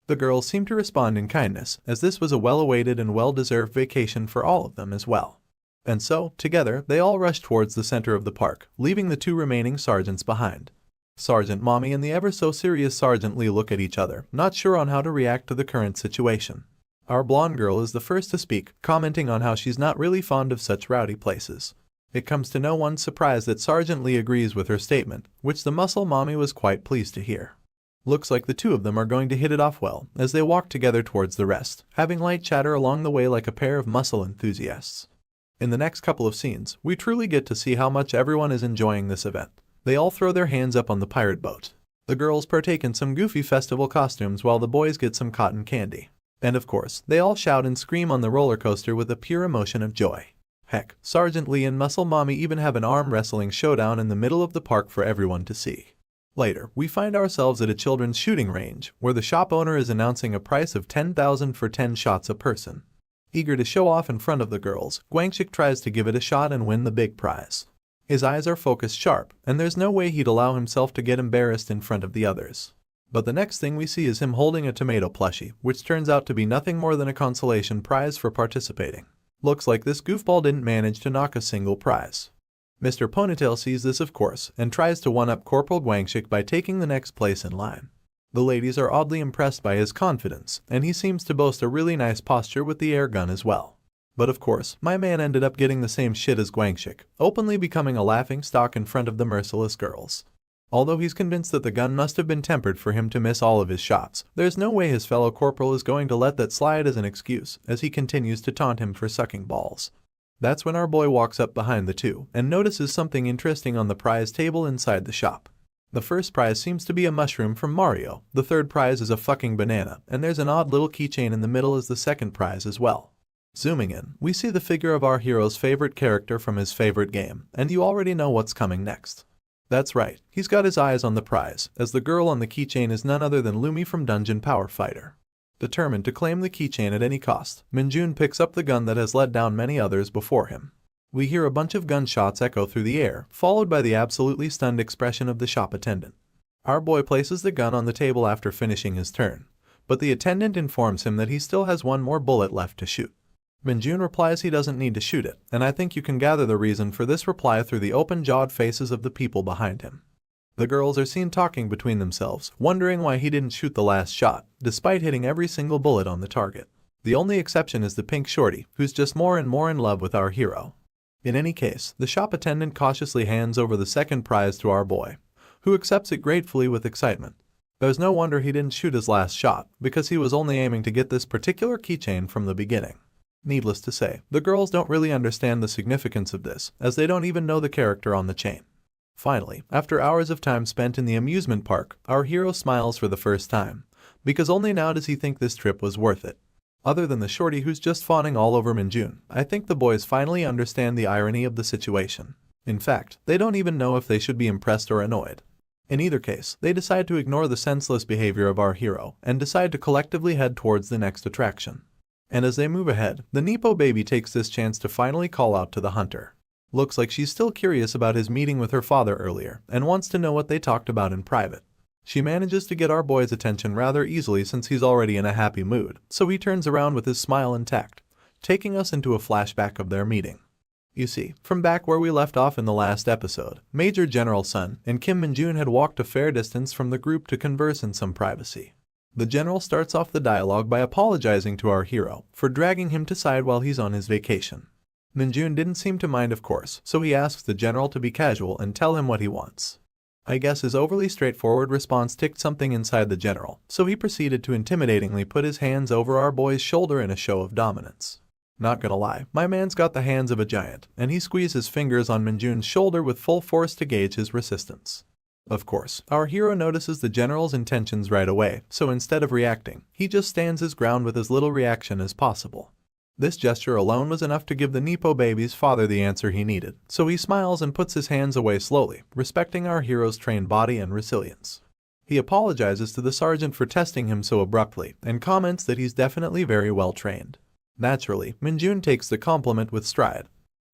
The girls seem to respond in kindness, as this was a well-awaited and well-deserved vacation for all of them as well. And so, together, they all rush towards the center of the park, leaving the two remaining sergeants behind. Sergeant Mommy and the ever-so-serious Sergeant Lee look at each other, not sure on how to react to the current situation. Our blonde girl is the first to speak, commenting on how she's not really fond of such rowdy places. It comes to no one's surprise that Sergeant Lee agrees with her statement, which the muscle mommy was quite pleased to hear. Looks like the two of them are going to hit it off well, as they walk together towards the rest, having light chatter along the way like a pair of muscle enthusiasts. In the next couple of scenes, we truly get to see how much everyone is enjoying this event. They all throw their hands up on the pirate boat. The girls partake in some goofy festival costumes while the boys get some cotton candy. And of course, they all shout and scream on the roller coaster with a pure emotion of joy. Heck, Sergeant Lee and Muscle Mommy even have an arm wrestling showdown in the middle of the park for everyone to see. Later, we find ourselves at a children's shooting range, where the shop owner is announcing a price of 10,000 for 10 shots a person. Eager to show off in front of the girls, Guangxik tries to give it a shot and win the big prize. His eyes are focused sharp, and there's no way he'd allow himself to get embarrassed in front of the others. But the next thing we see is him holding a tomato plushie, which turns out to be nothing more than a consolation prize for participating. Looks like this goofball didn't manage to knock a single prize. Mr. Ponytail sees this of course, and tries to one-up Corporal Guangxik by taking the next place in line. The ladies are oddly impressed by his confidence, and he seems to boast a really nice posture with the air gun as well. But of course, my man ended up getting the same shit as Guangxik, openly becoming a laughingstock in front of the merciless girls. Although he's convinced that the gun must have been tempered for him to miss all of his shots, there's no way his fellow corporal is going to let that slide as an excuse, as he continues to taunt him for sucking balls. That's when our boy walks up behind the two, and notices something interesting on the prize table inside the shop. The first prize seems to be a mushroom from Mario, the third prize is a fucking banana, and there's an odd little keychain in the middle as the second prize as well. Zooming in, we see the figure of our hero's favorite character from his favorite game, and you already know what's coming next. That's right, he's got his eyes on the prize, as the girl on the keychain is none other than Lumi from Dungeon Power Fighter. Determined to claim the keychain at any cost, Minjun picks up the gun that has let down many others before him. We hear a bunch of gunshots echo through the air, followed by the absolutely stunned expression of the shop attendant. Our boy places the gun on the table after finishing his turn, but the attendant informs him that he still has one more bullet left to shoot. Minjun replies he doesn't need to shoot it, and I think you can gather the reason for this reply through the open-jawed faces of the people behind him. The girls are seen talking between themselves, wondering why he didn't shoot the last shot, despite hitting every single bullet on the target. The only exception is the pink shorty, who's just more and more in love with our hero. In any case, the shop attendant cautiously hands over the second prize to our boy, who accepts it gratefully with excitement. There's no wonder he didn't shoot his last shot, because he was only aiming to get this particular keychain from the beginning. Needless to say, the girls don't really understand the significance of this, as they don't even know the character on the chain. Finally, after hours of time spent in the amusement park, our hero smiles for the first time, because only now does he think this trip was worth it. Other than the shorty who's just fawning all over Minjun, I think the boys finally understand the irony of the situation. In fact, they don't even know if they should be impressed or annoyed. In either case, they decide to ignore the senseless behavior of our hero, and decide to collectively head towards the next attraction. And as they move ahead, the Nepo baby takes this chance to finally call out to the hunter. Looks like she's still curious about his meeting with her father earlier, and wants to know what they talked about in private. She manages to get our boy's attention rather easily since he's already in a happy mood, so he turns around with his smile intact, taking us into a flashback of their meeting. You see, from back where we left off in the last episode, Major General Sun and Kim Minjun had walked a fair distance from the group to converse in some privacy. The general starts off the dialogue by apologizing to our hero for dragging him to side while he's on his vacation. Minjun didn't seem to mind of course, so he asks the general to be casual and tell him what he wants. I guess his overly straightforward response ticked something inside the general, so he proceeded to intimidatingly put his hands over our boy's shoulder in a show of dominance. Not gonna lie, my man's got the hands of a giant, and he squeezes his fingers on Minjun's shoulder with full force to gauge his resistance. Of course, our hero notices the general's intentions right away, so instead of reacting, he just stands his ground with as little reaction as possible. This gesture alone was enough to give the Nepo baby's father the answer he needed, so he smiles and puts his hands away slowly, respecting our hero's trained body and resilience. He apologizes to the sergeant for testing him so abruptly, and comments that he's definitely very well trained. Naturally, Minjun takes the compliment with stride.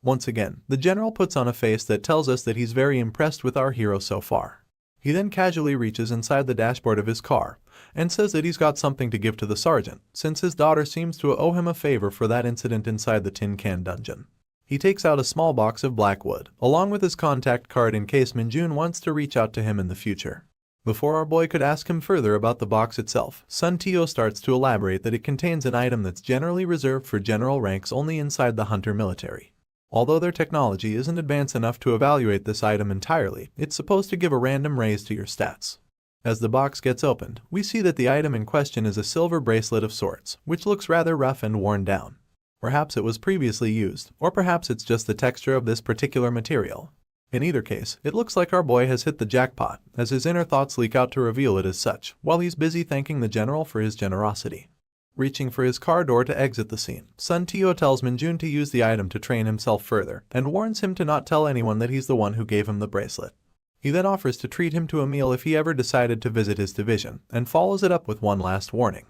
Once again, the general puts on a face that tells us that he's very impressed with our hero so far. He then casually reaches inside the dashboard of his car, and says that he's got something to give to the sergeant, since his daughter seems to owe him a favor for that incident inside the tin can dungeon. He takes out a small box of black wood, along with his contact card in case Minjun wants to reach out to him in the future. Before our boy could ask him further about the box itself, Sun Tio starts to elaborate that it contains an item that's generally reserved for general ranks only inside the hunter military. Although their technology isn't advanced enough to evaluate this item entirely, it's supposed to give a random raise to your stats. As the box gets opened, we see that the item in question is a silver bracelet of sorts, which looks rather rough and worn down. Perhaps it was previously used, or perhaps it's just the texture of this particular material. In either case, it looks like our boy has hit the jackpot, as his inner thoughts leak out to reveal it as such, while he's busy thanking the general for his generosity. Reaching for his car door to exit the scene, Sun Tio tells Minjun to use the item to train himself further, and warns him to not tell anyone that he's the one who gave him the bracelet. He then offers to treat him to a meal if he ever decided to visit his division, and follows it up with one last warning.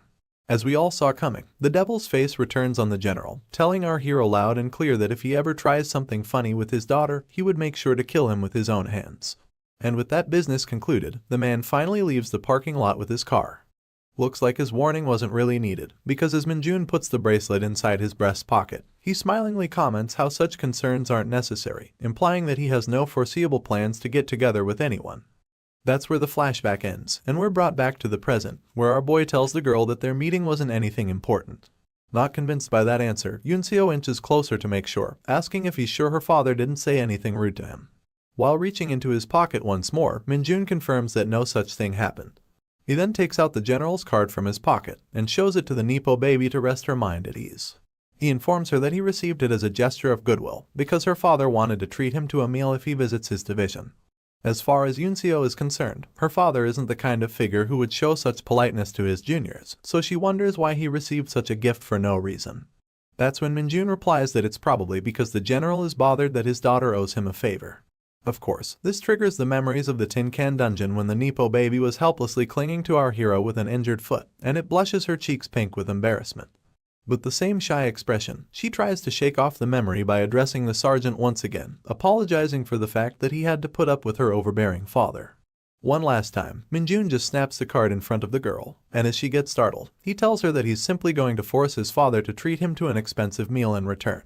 As we all saw coming, the devil's face returns on the general, telling our hero loud and clear that if he ever tries something funny with his daughter, he would make sure to kill him with his own hands. And with that business concluded, the man finally leaves the parking lot with his car. Looks like his warning wasn't really needed, because as Minjun puts the bracelet inside his breast pocket, he smilingly comments how such concerns aren't necessary, implying that he has no foreseeable plans to get together with anyone. That's where the flashback ends, and we're brought back to the present, where our boy tells the girl that their meeting wasn't anything important. Not convinced by that answer, Yunseo inches closer to make sure, asking if he's sure her father didn't say anything rude to him. While reaching into his pocket once more, Minjun confirms that no such thing happened. He then takes out the general's card from his pocket and shows it to the Nepo baby to rest her mind at ease. He informs her that he received it as a gesture of goodwill because her father wanted to treat him to a meal if he visits his division. As far as Yunseo is concerned, her father isn't the kind of figure who would show such politeness to his juniors, so she wonders why he received such a gift for no reason. That's when Minjun replies that it's probably because the general is bothered that his daughter owes him a favor. Of course, this triggers the memories of the tin can dungeon when the Nepo baby was helplessly clinging to our hero with an injured foot, and it blushes her cheeks pink with embarrassment. With the same shy expression, she tries to shake off the memory by addressing the sergeant once again, apologizing for the fact that he had to put up with her overbearing father. One last time, Minjun just snaps the card in front of the girl, and as she gets startled, he tells her that he's simply going to force his father to treat him to an expensive meal in return.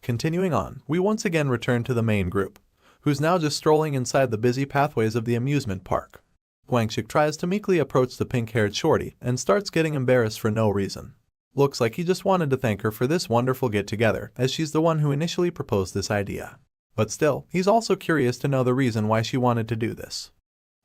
Continuing on, we once again return to the main group, who's now just strolling inside the busy pathways of the amusement park. Guangxik tries to meekly approach the pink-haired shorty and starts getting embarrassed for no reason. Looks like he just wanted to thank her for this wonderful get-together, as she's the one who initially proposed this idea. But still, he's also curious to know the reason why she wanted to do this.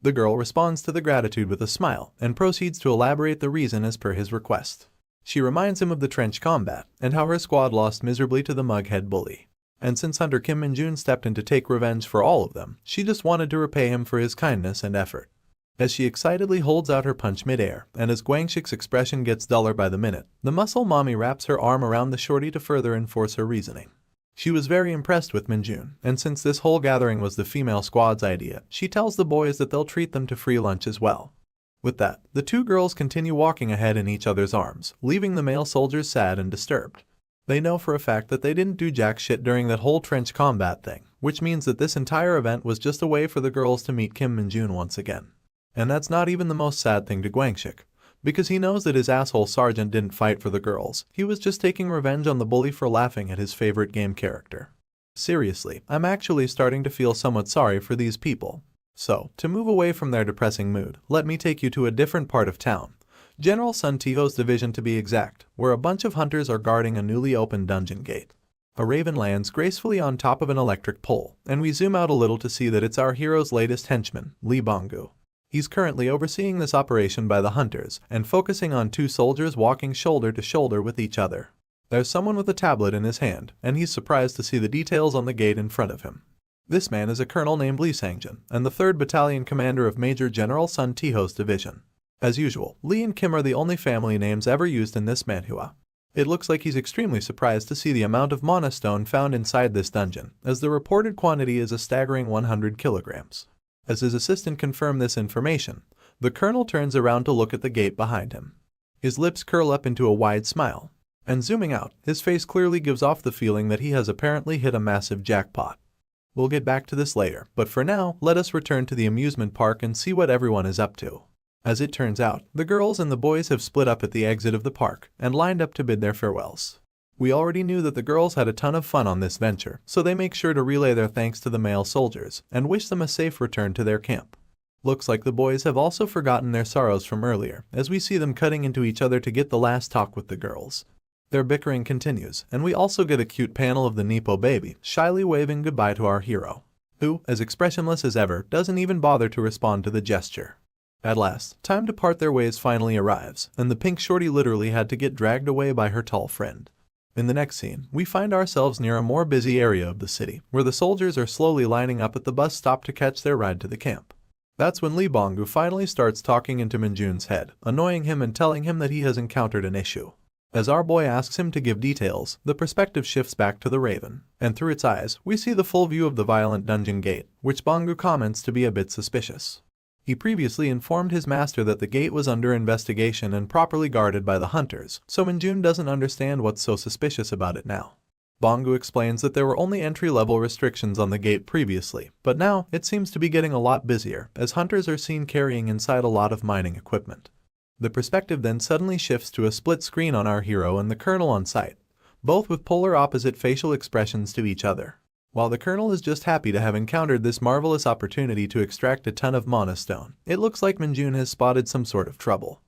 The girl responds to the gratitude with a smile and proceeds to elaborate the reason as per his request. She reminds him of the trench combat and how her squad lost miserably to the mughead bully. And since Hunter Kim Minjun stepped in to take revenge for all of them, she just wanted to repay him for his kindness and effort. As she excitedly holds out her punch midair, and as Guangxik's expression gets duller by the minute, the muscle mommy wraps her arm around the shorty to further enforce her reasoning. She was very impressed with Minjun, and since this whole gathering was the female squad's idea, she tells the boys that they'll treat them to free lunch as well. With that, the two girls continue walking ahead in each other's arms, leaving the male soldiers sad and disturbed. They know for a fact that they didn't do jack shit during that whole trench combat thing, which means that this entire event was just a way for the girls to meet Kim Minjun once again. And that's not even the most sad thing to Guangxik, because he knows that his asshole sergeant didn't fight for the girls, he was just taking revenge on the bully for laughing at his favorite game character. Seriously, I'm actually starting to feel somewhat sorry for these people. So, to move away from their depressing mood, let me take you to a different part of town. General Sun Tiho's division to be exact, where a bunch of hunters are guarding a newly opened dungeon gate. A raven lands gracefully on top of an electric pole, and we zoom out a little to see that it's our hero's latest henchman, Li Bongu. He's currently overseeing this operation by the hunters, and focusing on two soldiers walking shoulder to shoulder with each other. There's someone with a tablet in his hand, and he's surprised to see the details on the gate in front of him. This man is a colonel named Lee Sangjin, and the 3rd Battalion commander of Major General Sun Tiho's division. As usual, Lee and Kim are the only family names ever used in this manhwa. It looks like he's extremely surprised to see the amount of mana stone found inside this dungeon, as the reported quantity is a staggering 100 kilograms. As his assistant confirmed this information, the colonel turns around to look at the gate behind him. His lips curl up into a wide smile, and zooming out, his face clearly gives off the feeling that he has apparently hit a massive jackpot. We'll get back to this later, but for now, let us return to the amusement park and see what everyone is up to. As it turns out, the girls and the boys have split up at the exit of the park and lined up to bid their farewells. We already knew that the girls had a ton of fun on this venture, so they make sure to relay their thanks to the male soldiers and wish them a safe return to their camp. Looks like the boys have also forgotten their sorrows from earlier, as we see them cutting into each other to get the last talk with the girls. Their bickering continues, and we also get a cute panel of the Nepo baby shyly waving goodbye to our hero, who, as expressionless as ever, doesn't even bother to respond to the gesture. At last, time to part their ways finally arrives, and the pink shorty literally had to get dragged away by her tall friend. In the next scene, we find ourselves near a more busy area of the city, where the soldiers are slowly lining up at the bus stop to catch their ride to the camp. That's when Lee Bonggu finally starts talking into Minjun's head, annoying him and telling him that he has encountered an issue. As our boy asks him to give details, the perspective shifts back to the raven, and through its eyes, we see the full view of the violent dungeon gate, which Bonggu comments to be a bit suspicious. He previously informed his master that the gate was under investigation and properly guarded by the hunters, so Minjun doesn't understand what's so suspicious about it now. Bonggu explains that there were only entry-level restrictions on the gate previously, but now it seems to be getting a lot busier, as hunters are seen carrying inside a lot of mining equipment. The perspective then suddenly shifts to a split screen on our hero and the colonel on site, both with polar opposite facial expressions to each other. While the colonel is just happy to have encountered this marvelous opportunity to extract a ton of mana stone, it looks like Minjun has spotted some sort of trouble.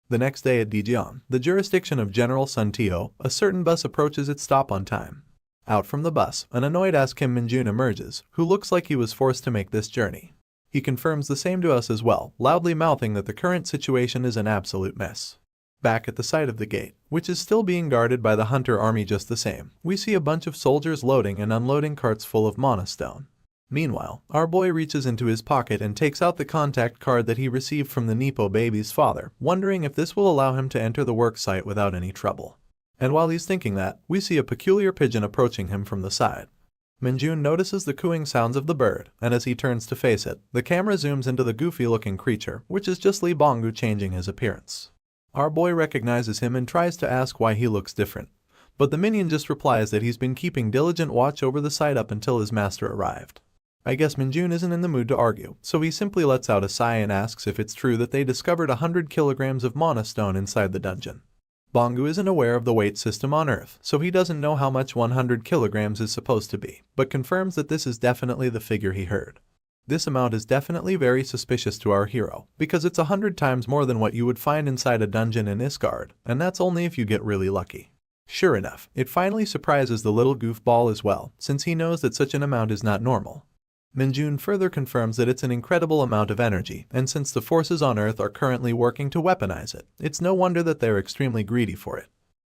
The next day at Daejeon, the jurisdiction of General Sun Tio, a certain bus approaches its stop on time. Out from the bus, an annoyed-ass Kim Minjun emerges, who looks like he was forced to make this journey. He confirms the same to us as well, loudly mouthing that the current situation is an absolute mess. Back at the site of the gate, which is still being guarded by the hunter army just the same, we see a bunch of soldiers loading and unloading carts full of mana stone. Meanwhile, our boy reaches into his pocket and takes out the contact card that he received from the Nepo baby's father, wondering if this will allow him to enter the work site without any trouble. And while he's thinking that, we see a peculiar pigeon approaching him from the side. Minjun notices the cooing sounds of the bird, and as he turns to face it, the camera zooms into the goofy-looking creature, which is just Lee Bonggu changing his appearance. Our boy recognizes him and tries to ask why he looks different, but the minion just replies that he's been keeping diligent watch over the site up until his master arrived. I guess Minjun isn't in the mood to argue, so he simply lets out a sigh and asks if it's true that they discovered 100 kilograms of mana stone inside the dungeon. Bonggu isn't aware of the weight system on Earth, so he doesn't know how much 100 kilograms is supposed to be, but confirms that this is definitely the figure he heard. This amount is definitely very suspicious to our hero, because it's 100 times more than what you would find inside a dungeon in Isgard, and that's only if you get really lucky. Sure enough, it finally surprises the little goofball as well, since he knows that such an amount is not normal. Minjun further confirms that it's an incredible amount of energy, and since the forces on Earth are currently working to weaponize it, it's no wonder that they're extremely greedy for it.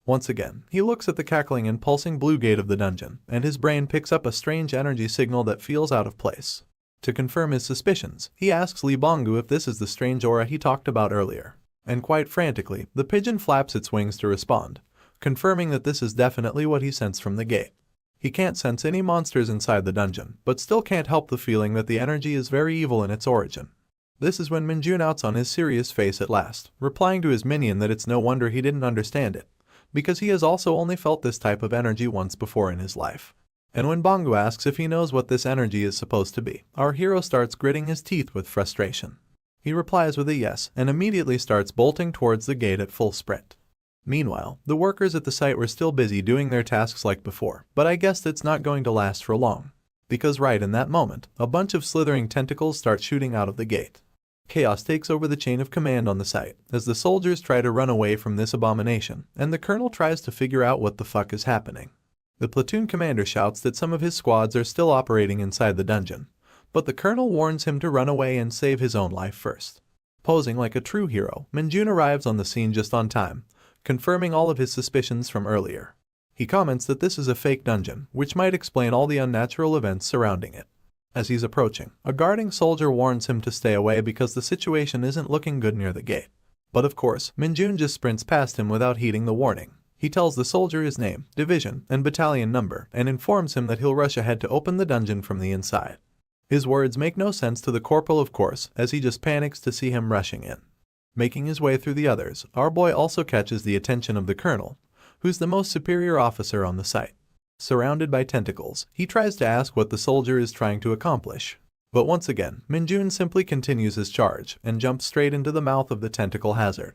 Once again, he looks at the cackling and pulsing blue gate of the dungeon, and his brain picks up a strange energy signal that feels out of place. To confirm his suspicions, he asks Lee Bonggu if this is the strange aura he talked about earlier, and quite frantically, the pigeon flaps its wings to respond, confirming that this is definitely what he sensed from the gate. He can't sense any monsters inside the dungeon, but still can't help the feeling that the energy is very evil in its origin. This is when Minjun outs on his serious face at last, replying to his minion that it's no wonder he didn't understand it, because he has also only felt this type of energy once before in his life. And when Bonggu asks if he knows what this energy is supposed to be, our hero starts gritting his teeth with frustration. He replies with a yes, and immediately starts bolting towards the gate at full sprint. Meanwhile, the workers at the site were still busy doing their tasks like before, but I guess it's not going to last for long. Because right in that moment, a bunch of slithering tentacles start shooting out of the gate. Chaos takes over the chain of command on the site, as the soldiers try to run away from this abomination, and the colonel tries to figure out what the fuck is happening. The platoon commander shouts that some of his squads are still operating inside the dungeon, but the colonel warns him to run away and save his own life first. Posing like a true hero, Minjun arrives on the scene just on time, confirming all of his suspicions from earlier. He comments that this is a fake dungeon, which might explain all the unnatural events surrounding it. As he's approaching, a guarding soldier warns him to stay away because the situation isn't looking good near the gate. But of course, Minjun just sprints past him without heeding the warning. He tells the soldier his name, division, and battalion number, and informs him that he'll rush ahead to open the dungeon from the inside. His words make no sense to the corporal, of course, as he just panics to see him rushing in. Making his way through the others, our boy also catches the attention of the colonel, who's the most superior officer on the site. Surrounded by tentacles, he tries to ask what the soldier is trying to accomplish. But once again, Minjun simply continues his charge and jumps straight into the mouth of the tentacle hazard.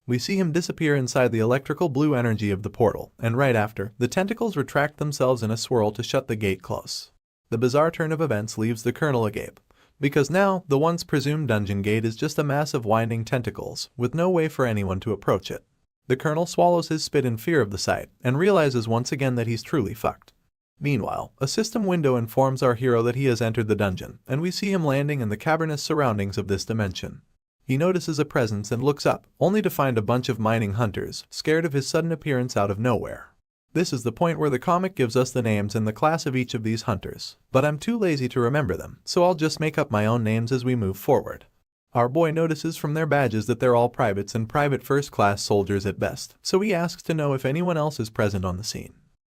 We see him disappear inside the electrical blue energy of the portal, and right after, the tentacles retract themselves in a swirl to shut the gate close. The bizarre turn of events leaves the colonel agape, because now the once presumed dungeon gate is just a mass of winding tentacles, with no way for anyone to approach it. The colonel swallows his spit in fear of the sight, and realizes once again that he's truly fucked. Meanwhile, a system window informs our hero that he has entered the dungeon, and we see him landing in the cavernous surroundings of this dimension. He notices a presence and looks up, only to find a bunch of mining hunters, scared of his sudden appearance out of nowhere. This is the point where the comic gives us the names and the class of each of these hunters, but I'm too lazy to remember them, so I'll just make up my own names as we move forward. Our boy notices from their badges that they're all privates and private first-class soldiers at best, so he asks to know if anyone else is present on the scene.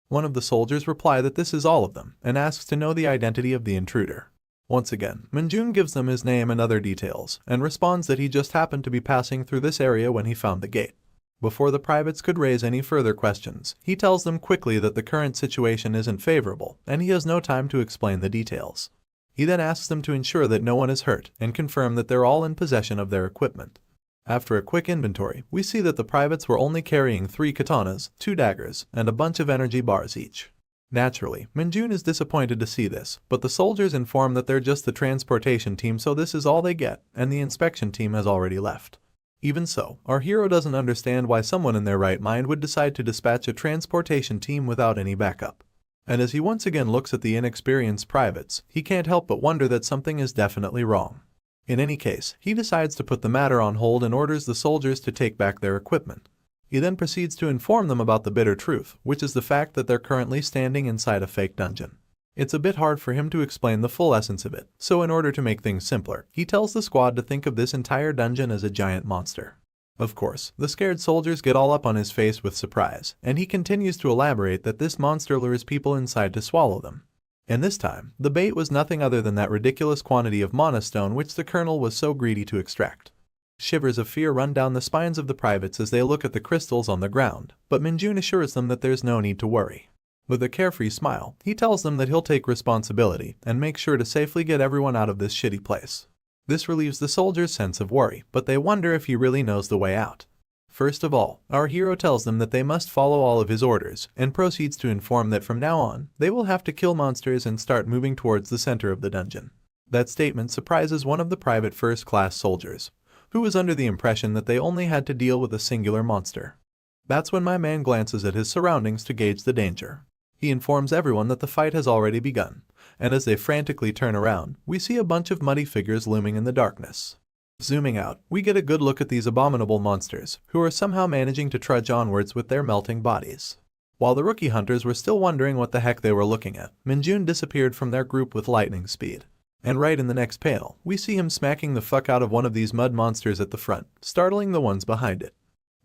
One of the soldiers replies that this is all of them, and asks to know the identity of the intruder. Once again, Minjun gives them his name and other details, and responds that he just happened to be passing through this area when he found the gate. Before the privates could raise any further questions, he tells them quickly that the current situation isn't favorable, and he has no time to explain the details. He then asks them to ensure that no one is hurt, and confirm that they're all in possession of their equipment. After a quick inventory, we see that the privates were only carrying 3 katanas, 2 daggers, and a bunch of energy bars each. Naturally, Minjun is disappointed to see this, but the soldiers inform that they're just the transportation team, so this is all they get, and the inspection team has already left. Even so, our hero doesn't understand why someone in their right mind would decide to dispatch a transportation team without any backup. And as he once again looks at the inexperienced privates, he can't help but wonder that something is definitely wrong. In any case, he decides to put the matter on hold and orders the soldiers to take back their equipment. He then proceeds to inform them about the bitter truth, which is the fact that they're currently standing inside a fake dungeon. It's a bit hard for him to explain the full essence of it, so in order to make things simpler, he tells the squad to think of this entire dungeon as a giant monster. Of course, the scared soldiers get all up on his face with surprise, and he continues to elaborate that this monster lures people inside to swallow them. And this time, the bait was nothing other than that ridiculous quantity of mana stone which the colonel was so greedy to extract. Shivers of fear run down the spines of the privates as they look at the crystals on the ground, but Minjun assures them that there's no need to worry. With a carefree smile, he tells them that he'll take responsibility and make sure to safely get everyone out of this shitty place. This relieves the soldiers' sense of worry, but they wonder if he really knows the way out. First of all, our hero tells them that they must follow all of his orders, and proceeds to inform that from now on, they will have to kill monsters and start moving towards the center of the dungeon. That statement surprises one of the private first-class soldiers, who was under the impression that they only had to deal with a singular monster. That's when my man glances at his surroundings to gauge the danger. He informs everyone that the fight has already begun, and as they frantically turn around, we see a bunch of muddy figures looming in the darkness. Zooming out, we get a good look at these abominable monsters, who are somehow managing to trudge onwards with their melting bodies. While the rookie hunters were still wondering what the heck they were looking at, Minjun disappeared from their group with lightning speed. And right in the next panel, we see him smacking the fuck out of one of these mud monsters at the front, startling the ones behind it.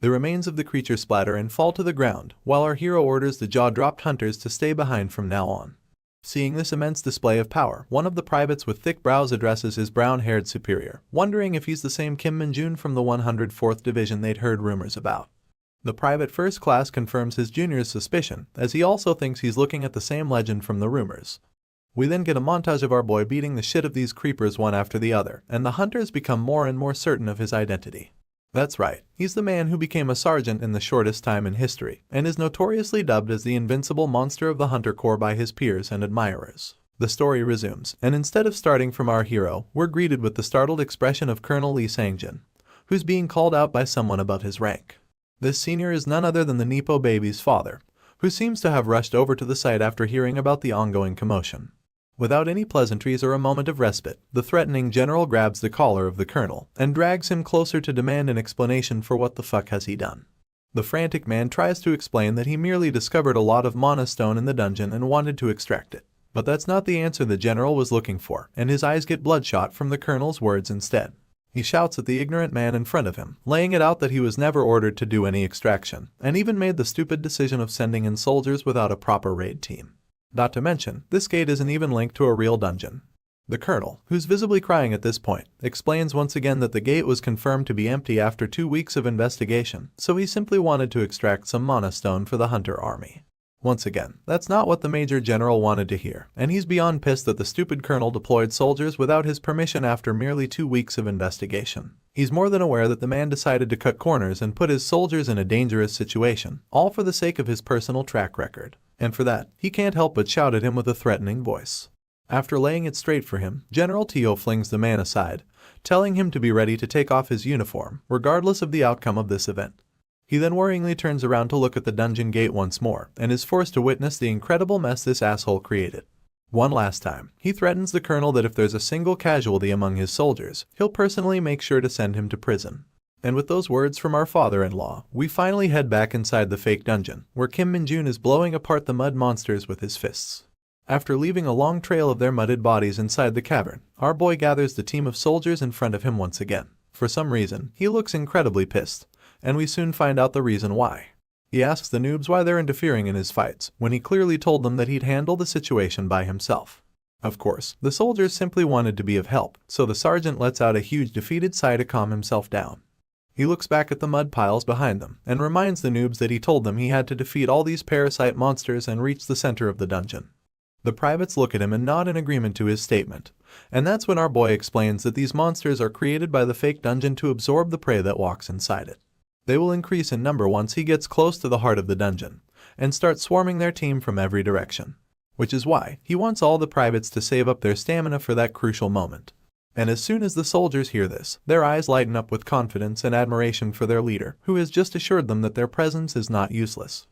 The remains of the creature splatter and fall to the ground, while our hero orders the jaw-dropped hunters to stay behind from now on. Seeing this immense display of power, one of the privates with thick brows addresses his brown-haired superior, wondering if he's the same Kim Minjun from the 104th Division they'd heard rumors about. The private first class confirms his junior's suspicion, as he also thinks he's looking at the same legend from the rumors. We then get a montage of our boy beating the shit of these creepers one after the other, and the hunters become more and more certain of his identity. That's right, he's the man who became a sergeant in the shortest time in history, and is notoriously dubbed as the invincible monster of the Hunter Corps by his peers and admirers. The story resumes, and instead of starting from our hero, we're greeted with the startled expression of Colonel Lee Sangjin, who's being called out by someone above his rank. This senior is none other than the Nepo baby's father, who seems to have rushed over to the site after hearing about the ongoing commotion. Without any pleasantries or a moment of respite, the threatening general grabs the collar of the colonel and drags him closer to demand an explanation for what the fuck has he done. The frantic man tries to explain that he merely discovered a lot of mana stone in the dungeon and wanted to extract it. But that's not the answer the general was looking for, and his eyes get bloodshot from the colonel's words instead. He shouts at the ignorant man in front of him, laying it out that he was never ordered to do any extraction, and even made the stupid decision of sending in soldiers without a proper raid team. Not to mention, this gate isn't even linked to a real dungeon. The colonel, who's visibly crying at this point, explains once again that the gate was confirmed to be empty after 2 weeks of investigation, so he simply wanted to extract some mana stone for the hunter army. Once again, that's not what the Major General wanted to hear, and he's beyond pissed that the stupid colonel deployed soldiers without his permission after merely 2 weeks of investigation. He's more than aware that the man decided to cut corners and put his soldiers in a dangerous situation, all for the sake of his personal track record. And for that, he can't help but shout at him with a threatening voice. After laying it straight for him, General Tio flings the man aside, telling him to be ready to take off his uniform, regardless of the outcome of this event. He then worryingly turns around to look at the dungeon gate once more, and is forced to witness the incredible mess this asshole created. One last time, he threatens the colonel that if there's a single casualty among his soldiers, he'll personally make sure to send him to prison. And with those words from our father-in-law, we finally head back inside the fake dungeon, where Kim Min-jun is blowing apart the mud monsters with his fists. After leaving a long trail of their mudded bodies inside the cavern, our boy gathers the team of soldiers in front of him once again. For some reason, he looks incredibly pissed, and we soon find out the reason why. He asks the noobs why they're interfering in his fights, when he clearly told them that he'd handle the situation by himself. Of course, the soldiers simply wanted to be of help, so the sergeant lets out a huge defeated sigh to calm himself down. He looks back at the mud piles behind them, and reminds the noobs that he told them he had to defeat all these parasite monsters and reach the center of the dungeon. The privates look at him and nod in agreement to his statement, and that's when our boy explains that these monsters are created by the fake dungeon to absorb the prey that walks inside it. They will increase in number once he gets close to the heart of the dungeon, and start swarming their team from every direction. Which is why he wants all the privates to save up their stamina for that crucial moment. And as soon as the soldiers hear this, their eyes lighten up with confidence and admiration for their leader, who has just assured them that their presence is not useless.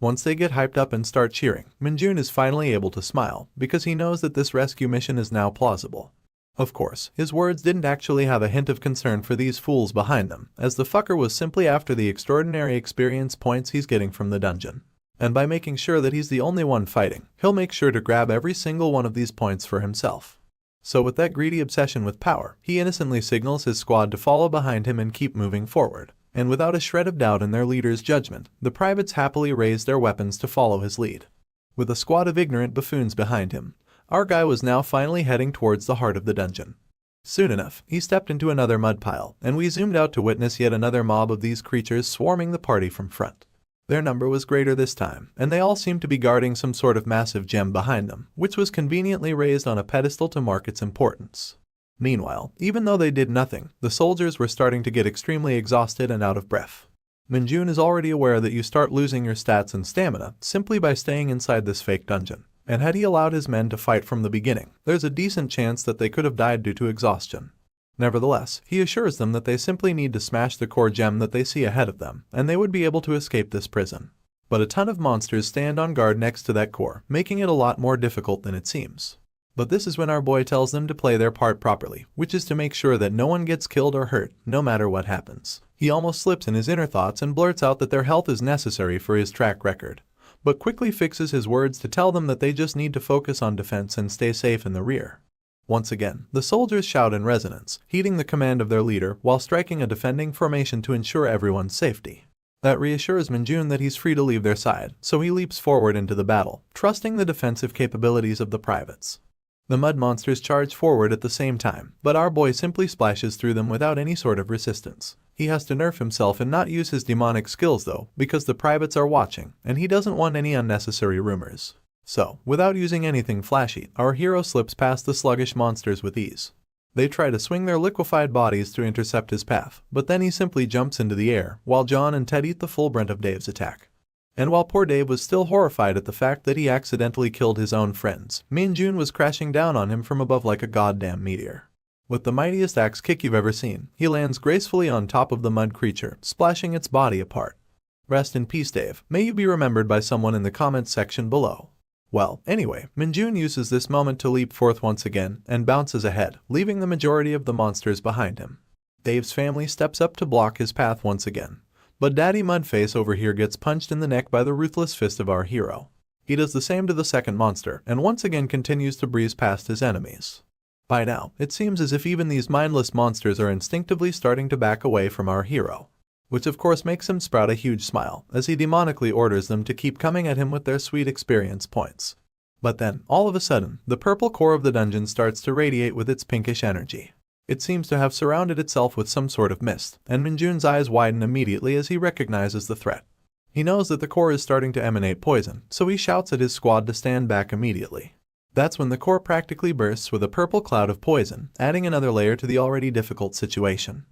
Once they get hyped up and start cheering, Min-jun is finally able to smile, because he knows that this rescue mission is now plausible. Of course, his words didn't actually have a hint of concern for these fools behind them, as the fucker was simply after the extraordinary experience points he's getting from the dungeon. And by making sure that he's the only one fighting, he'll make sure to grab every single one of these points for himself. So with that greedy obsession with power, he innocently signals his squad to follow behind him and keep moving forward. And without a shred of doubt in their leader's judgment, the privates happily raised their weapons to follow his lead. With a squad of ignorant buffoons behind him, our guy was now finally heading towards the heart of the dungeon. Soon enough, he stepped into another mud pile, and we zoomed out to witness yet another mob of these creatures swarming the party from front. Their number was greater this time, and they all seemed to be guarding some sort of massive gem behind them, which was conveniently raised on a pedestal to mark its importance. Meanwhile, even though they did nothing, the soldiers were starting to get extremely exhausted and out of breath. Min-jun is already aware that you start losing your stats and stamina simply by staying inside this fake dungeon, and had he allowed his men to fight from the beginning, there's a decent chance that they could have died due to exhaustion. Nevertheless, he assures them that they simply need to smash the core gem that they see ahead of them, and they would be able to escape this prison. But a ton of monsters stand on guard next to that core, making it a lot more difficult than it seems. But this is when our boy tells them to play their part properly, which is to make sure that no one gets killed or hurt, no matter what happens. He almost slips in his inner thoughts and blurts out that their health is necessary for his track record, but quickly fixes his words to tell them that they just need to focus on defense and stay safe in the rear. Once again, the soldiers shout in resonance, heeding the command of their leader while striking a defending formation to ensure everyone's safety. That reassures Min-jun that he's free to leave their side, so he leaps forward into the battle, trusting the defensive capabilities of the privates. The mud monsters charge forward at the same time, but our boy simply splashes through them without any sort of resistance. He has to nerf himself and not use his demonic skills though, because the privates are watching, and he doesn't want any unnecessary rumors. So, without using anything flashy, our hero slips past the sluggish monsters with ease. They try to swing their liquefied bodies to intercept his path, but then he simply jumps into the air, while John and Ted eat the full brunt of Dave's attack. And while poor Dave was still horrified at the fact that he accidentally killed his own friends, Min-jun was crashing down on him from above like a goddamn meteor. With the mightiest axe kick you've ever seen, he lands gracefully on top of the mud creature, splashing its body apart. Rest in peace, Dave. May you be remembered by someone in the comments section below. Well, anyway, Min-jun uses this moment to leap forth once again and bounces ahead, leaving the majority of the monsters behind him. Dave's family steps up to block his path once again, But Daddy Mudface over here gets punched in the neck by the ruthless fist of our hero. He does the same to the second monster and once again continues to breeze past his enemies. By now, it seems as if even these mindless monsters are instinctively starting to back away from our hero, which of course makes him sprout a huge smile as he demonically orders them to keep coming at him with their sweet experience points. But then, all of a sudden, the purple core of the dungeon starts to radiate with its pinkish energy. It seems to have surrounded itself with some sort of mist, and Minjun's eyes widen immediately as he recognizes the threat. He knows that the core is starting to emanate poison, so he shouts at his squad to stand back immediately. That's when the core practically bursts with a purple cloud of poison, adding another layer to the already difficult situation.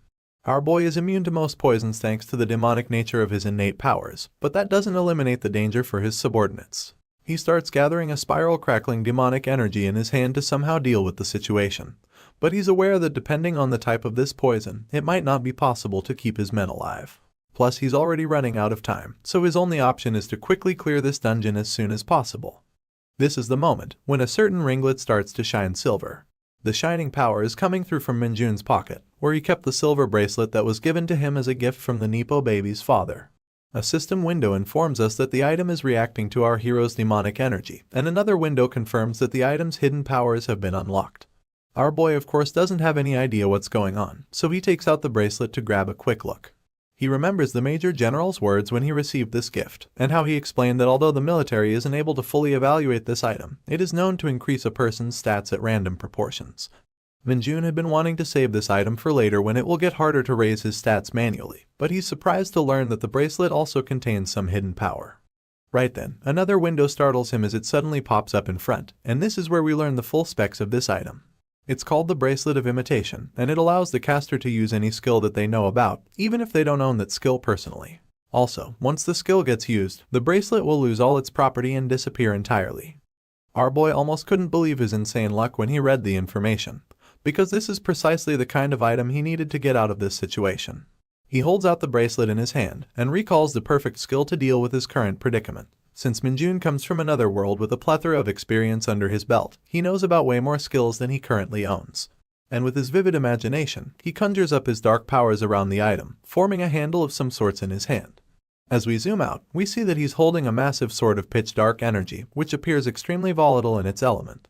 Our boy is immune to most poisons thanks to the demonic nature of his innate powers, but that doesn't eliminate the danger for his subordinates. He starts gathering a spiral crackling demonic energy in his hand to somehow deal with the situation, but he's aware that depending on the type of this poison, it might not be possible to keep his men alive. Plus he's already running out of time, so his only option is to quickly clear this dungeon as soon as possible. This is the moment when a certain ringlet starts to shine silver. The shining power is coming through from Minjun's pocket, where he kept the silver bracelet that was given to him as a gift from the Nepo baby's father. A system window informs us that the item is reacting to our hero's demonic energy, and another window confirms that the item's hidden powers have been unlocked. Our boy of course doesn't have any idea what's going on, so he takes out the bracelet to grab a quick look. He remembers the Major General's words when he received this gift, and how he explained that although the military isn't able to fully evaluate this item, it is known to increase a person's stats at random proportions. Minjun had been wanting to save this item for later when it will get harder to raise his stats manually, but he's surprised to learn that the bracelet also contains some hidden power. Right then, another window startles him as it suddenly pops up in front, and this is where we learn the full specs of this item. It's called the Bracelet of Imitation, and it allows the caster to use any skill that they know about, even if they don't own that skill personally. Also, once the skill gets used, the bracelet will lose all its property and disappear entirely. Our boy almost couldn't believe his insane luck when he read the information, because this is precisely the kind of item he needed to get out of this situation. He holds out the bracelet in his hand, and recalls the perfect skill to deal with his current predicament. Since Minjun comes from another world with a plethora of experience under his belt, he knows about way more skills than he currently owns. And with his vivid imagination, he conjures up his dark powers around the item, forming a handle of some sorts in his hand. As we zoom out, we see that he's holding a massive sword of pitch dark energy, which appears extremely volatile in its element.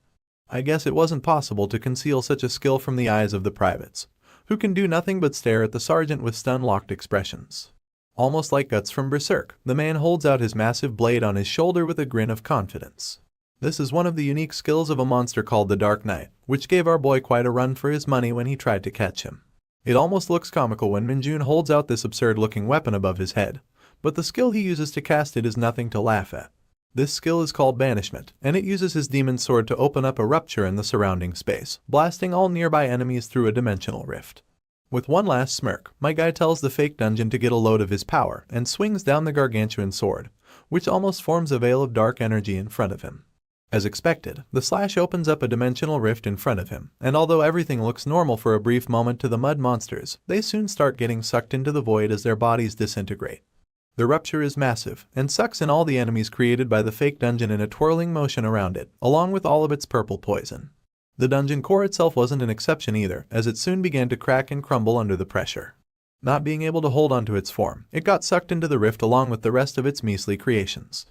I guess it wasn't possible to conceal such a skill from the eyes of the privates, who can do nothing but stare at the sergeant with stun-locked expressions. Almost like Guts from Berserk, the man holds out his massive blade on his shoulder with a grin of confidence. This is one of the unique skills of a monster called the Dark Knight, which gave our boy quite a run for his money when he tried to catch him. It almost looks comical when Minjun holds out this absurd-looking weapon above his head, but the skill he uses to cast it is nothing to laugh at. This skill is called Banishment, and it uses his demon sword to open up a rupture in the surrounding space, blasting all nearby enemies through a dimensional rift. With one last smirk, my guy tells the fake dungeon to get a load of his power and swings down the gargantuan sword, which almost forms a veil of dark energy in front of him. As expected, the slash opens up a dimensional rift in front of him, and although everything looks normal for a brief moment to the mud monsters, they soon start getting sucked into the void as their bodies disintegrate. The rupture is massive, and sucks in all the enemies created by the fake dungeon in a twirling motion around it, along with all of its purple poison. The dungeon core itself wasn't an exception either, as it soon began to crack and crumble under the pressure. Not being able to hold onto its form, it got sucked into the rift along with the rest of its measly creations.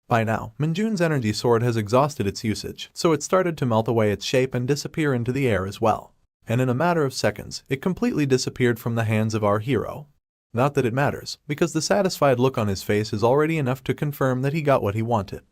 By now, Minjun's energy sword has exhausted its usage, so it started to melt away its shape and disappear into the air as well. And in a matter of seconds, it completely disappeared from the hands of our hero. Not that it matters, because the satisfied look on his face is already enough to confirm that he got what he wanted.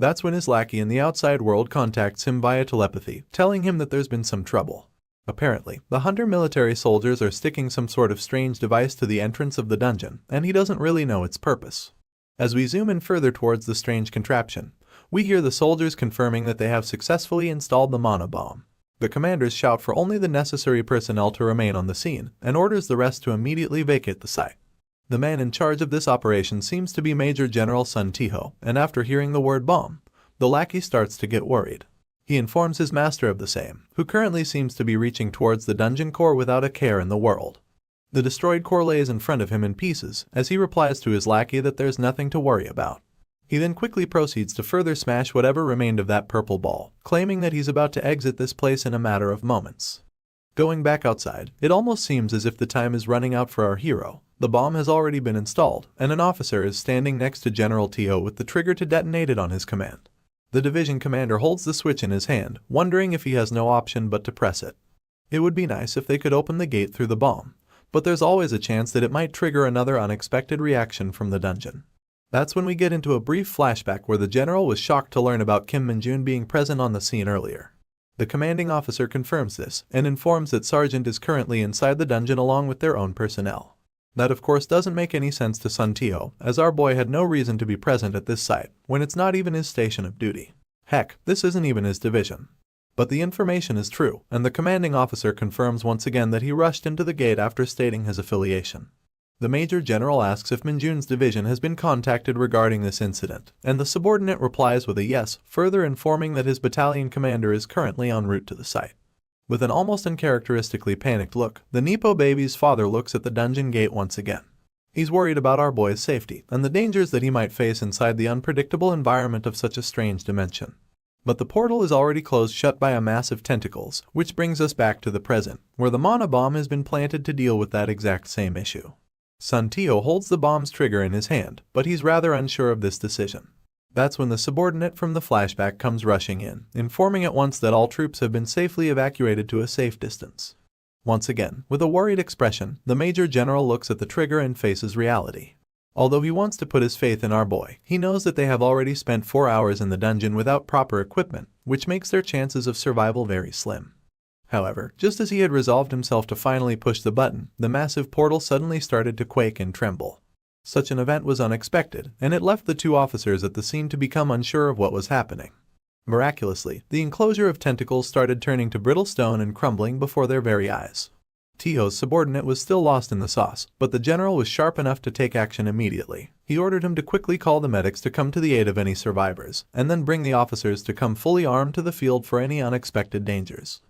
That's when his lackey in the outside world contacts him via telepathy, telling him that there's been some trouble. Apparently, the Hunter military soldiers are sticking some sort of strange device to the entrance of the dungeon, and he doesn't really know its purpose. As we zoom in further towards the strange contraption, we hear the soldiers confirming that they have successfully installed the mana bomb. The commanders shout for only the necessary personnel to remain on the scene, and orders the rest to immediately vacate the site. The man in charge of this operation seems to be Major General Sun Tiho, and after hearing the word bomb, the lackey starts to get worried. He informs his master of the same, who currently seems to be reaching towards the dungeon core without a care in the world. The destroyed core lays in front of him in pieces, as he replies to his lackey that there's nothing to worry about. He then quickly proceeds to further smash whatever remained of that purple ball, claiming that he's about to exit this place in a matter of moments. Going back outside, it almost seems as if the time is running out for our hero, The bomb has already been installed, and an officer is standing next to General Tio with the trigger to detonate it on his command. The division commander holds the switch in his hand, wondering if he has no option but to press it. It would be nice if they could open the gate through the bomb, but there's always a chance that it might trigger another unexpected reaction from the dungeon. That's when we get into a brief flashback where the general was shocked to learn about Kim Min-jun being present on the scene earlier. The commanding officer confirms this and informs that Sergeant is currently inside the dungeon along with their own personnel. That of course doesn't make any sense to Sun Tio, as our boy had no reason to be present at this site when it's not even his station of duty. Heck, this isn't even his division. But the information is true, and the commanding officer confirms once again that he rushed into the gate after stating his affiliation. The Major General asks if Min-jun's division has been contacted regarding this incident, and the subordinate replies with a yes, further informing that his battalion commander is currently en route to the site. With an almost uncharacteristically panicked look, the Nepo baby's father looks at the dungeon gate once again. He's worried about our boy's safety and the dangers that he might face inside the unpredictable environment of such a strange dimension. But the portal is already closed shut by a mass of tentacles, which brings us back to the present, where the mana bomb has been planted to deal with that exact same issue. Sun Tio holds the bomb's trigger in his hand, but he's rather unsure of this decision. That's when the subordinate from the flashback comes rushing in, informing at once that all troops have been safely evacuated to a safe distance. Once again, with a worried expression, the Major General looks at the trigger and faces reality. Although he wants to put his faith in our boy, he knows that they have already spent 4 hours in the dungeon without proper equipment, which makes their chances of survival very slim. However, just as he had resolved himself to finally push the button, the massive portal suddenly started to quake and tremble. Such an event was unexpected, and it left the two officers at the scene to become unsure of what was happening. Miraculously, the enclosure of tentacles started turning to brittle stone and crumbling before their very eyes. Tio's subordinate was still lost in the sauce, but the general was sharp enough to take action immediately. He ordered him to quickly call the medics to come to the aid of any survivors, and then bring the officers to come fully armed to the field for any unexpected dangers.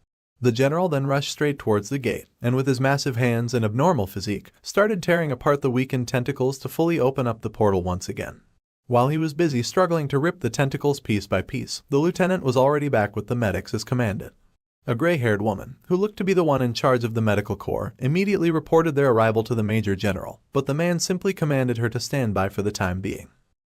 The general then rushed straight towards the gate, and with his massive hands and abnormal physique, started tearing apart the weakened tentacles to fully open up the portal once again. While he was busy struggling to rip the tentacles piece by piece, the lieutenant was already back with the medics as commanded. A gray-haired woman, who looked to be the one in charge of the medical corps, immediately reported their arrival to the Major General, but the man simply commanded her to stand by for the time being.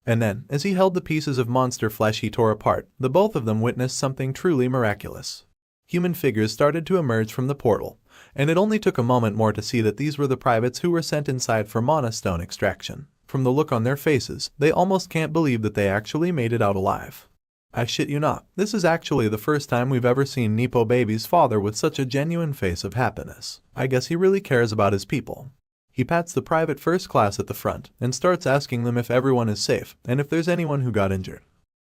And then, as he held the pieces of monster flesh he tore apart, the both of them witnessed something truly miraculous. Human figures started to emerge from the portal, and it only took a moment more to see that these were the privates who were sent inside for mana stone extraction. From the look on their faces, they almost can't believe that they actually made it out alive. I shit you not, this is actually the first time we've ever seen Nepo baby's father with such a genuine face of happiness. I guess he really cares about his people. He pats the private first class at the front and starts asking them if everyone is safe and if there's anyone who got injured.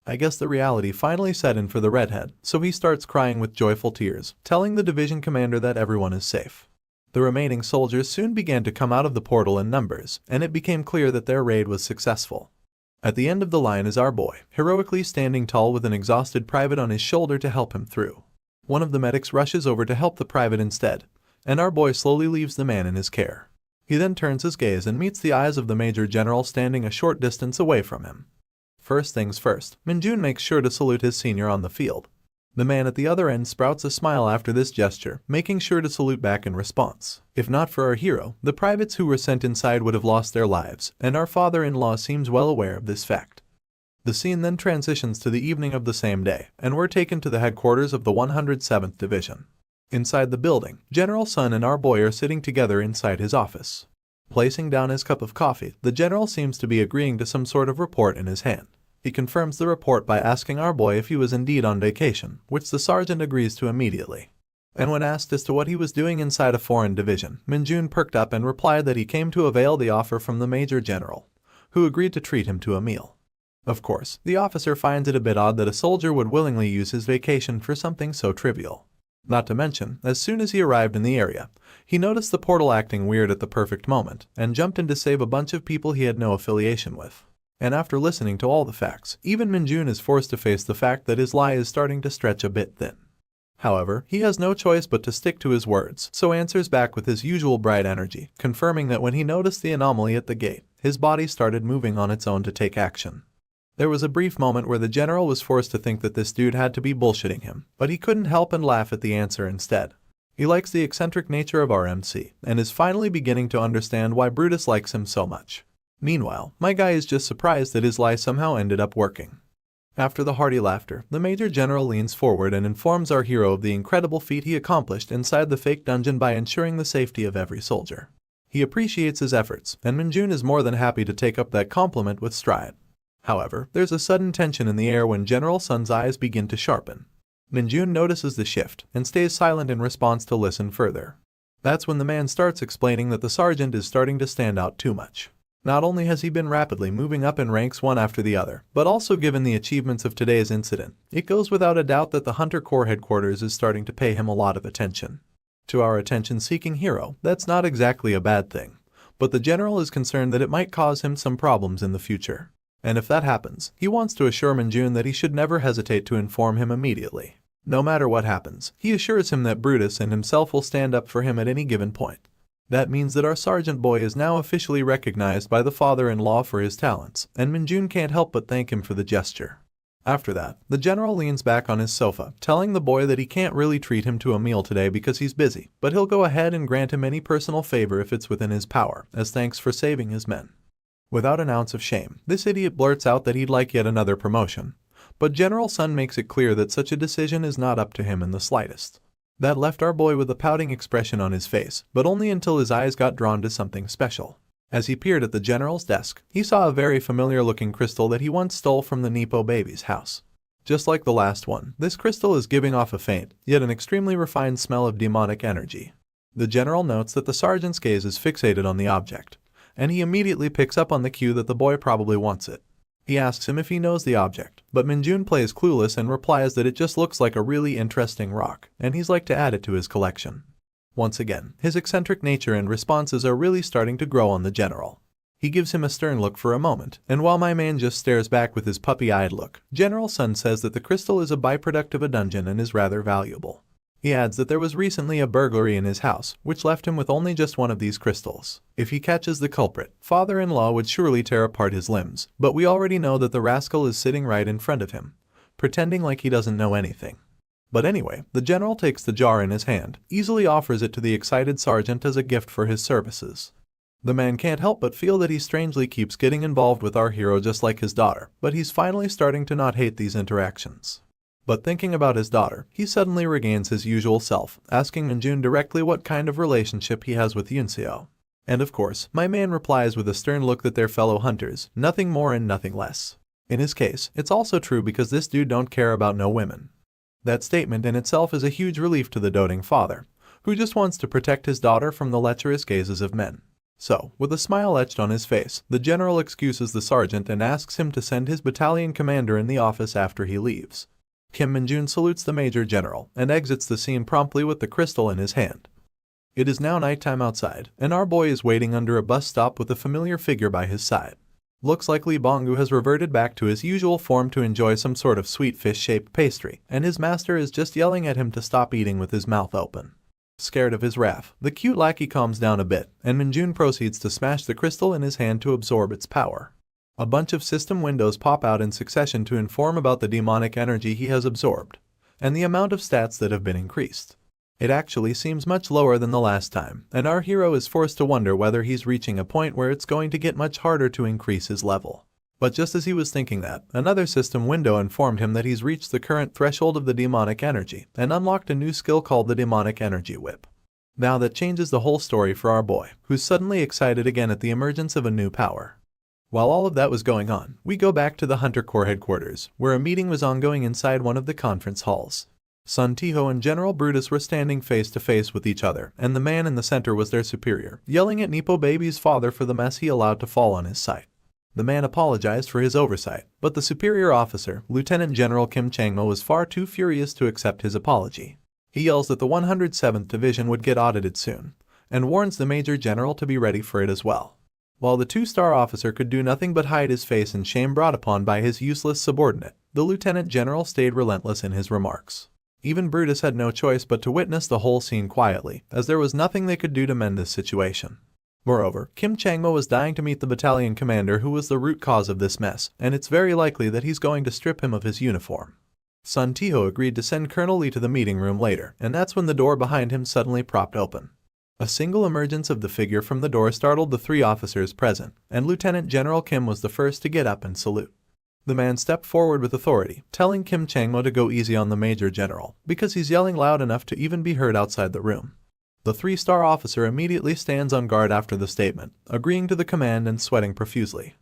I guess the reality finally set in for the redhead, so he starts crying with joyful tears, telling the division commander that everyone is safe. The remaining soldiers soon began to come out of the portal in numbers, and it became clear that their raid was successful. At the end of the line is our boy, heroically standing tall with an exhausted private on his shoulder to help him through. One of the medics rushes over to help the private instead, and our boy slowly leaves the man in his care. He then turns his gaze and meets the eyes of the Major General standing a short distance away from him. First things first, Min-jun makes sure to salute his senior on the field. The man at the other end sprouts a smile after this gesture, making sure to salute back in response. If not for our hero, the privates who were sent inside would have lost their lives, and our father-in-law seems well aware of this fact. The scene then transitions to the evening of the same day, and we're taken to the headquarters of the 107th Division. Inside the building, General Sun and our boy are sitting together inside his office. Placing down his cup of coffee, the general seems to be agreeing to some sort of report in his hand. He confirms the report by asking our boy if he was indeed on vacation, which the sergeant agrees to immediately. And when asked as to what he was doing inside a foreign division, Min-jun perked up and replied that he came to avail the offer from the Major General, who agreed to treat him to a meal. Of course, the officer finds it a bit odd that a soldier would willingly use his vacation for something so trivial. Not to mention, as soon as he arrived in the area, he noticed the portal acting weird at the perfect moment, and jumped in to save a bunch of people he had no affiliation with. And after listening to all the facts, even Min-jun is forced to face the fact that his lie is starting to stretch a bit thin. However, he has no choice but to stick to his words, so answers back with his usual bright energy, confirming that when he noticed the anomaly at the gate, his body started moving on its own to take action. There was a brief moment where the general was forced to think that this dude had to be bullshitting him, but he couldn't help and laugh at the answer instead. He likes the eccentric nature of our MC, and is finally beginning to understand why Brutus likes him so much. Meanwhile, my guy is just surprised that his lie somehow ended up working. After the hearty laughter, the Major General leans forward and informs our hero of the incredible feat he accomplished inside the fake dungeon by ensuring the safety of every soldier. He appreciates his efforts, and Minjun is more than happy to take up that compliment with stride. However, there's a sudden tension in the air when General Sun's eyes begin to sharpen. Minjun notices the shift and stays silent in response to listen further. That's when the man starts explaining that the sergeant is starting to stand out too much. Not only has he been rapidly moving up in ranks one after the other, but also given the achievements of today's incident, it goes without a doubt that the Hunter Corps headquarters is starting to pay him a lot of attention. To our attention-seeking hero, that's not exactly a bad thing, but the general is concerned that it might cause him some problems in the future. And if that happens, he wants to assure Minjun that he should never hesitate to inform him immediately. No matter what happens, he assures him that Brutus and himself will stand up for him at any given point. That means that our sergeant boy is now officially recognized by the father-in-law for his talents, and Minjun can't help but thank him for the gesture. After that, the general leans back on his sofa, telling the boy that he can't really treat him to a meal today because he's busy, but he'll go ahead and grant him any personal favor if it's within his power, as thanks for saving his men. Without an ounce of shame, this idiot blurts out that he'd like yet another promotion, but General Sun makes it clear that such a decision is not up to him in the slightest. That left our boy with a pouting expression on his face, but only until his eyes got drawn to something special. As he peered at the general's desk, he saw a very familiar-looking crystal that he once stole from the Nepo baby's house. Just like the last one, this crystal is giving off a faint, yet an extremely refined smell of demonic energy. The general notes that the sergeant's gaze is fixated on the object, and he immediately picks up on the cue that the boy probably wants it. He asks him if he knows the object, but Minjun plays clueless and replies that it just looks like a really interesting rock, and he's like to add it to his collection. Once again, his eccentric nature and responses are really starting to grow on the general. He gives him a stern look for a moment, and while my man just stares back with his puppy-eyed look, General Sun says that the crystal is a byproduct of a dungeon and is rather valuable. He adds that there was recently a burglary in his house, which left him with only just one of these crystals. If he catches the culprit, father-in-law would surely tear apart his limbs, but we already know that the rascal is sitting right in front of him, pretending like he doesn't know anything. But anyway, the general takes the jar in his hand, easily offers it to the excited sergeant as a gift for his services. The man can't help but feel that he strangely keeps getting involved with our hero just like his daughter, but he's finally starting to not hate these interactions. But thinking about his daughter, he suddenly regains his usual self, asking Minjun directly what kind of relationship he has with Yunseo. And of course, my man replies with a stern look that they're fellow hunters, nothing more and nothing less. In his case, it's also true because this dude don't care about no women. That statement in itself is a huge relief to the doting father, who just wants to protect his daughter from the lecherous gazes of men. So, with a smile etched on his face, the general excuses the sergeant and asks him to send his battalion commander in the office after he leaves. Kim Minjun salutes the Major General and exits the scene promptly with the crystal in his hand. It is now nighttime outside, and our boy is waiting under a bus stop with a familiar figure by his side. Looks like Li Bongu has reverted back to his usual form to enjoy some sort of sweet fish-shaped pastry, and his master is just yelling at him to stop eating with his mouth open. Scared of his wrath, the cute lackey calms down a bit, and Minjun proceeds to smash the crystal in his hand to absorb its power. A bunch of system windows pop out in succession to inform about the demonic energy he has absorbed, and the amount of stats that have been increased. It actually seems much lower than the last time, and our hero is forced to wonder whether he's reaching a point where it's going to get much harder to increase his level. But just as he was thinking that, another system window informed him that he's reached the current threshold of the demonic energy and unlocked a new skill called the Demonic Energy Whip. Now that changes the whole story for our boy, who's suddenly excited again at the emergence of a new power. While all of that was going on, we go back to the Hunter Corps headquarters, where a meeting was ongoing inside one of the conference halls. Sun Tiho and General Brutus were standing face to face with each other, and the man in the center was their superior, yelling at Nepo Baby's father for the mess he allowed to fall on his sight. The man apologized for his oversight, but the superior officer, Lieutenant General Kim Changmo, was far too furious to accept his apology. He yells that the 107th Division would get audited soon, and warns the Major General to be ready for it as well. While the two-star officer could do nothing but hide his face in shame brought upon by his useless subordinate, the Lieutenant General stayed relentless in his remarks. Even Brutus had no choice but to witness the whole scene quietly, as there was nothing they could do to mend this situation. Moreover, Kim Changmo was dying to meet the battalion commander who was the root cause of this mess, and it's very likely that he's going to strip him of his uniform. Sun Tiho agreed to send Colonel Lee to the meeting room later, and that's when the door behind him suddenly propped open. A single emergence of the figure from the door startled the 3 officers present, and Lieutenant General Kim was the first to get up and salute. The man stepped forward with authority, telling Kim Changmo to go easy on the Major General, because he's yelling loud enough to even be heard outside the room. The 3-star officer immediately stands on guard after the statement, agreeing to the command and sweating profusely.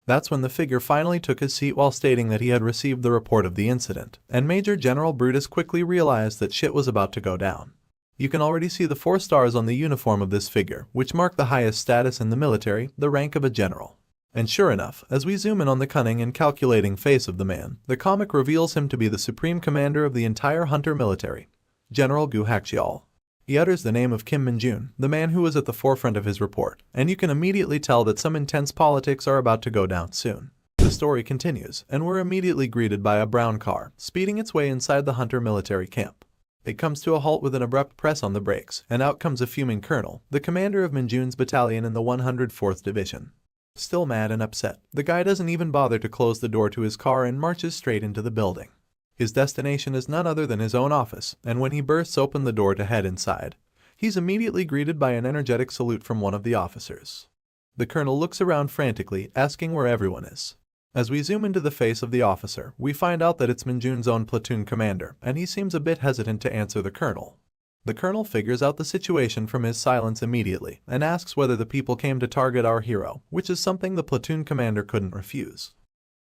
That's when the figure finally took his seat while stating that he had received the report of the incident, and Major General Brutus quickly realized that shit was about to go down. You can already see the 4 stars on the uniform of this figure, which mark the highest status in the military, the rank of a general. And sure enough, as we zoom in on the cunning and calculating face of the man, the comic reveals him to be the supreme commander of the entire Hunter military, General Gu Hakchial. He utters the name of Kim Min-jun, the man who was at the forefront of his report, and you can immediately tell that some intense politics are about to go down soon. The story continues, and we're immediately greeted by a brown car, speeding its way inside the Hunter military camp. It comes to a halt with an abrupt press on the brakes, and out comes a fuming colonel, the commander of Min-jun's battalion in the 104th Division. Still mad and upset, the guy doesn't even bother to close the door to his car and marches straight into the building. His destination is none other than his own office, and when he bursts open the door to head inside, he's immediately greeted by an energetic salute from one of the officers. The colonel looks around frantically, asking where everyone is. As we zoom into the face of the officer, we find out that it's Min-jun's own platoon commander, and he seems a bit hesitant to answer the colonel. The colonel figures out the situation from his silence immediately, and asks whether the people came to target our hero, which is something the platoon commander couldn't refuse.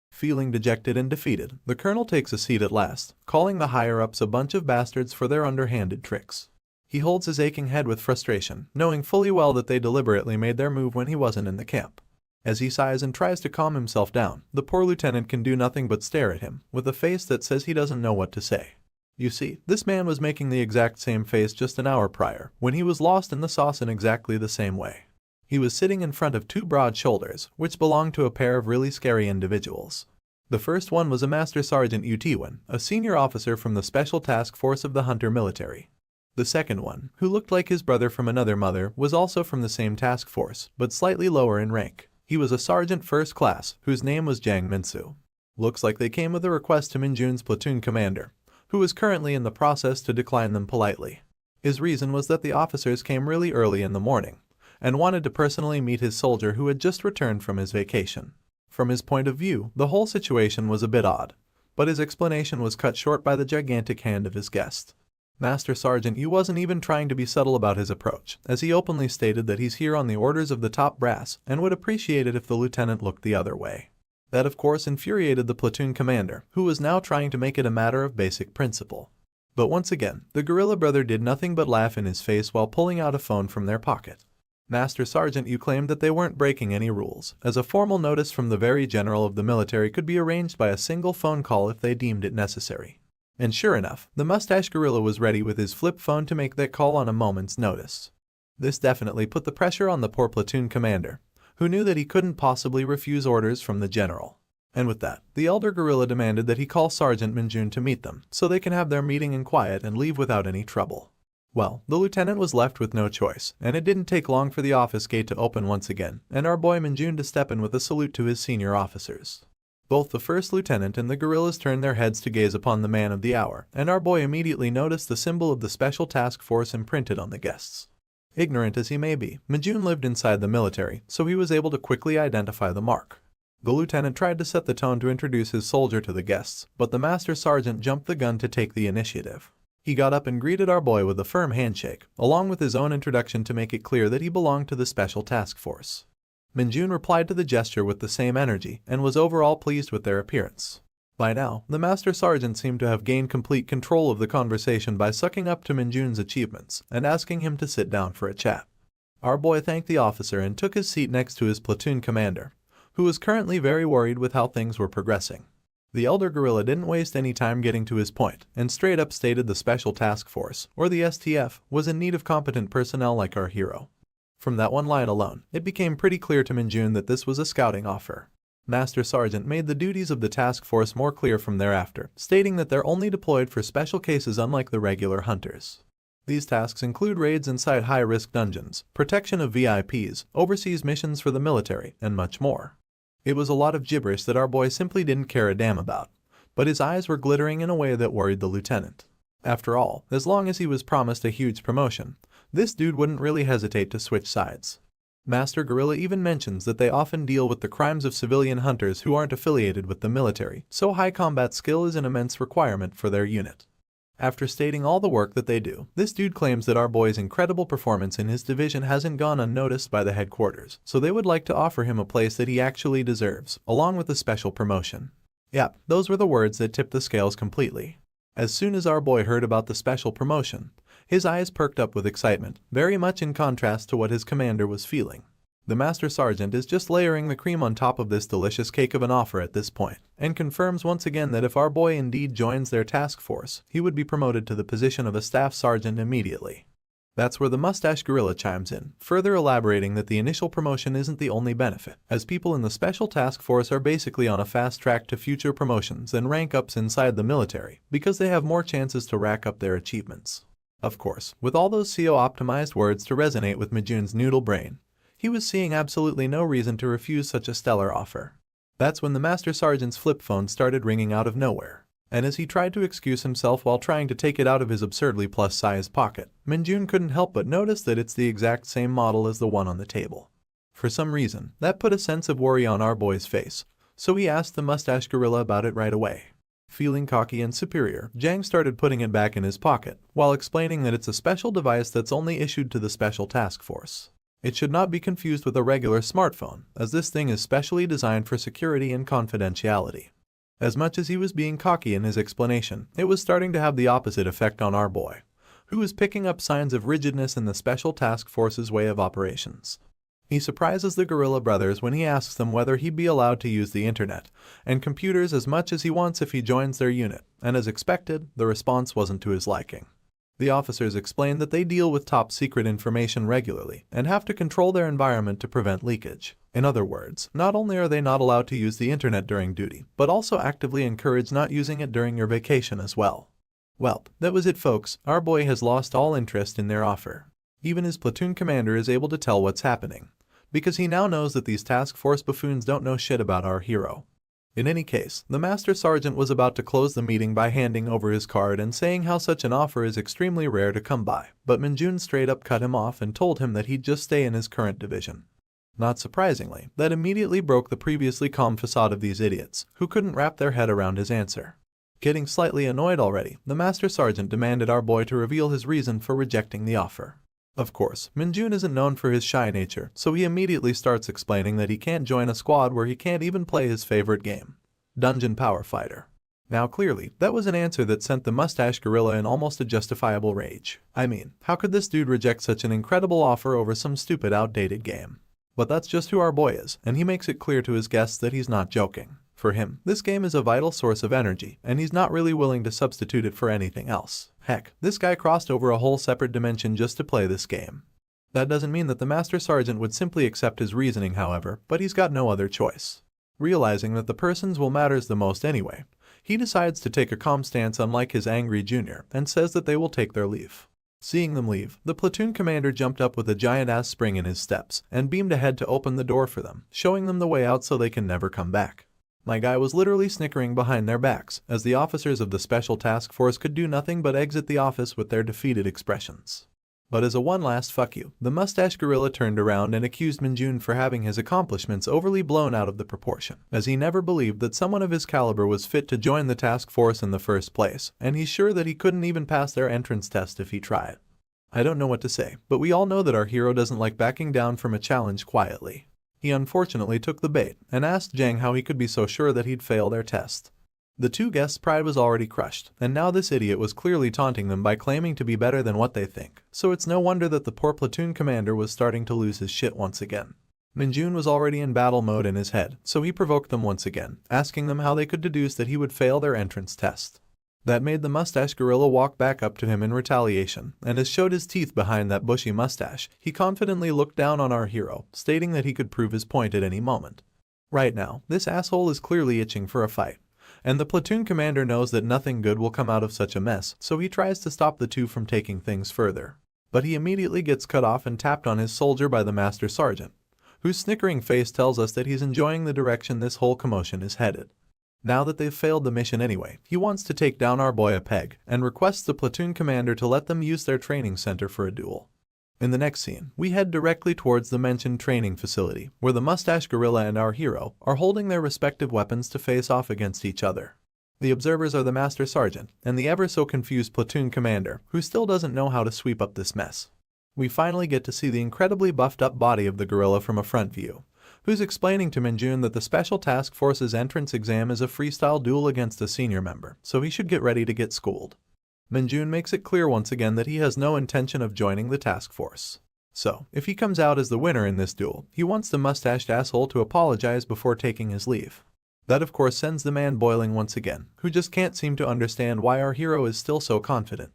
Feeling dejected and defeated, the colonel takes a seat at last, calling the higher-ups a bunch of bastards for their underhanded tricks. He holds his aching head with frustration, knowing fully well that they deliberately made their move when he wasn't in the camp. As he sighs and tries to calm himself down, the poor lieutenant can do nothing but stare at him, with a face that says he doesn't know what to say. You see, this man was making the exact same face just an hour prior, when he was lost in the sauce in exactly the same way. He was sitting in front of 2 broad shoulders, which belonged to a pair of really scary individuals. The first one was a Master Sergeant Utiwan, a senior officer from the Special Task Force of the Hunter military. The second one, who looked like his brother from another mother, was also from the same task force, but slightly lower in rank. He was a sergeant first class, whose name was Jang Minsu. Looks like they came with a request to Min-jun's platoon commander, who is currently in the process to decline them politely. His reason was that the officers came really early in the morning, and wanted to personally meet his soldier who had just returned from his vacation. From his point of view, the whole situation was a bit odd, but his explanation was cut short by the gigantic hand of his guest. Master Sergeant Yu wasn't even trying to be subtle about his approach, as he openly stated that he's here on the orders of the top brass and would appreciate it if the lieutenant looked the other way. That of course infuriated the platoon commander, who was now trying to make it a matter of basic principle. But once again, the gorilla brother did nothing but laugh in his face while pulling out a phone from their pocket. Master Sergeant Yu claimed that they weren't breaking any rules, as a formal notice from the very general of the military could be arranged by a single phone call if they deemed it necessary. And sure enough, the mustache gorilla was ready with his flip phone to make that call on a moment's notice. This definitely put the pressure on the poor platoon commander, who knew that he couldn't possibly refuse orders from the general. And with that, the elder gorilla demanded that he call Sergeant Min-jun to meet them, so they can have their meeting in quiet and leave without any trouble. Well, the lieutenant was left with no choice, and it didn't take long for the office gate to open once again, and our boy Min-jun to step in with a salute to his senior officers. Both the first lieutenant and the gorillas turned their heads to gaze upon the man of the hour, and our boy immediately noticed the symbol of the Special Task Force imprinted on the guests. Ignorant as he may be, Min-jun lived inside the military, so he was able to quickly identify the mark. The lieutenant tried to set the tone to introduce his soldier to the guests, but the master sergeant jumped the gun to take the initiative. He got up and greeted our boy with a firm handshake, along with his own introduction to make it clear that he belonged to the Special Task Force. Min-jun replied to the gesture with the same energy, and was overall pleased with their appearance. By now, the Master Sergeant seemed to have gained complete control of the conversation by sucking up to Min-jun's achievements and asking him to sit down for a chat. Our boy thanked the officer and took his seat next to his platoon commander, who was currently very worried with how things were progressing. The elder gorilla didn't waste any time getting to his point, and straight up stated the Special Task Force, or the STF, was in need of competent personnel like our hero. From that one line alone, it became pretty clear to Min-jun that this was a scouting offer. Master Sergeant made the duties of the task force more clear from thereafter, stating that they're only deployed for special cases unlike the regular hunters. These tasks include raids inside high-risk dungeons, protection of VIPs, overseas missions for the military, and much more. It was a lot of gibberish that our boy simply didn't care a damn about, but his eyes were glittering in a way that worried the lieutenant. After all, as long as he was promised a huge promotion, this dude wouldn't really hesitate to switch sides. Master Gorilla even mentions that they often deal with the crimes of civilian hunters who aren't affiliated with the military, so high combat skill is an immense requirement for their unit. After stating all the work that they do, this dude claims that our boy's incredible performance in his division hasn't gone unnoticed by the headquarters, so they would like to offer him a place that he actually deserves, along with a special promotion. Yep, those were the words that tipped the scales completely. As soon as our boy heard about the special promotion, his eyes perked up with excitement, very much in contrast to what his commander was feeling. The Master Sergeant is just layering the cream on top of this delicious cake of an offer at this point, and confirms once again that if our boy indeed joins their task force, he would be promoted to the position of a staff sergeant immediately. That's where the mustache gorilla chimes in, further elaborating that the initial promotion isn't the only benefit, as people in the special task force are basically on a fast track to future promotions and rank ups inside the military, because they have more chances to rack up their achievements. Of course, with all those SEO-optimized words to resonate with Majun's noodle brain, he was seeing absolutely no reason to refuse such a stellar offer. That's when the Master Sergeant's flip phone started ringing out of nowhere, and as he tried to excuse himself while trying to take it out of his absurdly plus-sized pocket, Minjun couldn't help but notice that it's the exact same model as the one on the table. For some reason, that put a sense of worry on our boy's face, so he asked the mustache gorilla about it right away. Feeling cocky and superior, Jang started putting it back in his pocket, while explaining that it's a special device that's only issued to the special task force. It should not be confused with a regular smartphone, as this thing is specially designed for security and confidentiality. As much as he was being cocky in his explanation, it was starting to have the opposite effect on our boy, who was picking up signs of rigidness in the special task force's way of operations. He surprises the Gorilla Brothers when he asks them whether he'd be allowed to use the internet and computers as much as he wants if he joins their unit, and as expected, the response wasn't to his liking. The officers explain that they deal with top-secret information regularly and have to control their environment to prevent leakage. In other words, not only are they not allowed to use the internet during duty, but also actively encourage not using it during your vacation as well. Well, that was it folks, our boy has lost all interest in their offer. Even his platoon commander is able to tell what's happening, because he now knows that these task force buffoons don't know shit about our hero. In any case, the Master Sergeant was about to close the meeting by handing over his card and saying how such an offer is extremely rare to come by, but Minjun straight up cut him off and told him that he'd just stay in his current division. Not surprisingly, that immediately broke the previously calm facade of these idiots, who couldn't wrap their head around his answer. Getting slightly annoyed already, the Master Sergeant demanded our boy to reveal his reason for rejecting the offer. Of course, Minjun isn't known for his shy nature, so he immediately starts explaining that he can't join a squad where he can't even play his favorite game, Dungeon Power Fighter. Now clearly, that was an answer that sent the mustache gorilla in almost a justifiable rage. I mean, how could this dude reject such an incredible offer over some stupid outdated game? But that's just who our boy is, and he makes it clear to his guests that he's not joking. For him, this game is a vital source of energy, and he's not really willing to substitute it for anything else. Heck, this guy crossed over a whole separate dimension just to play this game. That doesn't mean that the Master Sergeant would simply accept his reasoning, however, but he's got no other choice. Realizing that the person's will matters the most anyway, he decides to take a calm stance unlike his angry junior, and says that they will take their leave. Seeing them leave, the platoon commander jumped up with a giant-ass spring in his steps, and beamed ahead to open the door for them, showing them the way out so they can never come back. My guy was literally snickering behind their backs, as the officers of the Special Task Force could do nothing but exit the office with their defeated expressions. But as a one last fuck you, the mustache gorilla turned around and accused Minjun for having his accomplishments overly blown out of the proportion, as he never believed that someone of his caliber was fit to join the task force in the first place, and he's sure that he couldn't even pass their entrance test if he tried. I don't know what to say, but we all know that our hero doesn't like backing down from a challenge quietly. He unfortunately took the bait, and asked Jang how he could be so sure that he'd fail their test. The two guests' pride was already crushed, and now this idiot was clearly taunting them by claiming to be better than what they think, so it's no wonder that the poor platoon commander was starting to lose his shit once again. Minjun was already in battle mode in his head, so he provoked them once again, asking them how they could deduce that he would fail their entrance test. That made the mustache gorilla walk back up to him in retaliation, and as showed his teeth behind that bushy mustache, he confidently looked down on our hero, stating that he could prove his point at any moment. Right now, this asshole is clearly itching for a fight, and the platoon commander knows that nothing good will come out of such a mess, so he tries to stop the two from taking things further. But he immediately gets cut off and tapped on his soldier by the Master Sergeant, whose snickering face tells us that he's enjoying the direction this whole commotion is headed. Now that they've failed the mission anyway, he wants to take down our boy Peg and requests the platoon commander to let them use their training center for a duel. In the next scene, we head directly towards the mentioned training facility, where the mustache gorilla and our hero are holding their respective weapons to face off against each other. The observers are the Master Sergeant and the ever-so-confused platoon commander, who still doesn't know how to sweep up this mess. We finally get to see the incredibly buffed-up body of the gorilla from a front view, who's explaining to Minjun that the Special Task Force's entrance exam is a freestyle duel against a senior member, so he should get ready to get schooled. Minjun makes it clear once again that he has no intention of joining the task force. So, if he comes out as the winner in this duel, he wants the mustached asshole to apologize before taking his leave. That of course sends the man boiling once again, who just can't seem to understand why our hero is still so confident.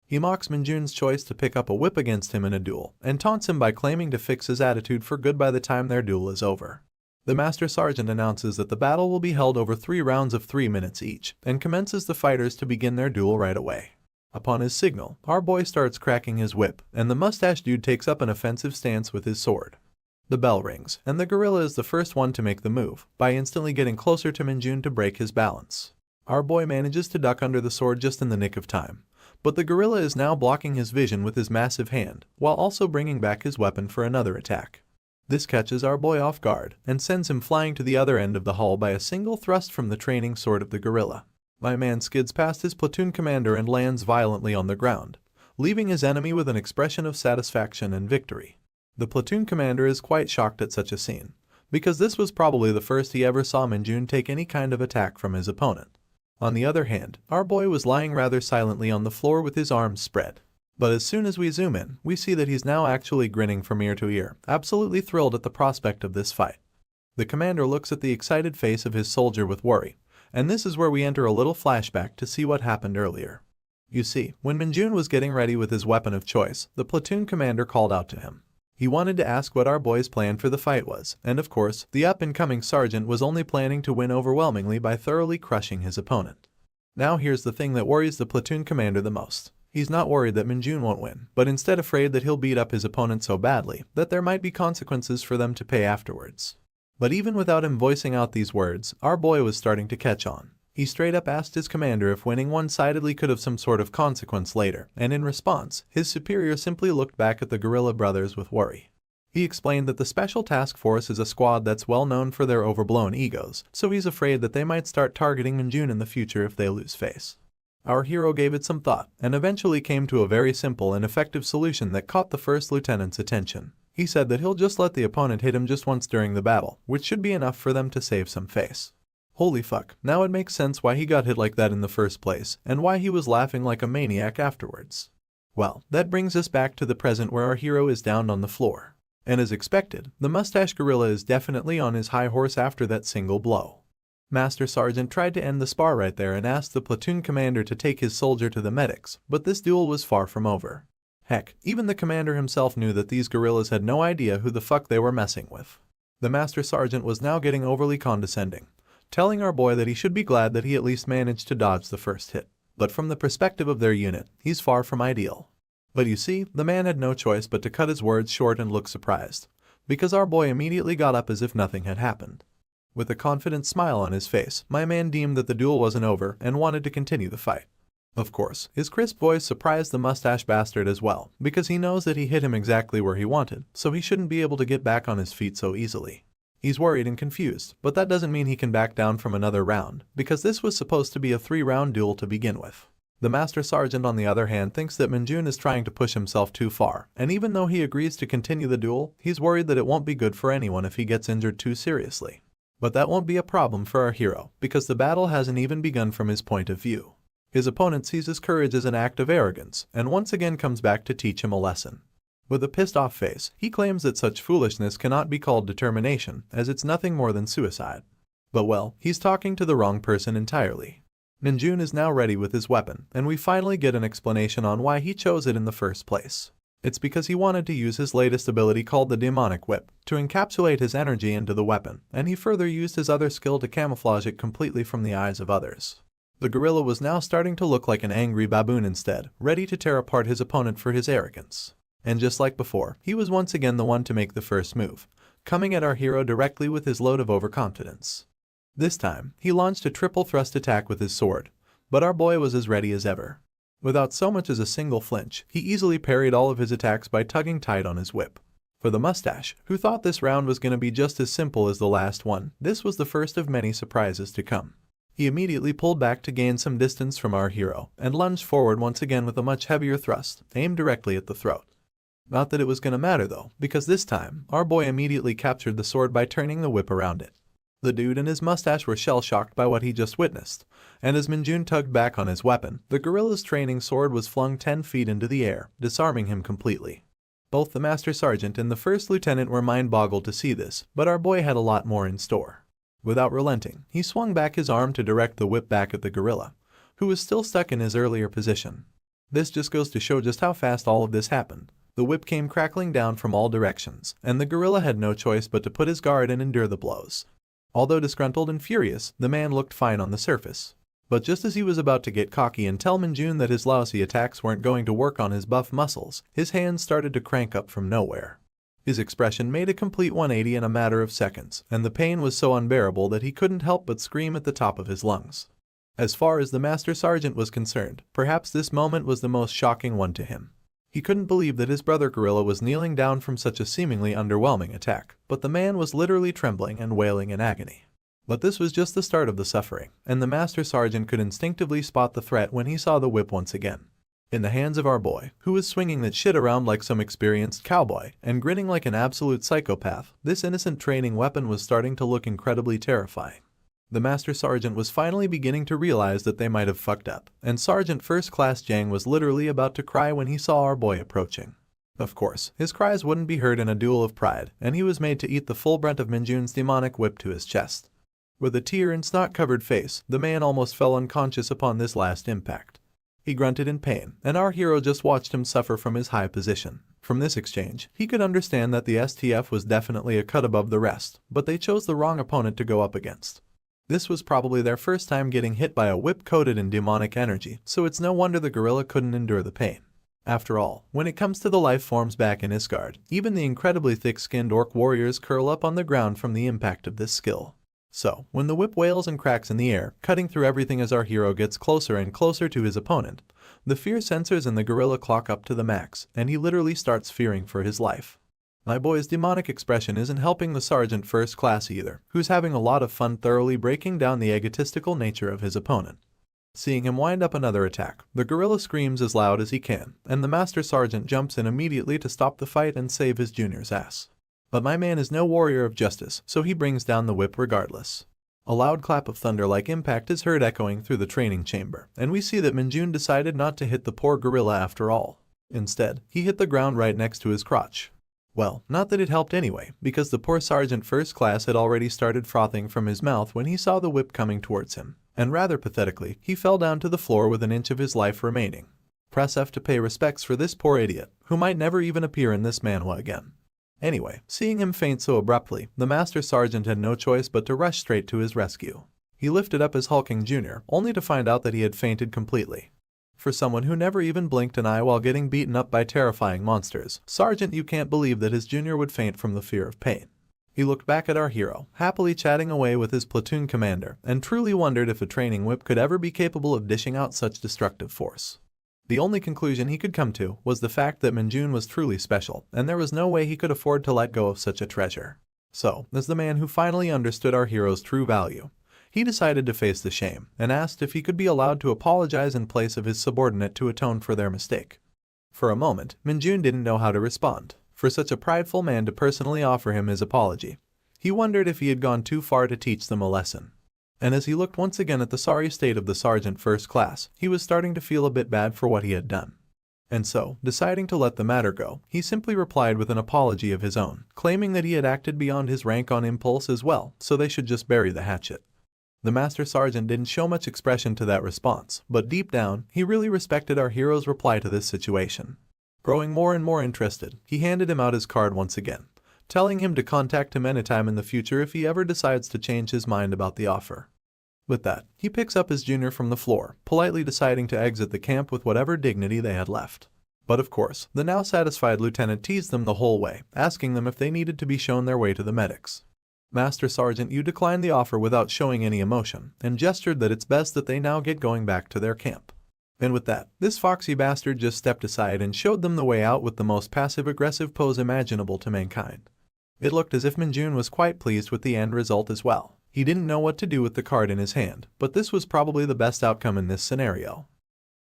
He mocks Minjun's choice to pick up a whip against him in a duel, and taunts him by claiming to fix his attitude for good by the time their duel is over. The Master Sergeant announces that the battle will be held over 3 rounds of 3 minutes each, and commences the fighters to begin their duel right away. Upon his signal, our boy starts cracking his whip, and the mustache dude takes up an offensive stance with his sword. The bell rings, and the gorilla is the first one to make the move, by instantly getting closer to Minjun to break his balance. Our boy manages to duck under the sword just in the nick of time, but the gorilla is now blocking his vision with his massive hand, while also bringing back his weapon for another attack. This catches our boy off guard, and sends him flying to the other end of the hall by a single thrust from the training sword of the gorilla. My man skids past his platoon commander and lands violently on the ground, leaving his enemy with an expression of satisfaction and victory. The platoon commander is quite shocked at such a scene, because this was probably the first he ever saw Minjun take any kind of attack from his opponent. On the other hand, our boy was lying rather silently on the floor with his arms spread. But as soon as we zoom in, we see that he's now actually grinning from ear to ear, absolutely thrilled at the prospect of this fight. The commander looks at the excited face of his soldier with worry, and this is where we enter a little flashback to see what happened earlier. You see, when Minjun was getting ready with his weapon of choice, the platoon commander called out to him. He wanted to ask what our boy's plan for the fight was, and of course, the up-and-coming sergeant was only planning to win overwhelmingly by thoroughly crushing his opponent. Now here's the thing that worries the platoon commander the most. He's not worried that Minjun won't win, but instead afraid that he'll beat up his opponent so badly that there might be consequences for them to pay afterwards. But even without him voicing out these words, our boy was starting to catch on. He straight up asked his commander if winning one-sidedly could have some sort of consequence later, and in response, his superior simply looked back at the gorilla brothers with worry. He explained that the Special Task Force is a squad that's well known for their overblown egos, so he's afraid that they might start targeting Minjun in the future if they lose face. Our hero gave it some thought, and eventually came to a very simple and effective solution that caught the first lieutenant's attention. He said that he'll just let the opponent hit him just once during the battle, which should be enough for them to save some face. Holy fuck, now it makes sense why he got hit like that in the first place, and why he was laughing like a maniac afterwards. Well, that brings us back to the present where our hero is downed on the floor. And as expected, the mustache gorilla is definitely on his high horse after that single blow. Master Sergeant tried to end the spar right there and asked the platoon commander to take his soldier to the medics, but this duel was far from over. Heck, even the commander himself knew that these gorillas had no idea who the fuck they were messing with. The Master Sergeant was now getting overly condescending, telling our boy that he should be glad that he at least managed to dodge the first hit. But from the perspective of their unit, he's far from ideal. But you see, the man had no choice but to cut his words short and look surprised, because our boy immediately got up as if nothing had happened. With a confident smile on his face, my man deemed that the duel wasn't over and wanted to continue the fight. Of course, his crisp voice surprised the mustache bastard as well, because he knows that he hit him exactly where he wanted, so he shouldn't be able to get back on his feet so easily. He's worried and confused, but that doesn't mean he can back down from another round, because this was supposed to be a 3-round duel to begin with. The Master Sergeant on the other hand thinks that Minjun is trying to push himself too far, and even though he agrees to continue the duel, he's worried that it won't be good for anyone if he gets injured too seriously. But that won't be a problem for our hero, because the battle hasn't even begun from his point of view. His opponent sees his courage as an act of arrogance, and once again comes back to teach him a lesson. With a pissed-off face, he claims that such foolishness cannot be called determination, as it's nothing more than suicide. But well, he's talking to the wrong person entirely. Minjun is now ready with his weapon, and we finally get an explanation on why he chose it in the first place. It's because he wanted to use his latest ability called the Demonic Whip to encapsulate his energy into the weapon, and he further used his other skill to camouflage it completely from the eyes of others. The gorilla was now starting to look like an angry baboon instead, ready to tear apart his opponent for his arrogance. And just like before, he was once again the one to make the first move, coming at our hero directly with his load of overconfidence. This time, he launched a triple thrust attack with his sword, but our boy was as ready as ever. Without so much as a single flinch, he easily parried all of his attacks by tugging tight on his whip. For the mustache, who thought this round was going to be just as simple as the last one, this was the first of many surprises to come. He immediately pulled back to gain some distance from our hero, and lunged forward once again with a much heavier thrust, aimed directly at the throat. Not that it was going to matter though, because this time, our boy immediately captured the sword by turning the whip around it. The dude and his mustache were shell-shocked by what he just witnessed, and as Minjun tugged back on his weapon, the gorilla's training sword was flung 10 feet into the air, disarming him completely. Both the Master Sergeant and the First Lieutenant were mind-boggled to see this, but our boy had a lot more in store. Without relenting, he swung back his arm to direct the whip back at the gorilla, who was still stuck in his earlier position. This just goes to show just how fast all of this happened. The whip came crackling down from all directions, and the gorilla had no choice but to put his guard and endure the blows. Although disgruntled and furious, the man looked fine on the surface. But just as he was about to get cocky and tell Minjun that his lousy attacks weren't going to work on his buff muscles, his hands started to crank up from nowhere. His expression made a complete 180 in a matter of seconds, and the pain was so unbearable that he couldn't help but scream at the top of his lungs. As far as the Master Sergeant was concerned, perhaps this moment was the most shocking one to him. He couldn't believe that his brother gorilla was kneeling down from such a seemingly underwhelming attack, but the man was literally trembling and wailing in agony. But this was just the start of the suffering, and the Master Sergeant could instinctively spot the threat when he saw the whip once again. In the hands of our boy, who was swinging that shit around like some experienced cowboy and grinning like an absolute psychopath, this innocent training weapon was starting to look incredibly terrifying. The Master Sergeant was finally beginning to realize that they might have fucked up, and Sergeant First Class Jang was literally about to cry when he saw our boy approaching. Of course, his cries wouldn't be heard in a duel of pride, and he was made to eat the full brunt of Minjun's demonic whip to his chest. With a tear and snot-covered face, the man almost fell unconscious upon this last impact. He grunted in pain, and our hero just watched him suffer from his high position. From this exchange, he could understand that the STF was definitely a cut above the rest, but they chose the wrong opponent to go up against. This was probably their first time getting hit by a whip coated in demonic energy, so it's no wonder the gorilla couldn't endure the pain. After all, when it comes to the life forms back in Isgard, even the incredibly thick-skinned orc warriors curl up on the ground from the impact of this skill. So, when the whip wails and cracks in the air, cutting through everything as our hero gets closer and closer to his opponent, the fear sensors in the gorilla clock up to the max, and he literally starts fearing for his life. My boy's demonic expression isn't helping the Sergeant First Class either, who's having a lot of fun thoroughly breaking down the egotistical nature of his opponent. Seeing him wind up another attack, the gorilla screams as loud as he can, and the Master Sergeant jumps in immediately to stop the fight and save his junior's ass. But my man is no warrior of justice, so he brings down the whip regardless. A loud clap of thunder-like impact is heard echoing through the training chamber, and we see that Minjun decided not to hit the poor gorilla after all. Instead, he hit the ground right next to his crotch. Well, not that it helped anyway, because the poor Sergeant First Class had already started frothing from his mouth when he saw the whip coming towards him, and rather pathetically, he fell down to the floor with an inch of his life remaining. Press F to pay respects for this poor idiot, who might never even appear in this manhwa again. Anyway, seeing him faint so abruptly, the Master Sergeant had no choice but to rush straight to his rescue. He lifted up his hulking junior, only to find out that he had fainted completely. For someone who never even blinked an eye while getting beaten up by terrifying monsters, Sergeant, you can't believe that his junior would faint from the fear of pain. He looked back at our hero, happily chatting away with his platoon commander, and truly wondered if a training whip could ever be capable of dishing out such destructive force. The only conclusion he could come to was the fact that Minjun was truly special, and there was no way he could afford to let go of such a treasure. So, as the man who finally understood our hero's true value, he decided to face the shame, and asked if he could be allowed to apologize in place of his subordinate to atone for their mistake. For a moment, Minjun didn't know how to respond. For such a prideful man to personally offer him his apology, he wondered if he had gone too far to teach them a lesson. And as he looked once again at the sorry state of the Sergeant First Class, he was starting to feel a bit bad for what he had done. And so, deciding to let the matter go, he simply replied with an apology of his own, claiming that he had acted beyond his rank on impulse as well, so they should just bury the hatchet. The Master Sergeant didn't show much expression to that response, but deep down, he really respected our hero's reply to this situation. Growing more and more interested, he handed him out his card once again, telling him to contact him anytime in the future if he ever decides to change his mind about the offer. With that, he picks up his junior from the floor, politely deciding to exit the camp with whatever dignity they had left. But of course, the now satisfied lieutenant teased them the whole way, asking them if they needed to be shown their way to the medics. Master Sergeant Yu declined the offer without showing any emotion, and gestured that it's best that they now get going back to their camp. And with that, this foxy bastard just stepped aside and showed them the way out with the most passive-aggressive pose imaginable to mankind. It looked as if Minjun was quite pleased with the end result as well. He didn't know what to do with the card in his hand, but this was probably the best outcome in this scenario.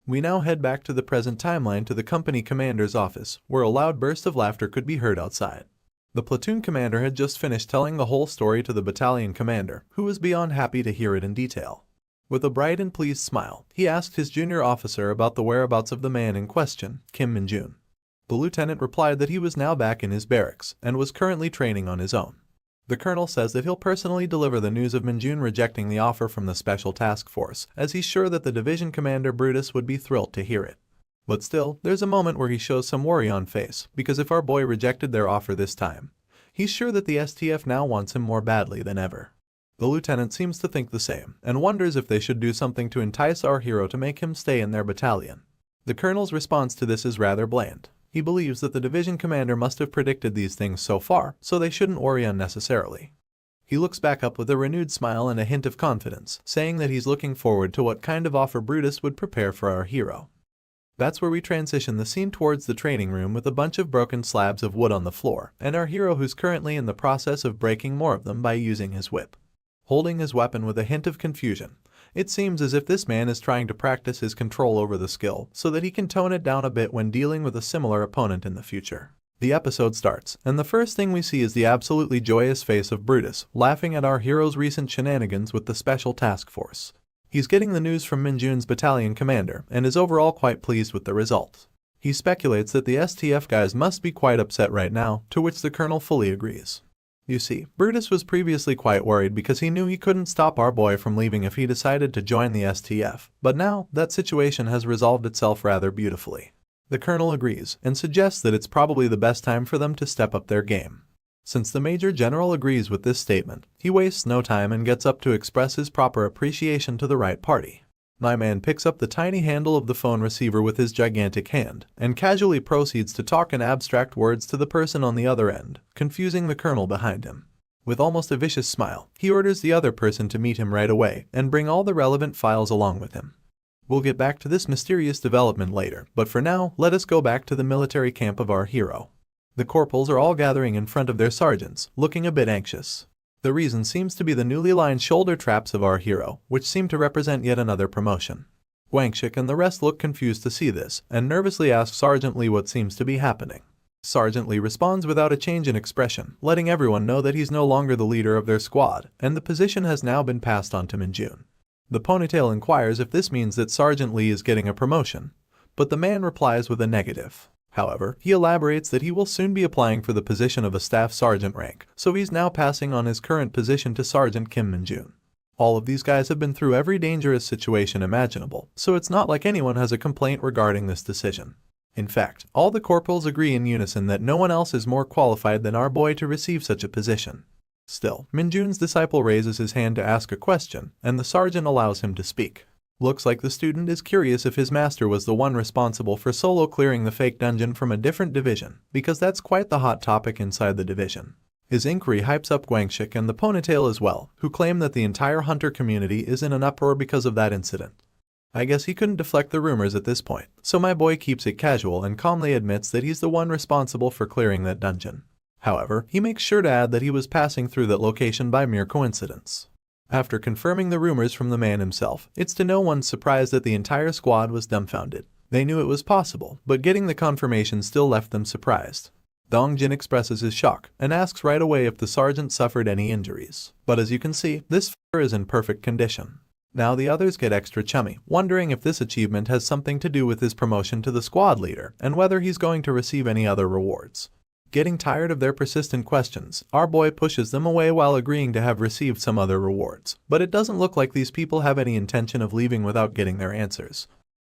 We now head back to the present timeline to the company commander's office, where a loud burst of laughter could be heard outside. The platoon commander had just finished telling the whole story to the battalion commander, who was beyond happy to hear it in detail. With a bright and pleased smile, he asked his junior officer about the whereabouts of the man in question, Kim Minjun. The lieutenant replied that he was now back in his barracks and was currently training on his own. The colonel says that he'll personally deliver the news of Minjun rejecting the offer from the Special Task Force, as he's sure that the division commander Brutus would be thrilled to hear it. But still, there's a moment where he shows some worry on face, because if our boy rejected their offer this time, he's sure that the STF now wants him more badly than ever. The lieutenant seems to think the same, and wonders if they should do something to entice our hero to make him stay in their battalion. The colonel's response to this is rather bland. He believes that the division commander must have predicted these things so far, so they shouldn't worry unnecessarily. He looks back up with a renewed smile and a hint of confidence, saying that he's looking forward to what kind of offer Brutus would prepare for our hero. That's where we transition the scene towards the training room with a bunch of broken slabs of wood on the floor, and our hero who's currently in the process of breaking more of them by using his whip. Holding his weapon with a hint of confusion, it seems as if this man is trying to practice his control over the skill so that he can tone it down a bit when dealing with a similar opponent in the future. The episode starts, and the first thing we see is the absolutely joyous face of Brutus, laughing at our hero's recent shenanigans with the Special Task Force. He's getting the news from Minjun's battalion commander and is overall quite pleased with the result. He speculates that the STF guys must be quite upset right now, to which the colonel fully agrees. You see, Brutus was previously quite worried because he knew he couldn't stop our boy from leaving if he decided to join the STF, but now that situation has resolved itself rather beautifully. The colonel agrees and suggests that it's probably the best time for them to step up their game. Since the Major General agrees with this statement, he wastes no time and gets up to express his proper appreciation to the right party. My man picks up the tiny handle of the phone receiver with his gigantic hand, and casually proceeds to talk in abstract words to the person on the other end, confusing the colonel behind him. With almost a vicious smile, he orders the other person to meet him right away and bring all the relevant files along with him. We'll get back to this mysterious development later, but for now, let us go back to the military camp of our hero. The corporals are all gathering in front of their sergeants, looking a bit anxious. The reason seems to be the newly lined shoulder traps of our hero, which seem to represent yet another promotion. Guangxik and the rest look confused to see this, and nervously ask Sergeant Lee what seems to be happening. Sergeant Lee responds without a change in expression, letting everyone know that he's no longer the leader of their squad, and the position has now been passed on to Minjun. The ponytail inquires if this means that Sergeant Lee is getting a promotion, but the man replies with a negative. However, he elaborates that he will soon be applying for the position of a staff sergeant rank, so he's now passing on his current position to Sergeant Kim Minjun. All of these guys have been through every dangerous situation imaginable, so it's not like anyone has a complaint regarding this decision. In fact, all the corporals agree in unison that no one else is more qualified than our boy to receive such a position. Still, Minjun's disciple raises his hand to ask a question, and the sergeant allows him to speak. Looks like the student is curious if his master was the one responsible for solo clearing the fake dungeon from a different division, because that's quite the hot topic inside the division. His inquiry hypes up Guangxik and the ponytail as well, who claim that the entire hunter community is in an uproar because of that incident. I guess he couldn't deflect the rumors at this point, so my boy keeps it casual and calmly admits that he's the one responsible for clearing that dungeon. However, he makes sure to add that he was passing through that location by mere coincidence. After confirming the rumors from the man himself, it's to no one's surprise that the entire squad was dumbfounded. They knew it was possible, but getting the confirmation still left them surprised. Dongjin expresses his shock and asks right away if the sergeant suffered any injuries. But as you can see, this f***er is in perfect condition. Now the others get extra chummy, wondering if this achievement has something to do with his promotion to the squad leader and whether he's going to receive any other rewards. Getting tired of their persistent questions, our boy pushes them away while agreeing to have received some other rewards, but it doesn't look like these people have any intention of leaving without getting their answers.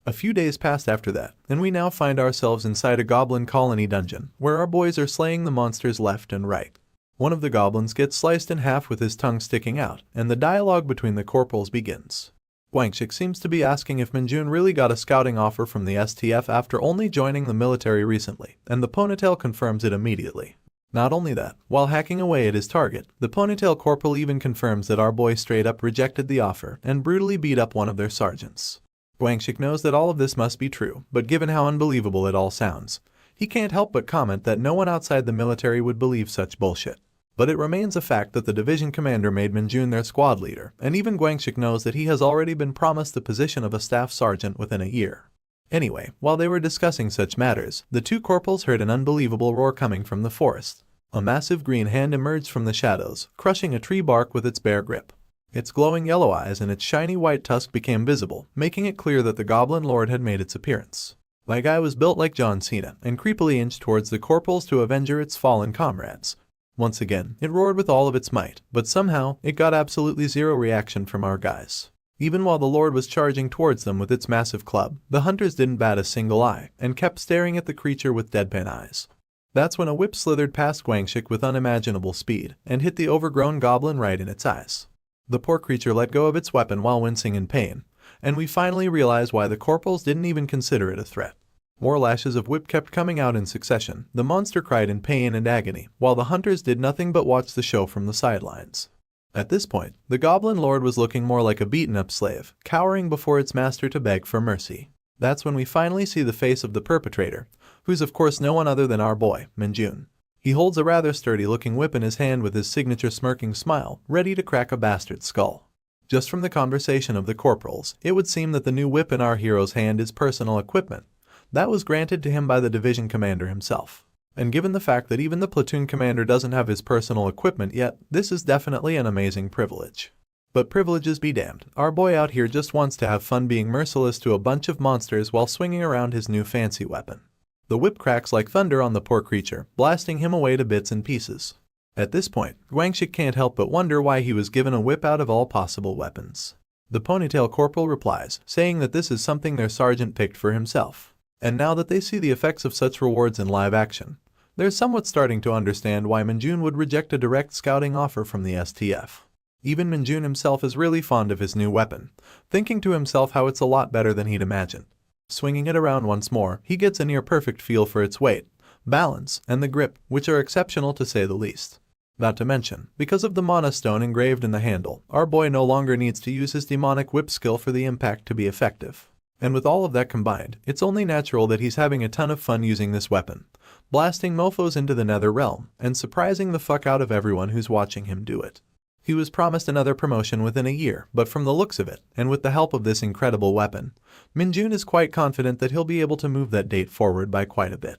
A few days passed after that, and we now find ourselves inside a goblin colony dungeon, where our boys are slaying the monsters left and right. One of the goblins gets sliced in half with his tongue sticking out, and the dialogue between the corporals begins. Guangxik seems to be asking if Minjun really got a scouting offer from the STF after only joining the military recently, and the ponytail confirms it immediately. Not only that, while hacking away at his target, the ponytail corporal even confirms that our boy straight up rejected the offer and brutally beat up one of their sergeants. Guangxik knows that all of this must be true, but given how unbelievable it all sounds, he can't help but comment that no one outside the military would believe such bullshit. But it remains a fact that the division commander made Minjun their squad leader, and even Guangxik knows that he has already been promised the position of a staff sergeant within a year. Anyway, while they were discussing such matters, the two corporals heard an unbelievable roar coming from the forest. A massive green hand emerged from the shadows, crushing a tree bark with its bare grip. Its glowing yellow eyes and its shiny white tusk became visible, making it clear that the Goblin Lord had made its appearance. My guy was built like John Cena, and creepily inched towards the corporals to avenge its fallen comrades. Once again, it roared with all of its might, but somehow, it got absolutely zero reaction from our guys. Even while the Lord was charging towards them with its massive club, the hunters didn't bat a single eye, and kept staring at the creature with deadpan eyes. That's when a whip slithered past Guangxik with unimaginable speed, and hit the overgrown goblin right in its eyes. The poor creature let go of its weapon while wincing in pain, and we finally realized why the corporals didn't even consider it a threat. More lashes of whip kept coming out in succession. The monster cried in pain and agony, while the hunters did nothing but watch the show from the sidelines. At this point, the Goblin Lord was looking more like a beaten-up slave, cowering before its master to beg for mercy. That's when we finally see the face of the perpetrator, who's of course no one other than our boy, Minjun. He holds a rather sturdy-looking whip in his hand with his signature smirking smile, ready to crack a bastard's skull. Just from the conversation of the corporals, it would seem that the new whip in our hero's hand is personal equipment. That was granted to him by the division commander himself. And given the fact that even the platoon commander doesn't have his personal equipment yet, this is definitely an amazing privilege. But privileges be damned, our boy out here just wants to have fun being merciless to a bunch of monsters while swinging around his new fancy weapon. The whip cracks like thunder on the poor creature, blasting him away to bits and pieces. At this point, Guangxik can't help but wonder why he was given a whip out of all possible weapons. The ponytail corporal replies, saying that this is something their sergeant picked for himself. And now that they see the effects of such rewards in live action, they're somewhat starting to understand why Minjun would reject a direct scouting offer from the STF. Even Minjun himself is really fond of his new weapon, thinking to himself how it's a lot better than he'd imagined. Swinging it around once more, he gets a near-perfect feel for its weight, balance, and the grip, which are exceptional to say the least. Not to mention, because of the mana stone engraved in the handle, our boy no longer needs to use his demonic whip skill for the impact to be effective. And with all of that combined, it's only natural that he's having a ton of fun using this weapon, blasting mofos into the nether realm, and surprising the fuck out of everyone who's watching him do it. He was promised another promotion within a year, but from the looks of it, and with the help of this incredible weapon, Minjun is quite confident that he'll be able to move that date forward by quite a bit.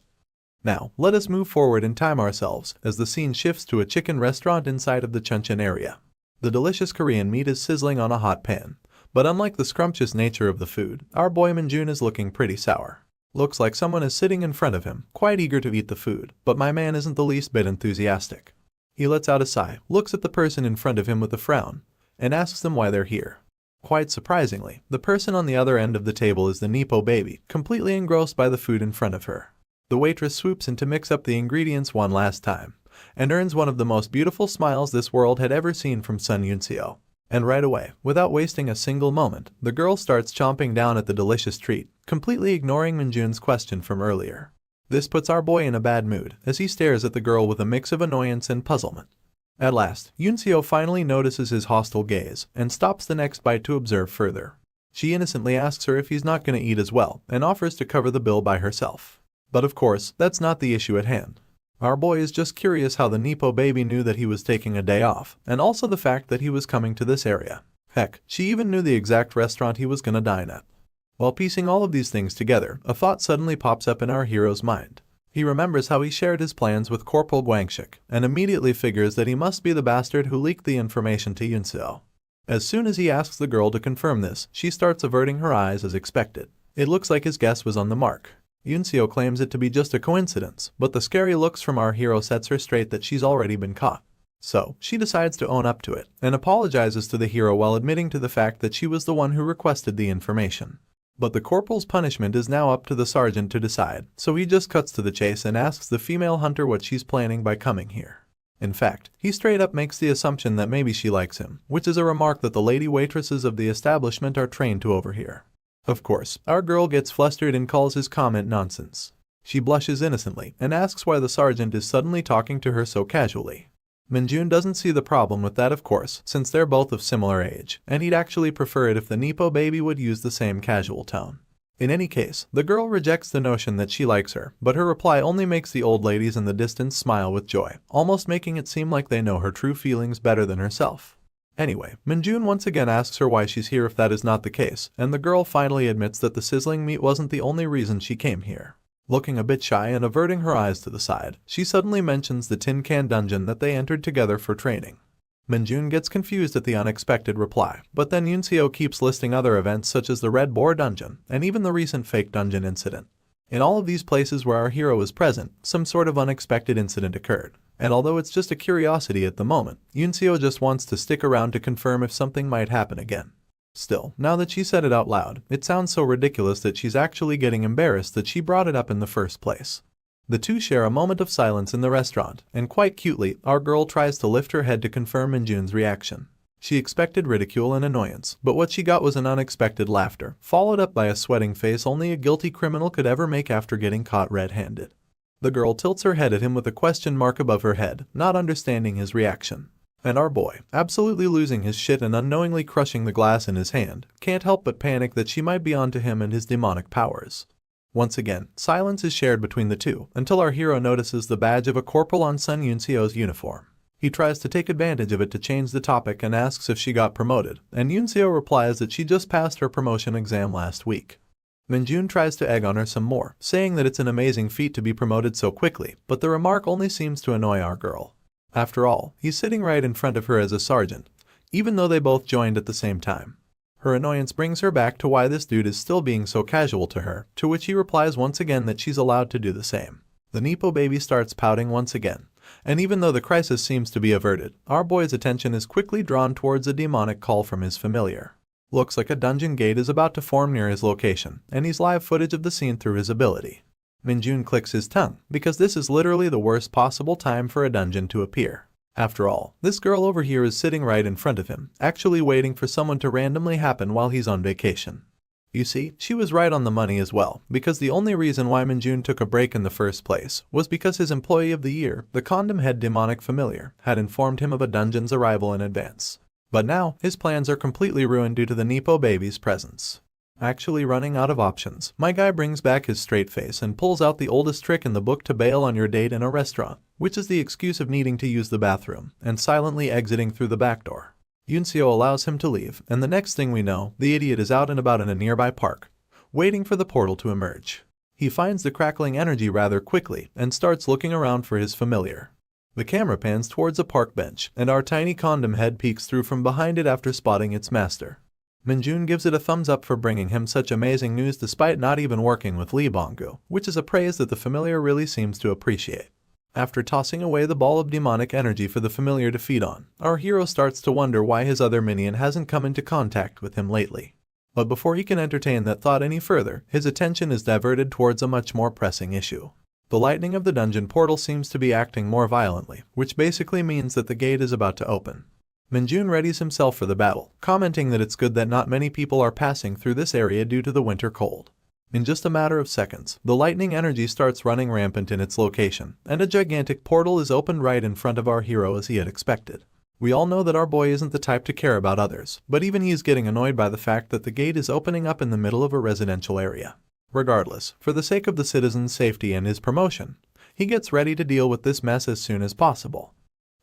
Now, let us move forward and time ourselves as the scene shifts to a chicken restaurant inside of the Chuncheon area. The delicious Korean meat is sizzling on a hot pan. But unlike the scrumptious nature of the food, our boy Minjun is looking pretty sour. Looks like someone is sitting in front of him, quite eager to eat the food, but my man isn't the least bit enthusiastic. He lets out a sigh, looks at the person in front of him with a frown, and asks them why they're here. Quite surprisingly, the person on the other end of the table is the Nepo baby, completely engrossed by the food in front of her. The waitress swoops in to mix up the ingredients one last time, and earns one of the most beautiful smiles this world had ever seen from Sun Yunseo. And right away, without wasting a single moment, the girl starts chomping down at the delicious treat, completely ignoring Minjun's question from earlier. This puts our boy in a bad mood, as he stares at the girl with a mix of annoyance and puzzlement. At last, Yunseo finally notices his hostile gaze, and stops the next bite to observe further. She innocently asks her if he's not going to eat as well, and offers to cover the bill by herself. But of course, that's not the issue at hand. Our boy is just curious how the Nepo baby knew that he was taking a day off, and also the fact that he was coming to this area. Heck, she even knew the exact restaurant he was gonna dine at. While piecing all of these things together, a thought suddenly pops up in our hero's mind. He remembers how he shared his plans with Corporal Guangxik, and immediately figures that he must be the bastard who leaked the information to Yunseo. As soon as he asks the girl to confirm this, she starts averting her eyes as expected. It looks like his guess was on the mark. Yunseo claims it to be just a coincidence, but the scary looks from our hero sets her straight that she's already been caught. So, she decides to own up to it, and apologizes to the hero while admitting to the fact that she was the one who requested the information. But the corporal's punishment is now up to the sergeant to decide, so he just cuts to the chase and asks the female hunter what she's planning by coming here. In fact, he straight up makes the assumption that maybe she likes him, which is a remark that the lady waitresses of the establishment are trained to overhear. Of course, our girl gets flustered and calls his comment nonsense. She blushes innocently and asks why the sergeant is suddenly talking to her so casually. Minjun doesn't see the problem with that, of course, since they're both of similar age, and he'd actually prefer it if the Nepo baby would use the same casual tone. In any case, the girl rejects the notion that she likes her, but her reply only makes the old ladies in the distance smile with joy, almost making it seem like they know her true feelings better than herself. Anyway, Minjun once again asks her why she's here if that is not the case, and the girl finally admits that the sizzling meat wasn't the only reason she came here. Looking a bit shy and averting her eyes to the side, she suddenly mentions the tin can dungeon that they entered together for training. Minjun gets confused at the unexpected reply, but then Yunseo keeps listing other events such as the Red Boar dungeon, and even the recent fake dungeon incident. In all of these places where our hero is present, some sort of unexpected incident occurred, and although it's just a curiosity at the moment, Yunseo just wants to stick around to confirm if something might happen again. Still, now that she said it out loud, it sounds so ridiculous that she's actually getting embarrassed that she brought it up in the first place. The two share a moment of silence in the restaurant, and quite cutely, our girl tries to lift her head to confirm Minjun's reaction. She expected ridicule and annoyance, but what she got was an unexpected laughter, followed up by a sweating face only a guilty criminal could ever make after getting caught red-handed. The girl tilts her head at him with a question mark above her head, not understanding his reaction. And our boy, absolutely losing his shit and unknowingly crushing the glass in his hand, can't help but panic that she might be onto him and his demonic powers. Once again, silence is shared between the two, until our hero notices the badge of a corporal on Sun Yunseo's uniform. He tries to take advantage of it to change the topic and asks if she got promoted, and Yunseo replies that she just passed her promotion exam last week. Minjun tries to egg on her some more, saying that it's an amazing feat to be promoted so quickly, but the remark only seems to annoy our girl. After all, he's sitting right in front of her as a sergeant, even though they both joined at the same time. Her annoyance brings her back to why this dude is still being so casual to her, to which he replies once again that she's allowed to do the same. The Nepo baby starts pouting once again, and even though the crisis seems to be averted, our boy's attention is quickly drawn towards a demonic call from his familiar. Looks like a dungeon gate is about to form near his location, and he's live footage of the scene through his ability. Minjun clicks his tongue, because this is literally the worst possible time for a dungeon to appear. After all, this girl over here is sitting right in front of him, actually waiting for someone to randomly happen while he's on vacation. You see, she was right on the money as well, because the only reason why Minjun took a break in the first place was because his employee of the year, the condom head demonic familiar, had informed him of a dungeon's arrival in advance. But now, his plans are completely ruined due to the Nepo baby's presence. Actually running out of options, my guy brings back his straight face and pulls out the oldest trick in the book to bail on your date in a restaurant, which is the excuse of needing to use the bathroom, and silently exiting through the back door. Yunseo allows him to leave, and the next thing we know, the idiot is out and about in a nearby park, waiting for the portal to emerge. He finds the crackling energy rather quickly, and starts looking around for his familiar. The camera pans towards a park bench, and our tiny condom head peeks through from behind it after spotting its master. Minjun gives it a thumbs up for bringing him such amazing news despite not even working with Lee Bongu, which is a praise that the familiar really seems to appreciate. After tossing away the ball of demonic energy for the familiar to feed on, our hero starts to wonder why his other minion hasn't come into contact with him lately. But before he can entertain that thought any further, his attention is diverted towards a much more pressing issue. The lightning of the dungeon portal seems to be acting more violently, which basically means that the gate is about to open. Minjun readies himself for the battle, commenting that it's good that not many people are passing through this area due to the winter cold. In just a matter of seconds, the lightning energy starts running rampant in its location, and a gigantic portal is opened right in front of our hero as he had expected. We all know that our boy isn't the type to care about others, but even he is getting annoyed by the fact that the gate is opening up in the middle of a residential area. Regardless, for the sake of the citizens' safety and his promotion, he gets ready to deal with this mess as soon as possible.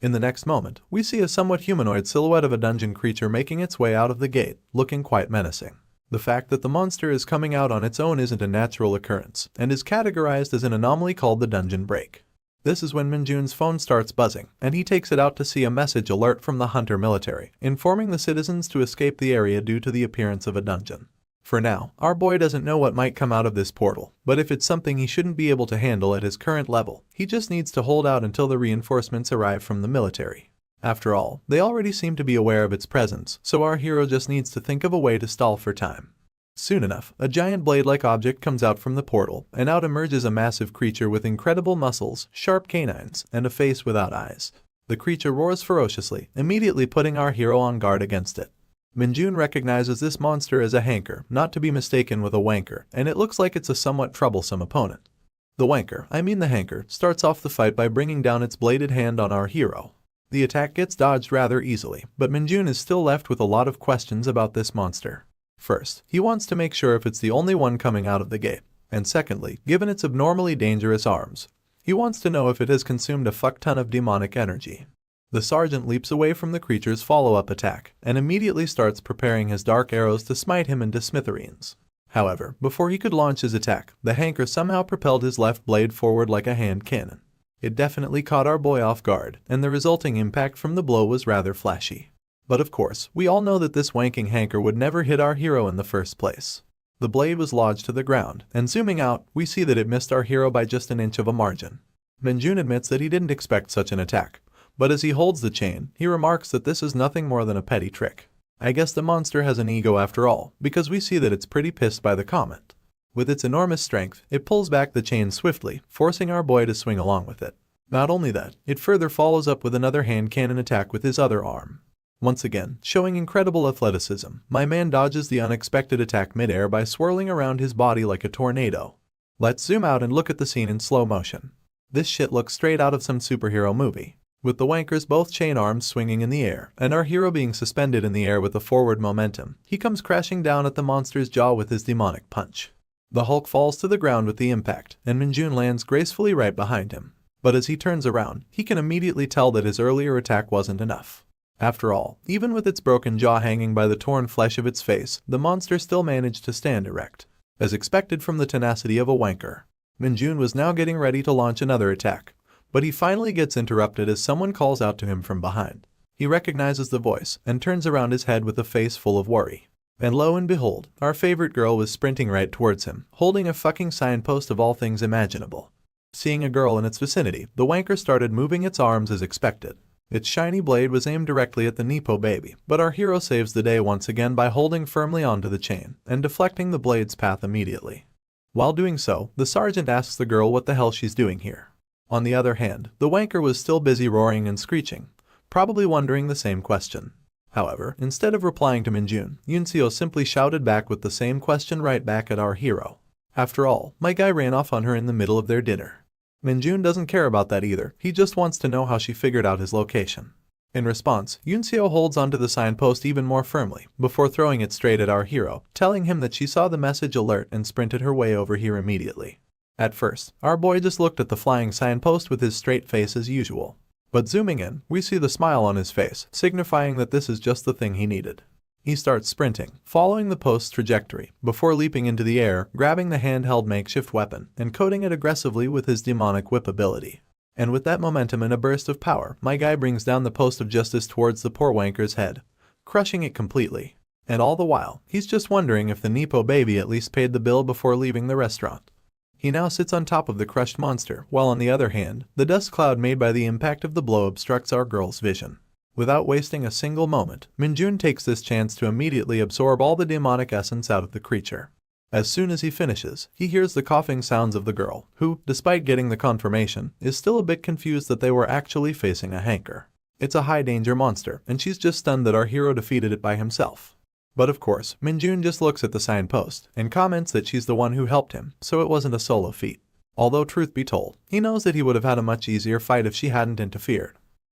In the next moment, we see a somewhat humanoid silhouette of a dungeon creature making its way out of the gate, looking quite menacing. The fact that the monster is coming out on its own isn't a natural occurrence, and is categorized as an anomaly called the dungeon break. This is when Minjun's phone starts buzzing, and he takes it out to see a message alert from the Hunter military, informing the citizens to escape the area due to the appearance of a dungeon. For now, our boy doesn't know what might come out of this portal, but if it's something he shouldn't be able to handle at his current level, he just needs to hold out until the reinforcements arrive from the military. After all, they already seem to be aware of its presence, so our hero just needs to think of a way to stall for time. Soon enough, a giant blade-like object comes out from the portal, and out emerges a massive creature with incredible muscles, sharp canines, and a face without eyes. The creature roars ferociously, immediately putting our hero on guard against it. Minjun recognizes this monster as a hanker, not to be mistaken with a wanker, and it looks like it's a somewhat troublesome opponent. The wanker, the hanker, starts off the fight by bringing down its bladed hand on our hero. The attack gets dodged rather easily, but Minjun is still left with a lot of questions about this monster. First, he wants to make sure if it's the only one coming out of the gate, and secondly, given its abnormally dangerous arms, he wants to know if it has consumed a fuck ton of demonic energy. The sergeant leaps away from the creature's follow-up attack, and immediately starts preparing his dark arrows to smite him into smithereens. However, before he could launch his attack, the hanker somehow propelled his left blade forward like a hand cannon. It definitely caught our boy off guard, and the resulting impact from the blow was rather flashy. But of course, we all know that this wanking hanker would never hit our hero in the first place. The blade was lodged to the ground, and zooming out, we see that it missed our hero by just an inch of a margin. Minjun admits that he didn't expect such an attack, but as he holds the chain, he remarks that this is nothing more than a petty trick. I guess the monster has an ego after all, because we see that it's pretty pissed by the comment. With its enormous strength, it pulls back the chain swiftly, forcing our boy to swing along with it. Not only that, it further follows up with another hand cannon attack with his other arm. Once again, showing incredible athleticism, my man dodges the unexpected attack mid-air by swirling around his body like a tornado. Let's zoom out and look at the scene in slow motion. This shit looks straight out of some superhero movie, with the wankers both chain arms swinging in the air, and our hero being suspended in the air with a forward momentum. He comes crashing down at the monster's jaw with his demonic punch. The Hulk falls to the ground with the impact, and Minjun lands gracefully right behind him. But as he turns around, he can immediately tell that his earlier attack wasn't enough. After all, even with its broken jaw hanging by the torn flesh of its face, the monster still managed to stand erect. As expected from the tenacity of a wanker, Minjun was now getting ready to launch another attack, but he finally gets interrupted as someone calls out to him from behind. He recognizes the voice and turns around his head with a face full of worry. And lo and behold, our favorite girl was sprinting right towards him, holding a fucking signpost of all things imaginable. Seeing a girl in its vicinity, the wanker started moving its arms as expected. Its shiny blade was aimed directly at the Nepo baby, but our hero saves the day once again by holding firmly onto the chain and deflecting the blade's path immediately. While doing so, the sergeant asks the girl what the hell she's doing here. On the other hand, the wanker was still busy roaring and screeching, probably wondering the same question. However, instead of replying to Minjun, Yunseo simply shouted back with the same question right back at our hero. After all, my guy ran off on her in the middle of their dinner. Minjun doesn't care about that either, he just wants to know how she figured out his location. In response, Yunseo holds onto the signpost even more firmly, before throwing it straight at our hero, telling him that she saw the message alert and sprinted her way over here immediately. At first, our boy just looked at the flying signpost with his straight face as usual. But zooming in, we see the smile on his face, signifying that this is just the thing he needed. He starts sprinting, following the post's trajectory, before leaping into the air, grabbing the handheld makeshift weapon, and coating it aggressively with his demonic whip ability. And with that momentum and a burst of power, my guy brings down the post of justice towards the poor wanker's head, crushing it completely. And all the while, he's just wondering if the Nepo baby at least paid the bill before leaving the restaurant. He now sits on top of the crushed monster, while on the other hand, the dust cloud made by the impact of the blow obstructs our girl's vision. Without wasting a single moment, Minjun takes this chance to immediately absorb all the demonic essence out of the creature. As soon as he finishes, he hears the coughing sounds of the girl, who, despite getting the confirmation, is still a bit confused that they were actually facing a hanker. It's a high-danger monster, and she's just stunned that our hero defeated it by himself. But of course, Minjun just looks at the signpost, and comments that she's the one who helped him, so it wasn't a solo feat. Although truth be told, he knows that he would have had a much easier fight if she hadn't interfered.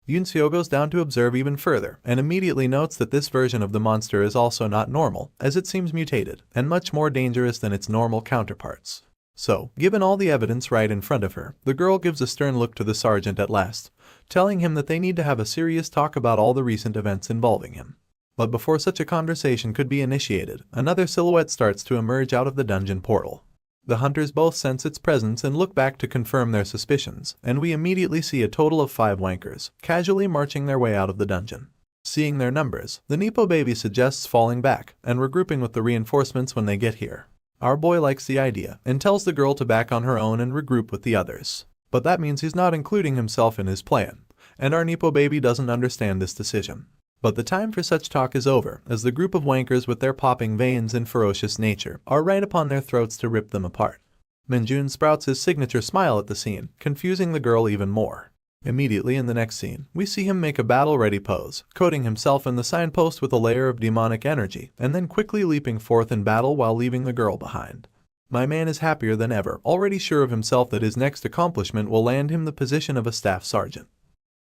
Yunseo goes down to observe even further, and immediately notes that this version of the monster is also not normal, as it seems mutated, and much more dangerous than its normal counterparts. So, given all the evidence right in front of her, the girl gives a stern look to the sergeant at last, telling him that they need to have a serious talk about all the recent events involving him. But before such a conversation could be initiated, another silhouette starts to emerge out of the dungeon portal. The hunters both sense its presence and look back to confirm their suspicions, and we immediately see a total of 5 wankers, casually marching their way out of the dungeon. Seeing their numbers, the Nepo baby suggests falling back and regrouping with the reinforcements when they get here. Our boy likes the idea and tells the girl to back on her own and regroup with the others. But that means he's not including himself in his plan, and our Nepo baby doesn't understand this decision. But the time for such talk is over, as the group of wankers with their popping veins and ferocious nature are right upon their throats to rip them apart. Minjun sprouts his signature smile at the scene, confusing the girl even more. Immediately in the next scene, we see him make a battle-ready pose, coating himself in the signpost with a layer of demonic energy, and then quickly leaping forth in battle while leaving the girl behind. My man is happier than ever, already sure of himself that his next accomplishment will land him the position of a staff sergeant.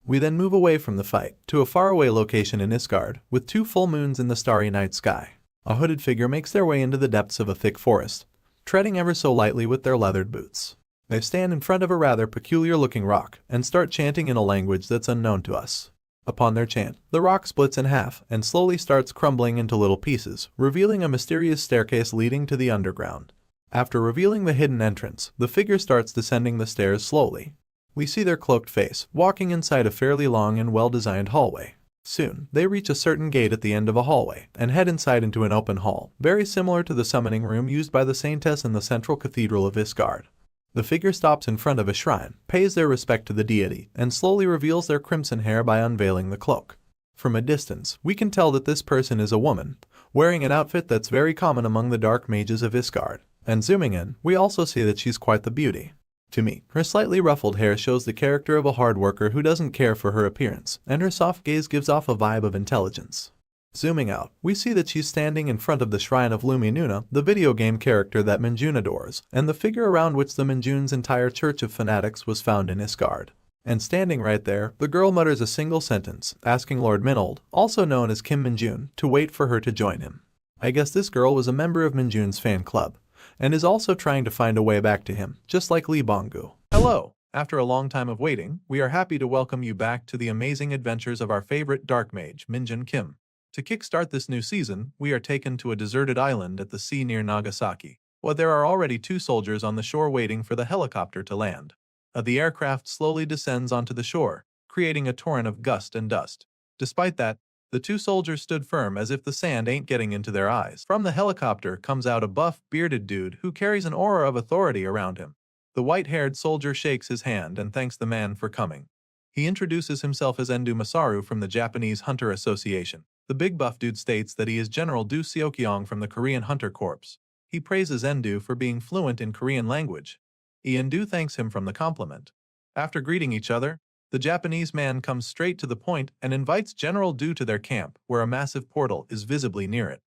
We then move away from the fight, to a faraway location in Isgard, with 2 full moons in the starry night sky. A hooded figure makes their way into the depths of a thick forest, treading ever so lightly with their leathered boots. They stand in front of a rather peculiar-looking rock, and start chanting in a language that's unknown to us. Upon their chant, the rock splits in half, and slowly starts crumbling into little pieces, revealing a mysterious staircase leading to the underground. After revealing the hidden entrance, the figure starts descending the stairs slowly. We see their cloaked face, walking inside a fairly long and well-designed hallway. Soon, they reach a certain gate at the end of a hallway, and head inside into an open hall, very similar to the summoning room used by the saintess in the central cathedral of Isgard. The figure stops in front of a shrine, pays their respect to the deity, and slowly reveals their crimson hair by unveiling the cloak. From a distance, we can tell that this person is a woman, wearing an outfit that's very common among the dark mages of Isgard. And zooming in, we also see that she's quite the beauty. To me, her slightly ruffled hair shows the character of a hard worker who doesn't care for her appearance, and her soft gaze gives off a vibe of intelligence. Zooming out, we see that she's standing in front of the shrine of Luminuna, the video game character that Minjun adores, and the figure around which the Minjun's entire church of fanatics was found in Isgard. And standing right there, the girl mutters a single sentence, asking Lord Minold, also known as Kim Minjun, to wait for her to join him. I guess this girl was a member of Minjun's fan club, and is also trying to find a way back to him, just like Lee Bonggu. Hello! After a long time of waiting, we are happy to welcome you back to the amazing adventures of our favorite dark mage, Minjun Kim. To kickstart this new season, we are taken to a deserted island at the sea near Nagasaki, where there are already 2 soldiers on the shore waiting for the helicopter to land. The aircraft slowly descends onto the shore, creating a torrent of gust and dust. Despite that, the 2 soldiers stood firm as if the sand ain't getting into their eyes. From the helicopter comes out a buff, bearded dude who carries an aura of authority around him. The white-haired soldier shakes his hand and thanks the man for coming. He introduces himself as Endu Masaru from the Japanese Hunter Association. The big buff dude states that he is General Du Seokyeong from the Korean Hunter Corps. He praises Endu for being fluent in Korean language. Endu thanks him from the compliment. After greeting each other, the Japanese man comes straight to the point and invites General Du to their camp, where a massive portal is visibly near it.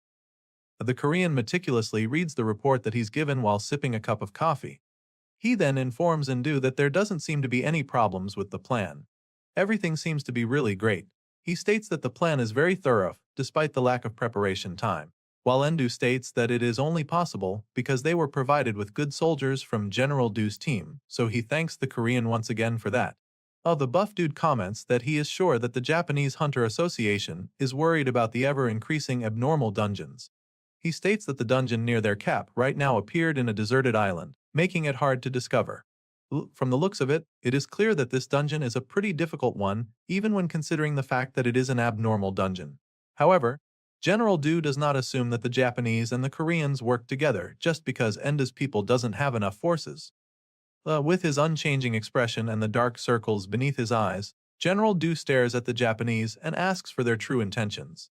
The Korean meticulously reads the report that he's given while sipping a cup of coffee. He then informs Endu that there doesn't seem to be any problems with the plan. Everything seems to be really great. He states that the plan is very thorough, despite the lack of preparation time, while Endu states that it is only possible because they were provided with good soldiers from General Du's team, so he thanks the Korean once again for that. The buff dude comments that he is sure that the Japanese Hunter Association is worried about the ever-increasing abnormal dungeons. He states that the dungeon near their cap right now appeared in a deserted island, making it hard to discover. From the looks of it, it is clear that this dungeon is a pretty difficult one, even when considering the fact that it is an abnormal dungeon. However, General Du does not assume that the Japanese and the Koreans work together just because Enda's people doesn't have enough forces. With his unchanging expression and the dark circles beneath his eyes, General Du stares at the Japanese and asks for their true intentions.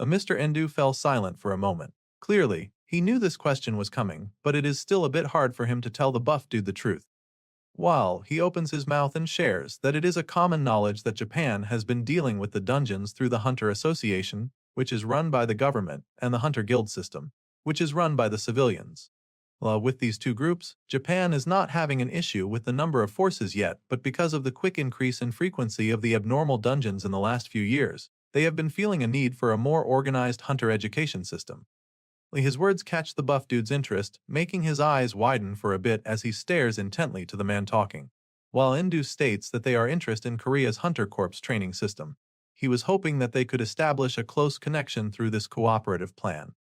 Mr. Endu fell silent for a moment. Clearly, he knew this question was coming, but it is still a bit hard for him to tell the buff dude the truth. While he opens his mouth and shares that it is a common knowledge that Japan has been dealing with the dungeons through the Hunter Association, which is run by the government, and the Hunter Guild system, which is run by the civilians. With these 2 groups, Japan is not having an issue with the number of forces yet, but because of the quick increase in frequency of the abnormal dungeons in the last few years, they have been feeling a need for a more organized hunter education system. His words catch the buff dude's interest, making his eyes widen for a bit as he stares intently to the man talking. While Endu states that they are interested in Korea's Hunter Corps training system, he was hoping that they could establish a close connection through this cooperative plan.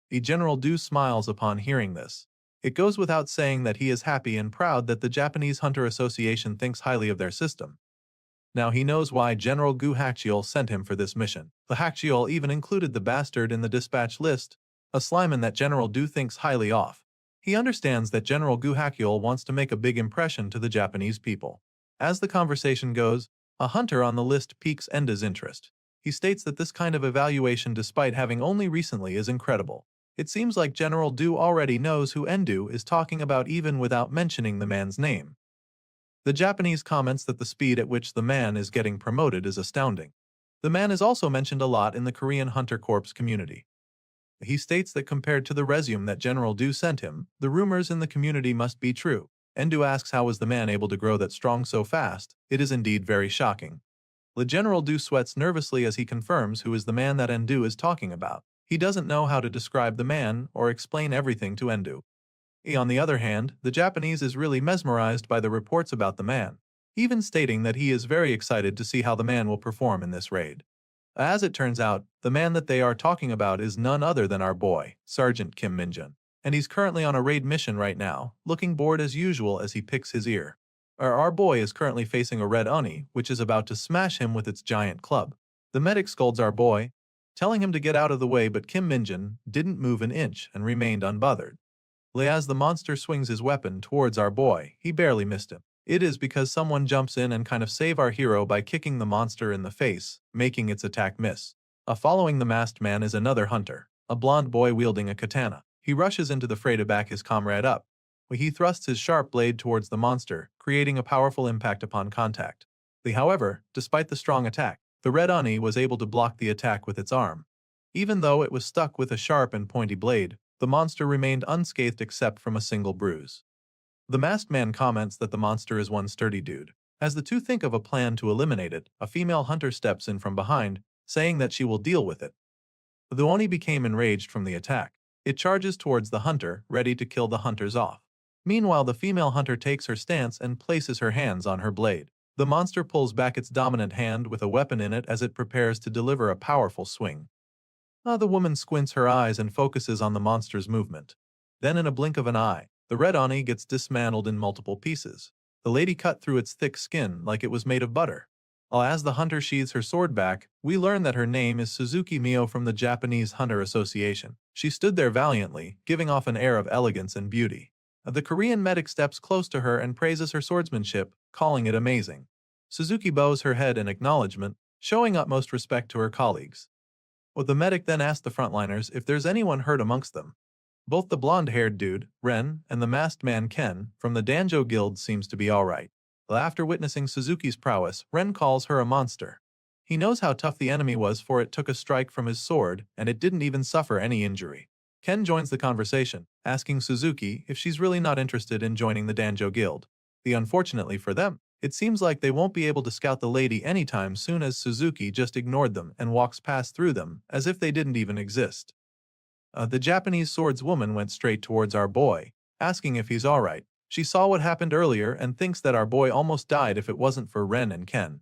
The General Du smiles upon hearing this. It goes without saying that he is happy and proud that the Japanese Hunter Association thinks highly of their system. Now he knows why General Gu Hachiol sent him for this mission. The Hachiol even included the bastard in the dispatch list, a slimeman that General Du thinks highly of. He understands that General Gu Hachiol wants to make a big impression to the Japanese people. As the conversation goes, a hunter on the list piques Enda's interest. He states that this kind of evaluation, despite having only recently, is incredible. It seems like General Du already knows who Endu is talking about even without mentioning the man's name. The Japanese comments that the speed at which the man is getting promoted is astounding. The man is also mentioned a lot in the Korean Hunter Corps community. He states that compared to the resume that General Du sent him, the rumors in the community must be true. Endu asks how was the man able to grow that strong so fast. It is indeed very shocking. Le General Du sweats nervously as he confirms who is the man that Endu is talking about. He doesn't know how to describe the man or explain everything to Endu. On the other hand, the Japanese is really mesmerized by the reports about the man, even stating that he is very excited to see how the man will perform in this raid. As it turns out, the man that they are talking about is none other than our boy, Sergeant Kim Minjun, and he's currently on a raid mission right now, looking bored as usual as he picks his ear. Our boy is currently facing a red Oni, which is about to smash him with its giant club. The medic scolds our boy, telling him to get out of the way, but Kim Minjun didn't move an inch and remained unbothered. As the monster swings his weapon towards our boy, he barely missed him. It is because someone jumps in and kind of save our hero by kicking the monster in the face, making its attack miss. Following the masked man is another hunter, a blonde boy wielding a katana. He rushes into the fray to back his comrade up. He thrusts his sharp blade towards the monster, creating a powerful impact upon contact. However, despite the strong attack, the red Oni was able to block the attack with its arm. Even though it was stuck with a sharp and pointy blade, the monster remained unscathed except from a single bruise. The masked man comments that the monster is one sturdy dude. As the two think of a plan to eliminate it, a female hunter steps in from behind, saying that she will deal with it. The Oni became enraged from the attack. It charges towards the hunter, ready to kill the hunters off. Meanwhile, the female hunter takes her stance and places her hands on her blade. The monster pulls back its dominant hand with a weapon in it as it prepares to deliver a powerful swing. The woman squints her eyes and focuses on the monster's movement. Then in a blink of an eye, the red Oni gets dismantled in multiple pieces. The lady cut through its thick skin like it was made of butter. As the hunter sheathes her sword back, we learn that her name is Suzuki Mio from the Japanese Hunter Association. She stood there valiantly, giving off an air of elegance and beauty. The Korean medic steps close to her and praises her swordsmanship, calling it amazing. Suzuki bows her head in acknowledgement, showing utmost respect to her colleagues. The medic then asks the frontliners if there's anyone hurt amongst them. Both the blonde-haired dude, Ren, and the masked man Ken, from the Danjo Guild seems to be alright. After witnessing Suzuki's prowess, Ren calls her a monster. He knows how tough the enemy was, for it took a strike from his sword, and it didn't even suffer any injury. Ken joins the conversation, asking Suzuki if she's really not interested in joining the Danjo Guild. Unfortunately for them, it seems like they won't be able to scout the lady anytime soon, as Suzuki just ignored them and walks past through them as if they didn't even exist. The Japanese swordswoman went straight towards our boy, asking if he's alright. She saw what happened earlier and thinks that our boy almost died if it wasn't for Ren and Ken.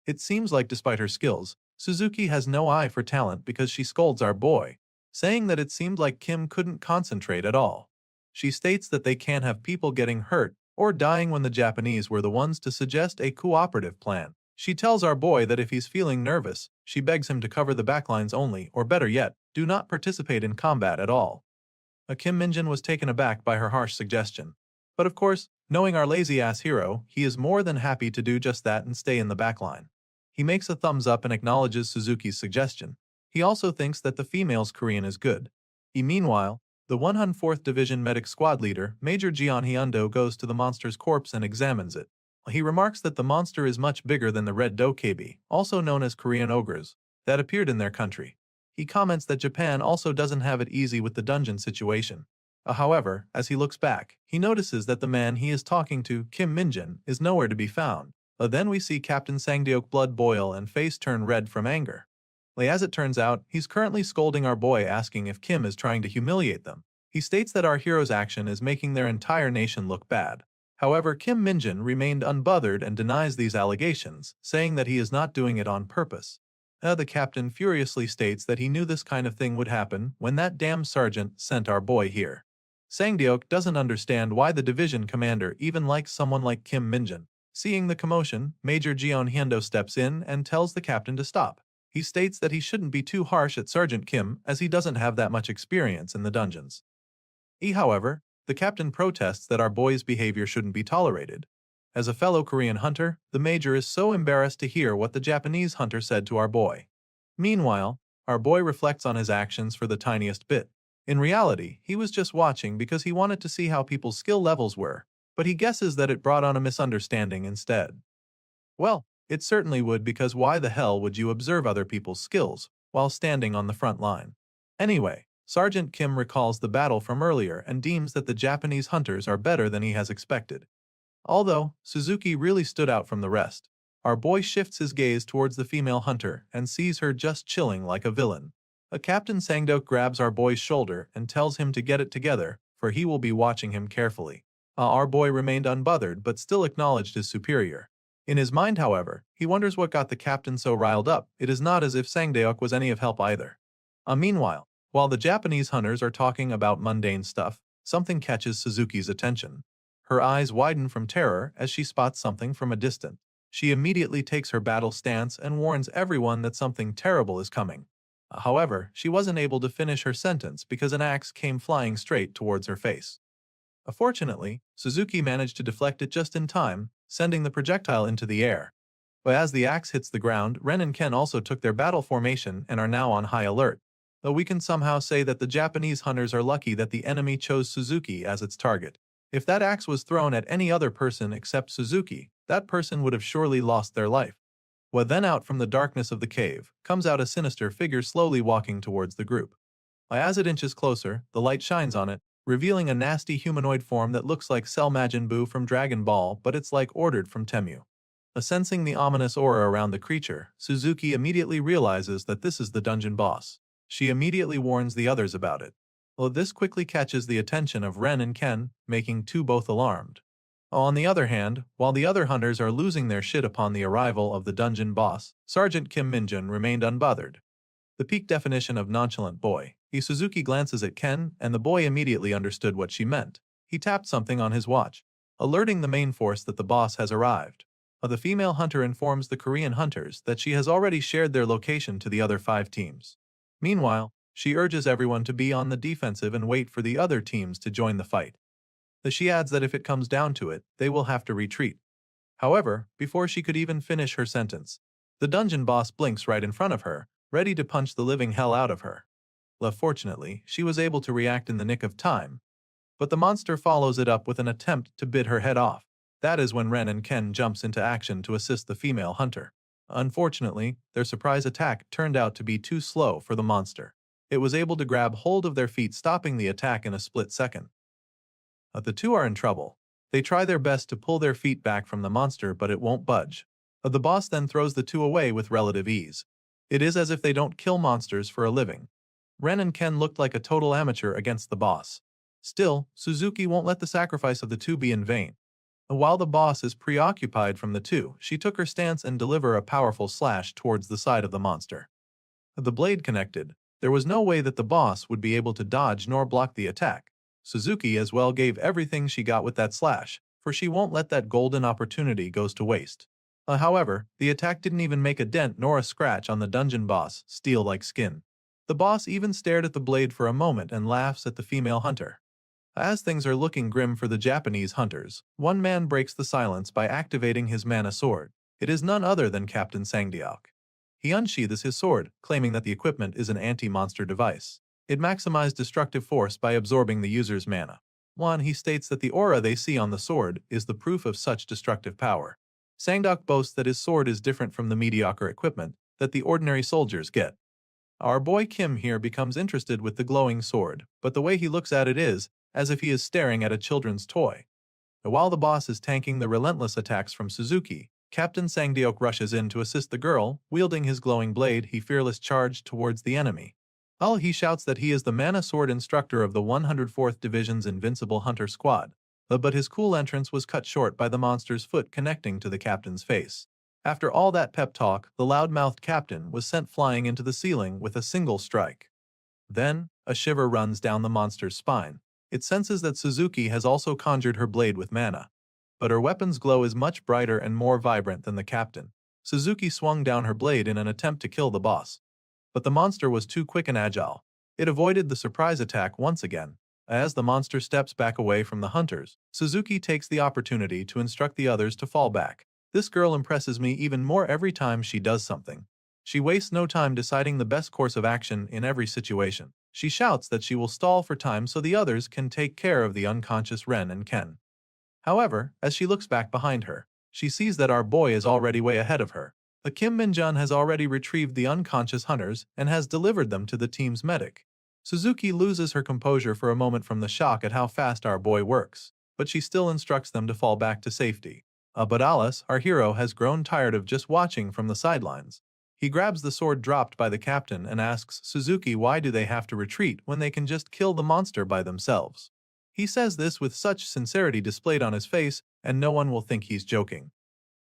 It seems like despite her skills, Suzuki has no eye for talent because she scolds our boy, saying that it seemed like Kim couldn't concentrate at all. She states that they can't have people getting hurt or dying when the Japanese were the ones to suggest a cooperative plan. She tells our boy that if he's feeling nervous, she begs him to cover the backlines only, or better yet, do not participate in combat at all. Kim Minjun was taken aback by her harsh suggestion. But of course, knowing our lazy-ass hero, he is more than happy to do just that and stay in the backline. He makes a thumbs up and acknowledges Suzuki's suggestion. He also thinks that the female's Korean is good. Meanwhile, the 104th Division Medic Squad leader, Major Jeon Hyundo, goes to the monster's corpse and examines it. He remarks that the monster is much bigger than the red dokebi, also known as Korean ogres, that appeared in their country. He comments that Japan also doesn't have it easy with the dungeon situation. However, as he looks back, he notices that the man he is talking to, Kim Minjun, is nowhere to be found. Then we see Captain Sangdeok blood boil and face turn red from anger. As it turns out, he's currently scolding our boy, asking if Kim is trying to humiliate them. He states that our hero's action is making their entire nation look bad. However, Kim Minjun remained unbothered and denies these allegations, saying that he is not doing it on purpose. The captain furiously states that he knew this kind of thing would happen when that damn sergeant sent our boy here. Sangdeok doesn't understand why the division commander even likes someone like Kim Minjun. Seeing the commotion, Major Jeon Hyundo steps in and tells the captain to stop. He states that he shouldn't be too harsh at Sergeant Kim, as he doesn't have that much experience in the dungeons. However, the captain protests that our boy's behavior shouldn't be tolerated. As a fellow Korean hunter, the major is so embarrassed to hear what the Japanese hunter said to our boy. Meanwhile, our boy reflects on his actions for the tiniest bit. In reality, he was just watching because he wanted to see how people's skill levels were, but he guesses that it brought on a misunderstanding instead. Well, it certainly would, because why the hell would you observe other people's skills while standing on the front line? Anyway, Sergeant Kim recalls the battle from earlier and deems that the Japanese hunters are better than he has expected. Although Suzuki really stood out from the rest, our boy shifts his gaze towards the female hunter and sees her just chilling like a villain. Captain Sangdok grabs our boy's shoulder and tells him to get it together, for he will be watching him carefully. Our boy remained unbothered but still acknowledged his superior. In his mind, however, he wonders what got the captain so riled up. It is not as if Sangdeok was any of help either. Meanwhile, while the Japanese hunters are talking about mundane stuff, something catches Suzuki's attention. Her eyes widen from terror as she spots something from a distance. She immediately takes her battle stance and warns everyone that something terrible is coming. However, she wasn't able to finish her sentence because an axe came flying straight towards her face. Fortunately, Suzuki managed to deflect it just in time, sending the projectile into the air. But as the axe hits the ground, Ren and Ken also took their battle formation and are now on high alert. Though we can somehow say that the Japanese hunters are lucky that the enemy chose Suzuki as its target. If that axe was thrown at any other person except Suzuki, that person would have surely lost their life. Well, then out from the darkness of the cave comes out a sinister figure slowly walking towards the group. As it inches closer, the light shines on it, revealing a nasty humanoid form that looks like Cell Majin Buu from Dragon Ball, but it's like ordered from Temu. Sensing the ominous aura around the creature, Suzuki immediately realizes that this is the dungeon boss. She immediately warns the others about it. This quickly catches the attention of Ren and Ken, making both alarmed. On the other hand, while the other hunters are losing their shit upon the arrival of the dungeon boss, Sergeant Kim Minjun remained unbothered. The peak definition of nonchalant boy. Suzuki glances at Ken, and the boy immediately understood what she meant. He tapped something on his watch, alerting the main force that the boss has arrived. The female hunter informs the Korean hunters that she has already shared their location to the other 5 teams. Meanwhile, she urges everyone to be on the defensive and wait for the other teams to join the fight. She adds that if it comes down to it, they will have to retreat. However, before she could even finish her sentence, the dungeon boss blinks right in front of her, ready to punch the living hell out of her. Fortunately, she was able to react in the nick of time, but the monster follows it up with an attempt to bid her head off. That is when Ren and Ken jumps into action to assist the female hunter. Unfortunately, their surprise attack turned out to be too slow for the monster. It was able to grab hold of their feet, stopping the attack in a split second. The two are in trouble. They try their best to pull their feet back from the monster, but it won't budge. The boss then throws the two away with relative ease. It is as if they don't kill monsters for a living. Ren and Ken looked like a total amateur against the boss. Still, Suzuki won't let the sacrifice of the two be in vain. While the boss is preoccupied from the two, she took her stance and delivered a powerful slash towards the side of the monster. The blade connected. There was no way that the boss would be able to dodge nor block the attack. Suzuki as well gave everything she got with that slash, for she won't let that golden opportunity go to waste. However, the attack didn't even make a dent nor a scratch on the dungeon boss' steel-like skin. The boss even stared at the blade for a moment and laughs at the female hunter. As things are looking grim for the Japanese hunters, one man breaks the silence by activating his mana sword. It is none other than Captain Sangdeok. He unsheathes his sword, claiming that the equipment is an anti-monster device. It maximizes destructive force by absorbing the user's mana. He states that the aura they see on the sword is the proof of such destructive power. Sangdeok boasts that his sword is different from the mediocre equipment that the ordinary soldiers get. Our boy Kim here becomes interested with the glowing sword, but the way he looks at it is as if he is staring at a children's toy. While the boss is tanking the relentless attacks from Suzuki, Captain Sangdeok rushes in to assist the girl. Wielding his glowing blade, he fearless charged towards the enemy. He shouts that he is the mana sword instructor of the 104th Division's Invincible Hunter Squad, but his cool entrance was cut short by the monster's foot connecting to the captain's face. After all that pep talk, the loud-mouthed captain was sent flying into the ceiling with a single strike. Then, a shiver runs down the monster's spine. It senses that Suzuki has also conjured her blade with mana. But her weapon's glow is much brighter and more vibrant than the captain. Suzuki swung down her blade in an attempt to kill the boss. But the monster was too quick and agile. It avoided the surprise attack once again. As the monster steps back away from the hunters, Suzuki takes the opportunity to instruct the others to fall back. This girl impresses me even more every time she does something. She wastes no time deciding the best course of action in every situation. She shouts that she will stall for time so the others can take care of the unconscious Ren and Ken. However, as she looks back behind her, she sees that our boy is already way ahead of her. Kim Minjun has already retrieved the unconscious hunters and has delivered them to the team's medic. Suzuki loses her composure for a moment from the shock at how fast our boy works, but she still instructs them to fall back to safety. But Alice, our hero, has grown tired of just watching from the sidelines. He grabs the sword dropped by the captain and asks Suzuki why do they have to retreat when they can just kill the monster by themselves. He says this with such sincerity displayed on his face, and no one will think he's joking.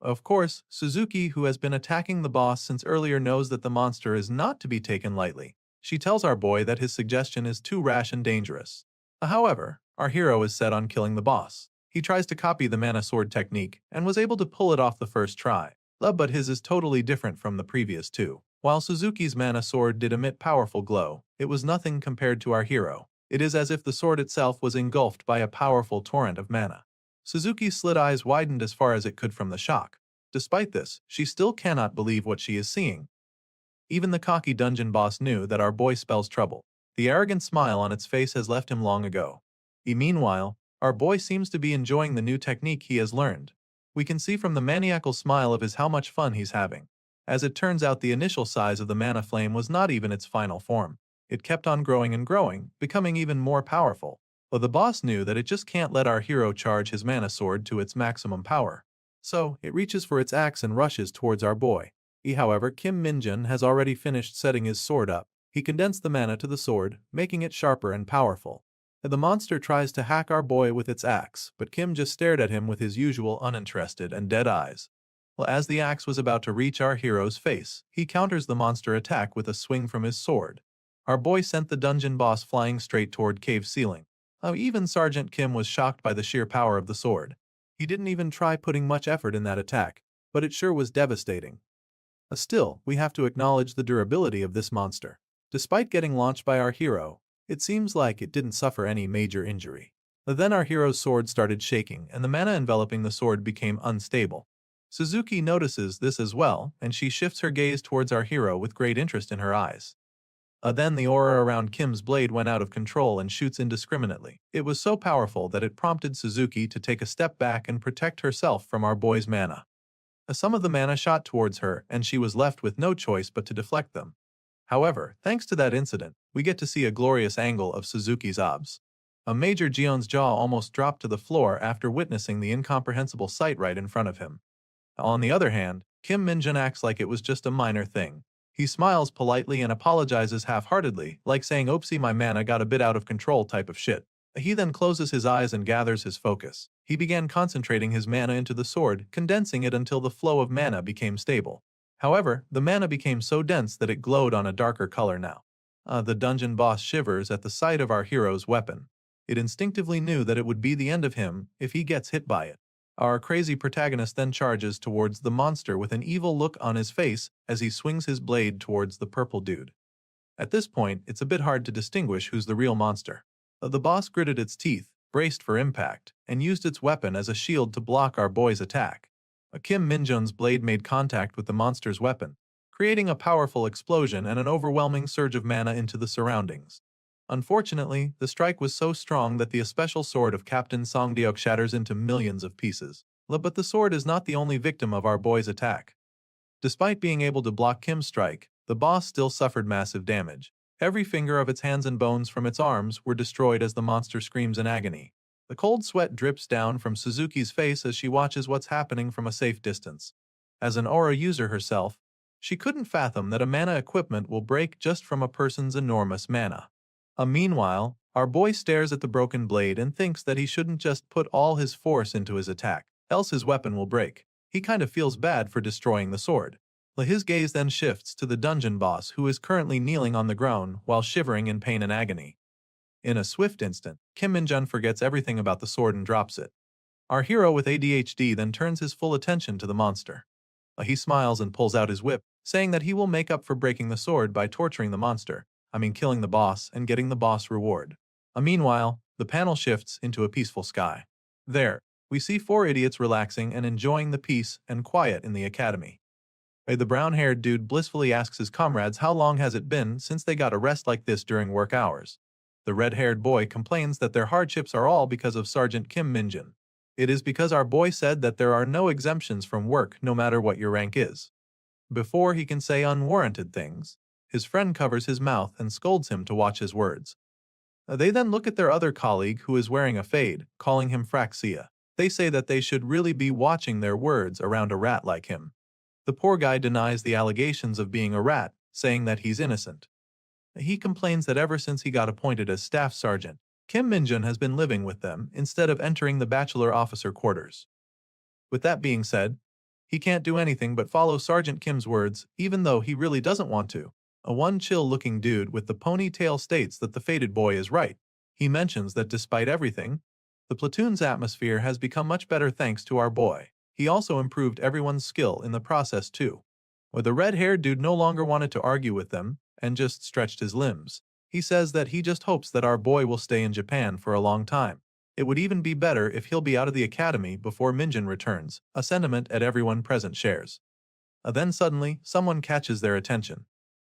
Of course, Suzuki, who has been attacking the boss since earlier, knows that the monster is not to be taken lightly. She tells our boy that his suggestion is too rash and dangerous. However, our hero is set on killing the boss. He tries to copy the mana sword technique and was able to pull it off the first try. But his is totally different from the previous two. While Suzuki's mana sword did emit powerful glow, it was nothing compared to our hero. It is as if the sword itself was engulfed by a powerful torrent of mana. Suzuki's slit eyes widened as far as it could from the shock. Despite this, she still cannot believe what she is seeing. Even the cocky dungeon boss knew that our boy spells trouble. The arrogant smile on its face has left him long ago. Meanwhile, our boy seems to be enjoying the new technique he has learned. We can see from the maniacal smile of his how much fun he's having. As it turns out, the initial size of the mana flame was not even its final form. It kept on growing and growing, becoming even more powerful. But the boss knew that it just can't let our hero charge his mana sword to its maximum power. So, it reaches for its axe and rushes towards our boy. However, Kim Minjun has already finished setting his sword up. He condensed the mana to the sword, making it sharper and powerful. The monster tries to hack our boy with its axe, but Kim just stared at him with his usual uninterested and dead eyes. As the axe was about to reach our hero's face, he counters the monster attack with a swing from his sword. Our boy sent the dungeon boss flying straight toward cave ceiling. Even Sergeant Kim was shocked by the sheer power of the sword. He didn't even try putting much effort in that attack, but it sure was devastating. Still, we have to acknowledge the durability of this monster. Despite getting launched by our hero, it seems like it didn't suffer any major injury. Then our hero's sword started shaking, and the mana enveloping the sword became unstable. Suzuki notices this as well, and she shifts her gaze towards our hero with great interest in her eyes. Then the aura around Kim's blade went out of control and shoots indiscriminately. It was so powerful that it prompted Suzuki to take a step back and protect herself from our boy's mana. Some of the mana shot towards her, and she was left with no choice but to deflect them. However, thanks to that incident, we get to see a glorious angle of Suzuki's obs. Major Gion's jaw almost dropped to the floor after witnessing the incomprehensible sight right in front of him. On the other hand, Kim Minjun acts like it was just a minor thing. He smiles politely and apologizes half-heartedly, like saying oopsie my mana got a bit out of control type of shit. He then closes his eyes and gathers his focus. He began concentrating his mana into the sword, condensing it until the flow of mana became stable. However, the mana became so dense that it glowed on a darker color now. The dungeon boss shivers at the sight of our hero's weapon. It instinctively knew that it would be the end of him if he gets hit by it. Our crazy protagonist then charges towards the monster with an evil look on his face as he swings his blade towards the purple dude. At this point, it's a bit hard to distinguish who's the real monster. The boss gritted its teeth, braced for impact, and used its weapon as a shield to block our boy's attack. Kim Minjun's blade made contact with the monster's weapon, creating a powerful explosion and an overwhelming surge of mana into the surroundings. Unfortunately, the strike was so strong that the special sword of Captain Songdeok shatters into millions of pieces. But the sword is not the only victim of our boy's attack. Despite being able to block Kim's strike, the boss still suffered massive damage. Every finger of its hands and bones from its arms were destroyed as the monster screams in agony. The cold sweat drips down from Suzuki's face as she watches what's happening from a safe distance. As an aura user herself, she couldn't fathom that a mana equipment will break just from a person's enormous mana. Meanwhile, our boy stares at the broken blade and thinks that he shouldn't just put all his force into his attack, else his weapon will break. He kind of feels bad for destroying the sword. His gaze then shifts to the dungeon boss, who is currently kneeling on the ground while shivering in pain and agony. In a swift instant, Kim Minjun forgets everything about the sword and drops it. Our hero with ADHD then turns his full attention to the monster. He smiles and pulls out his whip, saying that he will make up for breaking the sword by torturing the monster, killing the boss and getting the boss reward. Meanwhile, the panel shifts into a peaceful sky. There, we see 4 idiots relaxing and enjoying the peace and quiet in the academy. The brown-haired dude blissfully asks his comrades how long has it been since they got a rest like this during work hours. The red-haired boy complains that their hardships are all because of Sergeant Kim Minjun. It is because our boy said that there are no exemptions from work no matter what your rank is. Before he can say unwarranted things, His friend covers his mouth and scolds him to watch his words. They then look at their other colleague who is wearing a fade, calling him Fraxia. They say that they should really be watching their words around a rat like him. The poor guy denies the allegations of being a rat, saying that he's innocent. He complains that ever since he got appointed as staff sergeant, Kim Minjun has been living with them instead of entering the bachelor officer quarters. With that being said, he can't do anything but follow Sergeant Kim's words, even though he really doesn't want to. A one chill-looking dude with the ponytail states that the faded boy is right. He mentions that despite everything, the platoon's atmosphere has become much better thanks to our boy. He also improved everyone's skill in the process too. Where the red-haired dude no longer wanted to argue with them and just stretched his limbs. He says that he just hopes that our boy will stay in Japan for a long time. It would even be better if he'll be out of the academy before Minjun returns, a sentiment that everyone present shares. Then suddenly, someone catches their attention.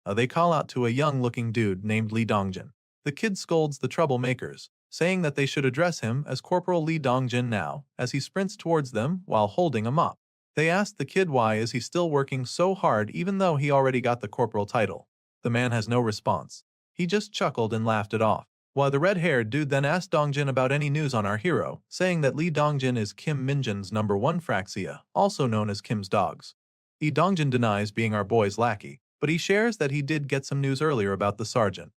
They call out to a young-looking dude named Lee Dongjin. The kid scolds the troublemakers, saying that they should address him as Corporal Lee Dongjin now, as he sprints towards them while holding a mop. They ask the kid why is he still working so hard even though he already got the corporal title. The man has no response. He just chuckled and laughed it off. While the red-haired dude then asked Dongjin about any news on our hero, saying that Lee Dongjin is Kim Minjun's #1 Fraxia, also known as Kim's dogs. Lee Dongjin denies being our boy's lackey, but he shares that he did get some news earlier about the sergeant.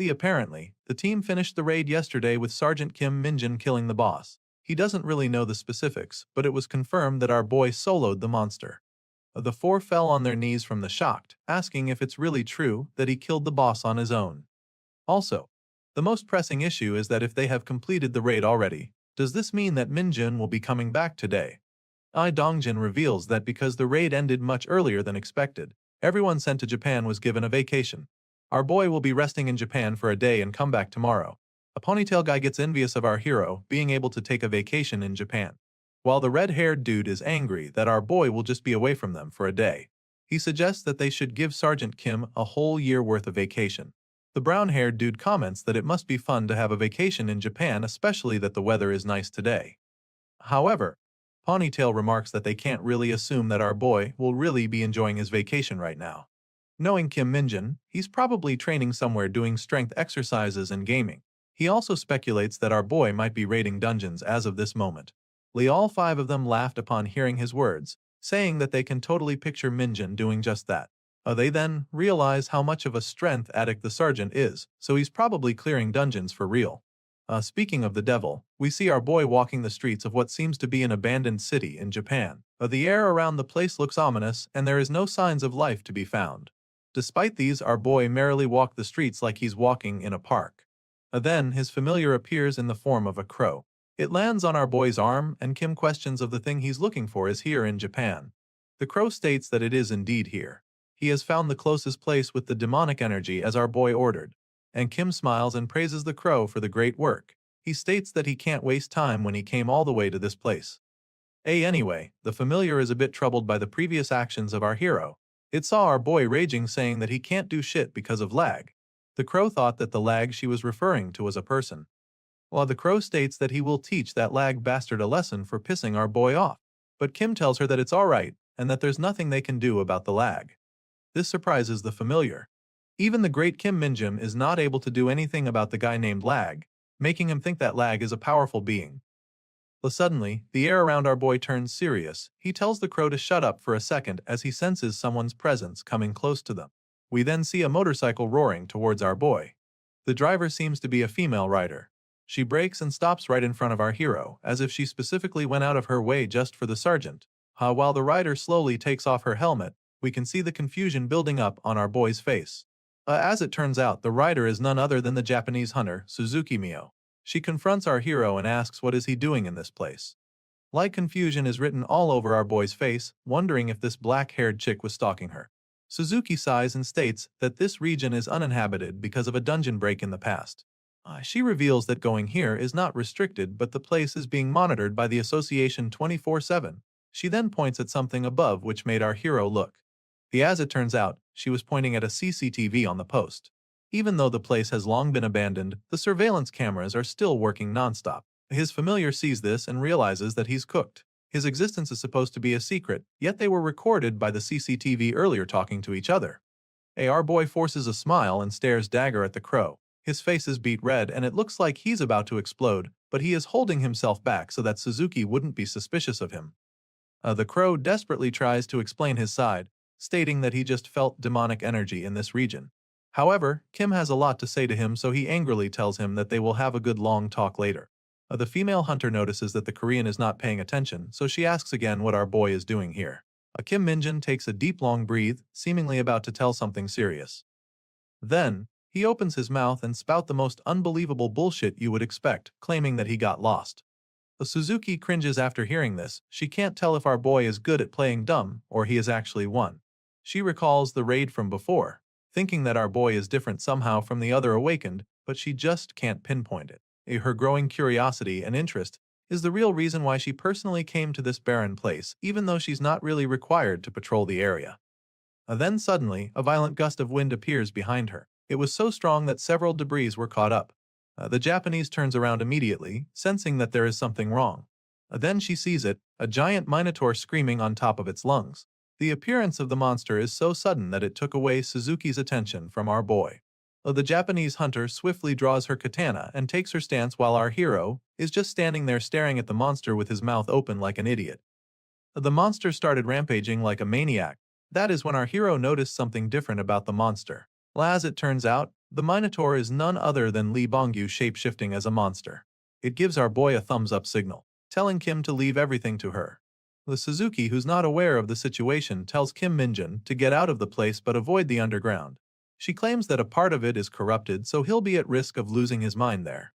Apparently, the team finished the raid yesterday with Sergeant Kim Minjun killing the boss. He doesn't really know the specifics, but it was confirmed that our boy soloed the monster. The four fell on their knees from the shocked, asking if it's really true that he killed the boss on his own. Also, the most pressing issue is that if they have completed the raid already, does this mean that Minjun will be coming back today? Dongjin reveals that because the raid ended much earlier than expected, everyone sent to Japan was given a vacation. Our boy will be resting in Japan for a day and come back tomorrow. A ponytail guy gets envious of our hero being able to take a vacation in Japan. While the red-haired dude is angry that our boy will just be away from them for a day, he suggests that they should give Sergeant Kim a whole year worth of vacation. The brown-haired dude comments that it must be fun to have a vacation in Japan, especially that the weather is nice today. However, Ponytail remarks that they can't really assume that our boy will really be enjoying his vacation right now. Knowing Kim Minjun, he's probably training somewhere doing strength exercises and gaming. He also speculates that our boy might be raiding dungeons as of this moment. All five of them laughed upon hearing his words, saying that they can totally picture Minjun doing just that. They then realize how much of a strength addict the sergeant is, so he's probably clearing dungeons for real. Speaking of the devil, we see our boy walking the streets of what seems to be an abandoned city in Japan. The air around the place looks ominous and there is no signs of life to be found. Despite these, our boy merrily walked the streets like he's walking in a park. Then his familiar appears in the form of a crow. It lands on our boy's arm and Kim questions if the thing he's looking for is here in Japan. The crow states that it is indeed here. He has found the closest place with the demonic energy as our boy ordered. And Kim smiles and praises the crow for the great work. He states that he can't waste time when he came all the way to this place. Anyway, the familiar is a bit troubled by the previous actions of our hero. It saw our boy raging saying that he can't do shit because of lag. The crow thought that the lag she was referring to was a person. While the crow states that he will teach that lag bastard a lesson for pissing our boy off. But Kim tells her that it's alright and that there's nothing they can do about the lag. This surprises the familiar. Even the great Kim Minjun is not able to do anything about the guy named Lag, making him think that Lag is a powerful being. But suddenly, the air around our boy turns serious. He tells the crow to shut up for a second as he senses someone's presence coming close to them. We then see a motorcycle roaring towards our boy. The driver seems to be a female rider. She brakes and stops right in front of our hero, as if she specifically went out of her way just for the sergeant. While the rider slowly takes off her helmet, we can see the confusion building up on our boy's face. As it turns out, the rider is none other than the Japanese hunter, Suzuki Mio. She confronts our hero and asks what is he doing in this place. Like confusion is written all over our boy's face, wondering if this black-haired chick was stalking her. Suzuki sighs and states that this region is uninhabited because of a dungeon break in the past. She reveals that going here is not restricted, but the place is being monitored by the association 24/7. She then points at something above which made our hero look. As it turns out, she was pointing at a CCTV on the post. Even though the place has long been abandoned, the surveillance cameras are still working nonstop. His familiar sees this and realizes that he's cooked. His existence is supposed to be a secret, yet they were recorded by the CCTV earlier talking to each other. Our boy forces a smile and stares dagger at the crow. His face is beet red and it looks like he's about to explode, but he is holding himself back so that Suzuki wouldn't be suspicious of him. The crow desperately tries to explain his side, stating that he just felt demonic energy in this region. However, Kim has a lot to say to him, so he angrily tells him that they will have a good long talk later. The female hunter notices that the Korean is not paying attention, so she asks again what our boy is doing here. Kim Minjin takes a deep long breath, seemingly about to tell something serious. Then, he opens his mouth and spout the most unbelievable bullshit you would expect, claiming that he got lost. Suzuki cringes after hearing this. She can't tell if our boy is good at playing dumb or he has actually won. She recalls the raid from before, thinking that our boy is different somehow from the other awakened, but she just can't pinpoint it. Her growing curiosity and interest is the real reason why she personally came to this barren place, even though she's not really required to patrol the area. Then suddenly, a violent gust of wind appears behind her. It was so strong that several debris were caught up. The Japanese turns around immediately, sensing that there is something wrong. Then she sees it, a giant minotaur screaming on top of its lungs. The appearance of the monster is so sudden that it took away Suzuki's attention from our boy. The Japanese hunter swiftly draws her katana and takes her stance while our hero is just standing there staring at the monster with his mouth open like an idiot. The monster started rampaging like a maniac. That is when our hero noticed something different about the monster. As it turns out, the Minotaur is none other than Lee Bongyu shape-shifting as a monster. It gives our boy a thumbs-up signal, telling Kim to leave everything to her. The Suzuki, who's not aware of the situation, tells Kim Minjin to get out of the place but avoid the underground. She claims that a part of it is corrupted, so he'll be at risk of losing his mind there.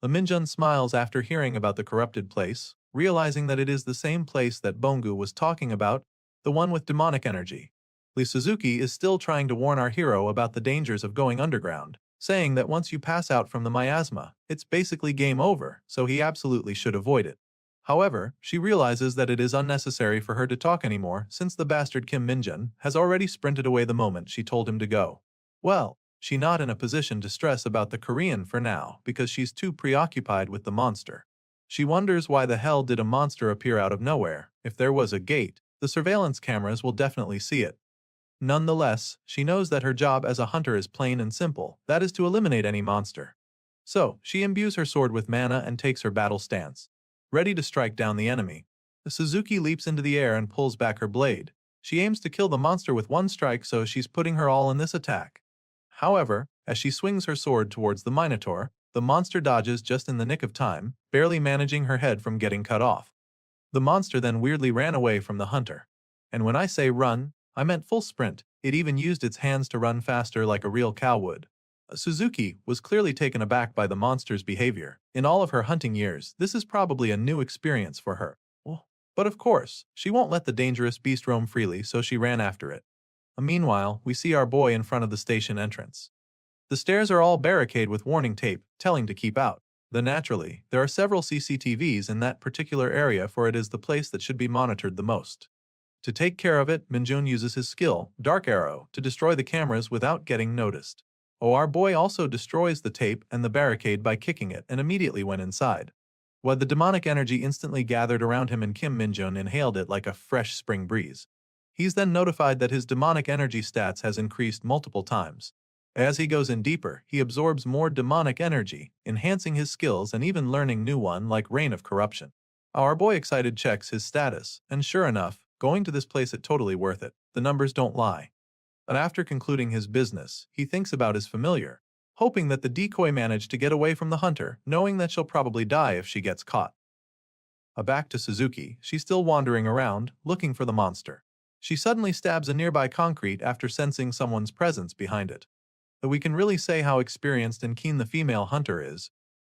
The Minjun smiles after hearing about the corrupted place, realizing that it is the same place that Bongyu was talking about, the one with demonic energy. Lee Suzuki is still trying to warn our hero about the dangers of going underground, saying that once you pass out from the miasma, it's basically game over, so he absolutely should avoid it. However, she realizes that it is unnecessary for her to talk anymore since the bastard Kim Minjun has already sprinted away the moment she told him to go. Well, she's not in a position to stress about the Korean for now because she's too preoccupied with the monster. She wonders why the hell did a monster appear out of nowhere. If there was a gate, the surveillance cameras will definitely see it. Nonetheless, she knows that her job as a hunter is plain and simple, that is to eliminate any monster. So, she imbues her sword with mana and takes her battle stance, ready to strike down the enemy. The Suzuki leaps into the air and pulls back her blade. She aims to kill the monster with one strike, so she's putting her all in this attack. However, as she swings her sword towards the Minotaur, the monster dodges just in the nick of time, barely managing her head from getting cut off. The monster then weirdly ran away from the hunter. And when I say run, I meant full sprint. It even used its hands to run faster like a real cow would. Suzuki was clearly taken aback by the monster's behavior. In all of her hunting years, this is probably a new experience for her. But of course, she won't let the dangerous beast roam freely, so she ran after it. Meanwhile, we see our boy in front of the station entrance. The stairs are all barricaded with warning tape, telling to keep out. Then naturally, there are several CCTVs in that particular area, for it is the place that should be monitored the most. To take care of it, Minjun uses his skill, Dark Arrow, to destroy the cameras without getting noticed. Our boy also destroys the tape and the barricade by kicking it and immediately went inside. While the demonic energy instantly gathered around him and Kim Minjun inhaled it like a fresh spring breeze. He's then notified that his demonic energy stats has increased multiple times. As he goes in deeper, he absorbs more demonic energy, enhancing his skills and even learning new one like Reign of Corruption. Our boy excited checks his status, and sure enough, going to this place is totally worth it. The numbers don't lie. But after concluding his business, he thinks about his familiar, hoping that the decoy managed to get away from the hunter, knowing that she'll probably die if she gets caught. Back to Suzuki, she's still wandering around, looking for the monster. She suddenly stabs a nearby concrete after sensing someone's presence behind it. We can really say how experienced and keen the female hunter is,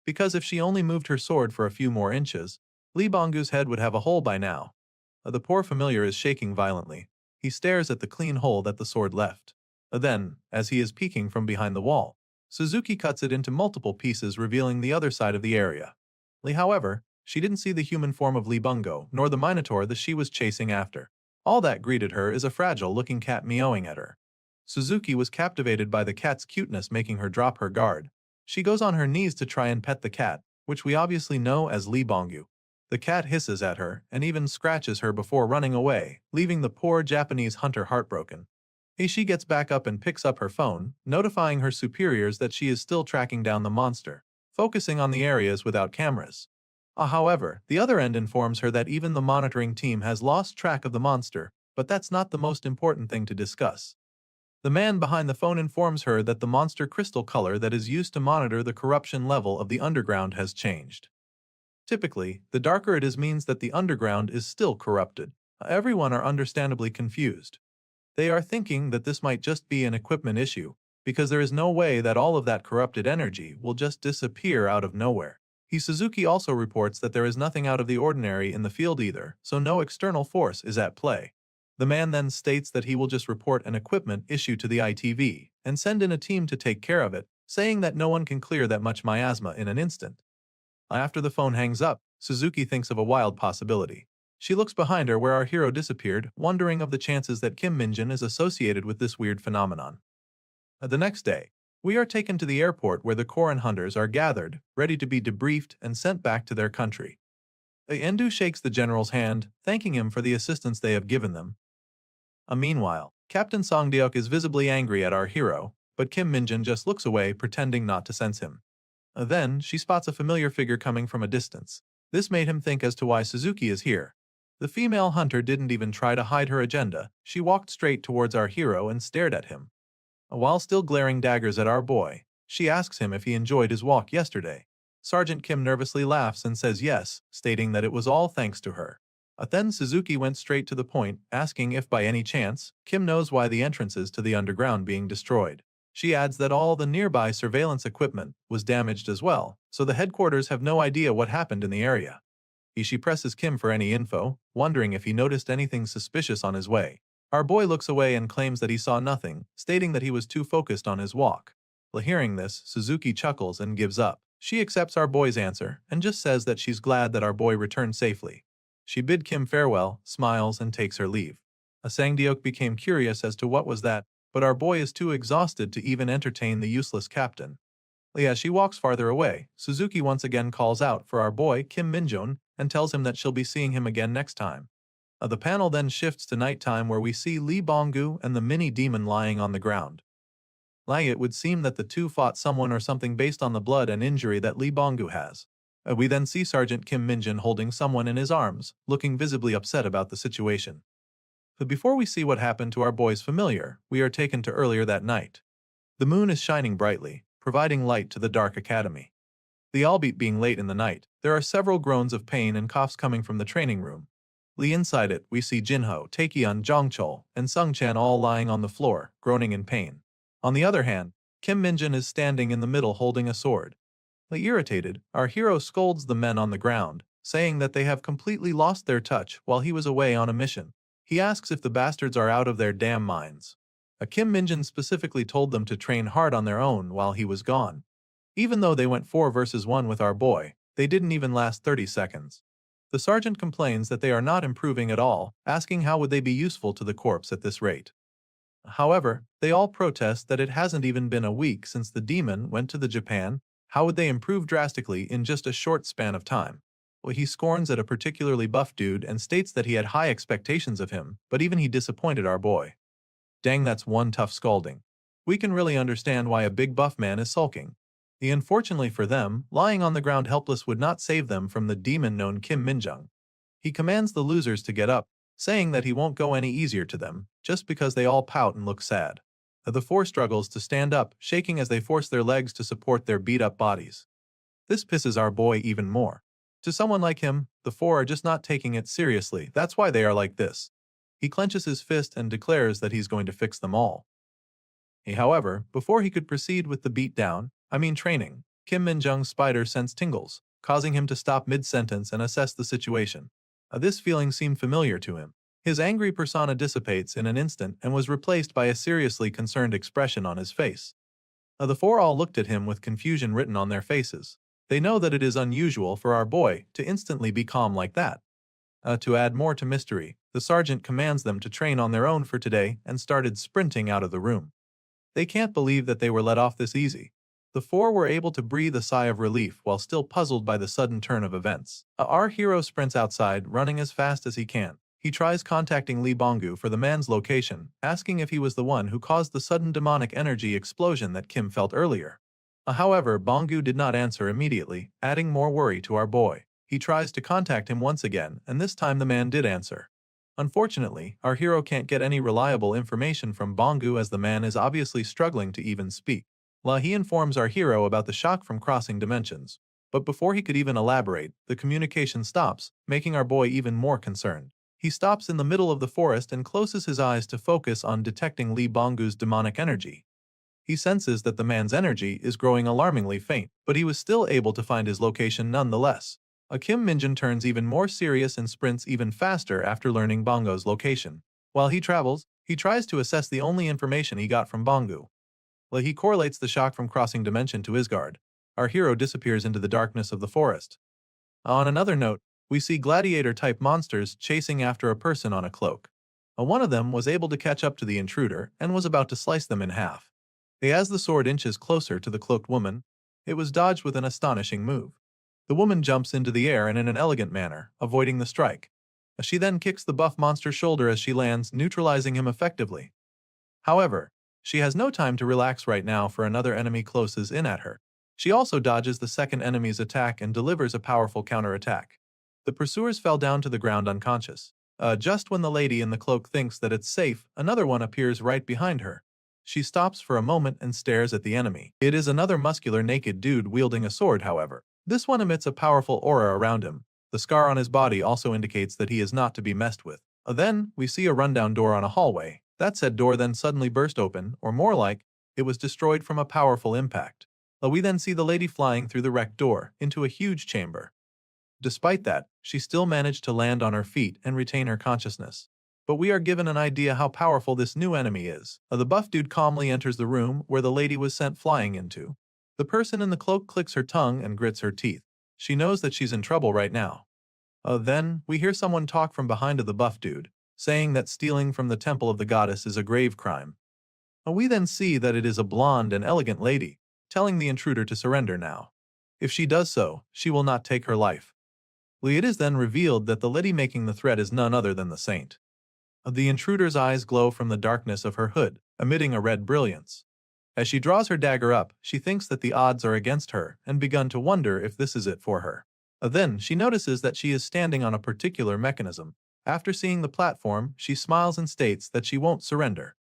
because if she only moved her sword for a few more inches, Lee Bongu's head would have a hole by now. The poor familiar is shaking violently. He stares at the clean hole that the sword left. Then, as he is peeking from behind the wall, Suzuki cuts it into multiple pieces, revealing the other side of the area. However, she didn't see the human form of Lee Bungo, nor the Minotaur that she was chasing after. All that greeted her is a fragile-looking cat meowing at her. Suzuki was captivated by the cat's cuteness, making her drop her guard. She goes on her knees to try and pet the cat, which we obviously know as Lee Bongyu. The cat hisses at her and even scratches her before running away, leaving the poor Japanese hunter heartbroken. She gets back up and picks up her phone, notifying her superiors that she is still tracking down the monster, focusing on the areas without cameras. However, the other end informs her that even the monitoring team has lost track of the monster, but that's not the most important thing to discuss. The man behind the phone informs her that the monster crystal color that is used to monitor the corruption level of the underground has changed. Typically, the darker it is means that the underground is still corrupted. Everyone are understandably confused. They are thinking that this might just be an equipment issue, because there is no way that all of that corrupted energy will just disappear out of nowhere. Suzuki also reports that there is nothing out of the ordinary in the field either, so no external force is at play. The man then states that he will just report an equipment issue to the ITV and send in a team to take care of it, saying that no one can clear that much miasma in an instant. After the phone hangs up, Suzuki thinks of a wild possibility. She looks behind her where our hero disappeared, wondering of the chances that Kim Minjin is associated with this weird phenomenon. The next day, we are taken to the airport where the Koran hunters are gathered, ready to be debriefed and sent back to their country. Endu shakes the general's hand, thanking him for the assistance they have given them. Meanwhile, Captain Songdeok is visibly angry at our hero, but Kim Minjin just looks away, pretending not to sense him. Then, she spots a familiar figure coming from a distance. This made him think as to why Suzuki is here. The female hunter didn't even try to hide her agenda. She walked straight towards our hero and stared at him. While still glaring daggers at our boy, she asks him if he enjoyed his walk yesterday. Sergeant Kim nervously laughs and says yes, stating that it was all thanks to her. Then Suzuki went straight to the point, asking if by any chance, Kim knows why the entrances to the underground being destroyed. She adds that all the nearby surveillance equipment was damaged as well, so the headquarters have no idea what happened in the area. She presses Kim for any info, wondering if he noticed anything suspicious on his way. Our boy looks away and claims that he saw nothing, stating that he was too focused on his walk. Hearing this, Suzuki chuckles and gives up. She accepts our boy's answer and just says that she's glad that our boy returned safely. She bid Kim farewell, smiles, and takes her leave. Sangdeok became curious as to what was that, but our boy is too exhausted to even entertain the useless captain. As she walks farther away, Suzuki once again calls out for our boy Kim Minjin and tells him that she'll be seeing him again next time. The panel then shifts to nighttime where we see Lee Bonggu and the mini-demon lying on the ground. It would seem that the two fought someone or something based on the blood and injury that Lee Bonggu has. We then see Sergeant Kim Minjin holding someone in his arms, looking visibly upset about the situation. But before we see what happened to our boy's familiar, we are taken to earlier that night. The moon is shining brightly, providing light to the dark academy. Albeit being late in the night, there are several groans of pain and coughs coming from the training room. Inside it, we see Jinho, Taekyeon, Jongchol, and Sungchan all lying on the floor, groaning in pain. On the other hand, Kim Minjin is standing in the middle holding a sword. Irritated, our hero scolds the men on the ground, saying that they have completely lost their touch while he was away on a mission. He asks if the bastards are out of their damn minds. Kim Minjin specifically told them to train hard on their own while he was gone. Even though they went 4 versus 1 with our boy, they didn't even last 30 seconds. The sergeant complains that they are not improving at all, asking how would they be useful to the corps at this rate. However, they all protest that it hasn't even been a week since the demon went to the Japan. How would they improve drastically in just a short span of time? He scorns at a particularly buff dude and states that he had high expectations of him, but even he disappointed our boy. Dang, that's one tough scolding. We can really understand why a big buff man is sulking. Unfortunately for them, lying on the ground helpless would not save them from the demon known Kim Minjin. He commands the losers to get up, saying that he won't go any easier to them, just because they all pout and look sad. The 4 struggles to stand up, shaking as they force their legs to support their beat-up bodies. This pisses our boy even more. To someone like him, the 4 are just not taking it seriously, that's why they are like this. He clenches his fist and declares that he's going to fix them all. However, before he could proceed with the training, Kim Minjin's spider sense tingles, causing him to stop mid-sentence and assess the situation. This feeling seemed familiar to him. His angry persona dissipates in an instant and was replaced by a seriously concerned expression on his face. The 4 all looked at him with confusion written on their faces. They know that it is unusual for our boy to instantly be calm like that. To add more to mystery, the sergeant commands them to train on their own for today and started sprinting out of the room. They can't believe that they were let off this easy. The 4 were able to breathe a sigh of relief while still puzzled by the sudden turn of events. Our hero sprints outside, running as fast as he can. He tries contacting Lee Bongu for the man's location, asking if he was the one who caused the sudden demonic energy explosion that Kim felt earlier. However, Bongu did not answer immediately, adding more worry to our boy. He tries to contact him once again, and this time the man did answer. Unfortunately, our hero can't get any reliable information from Bongu as the man is obviously struggling to even speak. While he informs our hero about the shock from crossing dimensions. But before he could even elaborate, the communication stops, making our boy even more concerned. He stops in the middle of the forest and closes his eyes to focus on detecting Lee Bongu's demonic energy. He senses that the man's energy is growing alarmingly faint, but he was still able to find his location nonetheless. Kim Minjin turns even more serious and sprints even faster after learning Bongo's location. While he travels, he tries to assess the only information he got from Bongu. While he correlates the shock from crossing dimension to Isgard, our hero disappears into the darkness of the forest. On another note, we see gladiator-type monsters chasing after a person on a cloak. One of them was able to catch up to the intruder and was about to slice them in half. As the sword inches closer to the cloaked woman, it was dodged with an astonishing move. The woman jumps into the air and in an elegant manner, avoiding the strike. She then kicks the buff monster's shoulder as she lands, neutralizing him effectively. However, she has no time to relax right now for another enemy closes in at her. She also dodges the second enemy's attack and delivers a powerful counterattack. The pursuers fell down to the ground unconscious. Just when the lady in the cloak thinks that it's safe, another one appears right behind her. She stops for a moment and stares at the enemy. It is another muscular naked dude wielding a sword, however. This one emits a powerful aura around him. The scar on his body also indicates that he is not to be messed with. Then, we see a rundown door on a hallway. That said door then suddenly burst open, or more like, it was destroyed from a powerful impact. We then see the lady flying through the wrecked door, into a huge chamber. Despite that, she still managed to land on her feet and retain her consciousness. But we are given an idea how powerful this new enemy is. The buff dude calmly enters the room where the lady was sent flying into. The person in the cloak clicks her tongue and grits her teeth. She knows that she's in trouble right now. Then, we hear someone talk from behind of the buff dude, saying that stealing from the temple of the goddess is a grave crime. We then see that it is a blonde and elegant lady, telling the intruder to surrender now. If she does so, she will not take her life. It is then revealed that the lady making the threat is none other than the saint. The intruder's eyes glow from the darkness of her hood, emitting a red brilliance. As she draws her dagger up, she thinks that the odds are against her and begun to wonder if this is it for her. Then, she notices that she is standing on a particular mechanism. After seeing the platform, she smiles and states that she won't surrender.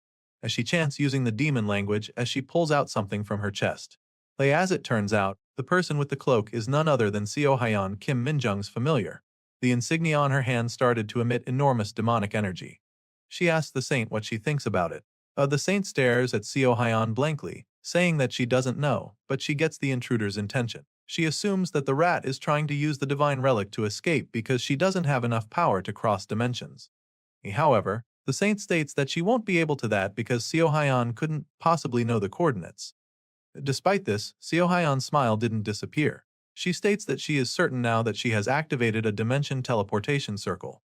As she chants using the demon language as she pulls out something from her chest. As it turns out, the person with the cloak is none other than Seo Hyeon Kim Minjung's familiar. The insignia on her hand started to emit enormous demonic energy. She asks the saint what she thinks about it. The saint stares at Seo Hyeon blankly, saying that she doesn't know, but she gets the intruder's intention. She assumes that the rat is trying to use the divine relic to escape because she doesn't have enough power to cross dimensions. However, the saint states that she won't be able to that because Seo Hyeon couldn't possibly know the coordinates. Despite this, Seo Hyeon's smile didn't disappear. She states that she is certain now that she has activated a dimension teleportation circle.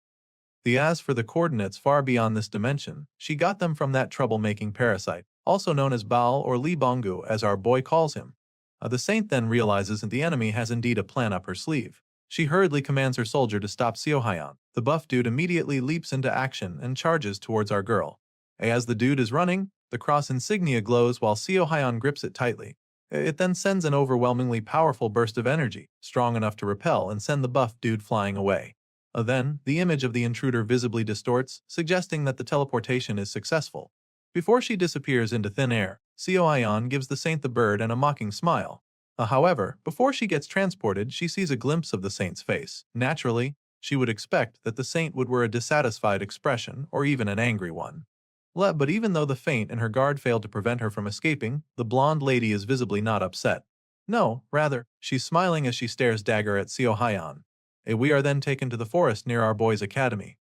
As for the coordinates far beyond this dimension, she got them from that troublemaking parasite, also known as Baal or Lee Bongu as our boy calls him. The saint then realizes that the enemy has indeed a plan up her sleeve. She hurriedly commands her soldier to stop Seo Hyeon. The buff dude immediately leaps into action and charges towards our girl. As the dude is running, the cross insignia glows while Seo Hyeon grips it tightly. It then sends an overwhelmingly powerful burst of energy, strong enough to repel and send the buff dude flying away. Then, the image of the intruder visibly distorts, suggesting that the teleportation is successful. Before she disappears into thin air, Seo Hyeon gives the saint the bird and a mocking smile. However, before she gets transported, she sees a glimpse of the saint's face. Naturally, she would expect that the saint would wear a dissatisfied expression or even an angry one. But even though the feint and her guard failed to prevent her from escaping, the blonde lady is visibly not upset. No, rather, she's smiling as she stares dagger at Seo Hyeon. We are then taken to the forest near our boy's academy.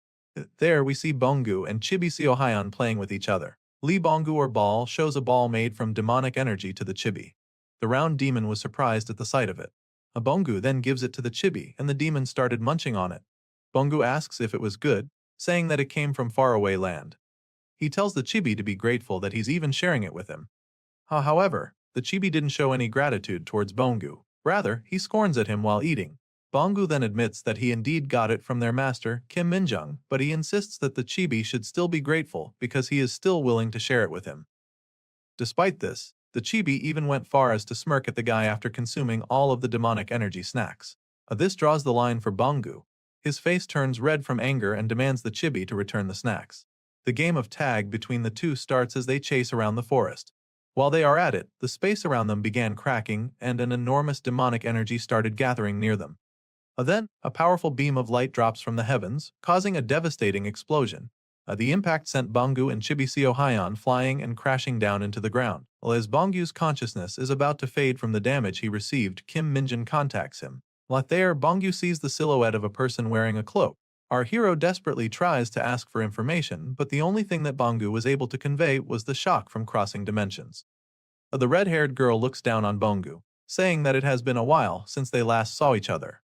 There we see Bongu and Chibi Seo Hyeon playing with each other. Lee Bongu or ball shows a ball made from demonic energy to the chibi. The round demon was surprised at the sight of it. Bongu then gives it to the chibi and the demon started munching on it. Bongu asks if it was good, saying that it came from faraway land. He tells the chibi to be grateful that he's even sharing it with him. However, the chibi didn't show any gratitude towards Bongu. Rather, he scorns at him while eating. Bangu then admits that he indeed got it from their master, Kim Minjung, but he insists that the chibi should still be grateful because he is still willing to share it with him. Despite this, the chibi even went far as to smirk at the guy after consuming all of the demonic energy snacks. This draws the line for Bangu. His face turns red from anger and demands the chibi to return the snacks. The game of tag between the two starts as they chase around the forest. While they are at it, the space around them began cracking and an enormous demonic energy started gathering near them. Then, a powerful beam of light drops from the heavens, causing a devastating explosion. The impact sent Bangu and Chibi Seohyan flying and crashing down into the ground. While as Bangu's consciousness is about to fade from the damage he received, Kim Minjin contacts him. While there, Bangu sees the silhouette of a person wearing a cloak. Our hero desperately tries to ask for information, but the only thing that Bangu was able to convey was the shock from crossing dimensions. The red-haired girl looks down on Bangu, saying that it has been a while since they last saw each other.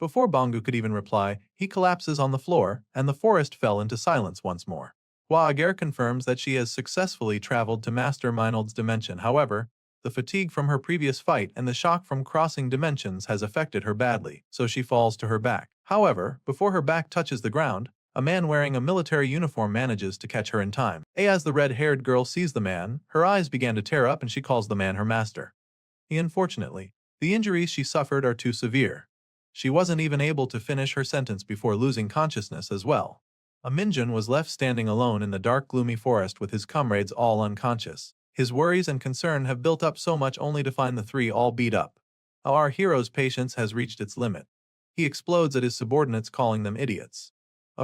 Before Bangu could even reply, he collapses on the floor, and the forest fell into silence once more. Ager confirms that she has successfully traveled to Master Meinald's dimension. However, the fatigue from her previous fight and the shock from crossing dimensions has affected her badly, so she falls to her back. However, before her back touches the ground, a man wearing a military uniform manages to catch her in time. As the red-haired girl sees the man, her eyes began to tear up and she calls the man her master. Unfortunately, the injuries she suffered are too severe. She wasn't even able to finish her sentence before losing consciousness as well. Minjun was left standing alone in the dark gloomy forest with his comrades all unconscious. His worries and concern have built up so much only to find the three all beat up. Our hero's patience has reached its limit. He explodes at his subordinates calling them idiots.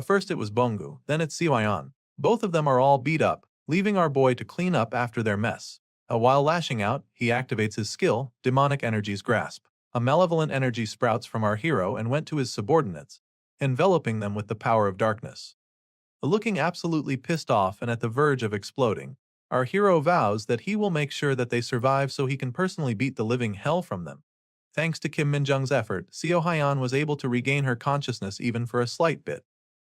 First it was Bongu, then it's Siwayan. Both of them are all beat up, leaving our boy to clean up after their mess. While lashing out, he activates his skill, Demonic Energy's Grasp. A malevolent energy sprouts from our hero and went to his subordinates, enveloping them with the power of darkness. Looking absolutely pissed off and at the verge of exploding, our hero vows that he will make sure that they survive so he can personally beat the living hell from them. Thanks to Kim Minjung's effort, Seohyan was able to regain her consciousness even for a slight bit.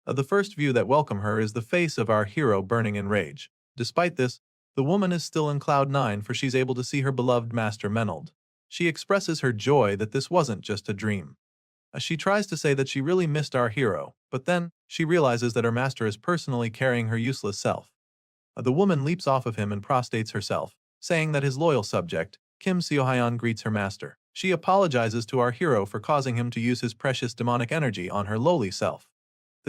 The first view that welcome her is the face of our hero burning in rage. Despite this, the woman is still in Cloud 9 for she's able to see her beloved master Meinald. She expresses her joy that this wasn't just a dream. She tries to say that she really missed our hero, but then she realizes that her master is personally carrying her useless self. The woman leaps off of him and prostrates herself, saying that his loyal subject, Kim Seohyan, greets her master. She apologizes to our hero for causing him to use his precious demonic energy on her lowly self.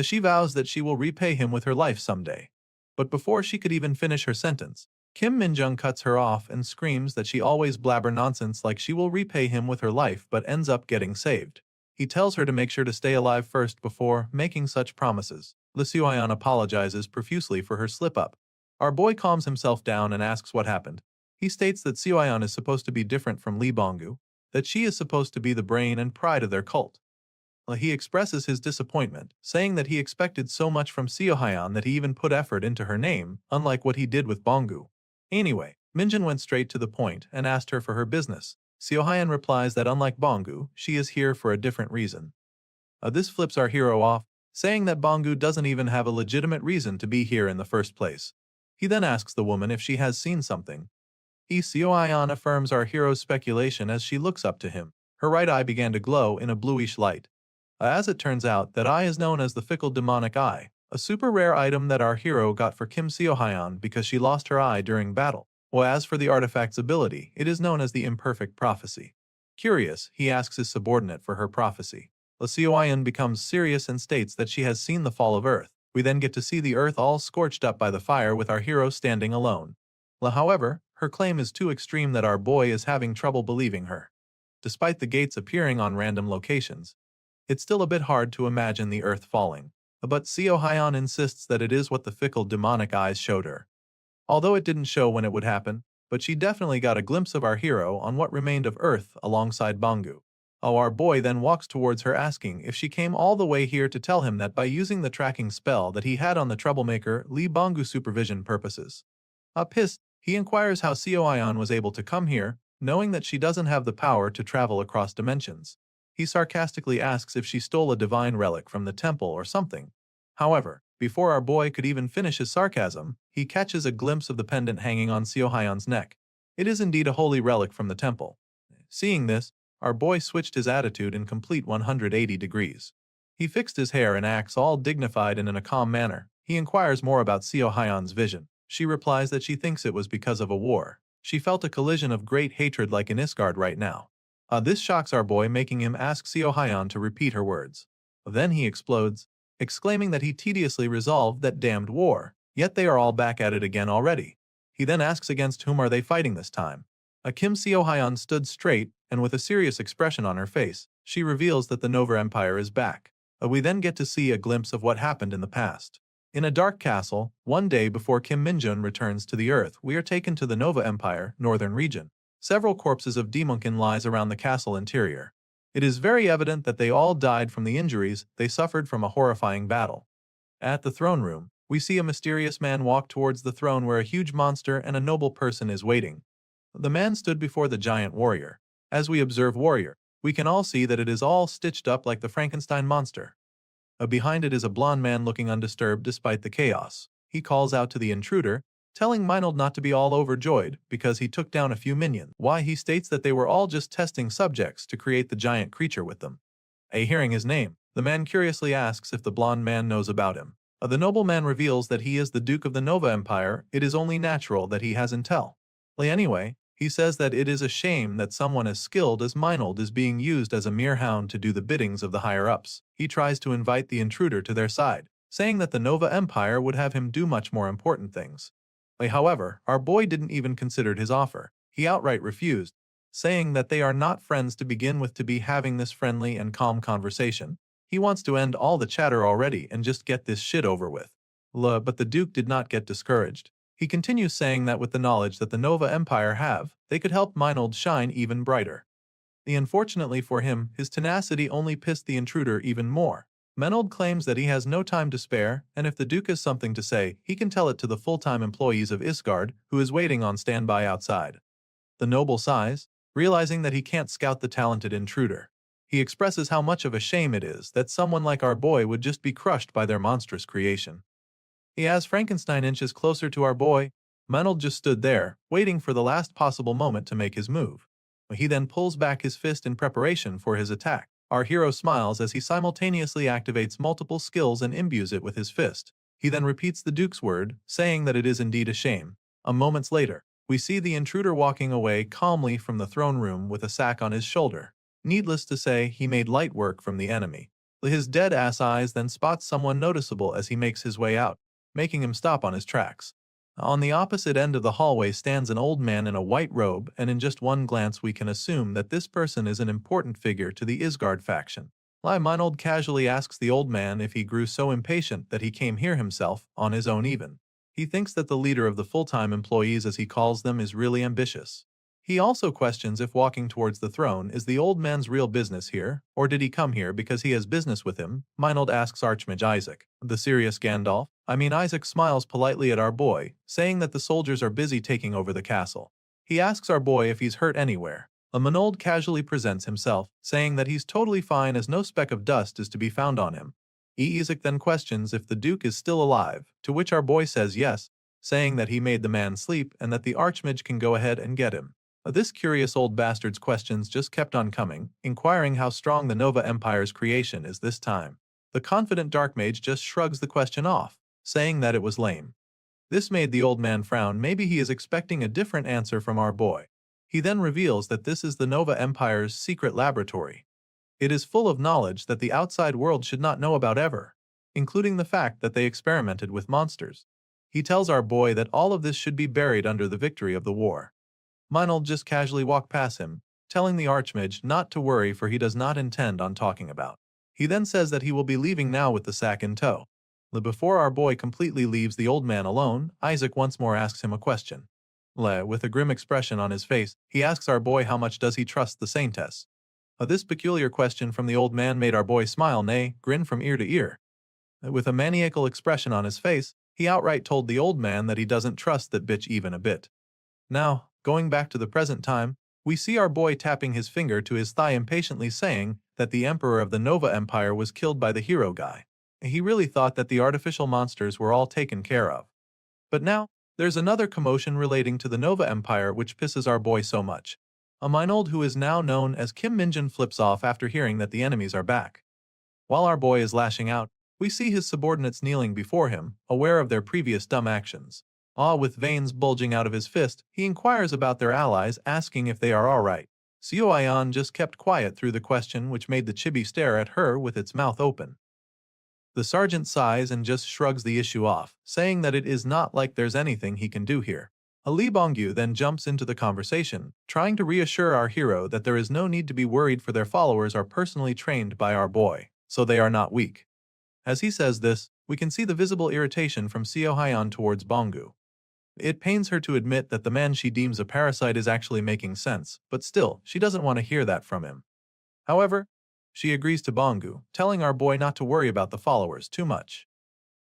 She vows that she will repay him with her life someday. But before she could even finish her sentence, Kim Minjung cuts her off and screams that she always blabber nonsense like she will repay him with her life but ends up getting saved. He tells her to make sure to stay alive first before making such promises. Seohyan apologizes profusely for her slip-up. Our boy calms himself down and asks what happened. He states that Seohyan is supposed to be different from Lee Bongu, that she is supposed to be the brain and pride of their cult. He expresses his disappointment, saying that he expected so much from Seohyan that he even put effort into her name, unlike what he did with Bongu. Anyway, Minjun went straight to the point and asked her for her business. Seohyan replies that unlike Bongu, she is here for a different reason. This flips our hero off, saying that Bongu doesn't even have a legitimate reason to be here in the first place. He then asks the woman if she has seen something. Seohyan affirms our hero's speculation as she looks up to him. Her right eye began to glow in a bluish light. As it turns out, that eye is known as the Fickle Demonic Eye, a super rare item that our hero got for Kim Seohyan because she lost her eye during battle. As for the artifact's ability, it is known as the Imperfect Prophecy. Curious, he asks his subordinate for her prophecy. Seohyan becomes serious and states that she has seen the fall of Earth. We then get to see the Earth all scorched up by the fire with our hero standing alone. However, her claim is too extreme that our boy is having trouble believing her. Despite the gates appearing on random locations, it's still a bit hard to imagine the Earth falling. But Seohyan insists that it is what the fickle demonic eyes showed her. Although it didn't show when it would happen, but she definitely got a glimpse of our hero on what remained of Earth alongside Bongu. Our boy then walks towards her asking if she came all the way here to tell him that by using the tracking spell that he had on the troublemaker Lee Bongu supervision purposes. Pissed, he inquires how Seohyan was able to come here, knowing that she doesn't have the power to travel across dimensions. He sarcastically asks if she stole a divine relic from the temple or something. However, before our boy could even finish his sarcasm, he catches a glimpse of the pendant hanging on Seohyan's neck. It is indeed a holy relic from the temple. Seeing this, our boy switched his attitude in complete 180 degrees. He fixed his hair and acts all dignified and in a calm manner. He inquires more about Seo Hyun's vision. She replies that she thinks it was because of a war. She felt a collision of great hatred like in Isgard right now. This shocks our boy, making him ask Seo Hyun to repeat her words. Then he explodes, exclaiming that he tediously resolved that damned war, yet they are all back at it again already. He then asks against whom are they fighting this time. Kim Seo Hyun stood straight, and with a serious expression on her face, she reveals that the Nova Empire is back. We then get to see a glimpse of what happened in the past. In a dark castle, one day before Kim Minjun returns to the Earth, we are taken to the Nova Empire, northern region. Several corpses of Demonkin lies around the castle interior. It is very evident that they all died from the injuries they suffered from a horrifying battle. At the throne room, we see a mysterious man walk towards the throne where a huge monster and a noble person is waiting. The man stood before the giant warrior. As we observe warrior, we can all see that it is all stitched up like the Frankenstein monster. Behind it is a blond man looking undisturbed despite the chaos. He calls out to the intruder, telling Minold not to be all overjoyed because he took down a few minions. Why, he states that they were all just testing subjects to create the giant creature with them. Hearing his name, the man curiously asks if the blond man knows about him. The nobleman reveals that he is the Duke of the Nova Empire. It is only natural that he has intel. Anyway, he says that it is a shame that someone as skilled as Minold is being used as a mere hound to do the biddings of the higher-ups. He tries to invite the intruder to their side, saying that the Nova Empire would have him do much more important things. However, our boy didn't even consider his offer. He outright refused, saying that they are not friends to begin with to be having this friendly and calm conversation. He wants to end all the chatter already and just get this shit over with. But the Duke did not get discouraged. He continues saying that with the knowledge that the Nova Empire have, they could help Minold shine even brighter. Unfortunately for him, his tenacity only pissed the intruder even more. Minold claims that he has no time to spare, and if the Duke has something to say, he can tell it to the full-time employees of Isgard, who is waiting on standby outside. The noble sighs, realizing that he can't scout the talented intruder. He expresses how much of a shame it is that someone like our boy would just be crushed by their monstrous creation. As Frankenstein inches closer to our boy, Minold just stood there, waiting for the last possible moment to make his move. He then pulls back his fist in preparation for his attack. Our hero smiles as he simultaneously activates multiple skills and imbues it with his fist. He then repeats the Duke's word, saying that it is indeed a shame. Moments later, we see the intruder walking away calmly from the throne room with a sack on his shoulder. Needless to say, he made light work from the enemy. His dead-ass eyes then spots someone noticeable as he makes his way out, making him stop on his tracks. On the opposite end of the hallway stands an old man in a white robe, and in just one glance we can assume that this person is an important figure to the Isgard faction. Minold casually asks the old man if he grew so impatient that he came here himself, on his own even. He thinks that the leader of the full-time employees, as he calls them, is really ambitious. He also questions if walking towards the throne is the old man's real business here, or did he come here because he has business with him? Minold asks Archmage Isaac. The serious Gandalf? Isaac smiles politely at our boy, saying that the soldiers are busy taking over the castle. He asks our boy if he's hurt anywhere. Minold casually presents himself, saying that he's totally fine as no speck of dust is to be found on him. Isaac then questions if the Duke is still alive, to which our boy says yes, saying that he made the man sleep and that the Archmage can go ahead and get him. This curious old bastard's questions just kept on coming, inquiring how strong the Nova Empire's creation is this time. The confident Dark Mage just shrugs the question off, saying that it was lame. This made the old man frown. Maybe he is expecting a different answer from our boy. He then reveals that this is the Nova Empire's secret laboratory. It is full of knowledge that the outside world should not know about ever, including the fact that they experimented with monsters. He tells our boy that all of this should be buried under the victory of the war. Minold just casually walked past him, telling the Archmage not to worry, for he does not intend on talking about. He then says that he will be leaving now with the sack in tow. Before our boy completely leaves the old man alone, Isaac once more asks him a question. With a grim expression on his face, he asks our boy how much does he trust the Saintess. This peculiar question from the old man made our boy smile, nay, grin from ear to ear. With a maniacal expression on his face, he outright told the old man that he doesn't trust that bitch even a bit. Now, going back to the present time, we see our boy tapping his finger to his thigh impatiently, saying that the Emperor of the Nova Empire was killed by the hero guy. He really thought that the artificial monsters were all taken care of. But now, there's another commotion relating to the Nova Empire which pisses our boy so much. A Minold who is now known as Kim Minjin flips off after hearing that the enemies are back. While our boy is lashing out, we see his subordinates kneeling before him, aware of their previous dumb actions. With veins bulging out of his fist, he inquires about their allies, asking if they are alright. Seo Ayan just kept quiet through the question, which made the chibi stare at her with its mouth open. The sergeant sighs and just shrugs the issue off, saying that it is not like there's anything he can do here. Ali Bongyu then jumps into the conversation, trying to reassure our hero that there is no need to be worried for their followers are personally trained by our boy, so they are not weak. As he says this, we can see the visible irritation from Seo Hyan towards Bongyu. It pains her to admit that the man she deems a parasite is actually making sense, but still, she doesn't want to hear that from him. However, she agrees to Bongyu, telling our boy not to worry about the followers too much.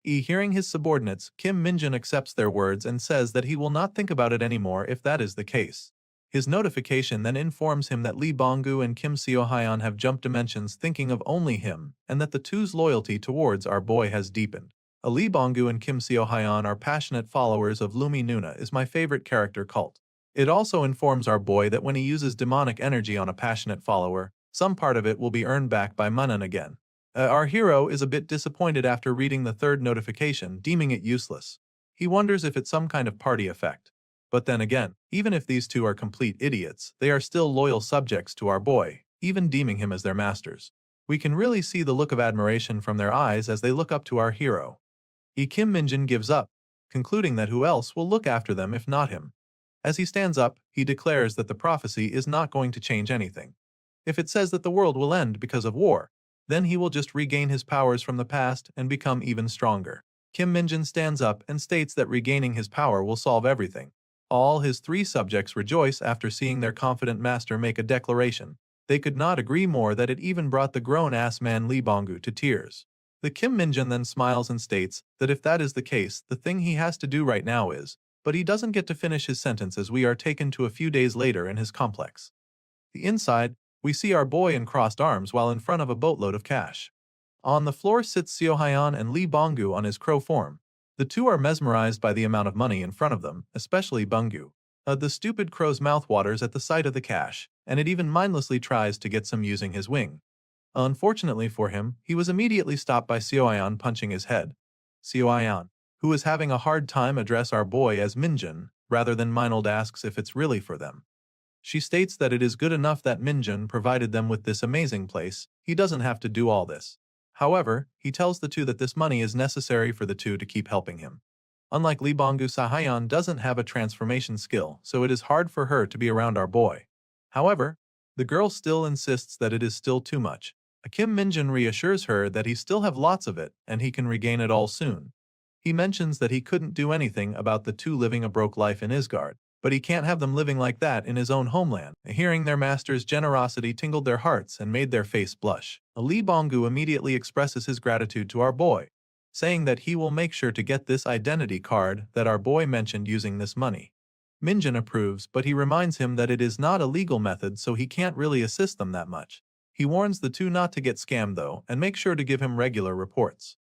Hearing his subordinates, Kim Minjin accepts their words and says that he will not think about it anymore if that is the case. His notification then informs him that Lee Bongyu and Kim Seo Hyan have jumped dimensions thinking of only him, and that the two's loyalty towards our boy has deepened. Lee Bongyu and Kim Seo Hyan are passionate followers of Lumi Nuna is my favorite character cult. It also informs our boy that when he uses demonic energy on a passionate follower, some part of it will be earned back by Manan again. Our hero is a bit disappointed after reading the third notification, deeming it useless. He wonders if it's some kind of party effect. But then again, even if these two are complete idiots, they are still loyal subjects to our boy, even deeming him as their masters. We can really see the look of admiration from their eyes as they look up to our hero. Kim Minjin gives up, concluding that who else will look after them if not him. As he stands up, he declares that the prophecy is not going to change anything. If it says that the world will end because of war, then he will just regain his powers from the past and become even stronger. Kim Minjin stands up and states that regaining his power will solve everything. All his three subjects rejoice after seeing their confident master make a declaration. They could not agree more that it even brought the grown-ass man Lee Bongyu to tears. The Kim Minjin then smiles and states that if that is the case, the thing he has to do right now is, but he doesn't get to finish his sentence as we are taken to a few days later in his complex. The inside, we see our boy in crossed arms while in front of a boatload of cash. On the floor sits Seo Hyan and Lee Bongyu on his crow form. The two are mesmerized by the amount of money in front of them, especially Bongyu. The stupid crow's mouth waters at the sight of the cash, and it even mindlessly tries to get some using his wing. Unfortunately for him, he was immediately stopped by Seo Hyan punching his head. Seo Hyan, who is having a hard time address our boy as Minjin, rather than Minold asks if it's really for them. She states that it is good enough that Minjin provided them with this amazing place, he doesn't have to do all this. However, he tells the two that this money is necessary for the two to keep helping him. Unlike Lee Bongyu, Sahayan doesn't have a transformation skill, so it is hard for her to be around our boy. However, the girl still insists that it is still too much. Kim Minjin reassures her that he still have lots of it and he can regain it all soon. He mentions that he couldn't do anything about the two living a broke life in Isgard, but he can't have them living like that in his own homeland. Hearing their master's generosity tingled their hearts and made their face blush. Lee Bongyu immediately expresses his gratitude to our boy, saying that he will make sure to get this identity card that our boy mentioned using this money. Minjin approves, but he reminds him that it is not a legal method, so he can't really assist them that much. He warns the two not to get scammed though, and make sure to give him regular reports.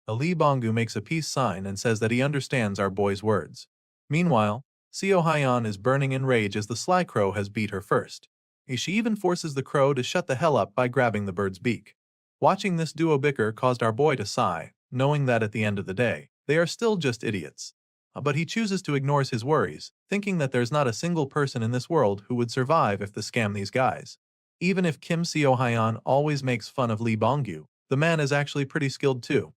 Lee Bongyu makes a peace sign and says that he understands our boy's words. Meanwhile, Seo Hyan is burning in rage as the sly crow has beat her first. She even forces the crow to shut the hell up by grabbing the bird's beak. Watching this duo bicker caused our boy to sigh, knowing that at the end of the day, they are still just idiots. But he chooses to ignore his worries, thinking that there's not a single person in this world who would survive if they scam these guys. Even if Kim Seo Hyan always makes fun of Lee Bongyu, the man is actually pretty skilled too.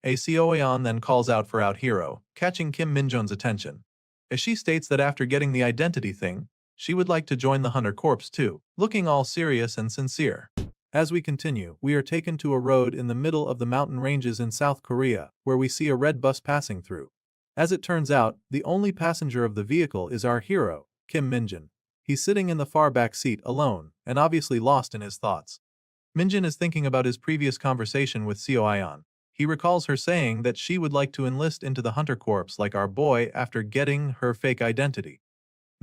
Seo Hyan then calls out for our hero, catching Kim Minjin's attention. As she states that after getting the identity thing, she would like to join the Hunter Corps too, looking all serious and sincere. As we continue, we are taken to a road in the middle of the mountain ranges in South Korea, where we see a red bus passing through. As it turns out, the only passenger of the vehicle is our hero, Kim Minjin. He's sitting in the far back seat alone, and obviously lost in his thoughts. Minjin is thinking about his previous conversation with Seo Hyan. He recalls her saying that she would like to enlist into the Hunter Corps like our boy after getting her fake identity.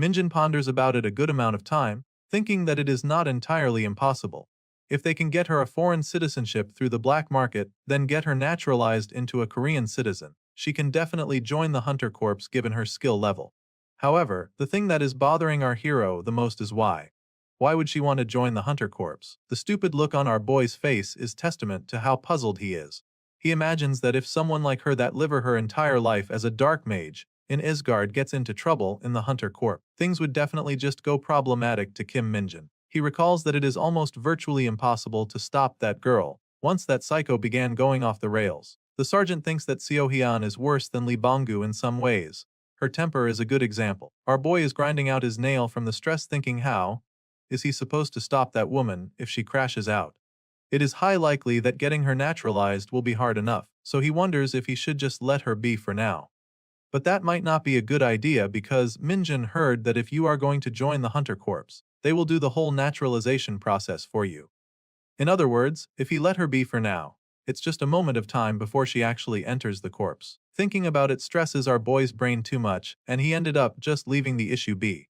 Minjin ponders about it a good amount of time, thinking that it is not entirely impossible. If they can get her a foreign citizenship through the black market, then get her naturalized into a Korean citizen, she can definitely join the Hunter Corps given her skill level. However, the thing that is bothering our hero the most is why. Why would she want to join the Hunter Corps? The stupid look on our boy's face is testament to how puzzled he is. He imagines that if someone like her that live her entire life as a dark mage in Isgard gets into trouble in the Hunter Corps, things would definitely just go problematic to Kim Minjin. He recalls that it is almost virtually impossible to stop that girl once that psycho began going off the rails. The sergeant thinks that Seo Hyun is worse than Lee Bonggu in some ways. Her temper is a good example. Our boy is grinding out his nail from the stress, thinking how is he supposed to stop that woman if she crashes out? It is high likely that getting her naturalized will be hard enough, so he wonders if he should just let her be for now. But that might not be a good idea because Minjin heard that if you are going to join the Hunter Corps, they will do the whole naturalization process for you. In other words, if he let her be for now, it's just a moment of time before she actually enters the corpse. Thinking about it stresses our boy's brain too much, and he ended up just leaving the issue be.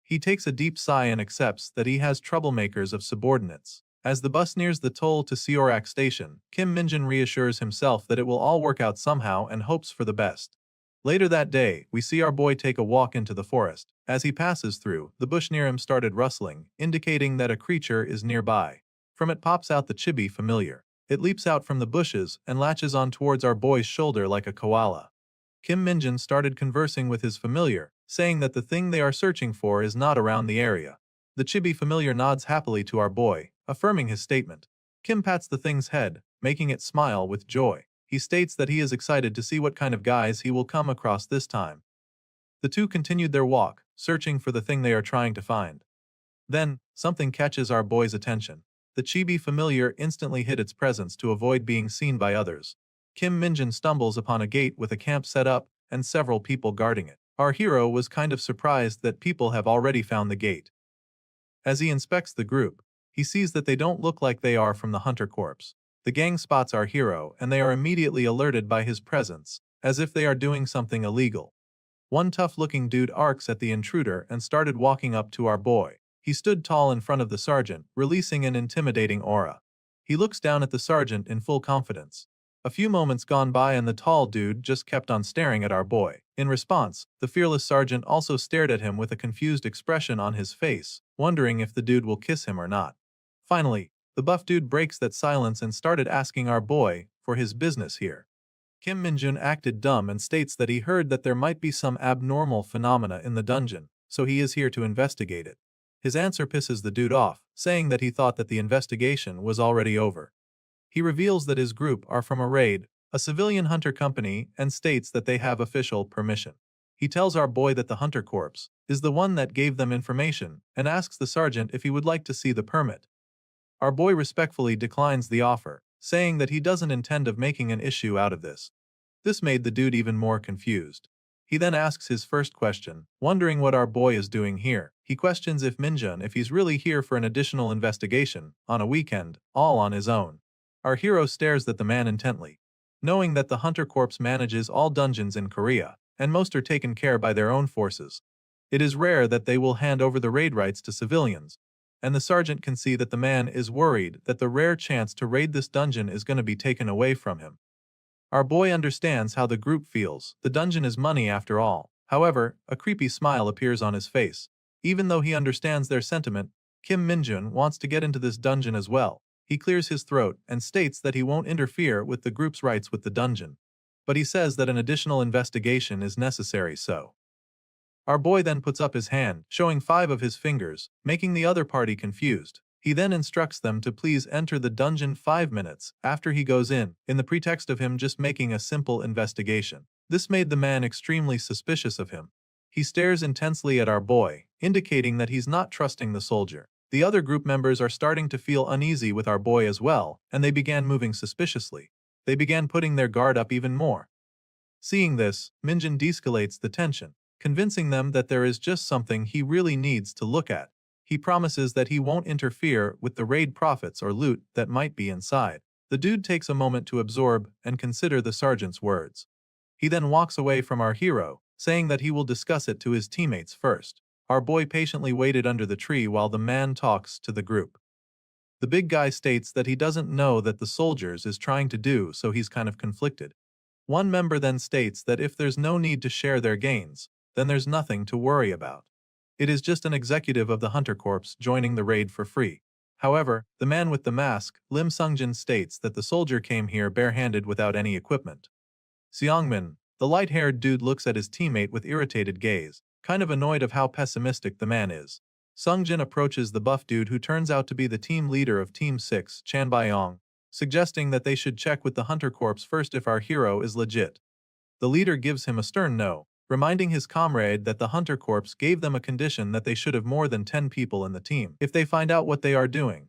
He takes a deep sigh and accepts that he has troublemakers of subordinates. As the bus nears the toll to Seorak Station, Kim Minjin reassures himself that it will all work out somehow and hopes for the best. Later that day, we see our boy take a walk into the forest. As he passes through, the bush near him started rustling, indicating that a creature is nearby. From it pops out the chibi familiar. It leaps out from the bushes and latches on towards our boy's shoulder like a koala. Kim Minjin started conversing with his familiar, saying that the thing they are searching for is not around the area. The chibi familiar nods happily to our boy, affirming his statement. Kim pats the thing's head, making it smile with joy. He states that he is excited to see what kind of guys he will come across this time. The two continued their walk, searching for the thing they are trying to find. Then, something catches our boy's attention. The chibi familiar instantly hid its presence to avoid being seen by others. Kim Minjin stumbles upon a gate with a camp set up and several people guarding it. Our hero was kind of surprised that people have already found the gate. As he inspects the group, he sees that they don't look like they are from the Hunter Corps. The gang spots our hero and they are immediately alerted by his presence, as if they are doing something illegal. One tough-looking dude arcs at the intruder and started walking up to our boy. He stood tall in front of the sergeant, releasing an intimidating aura. He looks down at the sergeant in full confidence. A few moments gone by and the tall dude just kept on staring at our boy. In response, the fearless sergeant also stared at him with a confused expression on his face, wondering if the dude will kiss him or not. Finally, the buff dude breaks that silence and started asking our boy for his business here. Kim Minjun acted dumb and states that he heard that there might be some abnormal phenomena in the dungeon, so he is here to investigate it. His answer pisses the dude off, saying that he thought that the investigation was already over. He reveals that his group are from a raid, a civilian hunter company, and states that they have official permission. He tells our boy that the Hunter Corps is the one that gave them information and asks the sergeant if he would like to see the permit. Our boy respectfully declines the offer, saying that he doesn't intend of making an issue out of this. This made the dude even more confused. He then asks his first question, wondering what our boy is doing here. He questions if Minjun if he's really here for an additional investigation, on a weekend, all on his own. Our hero stares at the man intently. Knowing that the Hunter Corps manages all dungeons in Korea, and most are taken care by their own forces. It is rare that they will hand over the raid rights to civilians, and the sergeant can see that the man is worried that the rare chance to raid this dungeon is going to be taken away from him. Our boy understands how the group feels. The dungeon is money after all. However, a creepy smile appears on his face. Even though he understands their sentiment, Kim Minjun wants to get into this dungeon as well. He clears his throat and states that he won't interfere with the group's rights with the dungeon. But he says that an additional investigation is necessary so. Our boy then puts up his hand, showing 5 of his fingers, making the other party confused. He then instructs them to please enter the dungeon 5 minutes after he goes in the pretext of him just making a simple investigation. This made the man extremely suspicious of him. He stares intensely at our boy, indicating that he's not trusting the soldier. The other group members are starting to feel uneasy with our boy as well, and they began moving suspiciously. They began putting their guard up even more. Seeing this, Minjin de-escalates the tension, convincing them that there is just something he really needs to look at. He promises that he won't interfere with the raid profits or loot that might be inside. The dude takes a moment to absorb and consider the sergeant's words. He then walks away from our hero, saying that he will discuss it to his teammates first. Our boy patiently waited under the tree while the man talks to the group. The big guy states that he doesn't know that the soldiers is trying to do, so he's kind of conflicted. One member then states that if there's no need to share their gains, then there's nothing to worry about. It is just an executive of the Hunter Corps joining the raid for free. However, the man with the mask, Lim Sungjin, states that the soldier came here barehanded without any equipment. Xiangmin, the light-haired dude, looks at his teammate with irritated gaze, kind of annoyed of how pessimistic the man is. Sungjin approaches the buff dude who turns out to be the team leader of Team 6, Chan Baiyong, suggesting that they should check with the Hunter Corps first if our hero is legit. The leader gives him a stern no, reminding his comrade that the Hunter Corps gave them a condition that they should have more than 10 people in the team if they find out what they are doing.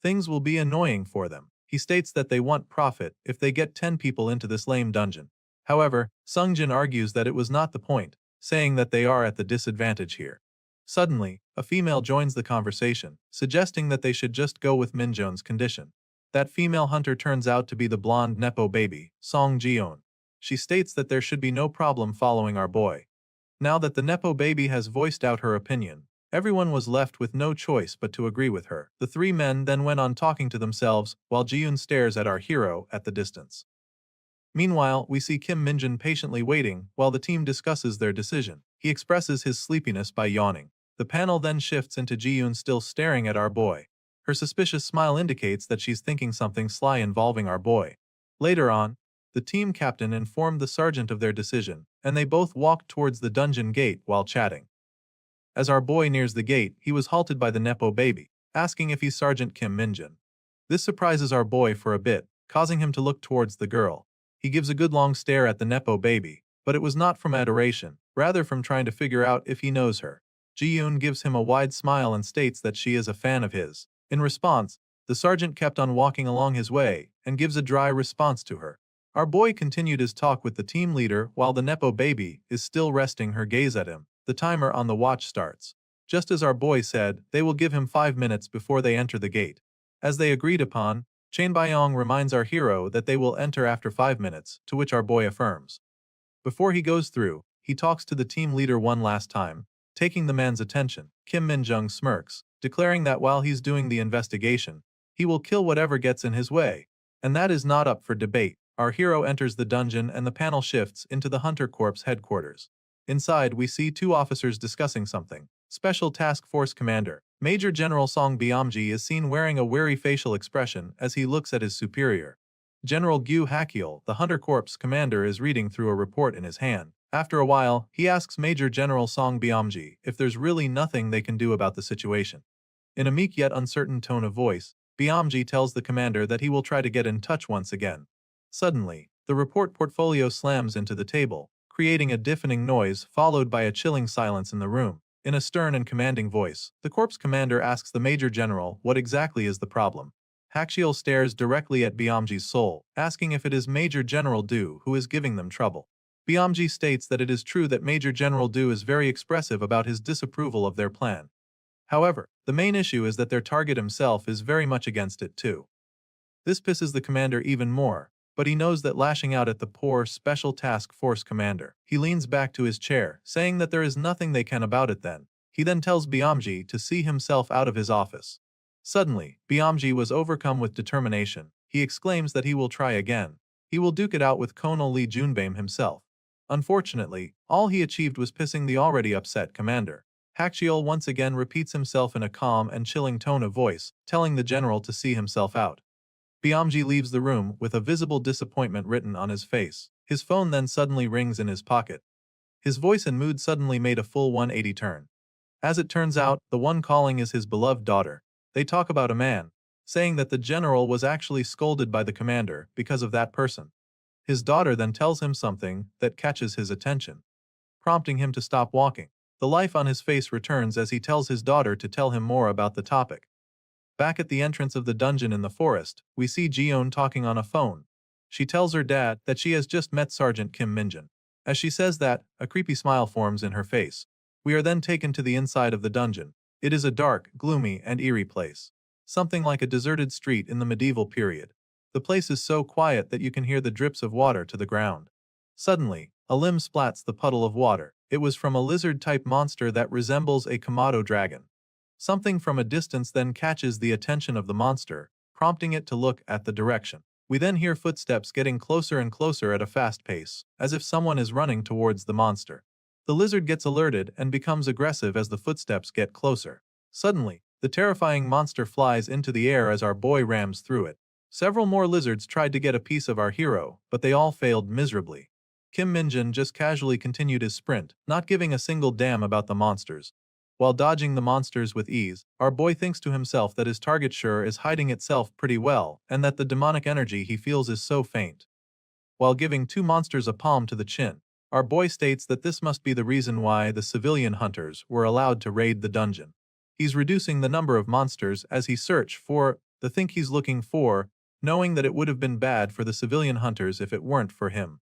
Things will be annoying for them. He states that they want profit if they get 10 people into this lame dungeon. However, Sungjin argues that it was not the point, saying that they are at the disadvantage here. Suddenly, a female joins the conversation, suggesting that they should just go with Minjon's condition. That female hunter turns out to be the blonde Nepo baby, Song Jion. She states that there should be no problem following our boy. Now that the Nepo baby has voiced out her opinion, everyone was left with no choice but to agree with her. The three men then went on talking to themselves while Jiyoon stares at our hero at the distance. Meanwhile, we see Kim Minjin patiently waiting while the team discusses their decision. He expresses his sleepiness by yawning. The panel then shifts into Jiyoon still staring at our boy. Her suspicious smile indicates that she's thinking something sly involving our boy. Later on, the team captain informed the sergeant of their decision, and they both walked towards the dungeon gate while chatting. As our boy nears the gate, he was halted by the Nepo baby, asking if he's Sergeant Kim Minjin. This surprises our boy for a bit, causing him to look towards the girl. He gives a good long stare at the Nepo baby, but it was not from adoration, rather from trying to figure out if he knows her. Ji-yoon gives him a wide smile and states that she is a fan of his. In response, the sergeant kept on walking along his way and gives a dry response to her. Our boy continued his talk with the team leader while the Nepo baby is still resting her gaze at him. The timer on the watch starts. Just as our boy said, they will give him 5 minutes before they enter the gate. As they agreed upon, Chain Baiyong reminds our hero that they will enter after 5 minutes, to which our boy affirms. Before he goes through, he talks to the team leader one last time, taking the man's attention. Kim Min-jung smirks, declaring that while he's doing the investigation, he will kill whatever gets in his way. And that is not up for debate. Our hero enters the dungeon and the panel shifts into the Hunter Corps headquarters. Inside, we see two officers discussing something. Special Task Force Commander, Major General Song Byamji, is seen wearing a wary facial expression as he looks at his superior. General Gyu Hakiel, the Hunter Corps commander, is reading through a report in his hand. After a while, he asks Major General Song Byamji if there's really nothing they can do about the situation. In a meek yet uncertain tone of voice, Byamji tells the commander that he will try to get in touch once again. Suddenly, the report portfolio slams into the table, creating a deafening noise followed by a chilling silence in the room. In a stern and commanding voice, the corps commander asks the Major General what exactly is the problem. Hakiel stares directly at Byamji's soul, asking if it is Major General Du who is giving them trouble. Byamji states that it is true that Major General Du is very expressive about his disapproval of their plan. However, the main issue is that their target himself is very much against it too. This pisses the commander even more, but he knows that lashing out at the poor Special Task Force commander. He leans back to his chair, saying that there is nothing they can about it then. He then tells Byamji to see himself out of his office. Suddenly, Byamji was overcome with determination. He exclaims that he will try again. He will duke it out with Colonel Lee Junbame himself. Unfortunately, all he achieved was pissing the already upset commander. Hakiel once again repeats himself in a calm and chilling tone of voice, telling the general to see himself out. Byamji leaves the room with a visible disappointment written on his face. His phone then suddenly rings in his pocket. His voice and mood suddenly made a full 180 turn. As it turns out, the one calling is his beloved daughter. They talk about a man, saying that the general was actually scolded by the commander because of that person. His daughter then tells him something that catches his attention, prompting him to stop walking. The life on his face returns as he tells his daughter to tell him more about the topic. Back at the entrance of the dungeon in the forest, we see Jiyeon talking on a phone. She tells her dad that she has just met Sergeant Kim Minjin. As she says that, a creepy smile forms in her face. We are then taken to the inside of the dungeon. It is a dark, gloomy, and eerie place. Something like a deserted street in the medieval period. The place is so quiet that you can hear the drips of water to the ground. Suddenly, a limb splats the puddle of water. It was from a lizard-type monster that resembles a Komodo dragon. Something from a distance then catches the attention of the monster, prompting it to look at the direction. We then hear footsteps getting closer and closer at a fast pace, as if someone is running towards the monster. The lizard gets alerted and becomes aggressive as the footsteps get closer. Suddenly, the terrifying monster flies into the air as our boy rams through it. Several more lizards tried to get a piece of our hero, but they all failed miserably. Kim Minjin just casually continued his sprint, not giving a single damn about the monsters. While dodging the monsters with ease, our boy thinks to himself that his target sure is hiding itself pretty well, and that the demonic energy he feels is so faint. While giving two monsters a palm to the chin, our boy states that this must be the reason why the civilian hunters were allowed to raid the dungeon. He's reducing the number of monsters as he search for the thing he's looking for, knowing that it would have been bad for the civilian hunters if it weren't for him.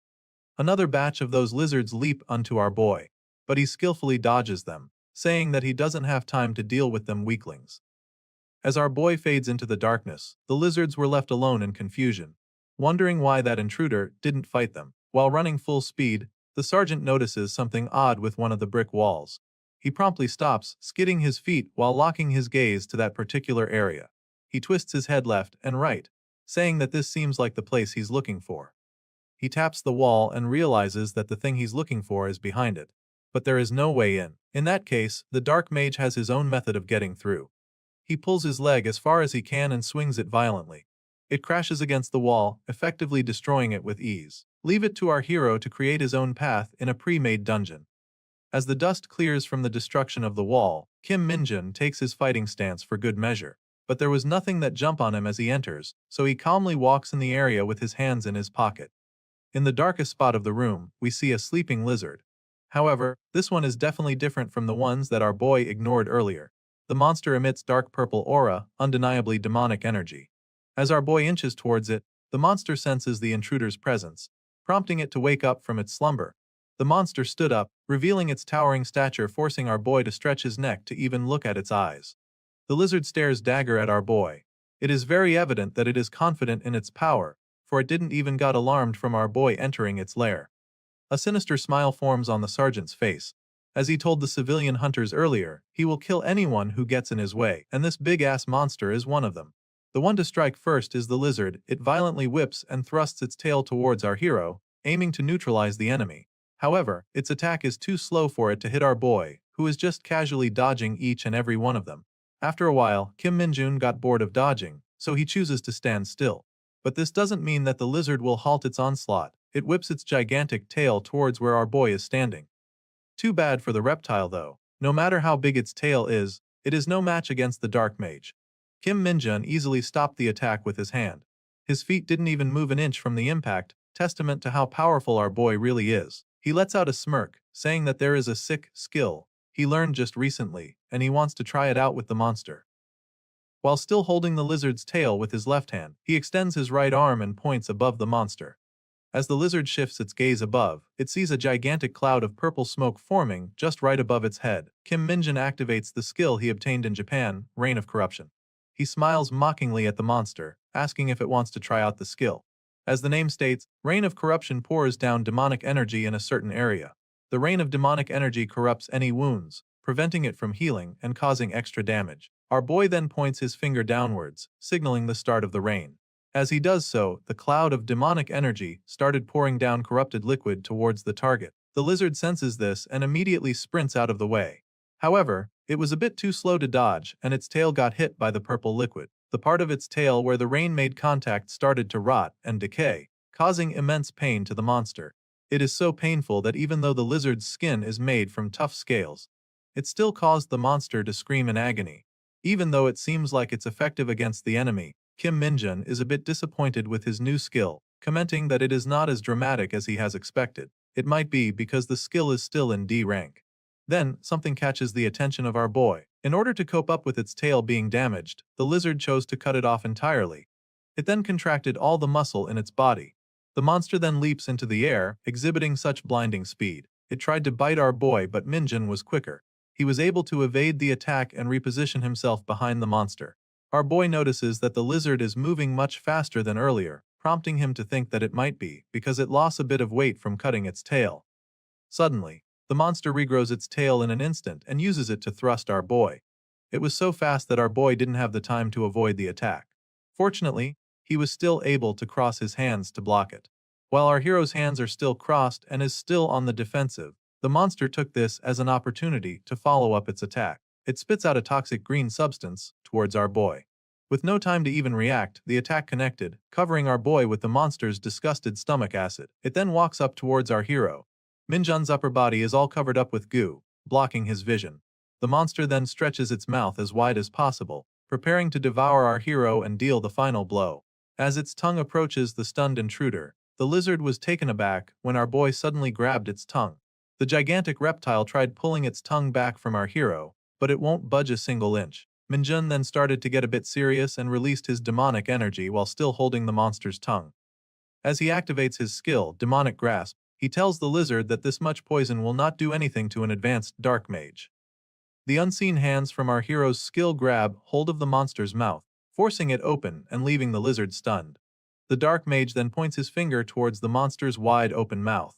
Another batch of those lizards leap onto our boy, but he skillfully dodges them, saying that he doesn't have time to deal with them weaklings. As our boy fades into the darkness, the lizards were left alone in confusion, wondering why that intruder didn't fight them. While running full speed, the sergeant notices something odd with one of the brick walls. He promptly stops, skidding his feet while locking his gaze to that particular area. He twists his head left and right, saying that this seems like the place he's looking for. He taps the wall and realizes that the thing he's looking for is behind it. But there is no way in. In that case, the dark mage has his own method of getting through. He pulls his leg as far as he can and swings it violently. It crashes against the wall, effectively destroying it with ease. Leave it to our hero to create his own path in a pre-made dungeon. As the dust clears from the destruction of the wall, Kim Minjin takes his fighting stance for good measure. But there was nothing that jump on him as he enters, so he calmly walks in the area with his hands in his pocket. In the darkest spot of the room, we see a sleeping lizard. However, this one is definitely different from the ones that our boy ignored earlier. The monster emits dark purple aura, undeniably demonic energy. As our boy inches towards it, the monster senses the intruder's presence, prompting it to wake up from its slumber. The monster stood up, revealing its towering stature, forcing our boy to stretch his neck to even look at its eyes. The lizard stares dagger at our boy. It is very evident that it is confident in its power, for it didn't even got alarmed from our boy entering its lair. A sinister smile forms on the sergeant's face. As he told the civilian hunters earlier, he will kill anyone who gets in his way, and this big-ass monster is one of them. The one to strike first is the lizard. It violently whips and thrusts its tail towards our hero, aiming to neutralize the enemy. However, its attack is too slow for it to hit our boy, who is just casually dodging each and every one of them. After a while, Kim Minjun got bored of dodging, so he chooses to stand still. But this doesn't mean that the lizard will halt its onslaught. It whips its gigantic tail towards where our boy is standing. Too bad for the reptile though. No matter how big its tail is, it is no match against the dark mage. Kim Minjun easily stopped the attack with his hand. His feet didn't even move an inch from the impact, testament to how powerful our boy really is. He lets out a smirk, saying that there is a sick skill he learned just recently, and he wants to try it out with the monster. While still holding the lizard's tail with his left hand, he extends his right arm and points above the monster. As the lizard shifts its gaze above, it sees a gigantic cloud of purple smoke forming just right above its head. Kim Minjin activates the skill he obtained in Japan, Reign of Corruption. He smiles mockingly at the monster, asking if it wants to try out the skill. As the name states, Reign of Corruption pours down demonic energy in a certain area. The rain of demonic energy corrupts any wounds, preventing it from healing and causing extra damage. Our boy then points his finger downwards, signaling the start of the rain. As he does so, the cloud of demonic energy started pouring down corrupted liquid towards the target. The lizard senses this and immediately sprints out of the way. However, it was a bit too slow to dodge, and its tail got hit by the purple liquid. The part of its tail where the rain made contact started to rot and decay, causing immense pain to the monster. It is so painful that even though the lizard's skin is made from tough scales, it still caused the monster to scream in agony. Even though it seems like it's effective against the enemy, Kim Minjun is a bit disappointed with his new skill, commenting that it is not as dramatic as he has expected. It might be because the skill is still in D rank. Then, something catches the attention of our boy. In order to cope up with its tail being damaged, the lizard chose to cut it off entirely. It then contracted all the muscle in its body. The monster then leaps into the air, exhibiting such blinding speed. It tried to bite our boy, but Minjun was quicker. He was able to evade the attack and reposition himself behind the monster. Our boy notices that the lizard is moving much faster than earlier, prompting him to think that it might be because it lost a bit of weight from cutting its tail. Suddenly, the monster regrows its tail in an instant and uses it to thrust our boy. It was so fast that our boy didn't have the time to avoid the attack. Fortunately, he was still able to cross his hands to block it. While our hero's hands are still crossed and is still on the defensive, The monster took this as an opportunity to follow up its attack. It spits out a toxic green substance towards our boy. With no time to even react, the attack connected, covering our boy with the monster's disgusted stomach acid. It then walks up towards our hero. Minjun's upper body is all covered up with goo, blocking his vision. The monster then stretches its mouth as wide as possible, preparing to devour our hero and deal the final blow. As its tongue approaches the stunned intruder, the lizard was taken aback when our boy suddenly grabbed its tongue. The gigantic reptile tried pulling its tongue back from our hero, but it won't budge a single inch. Minjun then started to get a bit serious and released his demonic energy while still holding the monster's tongue. As he activates his skill, Demonic Grasp, he tells the lizard that this much poison will not do anything to an advanced dark mage. The unseen hands from our hero's skill grab hold of the monster's mouth, forcing it open and leaving the lizard stunned. The dark mage then points his finger towards the monster's wide open mouth,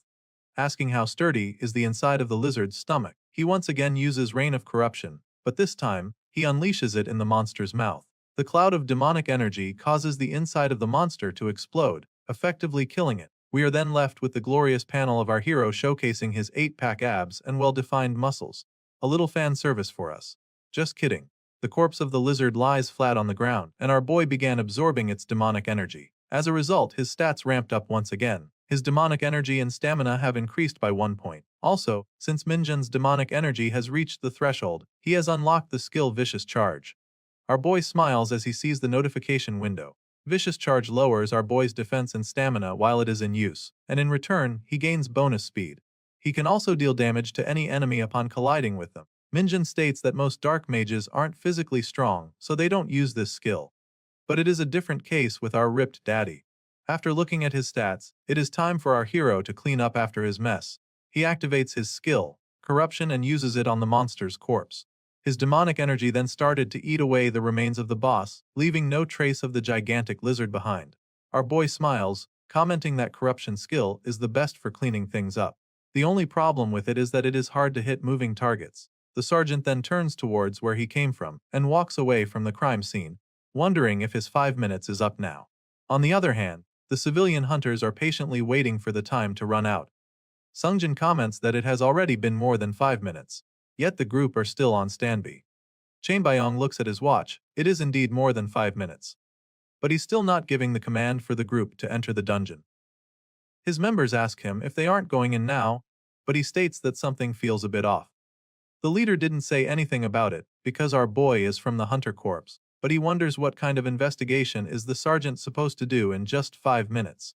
asking how sturdy is the inside of the lizard's stomach. He once again uses Reign of Corruption, but this time, he unleashes it in the monster's mouth. The cloud of demonic energy causes the inside of the monster to explode, effectively killing it. We are then left with the glorious panel of our hero showcasing his 8-pack abs and well-defined muscles. A little fan service for us. Just kidding. The corpse of the lizard lies flat on the ground, and our boy began absorbing its demonic energy. As a result, his stats ramped up once again. His demonic energy and stamina have increased by 1 point. Also, since Minjun's demonic energy has reached the threshold, he has unlocked the skill Vicious Charge. Our boy smiles as he sees the notification window. Vicious Charge lowers our boy's defense and stamina while it is in use, and in return, he gains bonus speed. He can also deal damage to any enemy upon colliding with them. Minjun states that most dark mages aren't physically strong, so they don't use this skill. But it is a different case with our ripped daddy. After looking at his stats, it is time for our hero to clean up after his mess. He activates his skill, Corruption, and uses it on the monster's corpse. His demonic energy then started to eat away the remains of the boss, leaving no trace of the gigantic lizard behind. Our boy smiles, commenting that Corruption skill is the best for cleaning things up. The only problem with it is that it is hard to hit moving targets. The sergeant then turns towards where he came from and walks away from the crime scene, wondering if his 5 minutes is up now. On the other hand, the civilian hunters are patiently waiting for the time to run out. Sungjin comments that it has already been more than 5 minutes, yet the group are still on standby. Chainbyong looks at his watch. It is indeed more than 5 minutes. But he's still not giving the command for the group to enter the dungeon. His members ask him if they aren't going in now, but he states that something feels a bit off. The leader didn't say anything about it because our boy is from the Hunter Corps, but he wonders what kind of investigation is the sergeant supposed to do in just 5 minutes.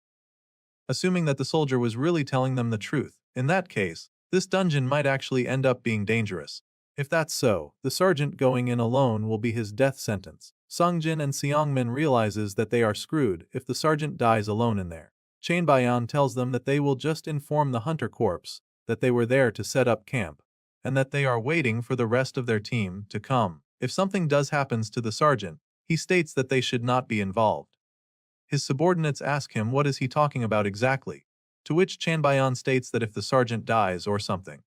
Assuming that the soldier was really telling them the truth, in that case, this dungeon might actually end up being dangerous. If that's so, the sergeant going in alone will be his death sentence. Sungjin and Seongmin realizes that they are screwed if the sergeant dies alone in there. Chainbayan tells them that they will just inform the Hunter Corps that they were there to set up camp, and that they are waiting for the rest of their team to come. If something does happens to the sergeant, he states that they should not be involved. His subordinates ask him what is he talking about exactly, to which Chanbayan states that if the sergeant dies or something.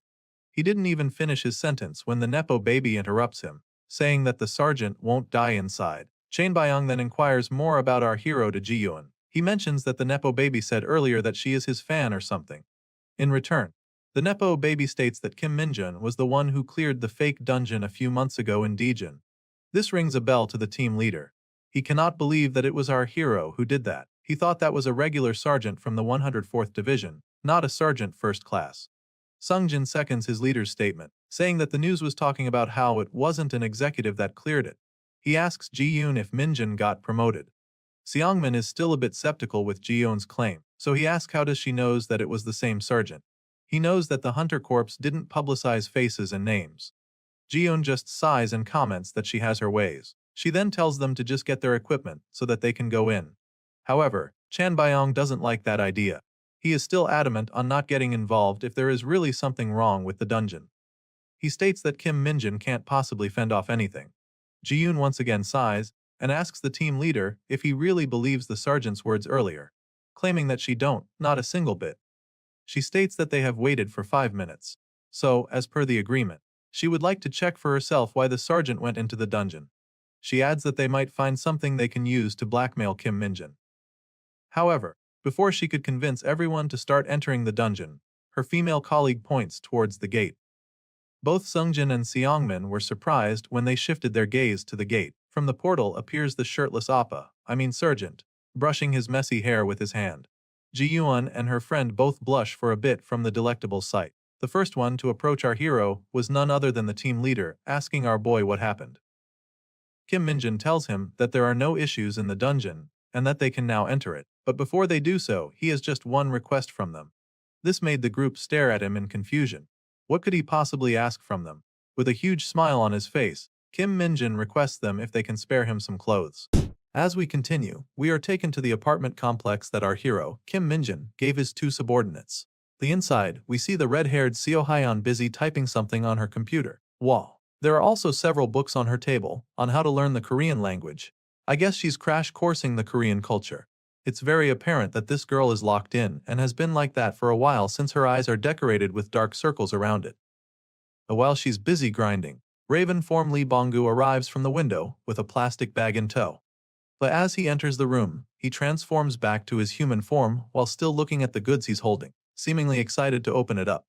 He didn't even finish his sentence when the Nepo baby interrupts him, saying that the sergeant won't die inside. Chainbyong then inquires more about our hero to Ji-yoon. He mentions that the Nepo baby said earlier that she is his fan or something. In return, the Nepo baby states that Kim Minjun was the one who cleared the fake dungeon a few months ago in Daejeon. This rings a bell to the team leader. He cannot believe that it was our hero who did that. He thought that was a regular sergeant from the 104th Division, not a sergeant first class. Sungjin seconds his leader's statement, saying that the news was talking about how it wasn't an executive that cleared it. He asks Ji-yoon if Minjun got promoted. Seongmin is still a bit skeptical with Ji-yoon's claim, so he asks how does she knows that it was the same sergeant. He knows that the Hunter Corps didn't publicize faces and names. Ji-yoon just sighs and comments that she has her ways. She then tells them to just get their equipment so that they can go in. However, Chanbyong doesn't like that idea. He is still adamant on not getting involved if there is really something wrong with the dungeon. He states that Kim Minjun can't possibly fend off anything. Ji-yoon once again sighs and asks the team leader if he really believes the sergeant's words earlier, claiming that she don't, not a single bit. She states that they have waited for 5 minutes. So, as per the agreement, she would like to check for herself why the sergeant went into the dungeon. She adds that they might find something they can use to blackmail Kim Minjun. However, before she could convince everyone to start entering the dungeon, Her female colleague points towards the gate. Both Sungjin and Seongmin were surprised when they shifted their gaze to the gate. From the portal appears the shirtless sergeant, brushing his messy hair with his hand. Ji-Yuan and her friend both blush for a bit from the delectable sight. The first one to approach our hero was none other than the team leader, asking our boy what happened. Kim Minjin tells him that there are no issues in the dungeon, and that they can now enter it, but before they do so, he has just one request from them. This made the group stare at him in confusion. What could he possibly ask from them? With a huge smile on his face, Kim Minjin requests them if they can spare him some clothes. As we continue, we are taken to the apartment complex that our hero, Kim Minjin, gave his two subordinates. The inside, we see the red-haired Seo Hyeon busy typing something on her computer. Wow. There are also several books on her table on how to learn the Korean language. I guess she's crash coursing the Korean culture. It's very apparent that this girl is locked in and has been like that for a while since her eyes are decorated with dark circles around it. While she's busy grinding, Raven form Lee Bonggu arrives from the window with a plastic bag in tow. But as he enters the room, he transforms back to his human form while still looking at the goods he's holding, seemingly excited to open it up.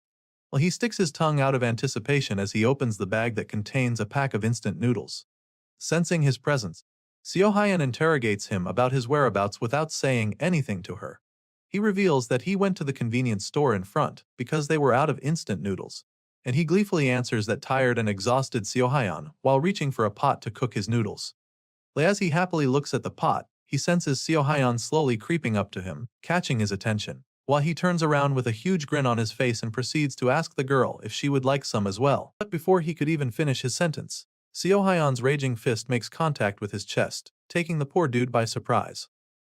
He sticks his tongue out of anticipation as he opens the bag that contains a pack of instant noodles. Sensing his presence, Seo Hyeon interrogates him about his whereabouts without saying anything to her. He reveals that he went to the convenience store in front because they were out of instant noodles, and he gleefully answers that tired and exhausted Seo Hyeon while reaching for a pot to cook his noodles. As he happily looks at the pot, he senses Seo Hyeon slowly creeping up to him, catching his attention, while he turns around with a huge grin on his face and proceeds to ask the girl if she would like some as well. But before he could even finish his sentence, Seo Hyeon's raging fist makes contact with his chest, taking the poor dude by surprise.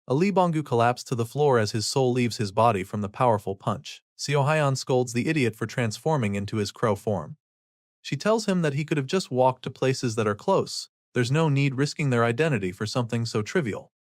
Lee Bonggu collapsed to the floor as his soul leaves his body from the powerful punch. Seo Hyeon scolds the idiot for transforming into his crow form. She tells him that he could have just walked to places that are close. There's no need risking their identity for something so trivial.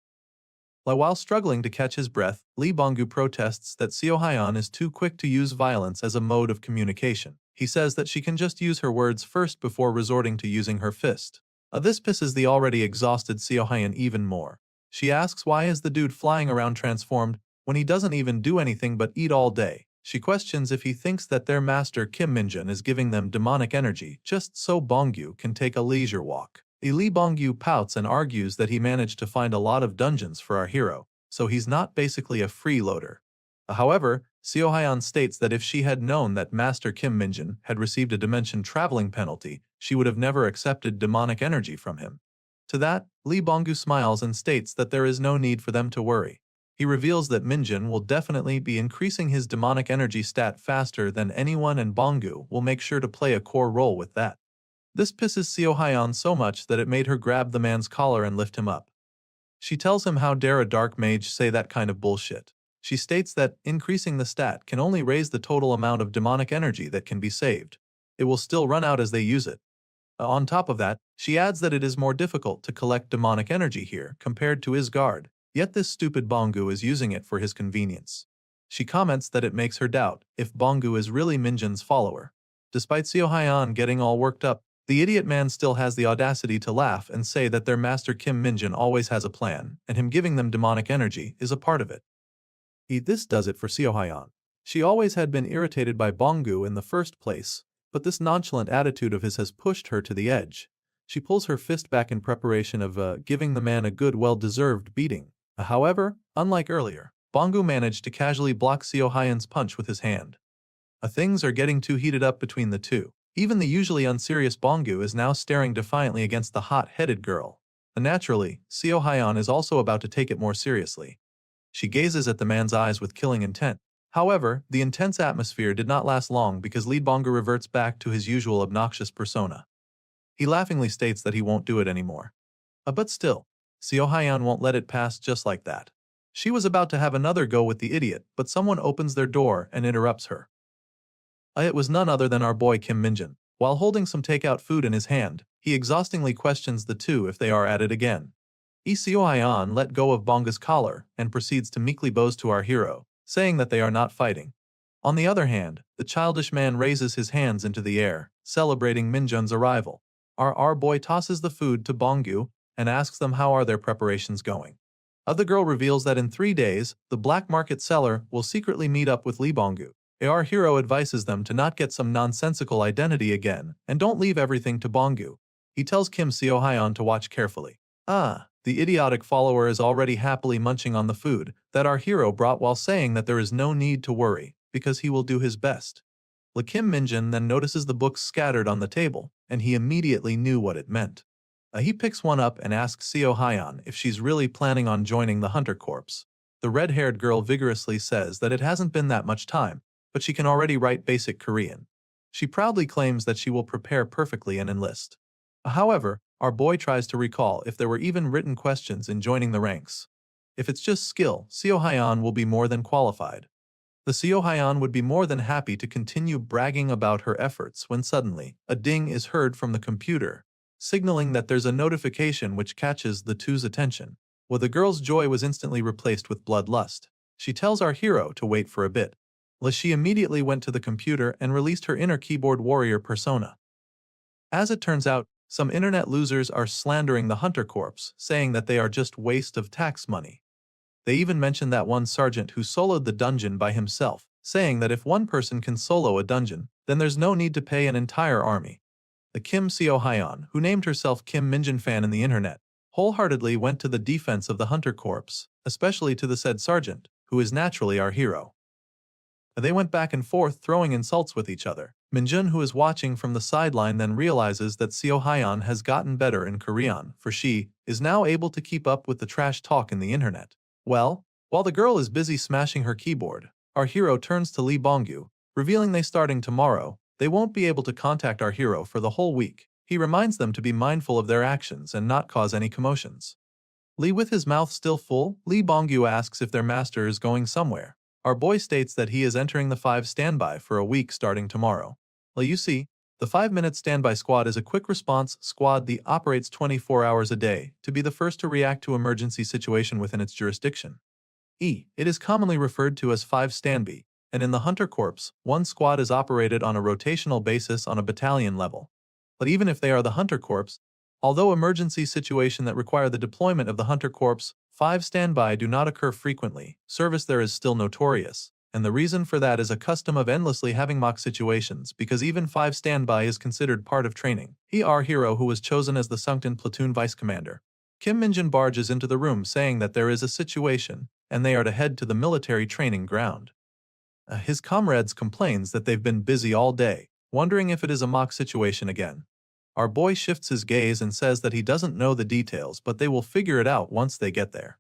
While struggling to catch his breath, Lee Bonggu protests that Seo Hyeon is too quick to use violence as a mode of communication. He says that she can just use her words first before resorting to using her fist. This pisses the already exhausted Seo Hyeon even more. She asks why is the dude flying around transformed when he doesn't even do anything but eat all day. She questions if he thinks that their master Kim Minjin is giving them demonic energy just so Bonggu can take a leisure walk. Lee Bonggu pouts and argues that he managed to find a lot of dungeons for our hero, so he's not basically a freeloader. However, Seo Hyeon states that if she had known that Master Kim Minjin had received a dimension traveling penalty, she would have never accepted demonic energy from him. To that, Lee Bonggu smiles and states that there is no need for them to worry. He reveals that Minjin will definitely be increasing his demonic energy stat faster than anyone, and Bonggu will make sure to play a core role with that. This pisses Seo Hyeon so much that it made her grab the man's collar and lift him up. She tells him how dare a dark mage say that kind of bullshit. She states that increasing the stat can only raise the total amount of demonic energy that can be saved. It will still run out as they use it. On top of that, she adds that it is more difficult to collect demonic energy here compared to Isgard, yet this stupid Bonggu is using it for his convenience. She comments that it makes her doubt if Bonggu is really Minjin's follower. Despite Seo Hyeon getting all worked up, the idiot man still has the audacity to laugh and say that their master Kim Minjin always has a plan, and him giving them demonic energy is a part of it. This does it for Seo Hyeon. She always had been irritated by Bonggu in the first place, but this nonchalant attitude of his has pushed her to the edge. She pulls her fist back in preparation of giving the man a good well-deserved beating. However, unlike earlier, Bonggu managed to casually block Seo Hyeon's punch with his hand. Things are getting too heated up between the two. Even the usually unserious Bonggu is now staring defiantly against the hot-headed girl. Naturally, Seo Hyeon is also about to take it more seriously. She gazes at the man's eyes with killing intent. However, the intense atmosphere did not last long because Lee Bonggu reverts back to his usual obnoxious persona. He laughingly states that he won't do it anymore. But still, Seo Hyeon won't let it pass just like that. She was about to have another go with the idiot, but someone opens their door and interrupts her. It was none other than our boy Kim Minjin. While holding some takeout food in his hand, he exhaustingly questions the two if they are at it again. Seo Hyeon let go of Bonggu's collar and proceeds to meekly boast to our hero, saying that they are not fighting. On the other hand, the childish man raises his hands into the air, celebrating Minjin's arrival. Our boy tosses the food to Bonggu and asks them how are their preparations going. The girl reveals that in 3 days, the black market seller will secretly meet up with Lee Bonggu. Our hero advises them to not get some nonsensical identity again and don't leave everything to Bongyu. He tells Kim Seo-hyun to watch carefully. The idiotic follower is already happily munching on the food that our hero brought while saying that there is no need to worry because he will do his best. Kim Minjin then notices the books scattered on the table, and he immediately knew what it meant. He picks one up and asks Seo-hyun if she's really planning on joining the Hunter Corps. The red-haired girl vigorously says that it hasn't been that much time, but she can already write basic Korean. She proudly claims that she will prepare perfectly and enlist. However, our boy tries to recall if there were even written questions in joining the ranks. If it's just skill, Seo-hyun will be more than qualified. The Seo-hyun would be more than happy to continue bragging about her efforts when suddenly, a ding is heard from the computer, signaling that there's a notification which catches the two's attention. Well, the girl's joy was instantly replaced with bloodlust. She tells our hero to wait for a bit. She immediately went to the computer and released her inner keyboard warrior persona. As it turns out, some internet losers are slandering the Hunter Corps, saying that they are just waste of tax money. They even mention that one sergeant who soloed the dungeon by himself, saying that if one person can solo a dungeon, then there's no need to pay an entire army. The Kim Seo-hyun, who named herself Kim Minjin fan in the internet, wholeheartedly went to the defense of the Hunter Corps, especially to the said sergeant, who is naturally our hero. They went back and forth throwing insults with each other. Minjun, who is watching from the sideline, then realizes that Seo-hyun has gotten better in Korean, for she is now able to keep up with the trash talk in the internet. Well, while the girl is busy smashing her keyboard, our hero turns to Lee Bongyu, revealing they starting tomorrow, they won't be able to contact our hero for the whole week. He reminds them to be mindful of their actions and not cause any commotions. Lee, with his mouth still full, Lee Bongyu asks if their master is going somewhere. Our boy states that he is entering the 5 standby for a week starting tomorrow. Well, you see, the 5-minute standby squad is a quick response squad that operates 24 hours a day to be the first to react to emergency situation within its jurisdiction. It is commonly referred to as 5 standby, and in the Hunter Corps, one squad is operated on a rotational basis on a battalion level. But even if they are the Hunter Corps, although emergency situations that require the deployment of the Hunter Corps, 5 standby do not occur frequently, service there is still notorious. And the reason for that is a custom of endlessly having mock situations because even 5 standby is considered part of training. Our hero who was chosen as the Sungtan platoon vice commander. Kim Minjin barges into the room saying that there is a situation and they are to head to the military training ground. His comrades complains that they've been busy all day, wondering if it is a mock situation again. Our boy shifts his gaze and says that he doesn't know the details but they will figure it out once they get there.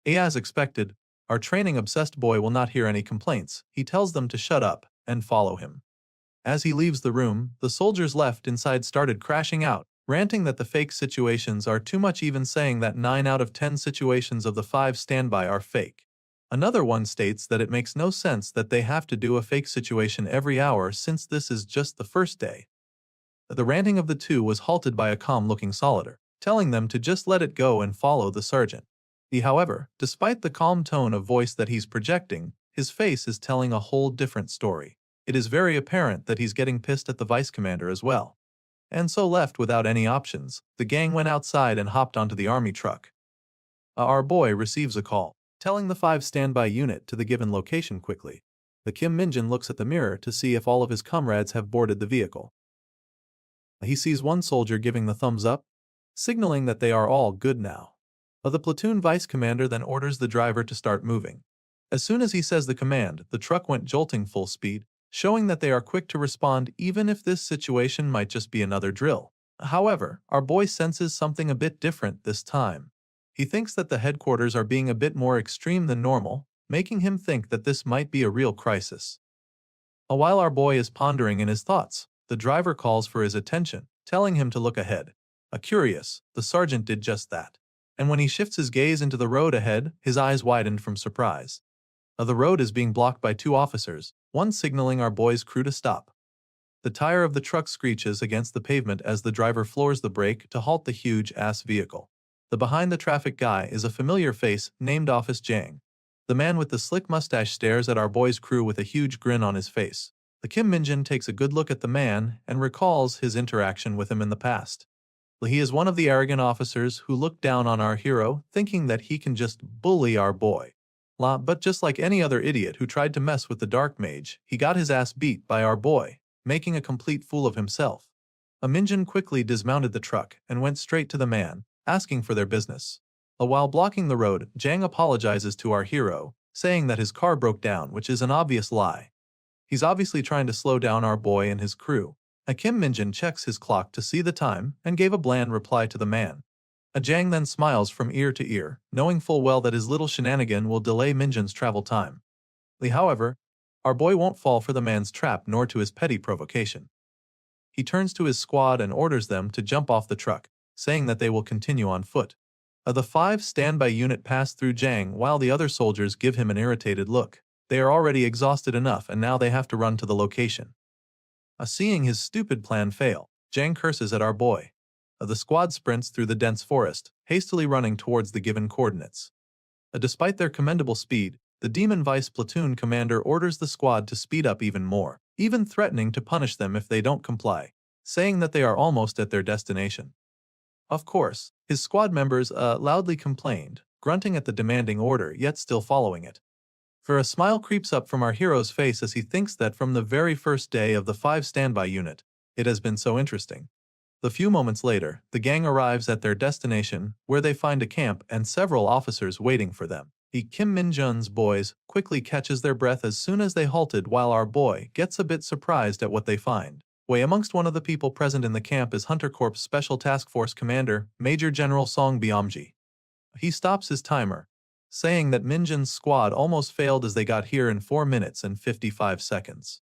As expected, our training-obsessed boy will not hear any complaints. He tells them to shut up and follow him. As he leaves the room, the soldiers left inside started crashing out, ranting that the fake situations are too much, even saying that 9 out of 10 situations of the 5 standby are fake. Another one states that it makes no sense that they have to do a fake situation every hour since this is just the first day. The ranting of the two was halted by a calm-looking soldier, telling them to just let it go and follow the sergeant. However, despite the calm tone of voice that he's projecting, his face is telling a whole different story. It is very apparent that he's getting pissed at the vice commander as well. And so, left without any options, the gang went outside and hopped onto the army truck. Our boy receives a call, telling the 5 standby unit to the given location quickly. The Kim Minjin looks at the mirror to see if all of his comrades have boarded the vehicle. He sees one soldier giving the thumbs up, signaling that they are all good now. The platoon vice commander then orders the driver to start moving. As soon as he says the command, the truck went jolting full speed, showing that they are quick to respond even if this situation might just be another drill. However, our boy senses something a bit different this time. He thinks that the headquarters are being a bit more extreme than normal, making him think that this might be a real crisis. While our boy is pondering in his thoughts, the driver calls for his attention, telling him to look ahead. Curious, the sergeant did just that. And when he shifts his gaze into the road ahead, his eyes widened from surprise. The road is being blocked by 2 officers, one signaling our boy's crew to stop. The tire of the truck screeches against the pavement as the driver floors the brake to halt the huge-ass vehicle. The behind-the-traffic guy is a familiar face named Office Jang. The man with the slick mustache stares at our boy's crew with a huge grin on his face. The Kim Minjin takes a good look at the man and recalls his interaction with him in the past. He is one of the arrogant officers who look down on our hero, thinking that he can just bully our boy. But just like any other idiot who tried to mess with the Dark Mage, he got his ass beat by our boy, making a complete fool of himself. Minjin quickly dismounted the truck and went straight to the man, asking for their business. While blocking the road, Jang apologizes to our hero, saying that his car broke down, which is an obvious lie. He's obviously trying to slow down our boy and his crew. Kim Minjin checks his clock to see the time and gave a bland reply to the man. Jang then smiles from ear to ear, knowing full well that his little shenanigan will delay Minjin's travel time. However, our boy won't fall for the man's trap nor to his petty provocation. He turns to his squad and orders them to jump off the truck, saying that they will continue on foot. The 5 standby unit pass through Jang while the other soldiers give him an irritated look. They are already exhausted enough and now they have to run to the location. Seeing his stupid plan fail, Jang curses at our boy. The squad sprints through the dense forest, hastily running towards the given coordinates. Despite their commendable speed, the Demon Vice Platoon commander orders the squad to speed up even more, even threatening to punish them if they don't comply, saying that they are almost at their destination. Of course, his squad members loudly complained, grunting at the demanding order yet still following it. For a smile creeps up from our hero's face as he thinks that from the very first day of the 5 standby unit, it has been so interesting. A few moments later, the gang arrives at their destination, where they find a camp and several officers waiting for them. Kim Min-jun's boys quickly catches their breath as soon as they halted, while our boy gets a bit surprised at what they find. Amongst one of the people present in the camp is Hunter Corps Special Task Force Commander, Major General Song Byamji. He stops his timer, saying that Minjin's squad almost failed as they got here in 4 minutes and 55 seconds.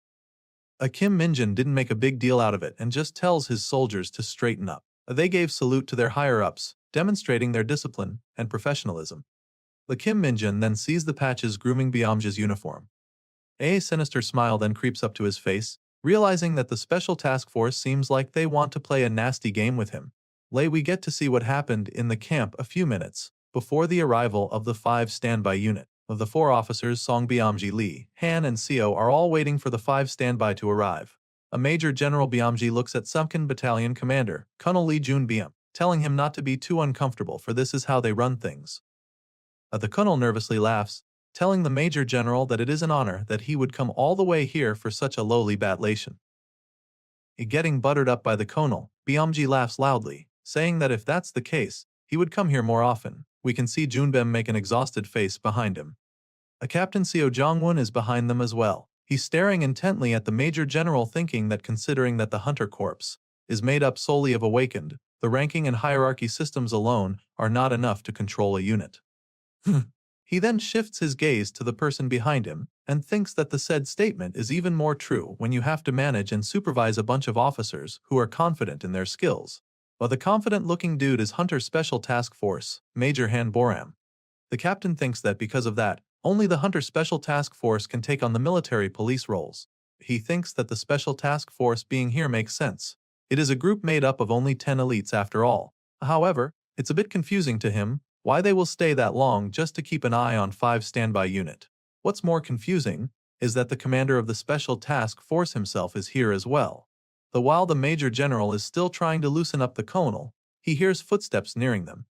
Kim Minjin didn't make a big deal out of it and just tells his soldiers to straighten up. They gave salute to their higher-ups, demonstrating their discipline and professionalism. Kim Minjin then sees the patches grooming Byamji's uniform. A sinister smile then creeps up to his face, realizing that the Special Task Force seems like they want to play a nasty game with him. We get to see what happened in the camp a few minutes before the arrival of the 5 standby unit. Of the 4 officers, Song Byamji, Lee, Han and Seo are all waiting for the 5 standby to arrive. Major General Byamji looks at Sunken Battalion Commander, Colonel Lee Jun Byam, telling him not to be too uncomfortable, for this is how they run things. The Colonel nervously laughs, telling the Major General that it is an honor that he would come all the way here for such a lowly battalion. Getting buttered up by the Colonel, Byamji laughs loudly, saying that if that's the case, he would come here more often. We can see Junbem make an exhausted face behind him. Captain Seo Jongwon is behind them as well. He's staring intently at the Major General, thinking that considering that the Hunter Corps is made up solely of awakened, the ranking and hierarchy systems alone are not enough to control a unit. He then shifts his gaze to the person behind him and thinks that the said statement is even more true when you have to manage and supervise a bunch of officers who are confident in their skills. The confident-looking dude is Hunter Special Task Force, Major Han Boram. The captain thinks that because of that, only the Hunter Special Task Force can take on the military police roles. He thinks that the Special Task Force being here makes sense. It is a group made up of only 10 elites after all. However, it's a bit confusing to him why they will stay that long just to keep an eye on 5 standby unit. What's more confusing is that the commander of the Special Task Force himself is here as well. While the Major General is still trying to loosen up the Colonel, he hears footsteps nearing them.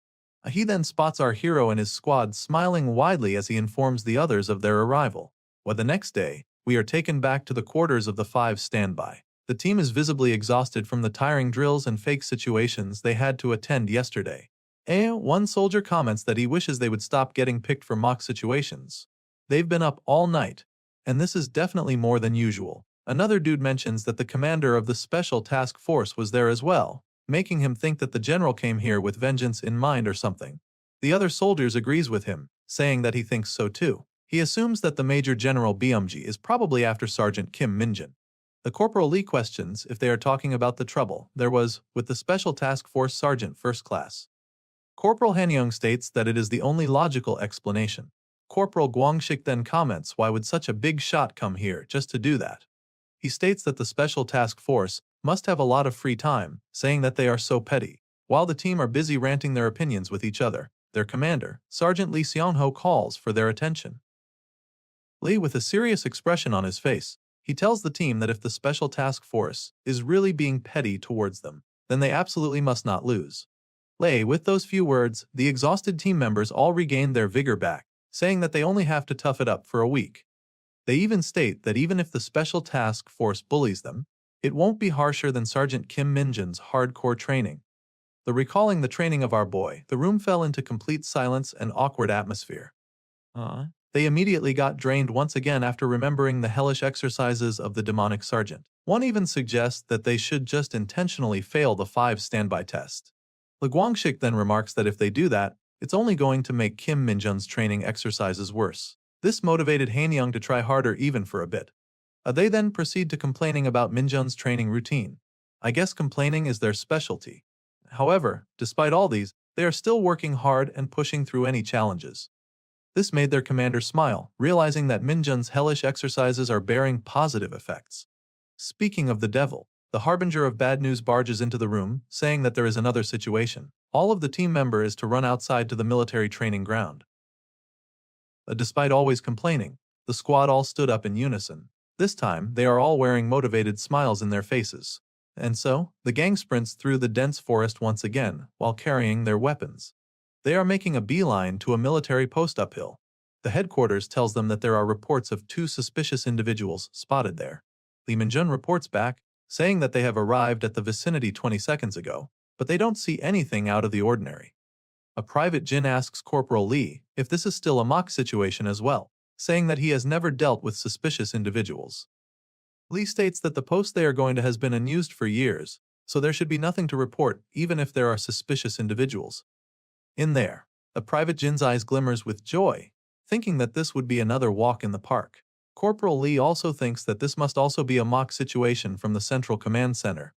He then spots our hero and his squad smiling widely as he informs the others of their arrival. The next day, we are taken back to the quarters of the 5 standby. The team is visibly exhausted from the tiring drills and fake situations they had to attend yesterday. One soldier comments that he wishes they would stop getting picked for mock situations. They've been up all night, and this is definitely more than usual. Another dude mentions that the commander of the Special Task Force was there as well, making him think that the general came here with vengeance in mind or something. The other soldiers agrees with him, saying that he thinks so too. He assumes that the Major General Byamji is probably after Sergeant Kim Minjin. The Corporal Lee questions if they are talking about the trouble there was with the Special Task Force Sergeant First Class. Corporal Hanyong states that it is the only logical explanation. Corporal Guangshik then comments why would such a big shot come here just to do that. He states that the Special Task Force must have a lot of free time, saying that they are so petty. While the team are busy ranting their opinions with each other, their commander, Sergeant Lee Seonho, calls for their attention. Lee, with a serious expression on his face, he tells the team that if the Special Task Force is really being petty towards them, then they absolutely must not lose. With those few words, the exhausted team members all regained their vigor back, saying that they only have to tough it up for a week. They even state that even if the special task force bullies them, it won't be harsher than Sergeant Kim Minjun's hardcore training. Recalling the training of our boy, the room fell into complete silence and awkward atmosphere. They immediately got drained once again after remembering the hellish exercises of the demonic sergeant. One even suggests that they should just intentionally fail the 5 standby test. Guangxik then remarks that if they do that, it's only going to make Kim Minjun's training exercises worse. This motivated Hanyang to try harder even for a bit. They then proceed to complaining about Minjun's training routine. I guess complaining is their specialty. However, despite all these, they are still working hard and pushing through any challenges. This made their commander smile, realizing that Minjun's hellish exercises are bearing positive effects. Speaking of the devil, the harbinger of bad news barges into the room, saying that there is another situation. All of the team member is to run outside to the military training ground. Despite always complaining, the squad all stood up in unison. This time, they are all wearing motivated smiles in their faces. And so, the gang sprints through the dense forest once again, while carrying their weapons. They are making a beeline to a military post uphill. The headquarters tells them that there are reports of 2 suspicious individuals spotted there. Li Minjun reports back, saying that they have arrived at the vicinity 20 seconds ago, but they don't see anything out of the ordinary. A private Jin asks Corporal Li if this is still a mock situation as well, saying that he has never dealt with suspicious individuals. Li states that the post they are going to has been unused for years, so there should be nothing to report even if there are suspicious individuals. In there, a private Jin's eyes glimmers with joy, thinking that this would be another walk in the park. Corporal Li also thinks that this must also be a mock situation from the Central Command Center.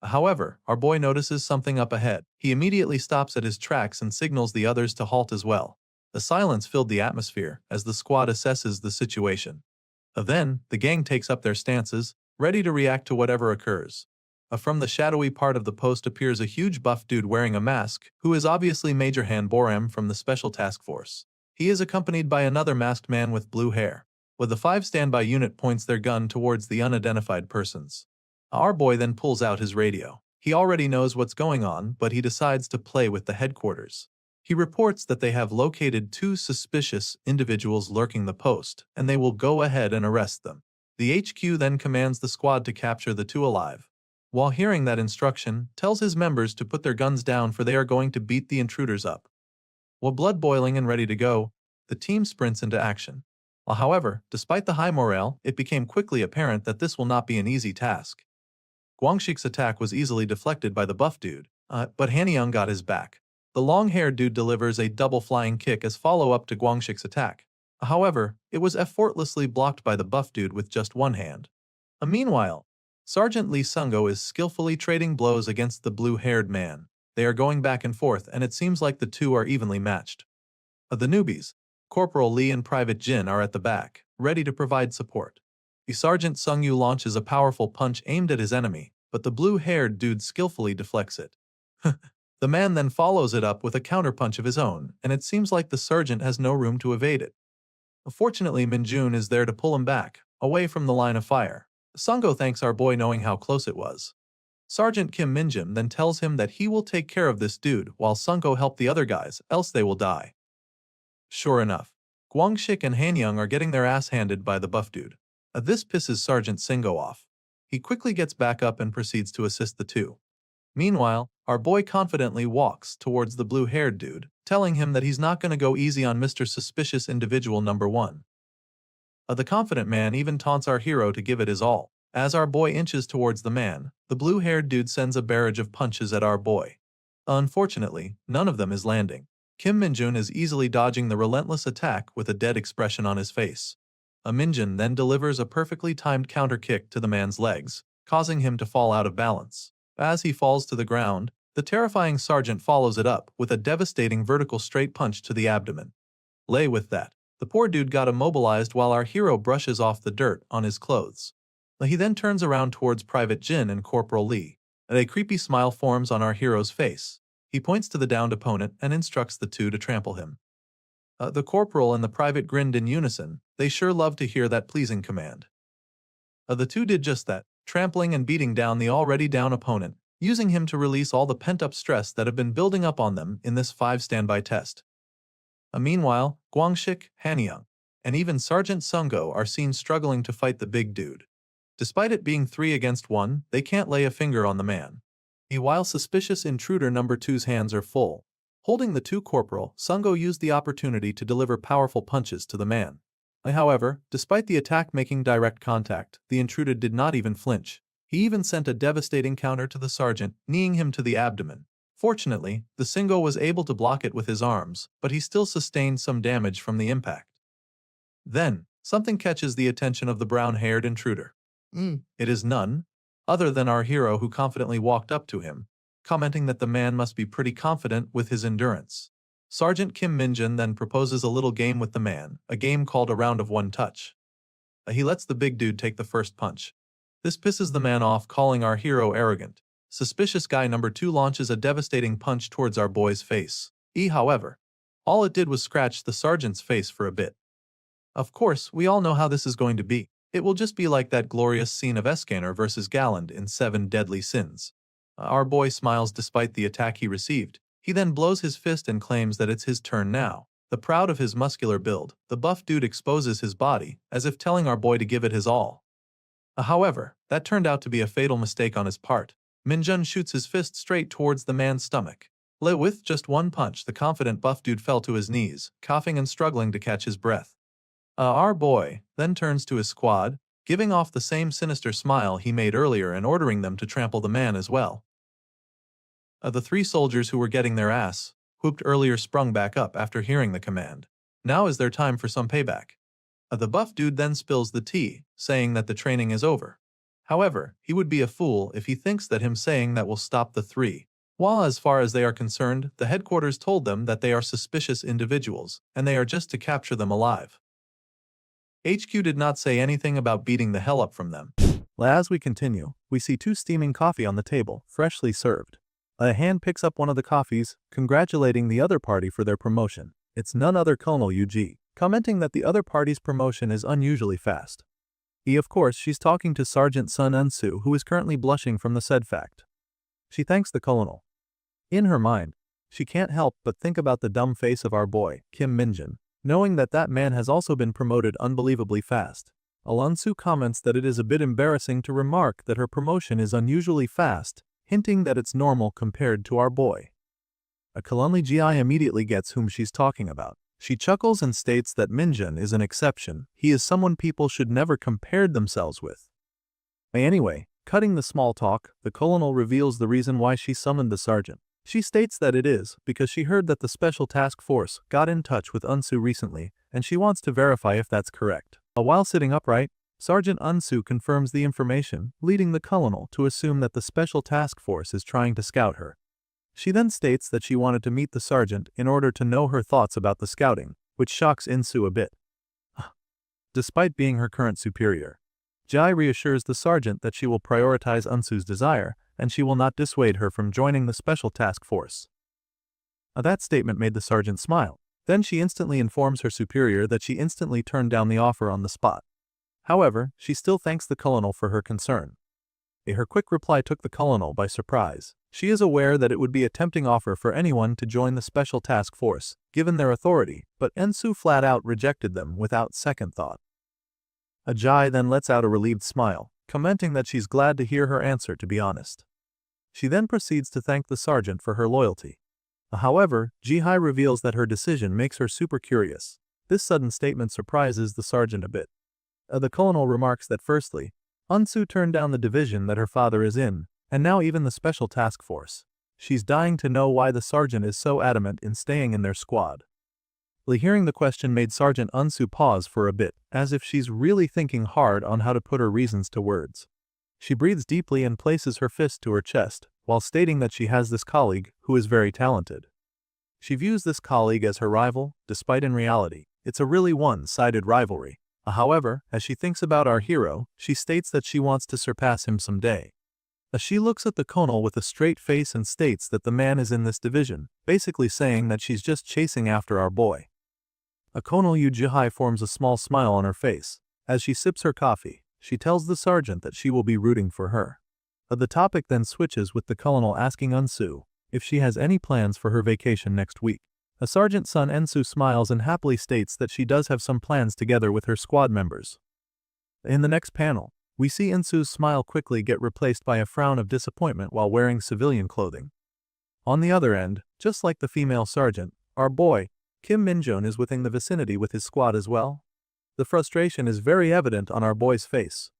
However, our boy notices something up ahead. He immediately stops at his tracks and signals the others to halt as well. The silence filled the atmosphere as the squad assesses the situation. Then, the gang takes up their stances, ready to react to whatever occurs. From the shadowy part of the post appears a huge buff dude wearing a mask, who is obviously Major Han Boram from the Special Task Force. He is accompanied by another masked man with blue hair. With the 5 standby unit points their gun towards the unidentified persons. Our boy then pulls out his radio. He already knows what's going on, but he decides to play with the headquarters. He reports that they have located 2 suspicious individuals lurking the post, and they will go ahead and arrest them. The HQ then commands the squad to capture the 2 alive. While hearing that instruction, tells his members to put their guns down for they are going to beat the intruders up. While blood boiling and ready to go, the team sprints into action. However, despite the high morale, it became quickly apparent that this will not be an easy task. Guangxik's attack was easily deflected by the buff dude, but Hanyang got his back. The long-haired dude delivers a double flying kick as follow-up to Guangxik's attack. However, it was effortlessly blocked by the buff dude with just one hand. Meanwhile, Sergeant Lee Sungo is skillfully trading blows against the blue-haired man. They are going back and forth, and it seems like the 2 are evenly matched. The newbies, Corporal Lee and Private Jin, are at the back, ready to provide support. The Sergeant Sungyu launches a powerful punch aimed at his enemy, but the blue-haired dude skillfully deflects it. The man then follows it up with a counterpunch of his own, and it seems like the sergeant has no room to evade it. Fortunately, Minjun is there to pull him back, away from the line of fire. Sungo thanks our boy knowing how close it was. Sergeant Kim Minjun then tells him that he will take care of this dude while Sungo help the other guys, else they will die. Sure enough, Guangxik and Hanyang are getting their ass handed by the buff dude. This pisses Sergeant Singo off. He quickly gets back up and proceeds to assist the 2. Meanwhile, our boy confidently walks towards the blue-haired dude, telling him that he's not going to go easy on Mr. Suspicious Individual number 1. The confident man even taunts our hero to give it his all. As our boy inches towards the man, the blue-haired dude sends a barrage of punches at our boy. Unfortunately, none of them is landing. Kim Minjun is easily dodging the relentless attack with a dead expression on his face. Minjun then delivers a perfectly timed counter kick to the man's legs, causing him to fall out of balance. As he falls to the ground, the terrifying sergeant follows it up with a devastating vertical straight punch to the abdomen. Lay with that. The poor dude got immobilized while our hero brushes off the dirt on his clothes. He then turns around towards Private Jin and Corporal Lee, and a creepy smile forms on our hero's face. He points to the downed opponent and instructs the 2 to trample him. The corporal and the private grinned in unison. They sure love to hear that pleasing command. The 2 did just that, trampling and beating down the already down opponent, using him to release all the pent-up stress that have been building up on them in this 5 standby test. Meanwhile, Guangxik, Hanyang, and even Sergeant Sungo are seen struggling to fight the big dude. Despite it being 3 against 1, they can't lay a finger on the man. While suspicious intruder number two's hands are full, holding the 2 corporal, Sungo used the opportunity to deliver powerful punches to the man. However, despite the attack making direct contact, the intruder did not even flinch. He even sent a devastating counter to the sergeant, kneeing him to the abdomen. Fortunately, the Singo was able to block it with his arms, but he still sustained some damage from the impact. Then, something catches the attention of the brown-haired intruder. It is none other than our hero, who confidently walked up to him, commenting that the man must be pretty confident with his endurance. Sergeant Kim Minjin then proposes a little game with the man, a game called a round of 1 touch. He lets the big dude take the first punch. This pisses the man off, calling our hero arrogant. Suspicious guy number 2 launches a devastating punch towards our boy's face. However, all it did was scratch the sergeant's face for a bit. Of course, we all know how this is going to be. It will just be like that glorious scene of Escanor versus Galland in 7 Deadly Sins. Our boy smiles despite the attack he received. He then blows his fist and claims that it's his turn now. Proud of his muscular build, the buff dude exposes his body, as if telling our boy to give it his all. However, that turned out to be a fatal mistake on his part. Minjun shoots his fist straight towards the man's stomach. With just 1 punch, the confident buff dude fell to his knees, coughing and struggling to catch his breath. Our boy then turns to his squad, giving off the same sinister smile he made earlier and ordering them to trample the man as well. The 3 soldiers who were getting their ass whooped earlier sprung back up after hearing the command. Now is their time for some payback. The buff dude then spills the tea, saying that the training is over. However, he would be a fool if he thinks that him saying that will stop the 3. While as far as they are concerned, the headquarters told them that they are suspicious individuals, and they are just to capture them alive. HQ did not say anything about beating the hell up from them. As we continue, we see 2 steaming coffee on the table, freshly served. A hand picks up one of the coffees, congratulating the other party for their promotion. It's none other Colonel UG, commenting that the other party's promotion is unusually fast. Of course, she's talking to Sergeant Sun Unsu, who is currently blushing from the said fact. She thanks the colonel. In her mind, she can't help but think about the dumb face of our boy, Kim Minjin, knowing that that man has also been promoted unbelievably fast. Alonsu comments that it is a bit embarrassing to remark that her promotion is unusually fast, hinting that it's normal compared to our boy. Kalunli Gi immediately gets whom she's talking about. She chuckles and states that Minjin is an exception. He is someone people should never compare themselves with. Anyway, cutting the small talk, the colonel reveals the reason why she summoned the sergeant. She states that it is because she heard that the Special Task Force got in touch with Unsu recently, and she wants to verify if that's correct. While sitting upright, Sergeant Unsu confirms the information, leading the colonel to assume that the Special Task Force is trying to scout her. She then states that she wanted to meet the sergeant in order to know her thoughts about the scouting, which shocks Insu a bit. Despite being her current superior, Jai reassures the sergeant that she will prioritize Unsu's desire, and she will not dissuade her from joining the Special Task Force. That statement made the sergeant smile. Then she instantly informs her superior that she instantly turned down the offer on the spot. However, she still thanks the colonel for her concern. Her quick reply took the colonel by surprise. She is aware that it would be a tempting offer for anyone to join the Special Task Force, given their authority, but Ensu flat out rejected them without second thought. Ajay then lets out a relieved smile, commenting that she's glad to hear her answer, to be honest. She then proceeds to thank the sergeant for her loyalty. However, Jihai reveals that her decision makes her super curious. This sudden statement surprises the sergeant a bit. The colonel remarks that firstly, Unsu turned down the division that her father is in, and now even the Special Task Force. She's dying to know why the sergeant is so adamant in staying in their squad. Hearing the question made Sergeant Unsu pause for a bit, as if she's really thinking hard on how to put her reasons to words. She breathes deeply and places her fist to her chest, while stating that she has this colleague who is very talented. She views this colleague as her rival, despite in reality, it's a really one-sided rivalry. However, as she thinks about our hero, she states that she wants to surpass him someday. She looks at the colonel with a straight face and states that the man is in this division, basically saying that she's just chasing after our boy. Colonel Yu Jihai forms a small smile on her face. As she sips her coffee, she tells the sergeant that she will be rooting for her. The topic then switches with the colonel asking Unsu if she has any plans for her vacation next week. A Sergeant Sun Ensu smiles and happily states that she does have some plans together with her squad members. In the next panel, we see Ensu's smile quickly get replaced by a frown of disappointment while wearing civilian clothing. On the other end, just like the female sergeant, our boy, Kim Minjun, is within the vicinity with his squad as well. The frustration is very evident on our boy's face.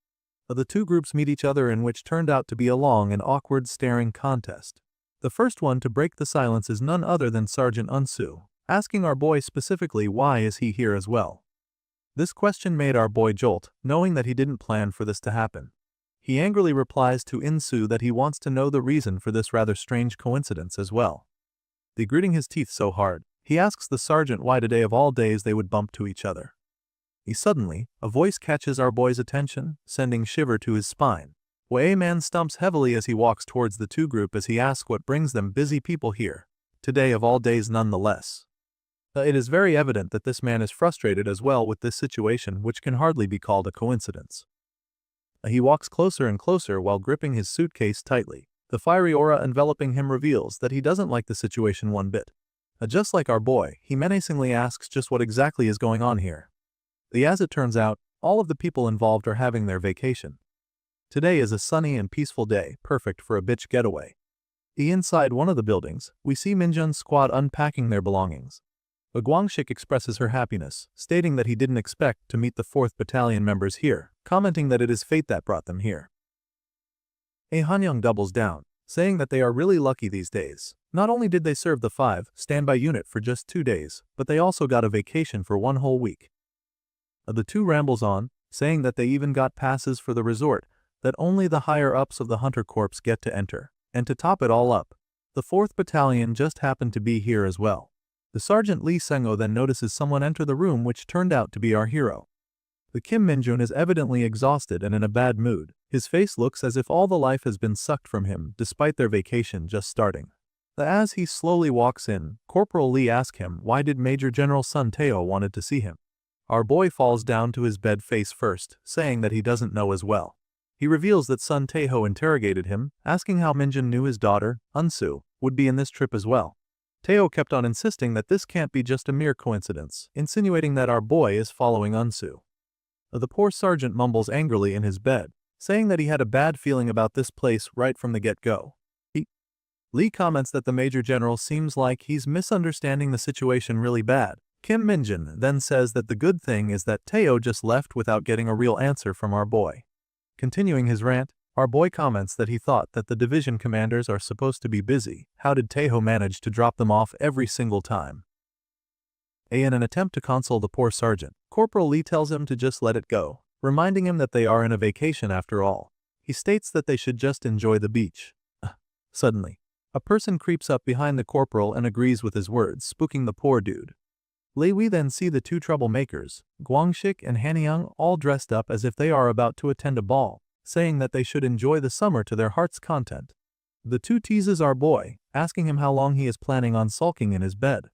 The two groups meet each other in which turned out to be a long and awkward staring contest. The first one to break the silence is none other than Sergeant Unsu, asking our boy specifically why is he here as well. This question made our boy jolt, knowing that he didn't plan for this to happen. He angrily replies to Insu that he wants to know the reason for this rather strange coincidence as well. Gritting his teeth so hard, he asks the sergeant why today of all days they would bump to each other. Suddenly, a voice catches our boy's attention, sending shiver to his spine. Wei Man stumps heavily as he walks towards the two group as he asks what brings them busy people here. Today of all days nonetheless. It is very evident that this man is frustrated as well with this situation, which can hardly be called a coincidence. He walks closer and closer while gripping his suitcase tightly. The fiery aura enveloping him reveals that he doesn't like the situation one bit. Just like our boy, he menacingly asks just what exactly is going on here. As it turns out, all of the people involved are having their vacation. Today is a sunny and peaceful day, perfect for a bitch getaway. Inside one of the buildings, we see Minjun's squad unpacking their belongings. Guangxik expresses her happiness, stating that he didn't expect to meet the 4th Battalion members here, commenting that it is fate that brought them here. Hanyang doubles down, saying that they are really lucky these days. Not only did they serve the 5 standby unit for just 2 days, but they also got a vacation for 1 whole week. The two rambles on, saying that they even got passes for the resort, that only the higher-ups of the Hunter Corps get to enter, and to top it all up, the 4th Battalion just happened to be here as well. The Sergeant Lee Sengo then notices someone enter the room, which turned out to be our hero. The Kim Minjun is evidently exhausted and in a bad mood. His face looks as if all the life has been sucked from him despite their vacation just starting. As he slowly walks in, Corporal Lee asks him why did Major General Sun Teo wanted to see him. Our boy falls down to his bed face first, saying that he doesn't know as well. He reveals that Sun Taeho interrogated him, asking how Minjun knew his daughter, Unsu, would be in this trip as well. Taeho kept on insisting that this can't be just a mere coincidence, insinuating that our boy is following Unsu. The poor sergeant mumbles angrily in his bed, saying that he had a bad feeling about this place right from the get-go. Lee comments that the Major General seems like he's misunderstanding the situation really bad. Kim Minjun then says that the good thing is that Taeho just left without getting a real answer from our boy. Continuing his rant, our boy comments that he thought that the division commanders are supposed to be busy. How did Taeho manage to drop them off every single time? In an attempt to console the poor sergeant, Corporal Lee tells him to just let it go, reminding him that they are in a vacation after all. He states that they should just enjoy the beach. Suddenly, a person creeps up behind the corporal and agrees with his words, spooking the poor dude. We then see the two troublemakers, Guangxik and Hanyang, all dressed up as if they are about to attend a ball, saying that they should enjoy the summer to their heart's content. The two teases our boy, asking him how long he is planning on sulking in his bed.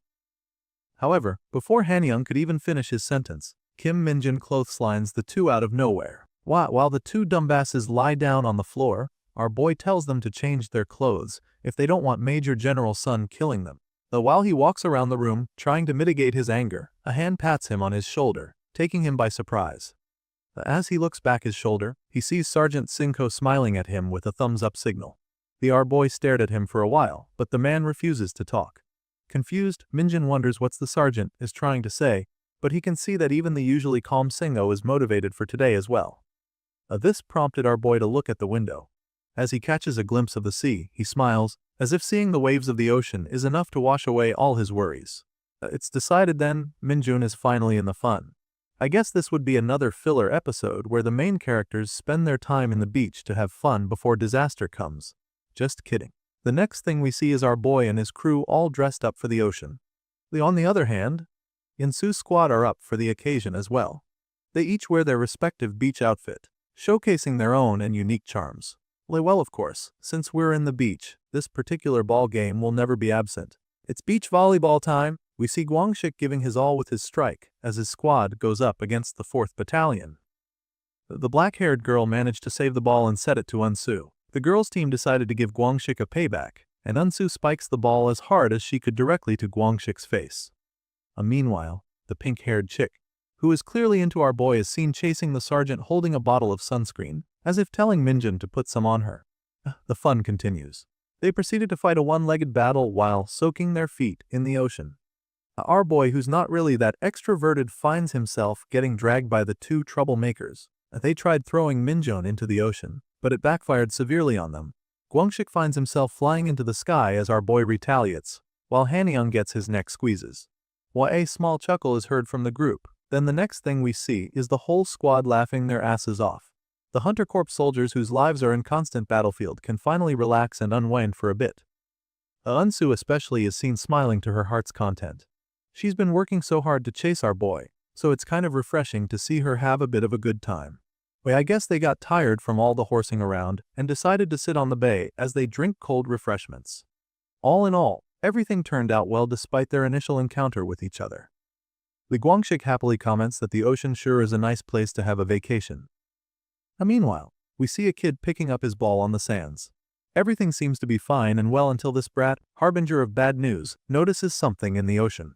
However, before Hanyang could even finish his sentence, Kim Minjun clotheslines the two out of nowhere. While the two dumbasses lie down on the floor, our boy tells them to change their clothes if they don't want Major General Sun killing them. While he walks around the room, trying to mitigate his anger, a hand pats him on his shoulder, taking him by surprise. As he looks back his shoulder, he sees Sergeant Sinko smiling at him with a thumbs-up signal. Our boy stared at him for a while, but the man refuses to talk. Confused, Minjun wonders what the sergeant is trying to say, but he can see that even the usually calm Singo is motivated for today as well. This prompted our boy to look at the window. As he catches a glimpse of the sea, he smiles, as if seeing the waves of the ocean is enough to wash away all his worries. It's decided then, Minjun is finally in the fun. I guess this would be another filler episode where the main characters spend their time in the beach to have fun before disaster comes. Just kidding. The next thing we see is our boy and his crew all dressed up for the ocean. On the other hand, Insu's squad are up for the occasion as well. They each wear their respective beach outfit, showcasing their own and unique charms. Well, of course, since we're in the beach, this particular ball game will never be absent. It's beach volleyball time. We see Guangxik giving his all with his strike as his squad goes up against the 4th Battalion. The black-haired girl managed to save the ball and set it to Unsu. The girls' team decided to give Guangxik a payback, and Unsu spikes the ball as hard as she could directly to Guangxik's face. Meanwhile, the pink-haired chick, who is clearly into our boy, is seen chasing the sergeant holding a bottle of sunscreen, as if telling Minjun to put some on her. The fun continues. They proceeded to fight a one-legged battle while soaking their feet in the ocean. Our boy, who's not really that extroverted, finds himself getting dragged by the two troublemakers. They tried throwing Minjun into the ocean, but it backfired severely on them. Guangxik finds himself flying into the sky as our boy retaliates, while Hanyang gets his neck squeezes. While a small chuckle is heard from the group, then the next thing we see is the whole squad laughing their asses off. The Hunter Corps soldiers whose lives are in constant battlefield can finally relax and unwind for a bit. Unsu especially is seen smiling to her heart's content. She's been working so hard to chase our boy, so it's kind of refreshing to see her have a bit of a good time. I guess they got tired from all the horsing around and decided to sit on the bay as they drink cold refreshments. All in all, everything turned out well despite their initial encounter with each other. Li Guangxik happily comments that the ocean sure is a nice place to have a vacation. Meanwhile, we see a kid picking up his ball on the sands. Everything seems to be fine and well until this brat, harbinger of bad news, notices something in the ocean.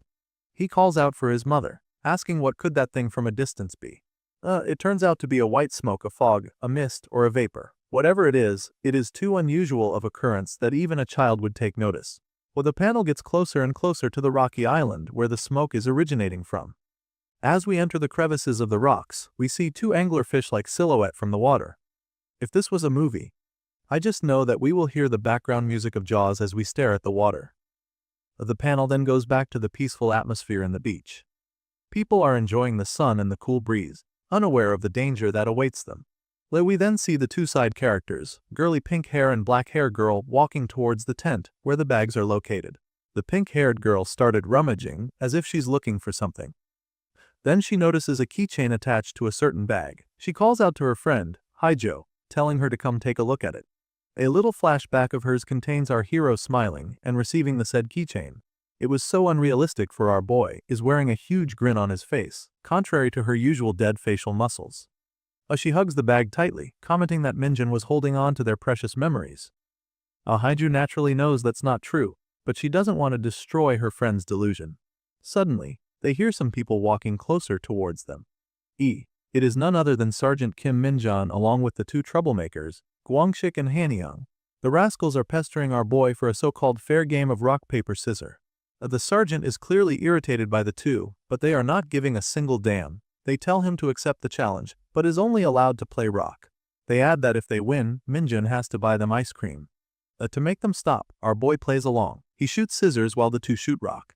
He calls out for his mother, asking what could that thing from a distance be. It turns out to be a white smoke, a fog, a mist, or a vapor. Whatever it is too unusual of occurrence that even a child would take notice. The panel gets closer and closer to the rocky island where the smoke is originating from. As we enter the crevices of the rocks, we see two anglerfish-like silhouette from the water. If this was a movie, I just know that we will hear the background music of Jaws as we stare at the water. The panel then goes back to the peaceful atmosphere in the beach. People are enjoying the sun and the cool breeze, unaware of the danger that awaits them. We then see the two side characters, girly pink hair and black hair girl, walking towards the tent where the bags are located. The pink-haired girl started rummaging as if she's looking for something. Then she notices a keychain attached to a certain bag. She calls out to her friend, Haijo, telling her to come take a look at it. A little flashback of hers contains our hero smiling and receiving the said keychain. It was so unrealistic for our boy is wearing a huge grin on his face, contrary to her usual dead facial muscles. She hugs the bag tightly, commenting that Minjun was holding on to their precious memories. Haiju naturally knows that's not true, but she doesn't want to destroy her friend's delusion. Suddenly, they hear some people walking closer towards them. It is none other than Sergeant Kim Minjun along with the two troublemakers, Guangxik and Hanyang. The rascals are pestering our boy for a so-called fair game of rock, paper, scissors. The sergeant is clearly irritated by the two, but they are not giving a single damn. They tell him to accept the challenge, but is only allowed to play rock. They add that if they win, Minjun has to buy them ice cream. To make them stop, our boy plays along. He shoots scissors while the two shoot rock.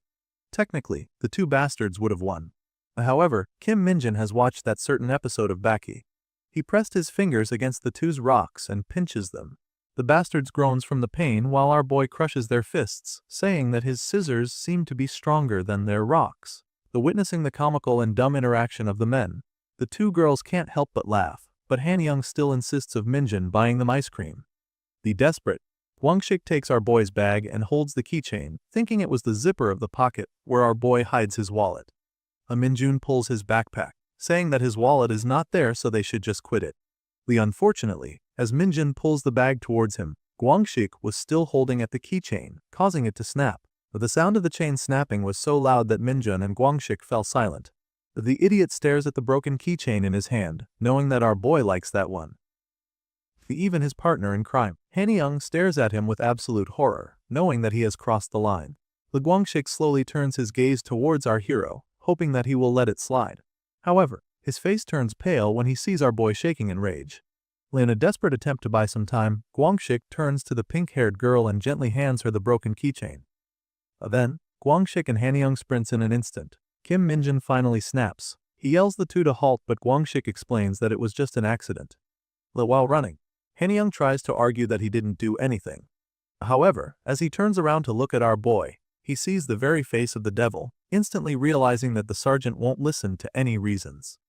Technically, the two bastards would have won. However, Kim Minjun has watched that certain episode of Baki. He pressed his fingers against the two's rocks and pinches them. The bastards groans from the pain while our boy crushes their fists, saying that his scissors seem to be stronger than their rocks. Witnessing the comical and dumb interaction of the men, the two girls can't help but laugh, but Hanyang still insists of Minjun buying them ice cream. The desperate, Guangxik takes our boy's bag and holds the keychain, thinking it was the zipper of the pocket where our boy hides his wallet. Minjun pulls his backpack, saying that his wallet is not there so they should just quit it. Unfortunately, as Minjun pulls the bag towards him, Guangxik was still holding at the keychain, causing it to snap. The sound of the chain snapping was so loud that Minjun and Guangxik fell silent. The idiot stares at the broken keychain in his hand, knowing that our boy likes that one. Even his partner in crime, Hanyang, stares at him with absolute horror, knowing that he has crossed the line. Guangxik slowly turns his gaze towards our hero, hoping that he will let it slide. However, his face turns pale when he sees our boy shaking in rage. In a desperate attempt to buy some time, Guangxik turns to the pink-haired girl and gently hands her the broken keychain. Then, Guangxik and Hanyang sprints in an instant. Kim Minjun finally snaps. He yells the two to halt, but Guangxik explains that it was just an accident. While running, Hanyang tries to argue that he didn't do anything. However, as he turns around to look at our boy, he sees the very face of the devil, instantly realizing that the sergeant won't listen to any reasons.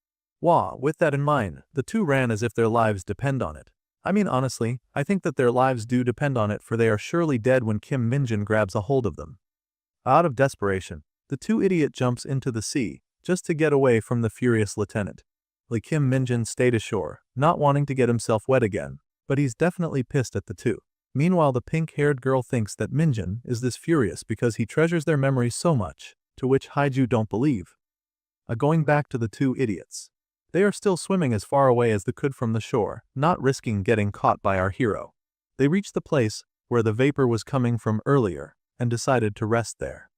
With that in mind, the two ran as if their lives depend on it. I mean, honestly, I think that their lives do depend on it, for they are surely dead when Kim Minjun grabs a hold of them. Out of desperation, the two idiot jumps into the sea, just to get away from the furious lieutenant. Kim Minjun stayed ashore, not wanting to get himself wet again, but he's definitely pissed at the two. Meanwhile, the pink-haired girl thinks that Minjin is this furious because he treasures their memories so much, to which Haiju don't believe. Going back to the two idiots. They are still swimming as far away as they could from the shore, not risking getting caught by our hero. They reach the place where the vapor was coming from earlier, and decided to rest there.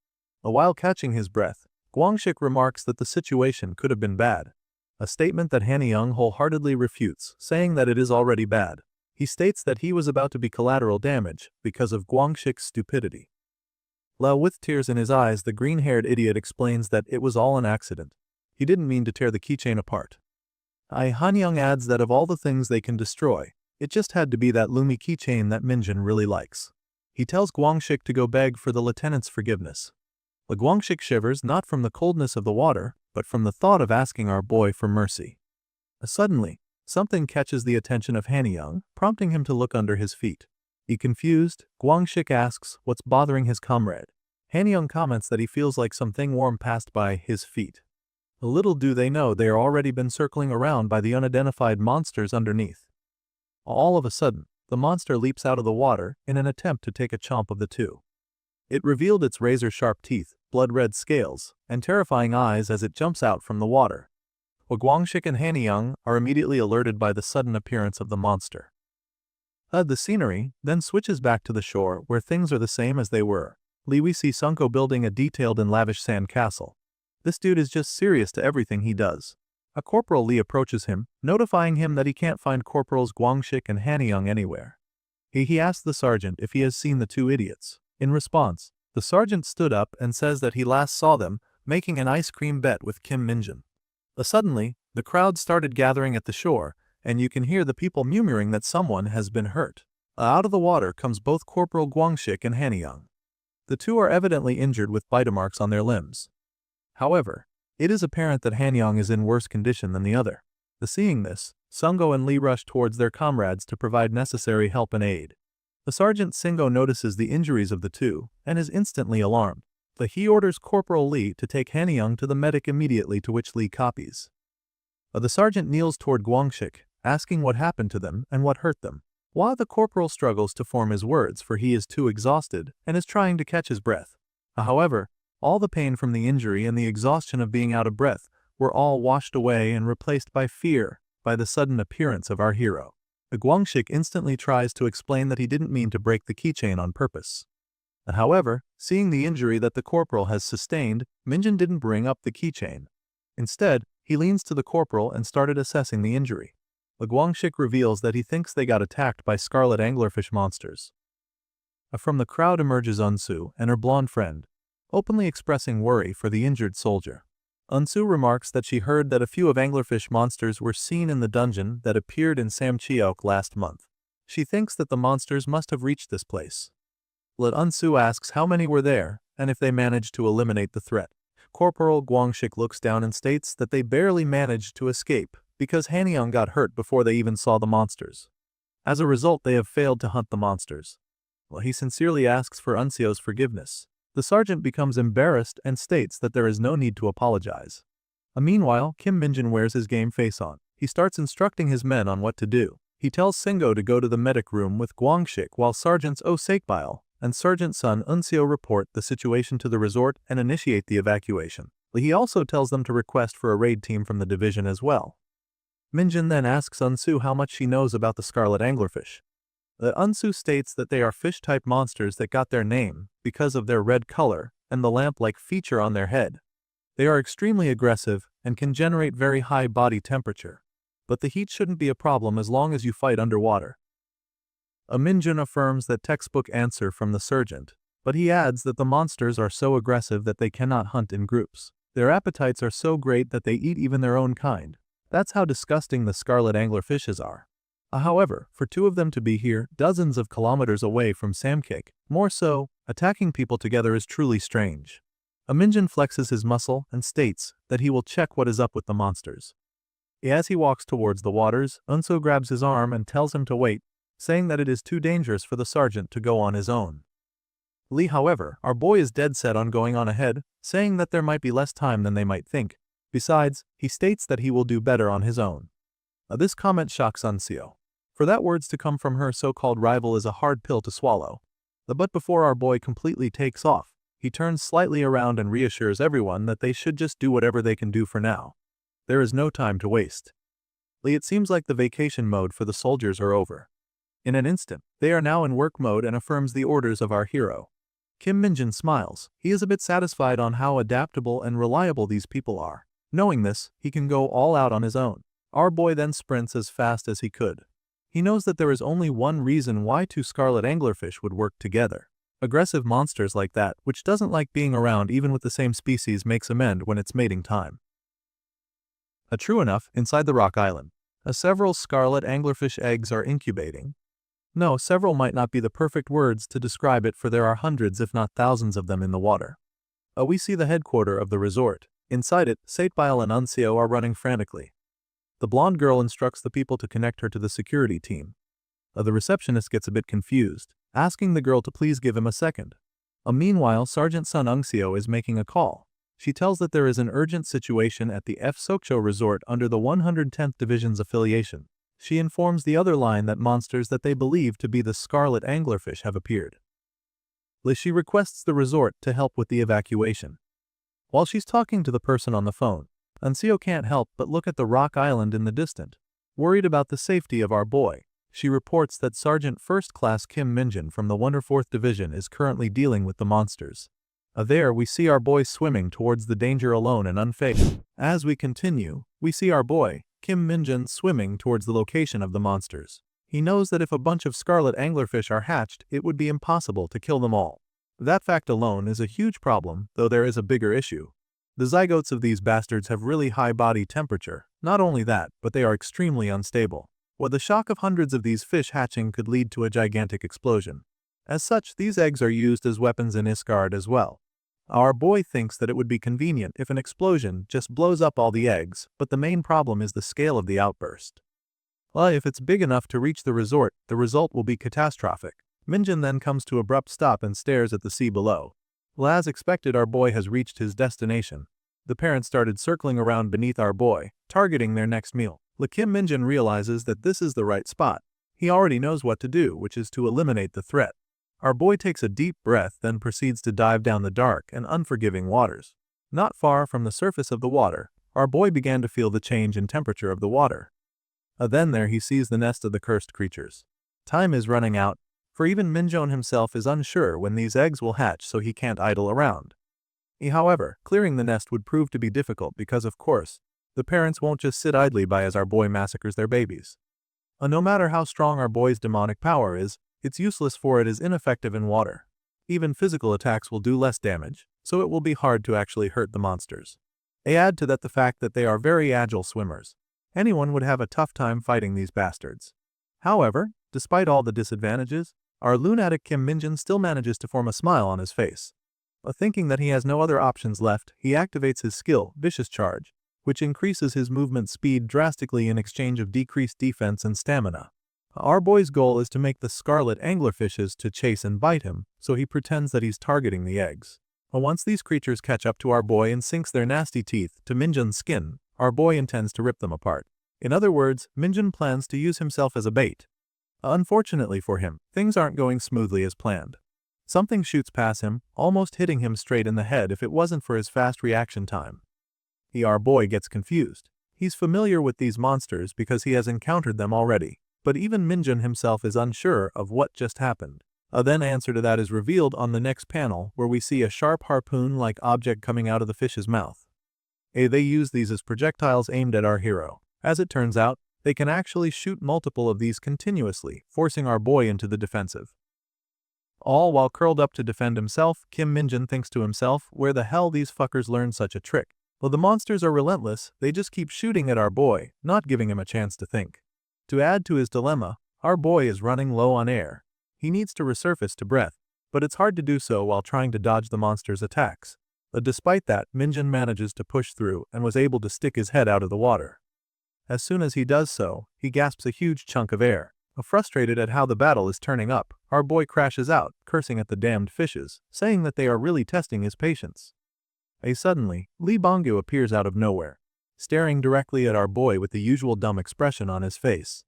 While catching his breath, Guangxik remarks that the situation could have been bad, a statement that Hanyang wholeheartedly refutes, saying that it is already bad. He states that he was about to be collateral damage because of Guangxik's stupidity. With tears in his eyes, the green-haired idiot explains that it was all an accident. He didn't mean to tear the keychain apart. Hanyang adds that of all the things they can destroy, it just had to be that Lumi keychain that Minjin really likes. He tells Guangxik to go beg for the lieutenant's forgiveness. Guangxik shivers not from the coldness of the water, but from the thought of asking our boy for mercy. Suddenly, something catches the attention of Hanyang, prompting him to look under his feet. Confused, Guangxik asks what's bothering his comrade. Hanyang comments that he feels like something warm passed by his feet. Little do they know they are already been circling around by the unidentified monsters underneath. All of a sudden, the monster leaps out of the water in an attempt to take a chomp of the two. It revealed its razor-sharp teeth, blood-red scales, and terrifying eyes as it jumps out from the water. Guangxik and Hanyang are immediately alerted by the sudden appearance of the monster. The scenery then switches back to the shore where things are the same as they were. We see Sunko building a detailed and lavish sand castle. This dude is just serious to everything he does. Corporal Lee approaches him, notifying him that he can't find Corporals Guangxik and Hanyang anywhere. He asks the sergeant if he has seen the two idiots. In response, the sergeant stood up and says that he last saw them making an ice cream bet with Kim Minjin. Suddenly, the crowd started gathering at the shore, and you can hear the people murmuring that someone has been hurt. Out of the water comes both Corporal Guangxik and Hanyang. The two are evidently injured with bite marks on their limbs. However, it is apparent that Hanyang is in worse condition than the other. Seeing this, Sungo and Lee rush towards their comrades to provide necessary help and aid. The Sergeant Singo notices the injuries of the two and is instantly alarmed. He orders Corporal Lee to take Hanyang to the medic immediately, to which Lee copies. The sergeant kneels toward Guangxik, asking what happened to them and what hurt them, while the corporal struggles to form his words, for he is too exhausted and is trying to catch his breath. However, all the pain from the injury and the exhaustion of being out of breath were all washed away and replaced by fear by the sudden appearance of our hero. Guangxik instantly tries to explain that he didn't mean to break the keychain on purpose. However, seeing the injury that the corporal has sustained, Minjin didn't bring up the keychain. Instead, he leans to the corporal and started assessing the injury. Guangxik reveals that he thinks they got attacked by scarlet anglerfish monsters. From the crowd emerges Unsu and her blonde friend, openly expressing worry for the injured soldier. Unsu remarks that she heard that a few of anglerfish monsters were seen in the dungeon that appeared in Samcheok last month. She thinks that the monsters must have reached this place. Unsu asks how many were there, and if they managed to eliminate the threat. Corporal Guangxik looks down and states that they barely managed to escape, because Hanyang got hurt before they even saw the monsters. As a result, they have failed to hunt the monsters. He sincerely asks for Unsu's forgiveness. The sergeant becomes embarrassed and states that there is no need to apologize. Meanwhile, Kim Minjin wears his game face on. He starts instructing his men on what to do. He tells Singo to go to the medic room with Guangxik, while Sergeants Oh Sakebile and Sergeant Sun Unseo report the situation to the resort and initiate the evacuation. He also tells them to request for a raid team from the division as well. Minjin then asks Unsu how much she knows about the scarlet anglerfish. Unsu states that they are fish-type monsters that got their name because of their red color and the lamp-like feature on their head. They are extremely aggressive and can generate very high body temperature, but the heat shouldn't be a problem as long as you fight underwater. Minjin affirms that textbook answer from the sergeant, but he adds that the monsters are so aggressive that they cannot hunt in groups. Their appetites are so great that they eat even their own kind. That's how disgusting the scarlet anglerfishes are. However, for two of them to be here, dozens of kilometers away from Samcake, more so, attacking people together is truly strange. Minjin flexes his muscle and states that he will check what is up with the monsters. As he walks towards the waters, Unso grabs his arm and tells him to wait, saying that it is too dangerous for the sergeant to go on his own. Lee, however, our boy is dead set on going on ahead, saying that there might be less time than they might think. Besides, he states that he will do better on his own. This comment shocks Unseo. For that words to come from her so-called rival is a hard pill to swallow. But before our boy completely takes off, he turns slightly around and reassures everyone that they should just do whatever they can do for now. There is no time to waste. It seems like the vacation mode for the soldiers are over. In an instant, they are now in work mode and affirms the orders of our hero. Kim Minjin smiles. He is a bit satisfied on how adaptable and reliable these people are. Knowing this, he can go all out on his own. Our boy then sprints as fast as he could. He knows that there is only one reason why two scarlet anglerfish would work together. Aggressive monsters like that, which doesn't like being around even with the same species, makes amend when it's mating time. True enough, inside the rock island, several scarlet anglerfish eggs are incubating. No, several might not be the perfect words to describe it, for there are hundreds if not thousands of them in the water. We see the headquarters of the resort. Inside it, Satebail and Uncio are running frantically. The blonde girl instructs the people to connect her to the security team. The receptionist gets a bit confused, asking the girl to please give him a second. Meanwhile, Sergeant Sun Uncio is making a call. She tells that there is an urgent situation at the F. Sokcho Resort under the 110th Division's affiliation. She informs the other line that monsters that they believe to be the scarlet anglerfish have appeared. She requests the resort to help with the evacuation. While she's talking to the person on the phone, Uncio can't help but look at the rock island in the distance. Worried about the safety of our boy, she reports that Sergeant First Class Kim Minjin from the 104th Division is currently dealing with the monsters. There we see our boy swimming towards the danger alone and unfazed. As we continue, we see our boy, Kim Minjin, swimming towards the location of the monsters. He knows that if a bunch of scarlet anglerfish are hatched, it would be impossible to kill them all. That fact alone is a huge problem, though there is a bigger issue. The zygotes of these bastards have really high body temperature. Not only that, but they are extremely unstable. The shock of hundreds of these fish hatching could lead to a gigantic explosion. As such, these eggs are used as weapons in Isgard as well. Our boy thinks that it would be convenient if an explosion just blows up all the eggs, but the main problem is the scale of the outburst. If it's big enough to reach the resort, the result will be catastrophic. Minjin then comes to abrupt stop and stares at the sea below. As expected, our boy has reached his destination. The parents started circling around beneath our boy, targeting their next meal. Kim Minjin realizes that this is the right spot. He already knows what to do, which is to eliminate the threat. Our boy takes a deep breath, then proceeds to dive down the dark and unforgiving waters. Not far from the surface of the water, our boy began to feel the change in temperature of the water. Then there he sees the nest of the cursed creatures. Time is running out, for even Minjin himself is unsure when these eggs will hatch, so he can't idle around. However, clearing the nest would prove to be difficult because, of course, the parents won't just sit idly by as our boy massacres their babies. No matter how strong our boy's demonic power is, it's useless, for it is ineffective in water. Even physical attacks will do less damage, so it will be hard to actually hurt the monsters. Add to that the fact that they are very agile swimmers. Anyone would have a tough time fighting these bastards. However, despite all the disadvantages, our lunatic Kim Minjin still manages to form a smile on his face. Thinking that he has no other options left, he activates his skill, Vicious Charge, which increases his movement speed drastically in exchange of decreased defense and stamina. Our boy's goal is to make the scarlet anglerfishes to chase and bite him, so he pretends that he's targeting the eggs. Once these creatures catch up to our boy and sinks their nasty teeth to Minjin's skin, our boy intends to rip them apart. In other words, Minjin plans to use himself as a bait. Unfortunately for him, things aren't going smoothly as planned. Something shoots past him, almost hitting him straight in the head if it wasn't for his fast reaction time. Our boy gets confused. He's familiar with these monsters because he has encountered them already, but even Minjin himself is unsure of what just happened. A then answer to that is revealed on the next panel, where we see a sharp harpoon-like object coming out of the fish's mouth. They use these as projectiles aimed at our hero. As it turns out, they can actually shoot multiple of these continuously, forcing our boy into the defensive. All while curled up to defend himself, Kim Minjin thinks to himself, where the hell these fuckers learned such a trick? The monsters are relentless, they just keep shooting at our boy, not giving him a chance to think. To add to his dilemma, our boy is running low on air. He needs to resurface to breath, but it's hard to do so while trying to dodge the monster's attacks. Despite that, Minjin manages to push through and was able to stick his head out of the water. As soon as he does so, he gasps a huge chunk of air. Frustrated at how the battle is turning up, our boy crashes out, cursing at the damned fishes, saying that they are really testing his patience. Suddenly, Lee Bongyu appears out of nowhere, staring directly at our boy with the usual dumb expression on his face.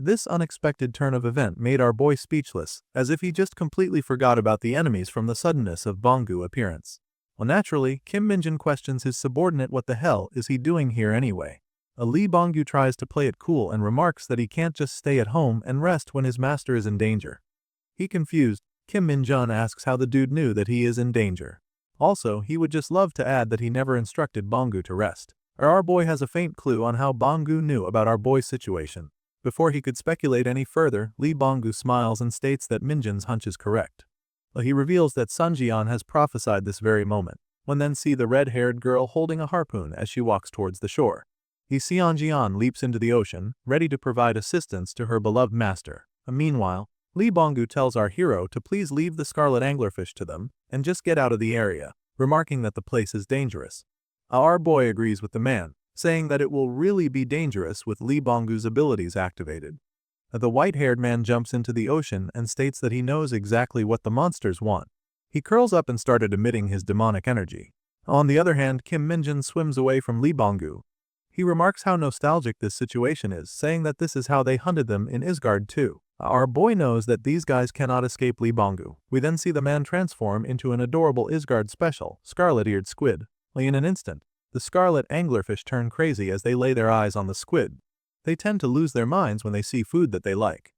This unexpected turn of event made our boy speechless, as if he just completely forgot about the enemies from the suddenness of Bangu's appearance. Well, naturally, Kim Minjin questions his subordinate what the hell is he doing here anyway. Lee Bangu tries to play it cool and remarks that he can't just stay at home and rest when his master is in danger. He confused, Kim Minjun asks how the dude knew that he is in danger. Also, he would just love to add that he never instructed Bangu to rest. Our boy has a faint clue on how Bangu knew about our boy's situation. Before he could speculate any further, Lee Bangu smiles and states that Minjin's hunch is correct. He reveals that Sunjian has prophesied this very moment, when then see the red-haired girl holding a harpoon as she walks towards the shore. Xianjian leaps into the ocean, ready to provide assistance to her beloved master. Meanwhile, Lee Bangu tells our hero to please leave the scarlet anglerfish to them and just get out of the area, remarking that the place is dangerous. Our boy agrees with the man, saying that it will really be dangerous with Lee Bangu's abilities activated. The white-haired man jumps into the ocean and states that he knows exactly what the monsters want. He curls up and started emitting his demonic energy. On the other hand, Kim Minjin swims away from Lee Bangu. He remarks how nostalgic this situation is, saying that this is how they hunted them in Isgard too. Our boy knows that these guys cannot escape Lee Bangu. We then see the man transform into an adorable Isgard special, scarlet-eared squid. In an instant, the scarlet anglerfish turn crazy as they lay their eyes on the squid. They tend to lose their minds when they see food that they like.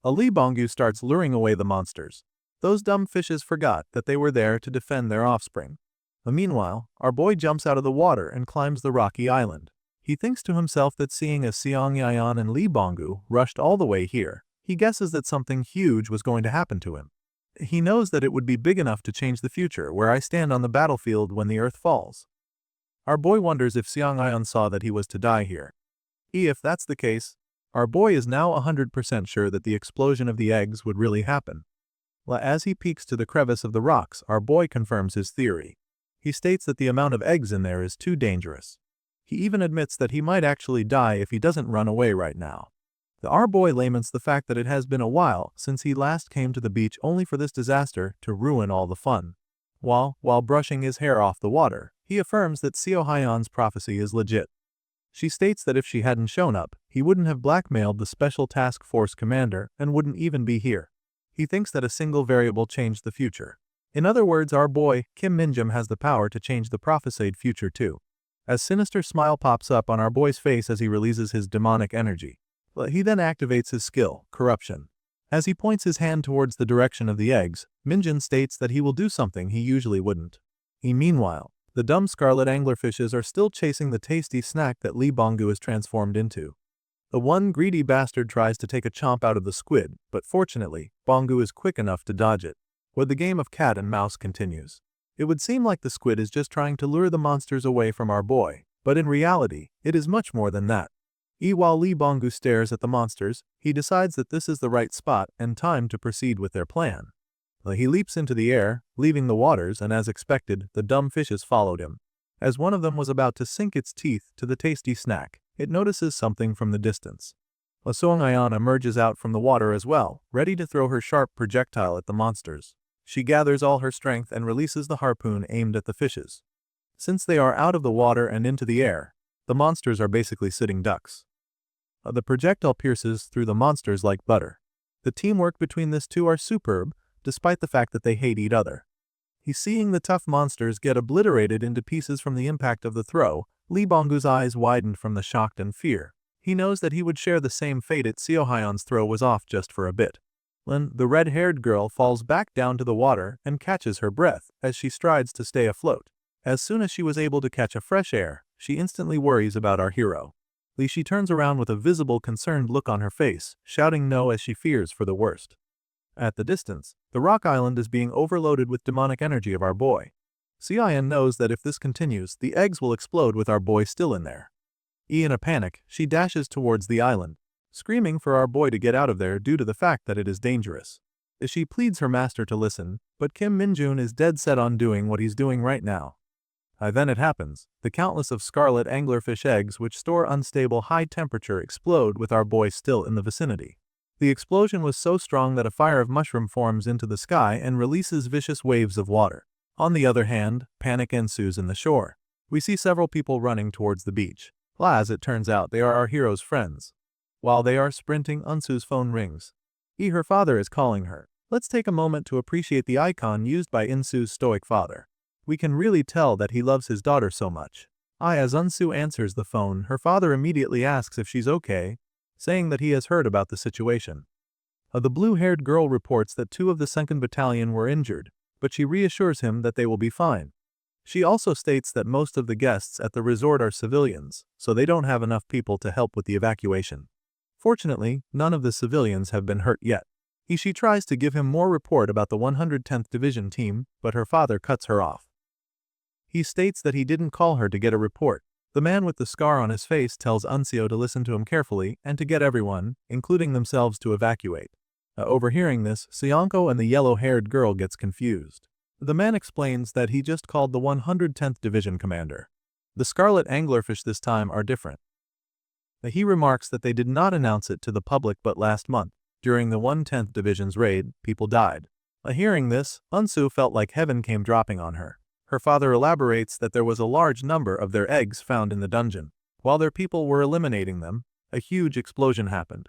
Lee Bangu starts luring away the monsters. Those dumb fishes forgot that they were there to defend their offspring. Meanwhile, our boy jumps out of the water and climbs the rocky island. He thinks to himself that seeing as Xiang Yayan and Lee Bangu rushed all the way here, he guesses that something huge was going to happen to him. He knows that it would be big enough to change the future where I stand on the battlefield when the earth falls. Our boy wonders if Xiang Yayan saw that he was to die here. If that's the case, our boy is now 100% sure that the explosion of the eggs would really happen. As he peeks to the crevice of the rocks, our boy confirms his theory. He states that the amount of eggs in there is too dangerous. He even admits that he might actually die if he doesn't run away right now. Our boy laments the fact that it has been a while since he last came to the beach only for this disaster to ruin all the fun. While brushing his hair off the water, he affirms that Seo Hyan's prophecy is legit. She states that if she hadn't shown up, he wouldn't have blackmailed the Special Task Force commander and wouldn't even be here. He thinks that a single variable changed the future. In other words, our boy, Kim Minjum, has the power to change the prophesied future too. A sinister smile pops up on our boy's face as he releases his demonic energy. He then activates his skill, Corruption. As he points his hand towards the direction of the eggs, Minjin states that he will do something he usually wouldn't. Meanwhile, the dumb scarlet anglerfishes are still chasing the tasty snack that Lee Bangu is transformed into. The one greedy bastard tries to take a chomp out of the squid, but fortunately, Bangu is quick enough to dodge it. Where the game of cat and mouse continues. It would seem like the squid is just trying to lure the monsters away from our boy, but in reality, it is much more than that. While Lee Bangu stares at the monsters, he decides that this is the right spot and time to proceed with their plan. He leaps into the air, leaving the waters, and as expected, the dumb fishes followed him. As one of them was about to sink its teeth to the tasty snack, it notices something from the distance. Song Ayan emerges out from the water as well, ready to throw her sharp projectile at the monsters. She gathers all her strength and releases the harpoon aimed at the fishes. Since they are out of the water and into the air, the monsters are basically sitting ducks. The projectile pierces through the monsters like butter. The teamwork between these two are superb, despite the fact that they hate each other. Seeing the tough monsters get obliterated into pieces from the impact of the throw, Lee Bangu's eyes widened from the shock and fear. He knows that he would share the same fate if Seo Hyan's throw was off just for a bit. The red-haired girl falls back down to the water and catches her breath as she strides to stay afloat. As soon as she was able to catch a fresh air, she instantly worries about our hero. She turns around with a visible concerned look on her face, shouting no as she fears for the worst. At the distance, the rock island is being overloaded with demonic energy of our boy. Xian knows that if this continues, the eggs will explode with our boy still in there. In a panic, she dashes towards the island, screaming for our boy to get out of there due to the fact that it is dangerous. She pleads her master to listen, but Kim Minjun is dead set on doing what he's doing right now. Then it happens. The countless of scarlet anglerfish eggs which store unstable high temperature explode with our boy still in the vicinity. The explosion was so strong that a fire of mushroom forms into the sky and releases vicious waves of water. On the other hand, panic ensues in the shore. We see several people running towards the beach. As it turns out, they are our hero's friends. While they are sprinting, Unsu's phone rings. Her father is calling her. Let's take a moment to appreciate the icon used by Unsu's stoic father. We can really tell that he loves his daughter so much. As Unsu answers the phone, her father immediately asks if she's okay, saying that he has heard about the situation. The blue-haired girl reports that 2 of the 2nd Battalion were injured, but she reassures him that they will be fine. She also states that most of the guests at the resort are civilians, so they don't have enough people to help with the evacuation. Fortunately, none of the civilians have been hurt yet. She tries to give him more report about the 110th Division team, but her father cuts her off. He states that he didn't call her to get a report. The man with the scar on his face tells Unseo to listen to him carefully and to get everyone, including themselves, to evacuate. Overhearing this, Seonko and the yellow-haired girl gets confused. The man explains that he just called the 110th Division commander. The scarlet anglerfish this time are different. He remarks that they did not announce it to the public, but last month, during the 110th Division's raid, people died. Hearing this, Unsu felt like heaven came dropping on her. Her father elaborates that there was a large number of their eggs found in the dungeon. While their people were eliminating them, a huge explosion happened.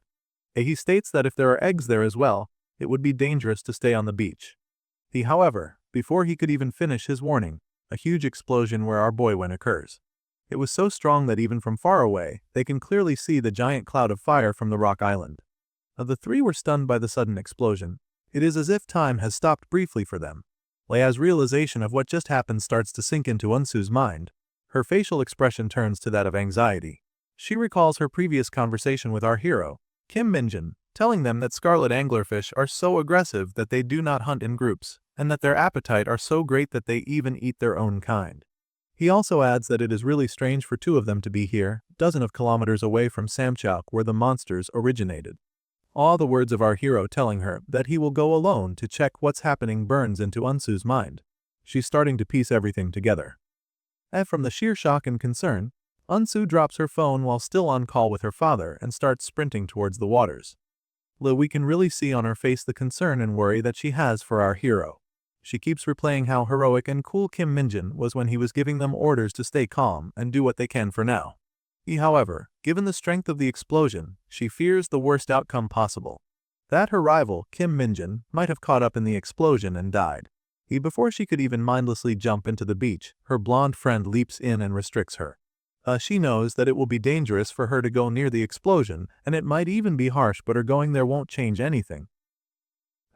He states that if there are eggs there as well, it would be dangerous to stay on the beach. However, before he could even finish his warning, a huge explosion where our boy went occurs. It was so strong that even from far away, they can clearly see the giant cloud of fire from the rock island. The 3 were stunned by the sudden explosion. It is as if time has stopped briefly for them. As realization of what just happened starts to sink into Unsu's mind, her facial expression turns to that of anxiety. She recalls her previous conversation with our hero, Kim Minjin, telling them that scarlet anglerfish are so aggressive that they do not hunt in groups, and that their appetite are so great that they even eat their own kind. He also adds that it is really strange for 2 of them to be here, dozens of kilometers away from Samcheok where the monsters originated. All the words of our hero telling her that he will go alone to check what's happening burns into Unsu's mind. She's starting to piece everything together. From the sheer shock and concern, Unsu drops her phone while still on call with her father and starts sprinting towards the waters. We can really see on her face the concern and worry that she has for our hero. She keeps replaying how heroic and cool Kim Minjin was when he was giving them orders to stay calm and do what they can for now. However, given the strength of the explosion, she fears the worst outcome possible. That her rival, Kim Minjin, might have caught up in the explosion and died. Before she could even mindlessly jump into the beach, her blonde friend leaps in and restricts her. She knows that it will be dangerous for her to go near the explosion, and it might even be harsh, but her going there won't change anything.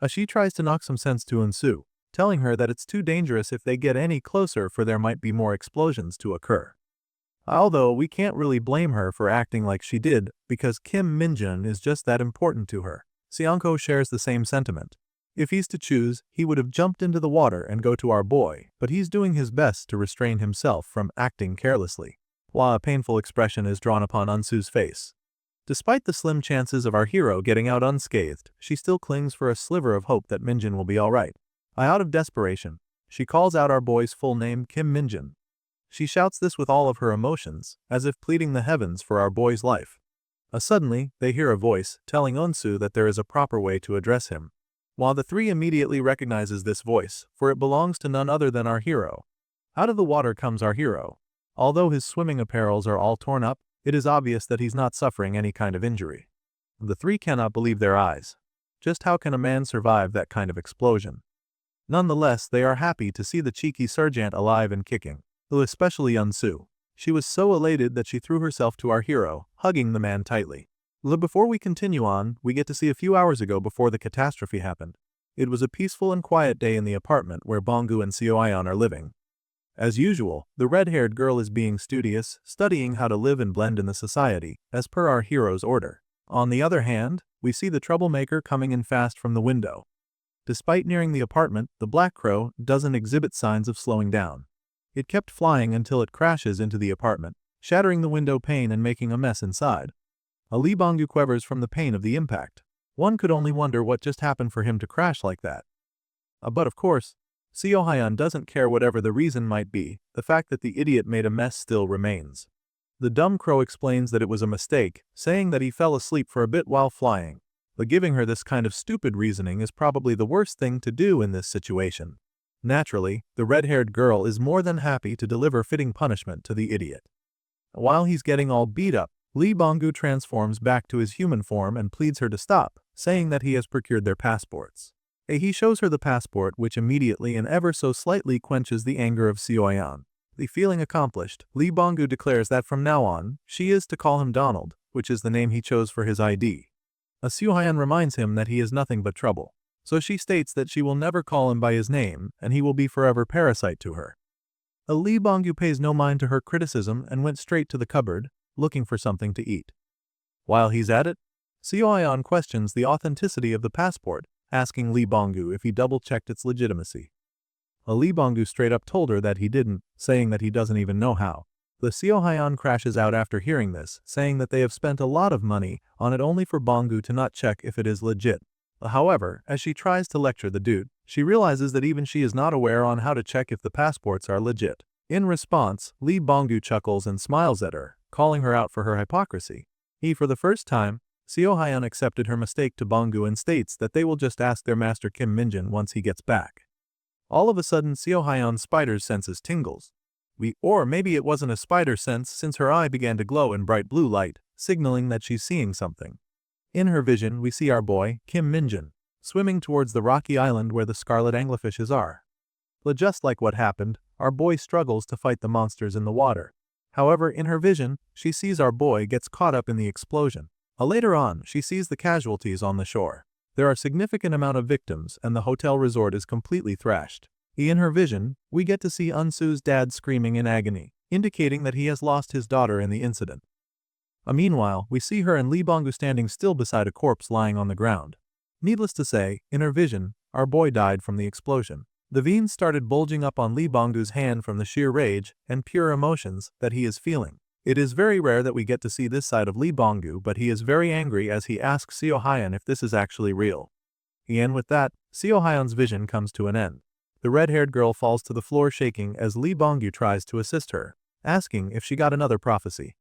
She tries to knock some sense to Unsu, telling her that it's too dangerous if they get any closer, for there might be more explosions to occur. Although we can't really blame her for acting like she did, because Kim Minjin is just that important to her. Seonko shares the same sentiment. If he's to choose, he would have jumped into the water and go to our boy, but he's doing his best to restrain himself from acting carelessly, while a painful expression is drawn upon Unsu's face. Despite the slim chances of our hero getting out unscathed, she still clings for a sliver of hope that Minjin will be alright. Out of desperation, she calls out our boy's full name, Kim Minjin. She shouts this with all of her emotions, as if pleading the heavens for our boy's life. Suddenly, they hear a voice telling Unsu that there is a proper way to address him. While the 3 immediately recognizes this voice, for it belongs to none other than our hero. Out of the water comes our hero. Although his swimming apparels are all torn up, it is obvious that he's not suffering any kind of injury. The 3 cannot believe their eyes. Just how can a man survive that kind of explosion? Nonetheless, they are happy to see the cheeky sergeant alive and kicking. Especially Unsu. She was so elated that she threw herself to our hero, hugging the man tightly. Before we continue on, we get to see a few hours ago before the catastrophe happened. It was a peaceful and quiet day in the apartment where Bongu and Seoayon are living. As usual, the red-haired girl is being studious, studying how to live and blend in the society, as per our hero's order. On the other hand, we see the troublemaker coming in fast from the window. Despite nearing the apartment, the black crow doesn't exhibit signs of slowing down. It kept flying until it crashes into the apartment, shattering the window pane and making a mess inside. Lee Bongu quivers from the pain of the impact. One could only wonder what just happened for him to crash like that. But of course, Seohayon doesn't care whatever the reason might be, the fact that the idiot made a mess still remains. The dumb crow explains that it was a mistake, saying that he fell asleep for a bit while flying. But giving her this kind of stupid reasoning is probably the worst thing to do in this situation. Naturally, the red-haired girl is more than happy to deliver fitting punishment to the idiot. While he's getting all beat up, Lee Bonggu transforms back to his human form and pleads her to stop, saying that he has procured their passports. He shows her the passport, which immediately and ever so slightly quenches the anger of Seohyan. The feeling accomplished, Lee Bonggu declares that from now on, she is to call him Donald, which is the name he chose for his ID. Seohyan reminds him that he is nothing but trouble. So she states that she will never call him by his name, and he will be forever parasite to her. Lee Bonggu pays no mind to her criticism and went straight to the cupboard, looking for something to eat. While he's at it, Seohyan questions the authenticity of the passport, asking Lee Bonggu if he double-checked its legitimacy. Lee Bonggu straight up told her that he didn't, saying that he doesn't even know how. The Seohyan crashes out after hearing this, saying that they have spent a lot of money on it only for Bonggu to not check if it is legit. However, as she tries to lecture the dude, she realizes that even she is not aware on how to check if the passports are legit. In response, Lee Bonggu chuckles and smiles at her, calling her out for her hypocrisy. For the first time, Seohyan accepted her mistake to Bonggu and states that they will just ask their master Kim Minjin once he gets back. All of a sudden, Seohyan's spider's senses tingles. Or maybe it wasn't a spider sense, since her eye began to glow in bright blue light, signaling that she's seeing something. In her vision, we see our boy, Kim Minjin, swimming towards the rocky island where the scarlet anglerfishes are. But just like what happened, our boy struggles to fight the monsters in the water. However, in her vision, she sees our boy gets caught up in the explosion. Later on, she sees the casualties on the shore. There are significant amount of victims and the hotel resort is completely thrashed. In her vision, we get to see Unsu's dad screaming in agony, indicating that he has lost his daughter in the incident. Meanwhile, we see her and Lee Bonggu standing still beside a corpse lying on the ground. Needless to say, in her vision, our boy died from the explosion. The veins started bulging up on Lee Bonggu's hand from the sheer rage and pure emotions that he is feeling. It is very rare that we get to see this side of Lee Bonggu, but he is very angry as he asks Seohyan if this is actually real. And with that, Seohyan's vision comes to an end. The red-haired girl falls to the floor shaking as Lee Bonggu tries to assist her, asking if she got another prophecy.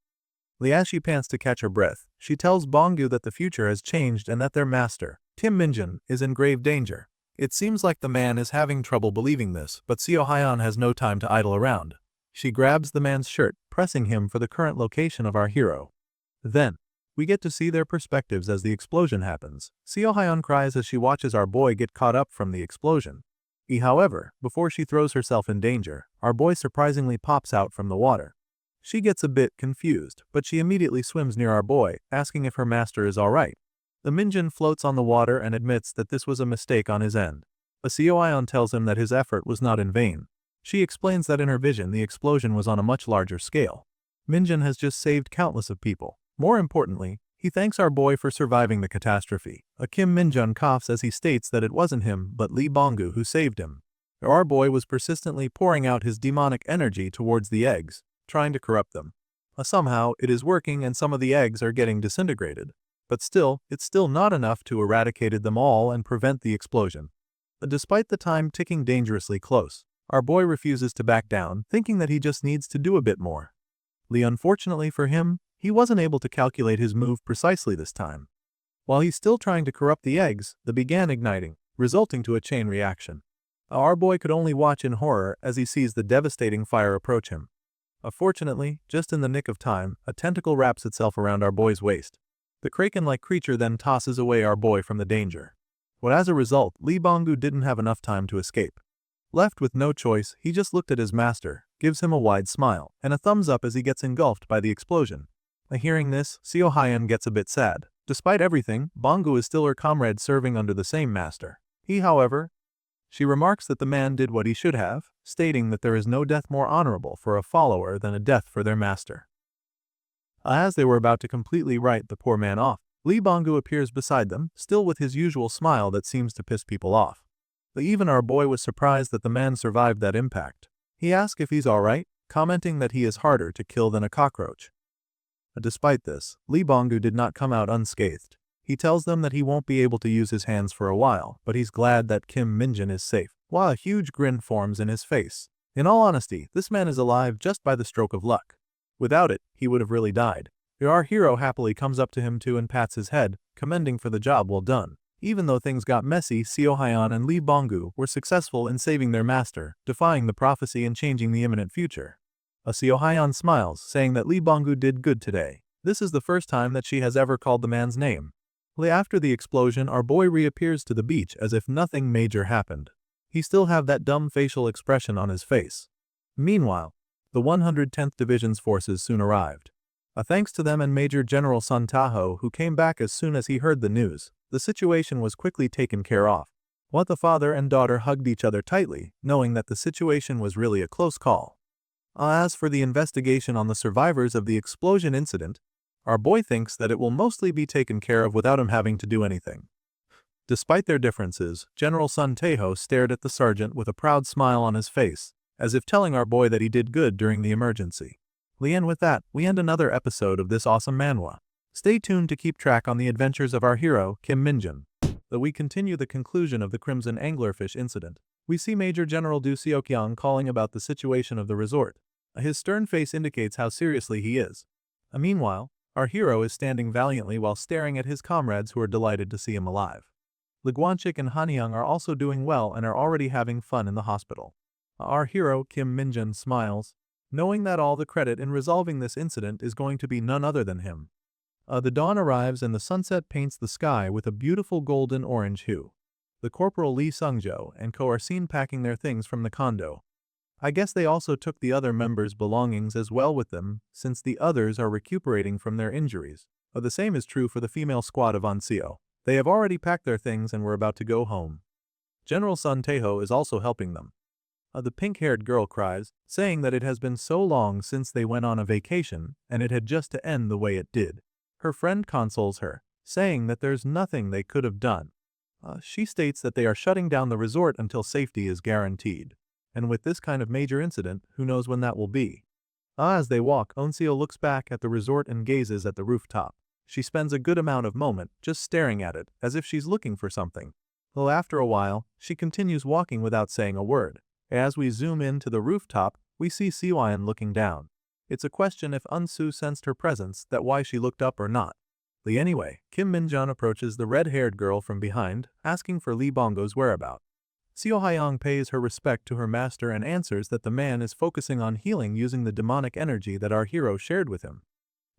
As she pants to catch her breath, she tells Bonggu that the future has changed and that their master, Kim Minjin, is in grave danger. It seems like the man is having trouble believing this, but Seohyan has no time to idle around. She grabs the man's shirt, pressing him for the current location of our hero. Then, we get to see their perspectives as the explosion happens. Seohyan cries as she watches our boy get caught up from the explosion. However, before she throws herself in danger, our boy surprisingly pops out from the water. She gets a bit confused, but she immediately swims near our boy, asking if her master is alright. The Minjin floats on the water and admits that this was a mistake on his end. Seohyan tells him that his effort was not in vain. She explains that in her vision the explosion was on a much larger scale. Minjin has just saved countless of people. More importantly, he thanks our boy for surviving the catastrophe. Kim Minjin coughs as he states that it wasn't him but Lee Bonggu who saved him. Our boy was persistently pouring out his demonic energy towards the eggs, trying to corrupt them. Somehow, it is working and some of the eggs are getting disintegrated. But still, it's still not enough to eradicate them all and prevent the explosion. Despite the time ticking dangerously close, our boy refuses to back down, thinking that he just needs to do a bit more. Unfortunately for him, he wasn't able to calculate his move precisely this time. While he's still trying to corrupt the eggs, they began igniting, resulting to a chain reaction. Our boy could only watch in horror as he sees the devastating fire approach him. Fortunately, just in the nick of time, a tentacle wraps itself around our boy's waist. The kraken-like creature then tosses away our boy from the danger. As a result, Lee Bonggu didn't have enough time to escape. Left with no choice, he just looked at his master, gives him a wide smile, and a thumbs up as he gets engulfed by the explosion. Hearing this, Seohyan gets a bit sad. Despite everything, Bonggu is still her comrade serving under the same master. However, she remarks that the man did what he should have, stating that there is no death more honorable for a follower than a death for their master. As they were about to completely write the poor man off, Lee Bonggu appears beside them, still with his usual smile that seems to piss people off. Even our boy was surprised that the man survived that impact. He asks if he's alright, commenting that he is harder to kill than a cockroach. Despite this, Lee Bonggu did not come out unscathed. He tells them that he won't be able to use his hands for a while, but he's glad that Kim Minjin is safe, while a huge grin forms in his face. In all honesty, this man is alive just by the stroke of luck. Without it, he would have really died. Our hero happily comes up to him too and pats his head, commending for the job well done. Even though things got messy, Seohyan and Lee Bonggu were successful in saving their master, defying the prophecy and changing the imminent future. Seohyan smiles, saying that Lee Bonggu did good today. This is the first time that she has ever called the man's name. After the explosion, our boy reappears to the beach as if nothing major happened. He still have that dumb facial expression on his face. Meanwhile, the 110th Division's forces soon arrived. Thanks to them and Major General Sun Taho, who came back as soon as he heard the news, the situation was quickly taken care of. What the father and daughter hugged each other tightly, knowing that the situation was really a close call. As for the investigation on the survivors of the explosion incident, our boy thinks that it will mostly be taken care of without him having to do anything. Despite their differences, General Sun Taho stared at the sergeant with a proud smile on his face, as if telling our boy that he did good during the emergency. And with that, we end another episode of this awesome manhwa. Stay tuned to keep track on the adventures of our hero, Kim Minjun. Though we continue the conclusion of the Crimson Anglerfish incident, we see Major General Du Seokyeong calling about the situation of the resort. His stern face indicates how seriously he is. Meanwhile, our hero is standing valiantly while staring at his comrades who are delighted to see him alive. Guanchik and Hanyoung are also doing well and are already having fun in the hospital. Our hero, Kim Minjun, smiles, knowing that all the credit in resolving this incident is going to be none other than him. The dawn arrives and the sunset paints the sky with a beautiful golden-orange hue. The Corporal Lee Sungjo and Co are seen packing their things from the condo. I guess they also took the other members' belongings as well with them, since the others are recuperating from their injuries. The same is true for the female squad of Anseo. They have already packed their things and were about to go home. General Sun Taho is also helping them. The pink-haired girl cries, saying that it has been so long since they went on a vacation, and it had just to end the way it did. Her friend consoles her, saying that there's nothing they could have done. She states that they are shutting down the resort until safety is guaranteed. And with this kind of major incident, who knows when that will be. As they walk, Onseo looks back at the resort and gazes at the rooftop. She spends a good amount of moment just staring at it, as if she's looking for something. Though after a while, she continues walking without saying a word. As we zoom in to the rooftop, we see Siwayan looking down. It's a question if Unsu sensed her presence, that why she looked up or not. Anyway, Kim Minjun approaches the red-haired girl from behind, asking for Lee Bongo's whereabout. Seo Hyang pays her respect to her master and answers that the man is focusing on healing using the demonic energy that our hero shared with him.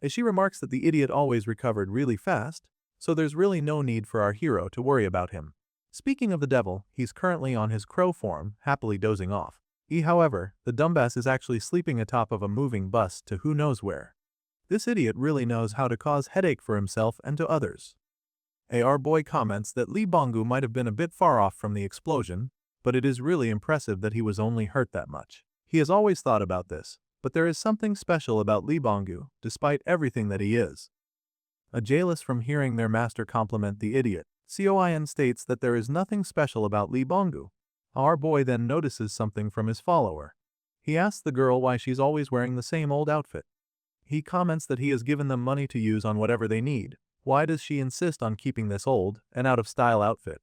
As she remarks that the idiot always recovered really fast, so there's really no need for our hero to worry about him. Speaking of the devil, he's currently on his crow form, happily dozing off. However, the dumbass is actually sleeping atop of a moving bus to who knows where. This idiot really knows how to cause headache for himself and to others. Our boy comments that Lee Bongu might have been a bit far off from the explosion, but it is really impressive that he was only hurt that much. He has always thought about this, but there is something special about Lee Bongu, despite everything that he is. Jealous from hearing their master compliment the idiot, Seoin states that there is nothing special about Lee Bongu. Our boy then notices something from his follower. He asks the girl why she's always wearing the same old outfit. He comments that he has given them money to use on whatever they need. Why does she insist on keeping this old and out-of-style outfit?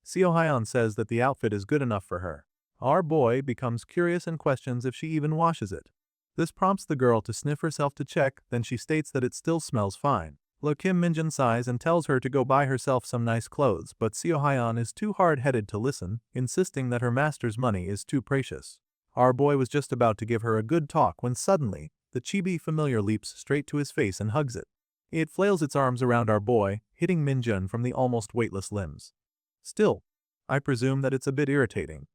Seo Hyun says that the outfit is good enough for her. Our boy becomes curious and questions if she even washes it. This prompts the girl to sniff herself to check, then she states that it still smells fine. Kim Minjun sighs and tells her to go buy herself some nice clothes, but Seo Hyun is too hard-headed to listen, insisting that her master's money is too precious. Our boy was just about to give her a good talk when suddenly, the chibi familiar leaps straight to his face and hugs it. It flails its arms around our boy, hitting Minjun from the almost weightless limbs. Still, I presume that it's a bit irritating.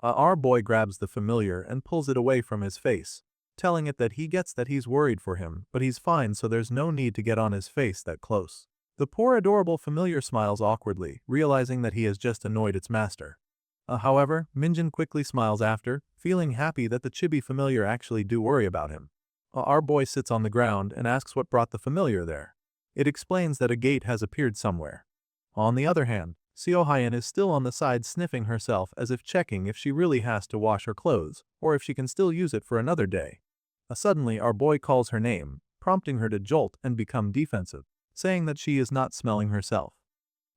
Our boy grabs the familiar and pulls it away from his face, telling it that he gets that he's worried for him, but he's fine, so there's no need to get on his face that close. The poor adorable familiar smiles awkwardly, realizing that he has just annoyed its master. However, Minjun quickly smiles after, feeling happy that the chibi familiar actually do worry about him. Our boy sits on the ground and asks what brought the familiar there. It explains that a gate has appeared somewhere. On the other hand, Seo Hyun is still on the side sniffing herself as if checking if she really has to wash her clothes, or if she can still use it for another day. Suddenly our boy calls her name, prompting her to jolt and become defensive, saying that she is not smelling herself.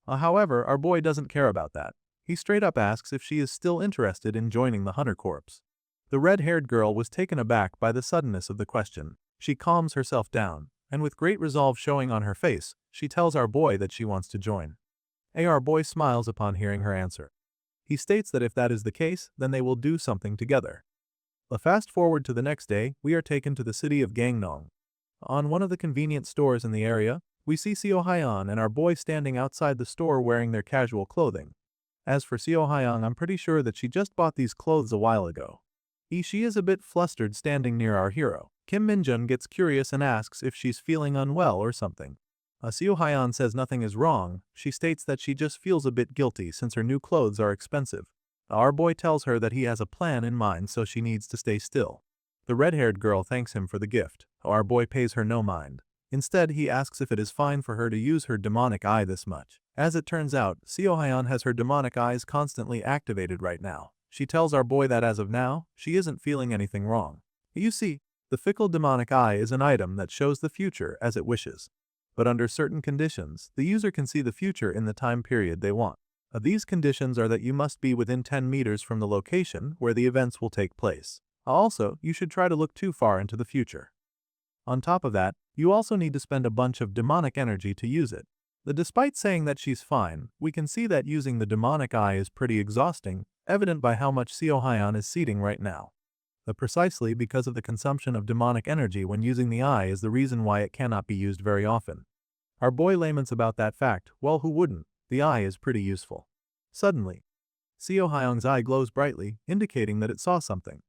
However, our boy doesn't care about that. He straight up asks if she is still interested in joining the Hunter Corps. The red-haired girl was taken aback by the suddenness of the question. She calms herself down, and with great resolve showing on her face, she tells our boy that she wants to join. Our boy smiles upon hearing her answer. He states that if that is the case, then they will do something together. Fast forward to the next day, we are taken to the city of Gangnong. On one of the convenience stores in the area, we see Seo Hyun and our boy standing outside the store wearing their casual clothing. As for Seo Hyun, I'm pretty sure that she just bought these clothes a while ago. She is a bit flustered standing near our hero. Kim Minjun gets curious and asks if she's feeling unwell or something. Seo Hyun says nothing is wrong. She states that she just feels a bit guilty since her new clothes are expensive. Our boy tells her that he has a plan in mind, so she needs to stay still. The red-haired girl thanks him for the gift. Our boy pays her no mind. Instead, he asks if it is fine for her to use her demonic eye this much. As it turns out, Seo Hyun has her demonic eyes constantly activated right now. She tells our boy that as of now, she isn't feeling anything wrong. You see, the fickle demonic eye is an item that shows the future as it wishes. But under certain conditions, the user can see the future in the time period they want. These conditions are that you must be within 10 meters from the location where the events will take place. Also, you should try to look too far into the future. On top of that, you also need to spend a bunch of demonic energy to use it. Despite saying that she's fine, we can see that using the demonic eye is pretty exhausting, evident by how much Seo Hyun is seating right now. Precisely because of the consumption of demonic energy when using the eye is the reason why it cannot be used very often. Our boy laments about that fact. Well, who wouldn't? The eye is pretty useful. Suddenly, Seo Hyun's eye glows brightly, indicating that it saw something.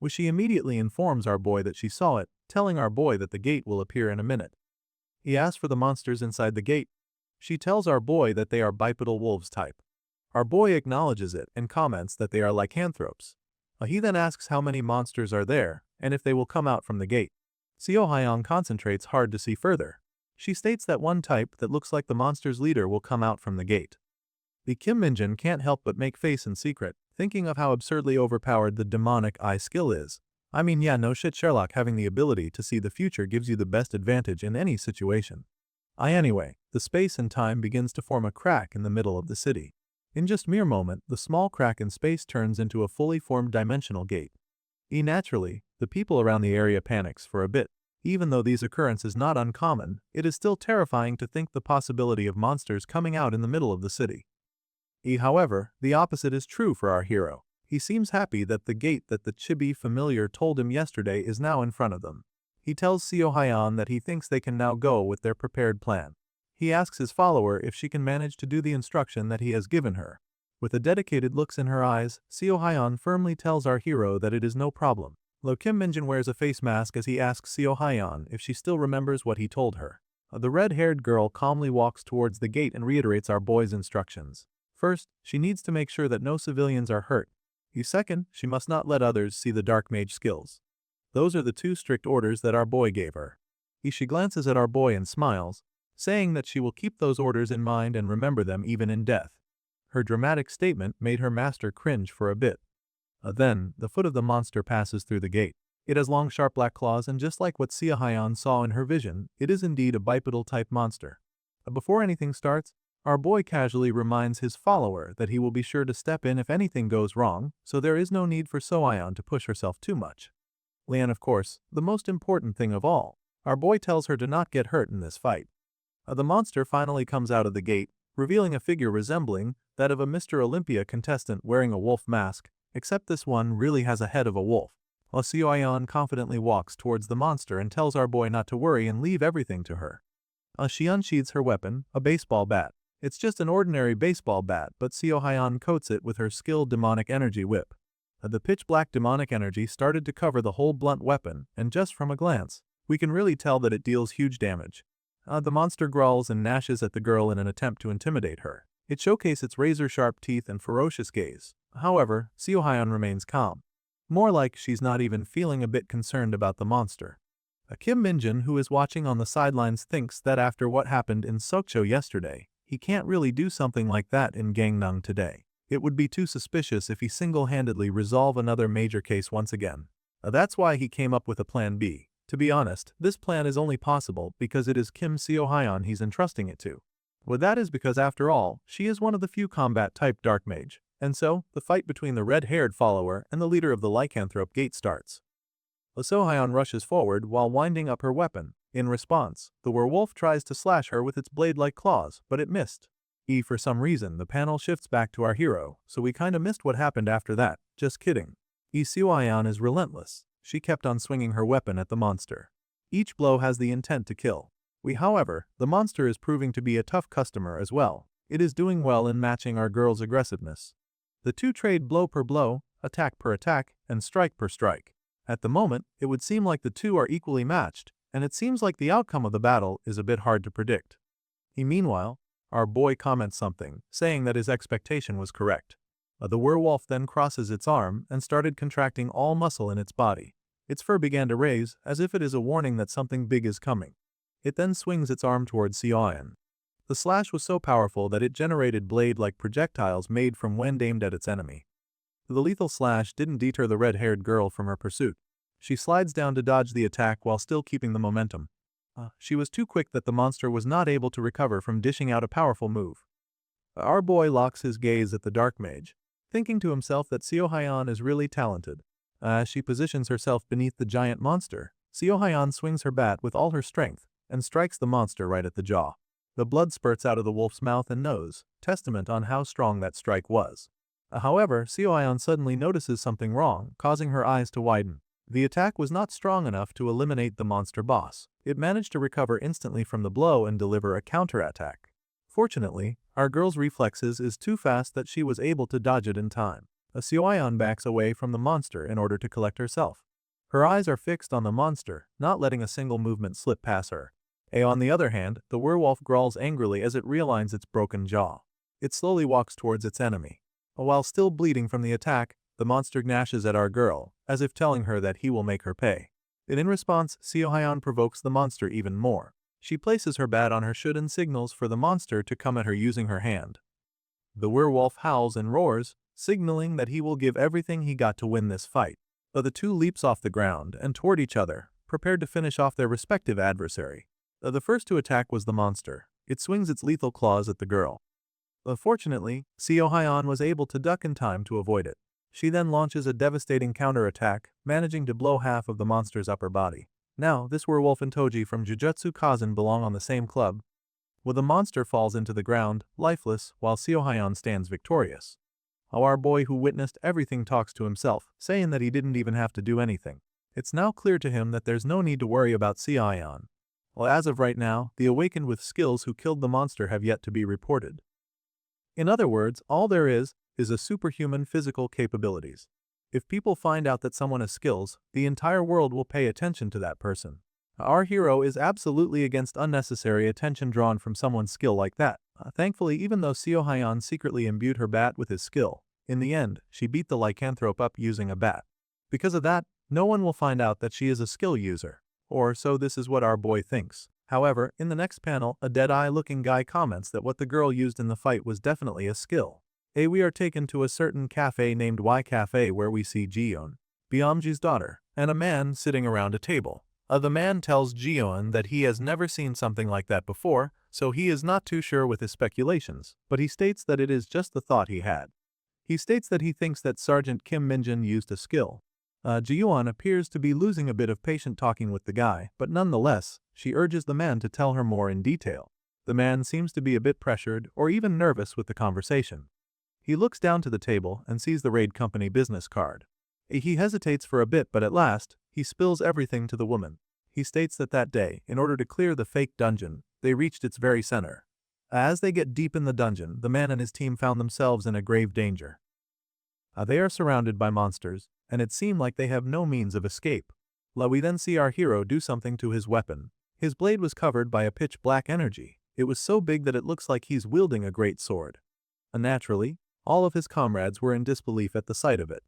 She immediately informs our boy that she saw it, telling our boy that the gate will appear in a minute. He asks for the monsters inside the gate. She tells our boy that they are bipedal wolves type. Our boy acknowledges it and comments that they are lycanthropes. He then asks how many monsters are there, and if they will come out from the gate. Seo Hyun concentrates hard to see further. She states that one type that looks like the monster's leader will come out from the gate. The Kim Minjin can't help but make face in secret, thinking of how absurdly overpowered the demonic eye skill is. I mean, yeah, no shit, Sherlock, having the ability to see the future gives you the best advantage in any situation. Anyway, the space and time begins to form a crack in the middle of the city. In just mere moment, the small crack in space turns into a fully formed dimensional gate. Naturally, the people around the area panics for a bit. Even though these occurrences is not uncommon, it is still terrifying to think the possibility of monsters coming out in the middle of the city. However, the opposite is true for our hero. He seems happy that the gate that the chibi familiar told him yesterday is now in front of them. He tells Seo Hyun that he thinks they can now go with their prepared plan. He asks his follower if she can manage to do the instruction that he has given her. With the dedicated looks in her eyes, Seo Hyun firmly tells our hero that it is no problem. Kim Minjin wears a face mask as he asks Seo Hyun if she still remembers what he told her. The red-haired girl calmly walks towards the gate and reiterates our boy's instructions. First, she needs to make sure that no civilians are hurt. Second, she must not let others see the dark mage skills. Those are the two strict orders that our boy gave her. She glances at our boy and smiles, saying that she will keep those orders in mind and remember them even in death. Her dramatic statement made her master cringe for a bit. Then, the foot of the monster passes through the gate. It has long sharp black claws, and just like what Seo Hyun saw in her vision, it is indeed a bipedal type monster. Before anything starts, our boy casually reminds his follower that he will be sure to step in if anything goes wrong, so there is no need for Seo Hyun to push herself too much. And of course, the most important thing of all, our boy tells her to not get hurt in this fight. The monster finally comes out of the gate, revealing a figure resembling that of a Mr. Olympia contestant wearing a wolf mask, except this one really has a head of a wolf. Seo Hyun confidently walks towards the monster and tells our boy not to worry and leave everything to her. She unsheathes her weapon, a baseball bat. It's just an ordinary baseball bat, but Seo Hyun coats it with her skilled demonic energy whip. The pitch-black demonic energy started to cover the whole blunt weapon, and just from a glance, we can really tell that it deals huge damage. The monster growls and gnashes at the girl in an attempt to intimidate her. It showcases its razor-sharp teeth and ferocious gaze. However, Seo Hyun remains calm. More like she's not even feeling a bit concerned about the monster. Kim Minjin, who is watching on the sidelines, thinks that after what happened in Sokcho yesterday, he can't really do something like that in Gangnam today. It would be too suspicious if he single-handedly resolve another major case once again. That's why he came up with a plan B. To be honest, this plan is only possible because it is Kim Seo Hyun he's entrusting it to. That is because after all, she is one of the few combat-type dark mage, and so, the fight between the red-haired follower and the leader of the lycanthrope gate starts. Seo Hyun rushes forward while winding up her weapon. In response, the werewolf tries to slash her with its blade-like claws, but it missed. For some reason, the panel shifts back to our hero, so we kinda missed what happened after that. Just kidding. Seo Hyun is relentless. She kept on swinging her weapon at the monster. Each blow has the intent to kill. However, the monster is proving to be a tough customer as well. It is doing well in matching our girl's aggressiveness. The two trade blow per blow, attack per attack, and strike per strike. At the moment, it would seem like the two are equally matched, and it seems like the outcome of the battle is a bit hard to predict. Meanwhile, our boy comments something, saying that his expectation was correct. The werewolf then crosses its arm and started contracting all muscle in its body. Its fur began to raise, as if it is a warning that something big is coming. It then swings its arm towards Sioyan. The slash was so powerful that it generated blade-like projectiles made from wind aimed at its enemy. The lethal slash didn't deter the red-haired girl from her pursuit. She slides down to dodge the attack while still keeping the momentum. She was too quick that the monster was not able to recover from dishing out a powerful move. Our boy locks his gaze at the dark mage, thinking to himself that Sioyan is really talented. As she positions herself beneath the giant monster, Sioyan swings her bat with all her strength and strikes the monster right at the jaw. The blood spurts out of the wolf's mouth and nose, testament on how strong that strike was. However, Sioyan suddenly notices something wrong, causing her eyes to widen. The attack was not strong enough to eliminate the monster boss. It managed to recover instantly from the blow and deliver a counterattack. Fortunately, our girl's reflexes is too fast that she was able to dodge it in time. Sioyan backs away from the monster in order to collect herself. Her eyes are fixed on the monster, not letting a single movement slip past her. On the other hand, the werewolf growls angrily as it realigns its broken jaw. It slowly walks towards its enemy. While still bleeding from the attack, the monster gnashes at our girl, as if telling her that he will make her pay. In response, Sioyan provokes the monster even more. She places her bat on her should and signals for the monster to come at her using her hand. The werewolf howls and roars, signaling that he will give everything he got to win this fight. The two leaps off the ground and toward each other, prepared to finish off their respective adversary. The first to attack was the monster. It swings its lethal claws at the girl. Fortunately, Sioyan was able to duck in time to avoid it. She then launches a devastating counterattack, managing to blow half of the monster's upper body. Now, this werewolf and Toji from Jujutsu Kaisen belong on the same club. The monster falls into the ground, lifeless, while Sioyan stands victorious. Our boy who witnessed everything talks to himself, saying that he didn't even have to do anything. It's now clear to him that there's no need to worry about Sioyan. As of right now, the awakened with skills who killed the monster have yet to be reported. In other words, all there is a superhuman physical capabilities. If people find out that someone has skills, the entire world will pay attention to that person. Our hero is absolutely against unnecessary attention drawn from someone's skill like that. Thankfully, even though Sioyan secretly imbued her bat with his skill, in the end, she beat the lycanthrope up using a bat. Because of that, no one will find out that she is a skill user. Or so this is what our boy thinks. However, in the next panel, a dead-eye-looking guy comments that what the girl used in the fight was definitely a skill. We are taken to a certain cafe named Y Cafe where we see Jion, Byamji's daughter, and a man sitting around a table. The man tells Jion that he has never seen something like that before, so he is not too sure with his speculations, but he states that it is just the thought he had. He states that he thinks that Sergeant Kim Minjin used a skill. Jion appears to be losing a bit of patience talking with the guy, but nonetheless, she urges the man to tell her more in detail. The man seems to be a bit pressured or even nervous with the conversation. He looks down to the table and sees the raid company business card. He hesitates for a bit, but at last, he spills everything to the woman. He states that that day, in order to clear the fake dungeon, they reached its very center. As they get deep in the dungeon, the man and his team found themselves in a grave danger. They are surrounded by monsters, and it seemed like they have no means of escape. We then see our hero do something to his weapon. His blade was covered by a pitch black energy. It was so big that it looks like he's wielding a great sword. Naturally, all of his comrades were in disbelief at the sight of it.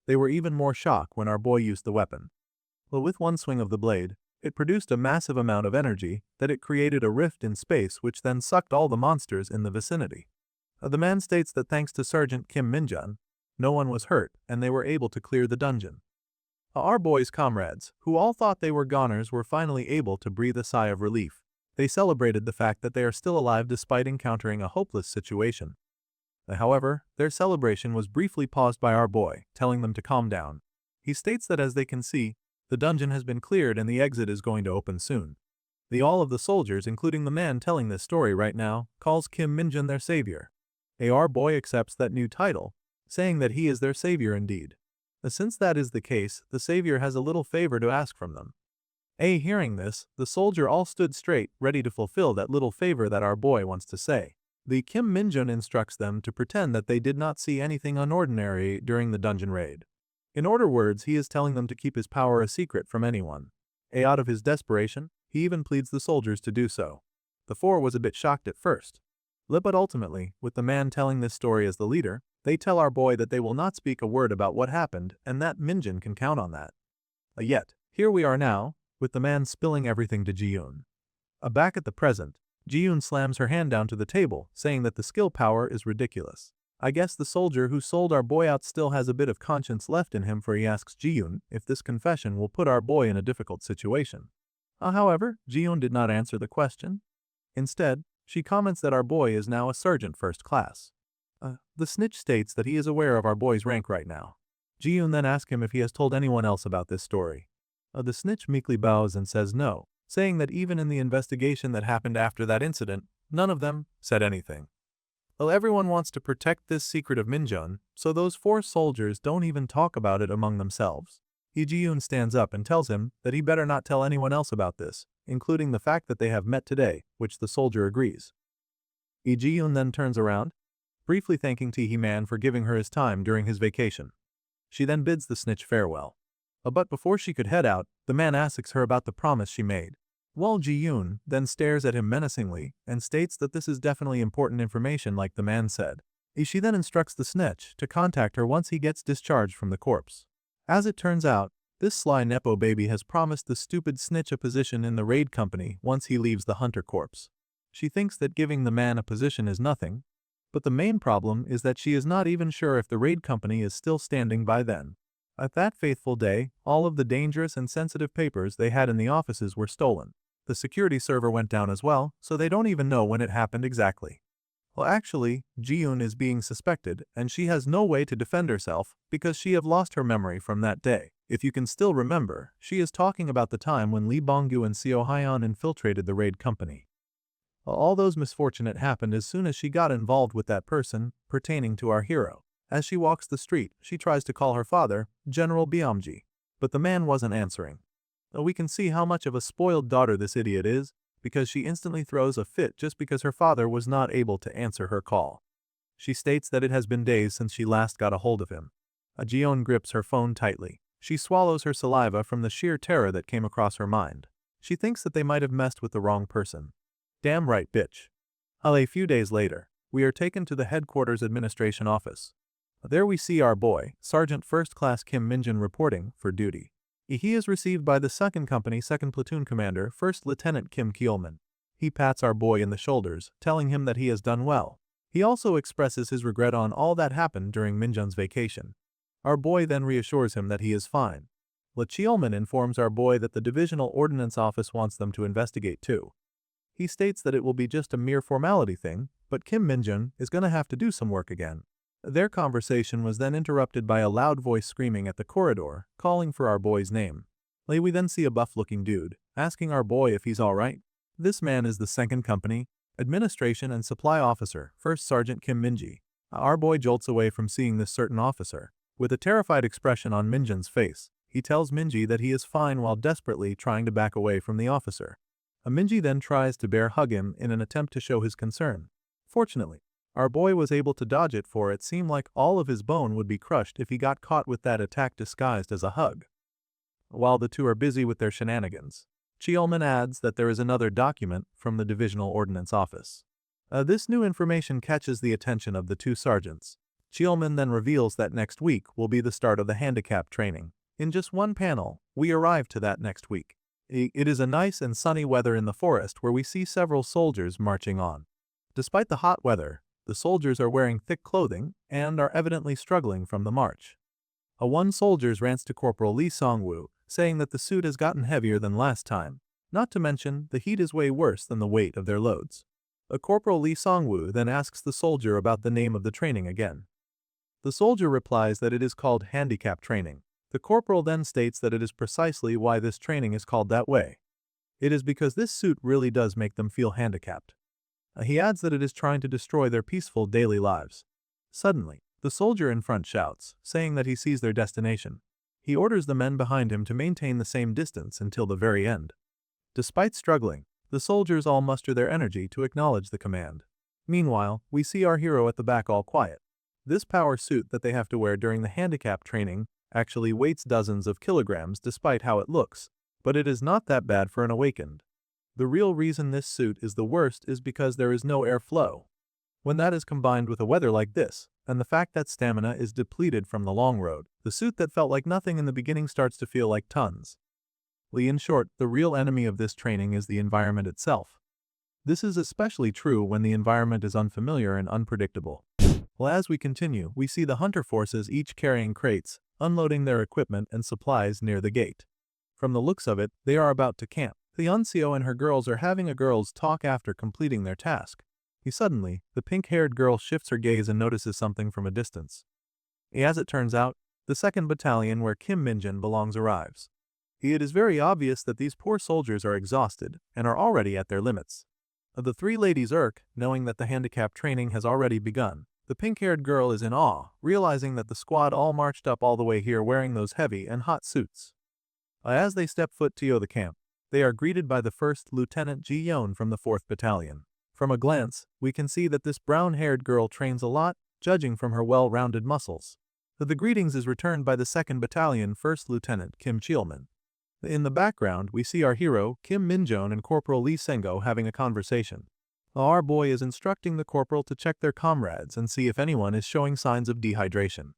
They were even more shocked when our boy used the weapon. With one swing of the blade, it produced a massive amount of energy that it created a rift in space which then sucked all the monsters in the vicinity. The man states that thanks to Sergeant Kim Minjun, no one was hurt and they were able to clear the dungeon. Our boy's comrades, who all thought they were goners, were finally able to breathe a sigh of relief. They celebrated the fact that they are still alive despite encountering a hopeless situation. However, their celebration was briefly paused by our boy, telling them to calm down. He states that as they can see, the dungeon has been cleared and the exit is going to open soon. All of the soldiers, including the man telling this story right now, calls Kim Minjun their savior. Our boy accepts that new title, saying that he is their savior indeed. Since that is the case, the savior has a little favor to ask from them. Hearing this, the soldier all stood straight, ready to fulfill that little favor that our boy wants to say. The Kim Minjun instructs them to pretend that they did not see anything unordinary during the dungeon raid. In other words, he is telling them to keep his power a secret from anyone. Out of his desperation, he even pleads the soldiers to do so. The four was a bit shocked at first. But ultimately, with the man telling this story as the leader, they tell our boy that they will not speak a word about what happened and that Minjun can count on that. Yet, here we are now, with the man spilling everything to Ji-yoon. Back at the present, Ji-yoon slams her hand down to the table, saying that the skill power is ridiculous. I guess the soldier who sold our boy out still has a bit of conscience left in him, for he asks Ji-yoon if this confession will put our boy in a difficult situation. However, Ji-yoon did not answer the question. Instead, she comments that our boy is now a sergeant first class. The snitch states that he is aware of our boy's rank right now. Ji-yoon then asks him if he has told anyone else about this story. The snitch meekly bows and says no, saying that even in the investigation that happened after that incident, none of them said anything. Everyone wants to protect this secret of Minjun, so those four soldiers don't even talk about it among themselves. Ji-yoon stands up and tells him that he better not tell anyone else about this, including the fact that they have met today, which the soldier agrees. Ji-yoon then turns around, briefly thanking Tae-man for giving her his time during his vacation. She then bids the snitch farewell. But before she could head out, the man asks her about the promise she made. While Ji-yoon then stares at him menacingly and states that this is definitely important information like the man said. She then instructs the snitch to contact her once he gets discharged from the corps. As it turns out, this sly nepo baby has promised the stupid snitch a position in the raid company once he leaves the hunter corps. She thinks that giving the man a position is nothing, but the main problem is that she is not even sure if the raid company is still standing by then. At that fateful day, all of the dangerous and sensitive papers they had in the offices were stolen. The security server went down as well, so they don't even know when it happened exactly. Actually, Ji-yoon is being suspected, and she has no way to defend herself because she have lost her memory from that day. If you can still remember, she is talking about the time when Lee Bong-gu and Seo Hyun infiltrated the raid company. All those misfortunate happened as soon as she got involved with that person pertaining to our hero. As she walks the street, she tries to call her father, General Byamji, but the man wasn't answering. We can see how much of a spoiled daughter this idiot is, because she instantly throws a fit just because her father was not able to answer her call. She states that it has been days since she last got a hold of him. Ji-yoon grips her phone tightly. She swallows her saliva from the sheer terror that came across her mind. She thinks that they might have messed with the wrong person. Damn right, bitch. A few days later, we are taken to the headquarters administration office. There we see our boy, Sergeant First Class Kim Minjun, reporting for duty. He is received by the 2nd Company 2nd Platoon Commander, 1st Lieutenant Kim Keelman. He pats our boy in the shoulders, telling him that he has done well. He also expresses his regret on all that happened during Minjun's vacation. Our boy then reassures him that he is fine. Keelman informs our boy that the Divisional Ordnance Office wants them to investigate too. He states that it will be just a mere formality thing, but Kim Minjun is going to have to do some work again. Their conversation was then interrupted by a loud voice screaming at the corridor, calling for our boy's name. We then see a buff-looking dude, asking our boy if he's alright. This man is the 2nd Company, Administration and Supply Officer, 1st Sergeant Kim Minji. Our boy jolts away from seeing this certain officer. With a terrified expression on Minjun's face, he tells Minji that he is fine while desperately trying to back away from the officer. Minji then tries to bear hug him in an attempt to show his concern. Fortunately, our boy was able to dodge it, for it seemed like all of his bone would be crushed if he got caught with that attack disguised as a hug. While the two are busy with their shenanigans, Cheolman adds that there is another document from the Divisional Ordnance Office. This new information catches the attention of the two sergeants. Cheolman then reveals that next week will be the start of the handicap training. In just one panel, we arrive to that next week. It is a nice and sunny weather in the forest where we see several soldiers marching on. Despite the hot weather, the soldiers are wearing thick clothing and are evidently struggling from the march. One soldier rants to Corporal Lee Song-woo, saying that the suit has gotten heavier than last time, not to mention the heat is way worse than the weight of their loads. Corporal Lee Song-woo then asks the soldier about the name of the training again. The soldier replies that it is called handicap training. The corporal then states that it is precisely why this training is called that way. It is because this suit really does make them feel handicapped. He adds that it is trying to destroy their peaceful daily lives. Suddenly, the soldier in front shouts, saying that he sees their destination. He orders the men behind him to maintain the same distance until the very end. Despite struggling, the soldiers all muster their energy to acknowledge the command. Meanwhile, we see our hero at the back all quiet. This power suit that they have to wear during the handicap training actually weighs dozens of kilograms despite how it looks, but it is not that bad for an awakened. The real reason this suit is the worst is because there is no airflow. When that is combined with a weather like this, and the fact that stamina is depleted from the long road, the suit that felt like nothing in the beginning starts to feel like tons. In short, the real enemy of this training is the environment itself. This is especially true when the environment is unfamiliar and unpredictable. As we continue, we see the hunter forces each carrying crates, unloading their equipment and supplies near the gate. From the looks of it, they are about to camp. The Unseo and her girls are having a girls' talk after completing their task. Suddenly, the pink-haired girl shifts her gaze and notices something from a distance. As it turns out, the 2nd Battalion where Kim Minjin belongs arrives. It is very obvious that these poor soldiers are exhausted and are already at their limits. The 3 ladies irk, knowing that the handicap training has already begun. The pink-haired girl is in awe, realizing that the squad all marched up all the way here wearing those heavy and hot suits. As they step foot to the camp, they are greeted by the 1st Lieutenant Ji Yeon from the 4th Battalion. From a glance, we can see that this brown-haired girl trains a lot, judging from her well-rounded muscles. The greetings is returned by the 2nd Battalion 1st Lieutenant Kim Cheolman. In the background, we see our hero, Kim Minjon and Corporal Lee Sengo having a conversation. Our boy is instructing the corporal to check their comrades and see if anyone is showing signs of dehydration.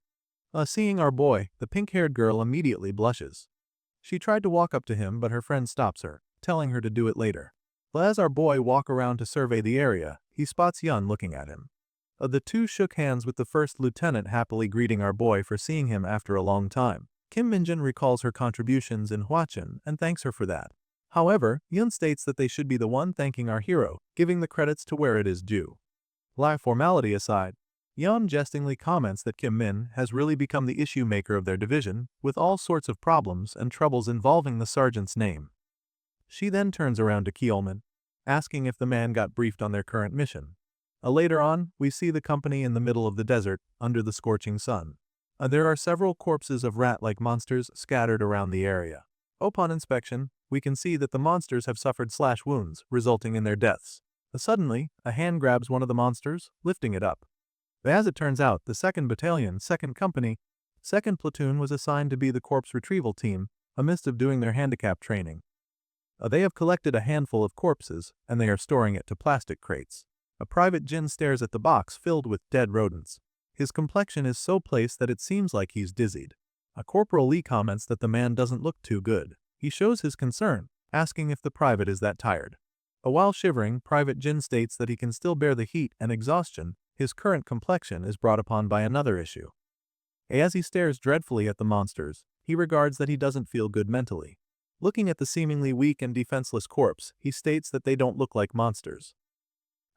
Seeing our boy, the pink-haired girl immediately blushes. She tried to walk up to him, but her friend stops her, telling her to do it later. As our boy walks around to survey the area, he spots Yun looking at him. The two shook hands with the 1st Lieutenant happily greeting our boy for seeing him after a long time. Kim Minjin recalls her contributions in Hwachin and thanks her for that. However, Yun states that they should be the one thanking our hero, giving the credits to where it is due. Formality aside, Yun jestingly comments that Kim Min has really become the issue maker of their division, with all sorts of problems and troubles involving the sergeant's name. She then turns around to Keolman, asking if the man got briefed on their current mission. Later on, we see the company in the middle of the desert, under the scorching sun. There are several corpses of rat-like monsters scattered around the area. Upon inspection, we can see that the monsters have suffered slash wounds, resulting in their deaths. Suddenly, a hand grabs one of the monsters, lifting it up. As it turns out, the 2nd Battalion, 2nd Company, 2nd Platoon was assigned to be the corpse retrieval team, amidst of doing their handicap training. They have collected a handful of corpses, and they are storing it to plastic crates. A Private Jin stares at the box filled with dead rodents. His complexion is so placed that it seems like he's dizzied. Corporal Lee comments that the man doesn't look too good. He shows his concern, asking if the private is that tired. While shivering, Private Jin states that he can still bear the heat and exhaustion. His current complexion is brought upon by another issue. As he stares dreadfully at the monsters, he regards that he doesn't feel good mentally. Looking at the seemingly weak and defenseless corpse, he states that they don't look like monsters.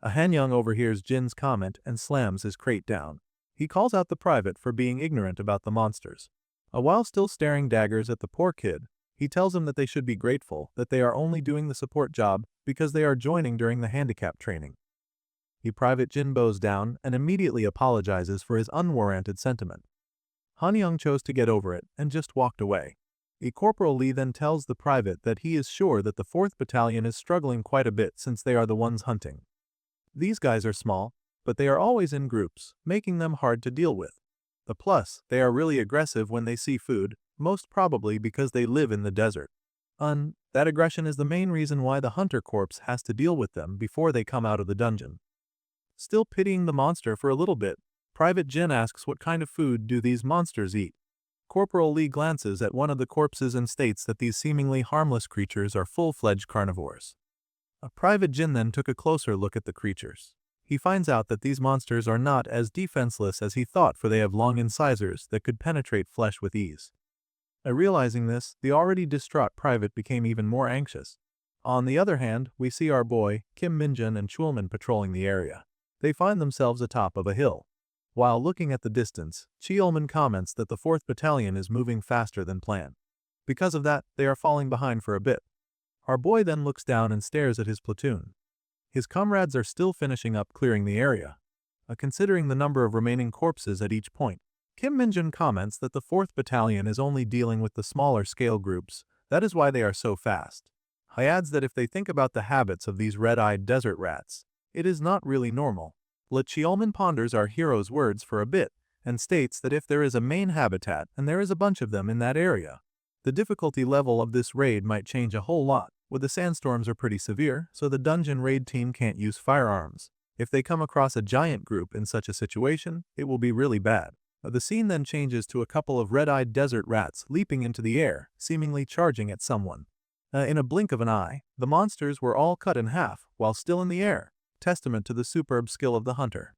Hanyang overhears Jin's comment and slams his crate down. He calls out the private for being ignorant about the monsters. While still staring daggers at the poor kid, he tells him that they should be grateful that they are only doing the support job because they are joining during the handicap training. Private Jin bows down and immediately apologizes for his unwarranted sentiment. Hanyang chose to get over it and just walked away. Corporal Lee then tells the private that he is sure that the 4th Battalion is struggling quite a bit since they are the ones hunting. These guys are small, but they are always in groups, making them hard to deal with. Plus, they are really aggressive when they see food, most probably because they live in the desert. That aggression is the main reason why the hunter corps has to deal with them before they come out of the dungeon. Still pitying the monster for a little bit, Private Jin asks what kind of food do these monsters eat. Corporal Lee glances at one of the corpses and states that these seemingly harmless creatures are full-fledged carnivores. Private Jin then took a closer look at the creatures. He finds out that these monsters are not as defenseless as he thought, for they have long incisors that could penetrate flesh with ease. Realizing this, the already distraught private became even more anxious. On the other hand, we see our boy, Kim Minjin and Chulman patrolling the area. They find themselves atop of a hill. While looking at the distance, Cheolman comments that the 4th Battalion is moving faster than planned. Because of that, they are falling behind for a bit. Our boy then looks down and stares at his platoon. His comrades are still finishing up clearing the area. Considering the number of remaining corpses at each point, Kim Minjun comments that the 4th Battalion is only dealing with the smaller scale groups, that is why they are so fast. He adds that if they think about the habits of these red-eyed desert rats, it is not really normal. Le Chiolman ponders our hero's words for a bit, and states that if there is a main habitat and there is a bunch of them in that area, the difficulty level of this raid might change a whole lot. With the sandstorms are pretty severe, so the dungeon raid team can't use firearms. If they come across a giant group in such a situation, it will be really bad. The scene then changes to a couple of red-eyed desert rats leaping into the air, seemingly charging at someone. In a blink of an eye, the monsters were all cut in half while still in the air, testament to the superb skill of the hunter.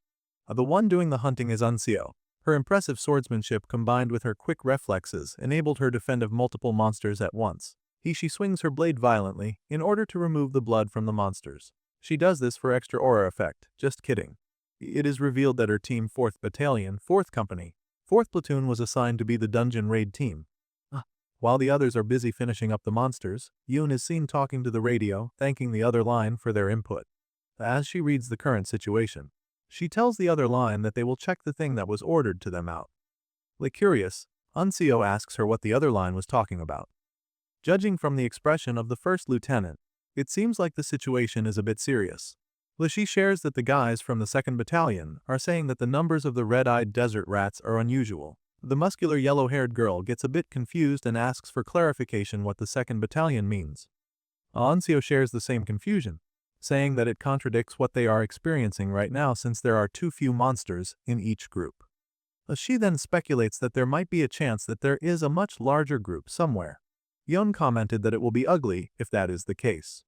The one doing the hunting is Unseo. Her impressive swordsmanship combined with her quick reflexes enabled her to fend off multiple monsters at once. She swings her blade violently in order to remove the blood from the monsters. She does this for extra aura effect, just kidding. It is revealed that her team 4th Battalion, 4th Company, 4th Platoon was assigned to be the dungeon raid team. While the others are busy finishing up the monsters, Yoon is seen talking to the radio, thanking the other line for their input. As she reads the current situation, she tells the other line that they will check the thing that was ordered to them out. Curious, Unseo asks her what the other line was talking about. Judging from the expression of the first lieutenant, it seems like the situation is a bit serious. She shares that the guys from the 2nd Battalion are saying that the numbers of the red-eyed desert rats are unusual. The muscular yellow-haired girl gets a bit confused and asks for clarification what the 2nd Battalion means. Unseo shares the same confusion, saying that it contradicts what they are experiencing right now since there are too few monsters in each group. She then speculates that there might be a chance that there is a much larger group somewhere. Yoon commented that it will be ugly if that is the case.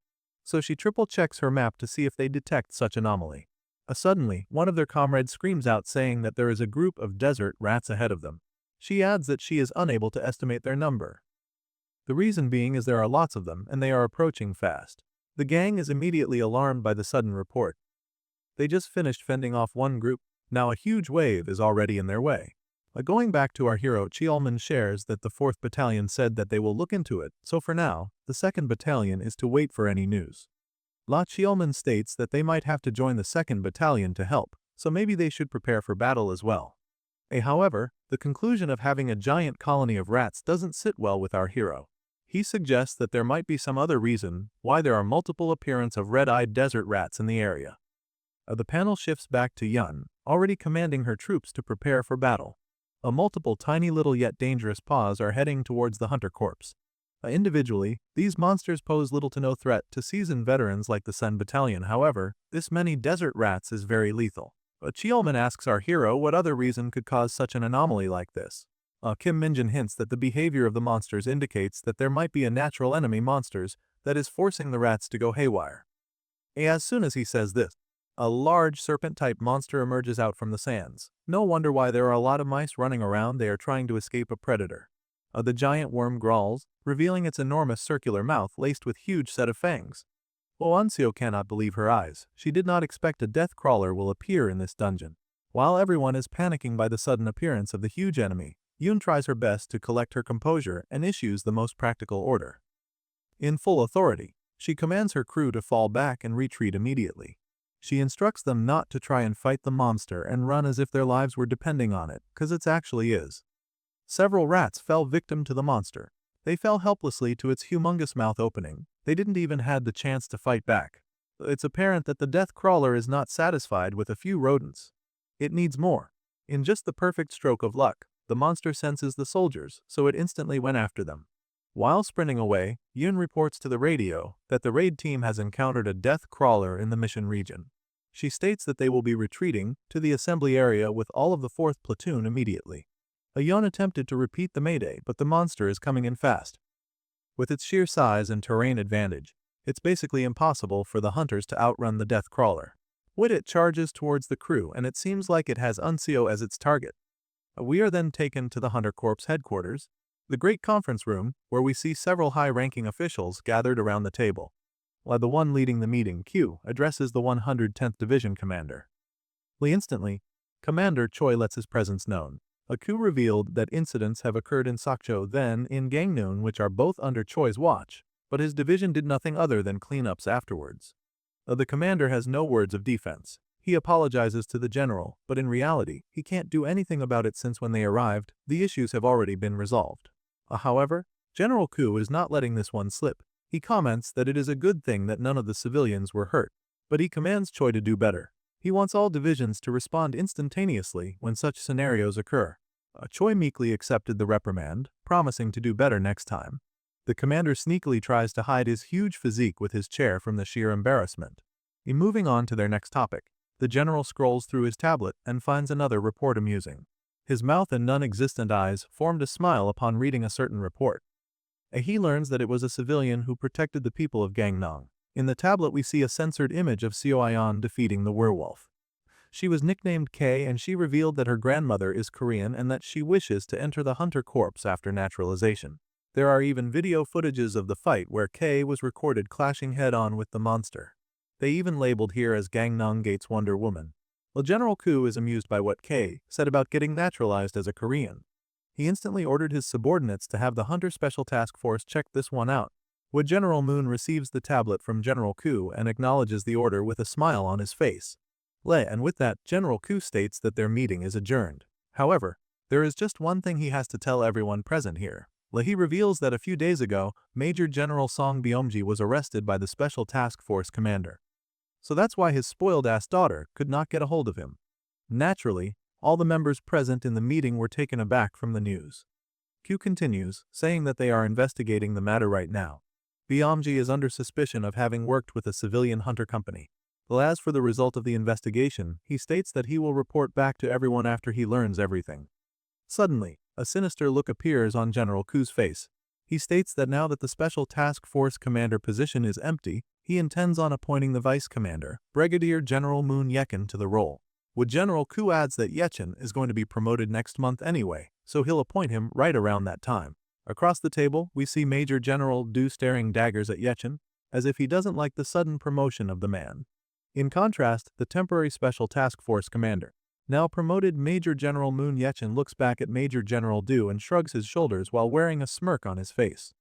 So she triple-checks her map to see if they detect such anomaly. Suddenly, one of their comrades screams out saying that there is a group of desert rats ahead of them. She adds that she is unable to estimate their number. The reason being is there are lots of them and they are approaching fast. The gang is immediately alarmed by the sudden report. They just finished fending off one group, now a huge wave is already in their way. Going back to our hero, Chiolman shares that the 4th Battalion said that they will look into it, so for now, the 2nd Battalion is to wait for any news. La Chiolman states that they might have to join the 2nd Battalion to help, so maybe they should prepare for battle as well. However, the conclusion of having a giant colony of rats doesn't sit well with our hero. He suggests that there might be some other reason why there are multiple appearances of red-eyed desert rats in the area. The panel shifts back to Yun, already commanding her troops to prepare for battle. Multiple tiny little yet dangerous paws are heading towards the hunter corps. Individually, these monsters pose little to no threat to seasoned veterans like the Sun Battalion. However, this many desert rats is very lethal. Chiolman asks our hero what other reason could cause such an anomaly like this. Kim Minjin hints that the behavior of the monsters indicates that there might be a natural enemy monsters that is forcing the rats to go haywire. As soon as he says this, a large serpent-type monster emerges out from the sands. No wonder why there are a lot of mice running around. They are trying to escape a predator. The giant worm growls, revealing its enormous circular mouth laced with huge set of fangs. Unseo cannot believe her eyes. She did not expect a death crawler will appear in this dungeon. While everyone is panicking by the sudden appearance of the huge enemy, Yoon tries her best to collect her composure and issues the most practical order. In full authority, she commands her crew to fall back and retreat immediately. She instructs them not to try and fight the monster and run as if their lives were depending on it, because it actually is. Several rats fell victim to the monster. They fell helplessly to its humongous mouth opening. They didn't even have the chance to fight back. It's apparent that the death crawler is not satisfied with a few rodents. It needs more. In just the perfect stroke of luck, the monster senses the soldiers, so it instantly went after them. While sprinting away, Yoon reports to the radio that the raid team has encountered a death crawler in the mission region. She states that they will be retreating to the assembly area with all of the 4th Platoon immediately. Yoon attempted to repeat the mayday, but the monster is coming in fast. With its sheer size and terrain advantage, it's basically impossible for the hunters to outrun the death crawler. It charges towards the crew and it seems like it has Unseo as its target. We are then taken to the Hunter Corps headquarters, the great conference room, where we see several high-ranking officials gathered around the table. While the one leading the meeting, Q, addresses the 110th Division commander. Instantly, Commander Choi lets his presence known. Q revealed that incidents have occurred in Sakcho then in Gangneung, which are both under Choi's watch, but his division did nothing other than cleanups afterwards. The commander has no words of defense. He apologizes to the general, but in reality, he can't do anything about it since when they arrived, the issues have already been resolved. However, General Ku is not letting this one slip. He comments that it is a good thing that none of the civilians were hurt, but he commands Choi to do better. He wants all divisions to respond instantaneously when such scenarios occur. Choi meekly accepted the reprimand, promising to do better next time. The commander sneakily tries to hide his huge physique with his chair from the sheer embarrassment. Moving on to their next topic, the general scrolls through his tablet and finds another report amusing. His mouth and non-existent eyes formed a smile upon reading a certain report. He learns that it was a civilian who protected the people of Gangnam. In the tablet we see a censored image of Seo Ayan defeating the werewolf. She was nicknamed Kay and she revealed that her grandmother is Korean and that she wishes to enter the Hunter Corps after naturalization. There are even video footages of the fight where Kay was recorded clashing head-on with the monster. They even labeled here as Gangnam Gate's Wonder Woman. Well, General Ku is amused by what Kay said about getting naturalized as a Korean. He instantly ordered his subordinates to have the Hunter Special Task Force check this one out. General Moon receives the tablet from General Ku and acknowledges the order with a smile on his face. And with that, General Ku states that their meeting is adjourned. However, there is just one thing he has to tell everyone present here. He reveals that a few days ago, Major General Song Byomji was arrested by the Special Task Force commander. So that's why his spoiled-ass daughter could not get a hold of him. Naturally, all the members present in the meeting were taken aback from the news. Q continues, saying that they are investigating the matter right now. Byomji is under suspicion of having worked with a civilian hunter company. As for the result of the investigation, he states that he will report back to everyone after he learns everything. Suddenly, a sinister look appears on General Ku's face. He states that now that the Special Task Force commander position is empty, he intends on appointing the vice commander, Brigadier General Moon Yekin, to the role. General Ku adds that Yechen is going to be promoted next month anyway, so he'll appoint him right around that time. Across the table, we see Major General Du staring daggers at Yechen, as if he doesn't like the sudden promotion of the man. In contrast, the temporary Special Task Force commander, now promoted Major General Moon Yechen, looks back at Major General Du and shrugs his shoulders while wearing a smirk on his face.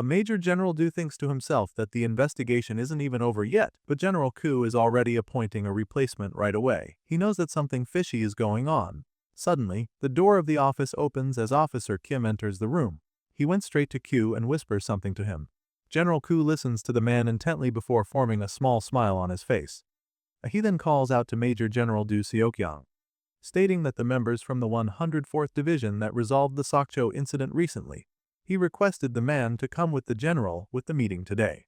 Major General Du thinks to himself that the investigation isn't even over yet, but General Ku is already appointing a replacement right away. He knows that something fishy is going on. Suddenly, the door of the office opens as Officer Kim enters the room. He went straight to Q and whispers something to him. General Ku listens to the man intently before forming a small smile on his face. He then calls out to Major General Du Seokyang, stating that the members from the 104th Division that resolved the Sokcho incident recently. He requested the man to come with the general with the meeting today.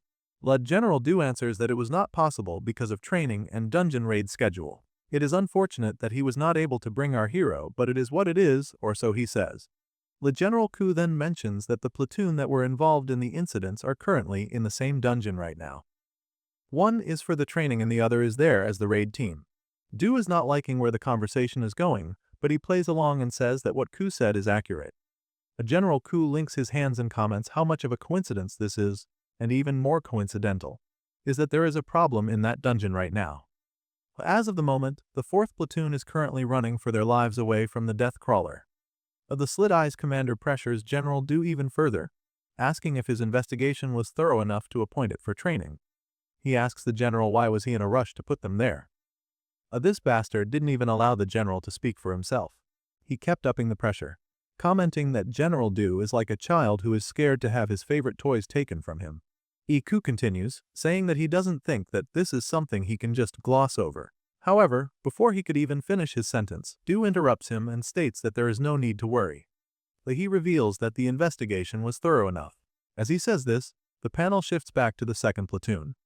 General Du answers that it was not possible because of training and dungeon raid schedule. It is unfortunate that he was not able to bring our hero, but it is what it is, or so he says. General Ku then mentions that the platoon that were involved in the incidents are currently in the same dungeon right now. One is for the training and the other is there as the raid team. Du is not liking where the conversation is going, but he plays along and says that what Ku said is accurate. General Ku links his hands and comments how much of a coincidence this is, and even more coincidental, is that there is a problem in that dungeon right now. As of the moment, the 4th platoon is currently running for their lives away from the death crawler. The Slit Eyes commander pressures General Du even further, asking if his investigation was thorough enough to appoint it for training. He asks the general why was he in a rush to put them there. This bastard didn't even allow the general to speak for himself. He kept upping the pressure, commenting that General Du is like a child who is scared to have his favorite toys taken from him. Iku continues, saying that he doesn't think that this is something he can just gloss over. However, before he could even finish his sentence, Du interrupts him and states that there is no need to worry. He reveals that the investigation was thorough enough. As he says this, the panel shifts back to the 2nd platoon.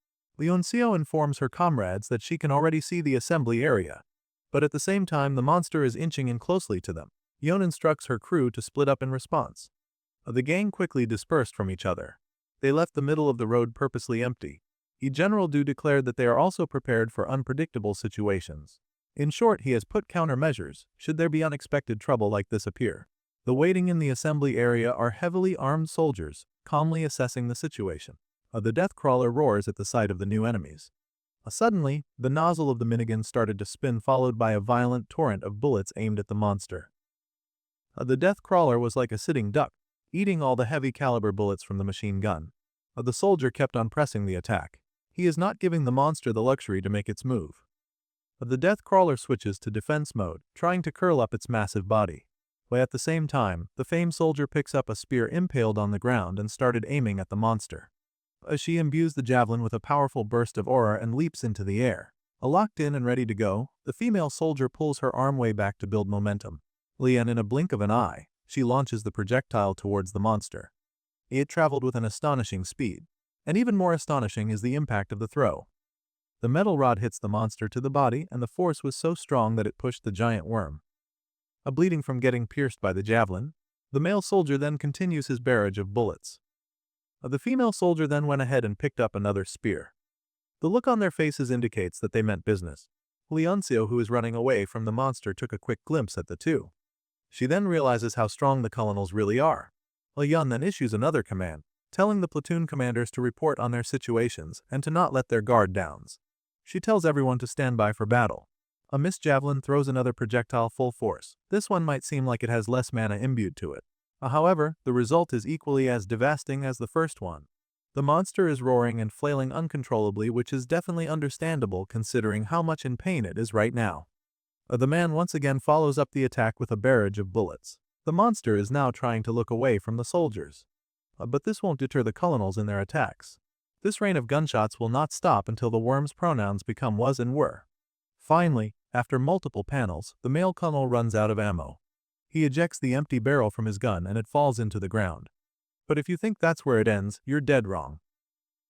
Leoncio informs her comrades that she can already see the assembly area, but at the same time the monster is inching in closely to them. Yon instructs her crew to split up in response. The gang quickly dispersed from each other. They left the middle of the road purposely empty. General Du declared that they are also prepared for unpredictable situations. In short, he has put countermeasures should there be unexpected trouble like this appear. The waiting in the assembly area are heavily armed soldiers, calmly assessing the situation. The death crawler roars at the sight of the new enemies. Suddenly, the nozzle of the minigun started to spin, followed by a violent torrent of bullets aimed at the monster. The death crawler was like a sitting duck, eating all the heavy caliber bullets from the machine gun. The soldier kept on pressing the attack. He is not giving the monster the luxury to make its move. The death crawler switches to defense mode, trying to curl up its massive body. But at the same time, the famed soldier picks up a spear impaled on the ground and started aiming at the monster. She imbues the javelin with a powerful burst of aura and leaps into the air. Locked in and ready to go, the female soldier pulls her arm way back to build momentum. And in a blink of an eye, she launches the projectile towards the monster. It traveled with an astonishing speed, and even more astonishing is the impact of the throw. The metal rod hits the monster to the body, and the force was so strong that it pushed the giant worm. Bleeding from getting pierced by the javelin, the male soldier then continues his barrage of bullets. The female soldier then went ahead and picked up another spear. The look on their faces indicates that they meant business. Leoncio, who is running away from the monster, took a quick glimpse at the two. She then realizes how strong the colonels really are. Yun then issues another command, telling the platoon commanders to report on their situations and to not let their guard down. She tells everyone to stand by for battle. A mist javelin throws another projectile full force. This one might seem like it has less mana imbued to it. However, the result is equally as devastating as the first one. The monster is roaring and flailing uncontrollably, which is definitely understandable considering how much in pain it is right now. The man once again follows up the attack with a barrage of bullets. The monster is now trying to look away from the soldiers. But this won't deter the colonels in their attacks. This rain of gunshots will not stop until the worm's pronouns become was and were. Finally, after multiple panels, the male colonel runs out of ammo. He ejects the empty barrel from his gun and it falls into the ground. But if you think that's where it ends, you're dead wrong.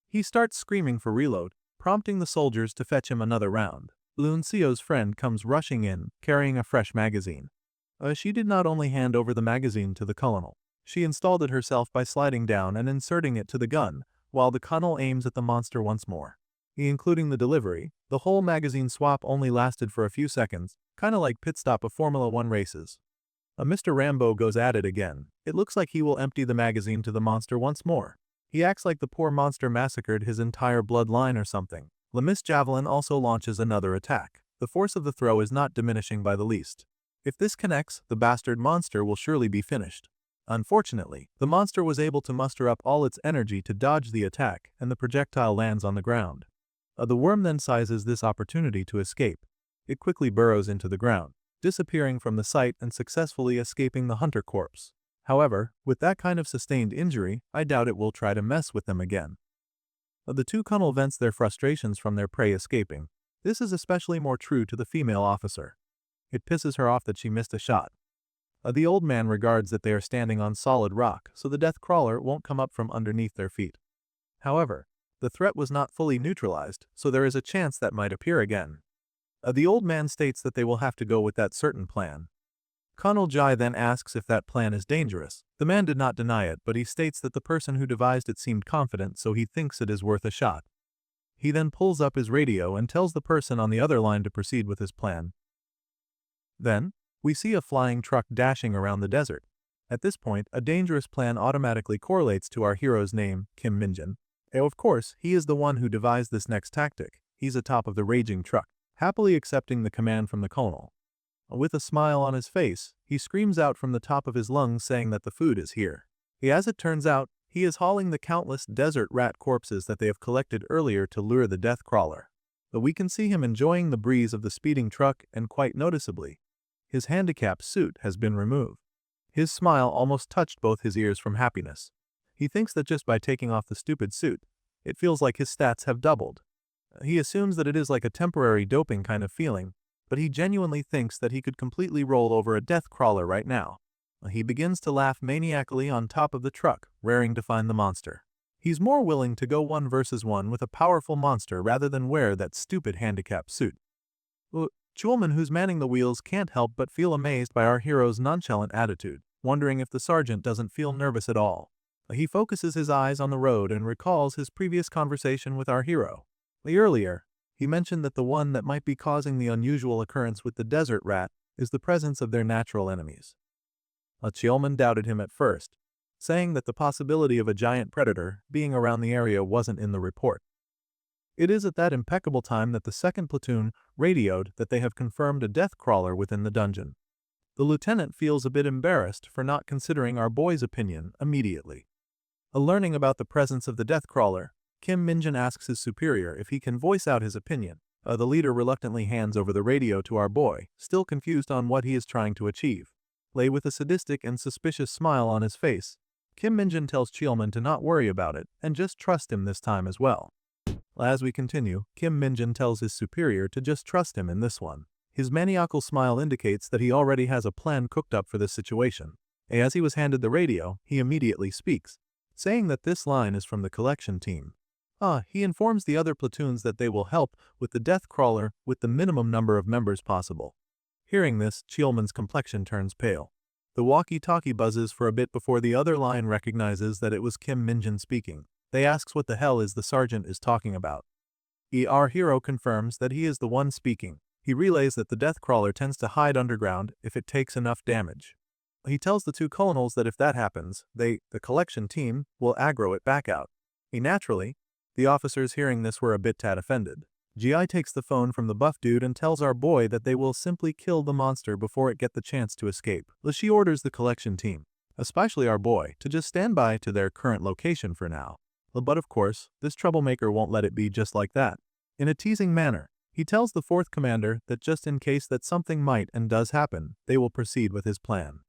He starts screaming for reload, prompting the soldiers to fetch him another round. Leoncio's friend comes rushing in, carrying a fresh magazine. She did not only hand over the magazine to the colonel, she installed it herself by sliding down and inserting it to the gun, while the colonel aims at the monster once more. Including the delivery, the whole magazine swap only lasted for a few seconds, kinda like pit stop of Formula 1 races. Mr. Rambo goes at it again. It looks like he will empty the magazine to the monster once more. He acts like the poor monster massacred his entire bloodline or something. The mist javelin also launches another attack. The force of the throw is not diminishing by the least. If this connects, the bastard monster will surely be finished. Unfortunately, the monster was able to muster up all its energy to dodge the attack, and the projectile lands on the ground. The worm then seizes this opportunity to escape. It quickly burrows into the ground, disappearing from the sight and successfully escaping the hunter corpse. However, with that kind of sustained injury, I doubt it will try to mess with them again. The two colonel vents their frustrations from their prey escaping. This is especially more true to the female officer. It pisses her off that she missed a shot. The old man regards that they are standing on solid rock, so the death crawler won't come up from underneath their feet. However, the threat was not fully neutralized, so there is a chance that might appear again. The old man states that they will have to go with that certain plan. Colonel Jai then asks if that plan is dangerous. The man did not deny it, but he states that the person who devised it seemed confident, so he thinks it is worth a shot. He then pulls up his radio and tells the person on the other line to proceed with his plan. Then, we see a flying truck dashing around the desert. At this point, a dangerous plan automatically correlates to our hero's name, Kim Minjin. Of course, he is the one who devised this next tactic. He's atop of the raging truck, happily accepting the command from the colonel. With a smile on his face, he screams out from the top of his lungs saying that the food is here. As it turns out, he is hauling the countless desert rat corpses that they have collected earlier to lure the death crawler. But we can see him enjoying the breeze of the speeding truck, and quite noticeably, his handicapped suit has been removed. His smile almost touched both his ears from happiness. He thinks that just by taking off the stupid suit, it feels like his stats have doubled. He assumes that it is like a temporary doping kind of feeling, but he genuinely thinks that he could completely roll over a death crawler right now. He begins to laugh maniacally on top of the truck, raring to find the monster. He's more willing to go 1 versus 1 with a powerful monster rather than wear that stupid handicapped suit. Chulman, who's manning the wheels, can't help but feel amazed by our hero's nonchalant attitude, wondering if the sergeant doesn't feel nervous at all. He focuses his eyes on the road and recalls his previous conversation with our hero. Earlier, he mentioned that the one that might be causing the unusual occurrence with the desert rat is the presence of their natural enemies. Chulman doubted him at first, saying that the possibility of a giant predator being around the area wasn't in the report. It is at that impeccable time that the 2nd platoon radioed that they have confirmed a death crawler within the dungeon. The lieutenant feels a bit embarrassed for not considering our boy's opinion immediately. Learning about the presence of the death crawler, Kim Minjin asks his superior if he can voice out his opinion. The leader reluctantly hands over the radio to our boy, still confused on what he is trying to achieve. With a sadistic and suspicious smile on his face, Kim Minjin tells Cheolman to not worry about it and just trust him this time as well. As we continue, Kim Minjin tells his superior to just trust him in this one. His maniacal smile indicates that he already has a plan cooked up for this situation. As he was handed the radio, he immediately speaks, saying that this line is from the collection team. He informs the other platoons that they will help with the death crawler with the minimum number of members possible. Hearing this, Cheolman's complexion turns pale. The walkie-talkie buzzes for a bit before the other line recognizes that it was Kim Minjin speaking. They asks what the hell is the sergeant is talking about. Our hero confirms that he is the one speaking. He relays that the death crawler tends to hide underground if it takes enough damage. He tells the two colonels that if that happens, the collection team, will aggro it back out. Naturally, the officers hearing this were a bit tad offended. GI takes the phone from the buff dude and tells our boy that they will simply kill the monster before it get the chance to escape. She orders the collection team, especially our boy, to just stand by to their current location for now. But of course, this troublemaker won't let it be just like that. In a teasing manner, he tells the fourth commander that just in case that something might and does happen, they will proceed with his plan.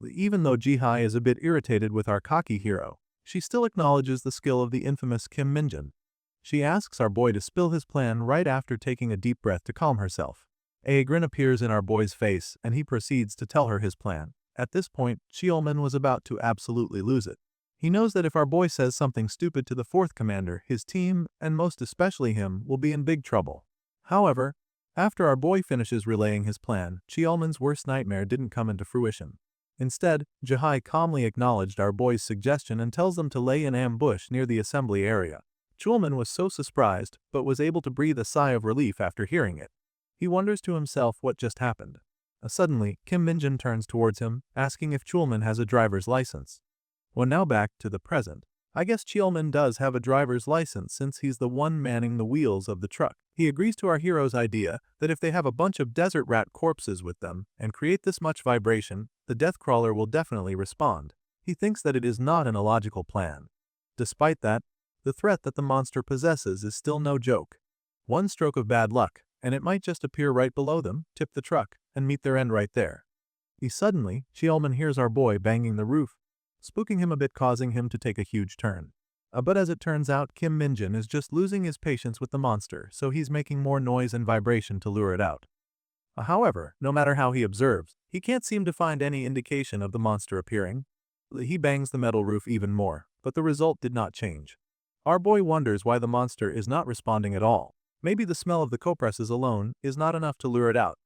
Even though Jihai is a bit irritated with our cocky hero, she still acknowledges the skill of the infamous Kim Minjin. She asks our boy to spill his plan right after taking a deep breath to calm herself. A grin appears in our boy's face and he proceeds to tell her his plan. At this point, Cheolman was about to absolutely lose it. He knows that if our boy says something stupid to the fourth commander, his team, and most especially him, will be in big trouble. However, after our boy finishes relaying his plan, Cheolman's worst nightmare didn't come into fruition. Instead, Jihai calmly acknowledged our boy's suggestion and tells them to lay in ambush near the assembly area. Cheolman was so surprised, but was able to breathe a sigh of relief after hearing it. He wonders to himself what just happened. Suddenly, Kim Minjin turns towards him, asking if Cheolman has a driver's license. Now back to the present. I guess Cheolman does have a driver's license since he's the one manning the wheels of the truck. He agrees to our hero's idea that if they have a bunch of desert rat corpses with them and create this much vibration, the death crawler will definitely respond. He thinks that it is not an illogical plan. Despite that, the threat that the monster possesses is still no joke. One stroke of bad luck, and it might just appear right below them, tip the truck, and meet their end right there. Suddenly, Cheolman hears our boy banging the roof, spooking him a bit, causing him to take a huge turn. But as it turns out, Kim Minjin is just losing his patience with the monster, so he's making more noise and vibration to lure it out. However, no matter how he observes, he can't seem to find any indication of the monster appearing. He bangs the metal roof even more, but the result did not change. Our boy wonders why the monster is not responding at all. Maybe the smell of the compresses alone is not enough to lure it out.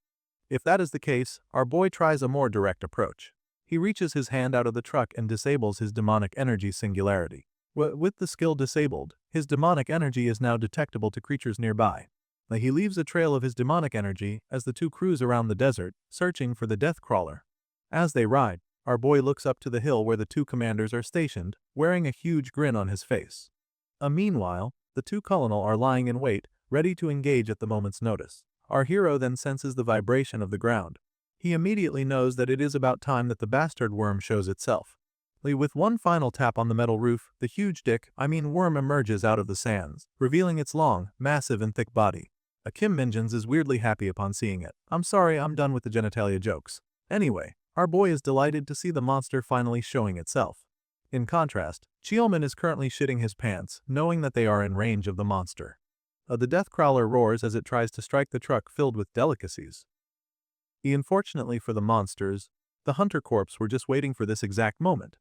If that is the case, our boy tries a more direct approach. He reaches his hand out of the truck and disables his demonic energy singularity. With the skill disabled, his demonic energy is now detectable to creatures nearby. He leaves a trail of his demonic energy as the two cruise around the desert, searching for the death crawler. As they ride, our boy looks up to the hill where the two commanders are stationed, wearing a huge grin on his face. Meanwhile, the two colonel are lying in wait, ready to engage at the moment's notice. Our hero then senses the vibration of the ground. He immediately knows that it is about time that the bastard worm shows itself. With one final tap on the metal roof, the huge worm emerges out of the sands, revealing its long, massive and thick body. Kim Minjins is weirdly happy upon seeing it. I'm sorry, I'm done with the genitalia jokes. Anyway, our boy is delighted to see the monster finally showing itself. In contrast, Cheolman is currently shitting his pants, knowing that they are in range of the monster. The death crawler roars as it tries to strike the truck filled with delicacies. Unfortunately for the monsters, the hunter corps were just waiting for this exact moment.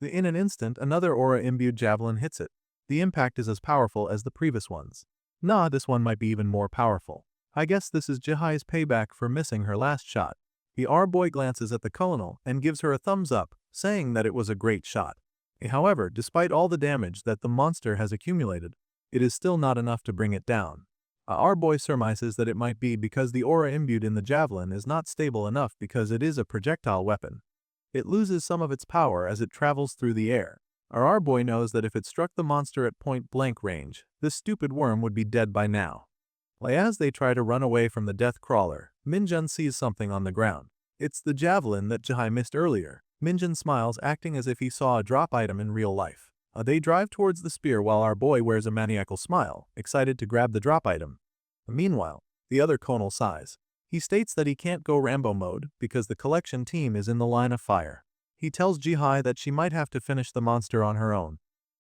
In an instant, another aura-imbued javelin hits it. The impact is as powerful as the previous ones. This one might be even more powerful. I guess this is Jihai's payback for missing her last shot. Our boy glances at the colonel and gives her a thumbs up, saying that it was a great shot. However, despite all the damage that the monster has accumulated, it is still not enough to bring it down. Our boy surmises that it might be because the aura imbued in the javelin is not stable enough because it is a projectile weapon. It loses some of its power as it travels through the air. Our boy knows that if it struck the monster at point-blank range, this stupid worm would be dead by now. As they try to run away from the death crawler, Minjin sees something on the ground. It's the javelin that Jihai missed earlier. Minjin smiles, acting as if he saw a drop item in real life. They drive towards the spear while our boy wears a maniacal smile, excited to grab the drop item. Meanwhile, the other Conal sighs. He states that he can't go Rambo mode because the collection team is in the line of fire. He tells Jihai that she might have to finish the monster on her own.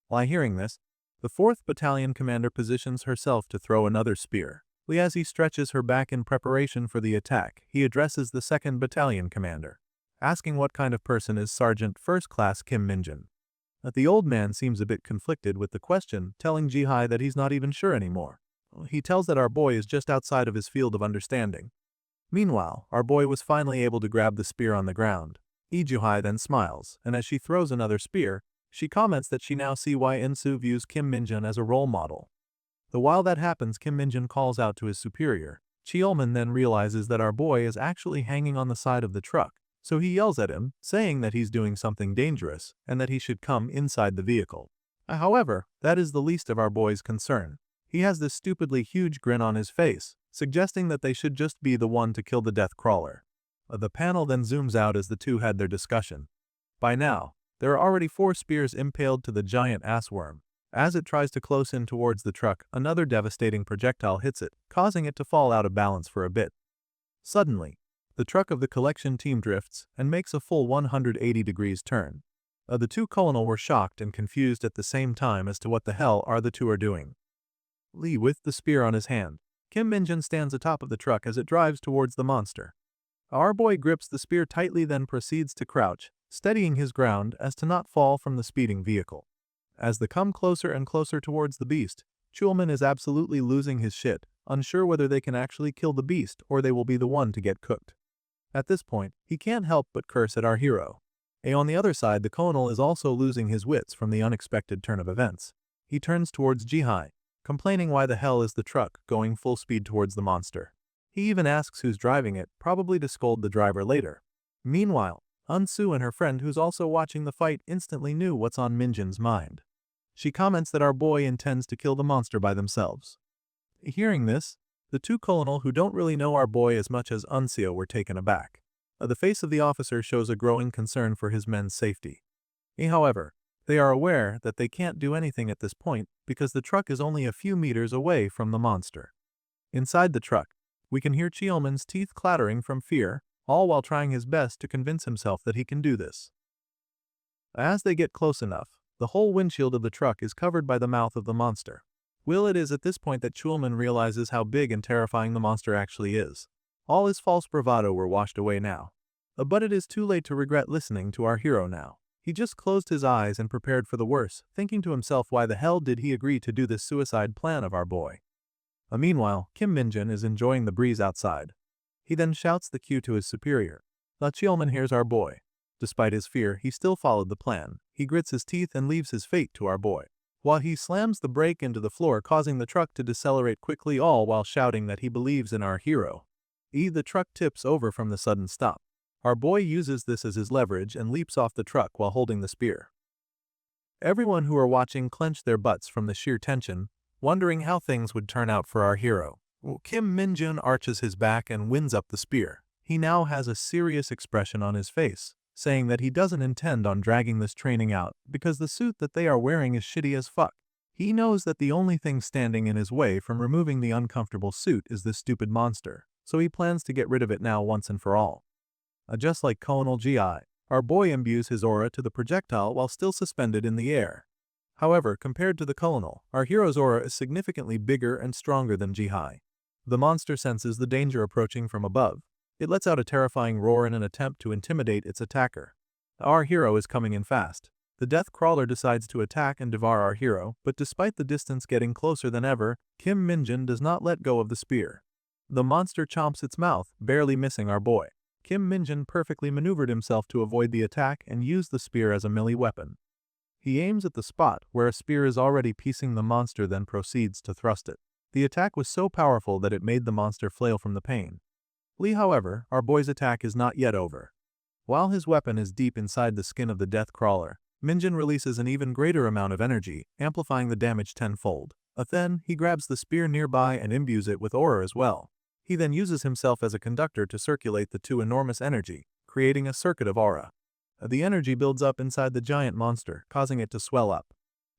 While hearing this, the 4th Battalion commander positions herself to throw another spear. As he stretches her back in preparation for the attack, he addresses the 2nd Battalion commander, asking what kind of person is Sergeant First Class Kim Minjin. The old man seems a bit conflicted with the question, telling Jihai that he's not even sure anymore. He tells that our boy is just outside of his field of understanding. Meanwhile, our boy was finally able to grab the spear on the ground. Jihai then smiles, and as she throws another spear, she comments that she now sees why Insu views Kim Minjin as a role model. While that happens, Kim Minjin calls out to his superior. Cheolman then realizes that our boy is actually hanging on the side of the truck, so he yells at him, saying that he's doing something dangerous and that he should come inside the vehicle. However, that is the least of our boy's concern. He has this stupidly huge grin on his face, suggesting that they should just be the one to kill the death crawler. The panel then zooms out as the two had their discussion. By now, there are already 4 spears impaled to the giant assworm. As it tries to close in towards the truck, another devastating projectile hits it, causing it to fall out of balance for a bit. Suddenly, the truck of the collection team drifts and makes a full 180 degrees turn. The 2 colonel were shocked and confused at the same time as to what the hell the two are doing. With the spear on his hand, Kim Minjin stands atop of the truck as it drives towards the monster. Our boy grips the spear tightly, then proceeds to crouch, steadying his ground as to not fall from the speeding vehicle. As they come closer and closer towards the beast, Cheolman is absolutely losing his shit, unsure whether they can actually kill the beast or they will be the one to get cooked. At this point, he can't help but curse at our hero. On the other side, the colonel is also losing his wits from the unexpected turn of events. He turns towards Jihai, complaining why the hell is the truck going full speed towards the monster. He even asks who's driving it, probably to scold the driver later. Meanwhile, Unsu and her friend, who's also watching the fight, instantly knew what's on Minjin's mind. She comments that our boy intends to kill the monster by themselves. Hearing this, the 2 colonel who don't really know our boy as much as Unseo were taken aback. The face of the officer shows a growing concern for his men's safety. However, they are aware that they can't do anything at this point because the truck is only a few meters away from the monster. Inside the truck, we can hear Cheolman's teeth clattering from fear, all while trying his best to convince himself that he can do this. As they get close enough, the whole windshield of the truck is covered by the mouth of the monster. It is at this point that Cheolman realizes how big and terrifying the monster actually is. All his false bravado were washed away now. But it is too late to regret listening to our hero now. He just closed his eyes and prepared for the worst, thinking to himself, why the hell did he agree to do this suicide plan of our boy? Meanwhile, Kim Minjin is enjoying the breeze outside. He then shouts the cue to his superior. Cheolman hears our boy. Despite his fear, he still followed the plan. He grits his teeth and leaves his fate to our boy, while he slams the brake into the floor, causing the truck to decelerate quickly, all while shouting that he believes in our hero. The truck tips over from the sudden stop. Our boy uses this as his leverage and leaps off the truck while holding the spear. Everyone who are watching clench their butts from the sheer tension, wondering how things would turn out for our hero. Kim Minjin arches his back and winds up the spear. He now has a serious expression on his face, saying that he doesn't intend on dragging this training out because the suit that they are wearing is shitty as fuck. He knows that the only thing standing in his way from removing the uncomfortable suit is this stupid monster, so he plans to get rid of it now once and for all. Just like Colonel Gi, our boy imbues his aura to the projectile while still suspended in the air. However, compared to the colonel, our hero's aura is significantly bigger and stronger than Jihai. The monster senses the danger approaching from above. It lets out a terrifying roar in an attempt to intimidate its attacker. Our hero is coming in fast. The death crawler decides to attack and devour our hero, but despite the distance getting closer than ever, Kim Minjin does not let go of the spear. The monster chomps its mouth, barely missing our boy. Kim Minjin perfectly maneuvered himself to avoid the attack and used the spear as a melee weapon. He aims at the spot where a spear is already piecing the monster, then proceeds to thrust it. The attack was so powerful that it made the monster flail from the pain. However, our boy's attack is not yet over. While his weapon is deep inside the skin of the death crawler, Minjin releases an even greater amount of energy, amplifying the damage tenfold. Then, he grabs the spear nearby and imbues it with aura as well. He then uses himself as a conductor to circulate the two enormous energy, creating a circuit of aura. The energy builds up inside the giant monster, causing it to swell up.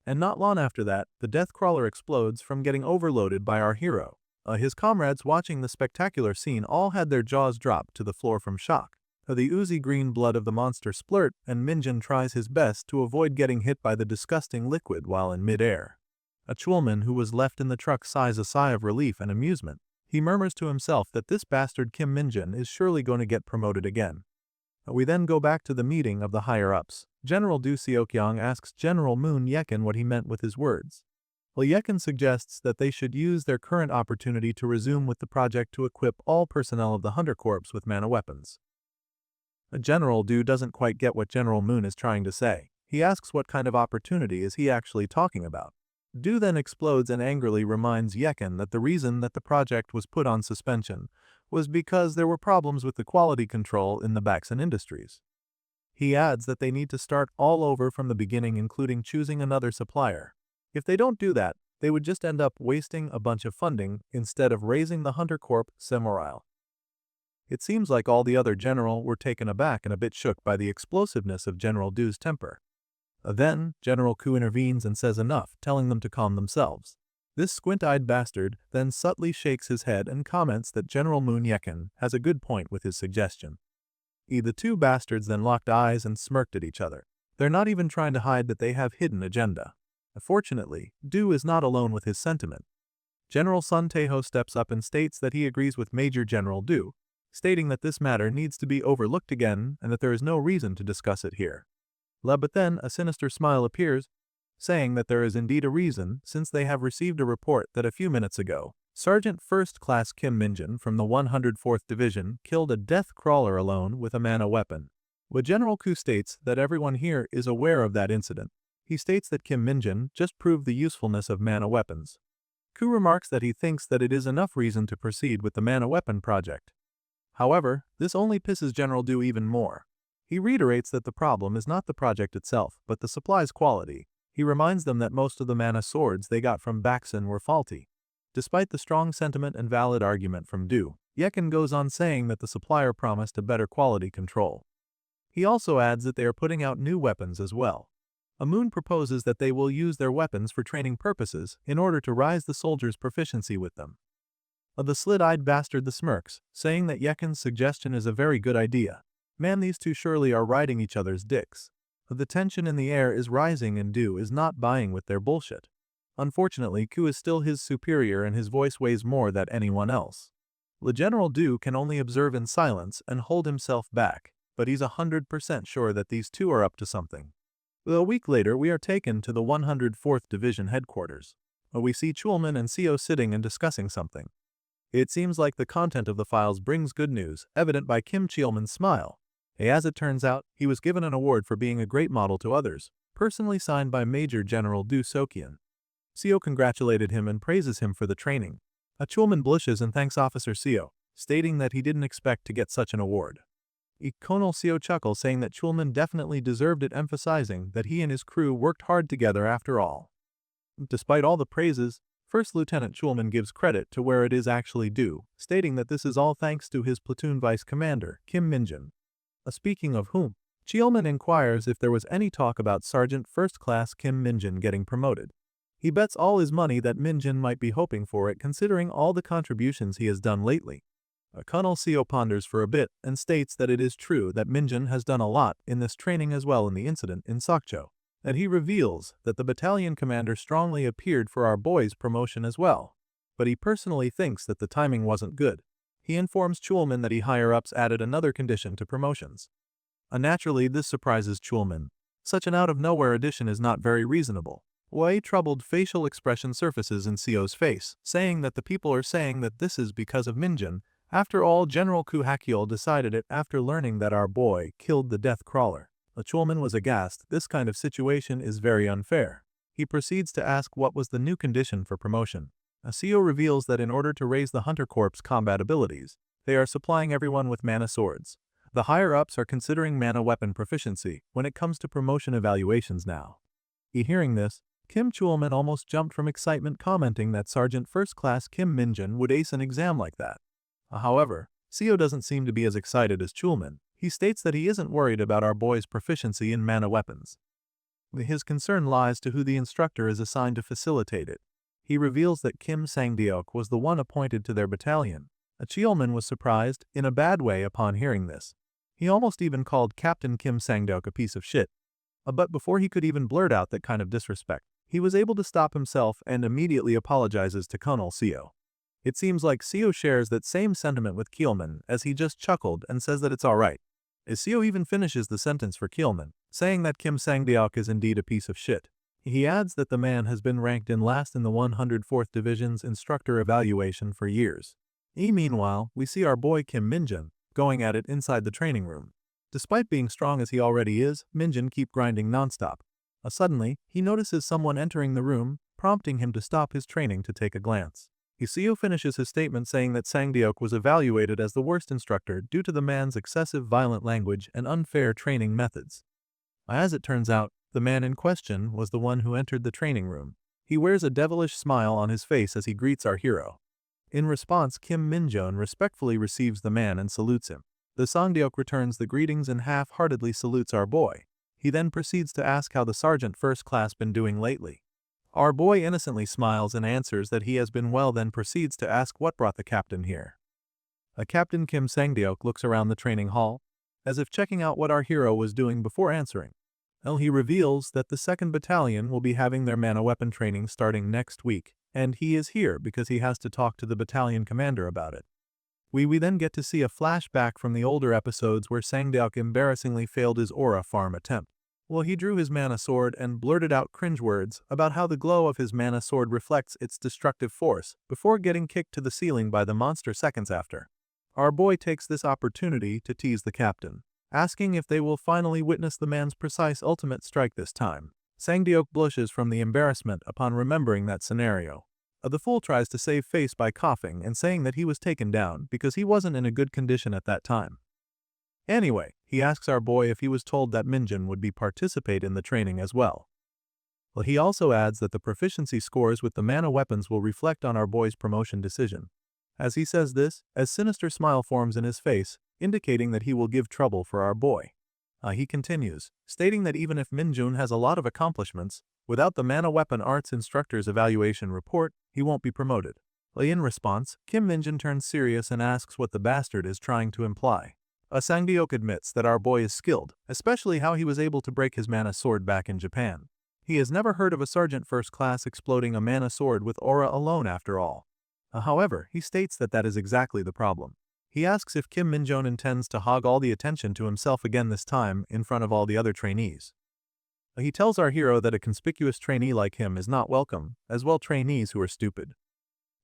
And not long after that, the death crawler explodes from getting overloaded by our hero. His comrades watching the spectacular scene all had their jaws drop to the floor from shock. The oozy green blood of the monster splurt, and Minjin tries his best to avoid getting hit by the disgusting liquid while in midair. Chulman, who was left in the truck, sighs a sigh of relief and amusement. He murmurs to himself that this bastard Kim Minjin is surely going to get promoted again. We then go back to the meeting of the higher-ups. General Du Seokyang asks General Moon Yekin what he meant with his words. Well, Yekin suggests that they should use their current opportunity to resume with the project to equip all personnel of the Hunter Corps with mana weapons. General Du doesn't quite get what General Moon is trying to say. He asks what kind of opportunity is he actually talking about. Du then explodes and angrily reminds Yekin that the reason that the project was put on suspension was because there were problems with the quality control in the Baxen Industries. He adds that they need to start all over from the beginning, including choosing another supplier. If they don't do that, they would just end up wasting a bunch of funding instead of raising the Hunter Corp morale. It seems like all the other general were taken aback and a bit shook by the explosiveness of General Du's temper. Then, General Ku intervenes and says enough, telling them to calm themselves. This squint-eyed bastard then subtly shakes his head and comments that General Moon Yekin has a good point with his suggestion. The two bastards then locked eyes and smirked at each other. They're not even trying to hide that they have hidden agenda. Fortunately, Du is not alone with his sentiment. General Sun Taeho steps up and states that he agrees with Major General Du, stating that this matter needs to be overlooked again and that there is no reason to discuss it here. But then a sinister smile appears, saying that there is indeed a reason, since they have received a report that a few minutes ago, Sergeant First Class Kim Minjin from the 104th Division killed a death crawler alone with a mana weapon. General Ku states that everyone here is aware of that incident. He states that Kim Minjin just proved the usefulness of mana weapons. Ku remarks that he thinks that it is enough reason to proceed with the mana weapon project. However, this only pisses General Du even more. He reiterates that the problem is not the project itself, but the supply's quality. He reminds them that most of the mana swords they got from Baxen were faulty. Despite the strong sentiment and valid argument from Du, Yekin goes on saying that the supplier promised a better quality control. He also adds that they are putting out new weapons as well. Moon proposes that they will use their weapons for training purposes in order to rise the soldiers' proficiency with them. The slit-eyed bastard smirks, saying that Yekin's suggestion is a very good idea. Man, these two surely are riding each other's dicks. The tension in the air is rising and Du is not buying with their bullshit. Unfortunately, Ku is still his superior and his voice weighs more than anyone else. General Du can only observe in silence and hold himself back, but he's 100% sure that these two are up to something. A week later, we are taken to the 104th Division headquarters. We see Chulman and Seo sitting and discussing something. It seems like the content of the files brings good news, evident by Kim Cheolman's smile. As it turns out, he was given an award for being a great model to others, personally signed by Major General Du Seokyang. Seo congratulated him and praises him for the training. Chulman blushes and thanks Officer Seo, stating that he didn't expect to get such an award. Colonel Seo chuckles, saying that Chulman definitely deserved it, emphasizing that he and his crew worked hard together after all. Despite all the praises, First Lieutenant Chulman gives credit to where it is actually due, stating that this is all thanks to his platoon vice commander, Kim Minjin. Speaking of whom, Cheolman inquires if there was any talk about Sergeant First Class Kim Minjin getting promoted. He bets all his money that Minjin might be hoping for it, considering all the contributions he has done lately. Colonel Seo ponders for a bit and states that it is true that Minjin has done a lot in this training as well in the incident in Sokcho, and he reveals that the battalion commander strongly appeared for our boy's promotion as well, but he personally thinks that the timing wasn't good. He informs Chulman that he higher-ups added another condition to promotions. Naturally, this surprises Chulman. Such an out-of-nowhere addition is not very reasonable. A troubled facial expression surfaces in Seo's face, saying that the people are saying that this is because of Minjin. After all, General Ku Hakyol decided it after learning that our boy killed the death crawler. Chulman was aghast. This kind of situation is very unfair. He proceeds to ask what was the new condition for promotion. Seo reveals that in order to raise the Hunter Corps' combat abilities, they are supplying everyone with mana swords. The higher-ups are considering mana weapon proficiency when it comes to promotion evaluations now. Hearing this, Kim Chulman almost jumped from excitement, commenting that Sergeant First Class Kim Minjin would ace an exam like that. However, Seo doesn't seem to be as excited as Chulman. He states that he isn't worried about our boy's proficiency in mana weapons. His concern lies to who the instructor is assigned to facilitate it. he reveals that Kim Sang-deok was the one appointed to their battalion. Cheolman was surprised, in a bad way, upon hearing this. He almost even called Captain Kim Sang-deok a piece of shit. But before he could even blurt out that kind of disrespect, he was able to stop himself and immediately apologizes to Colonel Seo. It seems like Seo shares that same sentiment with Keelman, as he just chuckled and says that it's alright. Seo even finishes the sentence for Keelman, saying that Kim Sang-deok is indeed a piece of shit. He adds that the man has been ranked in last in the 104th Division's instructor evaluation for years. Meanwhile, we see our boy Kim Minjun going at it inside the training room. Despite being strong as he already is, Minjun keeps grinding nonstop. Suddenly, he notices someone entering the room, prompting him to stop his training to take a glance. Seo finishes his statement saying that Sang-deok was evaluated as the worst instructor due to the man's excessive violent language and unfair training methods. As it turns out, the man in question was the one who entered the training room. He wears a devilish smile on his face as he greets our hero. In response, Kim Minjun respectfully receives the man and salutes him. The Sang-deok returns the greetings and half-heartedly salutes our boy. He then proceeds to ask how the sergeant first class been doing lately. Our boy innocently smiles and answers that he has been well, then proceeds to ask what brought the captain here. Captain Kim Sang-deok looks around the training hall, as if checking out what our hero was doing before answering. He reveals that the 2nd Battalion will be having their mana weapon training starting next week, and he is here because he has to talk to the battalion commander about it. We then get to see a flashback from the older episodes where Sang-deok embarrassingly failed his aura farm attempt. He drew his mana sword and blurted out cringe words about how the glow of his mana sword reflects its destructive force before getting kicked to the ceiling by the monster seconds after. Our boy takes this opportunity to tease the captain, asking if they will finally witness the man's precise ultimate strike this time. Sang-deok blushes from the embarrassment upon remembering that scenario. The fool tries to save face by coughing and saying that he was taken down because he wasn't in a good condition at that time. Anyway, he asks our boy if he was told that Minjun would participate in the training as well. He also adds that the proficiency scores with the mana weapons will reflect on our boy's promotion decision. As he says this, a sinister smile forms in his face, indicating that he will give trouble for our boy. He continues, stating that even if Minjun has a lot of accomplishments, without the mana weapon arts instructor's evaluation report, he won't be promoted. In response, Kim Minjun turns serious and asks what the bastard is trying to imply. Sang-deok admits that our boy is skilled, especially how he was able to break his mana sword back in Japan. He has never heard of a sergeant first class exploding a mana sword with aura alone after all. However, he states that that is exactly the problem. He asks if Kim Minjun intends to hog all the attention to himself again this time in front of all the other trainees. He tells our hero that a conspicuous trainee like him is not welcome, as well trainees who are stupid.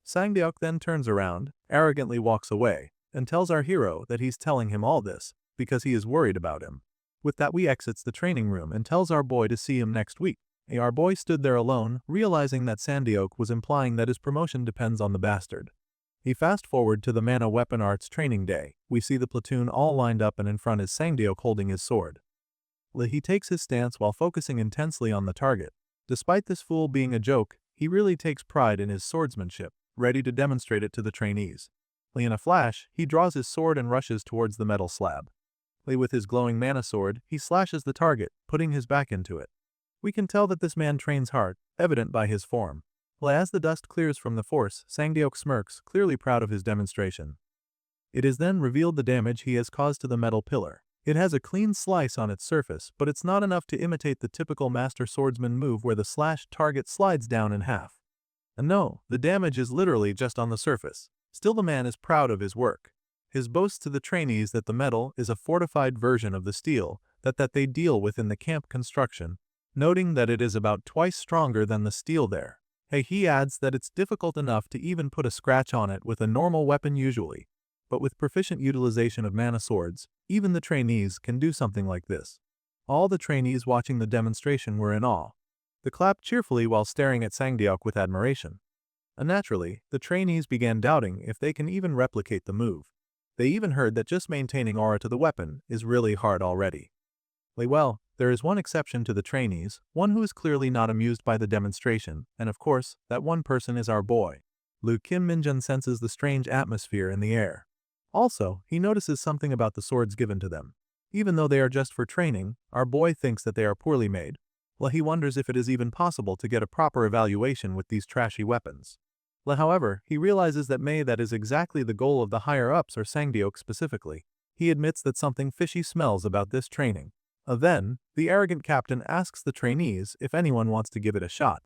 Sang-deok then turns around, arrogantly walks away, and tells our hero that he's telling him all this because he is worried about him. With that, we exits the training room and tells our boy to see him next week. Our boy stood there alone, realizing that Sang-deok was implying that his promotion depends on the bastard. He fast forward to the mana weapon arts training day. We see the platoon all lined up and in front is Sang-deok holding his sword. He takes his stance while focusing intensely on the target. Despite this fool being a joke, he really takes pride in his swordsmanship, ready to demonstrate it to the trainees. In a flash, he draws his sword and rushes towards the metal slab. With his glowing mana sword, he slashes the target, putting his back into it. We can tell that this man trains hard, evident by his form. As the dust clears from the force, Sang-deok smirks, clearly proud of his demonstration. It is then revealed the damage he has caused to the metal pillar. It has a clean slice on its surface, but it's not enough to imitate the typical master swordsman move where the slashed target slides down in half. And no, the damage is literally just on the surface. Still, the man is proud of his work. His boast to the trainees that the metal is a fortified version of the steel that they deal with in the camp construction, noting that it is about twice stronger than the steel there. He adds that it's difficult enough to even put a scratch on it with a normal weapon usually, but with proficient utilization of mana swords, even the trainees can do something like this. All the trainees watching the demonstration were in awe. They clapped cheerfully while staring at Sang-deok with admiration. Naturally, the trainees began doubting if they can even replicate the move. They even heard that just maintaining aura to the weapon is really hard already. Well, there is one exception to the trainees, one who is clearly not amused by the demonstration, and of course, that one person is our boy. Kim Minjun senses the strange atmosphere in the air. Also, he notices something about the swords given to them. Even though they are just for training, our boy thinks that they are poorly made. Well, he wonders if it is even possible to get a proper evaluation with these trashy weapons. However, he realizes that is exactly the goal of the higher-ups or Sangdeok specifically. He admits that something fishy smells about this training. Then, the arrogant captain asks the trainees if anyone wants to give it a shot.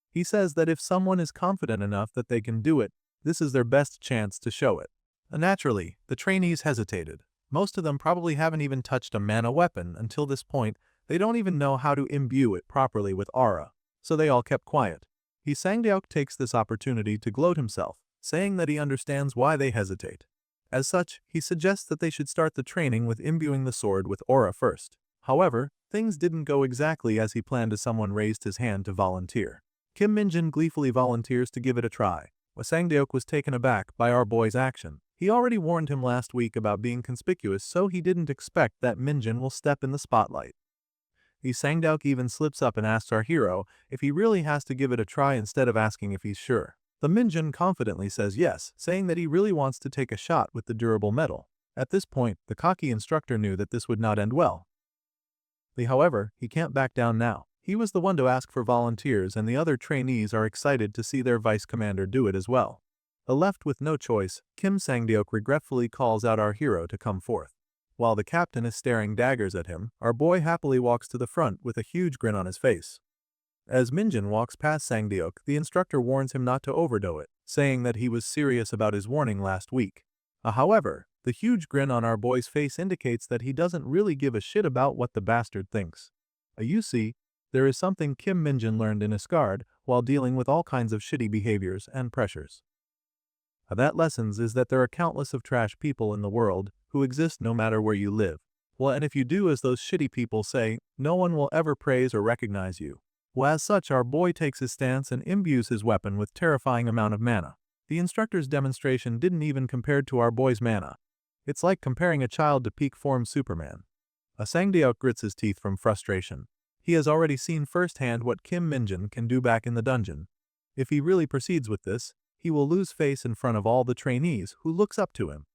He says that if someone is confident enough that they can do it, this is their best chance to show it. Naturally, the trainees hesitated. Most of them probably haven't even touched a mana weapon until this point. They don't even know how to imbue it properly with aura, so they all kept quiet. Sangdeok takes this opportunity to gloat himself, saying that he understands why they hesitate. As such, he suggests that they should start the training with imbuing the sword with aura first. However, things didn't go exactly as he planned as someone raised his hand to volunteer. Kim Minjin gleefully volunteers to give it a try. Sangdeok was taken aback by our boy's action. He already warned him last week about being conspicuous, so he didn't expect that Minjin will step in the spotlight. Sangdeok even slips up and asks our hero if he really has to give it a try instead of asking if he's sure. The Minjin confidently says yes, saying that he really wants to take a shot with the durable metal. At this point, the cocky instructor knew that this would not end well. However, he can't back down now. He was the one to ask for volunteers, and the other trainees are excited to see their vice commander do it as well. Left with no choice, Kim Sangdeok regretfully calls out our hero to come forth. While the captain is staring daggers at him, our boy happily walks to the front with a huge grin on his face. As Minjin walks past Sangdeok, the instructor warns him not to overdo it, saying that he was serious about his warning last week. However, the huge grin on our boy's face indicates that he doesn't really give a shit about what the bastard thinks. You see, there is something Kim Minjin learned in Asgard while dealing with all kinds of shitty behaviors and pressures. That lessons is that there are countless of trash people in the world who exist no matter where you live. And if you do as those shitty people say, no one will ever praise or recognize you. As such, our boy takes his stance and imbues his weapon with terrifying amount of mana. The instructor's demonstration didn't even compare to our boy's mana. It's like comparing a child to peak form Superman. Sangdeok grits his teeth from frustration. He has already seen firsthand what Kim Minjin can do back in the dungeon. If he really proceeds with this, he will lose face in front of all the trainees who looks up to him.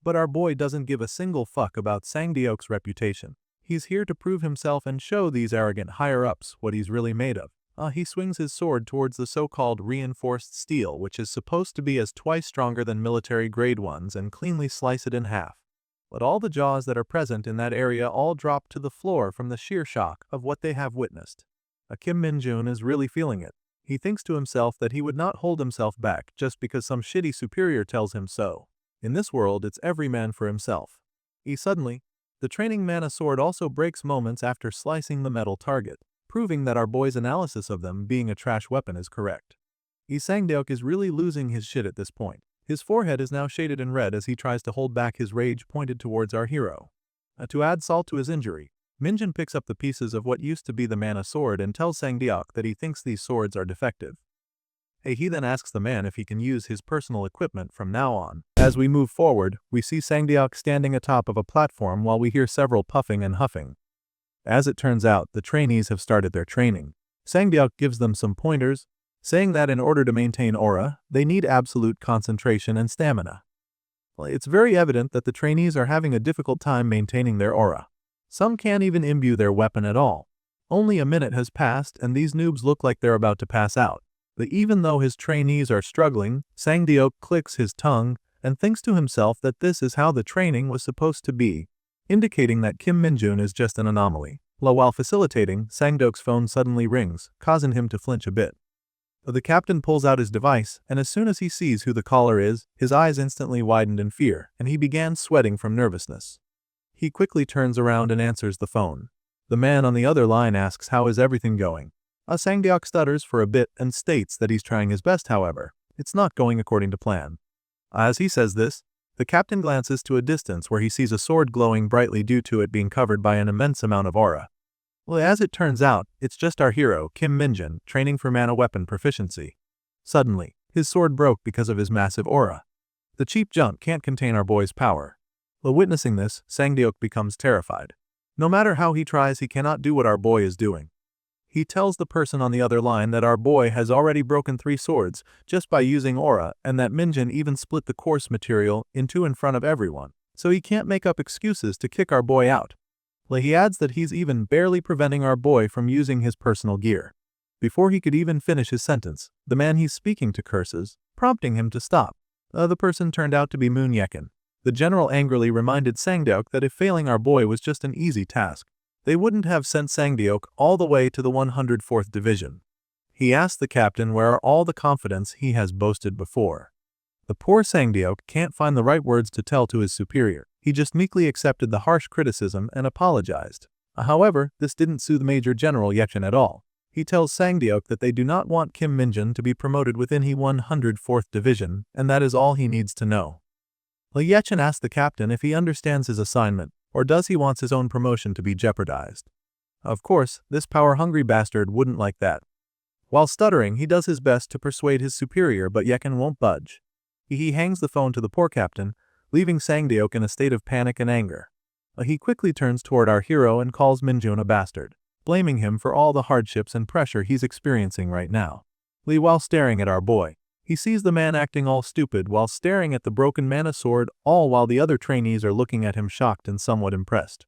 But our boy doesn't give a single fuck about Sangdeok's reputation. He's here to prove himself and show these arrogant higher-ups what he's really made of. He swings his sword towards the so-called reinforced steel, which is supposed to be as twice stronger than military-grade ones, and cleanly slice it in half. But all the jaws that are present in that area all drop to the floor from the sheer shock of what they have witnessed. Kim Minjin is really feeling it. He thinks to himself that he would not hold himself back just because some shitty superior tells him so. In this world, it's every man for himself. Suddenly, the training mana sword also breaks moments after slicing the metal target, proving that our boy's analysis of them being a trash weapon is correct. Sangdeok is really losing his shit at this point. His forehead is now shaded in red as he tries to hold back his rage pointed towards our hero. To add salt to his injury, Minjin picks up the pieces of what used to be the mana sword and tells Sangdeok that he thinks these swords are defective. He then asks the man if he can use his personal equipment from now on. As we move forward, we see Sangdeok standing atop of a platform while we hear several puffing and huffing. As it turns out, the trainees have started their training. Sangdeok gives them some pointers, saying that in order to maintain aura, they need absolute concentration and stamina. It's very evident that the trainees are having a difficult time maintaining their aura. Some can't even imbue their weapon at all. Only a minute has passed and these noobs look like they're about to pass out. Even though his trainees are struggling, Sangdeok clicks his tongue and thinks to himself that this is how the training was supposed to be, indicating that Kim Minjin is just an anomaly. While facilitating, Sangdeok's phone suddenly rings, causing him to flinch a bit. The captain pulls out his device, and as soon as he sees who the caller is, his eyes instantly widened in fear, and he began sweating from nervousness. He quickly turns around and answers the phone. The man on the other line asks how is everything going. Sangdeok stutters for a bit and states that he's trying his best, however, it's not going according to plan. As he says this, the captain glances to a distance where he sees a sword glowing brightly due to it being covered by an immense amount of aura. As it turns out, it's just our hero, Kim Minjin, training for mana weapon proficiency. Suddenly, his sword broke because of his massive aura. The cheap junk can't contain our boy's power. Witnessing this, Sangdeok becomes terrified. No matter how he tries, he cannot do what our boy is doing. He tells the person on the other line that our boy has already broken 3 swords just by using aura, and that Minjin even split the course material in 2 in front of everyone, so he can't make up excuses to kick our boy out. He adds that he's even barely preventing our boy from using his personal gear. Before he could even finish his sentence, the man he's speaking to curses, prompting him to stop. The person turned out to be Moon Yekin. The general angrily reminded Sangdeok that if failing our boy was just an easy task, they wouldn't have sent Sangdeok all the way to the 104th Division. He asked the captain where are all the confidence he has boasted before. The poor Sangdeok can't find the right words to tell to his superior. He just meekly accepted the harsh criticism and apologized. However, this didn't soothe Major General Yekin at all. He tells Sangdeok that they do not want Kim Minjun to be promoted within the 104th Division, and that is all he needs to know. Yekin asks the captain if he understands his assignment, or does he want his own promotion to be jeopardized. Of course, this power-hungry bastard wouldn't like that. While stuttering, he does his best to persuade his superior, but Yekin won't budge. He hangs the phone to the poor captain, leaving Sangdeok in a state of panic and anger. He quickly turns toward our hero and calls Minjun a bastard, blaming him for all the hardships and pressure he's experiencing right now. While staring at our boy, he sees the man acting all stupid while staring at the broken mana sword, all while the other trainees are looking at him shocked and somewhat impressed.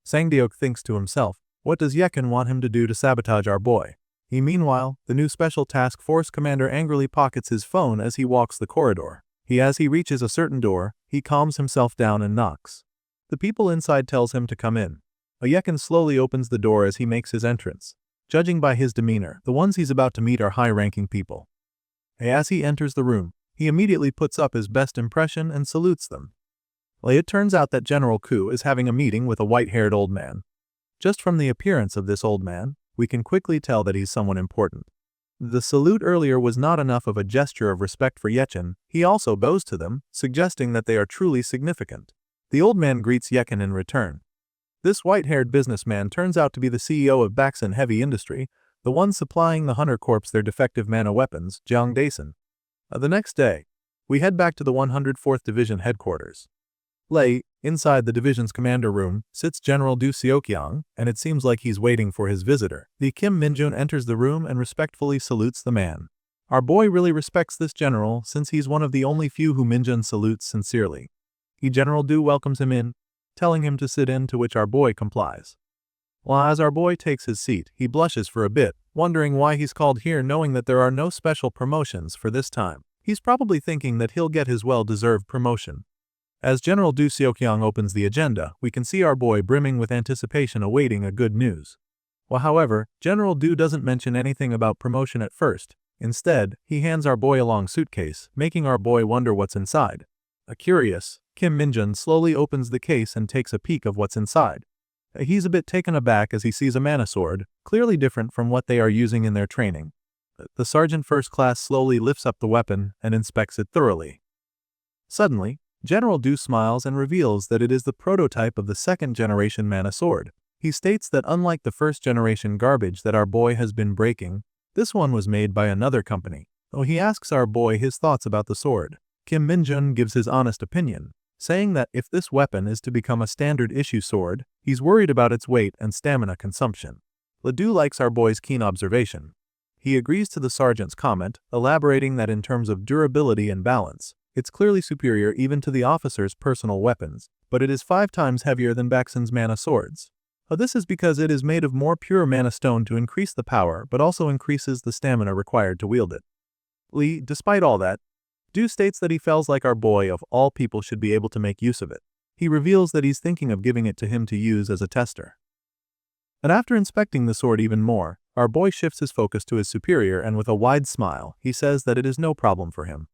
Sangdeok thinks to himself, what does Yekin want him to do to sabotage our boy? Meanwhile, the new Special Task Force commander angrily pockets his phone as he walks the corridor. As he reaches a certain door, he calms himself down and knocks. The people inside tells him to come in. Yekin slowly opens the door as he makes his entrance. Judging by his demeanor, the ones he's about to meet are high-ranking people. As he enters the room, he immediately puts up his best impression and salutes them. It turns out that General Ku is having a meeting with a white-haired old man. Just from the appearance of this old man, we can quickly tell that he's someone important. The salute earlier was not enough of a gesture of respect for Yekin, he also bows to them, suggesting that they are truly significant. The old man greets Yekin in return. This white-haired businessman turns out to be the CEO of Baxen Heavy Industry, the one supplying the Hunter Corps their defective mana weapons, Jiang Daisen. The next day, we head back to the 104th Division headquarters. Inside the division's commander room, sits General Du Seokyang, and it seems like he's waiting for his visitor. The Kim Minjun enters the room and respectfully salutes the man. Our boy really respects this general since he's one of the only few who Minjun salutes sincerely. General Du welcomes him in, telling him to sit in, to which our boy complies. As our boy takes his seat, he blushes for a bit, wondering why he's called here knowing that there are no special promotions for this time. He's probably thinking that he'll get his well-deserved promotion. As General Du Seokyang opens the agenda, we can see our boy brimming with anticipation awaiting a good news. However, General Du doesn't mention anything about promotion at first. Instead, he hands our boy a long suitcase, making our boy wonder what's inside. Curious, Kim Minjun slowly opens the case and takes a peek of what's inside. He's a bit taken aback as he sees a mana sword, clearly different from what they are using in their training. The Sergeant First Class slowly lifts up the weapon and inspects it thoroughly. Suddenly, General Du smiles and reveals that it is the prototype of the second-generation mana sword. He states that unlike the first-generation garbage that our boy has been breaking, this one was made by another company. He asks our boy his thoughts about the sword. Kim Minjun gives his honest opinion, saying that if this weapon is to become a standard-issue sword, he's worried about its weight and stamina consumption. Du likes our boy's keen observation. He agrees to the sergeant's comment, elaborating that in terms of durability and balance, it's clearly superior even to the officer's personal weapons, but it is 5 times heavier than Baxen's mana swords. This is because it is made of more pure mana stone to increase the power but also increases the stamina required to wield it. Despite all that, Du states that he feels like our boy of all people should be able to make use of it. He reveals that he's thinking of giving it to him to use as a tester. And after inspecting the sword even more, our boy shifts his focus to his superior and with a wide smile, he says that it is no problem for him.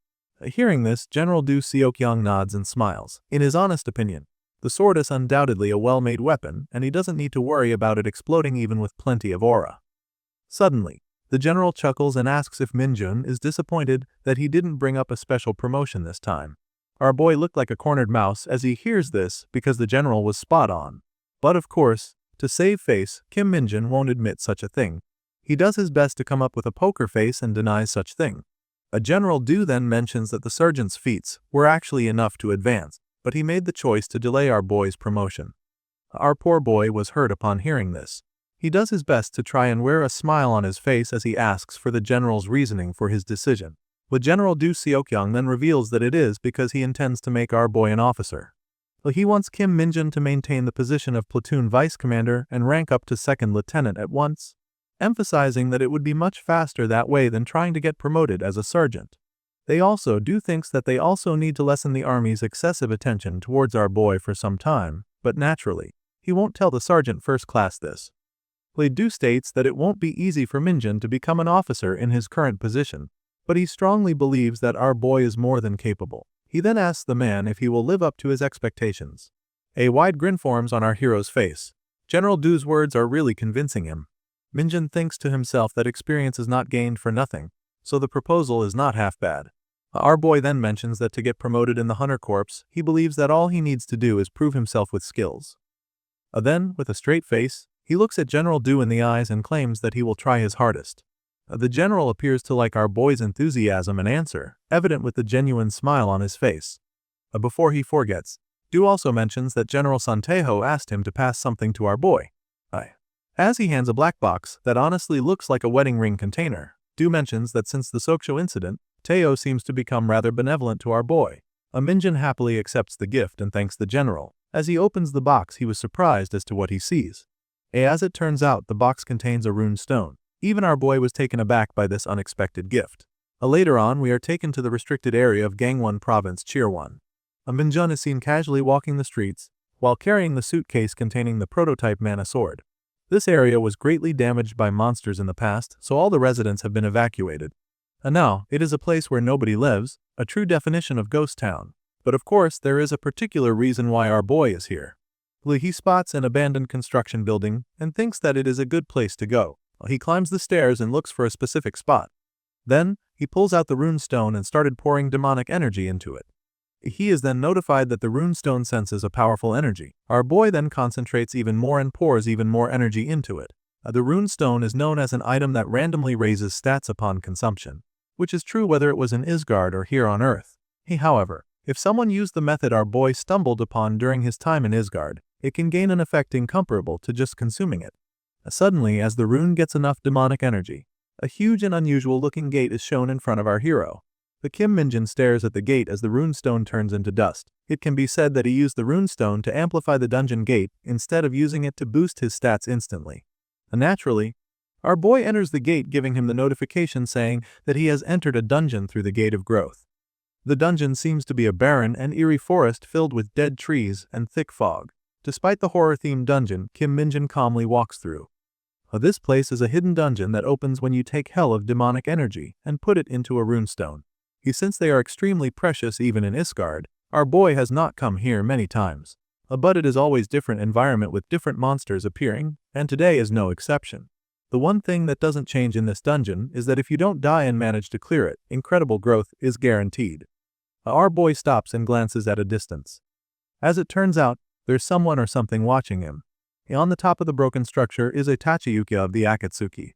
Hearing this, General Du Seokyang nods and smiles. In his honest opinion, the sword is undoubtedly a well-made weapon, and he doesn't need to worry about it exploding even with plenty of aura. Suddenly, the general chuckles and asks if Minjun is disappointed that he didn't bring up a special promotion this time. Our boy looked like a cornered mouse as he hears this because the general was spot on. But of course, to save face, Kim Minjun won't admit such a thing. He does his best to come up with a poker face and denies such thing. General Du then mentions that the sergeant's feats were actually enough to advance, but he made the choice to delay our boy's promotion. Our poor boy was hurt upon hearing this. He does his best to try and wear a smile on his face as he asks for the general's reasoning for his decision. But General Du Seokyang then reveals that it is because he intends to make our boy an officer. He wants Kim Minjun to maintain the position of platoon vice commander and rank up to second lieutenant at once, emphasizing that it would be much faster that way than trying to get promoted as a sergeant. They also thinks that they also need to lessen the army's excessive attention towards our boy for some time, but naturally, he won't tell the sergeant first class this. He states that it won't be easy for Minjun to become an officer in his current position, but he strongly believes that our boy is more than capable. He then asks the man if he will live up to his expectations. A wide grin forms on our hero's face. General Du's words are really convincing him. Minjun thinks to himself that experience is not gained for nothing, so the proposal is not half bad. Our boy then mentions that to get promoted in the Hunter Corps, he believes that all he needs to do is prove himself with skills. Then, with a straight face, he looks at General Du in the eyes and claims that he will try his hardest. The general appears to like our boy's enthusiasm and answer, evident with the genuine smile on his face. Before he forgets, Du also mentions that General Santejo asked him to pass something to our boy. As he hands a black box that honestly looks like a wedding ring container, Du mentions that since the Soksho incident, Teo seems to become rather benevolent to our boy. Minjun happily accepts the gift and thanks the general. As he opens the box, he was surprised as to what he sees. As it turns out, the box contains a rune stone. Even our boy was taken aback by this unexpected gift. Later on, we are taken to the restricted area of Gangwon Province, Chirwon. Minjun is seen casually walking the streets while carrying the suitcase containing the prototype mana sword. This area was greatly damaged by monsters in the past, so all the residents have been evacuated. Now, it is a place where nobody lives, a true definition of ghost town. But of course, there is a particular reason why our boy is here. He spots an abandoned construction building and thinks that it is a good place to go. He climbs the stairs and looks for a specific spot. Then, he pulls out the rune stone and started pouring demonic energy into it. He is then notified that the rune stone senses a powerful energy. Our boy then concentrates even more and pours even more energy into it. The rune stone is known as an item that randomly raises stats upon consumption, which is true whether it was in Isgard or here on Earth. However, if someone used the method our boy stumbled upon during his time in Isgard, it can gain an effect incomparable to just consuming it. Suddenly, as the rune gets enough demonic energy, a huge and unusual looking gate is shown in front of our hero. The Kim Minjun stares at the gate as the rune stone turns into dust. It can be said that he used the rune stone to amplify the dungeon gate instead of using it to boost his stats instantly. Naturally, our boy enters the gate, giving him the notification saying that he has entered a dungeon through the Gate of Growth. The dungeon seems to be a barren and eerie forest filled with dead trees and thick fog. Despite the horror-themed dungeon, Kim Minjun calmly walks through. This place is a hidden dungeon that opens when you take hell of demonic energy and put it into a runestone. Since they are extremely precious even in Isgard, our boy has not come here many times. But it is always different environment with different monsters appearing, and today is no exception. The one thing that doesn't change in this dungeon is that if you don't die and manage to clear it, incredible growth is guaranteed. Our boy stops and glances at a distance. As it turns out, there's someone or something watching him. On the top of the broken structure is a Tachiyuki of the Akatsuki.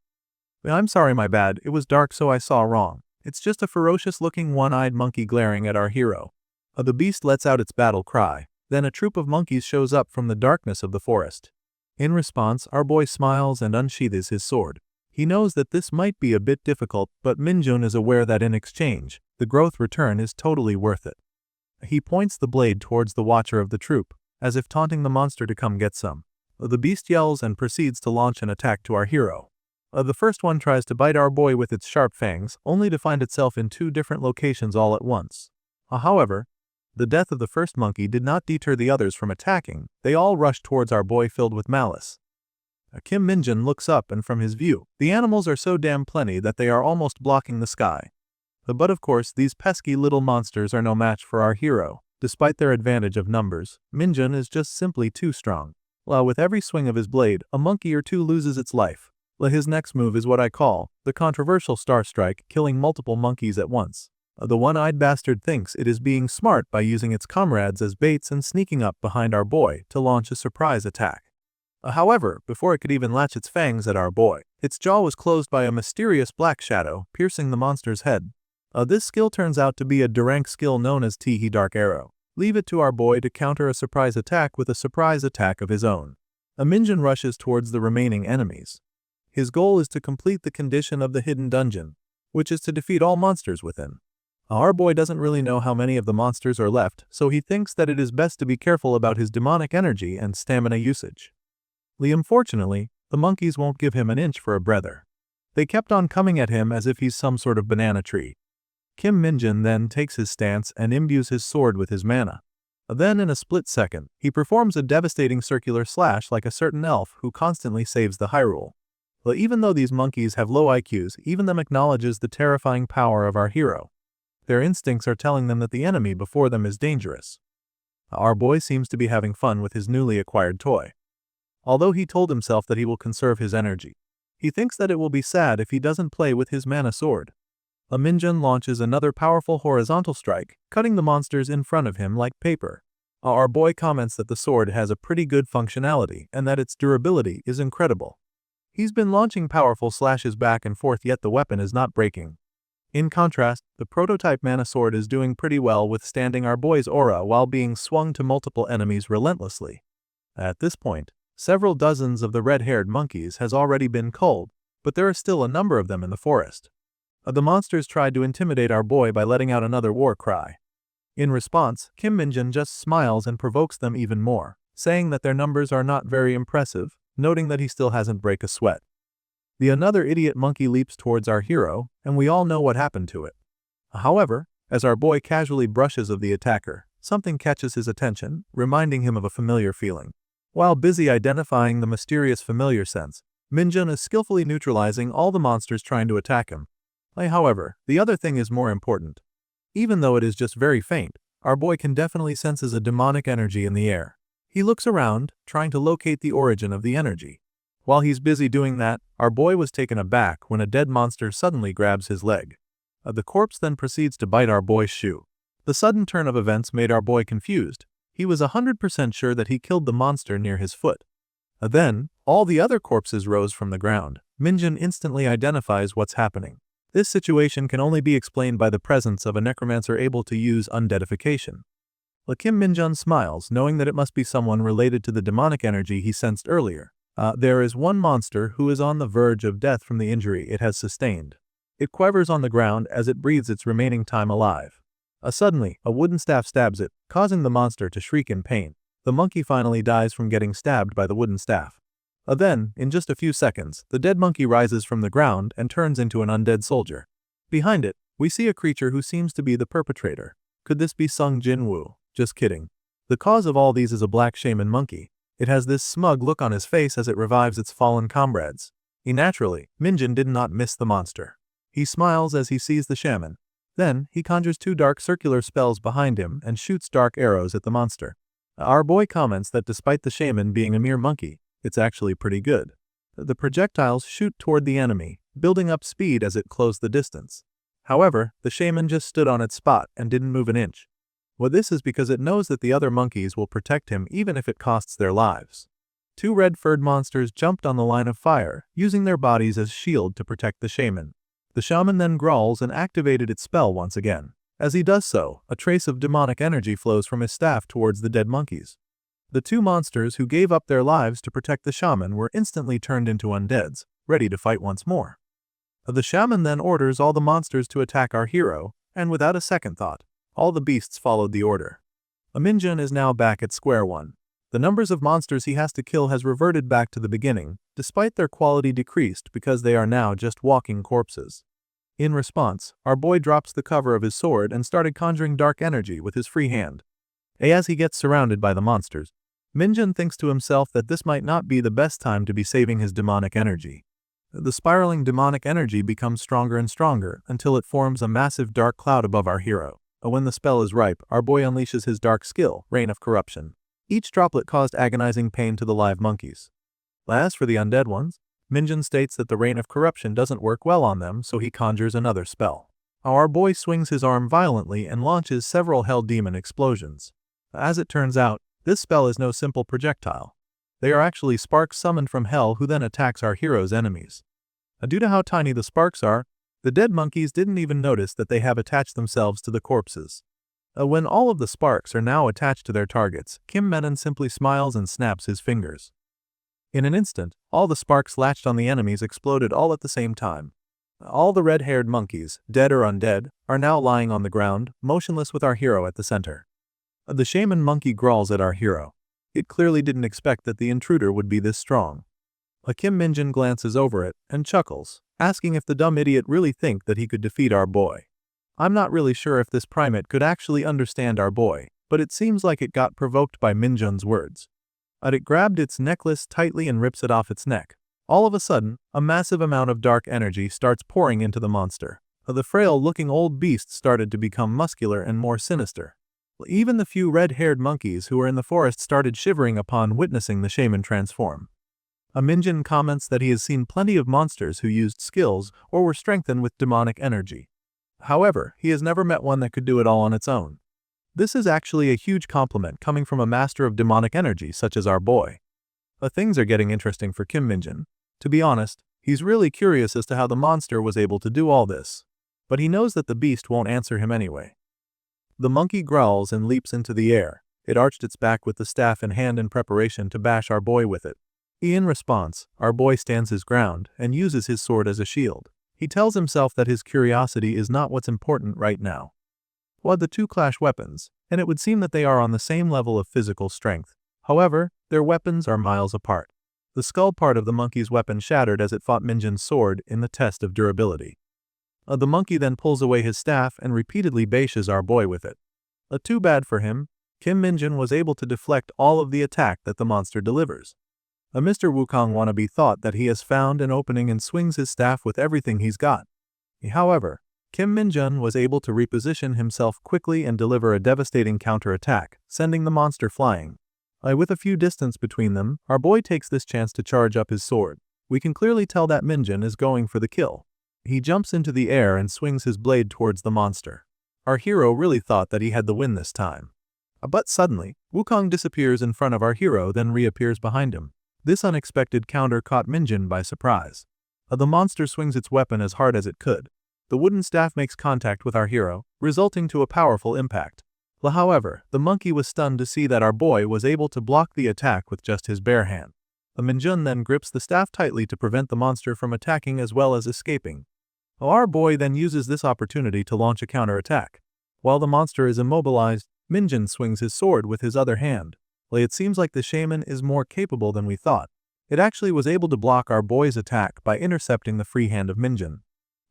I'm sorry, my bad, it was dark so I saw wrong. It's just a ferocious-looking one-eyed monkey glaring at our hero. The beast lets out its battle cry. Then a troop of monkeys shows up from the darkness of the forest. In response, our boy smiles and unsheathes his sword. He knows that this might be a bit difficult, but Minjun is aware that in exchange, the growth return is totally worth it. He points the blade towards the watcher of the troop, as if taunting the monster to come get some. The beast yells and proceeds to launch an attack to our hero. The first one tries to bite our boy with its sharp fangs, only to find itself in two different locations all at once. However, the death of the first monkey did not deter the others from attacking. They all rushed towards our boy filled with malice. Kim Minjun looks up, and from his view, the animals are so damn plenty that they are almost blocking the sky. But of course, these pesky little monsters are no match for our hero. Despite their advantage of numbers, Minjun is just simply too strong. With every swing of his blade, a monkey or two loses its life. His next move is what I call the controversial star strike, killing multiple monkeys at once. The one-eyed bastard thinks it is being smart by using its comrades as baits and sneaking up behind our boy to launch a surprise attack. However, before it could even latch its fangs at our boy, its jaw was closed by a mysterious black shadow, piercing the monster's head. This skill turns out to be a rank skill known as Tihi Dark Arrow. Leave it to our boy to counter a surprise attack with a surprise attack of his own. Minjun rushes towards the remaining enemies. His goal is to complete the condition of the hidden dungeon, which is to defeat all monsters within. Our boy doesn't really know how many of the monsters are left, so he thinks that it is best to be careful about his demonic energy and stamina usage. Unfortunately, the monkeys won't give him an inch for a breather. They kept on coming at him as if he's some sort of banana tree. Kim Minjin then takes his stance and imbues his sword with his mana. Then in a split second, he performs a devastating circular slash like a certain elf who constantly saves the Hyrule. But even though these monkeys have low IQs, even them acknowledges the terrifying power of our hero. Their instincts are telling them that the enemy before them is dangerous. Our boy seems to be having fun with his newly acquired toy. Although he told himself that he will conserve his energy, he thinks that it will be sad if he doesn't play with his mana sword. Minjun launches another powerful horizontal strike, cutting the monsters in front of him like paper. Our boy comments that the sword has a pretty good functionality and that its durability is incredible. He's been launching powerful slashes back and forth, yet the weapon is not breaking. In contrast, the prototype mana sword is doing pretty well, withstanding our boy's aura while being swung to multiple enemies relentlessly. At this point, several dozens of the red-haired monkeys has already been culled, but there are still a number of them in the forest. The monsters tried to intimidate our boy by letting out another war cry. In response, Kim Minjin just smiles and provokes them even more, saying that their numbers are not very impressive, noting that he still hasn't break a sweat. Another idiot monkey leaps towards our hero, and we all know what happened to it. However, as our boy casually brushes of the attacker, something catches his attention, reminding him of a familiar feeling. While busy identifying the mysterious familiar sense, Minjun is skillfully neutralizing all the monsters trying to attack him. However, the other thing is more important. Even though it is just very faint, our boy can definitely senses a demonic energy in the air. He looks around, trying to locate the origin of the energy. While he's busy doing that, our boy was taken aback when a dead monster suddenly grabs his leg. The corpse then proceeds to bite our boy's shoe. The sudden turn of events made our boy confused. He was 100% sure that he killed the monster near his foot. Then, all the other corpses rose from the ground. Minjun instantly identifies what's happening. This situation can only be explained by the presence of a necromancer able to use undeadification. Kim Minjun smiles, knowing that it must be someone related to the demonic energy he sensed earlier. There is one monster who is on the verge of death from the injury it has sustained. It quivers on the ground as it breathes its remaining time alive. Suddenly, a wooden staff stabs it, causing the monster to shriek in pain. The monkey finally dies from getting stabbed by the wooden staff. Then, in just a few seconds, the dead monkey rises from the ground and turns into an undead soldier. Behind it, we see a creature who seems to be the perpetrator. Could this be Sung Jinwoo? Just kidding. The cause of all these is a black shaman monkey. It has this smug look on his face as it revives its fallen comrades. Naturally, Minjin did not miss the monster. He smiles as he sees the shaman. Then, he conjures two dark circular spells behind him and shoots dark arrows at the monster. Our boy comments that despite the shaman being a mere monkey, it's actually pretty good. The projectiles shoot toward the enemy, building up speed as it closed the distance. However, the shaman just stood on its spot and didn't move an inch. This is because it knows that the other monkeys will protect him even if it costs their lives. Two red-furred monsters jumped on the line of fire, using their bodies as shield to protect the shaman. The shaman then growls and activated its spell once again. As he does so, a trace of demonic energy flows from his staff towards the dead monkeys. The two monsters who gave up their lives to protect the shaman were instantly turned into undeads, ready to fight once more. The shaman then orders all the monsters to attack our hero, and without a second thought, all the beasts followed the order. Minjun is now back at square one. The numbers of monsters he has to kill has reverted back to the beginning, despite their quality decreased because they are now just walking corpses. In response, our boy drops the cover of his sword and started conjuring dark energy with his free hand. As he gets surrounded by the monsters, Minjun thinks to himself that this might not be the best time to be saving his demonic energy. The spiraling demonic energy becomes stronger and stronger until it forms a massive dark cloud above our hero. When the spell is ripe, our boy unleashes his dark skill, Rain of Corruption. Each droplet caused agonizing pain to the live monkeys. As for the undead ones, Minjun states that the Rain of Corruption doesn't work well on them, so he conjures another spell. Our boy swings his arm violently and launches several hell demon explosions. As it turns out, this spell is no simple projectile. They are actually sparks summoned from hell who then attacks our hero's enemies. Due to how tiny the sparks are, the dead monkeys didn't even notice that they have attached themselves to the corpses. When all of the sparks are now attached to their targets, Kim Menon simply smiles and snaps his fingers. In an instant, all the sparks latched on the enemies exploded all at the same time. All the red-haired monkeys, dead or undead, are now lying on the ground, motionless with our hero at the center. The shaman monkey growls at our hero. It clearly didn't expect that the intruder would be this strong. Kim Minjin glances over it and chuckles, asking if the dumb idiot really think that he could defeat our boy. I'm not really sure if this primate could actually understand our boy, but it seems like it got provoked by Minjun's words. It grabbed its necklace tightly and rips it off its neck. All of a sudden, a massive amount of dark energy starts pouring into the monster. The frail-looking old beast started to become muscular and more sinister. Even the few red-haired monkeys who were in the forest started shivering upon witnessing the shaman transform. Minjin comments that he has seen plenty of monsters who used skills or were strengthened with demonic energy. However, he has never met one that could do it all on its own. This is actually a huge compliment coming from a master of demonic energy such as our boy. Things are getting interesting for Kim Minjin. To be honest, he's really curious as to how the monster was able to do all this. But he knows that the beast won't answer him anyway. The monkey growls and leaps into the air. It arched its back with the staff in hand in preparation to bash our boy with it. In response, our boy stands his ground and uses his sword as a shield. He tells himself that his curiosity is not what's important right now. The two clash weapons, and it would seem that they are on the same level of physical strength. However, their weapons are miles apart. The skull part of the monkey's weapon shattered as it fought Minjin's sword in the test of durability. The monkey then pulls away his staff and repeatedly bashes our boy with it. Too bad for him, Kim Minjin was able to deflect all of the attack that the monster delivers. Mr. Wukong wannabe thought that he has found an opening and swings his staff with everything he's got. However, Kim Minjin was able to reposition himself quickly and deliver a devastating counterattack, sending the monster flying. With a few distance between them, our boy takes this chance to charge up his sword. We can clearly tell that Minjin is going for the kill. He jumps into the air and swings his blade towards the monster. Our hero really thought that he had the win this time. But suddenly, Wukong disappears in front of our hero, then reappears behind him. This unexpected counter caught Minjin by surprise. The monster swings its weapon as hard as it could. The wooden staff makes contact with our hero, resulting to a powerful impact. However, the monkey was stunned to see that our boy was able to block the attack with just his bare hand. Minjun then grips the staff tightly to prevent the monster from attacking as well as escaping. Our boy then uses this opportunity to launch a counterattack. While the monster is immobilized, Minjin swings his sword with his other hand. It seems like the shaman is more capable than we thought. It actually was able to block our boy's attack by intercepting the free hand of Minjin.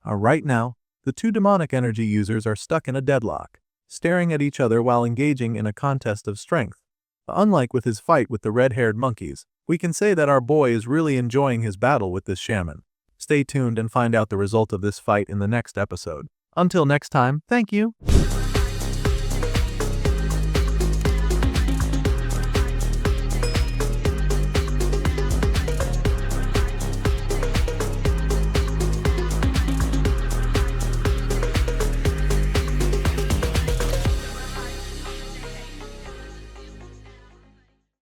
Right now, the two demonic energy users are stuck in a deadlock, staring at each other while engaging in a contest of strength. Unlike with his fight with the red-haired monkeys, we can say that our boy is really enjoying his battle with this shaman. Stay tuned and find out the result of this fight in the next episode. Until next time, thank you.